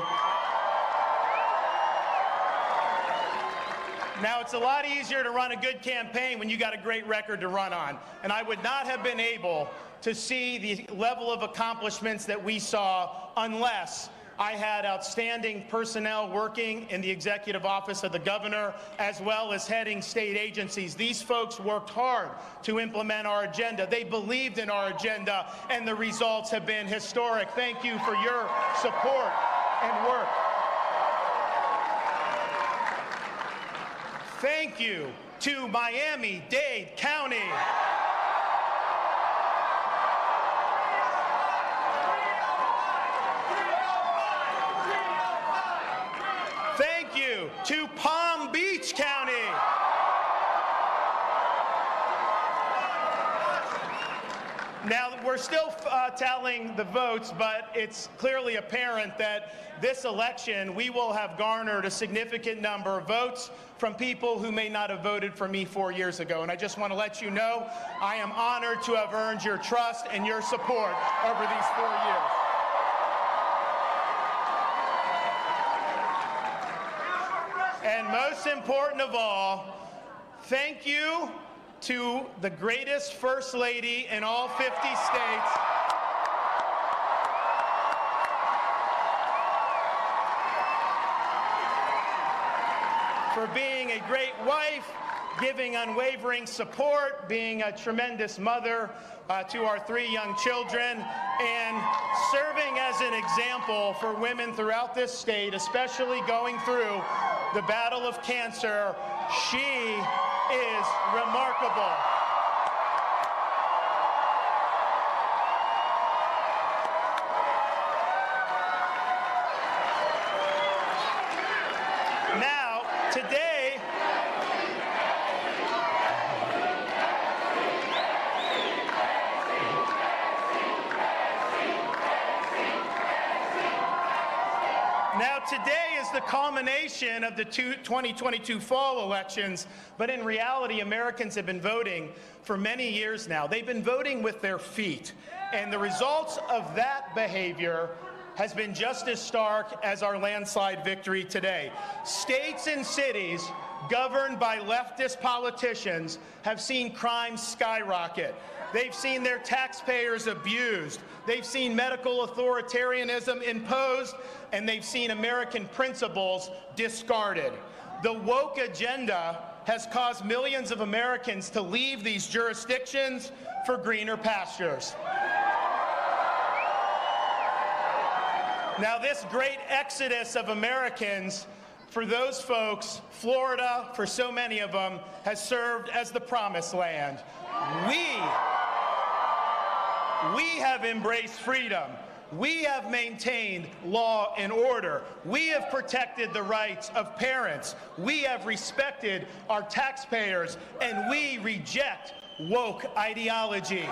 S4: Now, it's a lot easier to run a good campaign when you got a great record to run on. And I would not have been able to see the level of accomplishments that we saw unless I had outstanding personnel working in the executive office of the governor, as well as heading state agencies. These folks worked hard to implement our agenda. They believed in our agenda, and the results have been historic. Thank you for your support and work. Thank you to Miami-Dade County. Thank you to Palm Beach County. Now, we're still tallying the votes, but it's clearly apparent that this election, we will have garnered a significant number of votes from people who may not have voted for me 4 years ago. And I just want to let you know, I am honored to have earned your trust and your support over these 4 years. And most important of all, thank you to the greatest First Lady in all 50 states, for being a great wife, giving unwavering support, being a tremendous mother to our 3 young children, and serving as an example for women throughout this state, especially going through the battle of cancer. She is remarkable. Now, today, is the culmination of the 2022 fall elections, but in reality, Americans have been voting for many years now. They've been voting with their feet, and the results of that behavior has been just as stark as our landslide victory today. States and cities governed by leftist politicians have seen crime skyrocket. They've seen their taxpayers abused. They've seen medical authoritarianism imposed, and they've seen American principles discarded. The woke agenda has caused millions of Americans to leave these jurisdictions for greener pastures. Now, this great exodus of Americans, for those folks, Florida, for so many of them, has served as the promised land. We have embraced freedom. We have maintained law and order. We have protected the rights of parents. We have respected our taxpayers, and we reject woke ideology.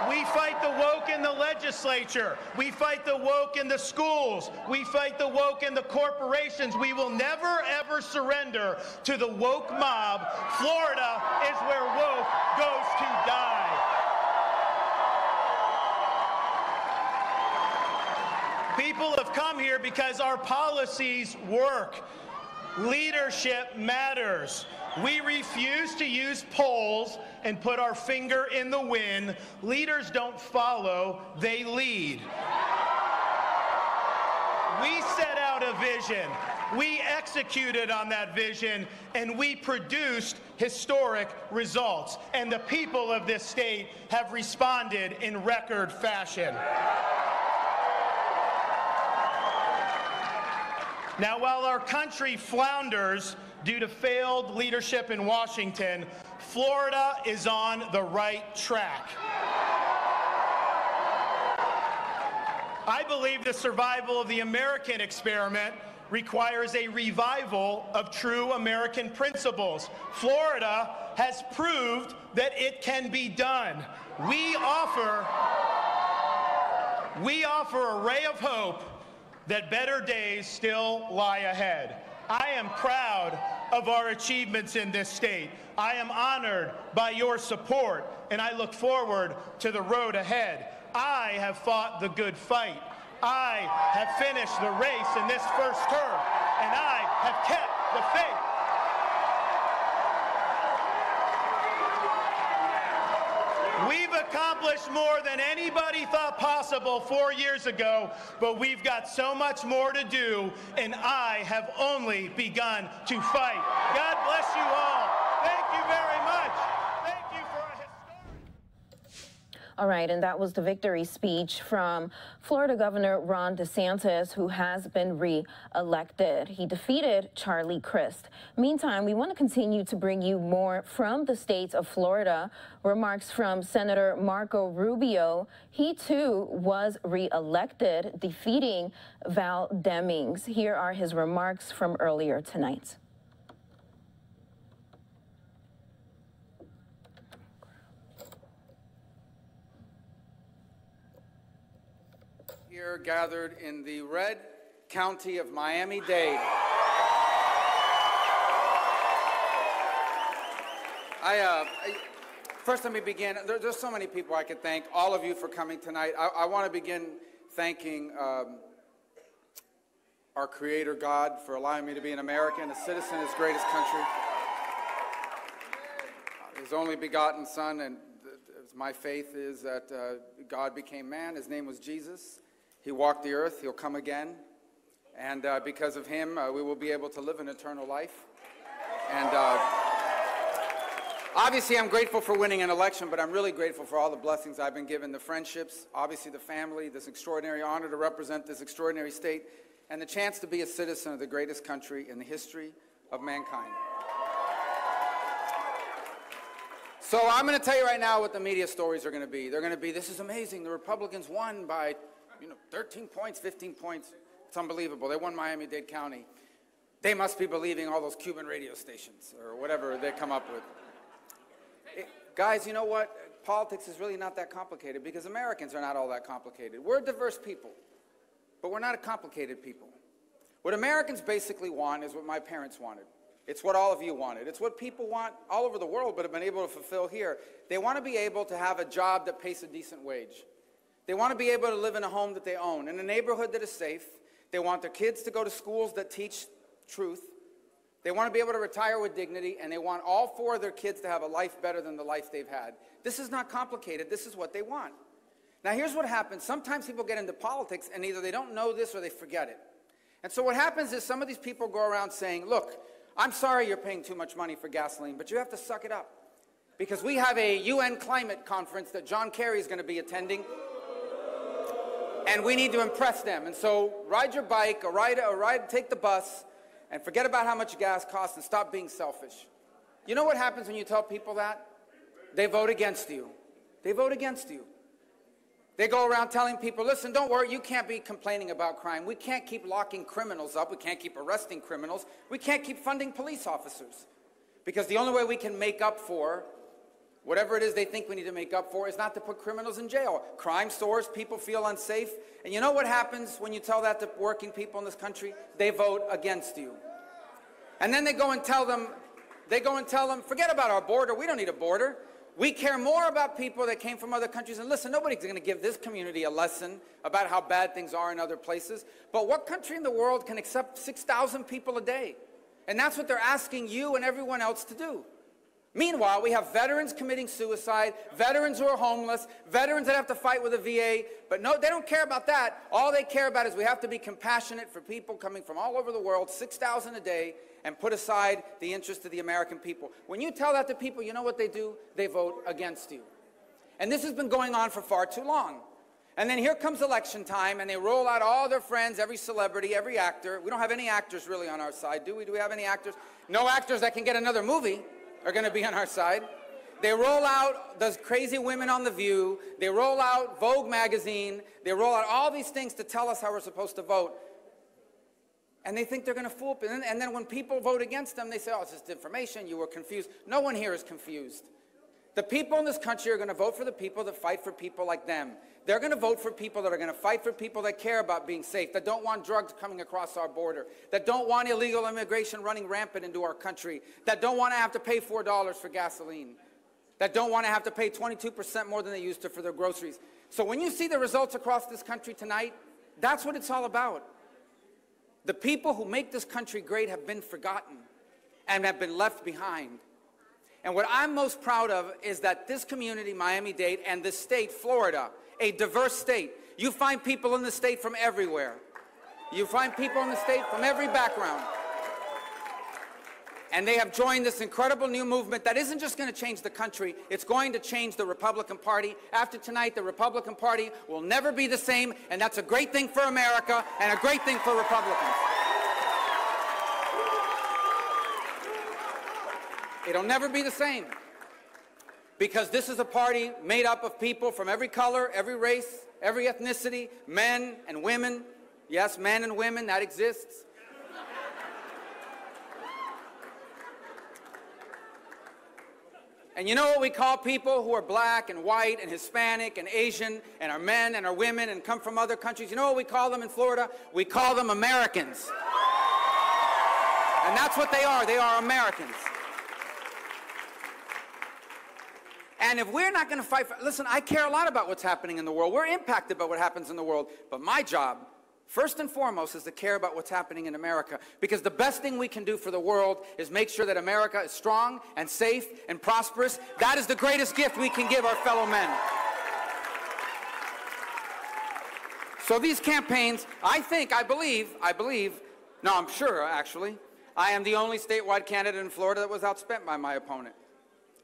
S4: We fight the woke in the legislature. We fight the woke in the schools. We fight the woke in the corporations. We will never, ever surrender to the woke mob. Florida is where woke goes to die. People have come here because our policies work. Leadership matters. We refuse to use polls and put our finger in the wind. Leaders don't follow, they lead. We set out a vision. We executed on that vision, and we produced historic results. And the people of this state have responded in record fashion. Now, while our country flounders due to failed leadership in Washington, Florida is on the right track. I believe the survival of the American experiment requires a revival of true American principles. Florida has proved that it can be done. We offer a ray of hope that better days still lie ahead. I am proud of our achievements in this state. I am honored by your support, and I look forward to the road ahead. I have fought the good fight. I have finished the race in this first term, and I have kept the faith. We've accomplished more than anybody thought possible 4 years ago, but we've got so much more to do, and I have only begun to fight. God bless you all. Thank you very much. Thank you for a
S14: All right, and that was the victory speech from Florida Governor Ron DeSantis, who has been re-elected. He defeated Charlie Crist. Meantime, we want to continue to bring you more from the state of Florida. Remarks from Senator Marco Rubio. He, too, was re-elected, defeating Val Demings. Here are his remarks from earlier tonight.
S1: Here gathered in the red county of Miami-Dade. First, let me begin. There's so many people I could thank, all of you for coming tonight. I want to begin thanking our Creator God for allowing me to be an American, a citizen of His greatest country. His only begotten Son, and my faith is that God became man. His name was Jesus. He walked the earth. He'll come again. And because of him, we will be able to live an eternal life. And obviously, I'm grateful for winning an election, but I'm really grateful for all the blessings I've been given, the friendships, obviously the family, this extraordinary honor to represent this extraordinary state, and the chance to be a citizen of the greatest country in the history of mankind. So I'm going to tell you right now what the media stories are going to be. They're going to be, this is amazing. The Republicans won by 13 points, 15 points. It's unbelievable. They won Miami-Dade County. They must be believing all those Cuban radio stations or whatever they come up with. Guys, you know what? Politics is really not that complicated because Americans are not all that complicated. We're a diverse people, but we're not a complicated people. What Americans basically want is what my parents wanted. It's what all of you wanted. It's what people want all over the world but have been able to fulfill here. They want to be able to have a job that pays a decent wage. They want to be able to live in a home that they own, in a neighborhood that is safe. They want their kids to go to schools that teach truth. They want to be able to retire with dignity, and they want all four of their kids to have a life better than the life they've had. This is not complicated. This is what they want. Now, here's what happens. Sometimes people get into politics, and either they don't know this or they forget it. And so what happens is some of these people go around saying, look, I'm sorry you're paying too much money for gasoline, but you have to suck it up. Because we have a UN climate conference that John Kerry is going to be attending, and we need to impress them. And so ride your bike or take the bus and forget about how much gas costs and stop being selfish. You know what happens when you tell people that? They vote against you. They vote against you. They go around telling people, listen, don't worry, you can't be complaining about crime. We can't keep locking criminals up. We can't keep arresting criminals. We can't keep funding police officers. Because the only way we can make up for whatever it is they think we need to make up for is not to put criminals in jail. Crime soars, people feel unsafe. And you know what happens when you tell that to working people in this country? They vote against you. And then they go and tell them, forget about our border. We don't need a border. We care more about people that came from other countries. And listen, nobody's going to give this community a lesson about how bad things are in other places. But what country in the world can accept 6,000 people a day? And that's what they're asking you and everyone else to do. Meanwhile, we have veterans committing suicide, veterans who are homeless, veterans that have to fight with the VA. But no, they don't care about that. All they care about is we have to be compassionate for people coming from all over the world, 6,000 a day, and put aside the interest of the American people. When you tell that to people, you know what they do? They vote against you. And this has been going on for far too long. And then here comes election time, and they roll out all their friends, every celebrity, every actor. We don't have any actors really on our side, do we? Do we have any actors? No actors that can get another movie are going to be on our side. They roll out those crazy women on The View. They roll out Vogue magazine. They roll out all these things to tell us how we're supposed to vote. And they think they're going to fool people. And then when people vote against them, they say, oh, it's just information. You were confused. No one here is confused. The people in this country are going to vote for the people that fight for people like them. They're going to vote for people that are going to fight for people that care about being safe, that don't want drugs coming across our border, that don't want illegal immigration running rampant into our country, that don't want to have to pay $4 for gasoline, that don't want to have to pay 22% more than they used to for their groceries. So when you see the results across this country tonight, that's what it's all about. The people who make this country great have been forgotten and have been left behind. And what I'm most proud of is that this community, Miami-Dade, and this state, Florida, a diverse state. You find people in the state from everywhere. You find people in the state from every background. And they have joined this incredible new movement that isn't just going to change the country, it's going to change the Republican Party. After tonight, the Republican Party will never be the same, and that's a great thing for America and a great thing for Republicans. It'll never be the same, because this is a party made up of people from every color, every race, every ethnicity, men and women. Yes, men and women, that exists. And you know what we call people who are black and white and Hispanic and Asian and are men and are women and come from other countries? You know what we call them in Florida? We call them Americans. And that's what they are. They are Americans. And if we're not going to fight for, listen, I care a lot about what's happening in the world. We're impacted by what happens in the world. But my job, first and foremost, is to care about what's happening in America. Because the best thing we can do for the world is make sure that America is strong and safe and prosperous. That is the greatest gift we can give our fellow men. So these campaigns, I believe, no, I'm sure, actually, I am the only statewide candidate in Florida that was outspent by my opponent.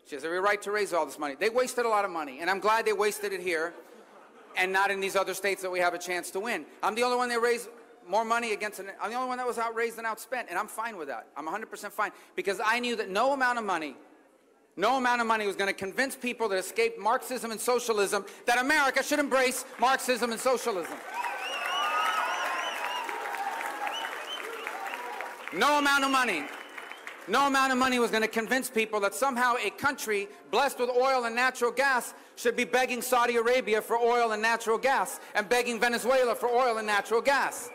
S1: She has every right to raise all this money. They wasted a lot of money, and I'm glad they wasted it here and not in these other states that we have a chance to win. I'm the only one that raised more money against, I'm the only one that was outraised and outspent, and I'm fine with that. I'm 100% fine, because I knew that no amount of money was going to convince people that escaped Marxism and socialism that America should embrace Marxism and socialism. No amount of money was going to convince people that somehow a country blessed with oil and natural gas should be begging Saudi Arabia for oil and natural gas and begging Venezuela for oil and natural gas.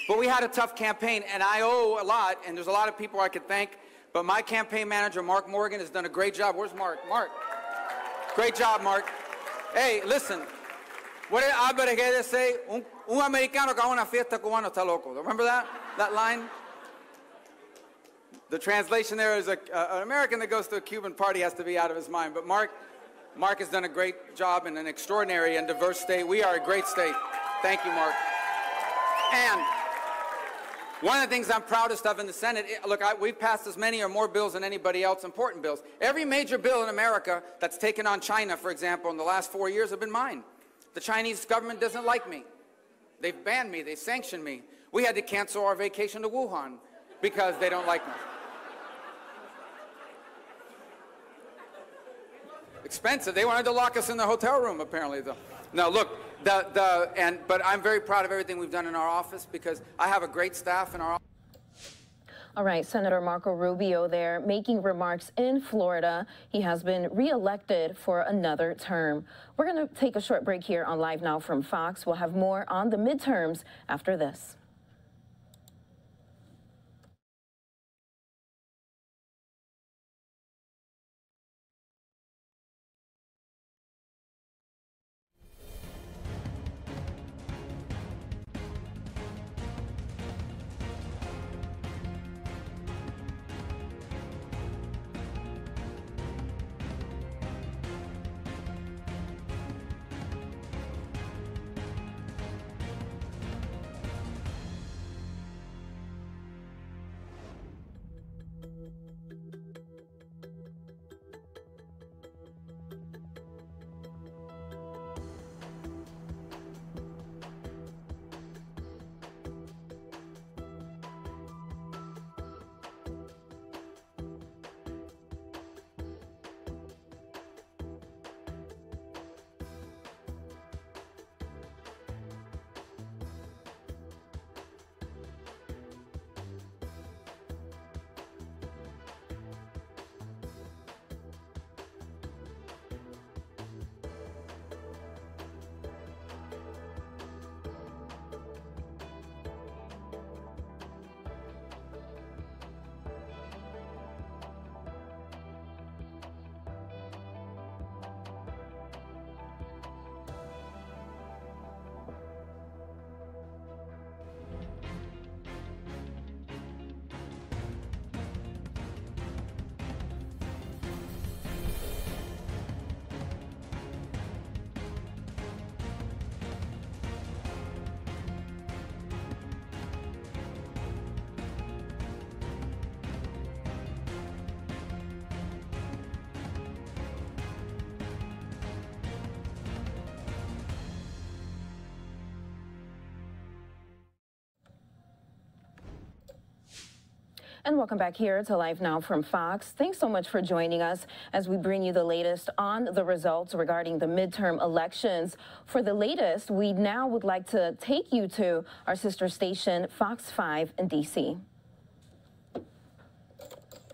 S1: But we had a tough campaign, and I owe a lot, and there's a lot of people I could thank, but my campaign manager, Mark Morgan, has done a great job. Where's Mark? Mark. Great job, Mark. Hey, listen. What did Albert Aguirre say? Un americano que va a una fiesta cubano está loco. Remember that line? The translation there is an American that goes to a Cuban party has to be out of his mind. But Mark has done a great job in an extraordinary and diverse state. We are a great state. Thank you, Mark. And one of the things I'm proudest of in the Senate, look, we've passed as many or more bills than anybody else, important bills. Every major bill in America that's taken on China, for example, in the last 4 years have been mine. The Chinese government doesn't like me. They've banned me. They sanctioned me. We had to cancel our vacation to Wuhan because they don't like me. Expensive. They wanted to lock us in the hotel room, apparently, though. No, look, but I'm very proud of everything we've done in our office, because I have a great staff in our office.
S14: All right, Senator Marco Rubio there making remarks in Florida. He has been reelected for another term. We're going to take a short break here on Live Now from Fox. We'll have more on the midterms after this. And welcome back here to Live Now from Fox. Thanks so much for joining us as we bring you the latest on the results regarding the midterm elections. For the latest, we now would like to take you to our sister station, Fox 5 in D.C.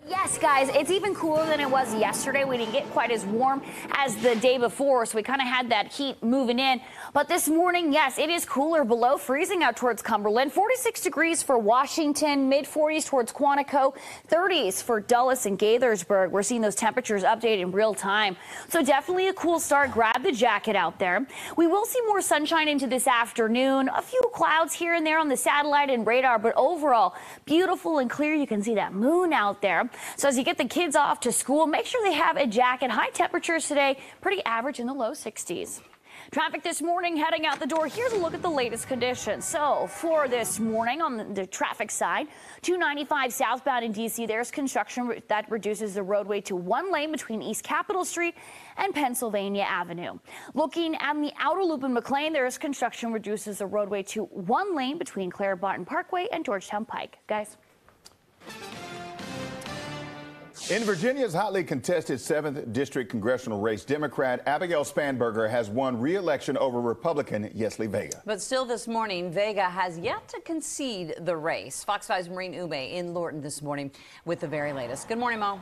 S13: Yes, guys, it's even cooler than it was yesterday. We didn't get quite as warm as the day before, so we kind of had that heat moving in. But this morning, yes, it is cooler, below freezing out towards Cumberland. 46 degrees for Washington, mid-40s towards Quantico, 30s for Dulles and Gaithersburg. We're seeing those temperatures update in real time. So definitely a cool start. Grab the jacket out there. We will see more sunshine into this afternoon. A few clouds here and there on the satellite and radar, but overall, beautiful and clear. You can see that moon out there. So as you get the kids off to school, make sure they have a jacket. High temperatures today, pretty average in the low 60s. Traffic this morning heading out the door. Here's a look at the latest conditions. So for this morning on the traffic side, 295 southbound in D.C., there's construction that reduces the roadway to one lane between East Capitol Street and Pennsylvania Avenue. Looking at the outer loop in McLean, there's construction reduces the roadway to one lane between Claire Barton Parkway and Georgetown Pike. Guys.
S15: In Virginia's hotly contested 7th District congressional race, Democrat Abigail Spanberger has won re-election over Republican Yesli Vega.
S16: But still this morning, Vega has yet to concede the race. Fox 5's Maureen Ume in Lorton this morning with the very latest. Good morning, Mo.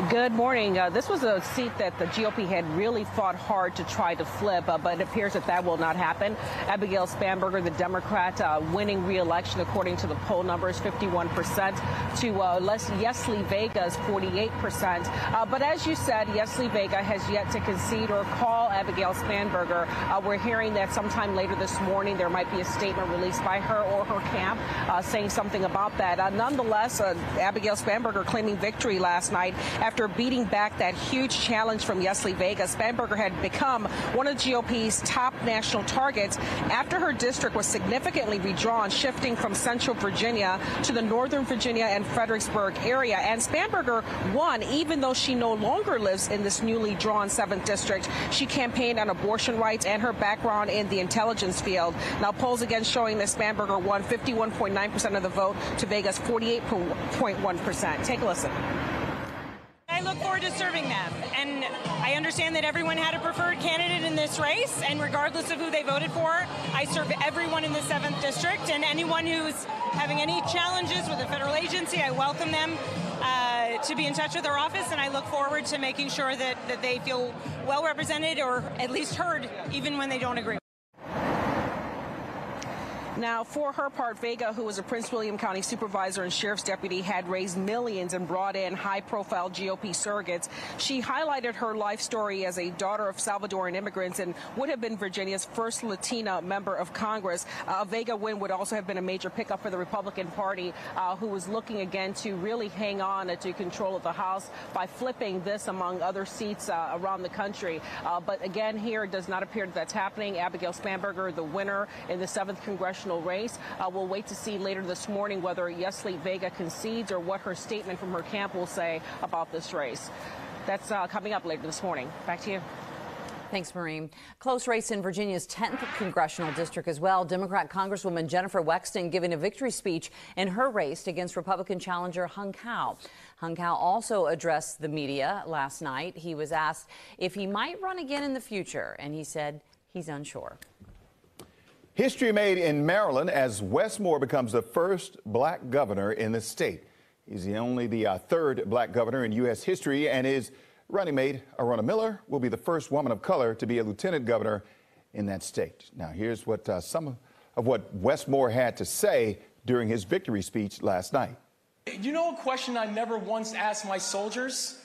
S17: Good morning. This was a seat that the GOP had really fought hard to try to flip, but it appears that that will not happen. Abigail Spanberger, the Democrat, winning re-election according to the poll numbers, 51% to Yesli Vega's 48%. But as you said, Yesli Vega has yet to concede or call Abigail Spanberger. We're hearing that sometime later this morning there might be a statement released by her or her camp saying something about that. Nonetheless, Abigail Spanberger claiming victory last night after beating back that huge challenge from Yesli Vega. Spanberger had become one of the GOP's top national targets after her district was significantly redrawn, shifting from central Virginia to the northern Virginia and Fredericksburg area. And Spanberger won, even though she no longer lives in this newly drawn 7th district. She campaigned on abortion rights and her background in the intelligence field. Now, polls again showing that Spanberger won 51.9% of the vote to Vega's 48.1%. Take a listen.
S21: I look forward to serving them, and I understand that everyone had a preferred candidate in this race, and regardless of who they voted for, I serve everyone in the 7th District, and anyone who's having any challenges with a federal agency, I welcome them to be in touch with our office, and I look forward to making sure that they feel well represented or at least heard, even when they don't agree.
S17: Now, for her part, Vega, who was a Prince William County supervisor and sheriff's deputy, had raised millions and brought in high-profile GOP surrogates. She highlighted her life story as a daughter of Salvadoran immigrants and would have been Virginia's first Latina member of Congress. A Vega win would also have been a major pickup for the Republican Party, who was looking again to really hang on to control of the House by flipping this among other seats around the country. But again, here it does not appear that that's happening. Abigail Spanberger, the winner in the 7th congressional race. We'll wait to see later this morning whether Yesli Vega concedes or what her statement from her camp will say about this race. That's coming up later this morning. Back to you.
S16: Thanks, Maureen. Close race in Virginia's 10th congressional district as well. Democrat Congresswoman Jennifer Wexton giving a victory speech in her race against Republican challenger Hung Cao. Hung Cao also addressed the media last night. He was asked if he might run again in the future, and he said he's unsure.
S15: History made in Maryland as Wes Moore becomes the first black governor in the state. He's only the third black governor in U.S. history, and his running mate, Arona Miller, will be the first woman of color to be a lieutenant governor in that state. Now, here's what some of what Wes Moore had to say during his victory speech last night.
S26: You know a question I never once asked my soldiers?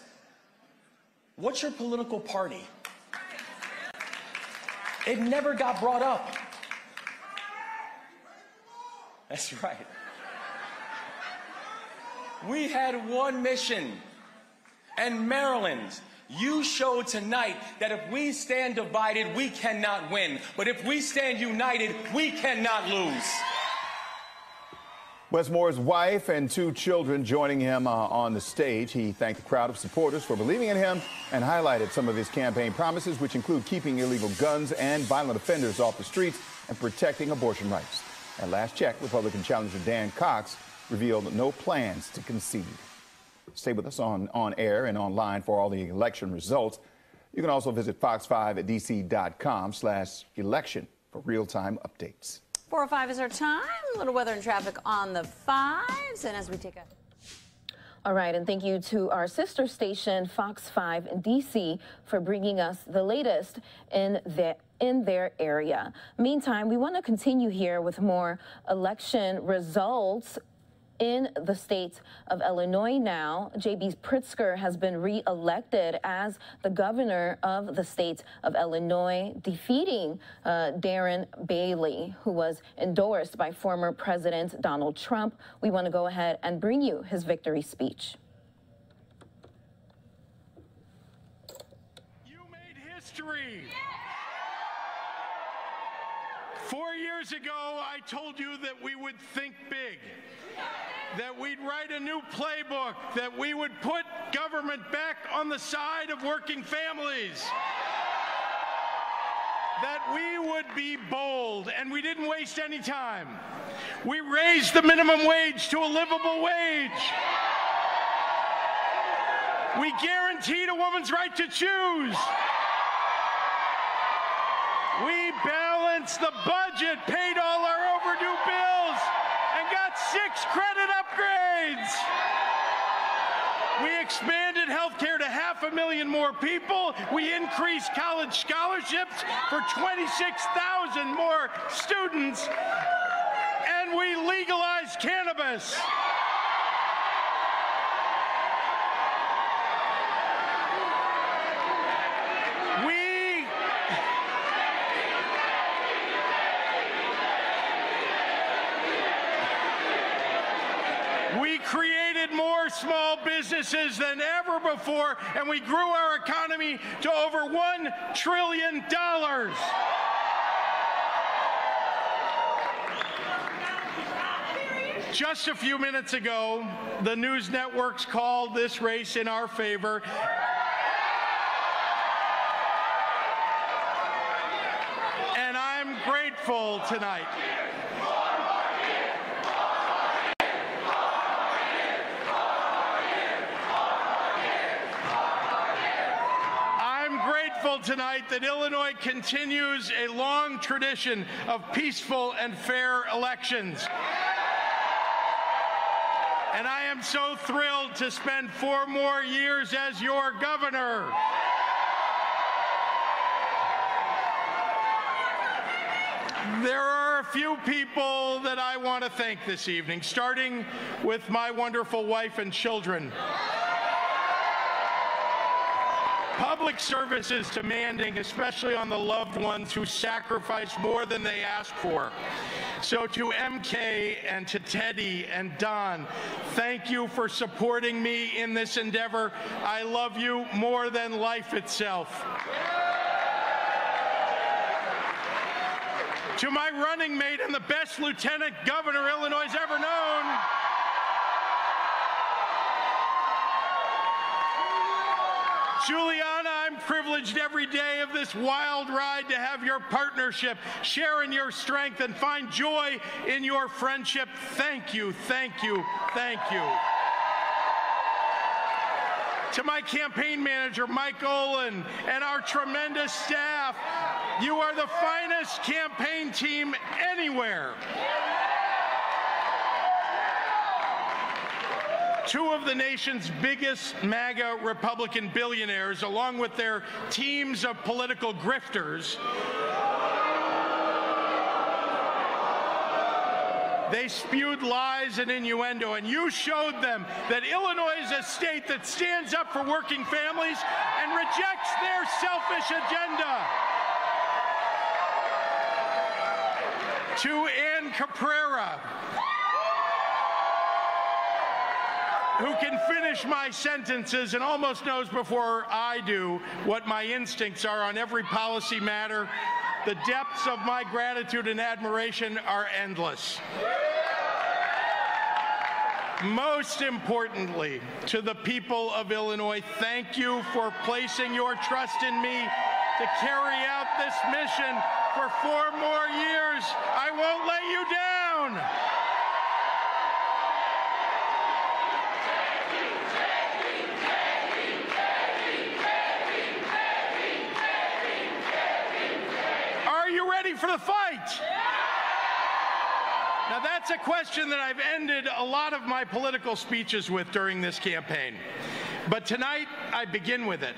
S26: What's your political party? It never got brought up. That's right. We had one mission. And Maryland, you showed tonight that if we stand divided, we cannot win. But if we stand united, we cannot lose.
S15: Wes Moore's wife and 2 children joining him on the stage. He thanked the crowd of supporters for believing in him and highlighted some of his campaign promises, which include keeping illegal guns and violent offenders off the streets and protecting abortion rights. At last check, Republican challenger Dan Cox revealed no plans to concede. Stay with us on air and online for all the election results. You can also visit fox5dc.com/election for real-time updates.
S16: 4:05 is our time. A little weather and traffic on the 5s. And as we take a...
S14: All right, and thank you to our sister station, Fox 5 in D.C., for bringing us the latest in their area. Meantime, we want to continue here with more election results in the state of Illinois now. J.B. Pritzker has been re-elected as the governor of the state of Illinois, defeating Darren Bailey, who was endorsed by former President Donald Trump. We want to go ahead and bring you his victory speech.
S5: You made history. 4 years ago, I told you that we would think big, that we'd write a new playbook, that we would put government back on the side of working families, that we would be bold, and we didn't waste any time. We raised the minimum wage to a livable wage. We guaranteed a woman's right to choose. We balanced the budget, paid all our overdue bills, and got 6 credit upgrades. We expanded health care to 500,000 more people. We increased college scholarships for 26,000 more students. And we legalized cannabis. We created more small businesses than ever before, and we grew our economy to over $1 trillion. Just a few minutes ago, the news networks called this race in our favor. And I'm grateful tonight. Tonight that Illinois continues a long tradition of peaceful and fair elections. And I am so thrilled to spend 4 more years as your governor. There are a few people that I want to thank this evening, starting with my wonderful wife and children. Public service is demanding, especially on the loved ones who sacrifice more than they asked for. So to MK and to Teddy and Don, thank you for supporting me in this endeavor. I love you more than life itself. To my running mate and the best lieutenant governor Illinois has ever known, Juliana, I'm privileged every day of this wild ride to have your partnership, share in your strength, and find joy in your friendship. Thank you, thank you, thank you. To my campaign manager, Mike Olin, and our tremendous staff, you are the finest campaign team anywhere. 2 of the nation's biggest MAGA Republican billionaires, along with their teams of political grifters, they spewed lies and innuendo, and you showed them that Illinois is a state that stands up for working families and rejects their selfish agenda. To Ann Caprera, who can finish my sentences and almost knows before I do what my instincts are on every policy matter, the depths of my gratitude and admiration are endless. Most importantly, to the people of Illinois, thank you for placing your trust in me to carry out this mission for 4 more years. I won't let you down. for the fight? Now, that's a question that I've ended a lot of my political speeches with during this campaign. But tonight, I begin with it.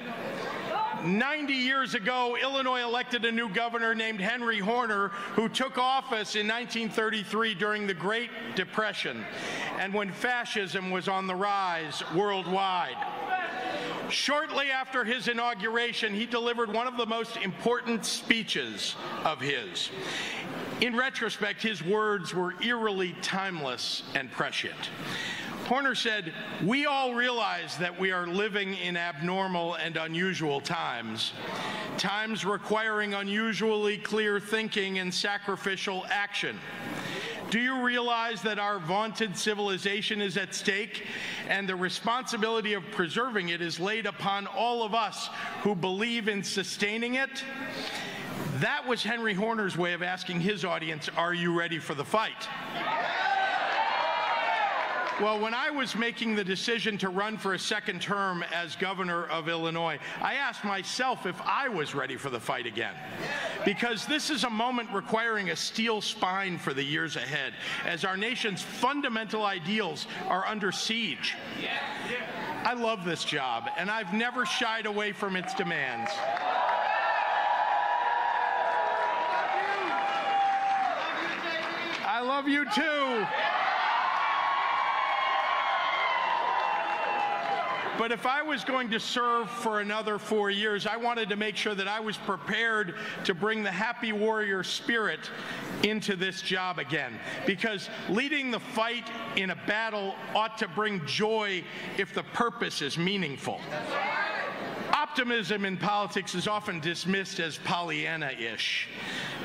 S5: 90 years ago, Illinois elected a new governor named Henry Horner, who took office in 1933 during the Great Depression and when fascism was on the rise worldwide. Shortly after his inauguration, he delivered one of the most important speeches of his. In retrospect, his words were eerily timeless and prescient. Horner said, "We all realize that we are living in abnormal and unusual times, times requiring unusually clear thinking and sacrificial action. Do you realize that our vaunted civilization is at stake and the responsibility of preserving it is laid upon all of us who believe in sustaining it?" That was Henry Horner's way of asking his audience, are you ready for the fight? Well, when I was making the decision to run for a second term as governor of Illinois, I asked myself if I was ready for the fight again. Because this is a moment requiring a steel spine for the years ahead, as our nation's fundamental ideals are under siege. I love this job, and I've never shied away from its demands. I love you too. But if I was going to serve for another 4 years, I wanted to make sure that I was prepared to bring the happy warrior spirit into this job again. Because leading the fight in a battle ought to bring joy if the purpose is meaningful. Optimism in politics is often dismissed as Pollyanna-ish.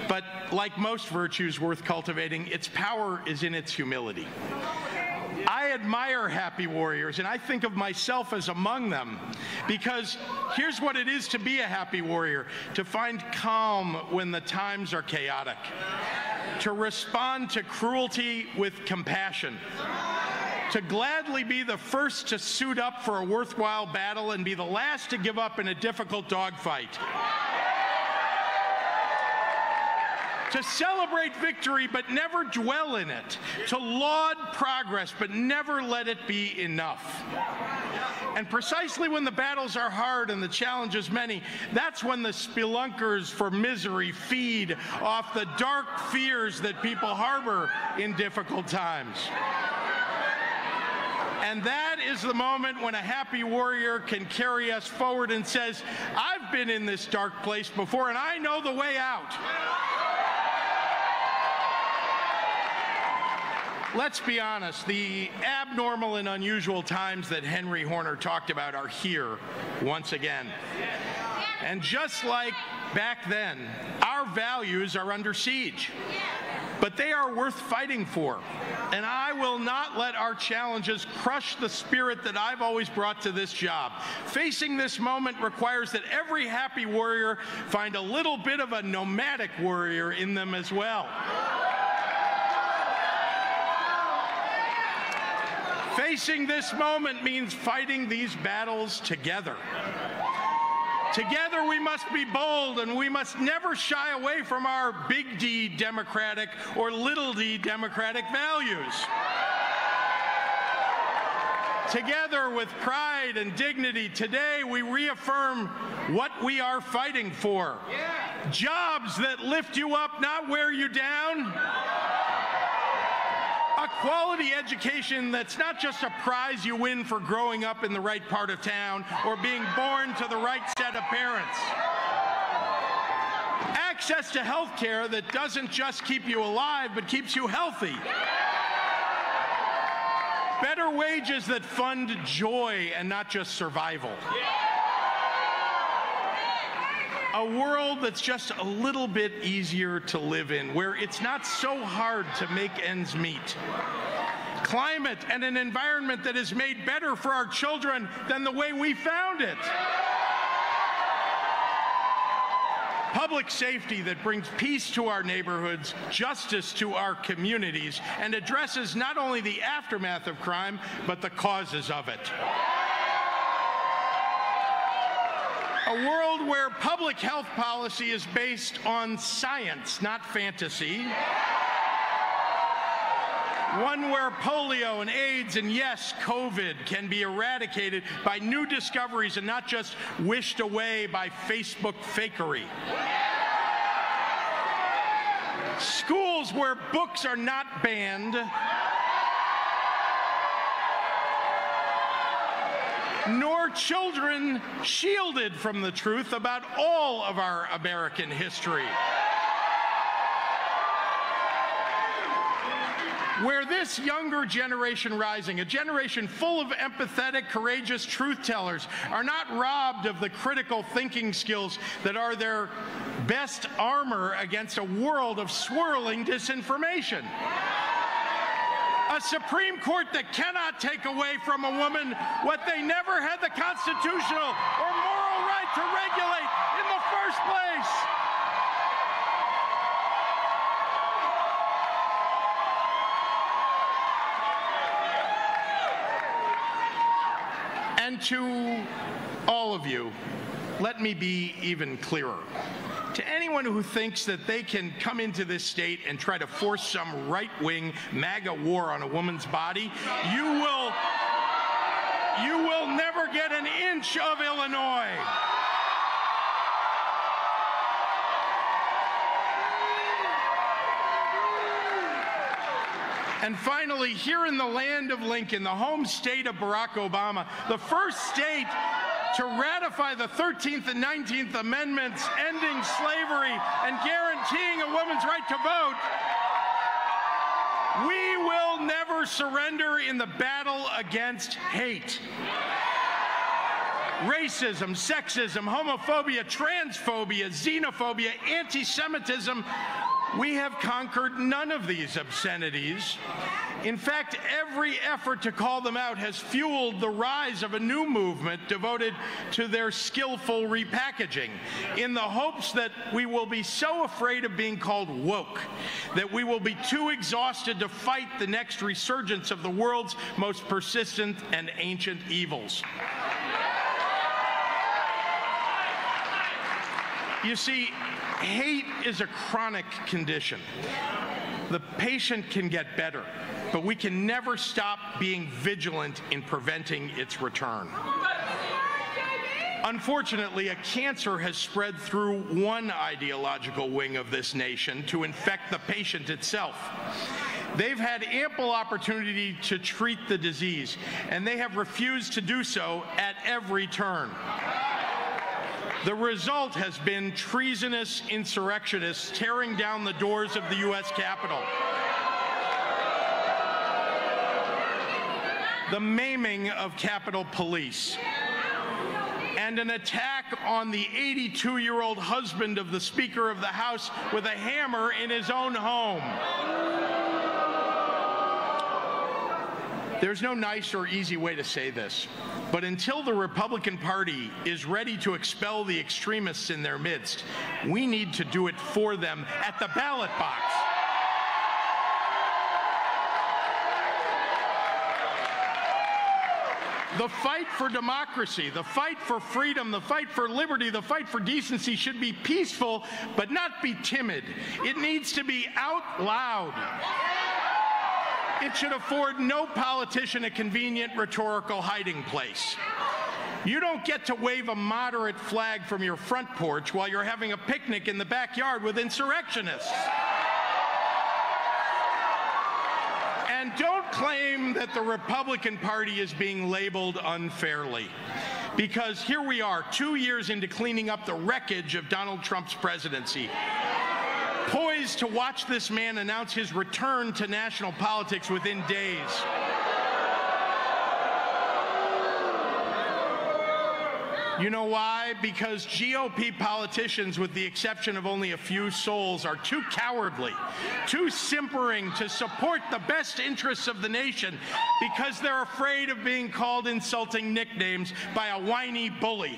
S5: But like most virtues worth cultivating, its power is in its humility. I admire happy warriors, and I think of myself as among them, because here's what it is to be a happy warrior: to find calm when the times are chaotic, to respond to cruelty with compassion, to gladly be the first to suit up for a worthwhile battle and be the last to give up in a difficult dogfight. To celebrate victory but never dwell in it, to laud progress but never let it be enough. And precisely when the battles are hard and the challenges many, that's when the spelunkers for misery feed off the dark fears that people harbor in difficult times. And that is the moment when a happy warrior can carry us forward and says, I've been in this dark place before and I know the way out. Let's be honest, the abnormal and unusual times that Henry Horner talked about are here once again. And just like back then, our values are under siege. But they are worth fighting for. And I will not let our challenges crush the spirit that I've always brought to this job. Facing this moment requires that every happy warrior find a little bit of a nomadic warrior in them as well. Facing this moment means fighting these battles together. Together we must be bold, and we must never shy away from our big D democratic or little d democratic values. Together with pride and dignity, today we reaffirm what we are fighting for. Jobs that lift you up, not wear you down. A quality education that's not just a prize you win for growing up in the right part of town or being born to the right set of parents. Access to health care that doesn't just keep you alive, but keeps you healthy. Better wages that fund joy and not just survival. A world that's just a little bit easier to live in, where it's not so hard to make ends meet. Climate and an environment that is made better for our children than the way we found it. Public safety that brings peace to our neighborhoods, justice to our communities, and addresses not only the aftermath of crime, but the causes of it. A world where public health policy is based on science, not fantasy. One where polio and AIDS and, yes, COVID can be eradicated by new discoveries and not just wished away by Facebook fakery. Schools where books are not banned, nor children shielded from the truth about all of our American history. Where this younger generation rising, a generation full of empathetic, courageous truth-tellers, are not robbed of the critical thinking skills that are their best armor against a world of swirling disinformation. A Supreme Court that cannot take away from a woman what they never had the constitutional or moral right to regulate in the first place. And to all of you, let me be even clearer. To anyone who thinks that they can come into this state and try to force some right-wing MAGA war on a woman's body, you will never get an inch of Illinois. And finally, here in the land of Lincoln, the home state of Barack Obama, the first state to ratify the 13th and 19th Amendments ending slavery and guaranteeing a woman's right to vote, we will never surrender in the battle against hate. Racism, sexism, homophobia, transphobia, xenophobia, anti-Semitism. We have conquered none of these obscenities. In fact, every effort to call them out has fueled the rise of a new movement devoted to their skillful repackaging, in the hopes that we will be so afraid of being called woke that we will be too exhausted to fight the next resurgence of the world's most persistent and ancient evils. You see, hate is a chronic condition. The patient can get better, but we can never stop being vigilant in preventing its return. Unfortunately, a cancer has spread through one ideological wing of this nation to infect the patient itself. They've had ample opportunity to treat the disease, and they have refused to do so at every turn. The result has been treasonous insurrectionists tearing down the doors of the U.S. Capitol. The maiming of Capitol Police. And an attack on the 82-year-old husband of the Speaker of the House with a hammer in his own home. There's no nice or easy way to say this, but until the Republican Party is ready to expel the extremists in their midst, we need to do it for them at the ballot box. The fight for democracy, the fight for freedom, the fight for liberty, the fight for decency should be peaceful, but not be timid. It needs to be out loud. It should afford no politician a convenient rhetorical hiding place. You don't get to wave a moderate flag from your front porch while you're having a picnic in the backyard with insurrectionists. And don't claim that the Republican Party is being labeled unfairly, because here we are, 2 years into cleaning up the wreckage of Donald Trump's presidency, poised to watch this man announce his return to national politics within days. You know why? Because GOP politicians, with the exception of only a few souls, are too cowardly, too simpering to support the best interests of the nation because they're afraid of being called insulting nicknames by a whiny bully.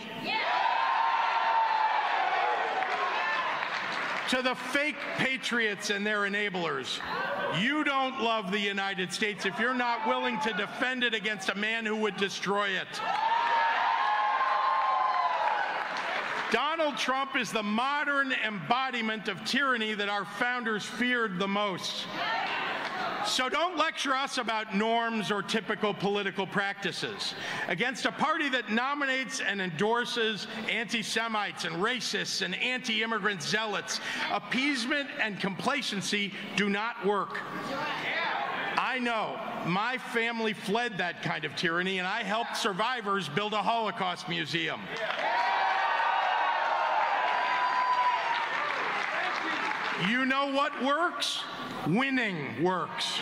S5: To the fake patriots and their enablers, you don't love the United States if you're not willing to defend it against a man who would destroy it. Donald Trump is the modern embodiment of tyranny that our founders feared the most. So don't lecture us about norms or typical political practices. Against a party that nominates and endorses anti-Semites and racists and anti-immigrant zealots, appeasement and complacency do not work. I know. My family fled that kind of tyranny, and I helped survivors build a Holocaust museum. You know what works? Winning works.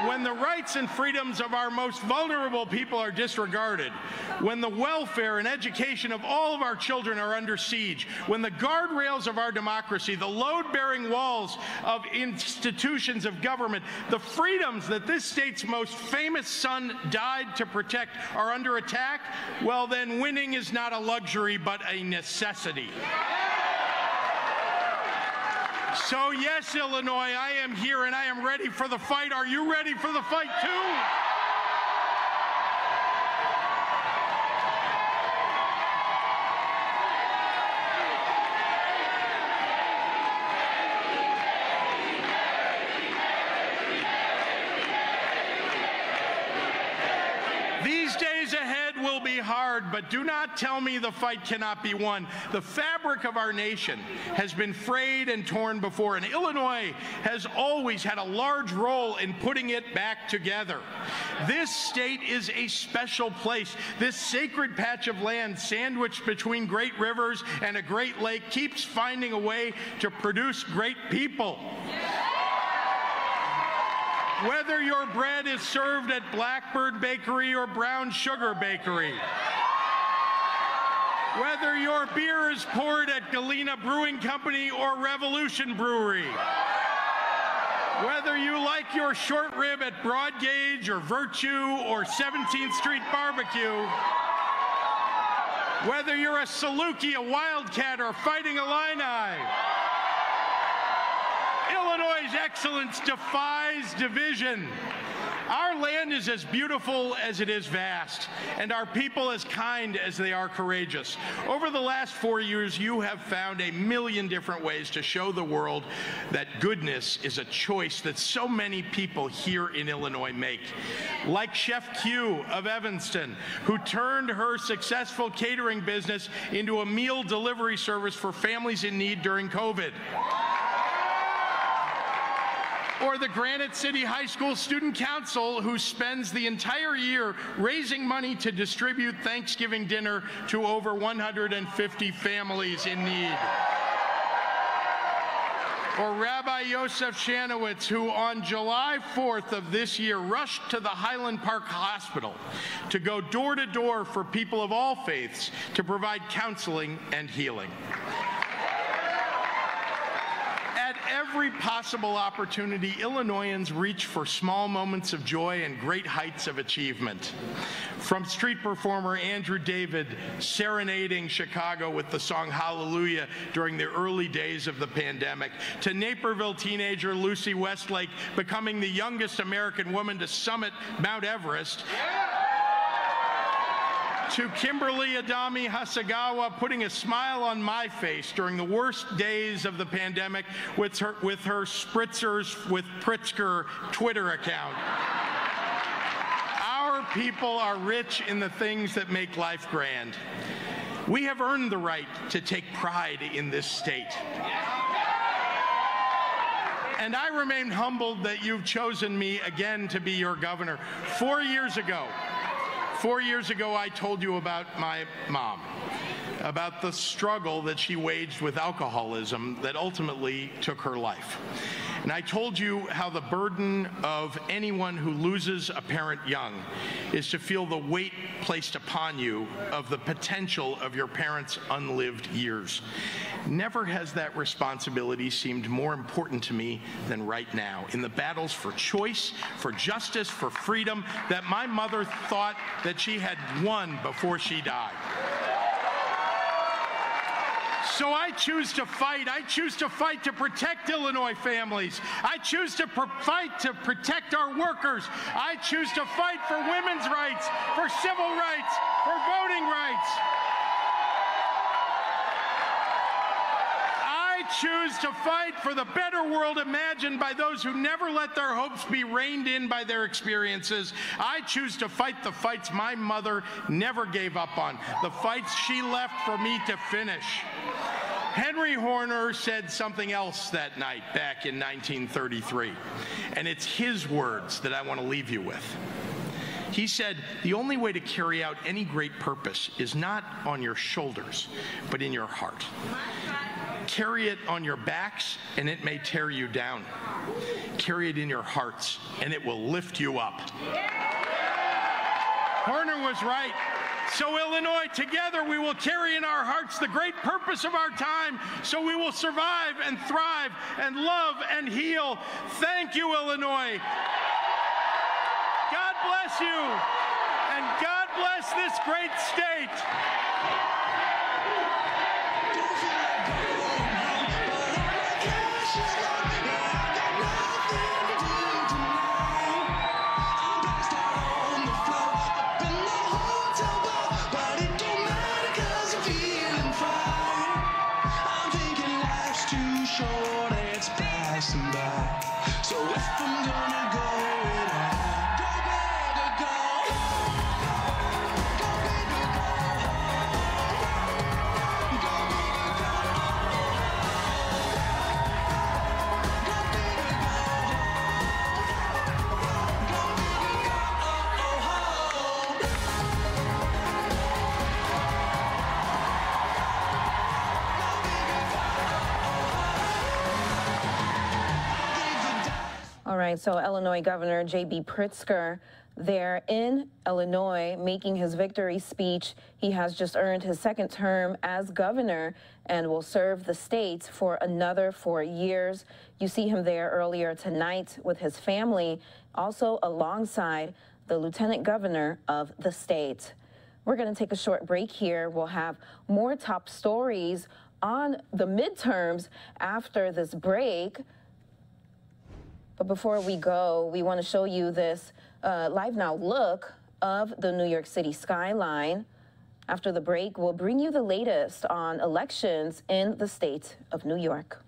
S5: When the rights and freedoms of our most vulnerable people are disregarded, when the welfare and education of all of our children are under siege, when the guardrails of our democracy, the load-bearing walls of institutions of government, the freedoms that this state's most famous son died to protect are under attack, well then winning is not a luxury but a necessity. So yes, Illinois, I am here and I am ready for the fight. Are you ready for the fight too? These days ahead will be hard, but do not tell me the fight cannot be won. The fabric of our nation has been frayed and torn before, and Illinois has always had a large role in putting it back together. This state is a special place. This sacred patch of land sandwiched between great rivers and a great lake keeps finding a way to produce great people. Whether your bread is served at Blackbird Bakery or Brown Sugar Bakery, whether your beer is poured at Galena Brewing Company or Revolution Brewery, whether you like your short rib at Broad Gauge or Virtue or 17th Street Barbecue, whether you're a Saluki, a Wildcat, or Fighting Illini, Illinois' excellence defies division. Our land is as beautiful as it is vast, and our people as kind as they are courageous. Over the last 4 years, you have found a million different ways to show the world that goodness is a choice that so many people here in Illinois make. Like Chef Q of Evanston, who turned her successful catering business into a meal delivery service for families in need during COVID. Or the Granite City High School Student Council, who spends the entire year raising money to distribute Thanksgiving dinner to over 150 families in need. Or Rabbi Yosef Shanowitz, who on July 4th of this year rushed to the Highland Park Hospital to go door to door for people of all faiths to provide counseling and healing. At every possible opportunity, Illinoisans reach for small moments of joy and great heights of achievement. From street performer Andrew David serenading Chicago with the song Hallelujah during the early days of the pandemic, to Naperville teenager Lucy Westlake becoming the youngest American woman to summit Mount Everest, to Kimberly Adami Hasagawa putting a smile on my face during the worst days of the pandemic with her Spritzers with Pritzker Twitter account. Our people are rich in the things that make life grand. We have earned the right to take pride in this state. And I remain humbled that you've chosen me again to be your governor. 4 years ago, I told you about my mom, about the struggle that she waged with alcoholism that ultimately took her life. And I told you how the burden of anyone who loses a parent young is to feel the weight placed upon you of the potential of your parents' unlived years. Never has that responsibility seemed more important to me than right now, in the battles for choice, for justice, for freedom that my mother thought that she had won before she died. So I choose to fight. I choose to fight to protect Illinois families. I choose to fight to protect our workers. I choose to fight for women's rights, for civil rights, for voting rights. choose to fight for the better world imagined by those who never let their hopes be reined in by their experiences. I choose to fight the fights my mother never gave up on, the fights she left for me to finish. Henry Horner said something else that night back in 1933, and it's his words that I want to leave you with. He said, the only way to carry out any great purpose is not on your shoulders, but in your heart. Carry it on your backs, and it may tear you down. Carry it in your hearts, and it will lift you up. Horner was right. So Illinois, together we will carry in our hearts the great purpose of our time, so we will survive and thrive and love and heal. Thank you, Illinois. God bless you, and God bless this great state.
S6: So if I'm gonna go it all, go baby, go. Go baby, go. Go baby, go. Go baby, go. Go baby, go.
S14: All right, so Illinois Governor J.B. Pritzker there in Illinois making his victory speech. He has just earned his second term as governor and will serve the state for another 4 years. You see him there earlier tonight with his family, also alongside the lieutenant governor of the state. We're going to take a short break here. We'll have more top stories on the midterms after this break. But before we go, we want to show you this LiveNOW look of the New York City skyline. After the break, we'll bring you the latest on elections in the state of New York.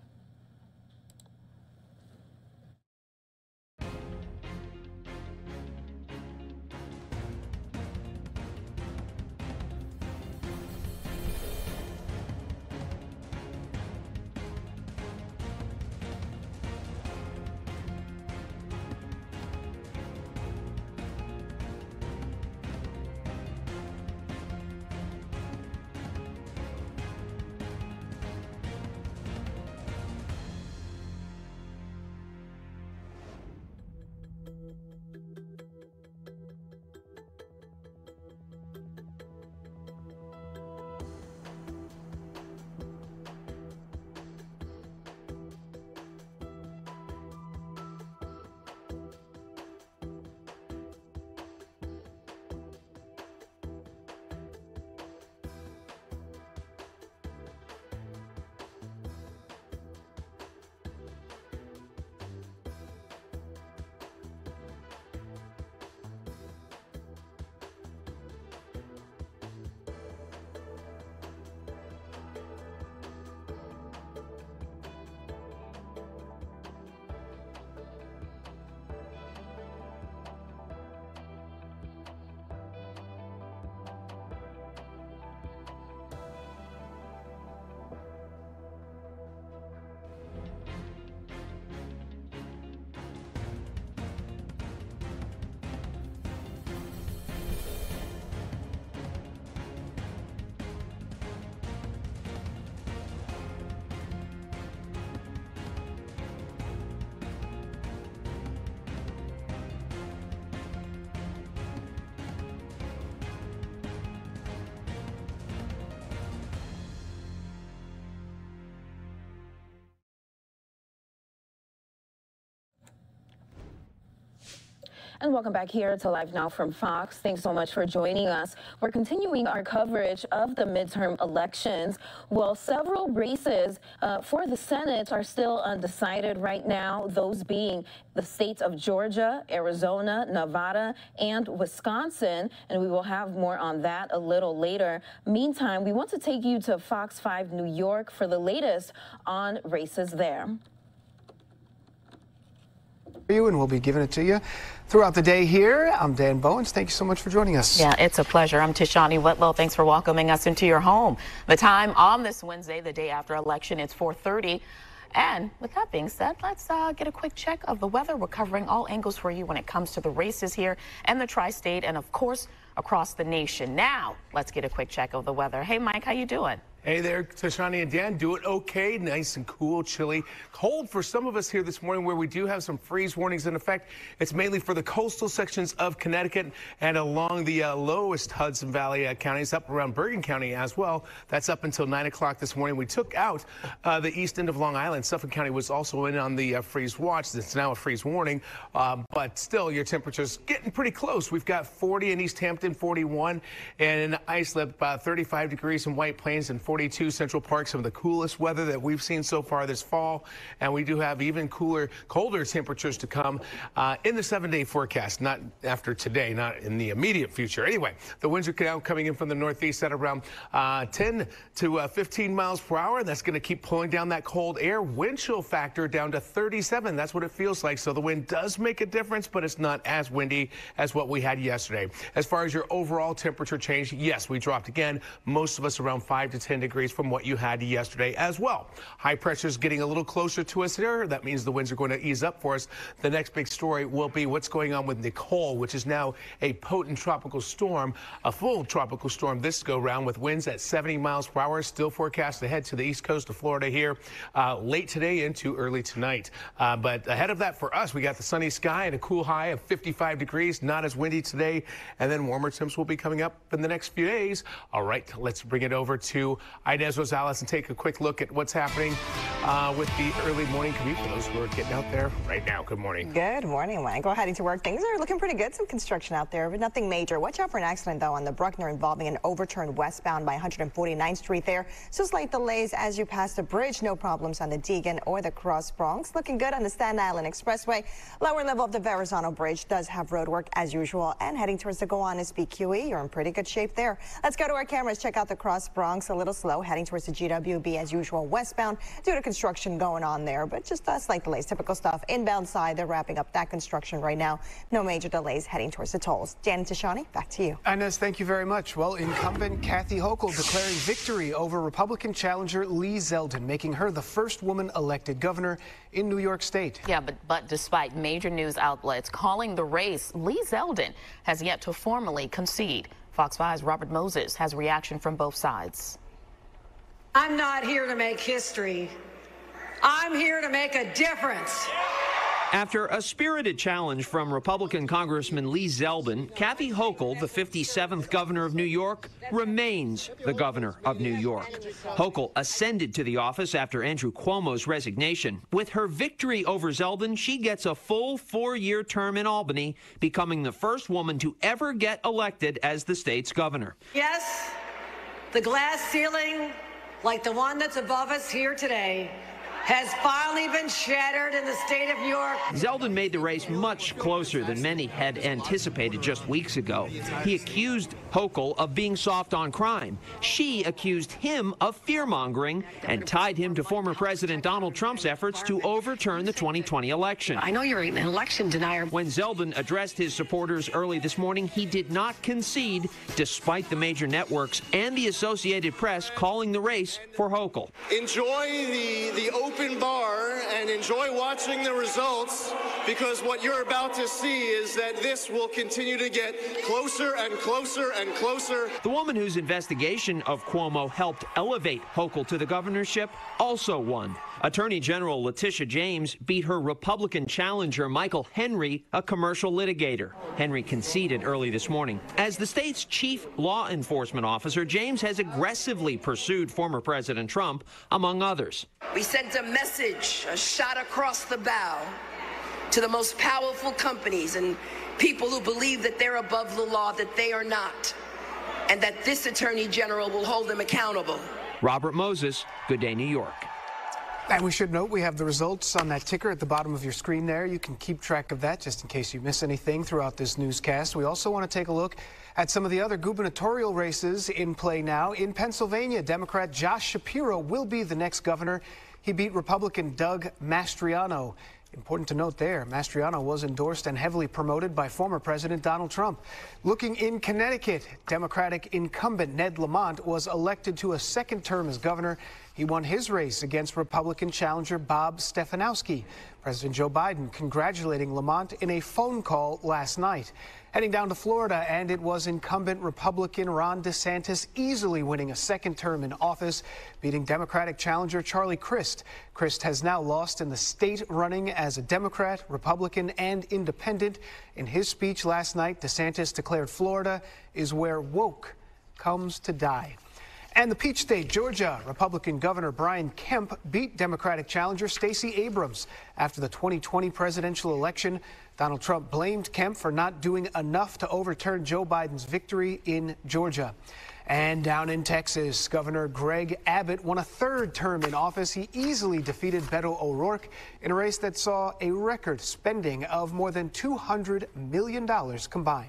S14: And welcome back here to Live Now from Fox. Thanks so much for joining us. We're continuing our coverage of the midterm elections. Well, several races for the Senate are still undecided right now, those being the states of Georgia, Arizona, Nevada, and Wisconsin. And we will have more on that a little later. Meantime, we want to take you to Fox 5 New York for the latest on races there.
S7: And we'll be giving it to you throughout the day here. I'm Dan Bowens. Thank you so much for joining us.
S10: Yeah, it's a pleasure. I'm Tishani Whitlow. Thanks for welcoming us into your home. The time on this Wednesday, the day after election, it's 4:30. And with that being said, let's get a quick check of the weather. We're covering all angles for you when it comes to the races here and the tri-state and, of course, across the nation. Now, let's get a quick check of the weather. Hey, Mike, how you doing?
S12: Hey there, Tashani and Dan. Doing okay. Nice and cool, chilly. Cold for some of us here this morning where we do have some freeze warnings in effect. It's mainly for the coastal sections of Connecticut and along the lowest Hudson Valley counties up around Bergen County as well. That's up until 9 o'clock this morning. We took out the east end of Long Island. Suffolk County was also in on the freeze watch. It's now a freeze warning, but still your temperature's getting pretty close. We've got 40 in East Hampton, 41, and in Islip, 35 degrees in White Plains and 42 Central Park, some of the coolest weather that we've seen so far this fall. And we do have even colder temperatures to come in the 7-day forecast, not after today, not in the immediate future. Anyway, the winds are now coming in from the northeast at around 10 to 15 miles per hour. That's going to keep pulling down that cold air. Wind chill factor down to 37. That's what it feels like. So the wind does make a difference, but it's not as windy as what we had yesterday. As far as your overall temperature change, yes, we dropped again. Most of us around 5 to 10 degrees from what you had yesterday as well. High pressure is getting a little closer to us here. That means the winds are going to ease up for us. The next big story will be what's going on with Nicole, which is now a potent tropical storm, a full tropical storm this go round with winds at 70 miles per hour. Still forecast to head to the east coast of Florida here late today into early tonight. But ahead of that for us, we got the sunny sky and a cool high of 55 degrees. Not as windy today. And then warmer temps will be coming up in the next few days. All right, let's bring it over to Inez Rosales and take a quick look at what's happening with the early morning commute for those who are getting out there right now. Good morning.
S18: Good morning, Michael. Heading to work. Things are looking pretty good. Some construction out there, but nothing major. Watch out for an accident, though, on the Bruckner involving an overturned westbound by 149th Street there. So slight delays as you pass the bridge. No problems on the Deegan or the Cross Bronx. Looking good on the Staten Island Expressway. Lower level of the Verrazano Bridge does have road work as usual. And heading towards the Gowanus BQE, you're in pretty good shape there. Let's go to our cameras. Check out the Cross Bronx. A little slow. Heading towards the GWB as usual westbound due to construction going on there, but just slight delays. Typical stuff. Inbound side, they're wrapping up that construction right now. No major delays heading towards the tolls. Jan and Tashani, back to you.
S7: Inez, thank you very much. Well, incumbent Kathy Hochul declaring victory over Republican challenger Lee Zeldin, making her the first woman elected governor in New York State.
S10: Yeah, but despite major news outlets calling the race, Lee Zeldin has yet to formally concede. Fox 5's Robert Moses has reaction from both sides.
S19: I'm not here to make history. I'm here to make a difference.
S22: After a spirited challenge from Republican Congressman Lee Zeldin, Kathy Hochul, the 57th governor of New York, remains the governor of New York. Hochul ascended to the office after Andrew Cuomo's resignation. With her victory over Zeldin, she gets a full 4-year term in Albany, becoming the first woman to ever get elected as the state's governor.
S19: Yes, the glass ceiling, like the one that's above us here today, has finally been shattered in the state of New York.
S22: Zeldin made the race much closer than many had anticipated just weeks ago. He accused Hochul of being soft on crime. She accused him of fear-mongering and tied him to former President Donald Trump's efforts to overturn the 2020 election.
S19: I know you're an election denier.
S22: When Zeldin addressed his supporters early this morning, he did not concede, despite the major networks and the Associated Press calling the race for Hochul.
S27: Enjoy the open bar and enjoy watching the results, because what you're about to see is that this will continue to get closer and closer and closer.
S22: The woman whose investigation of Cuomo helped elevate Hochul to the governorship also won. Attorney General Letitia James beat her Republican challenger Michael Henry, a commercial litigator. Henry conceded early this morning. As the state's chief law enforcement officer, James has aggressively pursued former President Trump, among others.
S19: We sent a message, a shot across the bow, to the most powerful companies and
S2: people who believe that they're above the law, that they are not, and that this Attorney General will hold them accountable.
S22: Robert Moses, Good Day, New York.
S7: And we should note we have the results on that ticker at the bottom of your screen there. You can keep track of that just in case you miss anything throughout this newscast. We also want to take a look at some of the other gubernatorial races in play now. In Pennsylvania, Democrat Josh Shapiro will be the next governor. He beat Republican Doug Mastriano. Important to note there, Mastriano was endorsed and heavily promoted by former President Donald Trump. Looking in Connecticut, Democratic incumbent Ned Lamont was elected to a second term as governor. He won his race against Republican challenger Bob Stefanowski. President Joe Biden congratulating Lamont in a phone call last night. Heading down to Florida, and it was incumbent Republican Ron DeSantis easily winning a second term in office, beating Democratic challenger Charlie Crist. Crist has now lost in the state running as a Democrat, Republican, and independent. In his speech last night, DeSantis declared Florida is where woke comes to die. And the Peach State, Georgia, Republican Governor Brian Kemp beat Democratic challenger Stacey Abrams. After the 2020 presidential election, Donald Trump blamed Kemp for not doing enough to overturn Joe Biden's victory in Georgia. And down in Texas, Governor Greg Abbott won a third term in office. He easily defeated Beto O'Rourke in a race that saw a record spending of more than $200 million combined.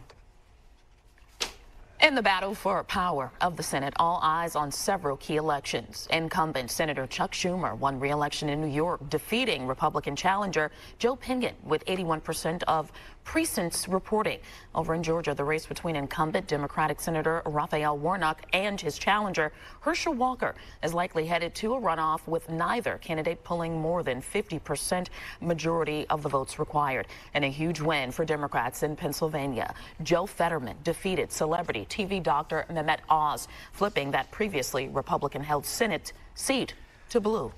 S10: In the battle for power of the Senate, all eyes on several key elections. Incumbent Senator Chuck Schumer won re-election in New York, defeating Republican challenger Joe Pinion with 81% of precincts reporting. Over in Georgia, the race between incumbent Democratic Senator Raphael Warnock and his challenger Herschel Walker is likely headed to a runoff, with neither candidate pulling more than 50% majority of the votes required. And a huge win for Democrats in Pennsylvania. Joe Fetterman defeated celebrity TV doctor Mehmet Oz, flipping that previously Republican-held Senate seat to blue.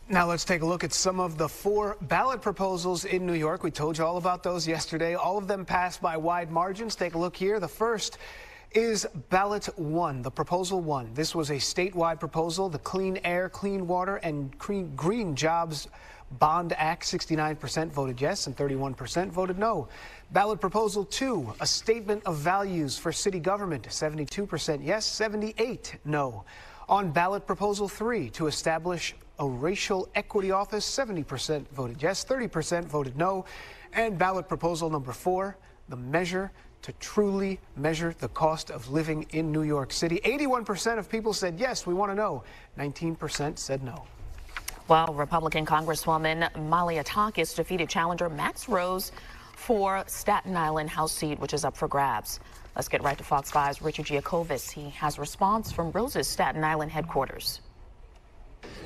S7: Now let's take a look at some of the 4 ballot proposals in New York. We told you all about those yesterday. All of them passed by wide margins. Take a look here. The first is ballot 1, the proposal 1. This was a statewide proposal, the Clean Air, Clean Water, and Green Jobs Bond Act. 69% voted yes and 31% voted no. Ballot proposal 2, a statement of values for city government. 72% yes, 78% no. On ballot proposal 3, to establish a racial equity office, 70% voted yes, 30% voted no. And ballot proposal number 4, the measure to truly measure the cost of living in New York City. 81% of people said yes, we want to know. 19% said no.
S10: Well, Republican Congresswoman Malliotakis defeated challenger Max Rose for Staten Island House seat, which is up for grabs. Let's get right to Fox 5's Richard Giacobis. He has a response from Rose's Staten Island headquarters.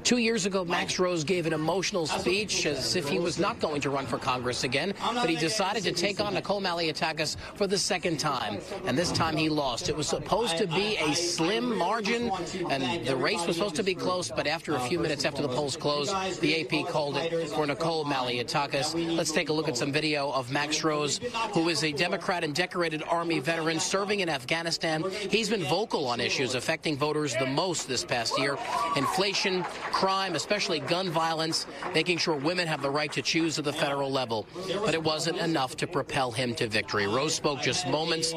S8: 2 years ago, Max Rose gave an emotional speech as if he was not going to run for Congress again, but he decided to take on Nicole Malliotakis for the second time, and this time he lost. It was supposed to be a slim margin, and the race was supposed to be close, but after a few minutes after the polls closed, the AP called it for Nicole Malliotakis. Let's take a look at some video of Max Rose, who is a Democrat and decorated Army veteran serving in Afghanistan. He's been vocal on issues affecting voters the most this past year: inflation, crime, especially gun violence, making sure women have the right to choose at the federal level. But it wasn't enough to propel him to victory. Rose spoke just moments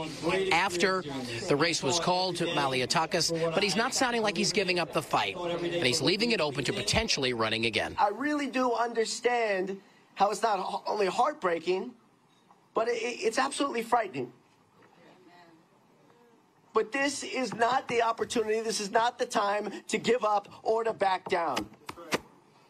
S8: after the race was called to Malliotakis, but he's not sounding like he's giving up the fight, and he's leaving it open to potentially running again.
S9: I really do understand how it's not only heartbreaking, but it's absolutely frightening. But this is not the opportunity, this is not the time to give up or to back down.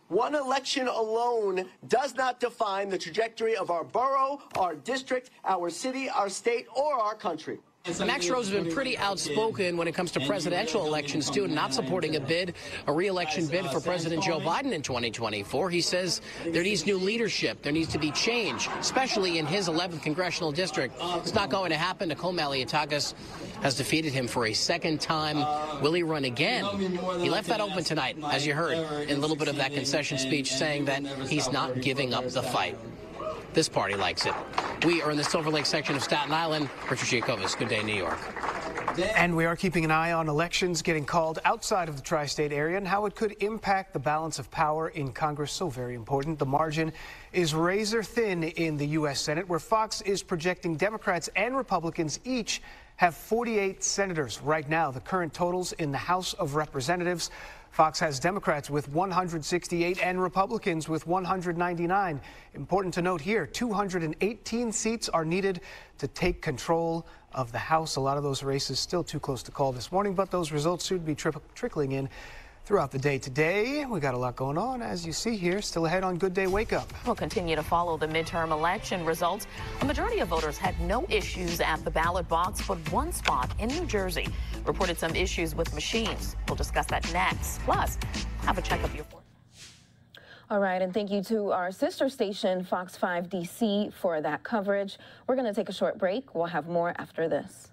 S9: One election alone does not define the trajectory of our borough, our district, our city, our state, or our country.
S8: Max Rose has been pretty outspoken when it comes to presidential elections, too, not supporting a re-election bid for President Joe Biden in 2024. He says there needs new leadership. There needs to be change, especially in his 11th congressional district. It's not going to happen. Nicole Malliotakis has defeated him for a second time. Will he run again? He left that open tonight, as you heard, in a little bit of that concession speech, saying that he's not giving up the fight. This party likes it. We are in the Silver Lake section of Staten Island. Richard Giacobis, Good Day, New York.
S7: And we are keeping an eye on elections getting called outside of the tri-state area and how it could impact the balance of power in Congress. So very important. The margin is razor thin in the U.S. Senate, where Fox is projecting Democrats and Republicans each have 48 senators right now. The current totals in the House of Representatives: Fox has Democrats with 168 and Republicans with 199. Important to note here, 218 seats are needed to take control of the House. A lot of those races still too close to call this morning, but those results should be trickling in throughout the day today. We got a lot going on, as you see here. Still ahead on Good Day Wake Up.
S10: We'll continue to follow the midterm election results. A majority of voters had no issues at the ballot box, but one spot in New Jersey reported some issues with machines. We'll discuss that next. Plus, have a check of your forecast.
S14: All right, and thank you to our sister station, Fox 5 DC, for that coverage. We're going to take a short break. We'll have more after this.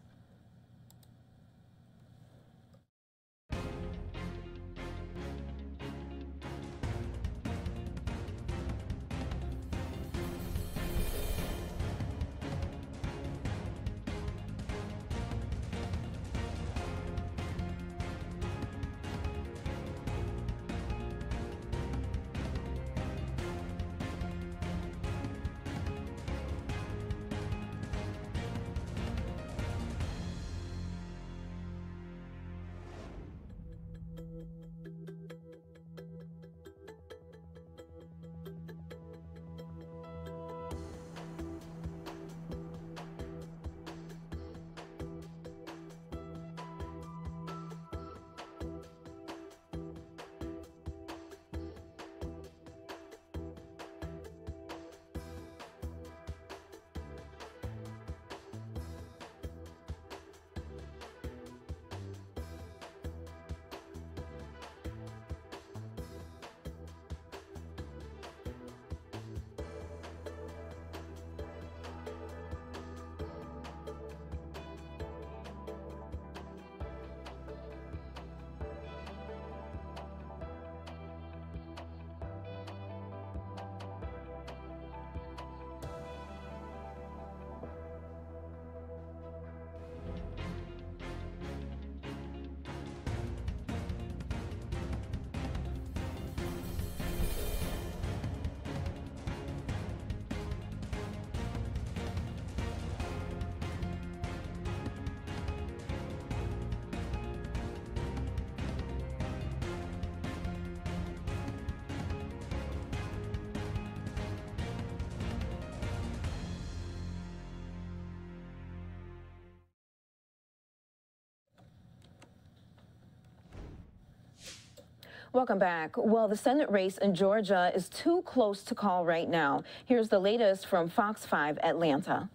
S14: Welcome back. Well, the Senate race in Georgia is too close to call right now. Here's the latest from Fox 5 Atlanta.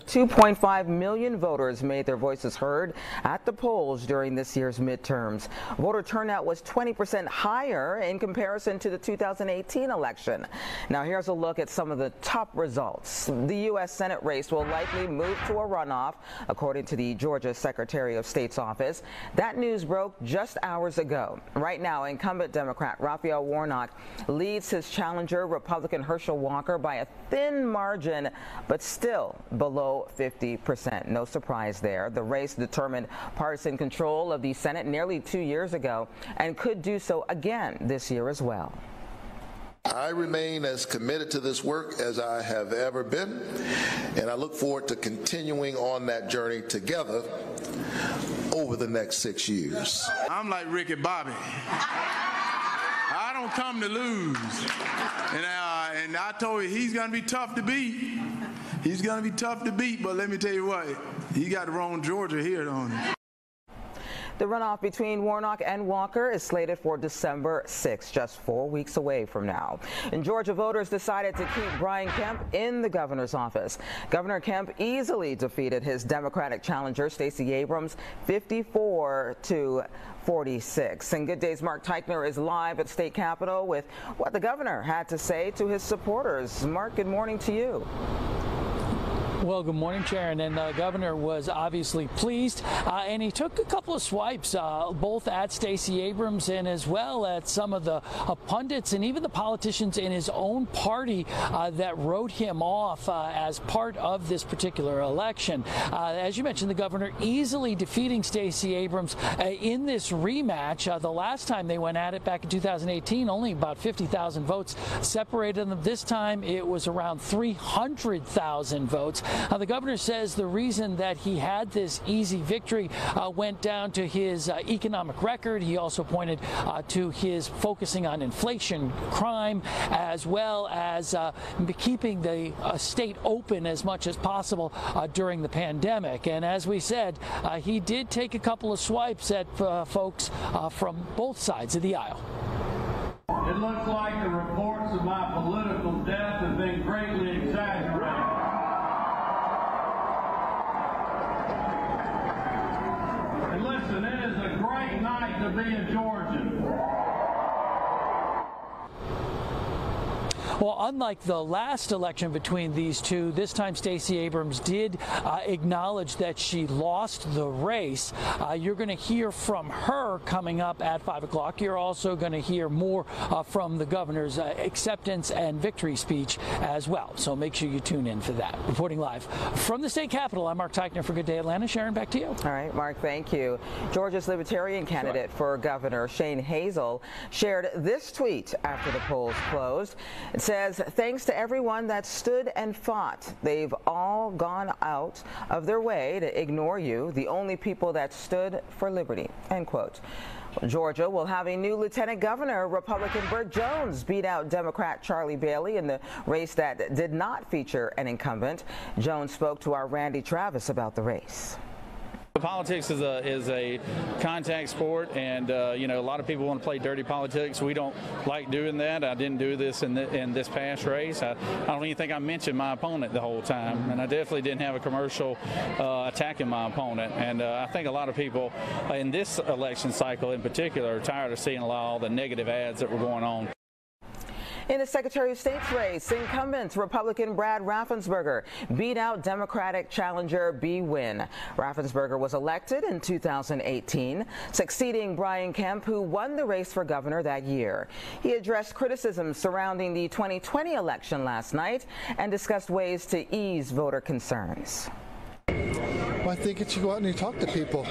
S3: 2.5 million voters made their voices heard at the polls during this year's midterms. Voter turnout was 20% higher in comparison to the 2018 election. Now here's a look at some of the top results. The U.S. Senate race will likely move to a runoff, according to the Georgia Secretary of State's office. That news broke just hours ago. Right now, incumbent Democrat Raphael Warnock leads his challenger, Republican Herschel Walker, by a thin margin, but still below 50%. No surprise there. The race determined partisan control of the Senate nearly 2 years ago and could do so again this year as well.
S4: I remain as committed to this work as I have ever been, and I look forward to continuing on that journey together over the next 6 years.
S11: I'm like Ricky Bobby. I don't come to lose. And I told you he's going to be tough to beat. He's going to be tough to beat, but let me tell you what, he got the wrong Georgia here, don't he?
S3: The runoff between Warnock and Walker is slated for December 6th, just 4 weeks away from now. And Georgia voters decided to keep Brian Kemp in the governor's office. Governor Kemp easily defeated his Democratic challenger, Stacey Abrams, 54-46. And Good Day's Mark Teichner is live at State Capitol with what the governor had to say to his supporters. Mark, good morning to you.
S1: Well, good morning, Sharon. And the governor was obviously pleased, and he took a couple of swipes, both at Stacey Abrams and as well at some of the pundits and even the politicians in his own party that wrote him off as part of this particular election. As you mentioned, the governor easily defeating Stacey Abrams in this rematch. The last time they went at it back in 2018, only about 50,000 votes separated them. This time it was around 300,000 votes. The governor says the reason that he had this easy victory went down to his economic record. He also pointed to his focusing on inflation, crime, as well as keeping the state open as much as possible during the pandemic. And as we said, he did take a couple of swipes at folks from both sides of the aisle.
S5: It looks like the reports of my political death have been greatly exaggerated. And listen, it is a great night to be a Georgian.
S1: Well, unlike the last election between these two, this time Stacey Abrams did acknowledge that she lost the race. You're going to hear from her coming up at 5 o'clock. You're also going to hear more from the governor's acceptance and victory speech as well. So make sure you tune in for that. Reporting live from the state capitol, I'm Mark Teichner for Good Day Atlanta. Sharon, back to you.
S3: All right, Mark, thank you. Georgia's Libertarian candidate for governor, Shane Hazel, shared this tweet after the polls closed. It says, thanks to everyone that stood and fought. They've all gone out of their way to ignore you, the only people that stood for liberty, end quote. Georgia will have a new lieutenant governor. Republican Burt Jones beat out Democrat Charlie Bailey in the race that did not feature an incumbent. Jones spoke to our Randy Travis about the race.
S13: Politics is a contact sport, and you know, a lot of people want to play dirty politics. We don't like doing that. I didn't do this in this past race. I don't even think I mentioned my opponent the whole time, and I definitely didn't have a commercial attacking my opponent. And I think a lot of people in this election cycle in particular are tired of seeing a lot of all the negative ads that were going on.
S3: In the Secretary of State's race, incumbent Republican Brad Raffensperger beat out Democratic challenger Bee Nguyen. Raffensperger was elected in 2018, succeeding Brian Kemp, who won the race for governor that year. He addressed criticism surrounding the 2020 election last night and discussed ways to ease voter concerns.
S20: Well, I think it should go out and you talk to people.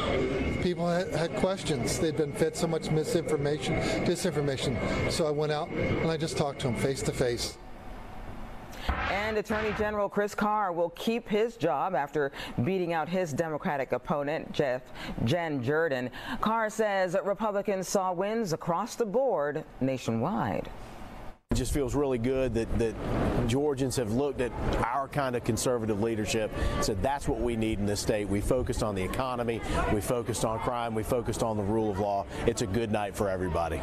S20: People had questions. They'd been fed so much misinformation, disinformation. So I went out and I just talked to them face to face.
S3: And Attorney General Chris Carr will keep his job after beating out his Democratic opponent, Jen Jordan. Carr says that Republicans saw wins across the board nationwide.
S21: It just feels really good that Georgians have looked at our kind of conservative leadership and said that's what we need in this state. We focused on the economy, we focused on crime, we focused on the rule of law. It's a good night for everybody.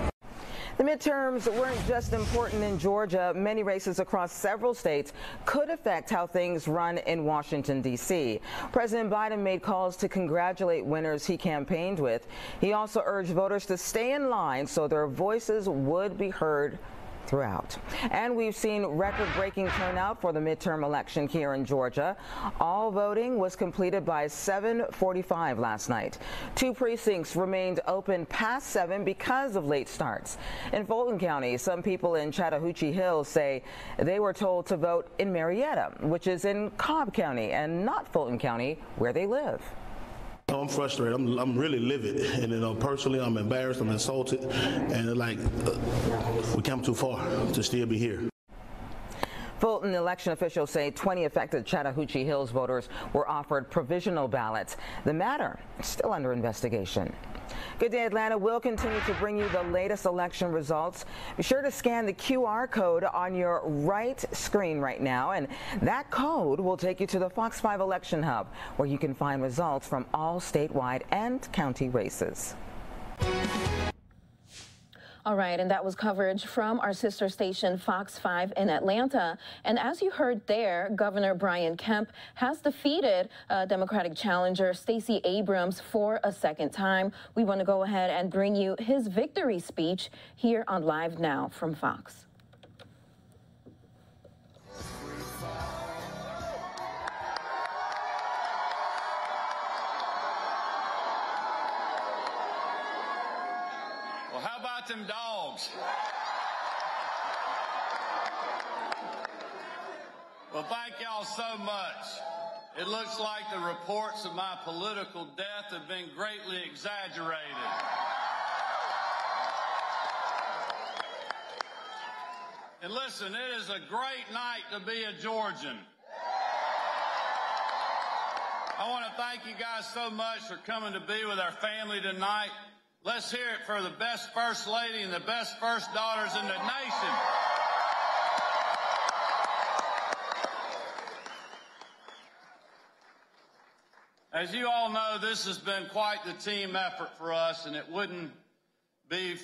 S3: The midterms weren't just important in Georgia. Many races across several states could affect how things run in Washington, D.C. President Biden made calls to congratulate winners he campaigned with. He also urged voters to stay in line so their voices would be heard throughout. And we've seen record-breaking turnout for the midterm election here in Georgia. All voting was completed by 7:45 last night. 2 precincts remained open past 7 because of late starts. In Fulton County, some people in Chattahoochee Hills say they were told to vote in Marietta, which is in Cobb County and not Fulton County, where they live.
S23: I'm frustrated. I'm really livid, and you know, personally, I'm embarrassed. I'm insulted, and like we come too far to still be here.
S3: Fulton election officials say 20 affected Chattahoochee Hills voters were offered provisional ballots. The matter is still under investigation. Good Day Atlanta will continue to bring you the latest election results. Be sure to scan the QR code on your right screen right now, and that code will take you to the Fox 5 Election Hub, where you can find results from all statewide and county races.
S14: All right, and that was coverage from our sister station Fox 5 in Atlanta. And as you heard there, Governor Brian Kemp has defeated Democratic challenger Stacey Abrams for a second time. We want to go ahead and bring you his victory speech here on Live Now from Fox.
S5: Well, how about them dogs? Well, thank y'all so much. It looks like the reports of my political death have been greatly exaggerated. And listen, it is a great night to be a Georgian. I want to thank you guys so much for coming to be with our family tonight. Let's hear it for the best First Lady and the best First Daughters in the nation. As you all know, this has been quite the team effort for us, and it wouldn't be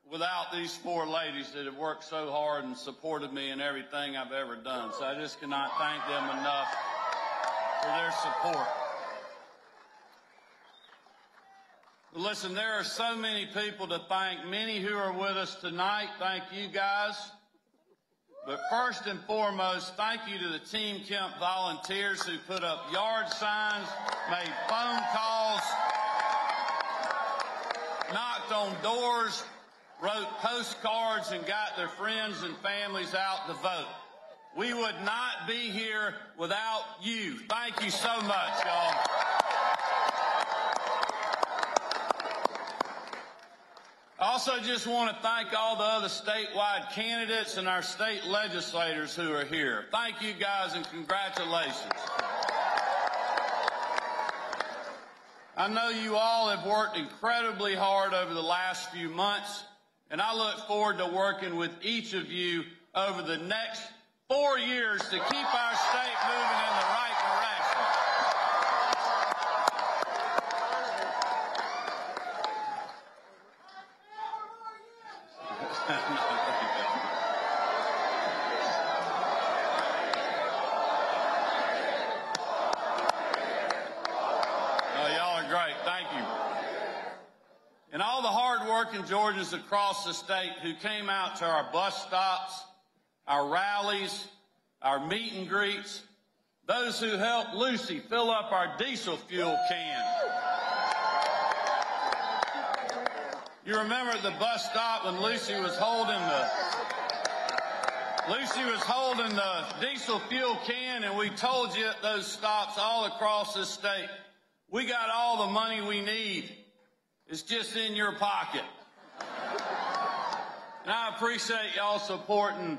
S5: without these four ladies that have worked so hard and supported me in everything I've ever done. So I just cannot thank them enough for their support. Listen, there are so many people to thank, many who are with us tonight. Thank you guys. But first and foremost, thank you to the Team Kemp volunteers who put up yard signs, made phone calls, knocked on doors, wrote postcards, and got their friends and families out to vote. We would not be here without you. Thank you so much, y'all. I also just want to thank all the other statewide candidates and our state legislators who are here. Thank you guys and congratulations. I know you all have worked incredibly hard over the last few months, and I look forward to working with each of you over the next 4 years to keep our state moving in the right direction. And all the hard-working Georgians across the state who came out to our bus stops, our rallies, our meet and greets, those who helped Lucy fill up our diesel fuel can. You remember at the bus stop when Lucy was holding the diesel fuel can, and we told you at those stops all across this state, we got all the money we need. It's just in your pocket. And I appreciate y'all supporting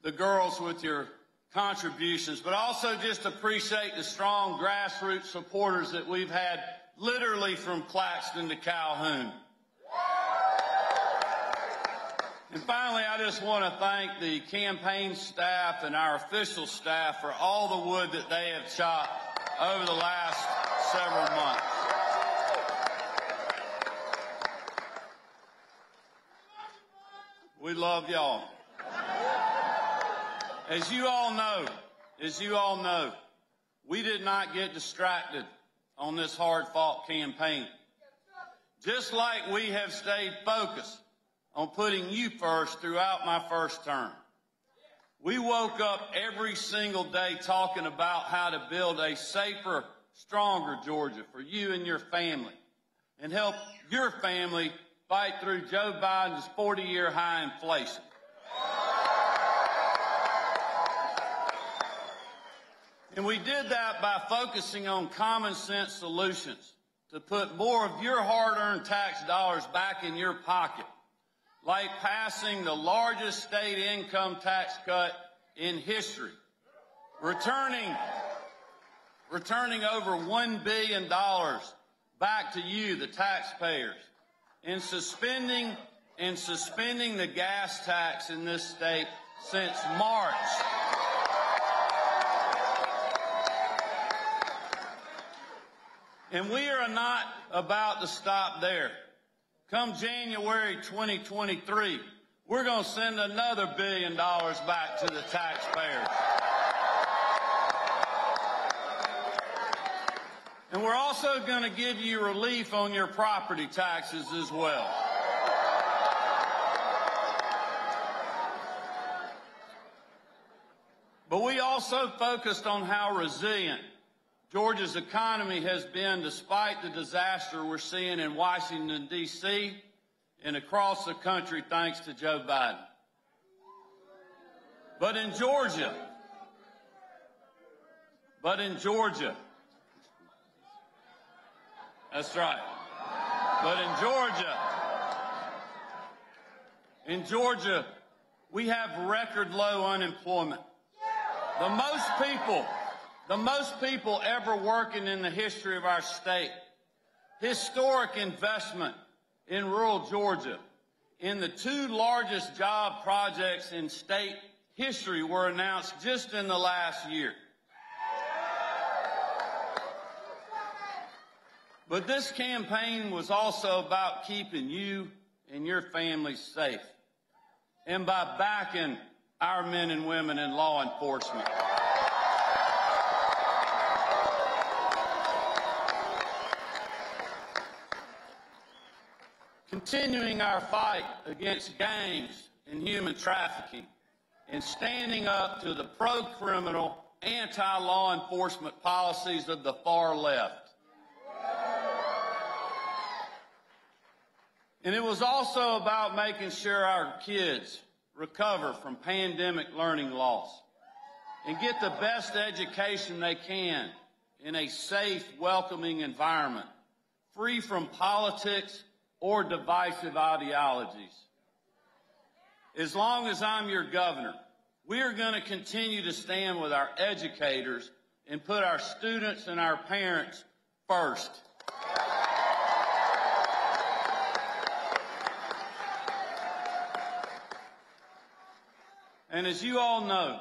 S5: the girls with your contributions, but I also just appreciate the strong grassroots supporters that we've had literally from Claxton to Calhoun. And finally, I just want to thank the campaign staff and our official staff for all the wood that they have chopped over the last several months. We love y'all. As you all know, we did not get distracted on this hard-fought campaign. Just like we have stayed focused on putting you first throughout my first term. We woke up every single day talking about how to build a safer, stronger Georgia for you and your family, and help your family fight through Joe Biden's 40-year high inflation. And we did that by focusing on common sense solutions to put more of your hard-earned tax dollars back in your pocket, like passing the largest state income tax cut in history, returning over $1 billion back to you, the taxpayers, and suspending the gas tax in this state since March. And we are not about to stop there. Come January 2023, we're going to send another $1 billion back to the taxpayers. And we're also going to give you relief on your property taxes as well. But we also focused on how resilient Georgia's economy has been despite the disaster we're seeing in Washington, D.C., and across the country thanks to Joe Biden. But in Georgia, that's right. But in Georgia, we have record low unemployment. The most people ever working in the history of our state. Historic investment in rural Georgia. In the 2 largest job projects in state history were announced just in the last year. But this campaign was also about keeping you and your families safe, and by backing our men and women in law enforcement. Continuing our fight against gangs and human trafficking, and standing up to the pro-criminal, anti-law enforcement policies of the far left. And it was also about making sure our kids recover from pandemic learning loss and get the best education they can in a safe, welcoming environment, free from politics or divisive ideologies. As long as I'm your governor, we are going to continue to stand with our educators and put our students and our parents first. And as you all know,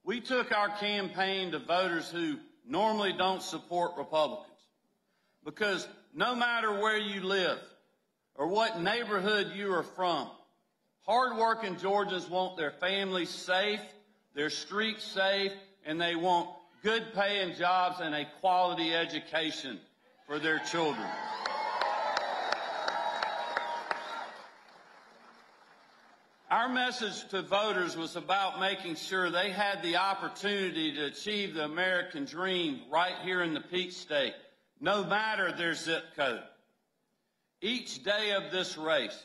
S5: we took our campaign to voters who normally don't support Republicans, because no matter where you live or what neighborhood you are from, hardworking Georgians want their families safe, their streets safe, and they want good paying jobs and a quality education for their children. Our message to voters was about making sure they had the opportunity to achieve the American dream right here in the Peach State, no matter their zip code. Each day of this race,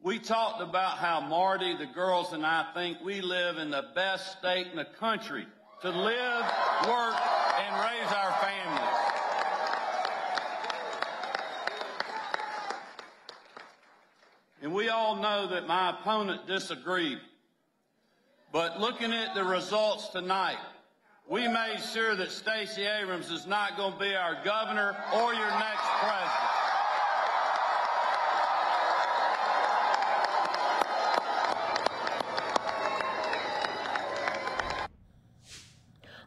S5: we talked about how Marty, the girls, and I think we live in the best state in the country to live, work, and raise our families. And we all know that my opponent disagreed. But looking at the results tonight, we made sure that Stacey Abrams is not going to be our governor or your next president.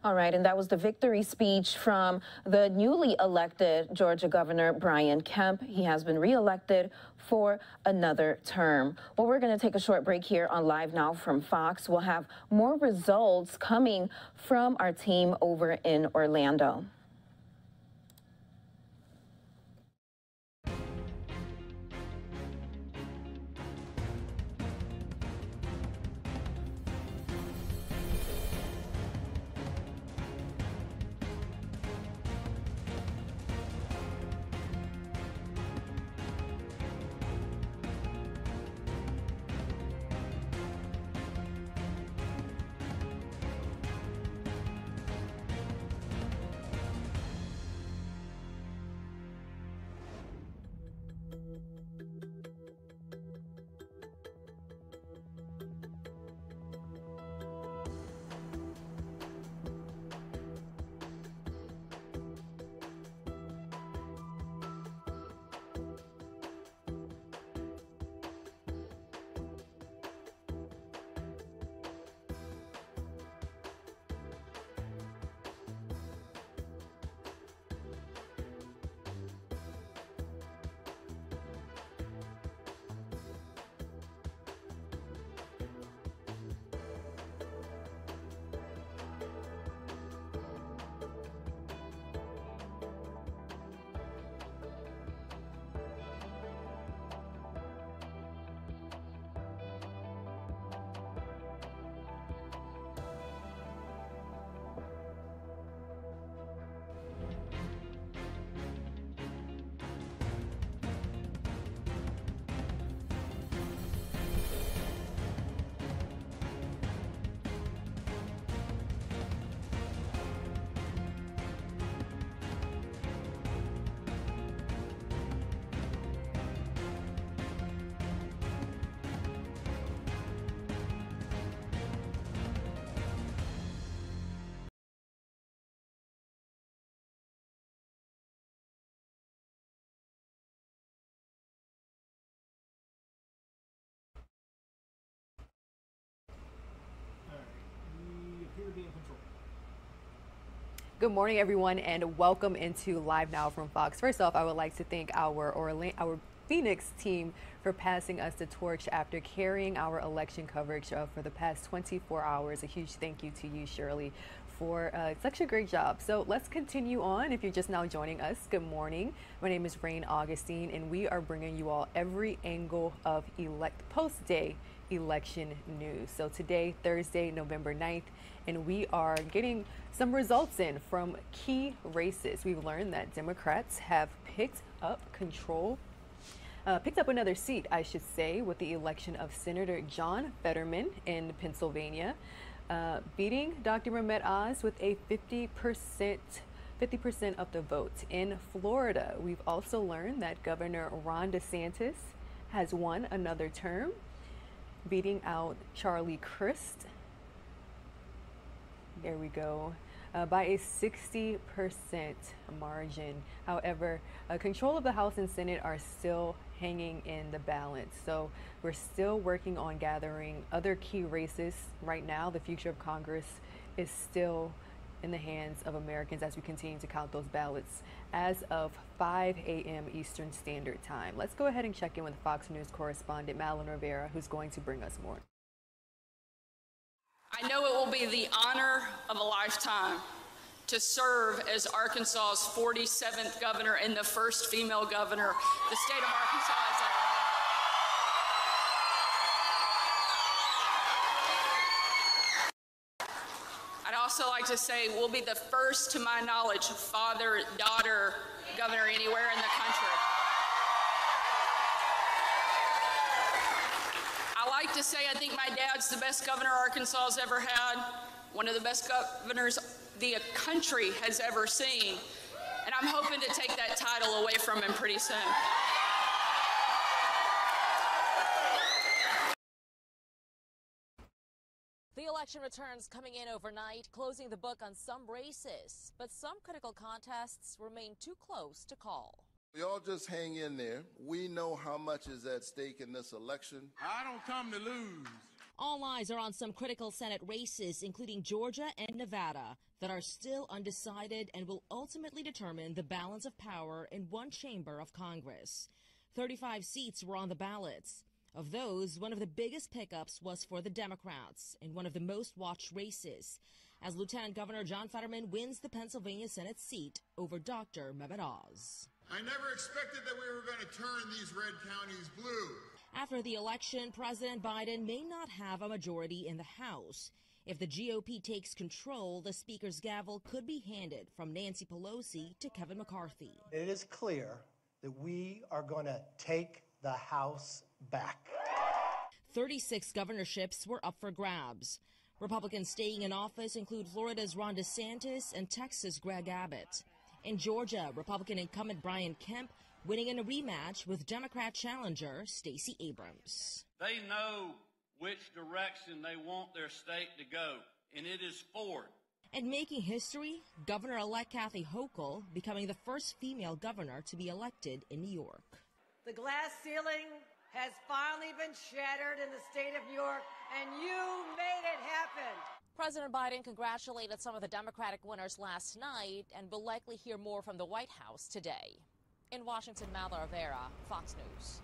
S14: All right, and that was the victory speech from the newly elected Georgia Governor Brian Kemp. He has been reelected for another term. Well, we're going to take a short break here on Live Now from Fox. We'll have more results coming from our team over in Orlando.
S6: Good morning, everyone, and welcome into Live Now from Fox. First off, I would like to thank our Phoenix team for passing us the torch after carrying our election coverage for the past 24 hours. A huge thank you to you, Shirley, for such a great job. So let's continue on. If you're just now joining us, good morning. My name is Rain Augustine, and we are bringing you all every angle of post-day election news. So today, Thursday, November 9th, and we are getting some results in from key races. We've learned that Democrats have picked up another seat, I should say, with the election of Senator John Fetterman in Pennsylvania, beating Dr. Mehmet Oz with a 50% of the vote. In Florida, we've also learned that Governor Ron DeSantis has won another term, beating out Charlie Crist. There we go. By a 60% margin. However, control of the House and Senate are still hanging in the balance. So we're still working on gathering other key races. Right now, the future of Congress is still in the hands of Americans as we continue to count those ballots as of 5 a.m. Eastern Standard Time. Let's go ahead and check in with Fox News correspondent Madeline Rivera, who's going to bring us more.
S15: I know it will be the honor of a lifetime to serve as Arkansas's 47th governor and the first female governor the state of Arkansas has ever had. I'd also like to say we'll be the first, to my knowledge, father-daughter governor anywhere in the country. I like to say I think my dad's the best governor Arkansas has ever had, one of the best governors the country has ever seen, and I'm hoping to take that title away from him pretty soon.
S16: The election returns coming in overnight, closing the book on some races, but some critical contests remain too close to call.
S4: Y'all just hang in there. We know how much is at stake in this election.
S11: I don't come to lose.
S16: All eyes are on some critical Senate races, including Georgia and Nevada, that are still undecided and will ultimately determine the balance of power in one chamber of Congress. 35 seats were on the ballots. Of those, one of the biggest pickups was for the Democrats in one of the most watched races, as Lieutenant Governor John Fetterman wins the Pennsylvania Senate seat over Dr. Mehmet Oz.
S17: I never expected that we were going to turn these red counties blue.
S16: After the election, President Biden may not have a majority in the House. If the GOP takes control, the Speaker's gavel could be handed from Nancy Pelosi to Kevin McCarthy.
S24: It is clear that we are going to take the House back.
S16: 36 governorships were up for grabs. Republicans staying in office include Florida's Ron DeSantis and Texas' Greg Abbott. In Georgia, Republican incumbent Brian Kemp winning in a rematch with Democrat challenger Stacey Abrams.
S25: They know which direction they want their state to go, and it is forward.
S16: And making history, Governor-elect Kathy Hochul becoming the first female governor to be elected in New York.
S19: The glass ceiling has finally been shattered in the state of New York, and you made it happen.
S16: President Biden congratulated some of the Democratic winners last night and will likely hear more from the White House today. In Washington, Madeline Rivera, Fox News.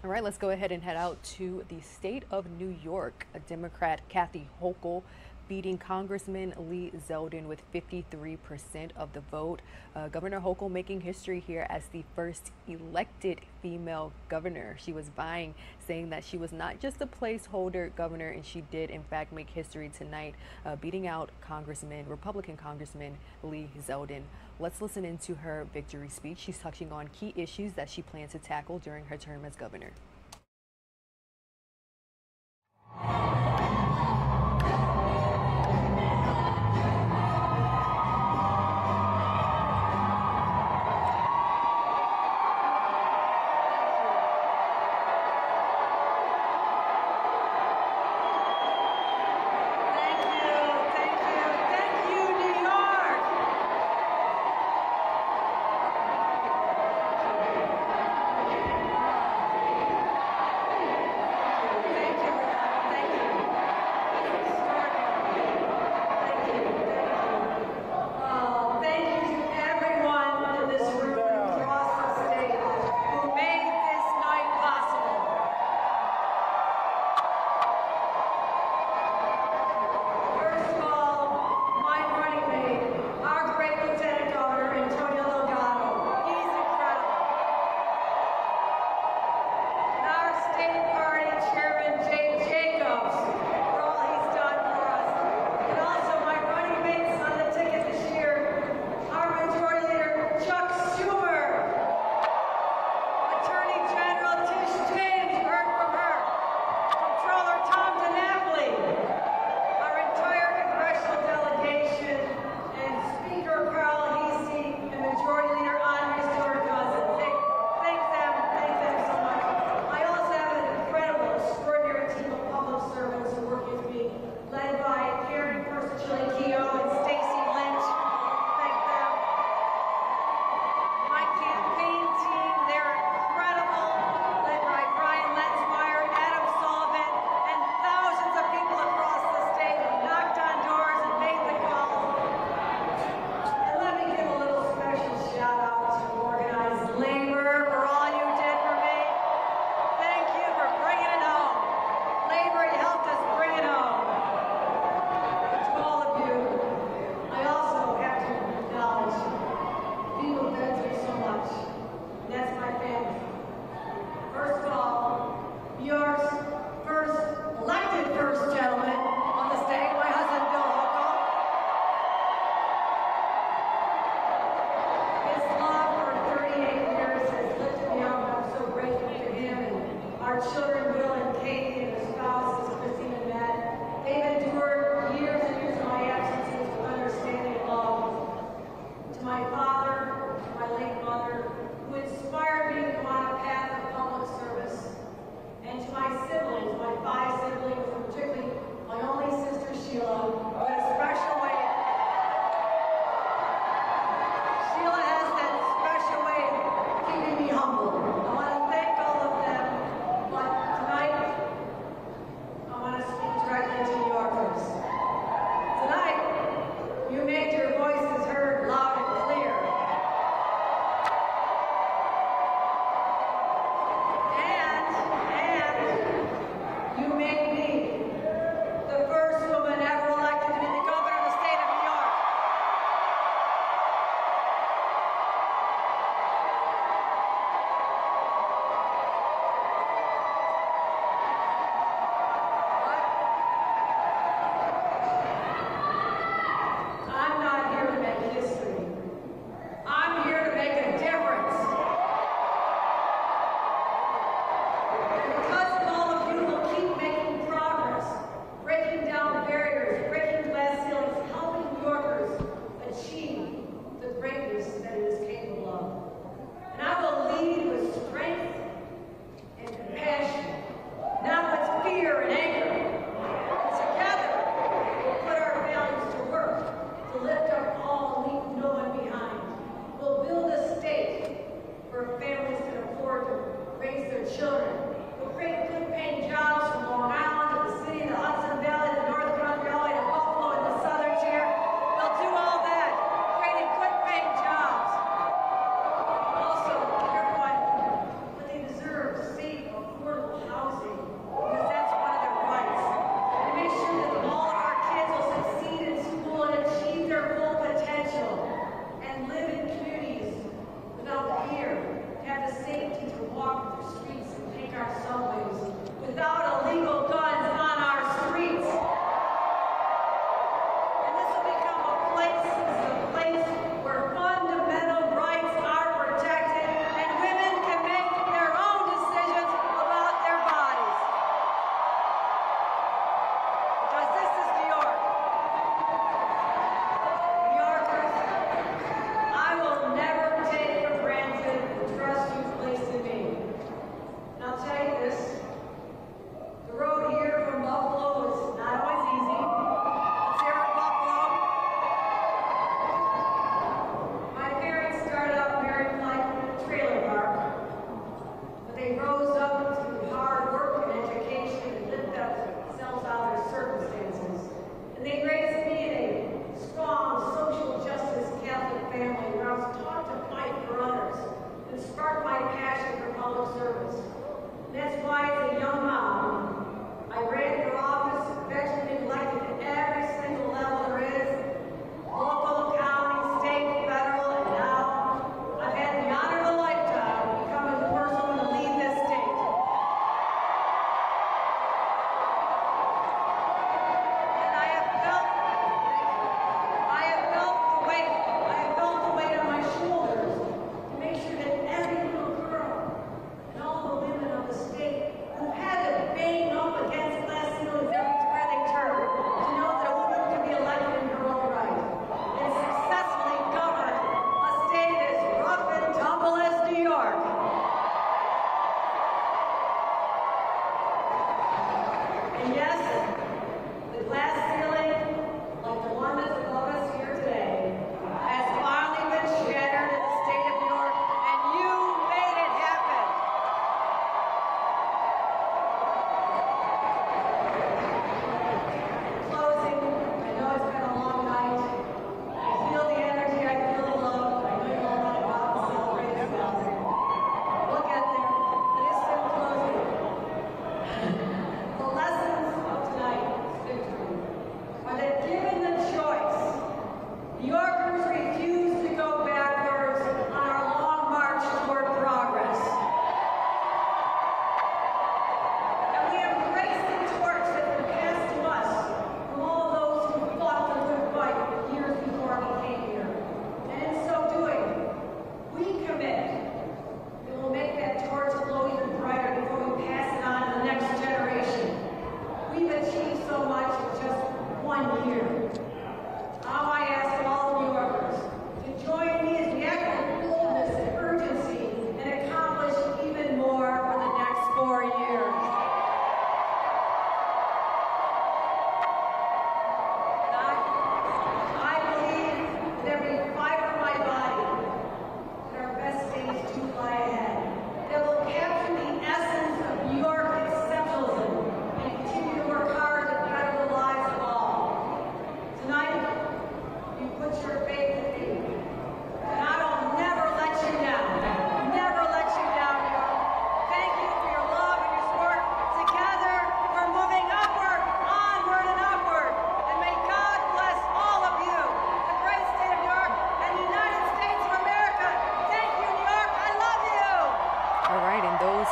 S6: All right, let's go ahead and head out to the state of New York. A Democrat, Kathy Hochul, beating Congressman Lee Zeldin with 53% of the vote. Governor Hochul making history here as the first elected female governor. She was vying, saying that she was not just a placeholder governor, and she did in fact make history tonight, beating out Republican Congressman Lee Zeldin. Let's listen into her victory speech. She's touching on key issues that she plans to tackle during her term as governor.
S19: and that's my family. First of all, New York's elected first gentleman on the state, my husband, Bill Hochul. His love for 38 years has lifted me up, and I'm so grateful to him and our children, Will and Katie, and their spouses, Christine and Matt. They've endured years and years of my absences with understanding and love. To my father, to my late mother, who inspired me to go on a path of public service, and to my siblings, my 5 siblings, and particularly my only sister Sheila, who had a special way. Sheila has that special way of keeping me humble. I want to thank all of them, but tonight I want to speak directly to New Yorkers. Tonight, you made your voices heard loud and clear. And you made me the first woman ever elected to be the governor of the state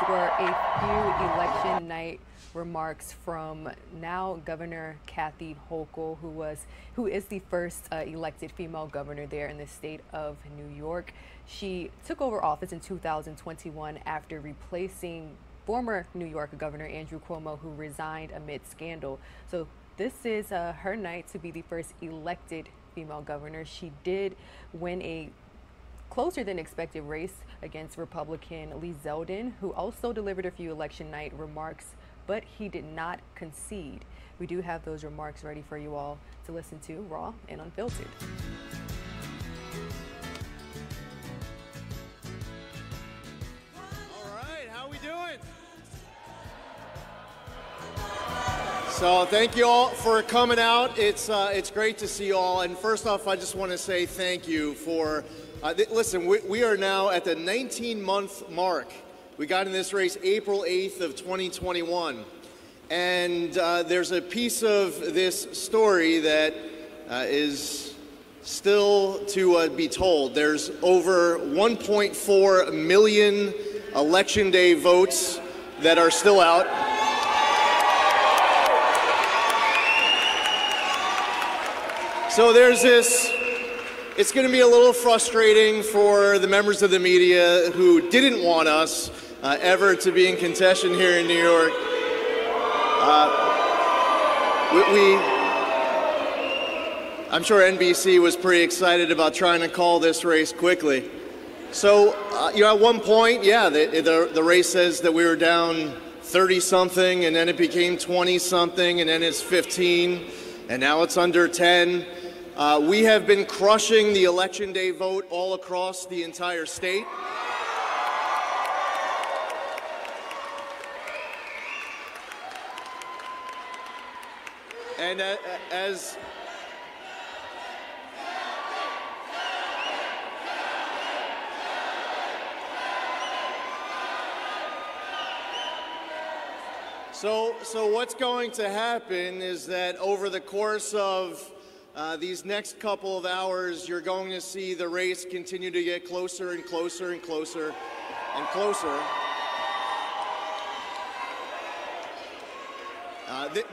S6: were a few election night remarks from now Governor Kathy Hochul, who is the first elected female governor there in the state of New York. She took over office in 2021 after replacing former New York Governor Andrew Cuomo, who resigned amid scandal. So this is her night to be the first elected female governor. She did win a closer than expected race against Republican Lee Zeldin, who also delivered a few election night remarks, but he did not concede. We do have those remarks ready for you all to listen to, raw and unfiltered.
S2: All right, how we doing? So thank you all for coming out. It's great to see you all. And first off, I just want to say thank you for, listen, we are now at the 19-month mark. We got in this race April 8th of 2021. And there's a piece of this story that is still to be told. There's over 1.4 million Election Day votes that are still out. So there's this, it's going to be a little frustrating for the members of the media who didn't want us ever to be in contention here in New York. I'm sure NBC was pretty excited about trying to call this race quickly. So, at one point, yeah, the race says that we were down 30-something, and then it became 20-something, and then it's 15, and now it's under 10. We have been crushing the Election Day vote all across the entire state. And So what's going to happen is that over the course of these next couple of hours, you're going to see the race continue to get closer and closer and closer and closer.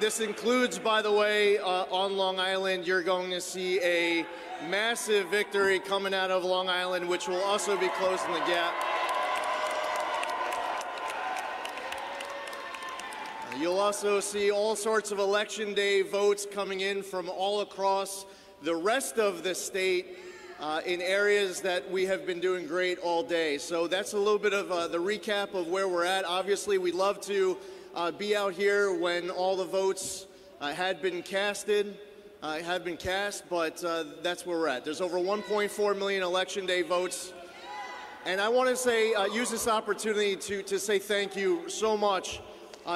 S2: This includes, by the way, on Long Island, you're going to see a massive victory coming out of Long Island, which will also be closing the gap. You'll also see all sorts of Election Day votes coming in from all across the rest of the state in areas that we have been doing great all day. So that's a little bit of the recap of where we're at. Obviously, we'd love to be out here when all the votes had been cast, but that's where we're at. There's over 1.4 million Election Day votes. And I want to say, use this opportunity to say thank you so much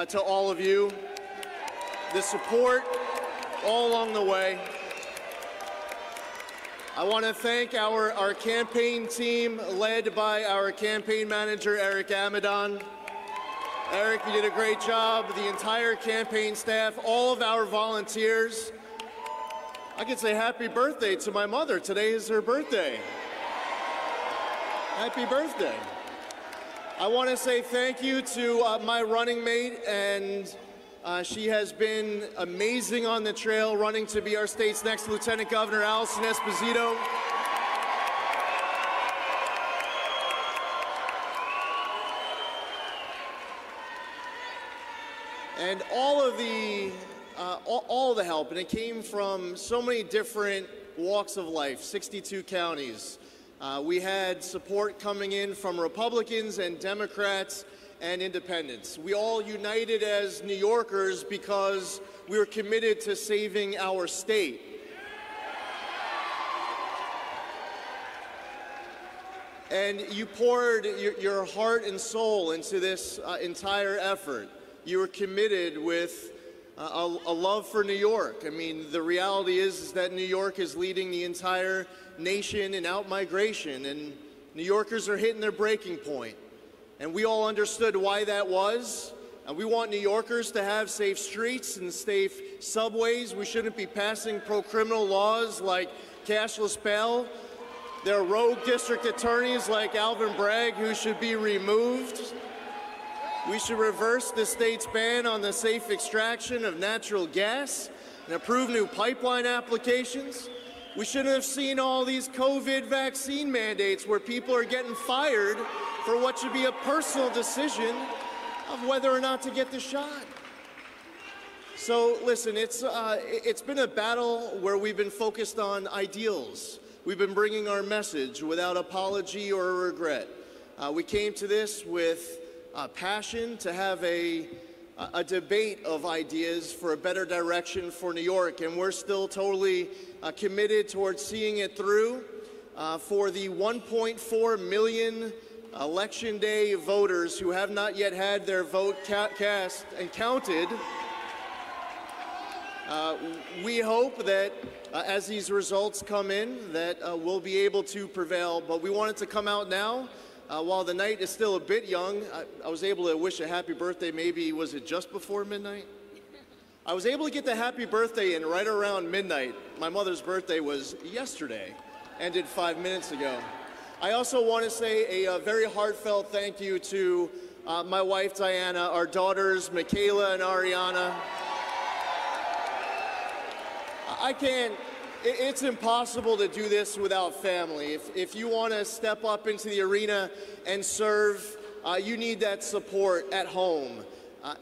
S2: to all of you. The support all along the way. I want to thank our campaign team led by our campaign manager, Eric Amadon. Eric, you did a great job. The entire campaign staff, all of our volunteers. I can say happy birthday to my mother. Today is her birthday. Happy birthday. I want to say thank you to my running mate, and she has been amazing on the trail, running to be our state's next Lieutenant Governor, Allison Esposito. And all of the help, and it came from so many different walks of life, 62 counties. We had support coming in from Republicans and Democrats and independents. We all united as New Yorkers because we were committed to saving our state. And you poured your heart and soul into this entire effort. You were committed with a love for New York. I mean, the reality is that New York is leading the entire nation in out-migration, and New Yorkers are hitting their breaking point. And we all understood why that was. And we want New Yorkers to have safe streets and safe subways. We shouldn't be passing pro-criminal laws like cashless bail. There are rogue district attorneys like Alvin Bragg who should be removed. We should reverse the state's ban on the safe extraction of natural gas and approve new pipeline applications. We shouldn't have seen all these COVID vaccine mandates where people are getting fired for what should be a personal decision of whether or not to get the shot. So listen, it's been a battle where we've been focused on ideals. We've been bringing our message without apology or regret. We came to this with passion to have a debate of ideas for a better direction for New York, and we're still totally committed towards seeing it through. For the 1.4 million Election Day voters who have not yet had their vote cast and counted, we hope that as these results come in that we'll be able to prevail, but we want it to come out now. While the night is still a bit young, I was able to wish a happy birthday, maybe, was it just before midnight? I was able to get the happy birthday in right around midnight. My mother's birthday was yesterday, ended 5 minutes ago. I also want to say a very heartfelt thank you to my wife, Diana, our daughters, Michaela and Ariana. It's impossible to do this without family. If you want to step up into the arena and serve, you need that support at home.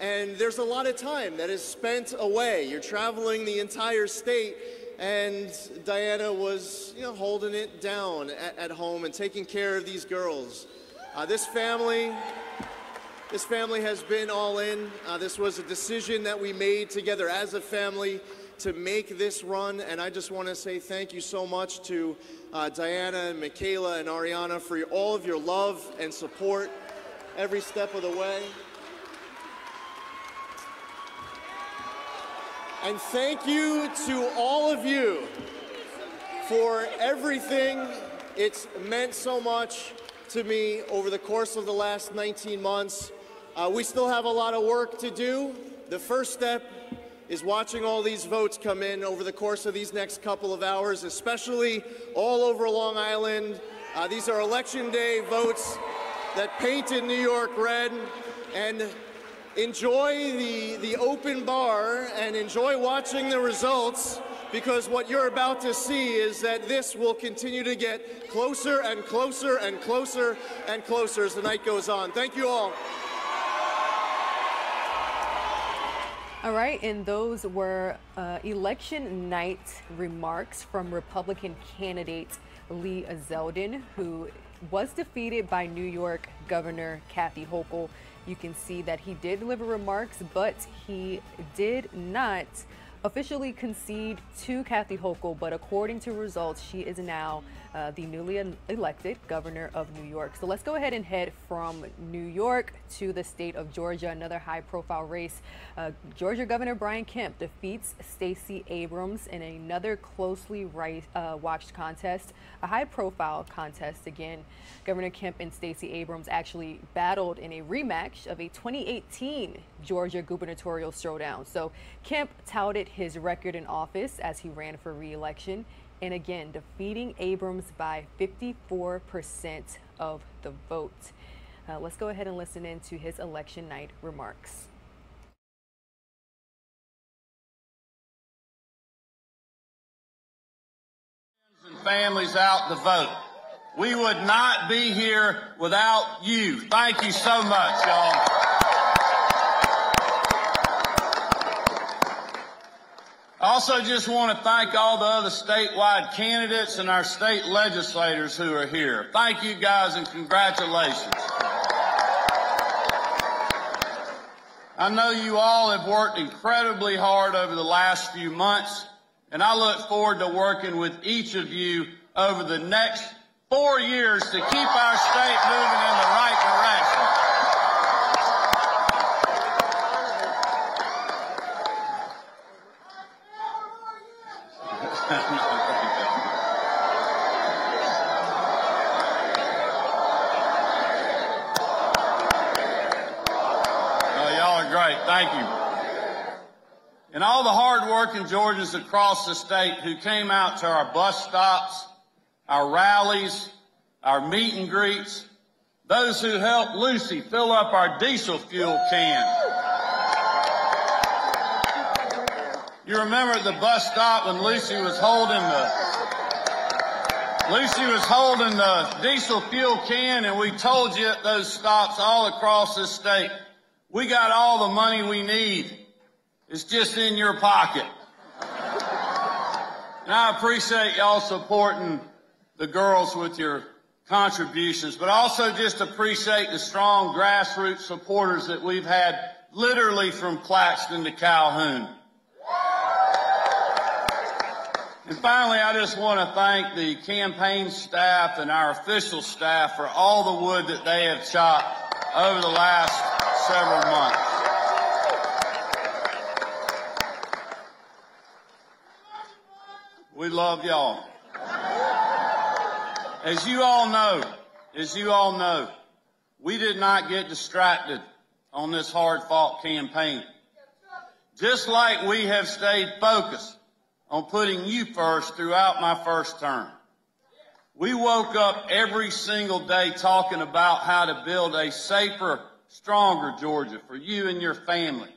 S2: And there's a lot of time that is spent away. You're traveling the entire state, and Diana was, holding it down at home and taking care of these girls. This family has been all in. This was a decision that we made together as a family to make this run, and I just want to say thank you so much to Diana and Michaela and Ariana for all of your love and support every step of the way. And thank you to all of you for everything. It's meant so much to me over the course of the last 19 months. We still have a lot of work to do. The first step is watching all these votes come in over the course of these next couple of hours, especially all over Long Island. These are Election Day votes that painted New York red. And enjoy the open bar and enjoy watching the results, because what you're about to see is that this will continue to get closer and closer and closer and closer as the night goes on. Thank you all.
S6: All right, and those were election night remarks from Republican candidate Lee Zeldin, who was defeated by New York Governor Kathy Hochul. You can see that he did deliver remarks, but he did not officially concede to Kathy Hochul. But according to results, she is now the newly elected governor of New York. So let's go ahead and head from New York to the state of Georgia, another high-profile race. Georgia Governor Brian Kemp defeats Stacey Abrams in another closely watched contest, a high-profile contest again. Governor Kemp and Stacey Abrams actually battled in a rematch of a 2018 Georgia gubernatorial showdown. So Kemp touted his record in office as he ran for re-election, and again defeating Abrams by 54% of the vote. Let's go ahead and listen in to his election night remarks.
S25: And families out to vote. We would not be here without you. Thank you so much, y'all. I also just want to thank all the other statewide candidates and our state legislators who are here. Thank you guys and congratulations. I know you all have worked incredibly hard over the last few months, and I look forward to working with each of you over the next 4 years to keep our state moving in the right direction. Thank you. And all the hard-working Georgians across the state who came out to our bus stops, our rallies, our meet and greets, those who helped Lucy fill up our diesel fuel can. You remember at the bus stop when Lucy was holding the diesel fuel can, and we told you at those stops all across this state, we got all the money we need. It's just in your pocket. And I appreciate y'all supporting the girls with your contributions, but also just appreciate the strong grassroots supporters that we've had literally from Claxton to Calhoun. And finally, I just want to thank the campaign staff and our official staff for all the wood that they have chopped over the last several months. We love y'all. As you all know, we did not get distracted on this hard-fought campaign. Just like we have stayed focused on putting you first throughout my first term. We woke up every single day talking about how to build a safer, stronger Georgia for you and your family,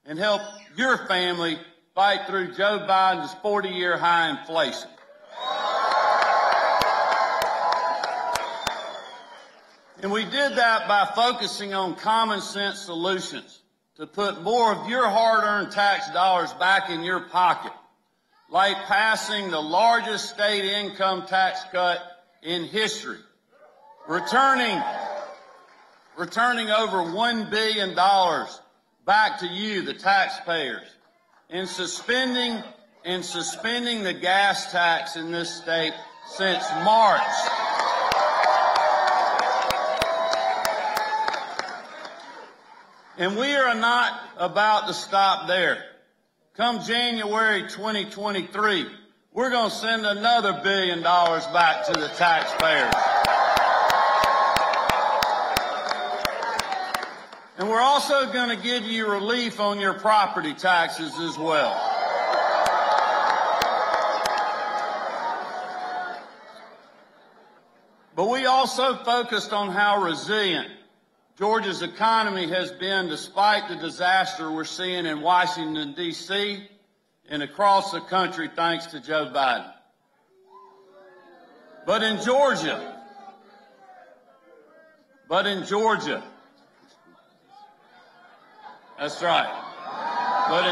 S25: and help your family fight through Joe Biden's 40-year high inflation. And we did that by focusing on common sense solutions to put more of your hard-earned tax dollars back in your pocket, like passing the largest state income tax cut in history, returning over $1 billion back to you, the taxpayers, and suspending the gas tax in this state since March. And we are not about to stop there. Come January 2023, we're going to send another $1 billion back to the taxpayers. And we're also going to give you relief on your property taxes as well. But we also focused on how resilient Georgia's economy has been despite the disaster we're seeing in Washington, D.C. and across the country thanks to Joe Biden. But in Georgia, that's right. But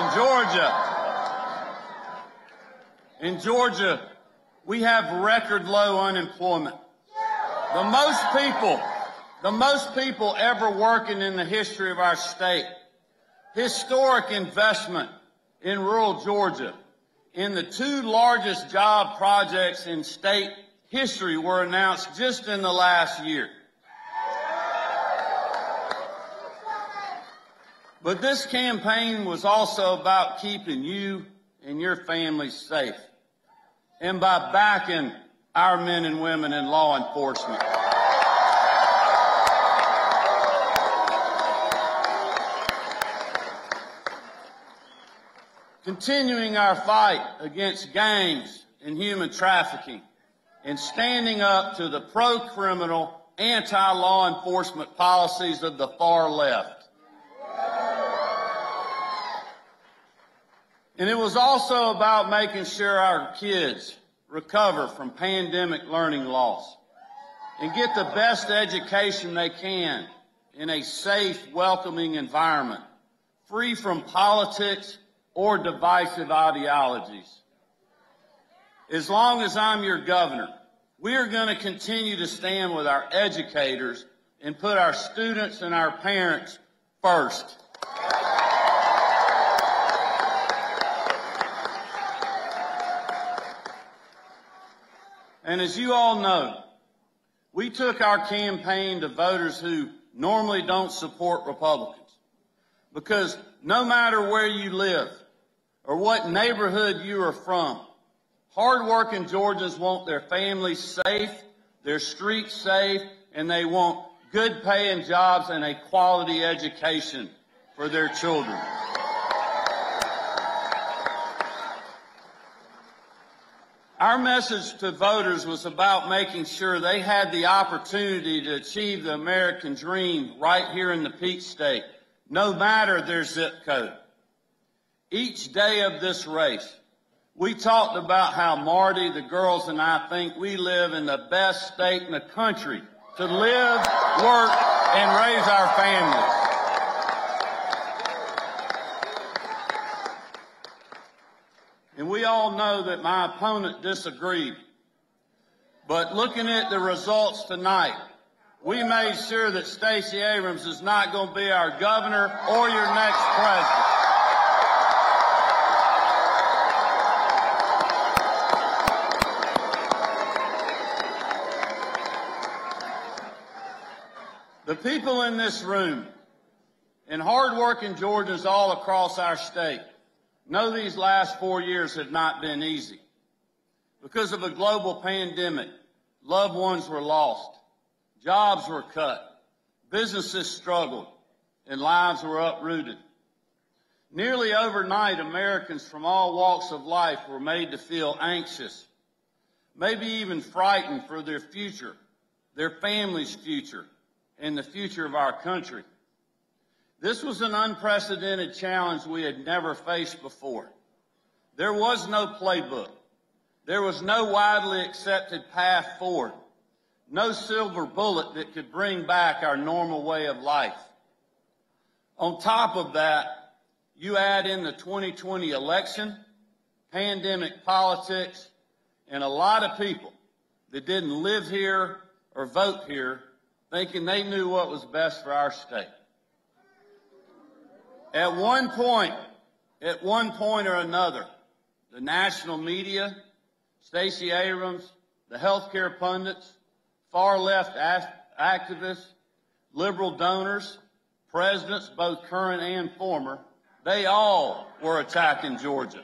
S25: in Georgia, we have record low unemployment. The most people ever working in the history of our state. Historic investment in rural Georgia. And the two largest job projects in state history were announced just in the last year. But this campaign was also about keeping you and your families safe, and by backing our men and women in law enforcement. Continuing our fight against gangs and human trafficking, and standing up to the pro-criminal, anti-law enforcement policies of the far left. And it was also about making sure our kids recover from pandemic learning loss and get the best education they can in a safe, welcoming environment, free from politics or divisive ideologies. As long as I'm your governor, we are going to continue to stand with our educators and put our students and our parents first. And as you all know, we took our campaign to voters who normally don't support Republicans, because no matter where you live or what neighborhood you are from, hardworking Georgians want their families safe, their streets safe, and they want good paying jobs and a quality education for their children. Our message to voters was about making sure they had the opportunity to achieve the American dream right here in the Peach State, no matter their zip code. Each day of this race, we talked about how Marty, the girls, and I think we live in the best state in the country to live, work, and raise our families. And we all know that my opponent disagreed. But looking at the results tonight, we made sure that Stacey Abrams is not going to be our governor or your next president. The people in this room and hardworking Georgians all across our state know these last 4 years have not been easy. Because of a global pandemic, loved ones were lost, jobs were cut, businesses struggled, and lives were uprooted. Nearly overnight, Americans from all walks of life were made to feel anxious, maybe even frightened for their future, their family's future, and the future of our country. This was an unprecedented challenge we had never faced before. There was no playbook. There was no widely accepted path forward, no silver bullet that could bring back our normal way of life. On top of that, you add in the 2020 election, pandemic politics, and a lot of people that didn't live here or vote here thinking they knew what was best for our state. At one point or another, the national media, Stacey Abrams, the healthcare pundits, far-left activists, liberal donors, presidents, both current and former, they all were attacking Georgia.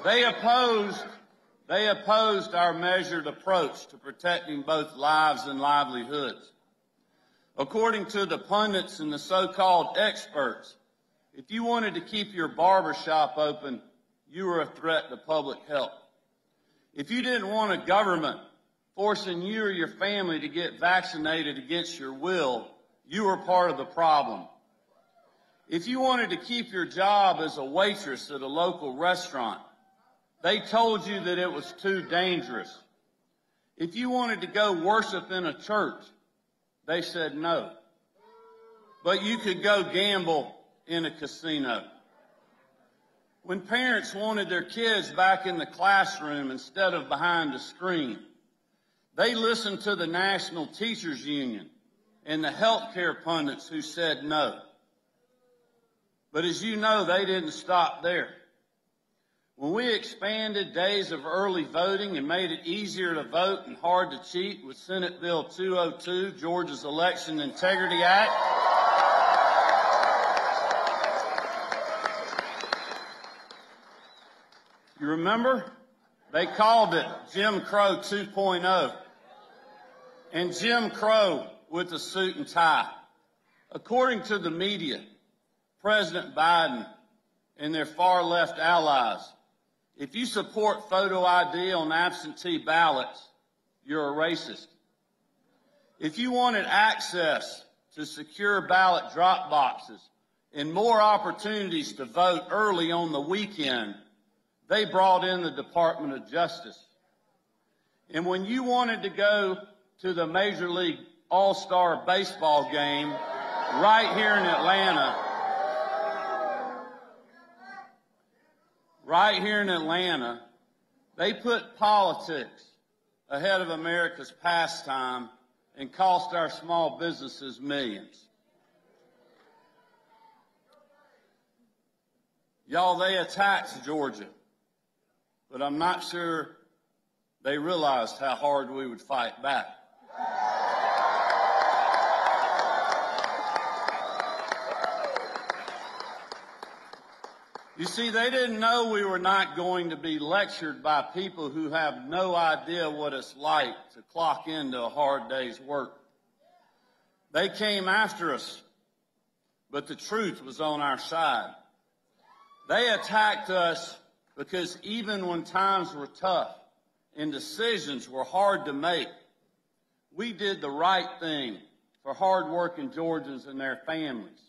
S25: They opposed our measured approach to protecting both lives and livelihoods. According to the pundits and the so-called experts, if you wanted to keep your barbershop open, you were a threat to public health. If you didn't want a government forcing you or your family to get vaccinated against your will, you were part of the problem. If you wanted to keep your job as a waitress at a local restaurant, they told you that it was too dangerous. If you wanted to go worship in a church, they said no. But you could go gamble in a casino. When parents wanted their kids back in the classroom instead of behind a screen, they listened to the National Teachers Union and the healthcare pundits who said no. But as you know, they didn't stop there. When we expanded days of early voting and made it easier to vote and hard to cheat with Senate Bill 202, Georgia's Election Integrity Act, you remember? They called it Jim Crow 2.0. And Jim Crow with a suit and tie. According to the media, President Biden and their far-left allies, if you support photo ID on absentee ballots, you're a racist. If you wanted access to secure ballot drop boxes and more opportunities to vote early on the weekend, they brought in the Department of Justice. And when you wanted to go to the Major League All-Star Baseball game right here in Atlanta, they put politics ahead of America's pastime and cost our small businesses millions. Y'all, they attacked Georgia, but I'm not sure they realized how hard we would fight back. You see, they didn't know we were not going to be lectured by people who have no idea what it's like to clock into a hard day's work. They came after us, but the truth was on our side. They attacked us because even when times were tough and decisions were hard to make, we did the right thing for hardworking Georgians and their families.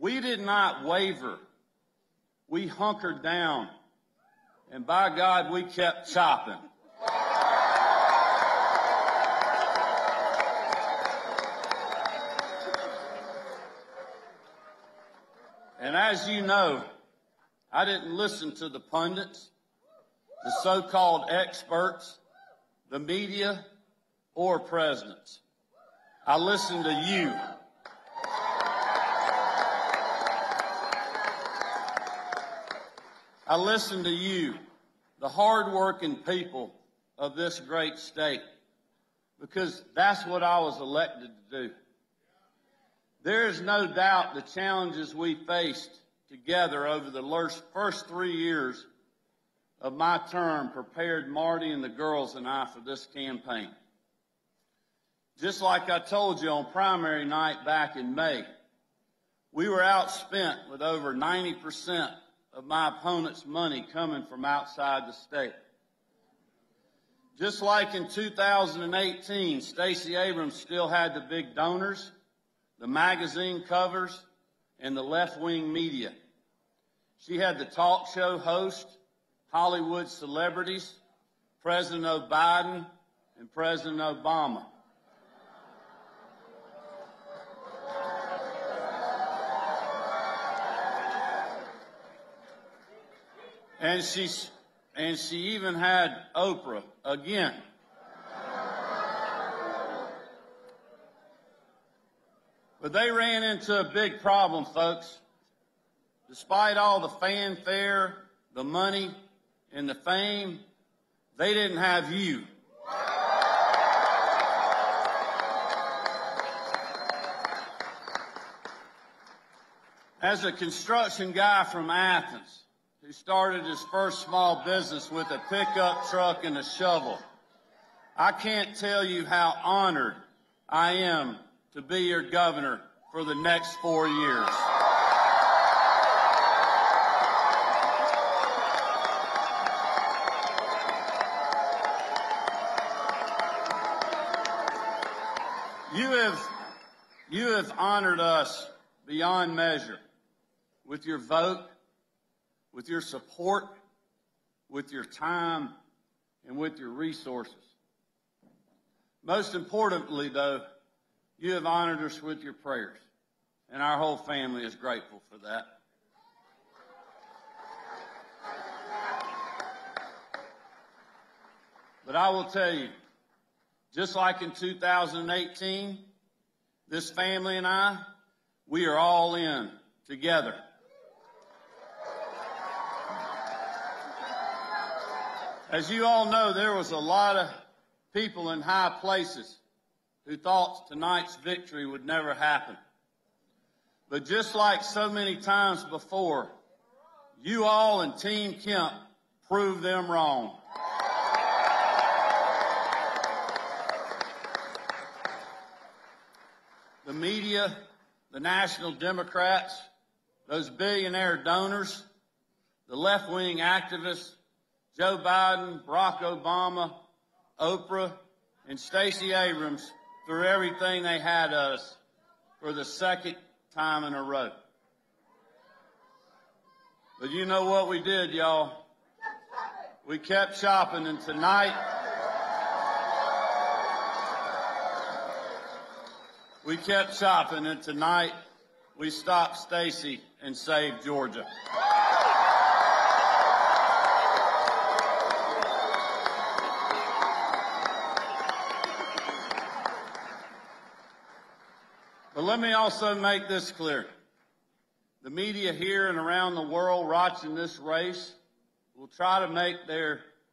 S25: We did not waver. We hunkered down, and by God, we kept chopping. And as you know, I didn't listen to the pundits, the so-called experts, the media, or presidents. I listened to you. I listened to you, the hard-working people of this great state, because that's what I was elected to do. There is no doubt the challenges we faced together over the first 3 years of my term prepared Marty and the girls and I for this campaign. Just like I told you on primary night back in May, we were outspent with over 90% of my opponent's money coming from outside the state. Just like in 2018, Stacey Abrams still had the big donors, the magazine covers, and the left-wing media. She had the talk show host, Hollywood celebrities, President Biden, and President Obama. And she even had Oprah again. But they ran into a big problem, folks. Despite all the fanfare, the money, and the fame, they didn't have you. As a construction guy from Athens, who started his first small business with a pickup truck and a shovel, I can't tell you how honored I am to be your governor for the next 4 years. You have honored us beyond measure with your vote, with your support, with your time, and with your resources. Most importantly, though, you have honored us with your prayers, and our whole family is grateful for that. But I will tell you, just like in 2018, this family and I, we are all in together. As you all know, there was a lot of people in high places who thought tonight's victory would never happen. But just like so many times before, you all and Team Kemp proved them wrong. The media, the National Democrats, those billionaire donors, the left-wing activists, Joe Biden, Barack Obama, Oprah, and Stacey Abrams threw everything they had at us for the second time in a row. But you know what we did, y'all? We kept shopping, and tonight, we stopped Stacey and saved Georgia. But let me also make this clear. The media here and around the world watching this race will try to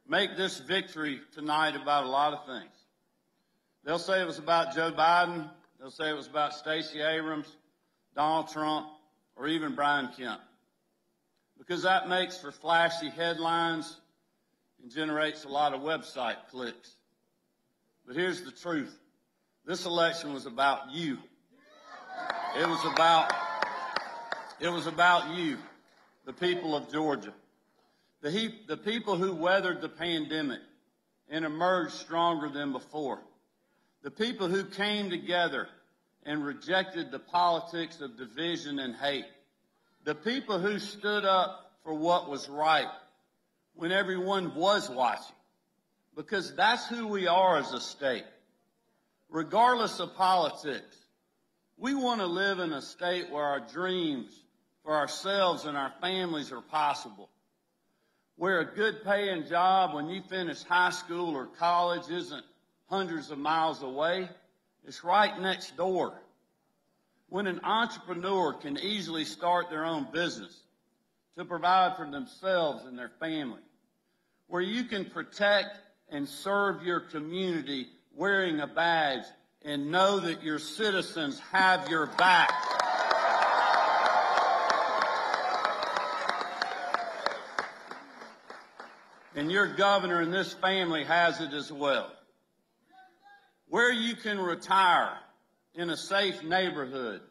S25: make this victory tonight about a lot of things. They'll say it was about Joe Biden. They'll say it was about Stacey Abrams, Donald Trump, or even Brian Kemp. Because that makes for flashy headlines and generates a lot of website clicks. But here's the truth. This election was about you. It was about you. the people of Georgia, the people who weathered the pandemic and emerged stronger than before, the people who came together and rejected the politics of division and hate, the people who stood up for what was right when everyone was watching, because that's who we are as a state. Regardless of politics, we want to live in a state where our dreams for ourselves and our families are possible, where a good paying job when you finish high school or college isn't hundreds of miles away, it's right next door. When an entrepreneur can easily start their own business to provide for themselves and their family, where you can protect and serve your community wearing a badge and know that your citizens have your back. And your governor and this family has it as well. Where you can retire in a safe neighborhood,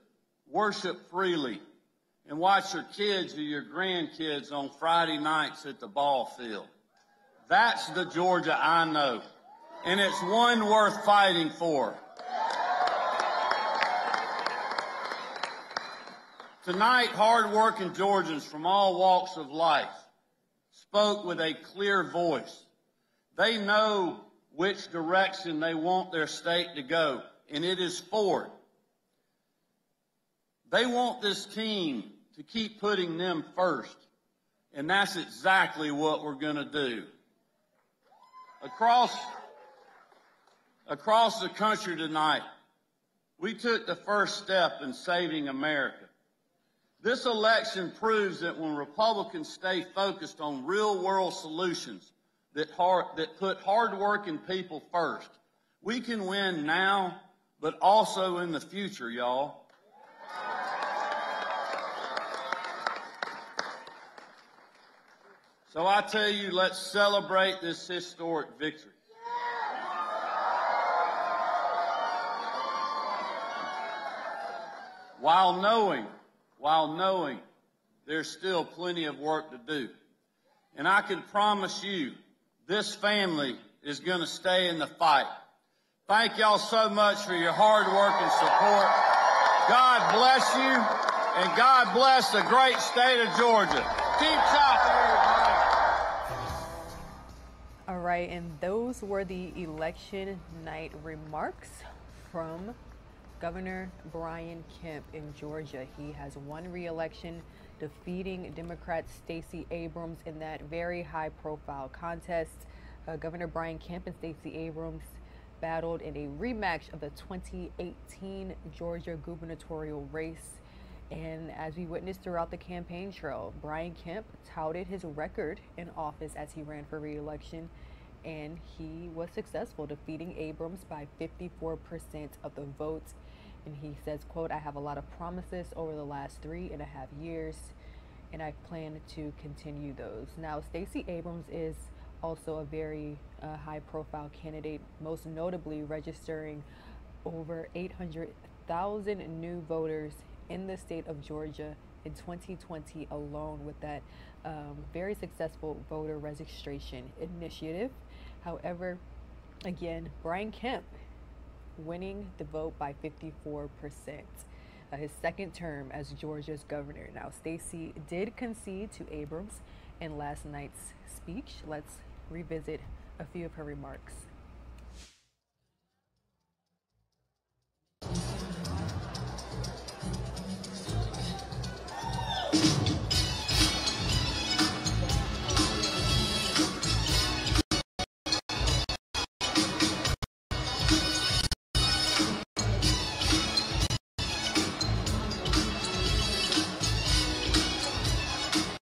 S25: worship freely, and watch your kids or your grandkids on Friday nights at the ball field. That's the Georgia I know, and it's one worth fighting for. Tonight, hard-working Georgians from all walks of life spoke with a clear voice. They know which direction they want their state to go, and it is forward. They want this team to keep putting them first, and that's exactly what we're going to do. Across the country tonight, we took the first step in saving America. This election proves that when Republicans stay focused on real-world solutions that put hard-working people first, we can win now, but also in the future, y'all. So I tell you, let's celebrate this historic victory. While knowing there's still plenty of work to do. And I can promise you, this family is going to stay in the fight. Thank y'all so much for your hard work and support. God bless you, and God bless the great state of Georgia. Keep chopping, everybody.
S6: All right, and those were the election night remarks from Governor Brian Kemp in Georgia. He has won re-election, defeating Democrat Stacey Abrams in that very high-profile contest. Governor Brian Kemp and Stacey Abrams battled in a rematch of the 2018 Georgia gubernatorial race. And as we witnessed throughout the campaign trail, Brian Kemp touted his record in office as he ran for re-election, and he was successful, defeating Abrams by 54% of the votes. And he says, quote, "I have a lot of promises over the last 3.5 years, and I plan to continue those." Now, Stacey Abrams is also a very high-profile candidate, most notably registering over 800,000 new voters in the state of Georgia in 2020 alone with that very successful voter registration initiative. However, again, Brian Kemp winning the vote by 54%, his second term as Georgia's governor. Now, Stacey did concede to Abrams in last night's speech. Let's revisit a few of her remarks.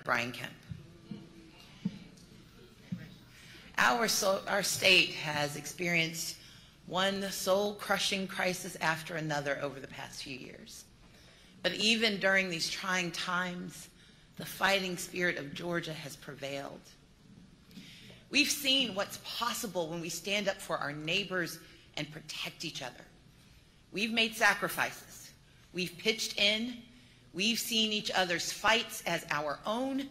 S8: Brian Kemp. Our state has experienced one soul-crushing crisis after another over the past few years. But even during these trying times, the fighting spirit of Georgia has prevailed. We've seen what's possible when we stand up for our neighbors and protect each other. We've made sacrifices. We've pitched in. We've seen each other's fights as our own,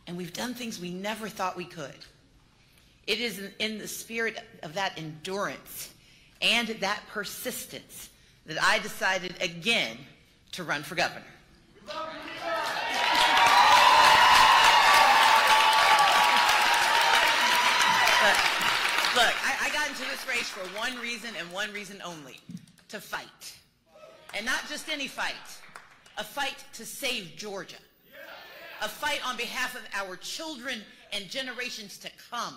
S8: and we've done things we never thought we could. It is in the spirit of that endurance and that persistence that I decided again to run for governor. But look, I got into this race for one reason and one reason only: to fight. And not just any fight, a fight to save Georgia. A fight on behalf of our children and generations to come.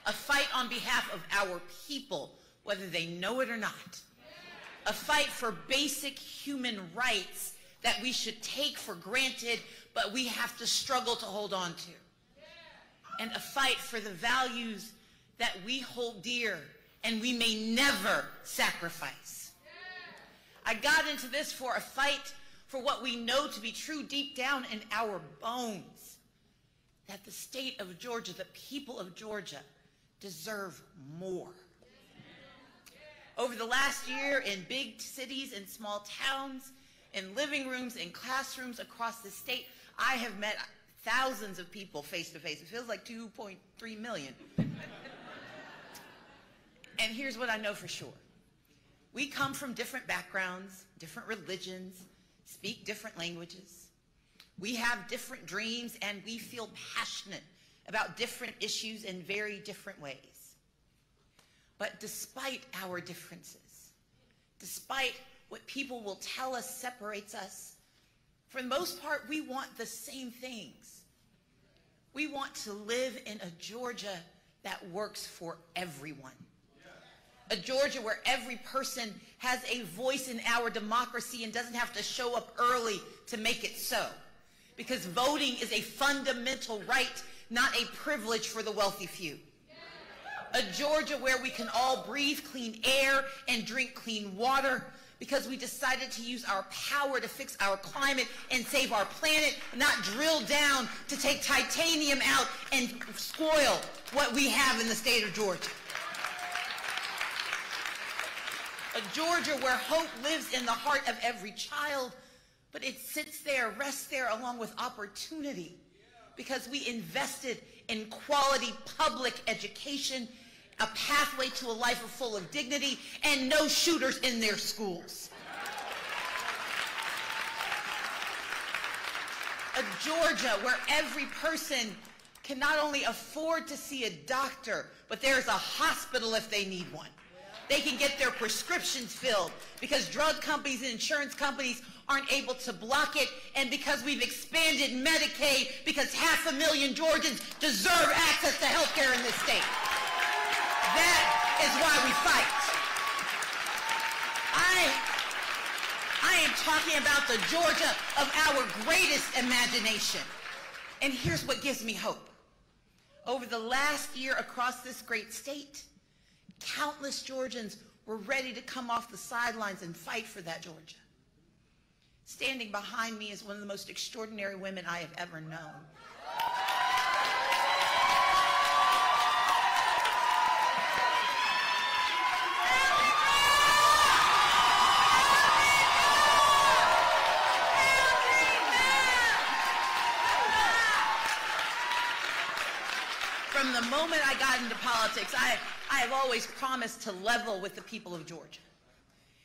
S8: A fight on behalf of our people, whether they know it or not. A fight for basic human rights that we should take for granted, but we have to struggle to hold on to. And a fight for the values that we hold dear and we may never sacrifice. I got into this for a fight for what we know to be true deep down in our bones, that the state of Georgia, the people of Georgia, deserve more. Over the last year, in big cities and small towns, in living rooms, in classrooms across the state, I have met thousands of people face to face. It feels like 2.3 million. And here's what I know for sure. We come from different backgrounds, different religions, speak different languages. We have different dreams, and we feel passionate about different issues in very different ways. But despite our differences, despite what people will tell us separates us, for the most part, we want the same things. We want to live in a Georgia that works for everyone. A Georgia where every person has a voice in our democracy and doesn't have to show up early to make it so. Because voting is a fundamental right, not a privilege for the wealthy few. A Georgia where we can all breathe clean air and drink clean water because we decided to use our power to fix our climate and save our planet, not drill down to take titanium out and spoil what we have in the state of Georgia. A Georgia where hope lives in the heart of every child, but it sits there, rests there along with opportunity, because we invested in quality public education, a pathway to a life full of dignity, and no shooters in their schools. A Georgia where every person can not only afford to see a doctor, but there's a hospital if they need one. They can get their prescriptions filled because drug companies and insurance companies aren't able to block it, and because we've expanded Medicaid, because 500,000 Georgians deserve access to health care in this state. That is why we fight. I am talking about the Georgia of our greatest imagination. And here's what gives me hope. Over the last year across this great state, countless Georgians were ready to come off the sidelines and fight for that Georgia. Standing behind me is one of the most extraordinary women I have ever known. From the moment I got into politics, I have always promised to level with the people of Georgia.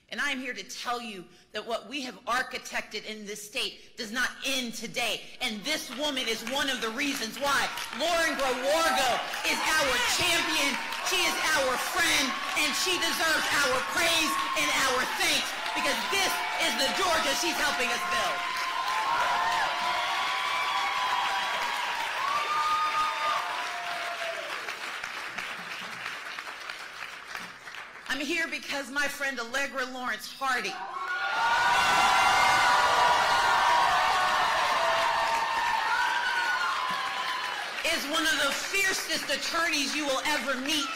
S8: And I'm here to tell you that what we have architected in this state does not end today. And this woman is one of the reasons why. Lauren Growargo is our champion. She is our friend, and she deserves our praise and our thanks, because this is the Georgia she's helping us build. I'm here because my friend Allegra Lawrence Hardy is one of the fiercest attorneys you will ever meet.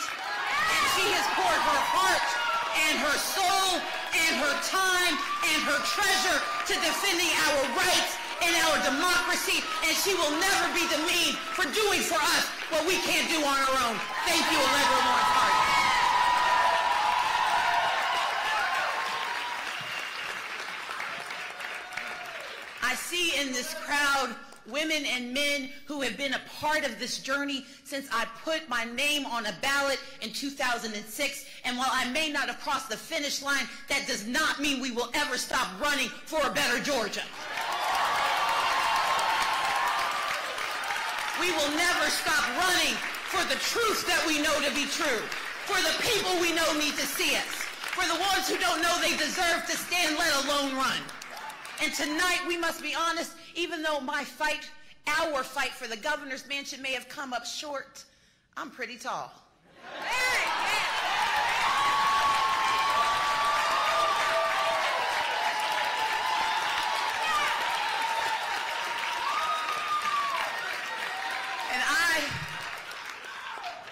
S8: And she has poured her heart and her soul and her time and her treasure to defending our rights and our democracy, and she will never be demeaned for doing for us what we can't do on our own. Thank you, Allegra Lawrence Hardy. I I see in this crowd women and men who have been a part of this journey since I put my name on a ballot in 2006. And while I may not have crossed the finish line, that does not mean we will ever stop running for a better Georgia. We will never stop running for the truth that we know to be true, for the people we know need to see us, for the ones who don't know they deserve to stand, let alone run. And tonight, we must be honest, even though my fight, our fight for the governor's mansion may have come up short, I'm pretty tall. And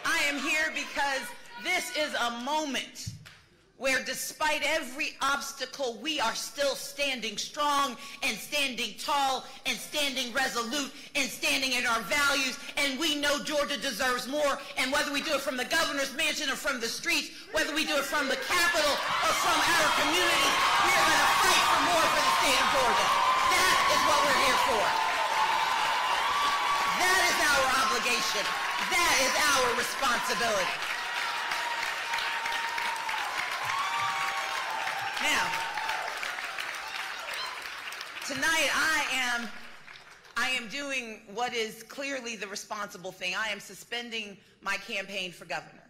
S8: I am here because this is a moment where despite every obstacle, we are still standing strong and standing tall and standing resolute and standing in our values. And we know Georgia deserves more. And whether we do it from the governor's mansion or from the streets, whether we do it from the Capitol or from our communities, we are going to fight for more for the state of Georgia. That is what we're here for. That is our obligation. That is our responsibility. Now, tonight I am doing what is clearly the responsible thing. I am suspending my campaign for governor.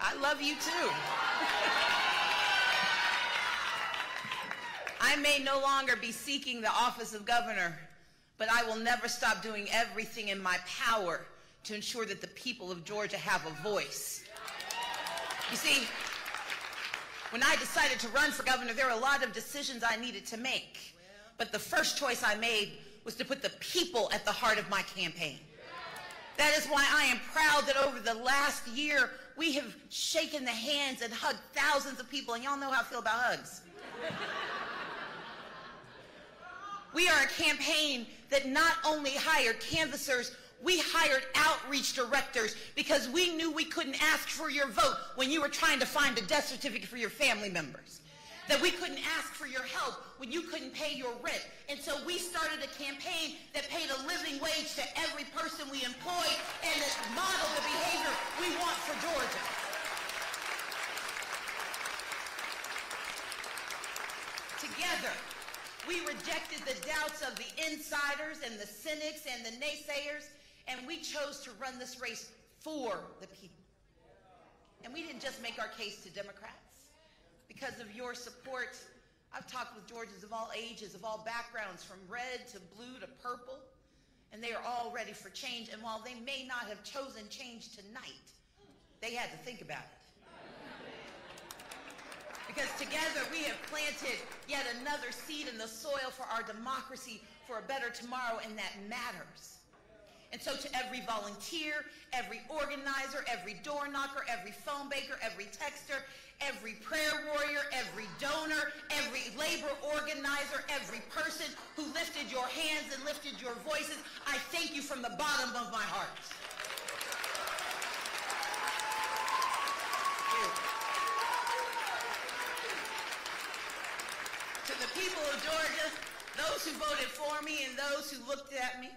S8: I love you too. I may no longer be seeking the office of governor, but I will never stop doing everything in my power to ensure that the people of Georgia have a voice. You see, when I decided to run for governor, there were a lot of decisions I needed to make. But the first choice I made was to put the people at the heart of my campaign. That is why I am proud that over the last year, we have shaken the hands and hugged thousands of people. And y'all know how I feel about hugs. We are a campaign that not only hired canvassers, we hired outreach directors because we knew we couldn't ask for your vote when you were trying to find a death certificate for your family members. That we couldn't ask for your help when you couldn't pay your rent. And so we started a campaign that paid a living wage to every person we employed and that modeled the behavior we want for Georgia. Together, we rejected the doubts of the insiders and the cynics and the naysayers, and we chose to run this race for the people. And we didn't just make our case to Democrats. Because of your support, I've talked with Georgians of all ages, of all backgrounds, from red to blue to purple, and they are all ready for change. And while they may not have chosen change tonight, they had to think about it. Because together we have planted yet another seed in the soil for our democracy, for a better tomorrow, and that matters. And so to every volunteer, every organizer, every door knocker, every phone baker, every texter, every prayer warrior, every donor, every labor organizer, every person who lifted your hands and lifted your voices, I thank you from the bottom of my heart. To the people of Georgia, those who voted for me and those who looked at me,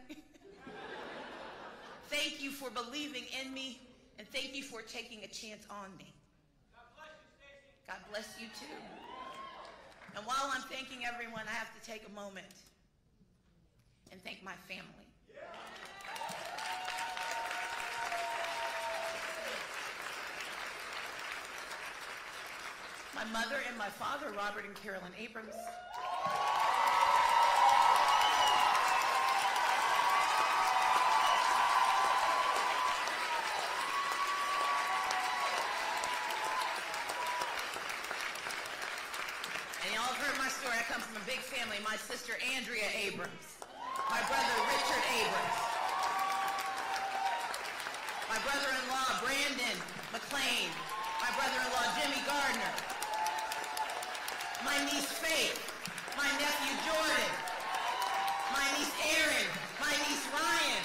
S8: thank you for believing in me, and thank you for taking a chance on me. God bless you too. And while I'm thanking everyone, I have to take a moment and thank my family. My mother and my father, Robert and Carolyn Abrams. I come from a big family. My sister Andrea Abrams, my brother Richard Abrams, my brother-in-law Brandon McLean, my brother-in-law Jimmy Gardner, my niece Faith, my nephew Jordan, my niece Erin, my niece Ryan,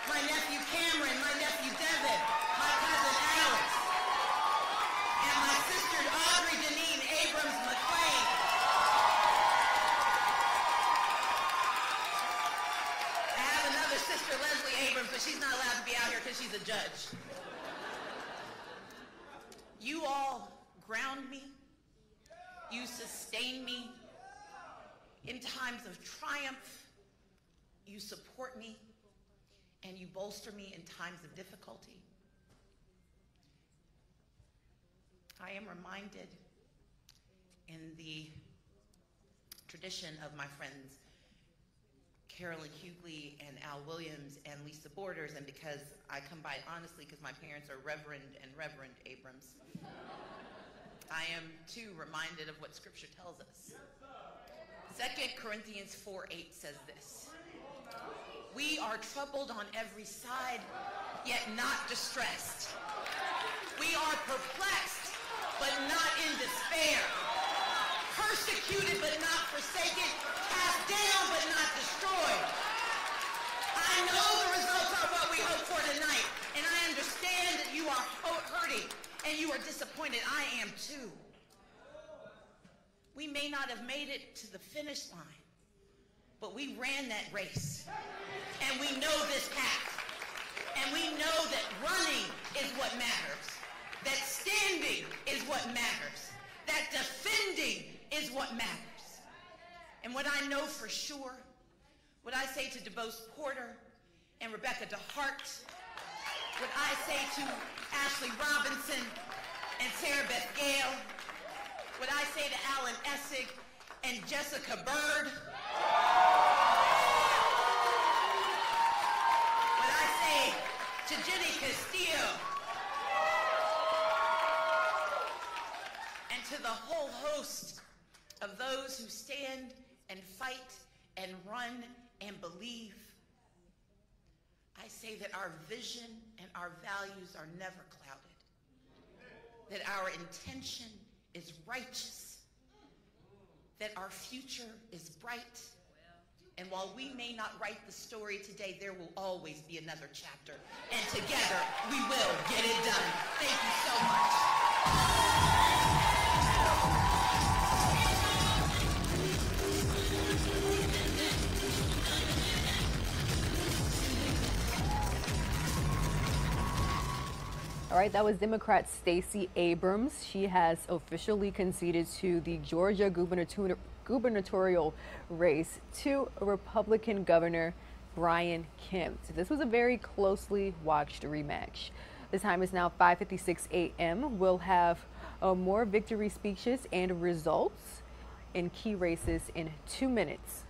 S8: my nephew Cameron, my nephew Devin, my cousin Alex, and my sister Audrey Deneen Abrams McLean. the judge. You all ground me. You sustain me. In times of triumph, you support me, and you bolster me in times of difficulty. I am reminded in the tradition of my friends Carolyn Hughley and Al Williams and Lisa Borders, and because I come by it honestly because my parents are Reverend and Reverend Abrams, I am too reminded of what Scripture tells us. 2 Corinthians 4:8 says this: we are troubled on every side, yet not distressed. We are perplexed, but not in despair. Persecuted, but not forsaken. Cast down, but not destroyed. I know the results are what we hope for tonight, and I understand that you are hurting and you are disappointed. I am too. We may not have made it to the finish line, but we ran that race, and we know this path, and we know that running is what matters, that standing is what matters, that defending is what matters. And what I know for sure, what I say to DeBose Porter and Rebecca DeHart, what I say to Ashley Robinson and Sarah Beth Gale, what I say to Alan Essig and Jessica Bird, what I say to Jenny Castillo, and to the whole host of those who stand and fight and run and believe, I say that our vision and our values are never clouded, that our intention is righteous, that our future is bright, and while we may not write the story today, there will always be another chapter, and together we will get it done. Thank you so much.
S6: All right, that was Democrat Stacey Abrams. She has officially conceded to the Georgia gubernatorial race to Republican Governor Brian Kemp. So this was a very closely watched rematch. The time is now 5:56 a.m. We'll have more victory speeches and results in key races in 2 minutes.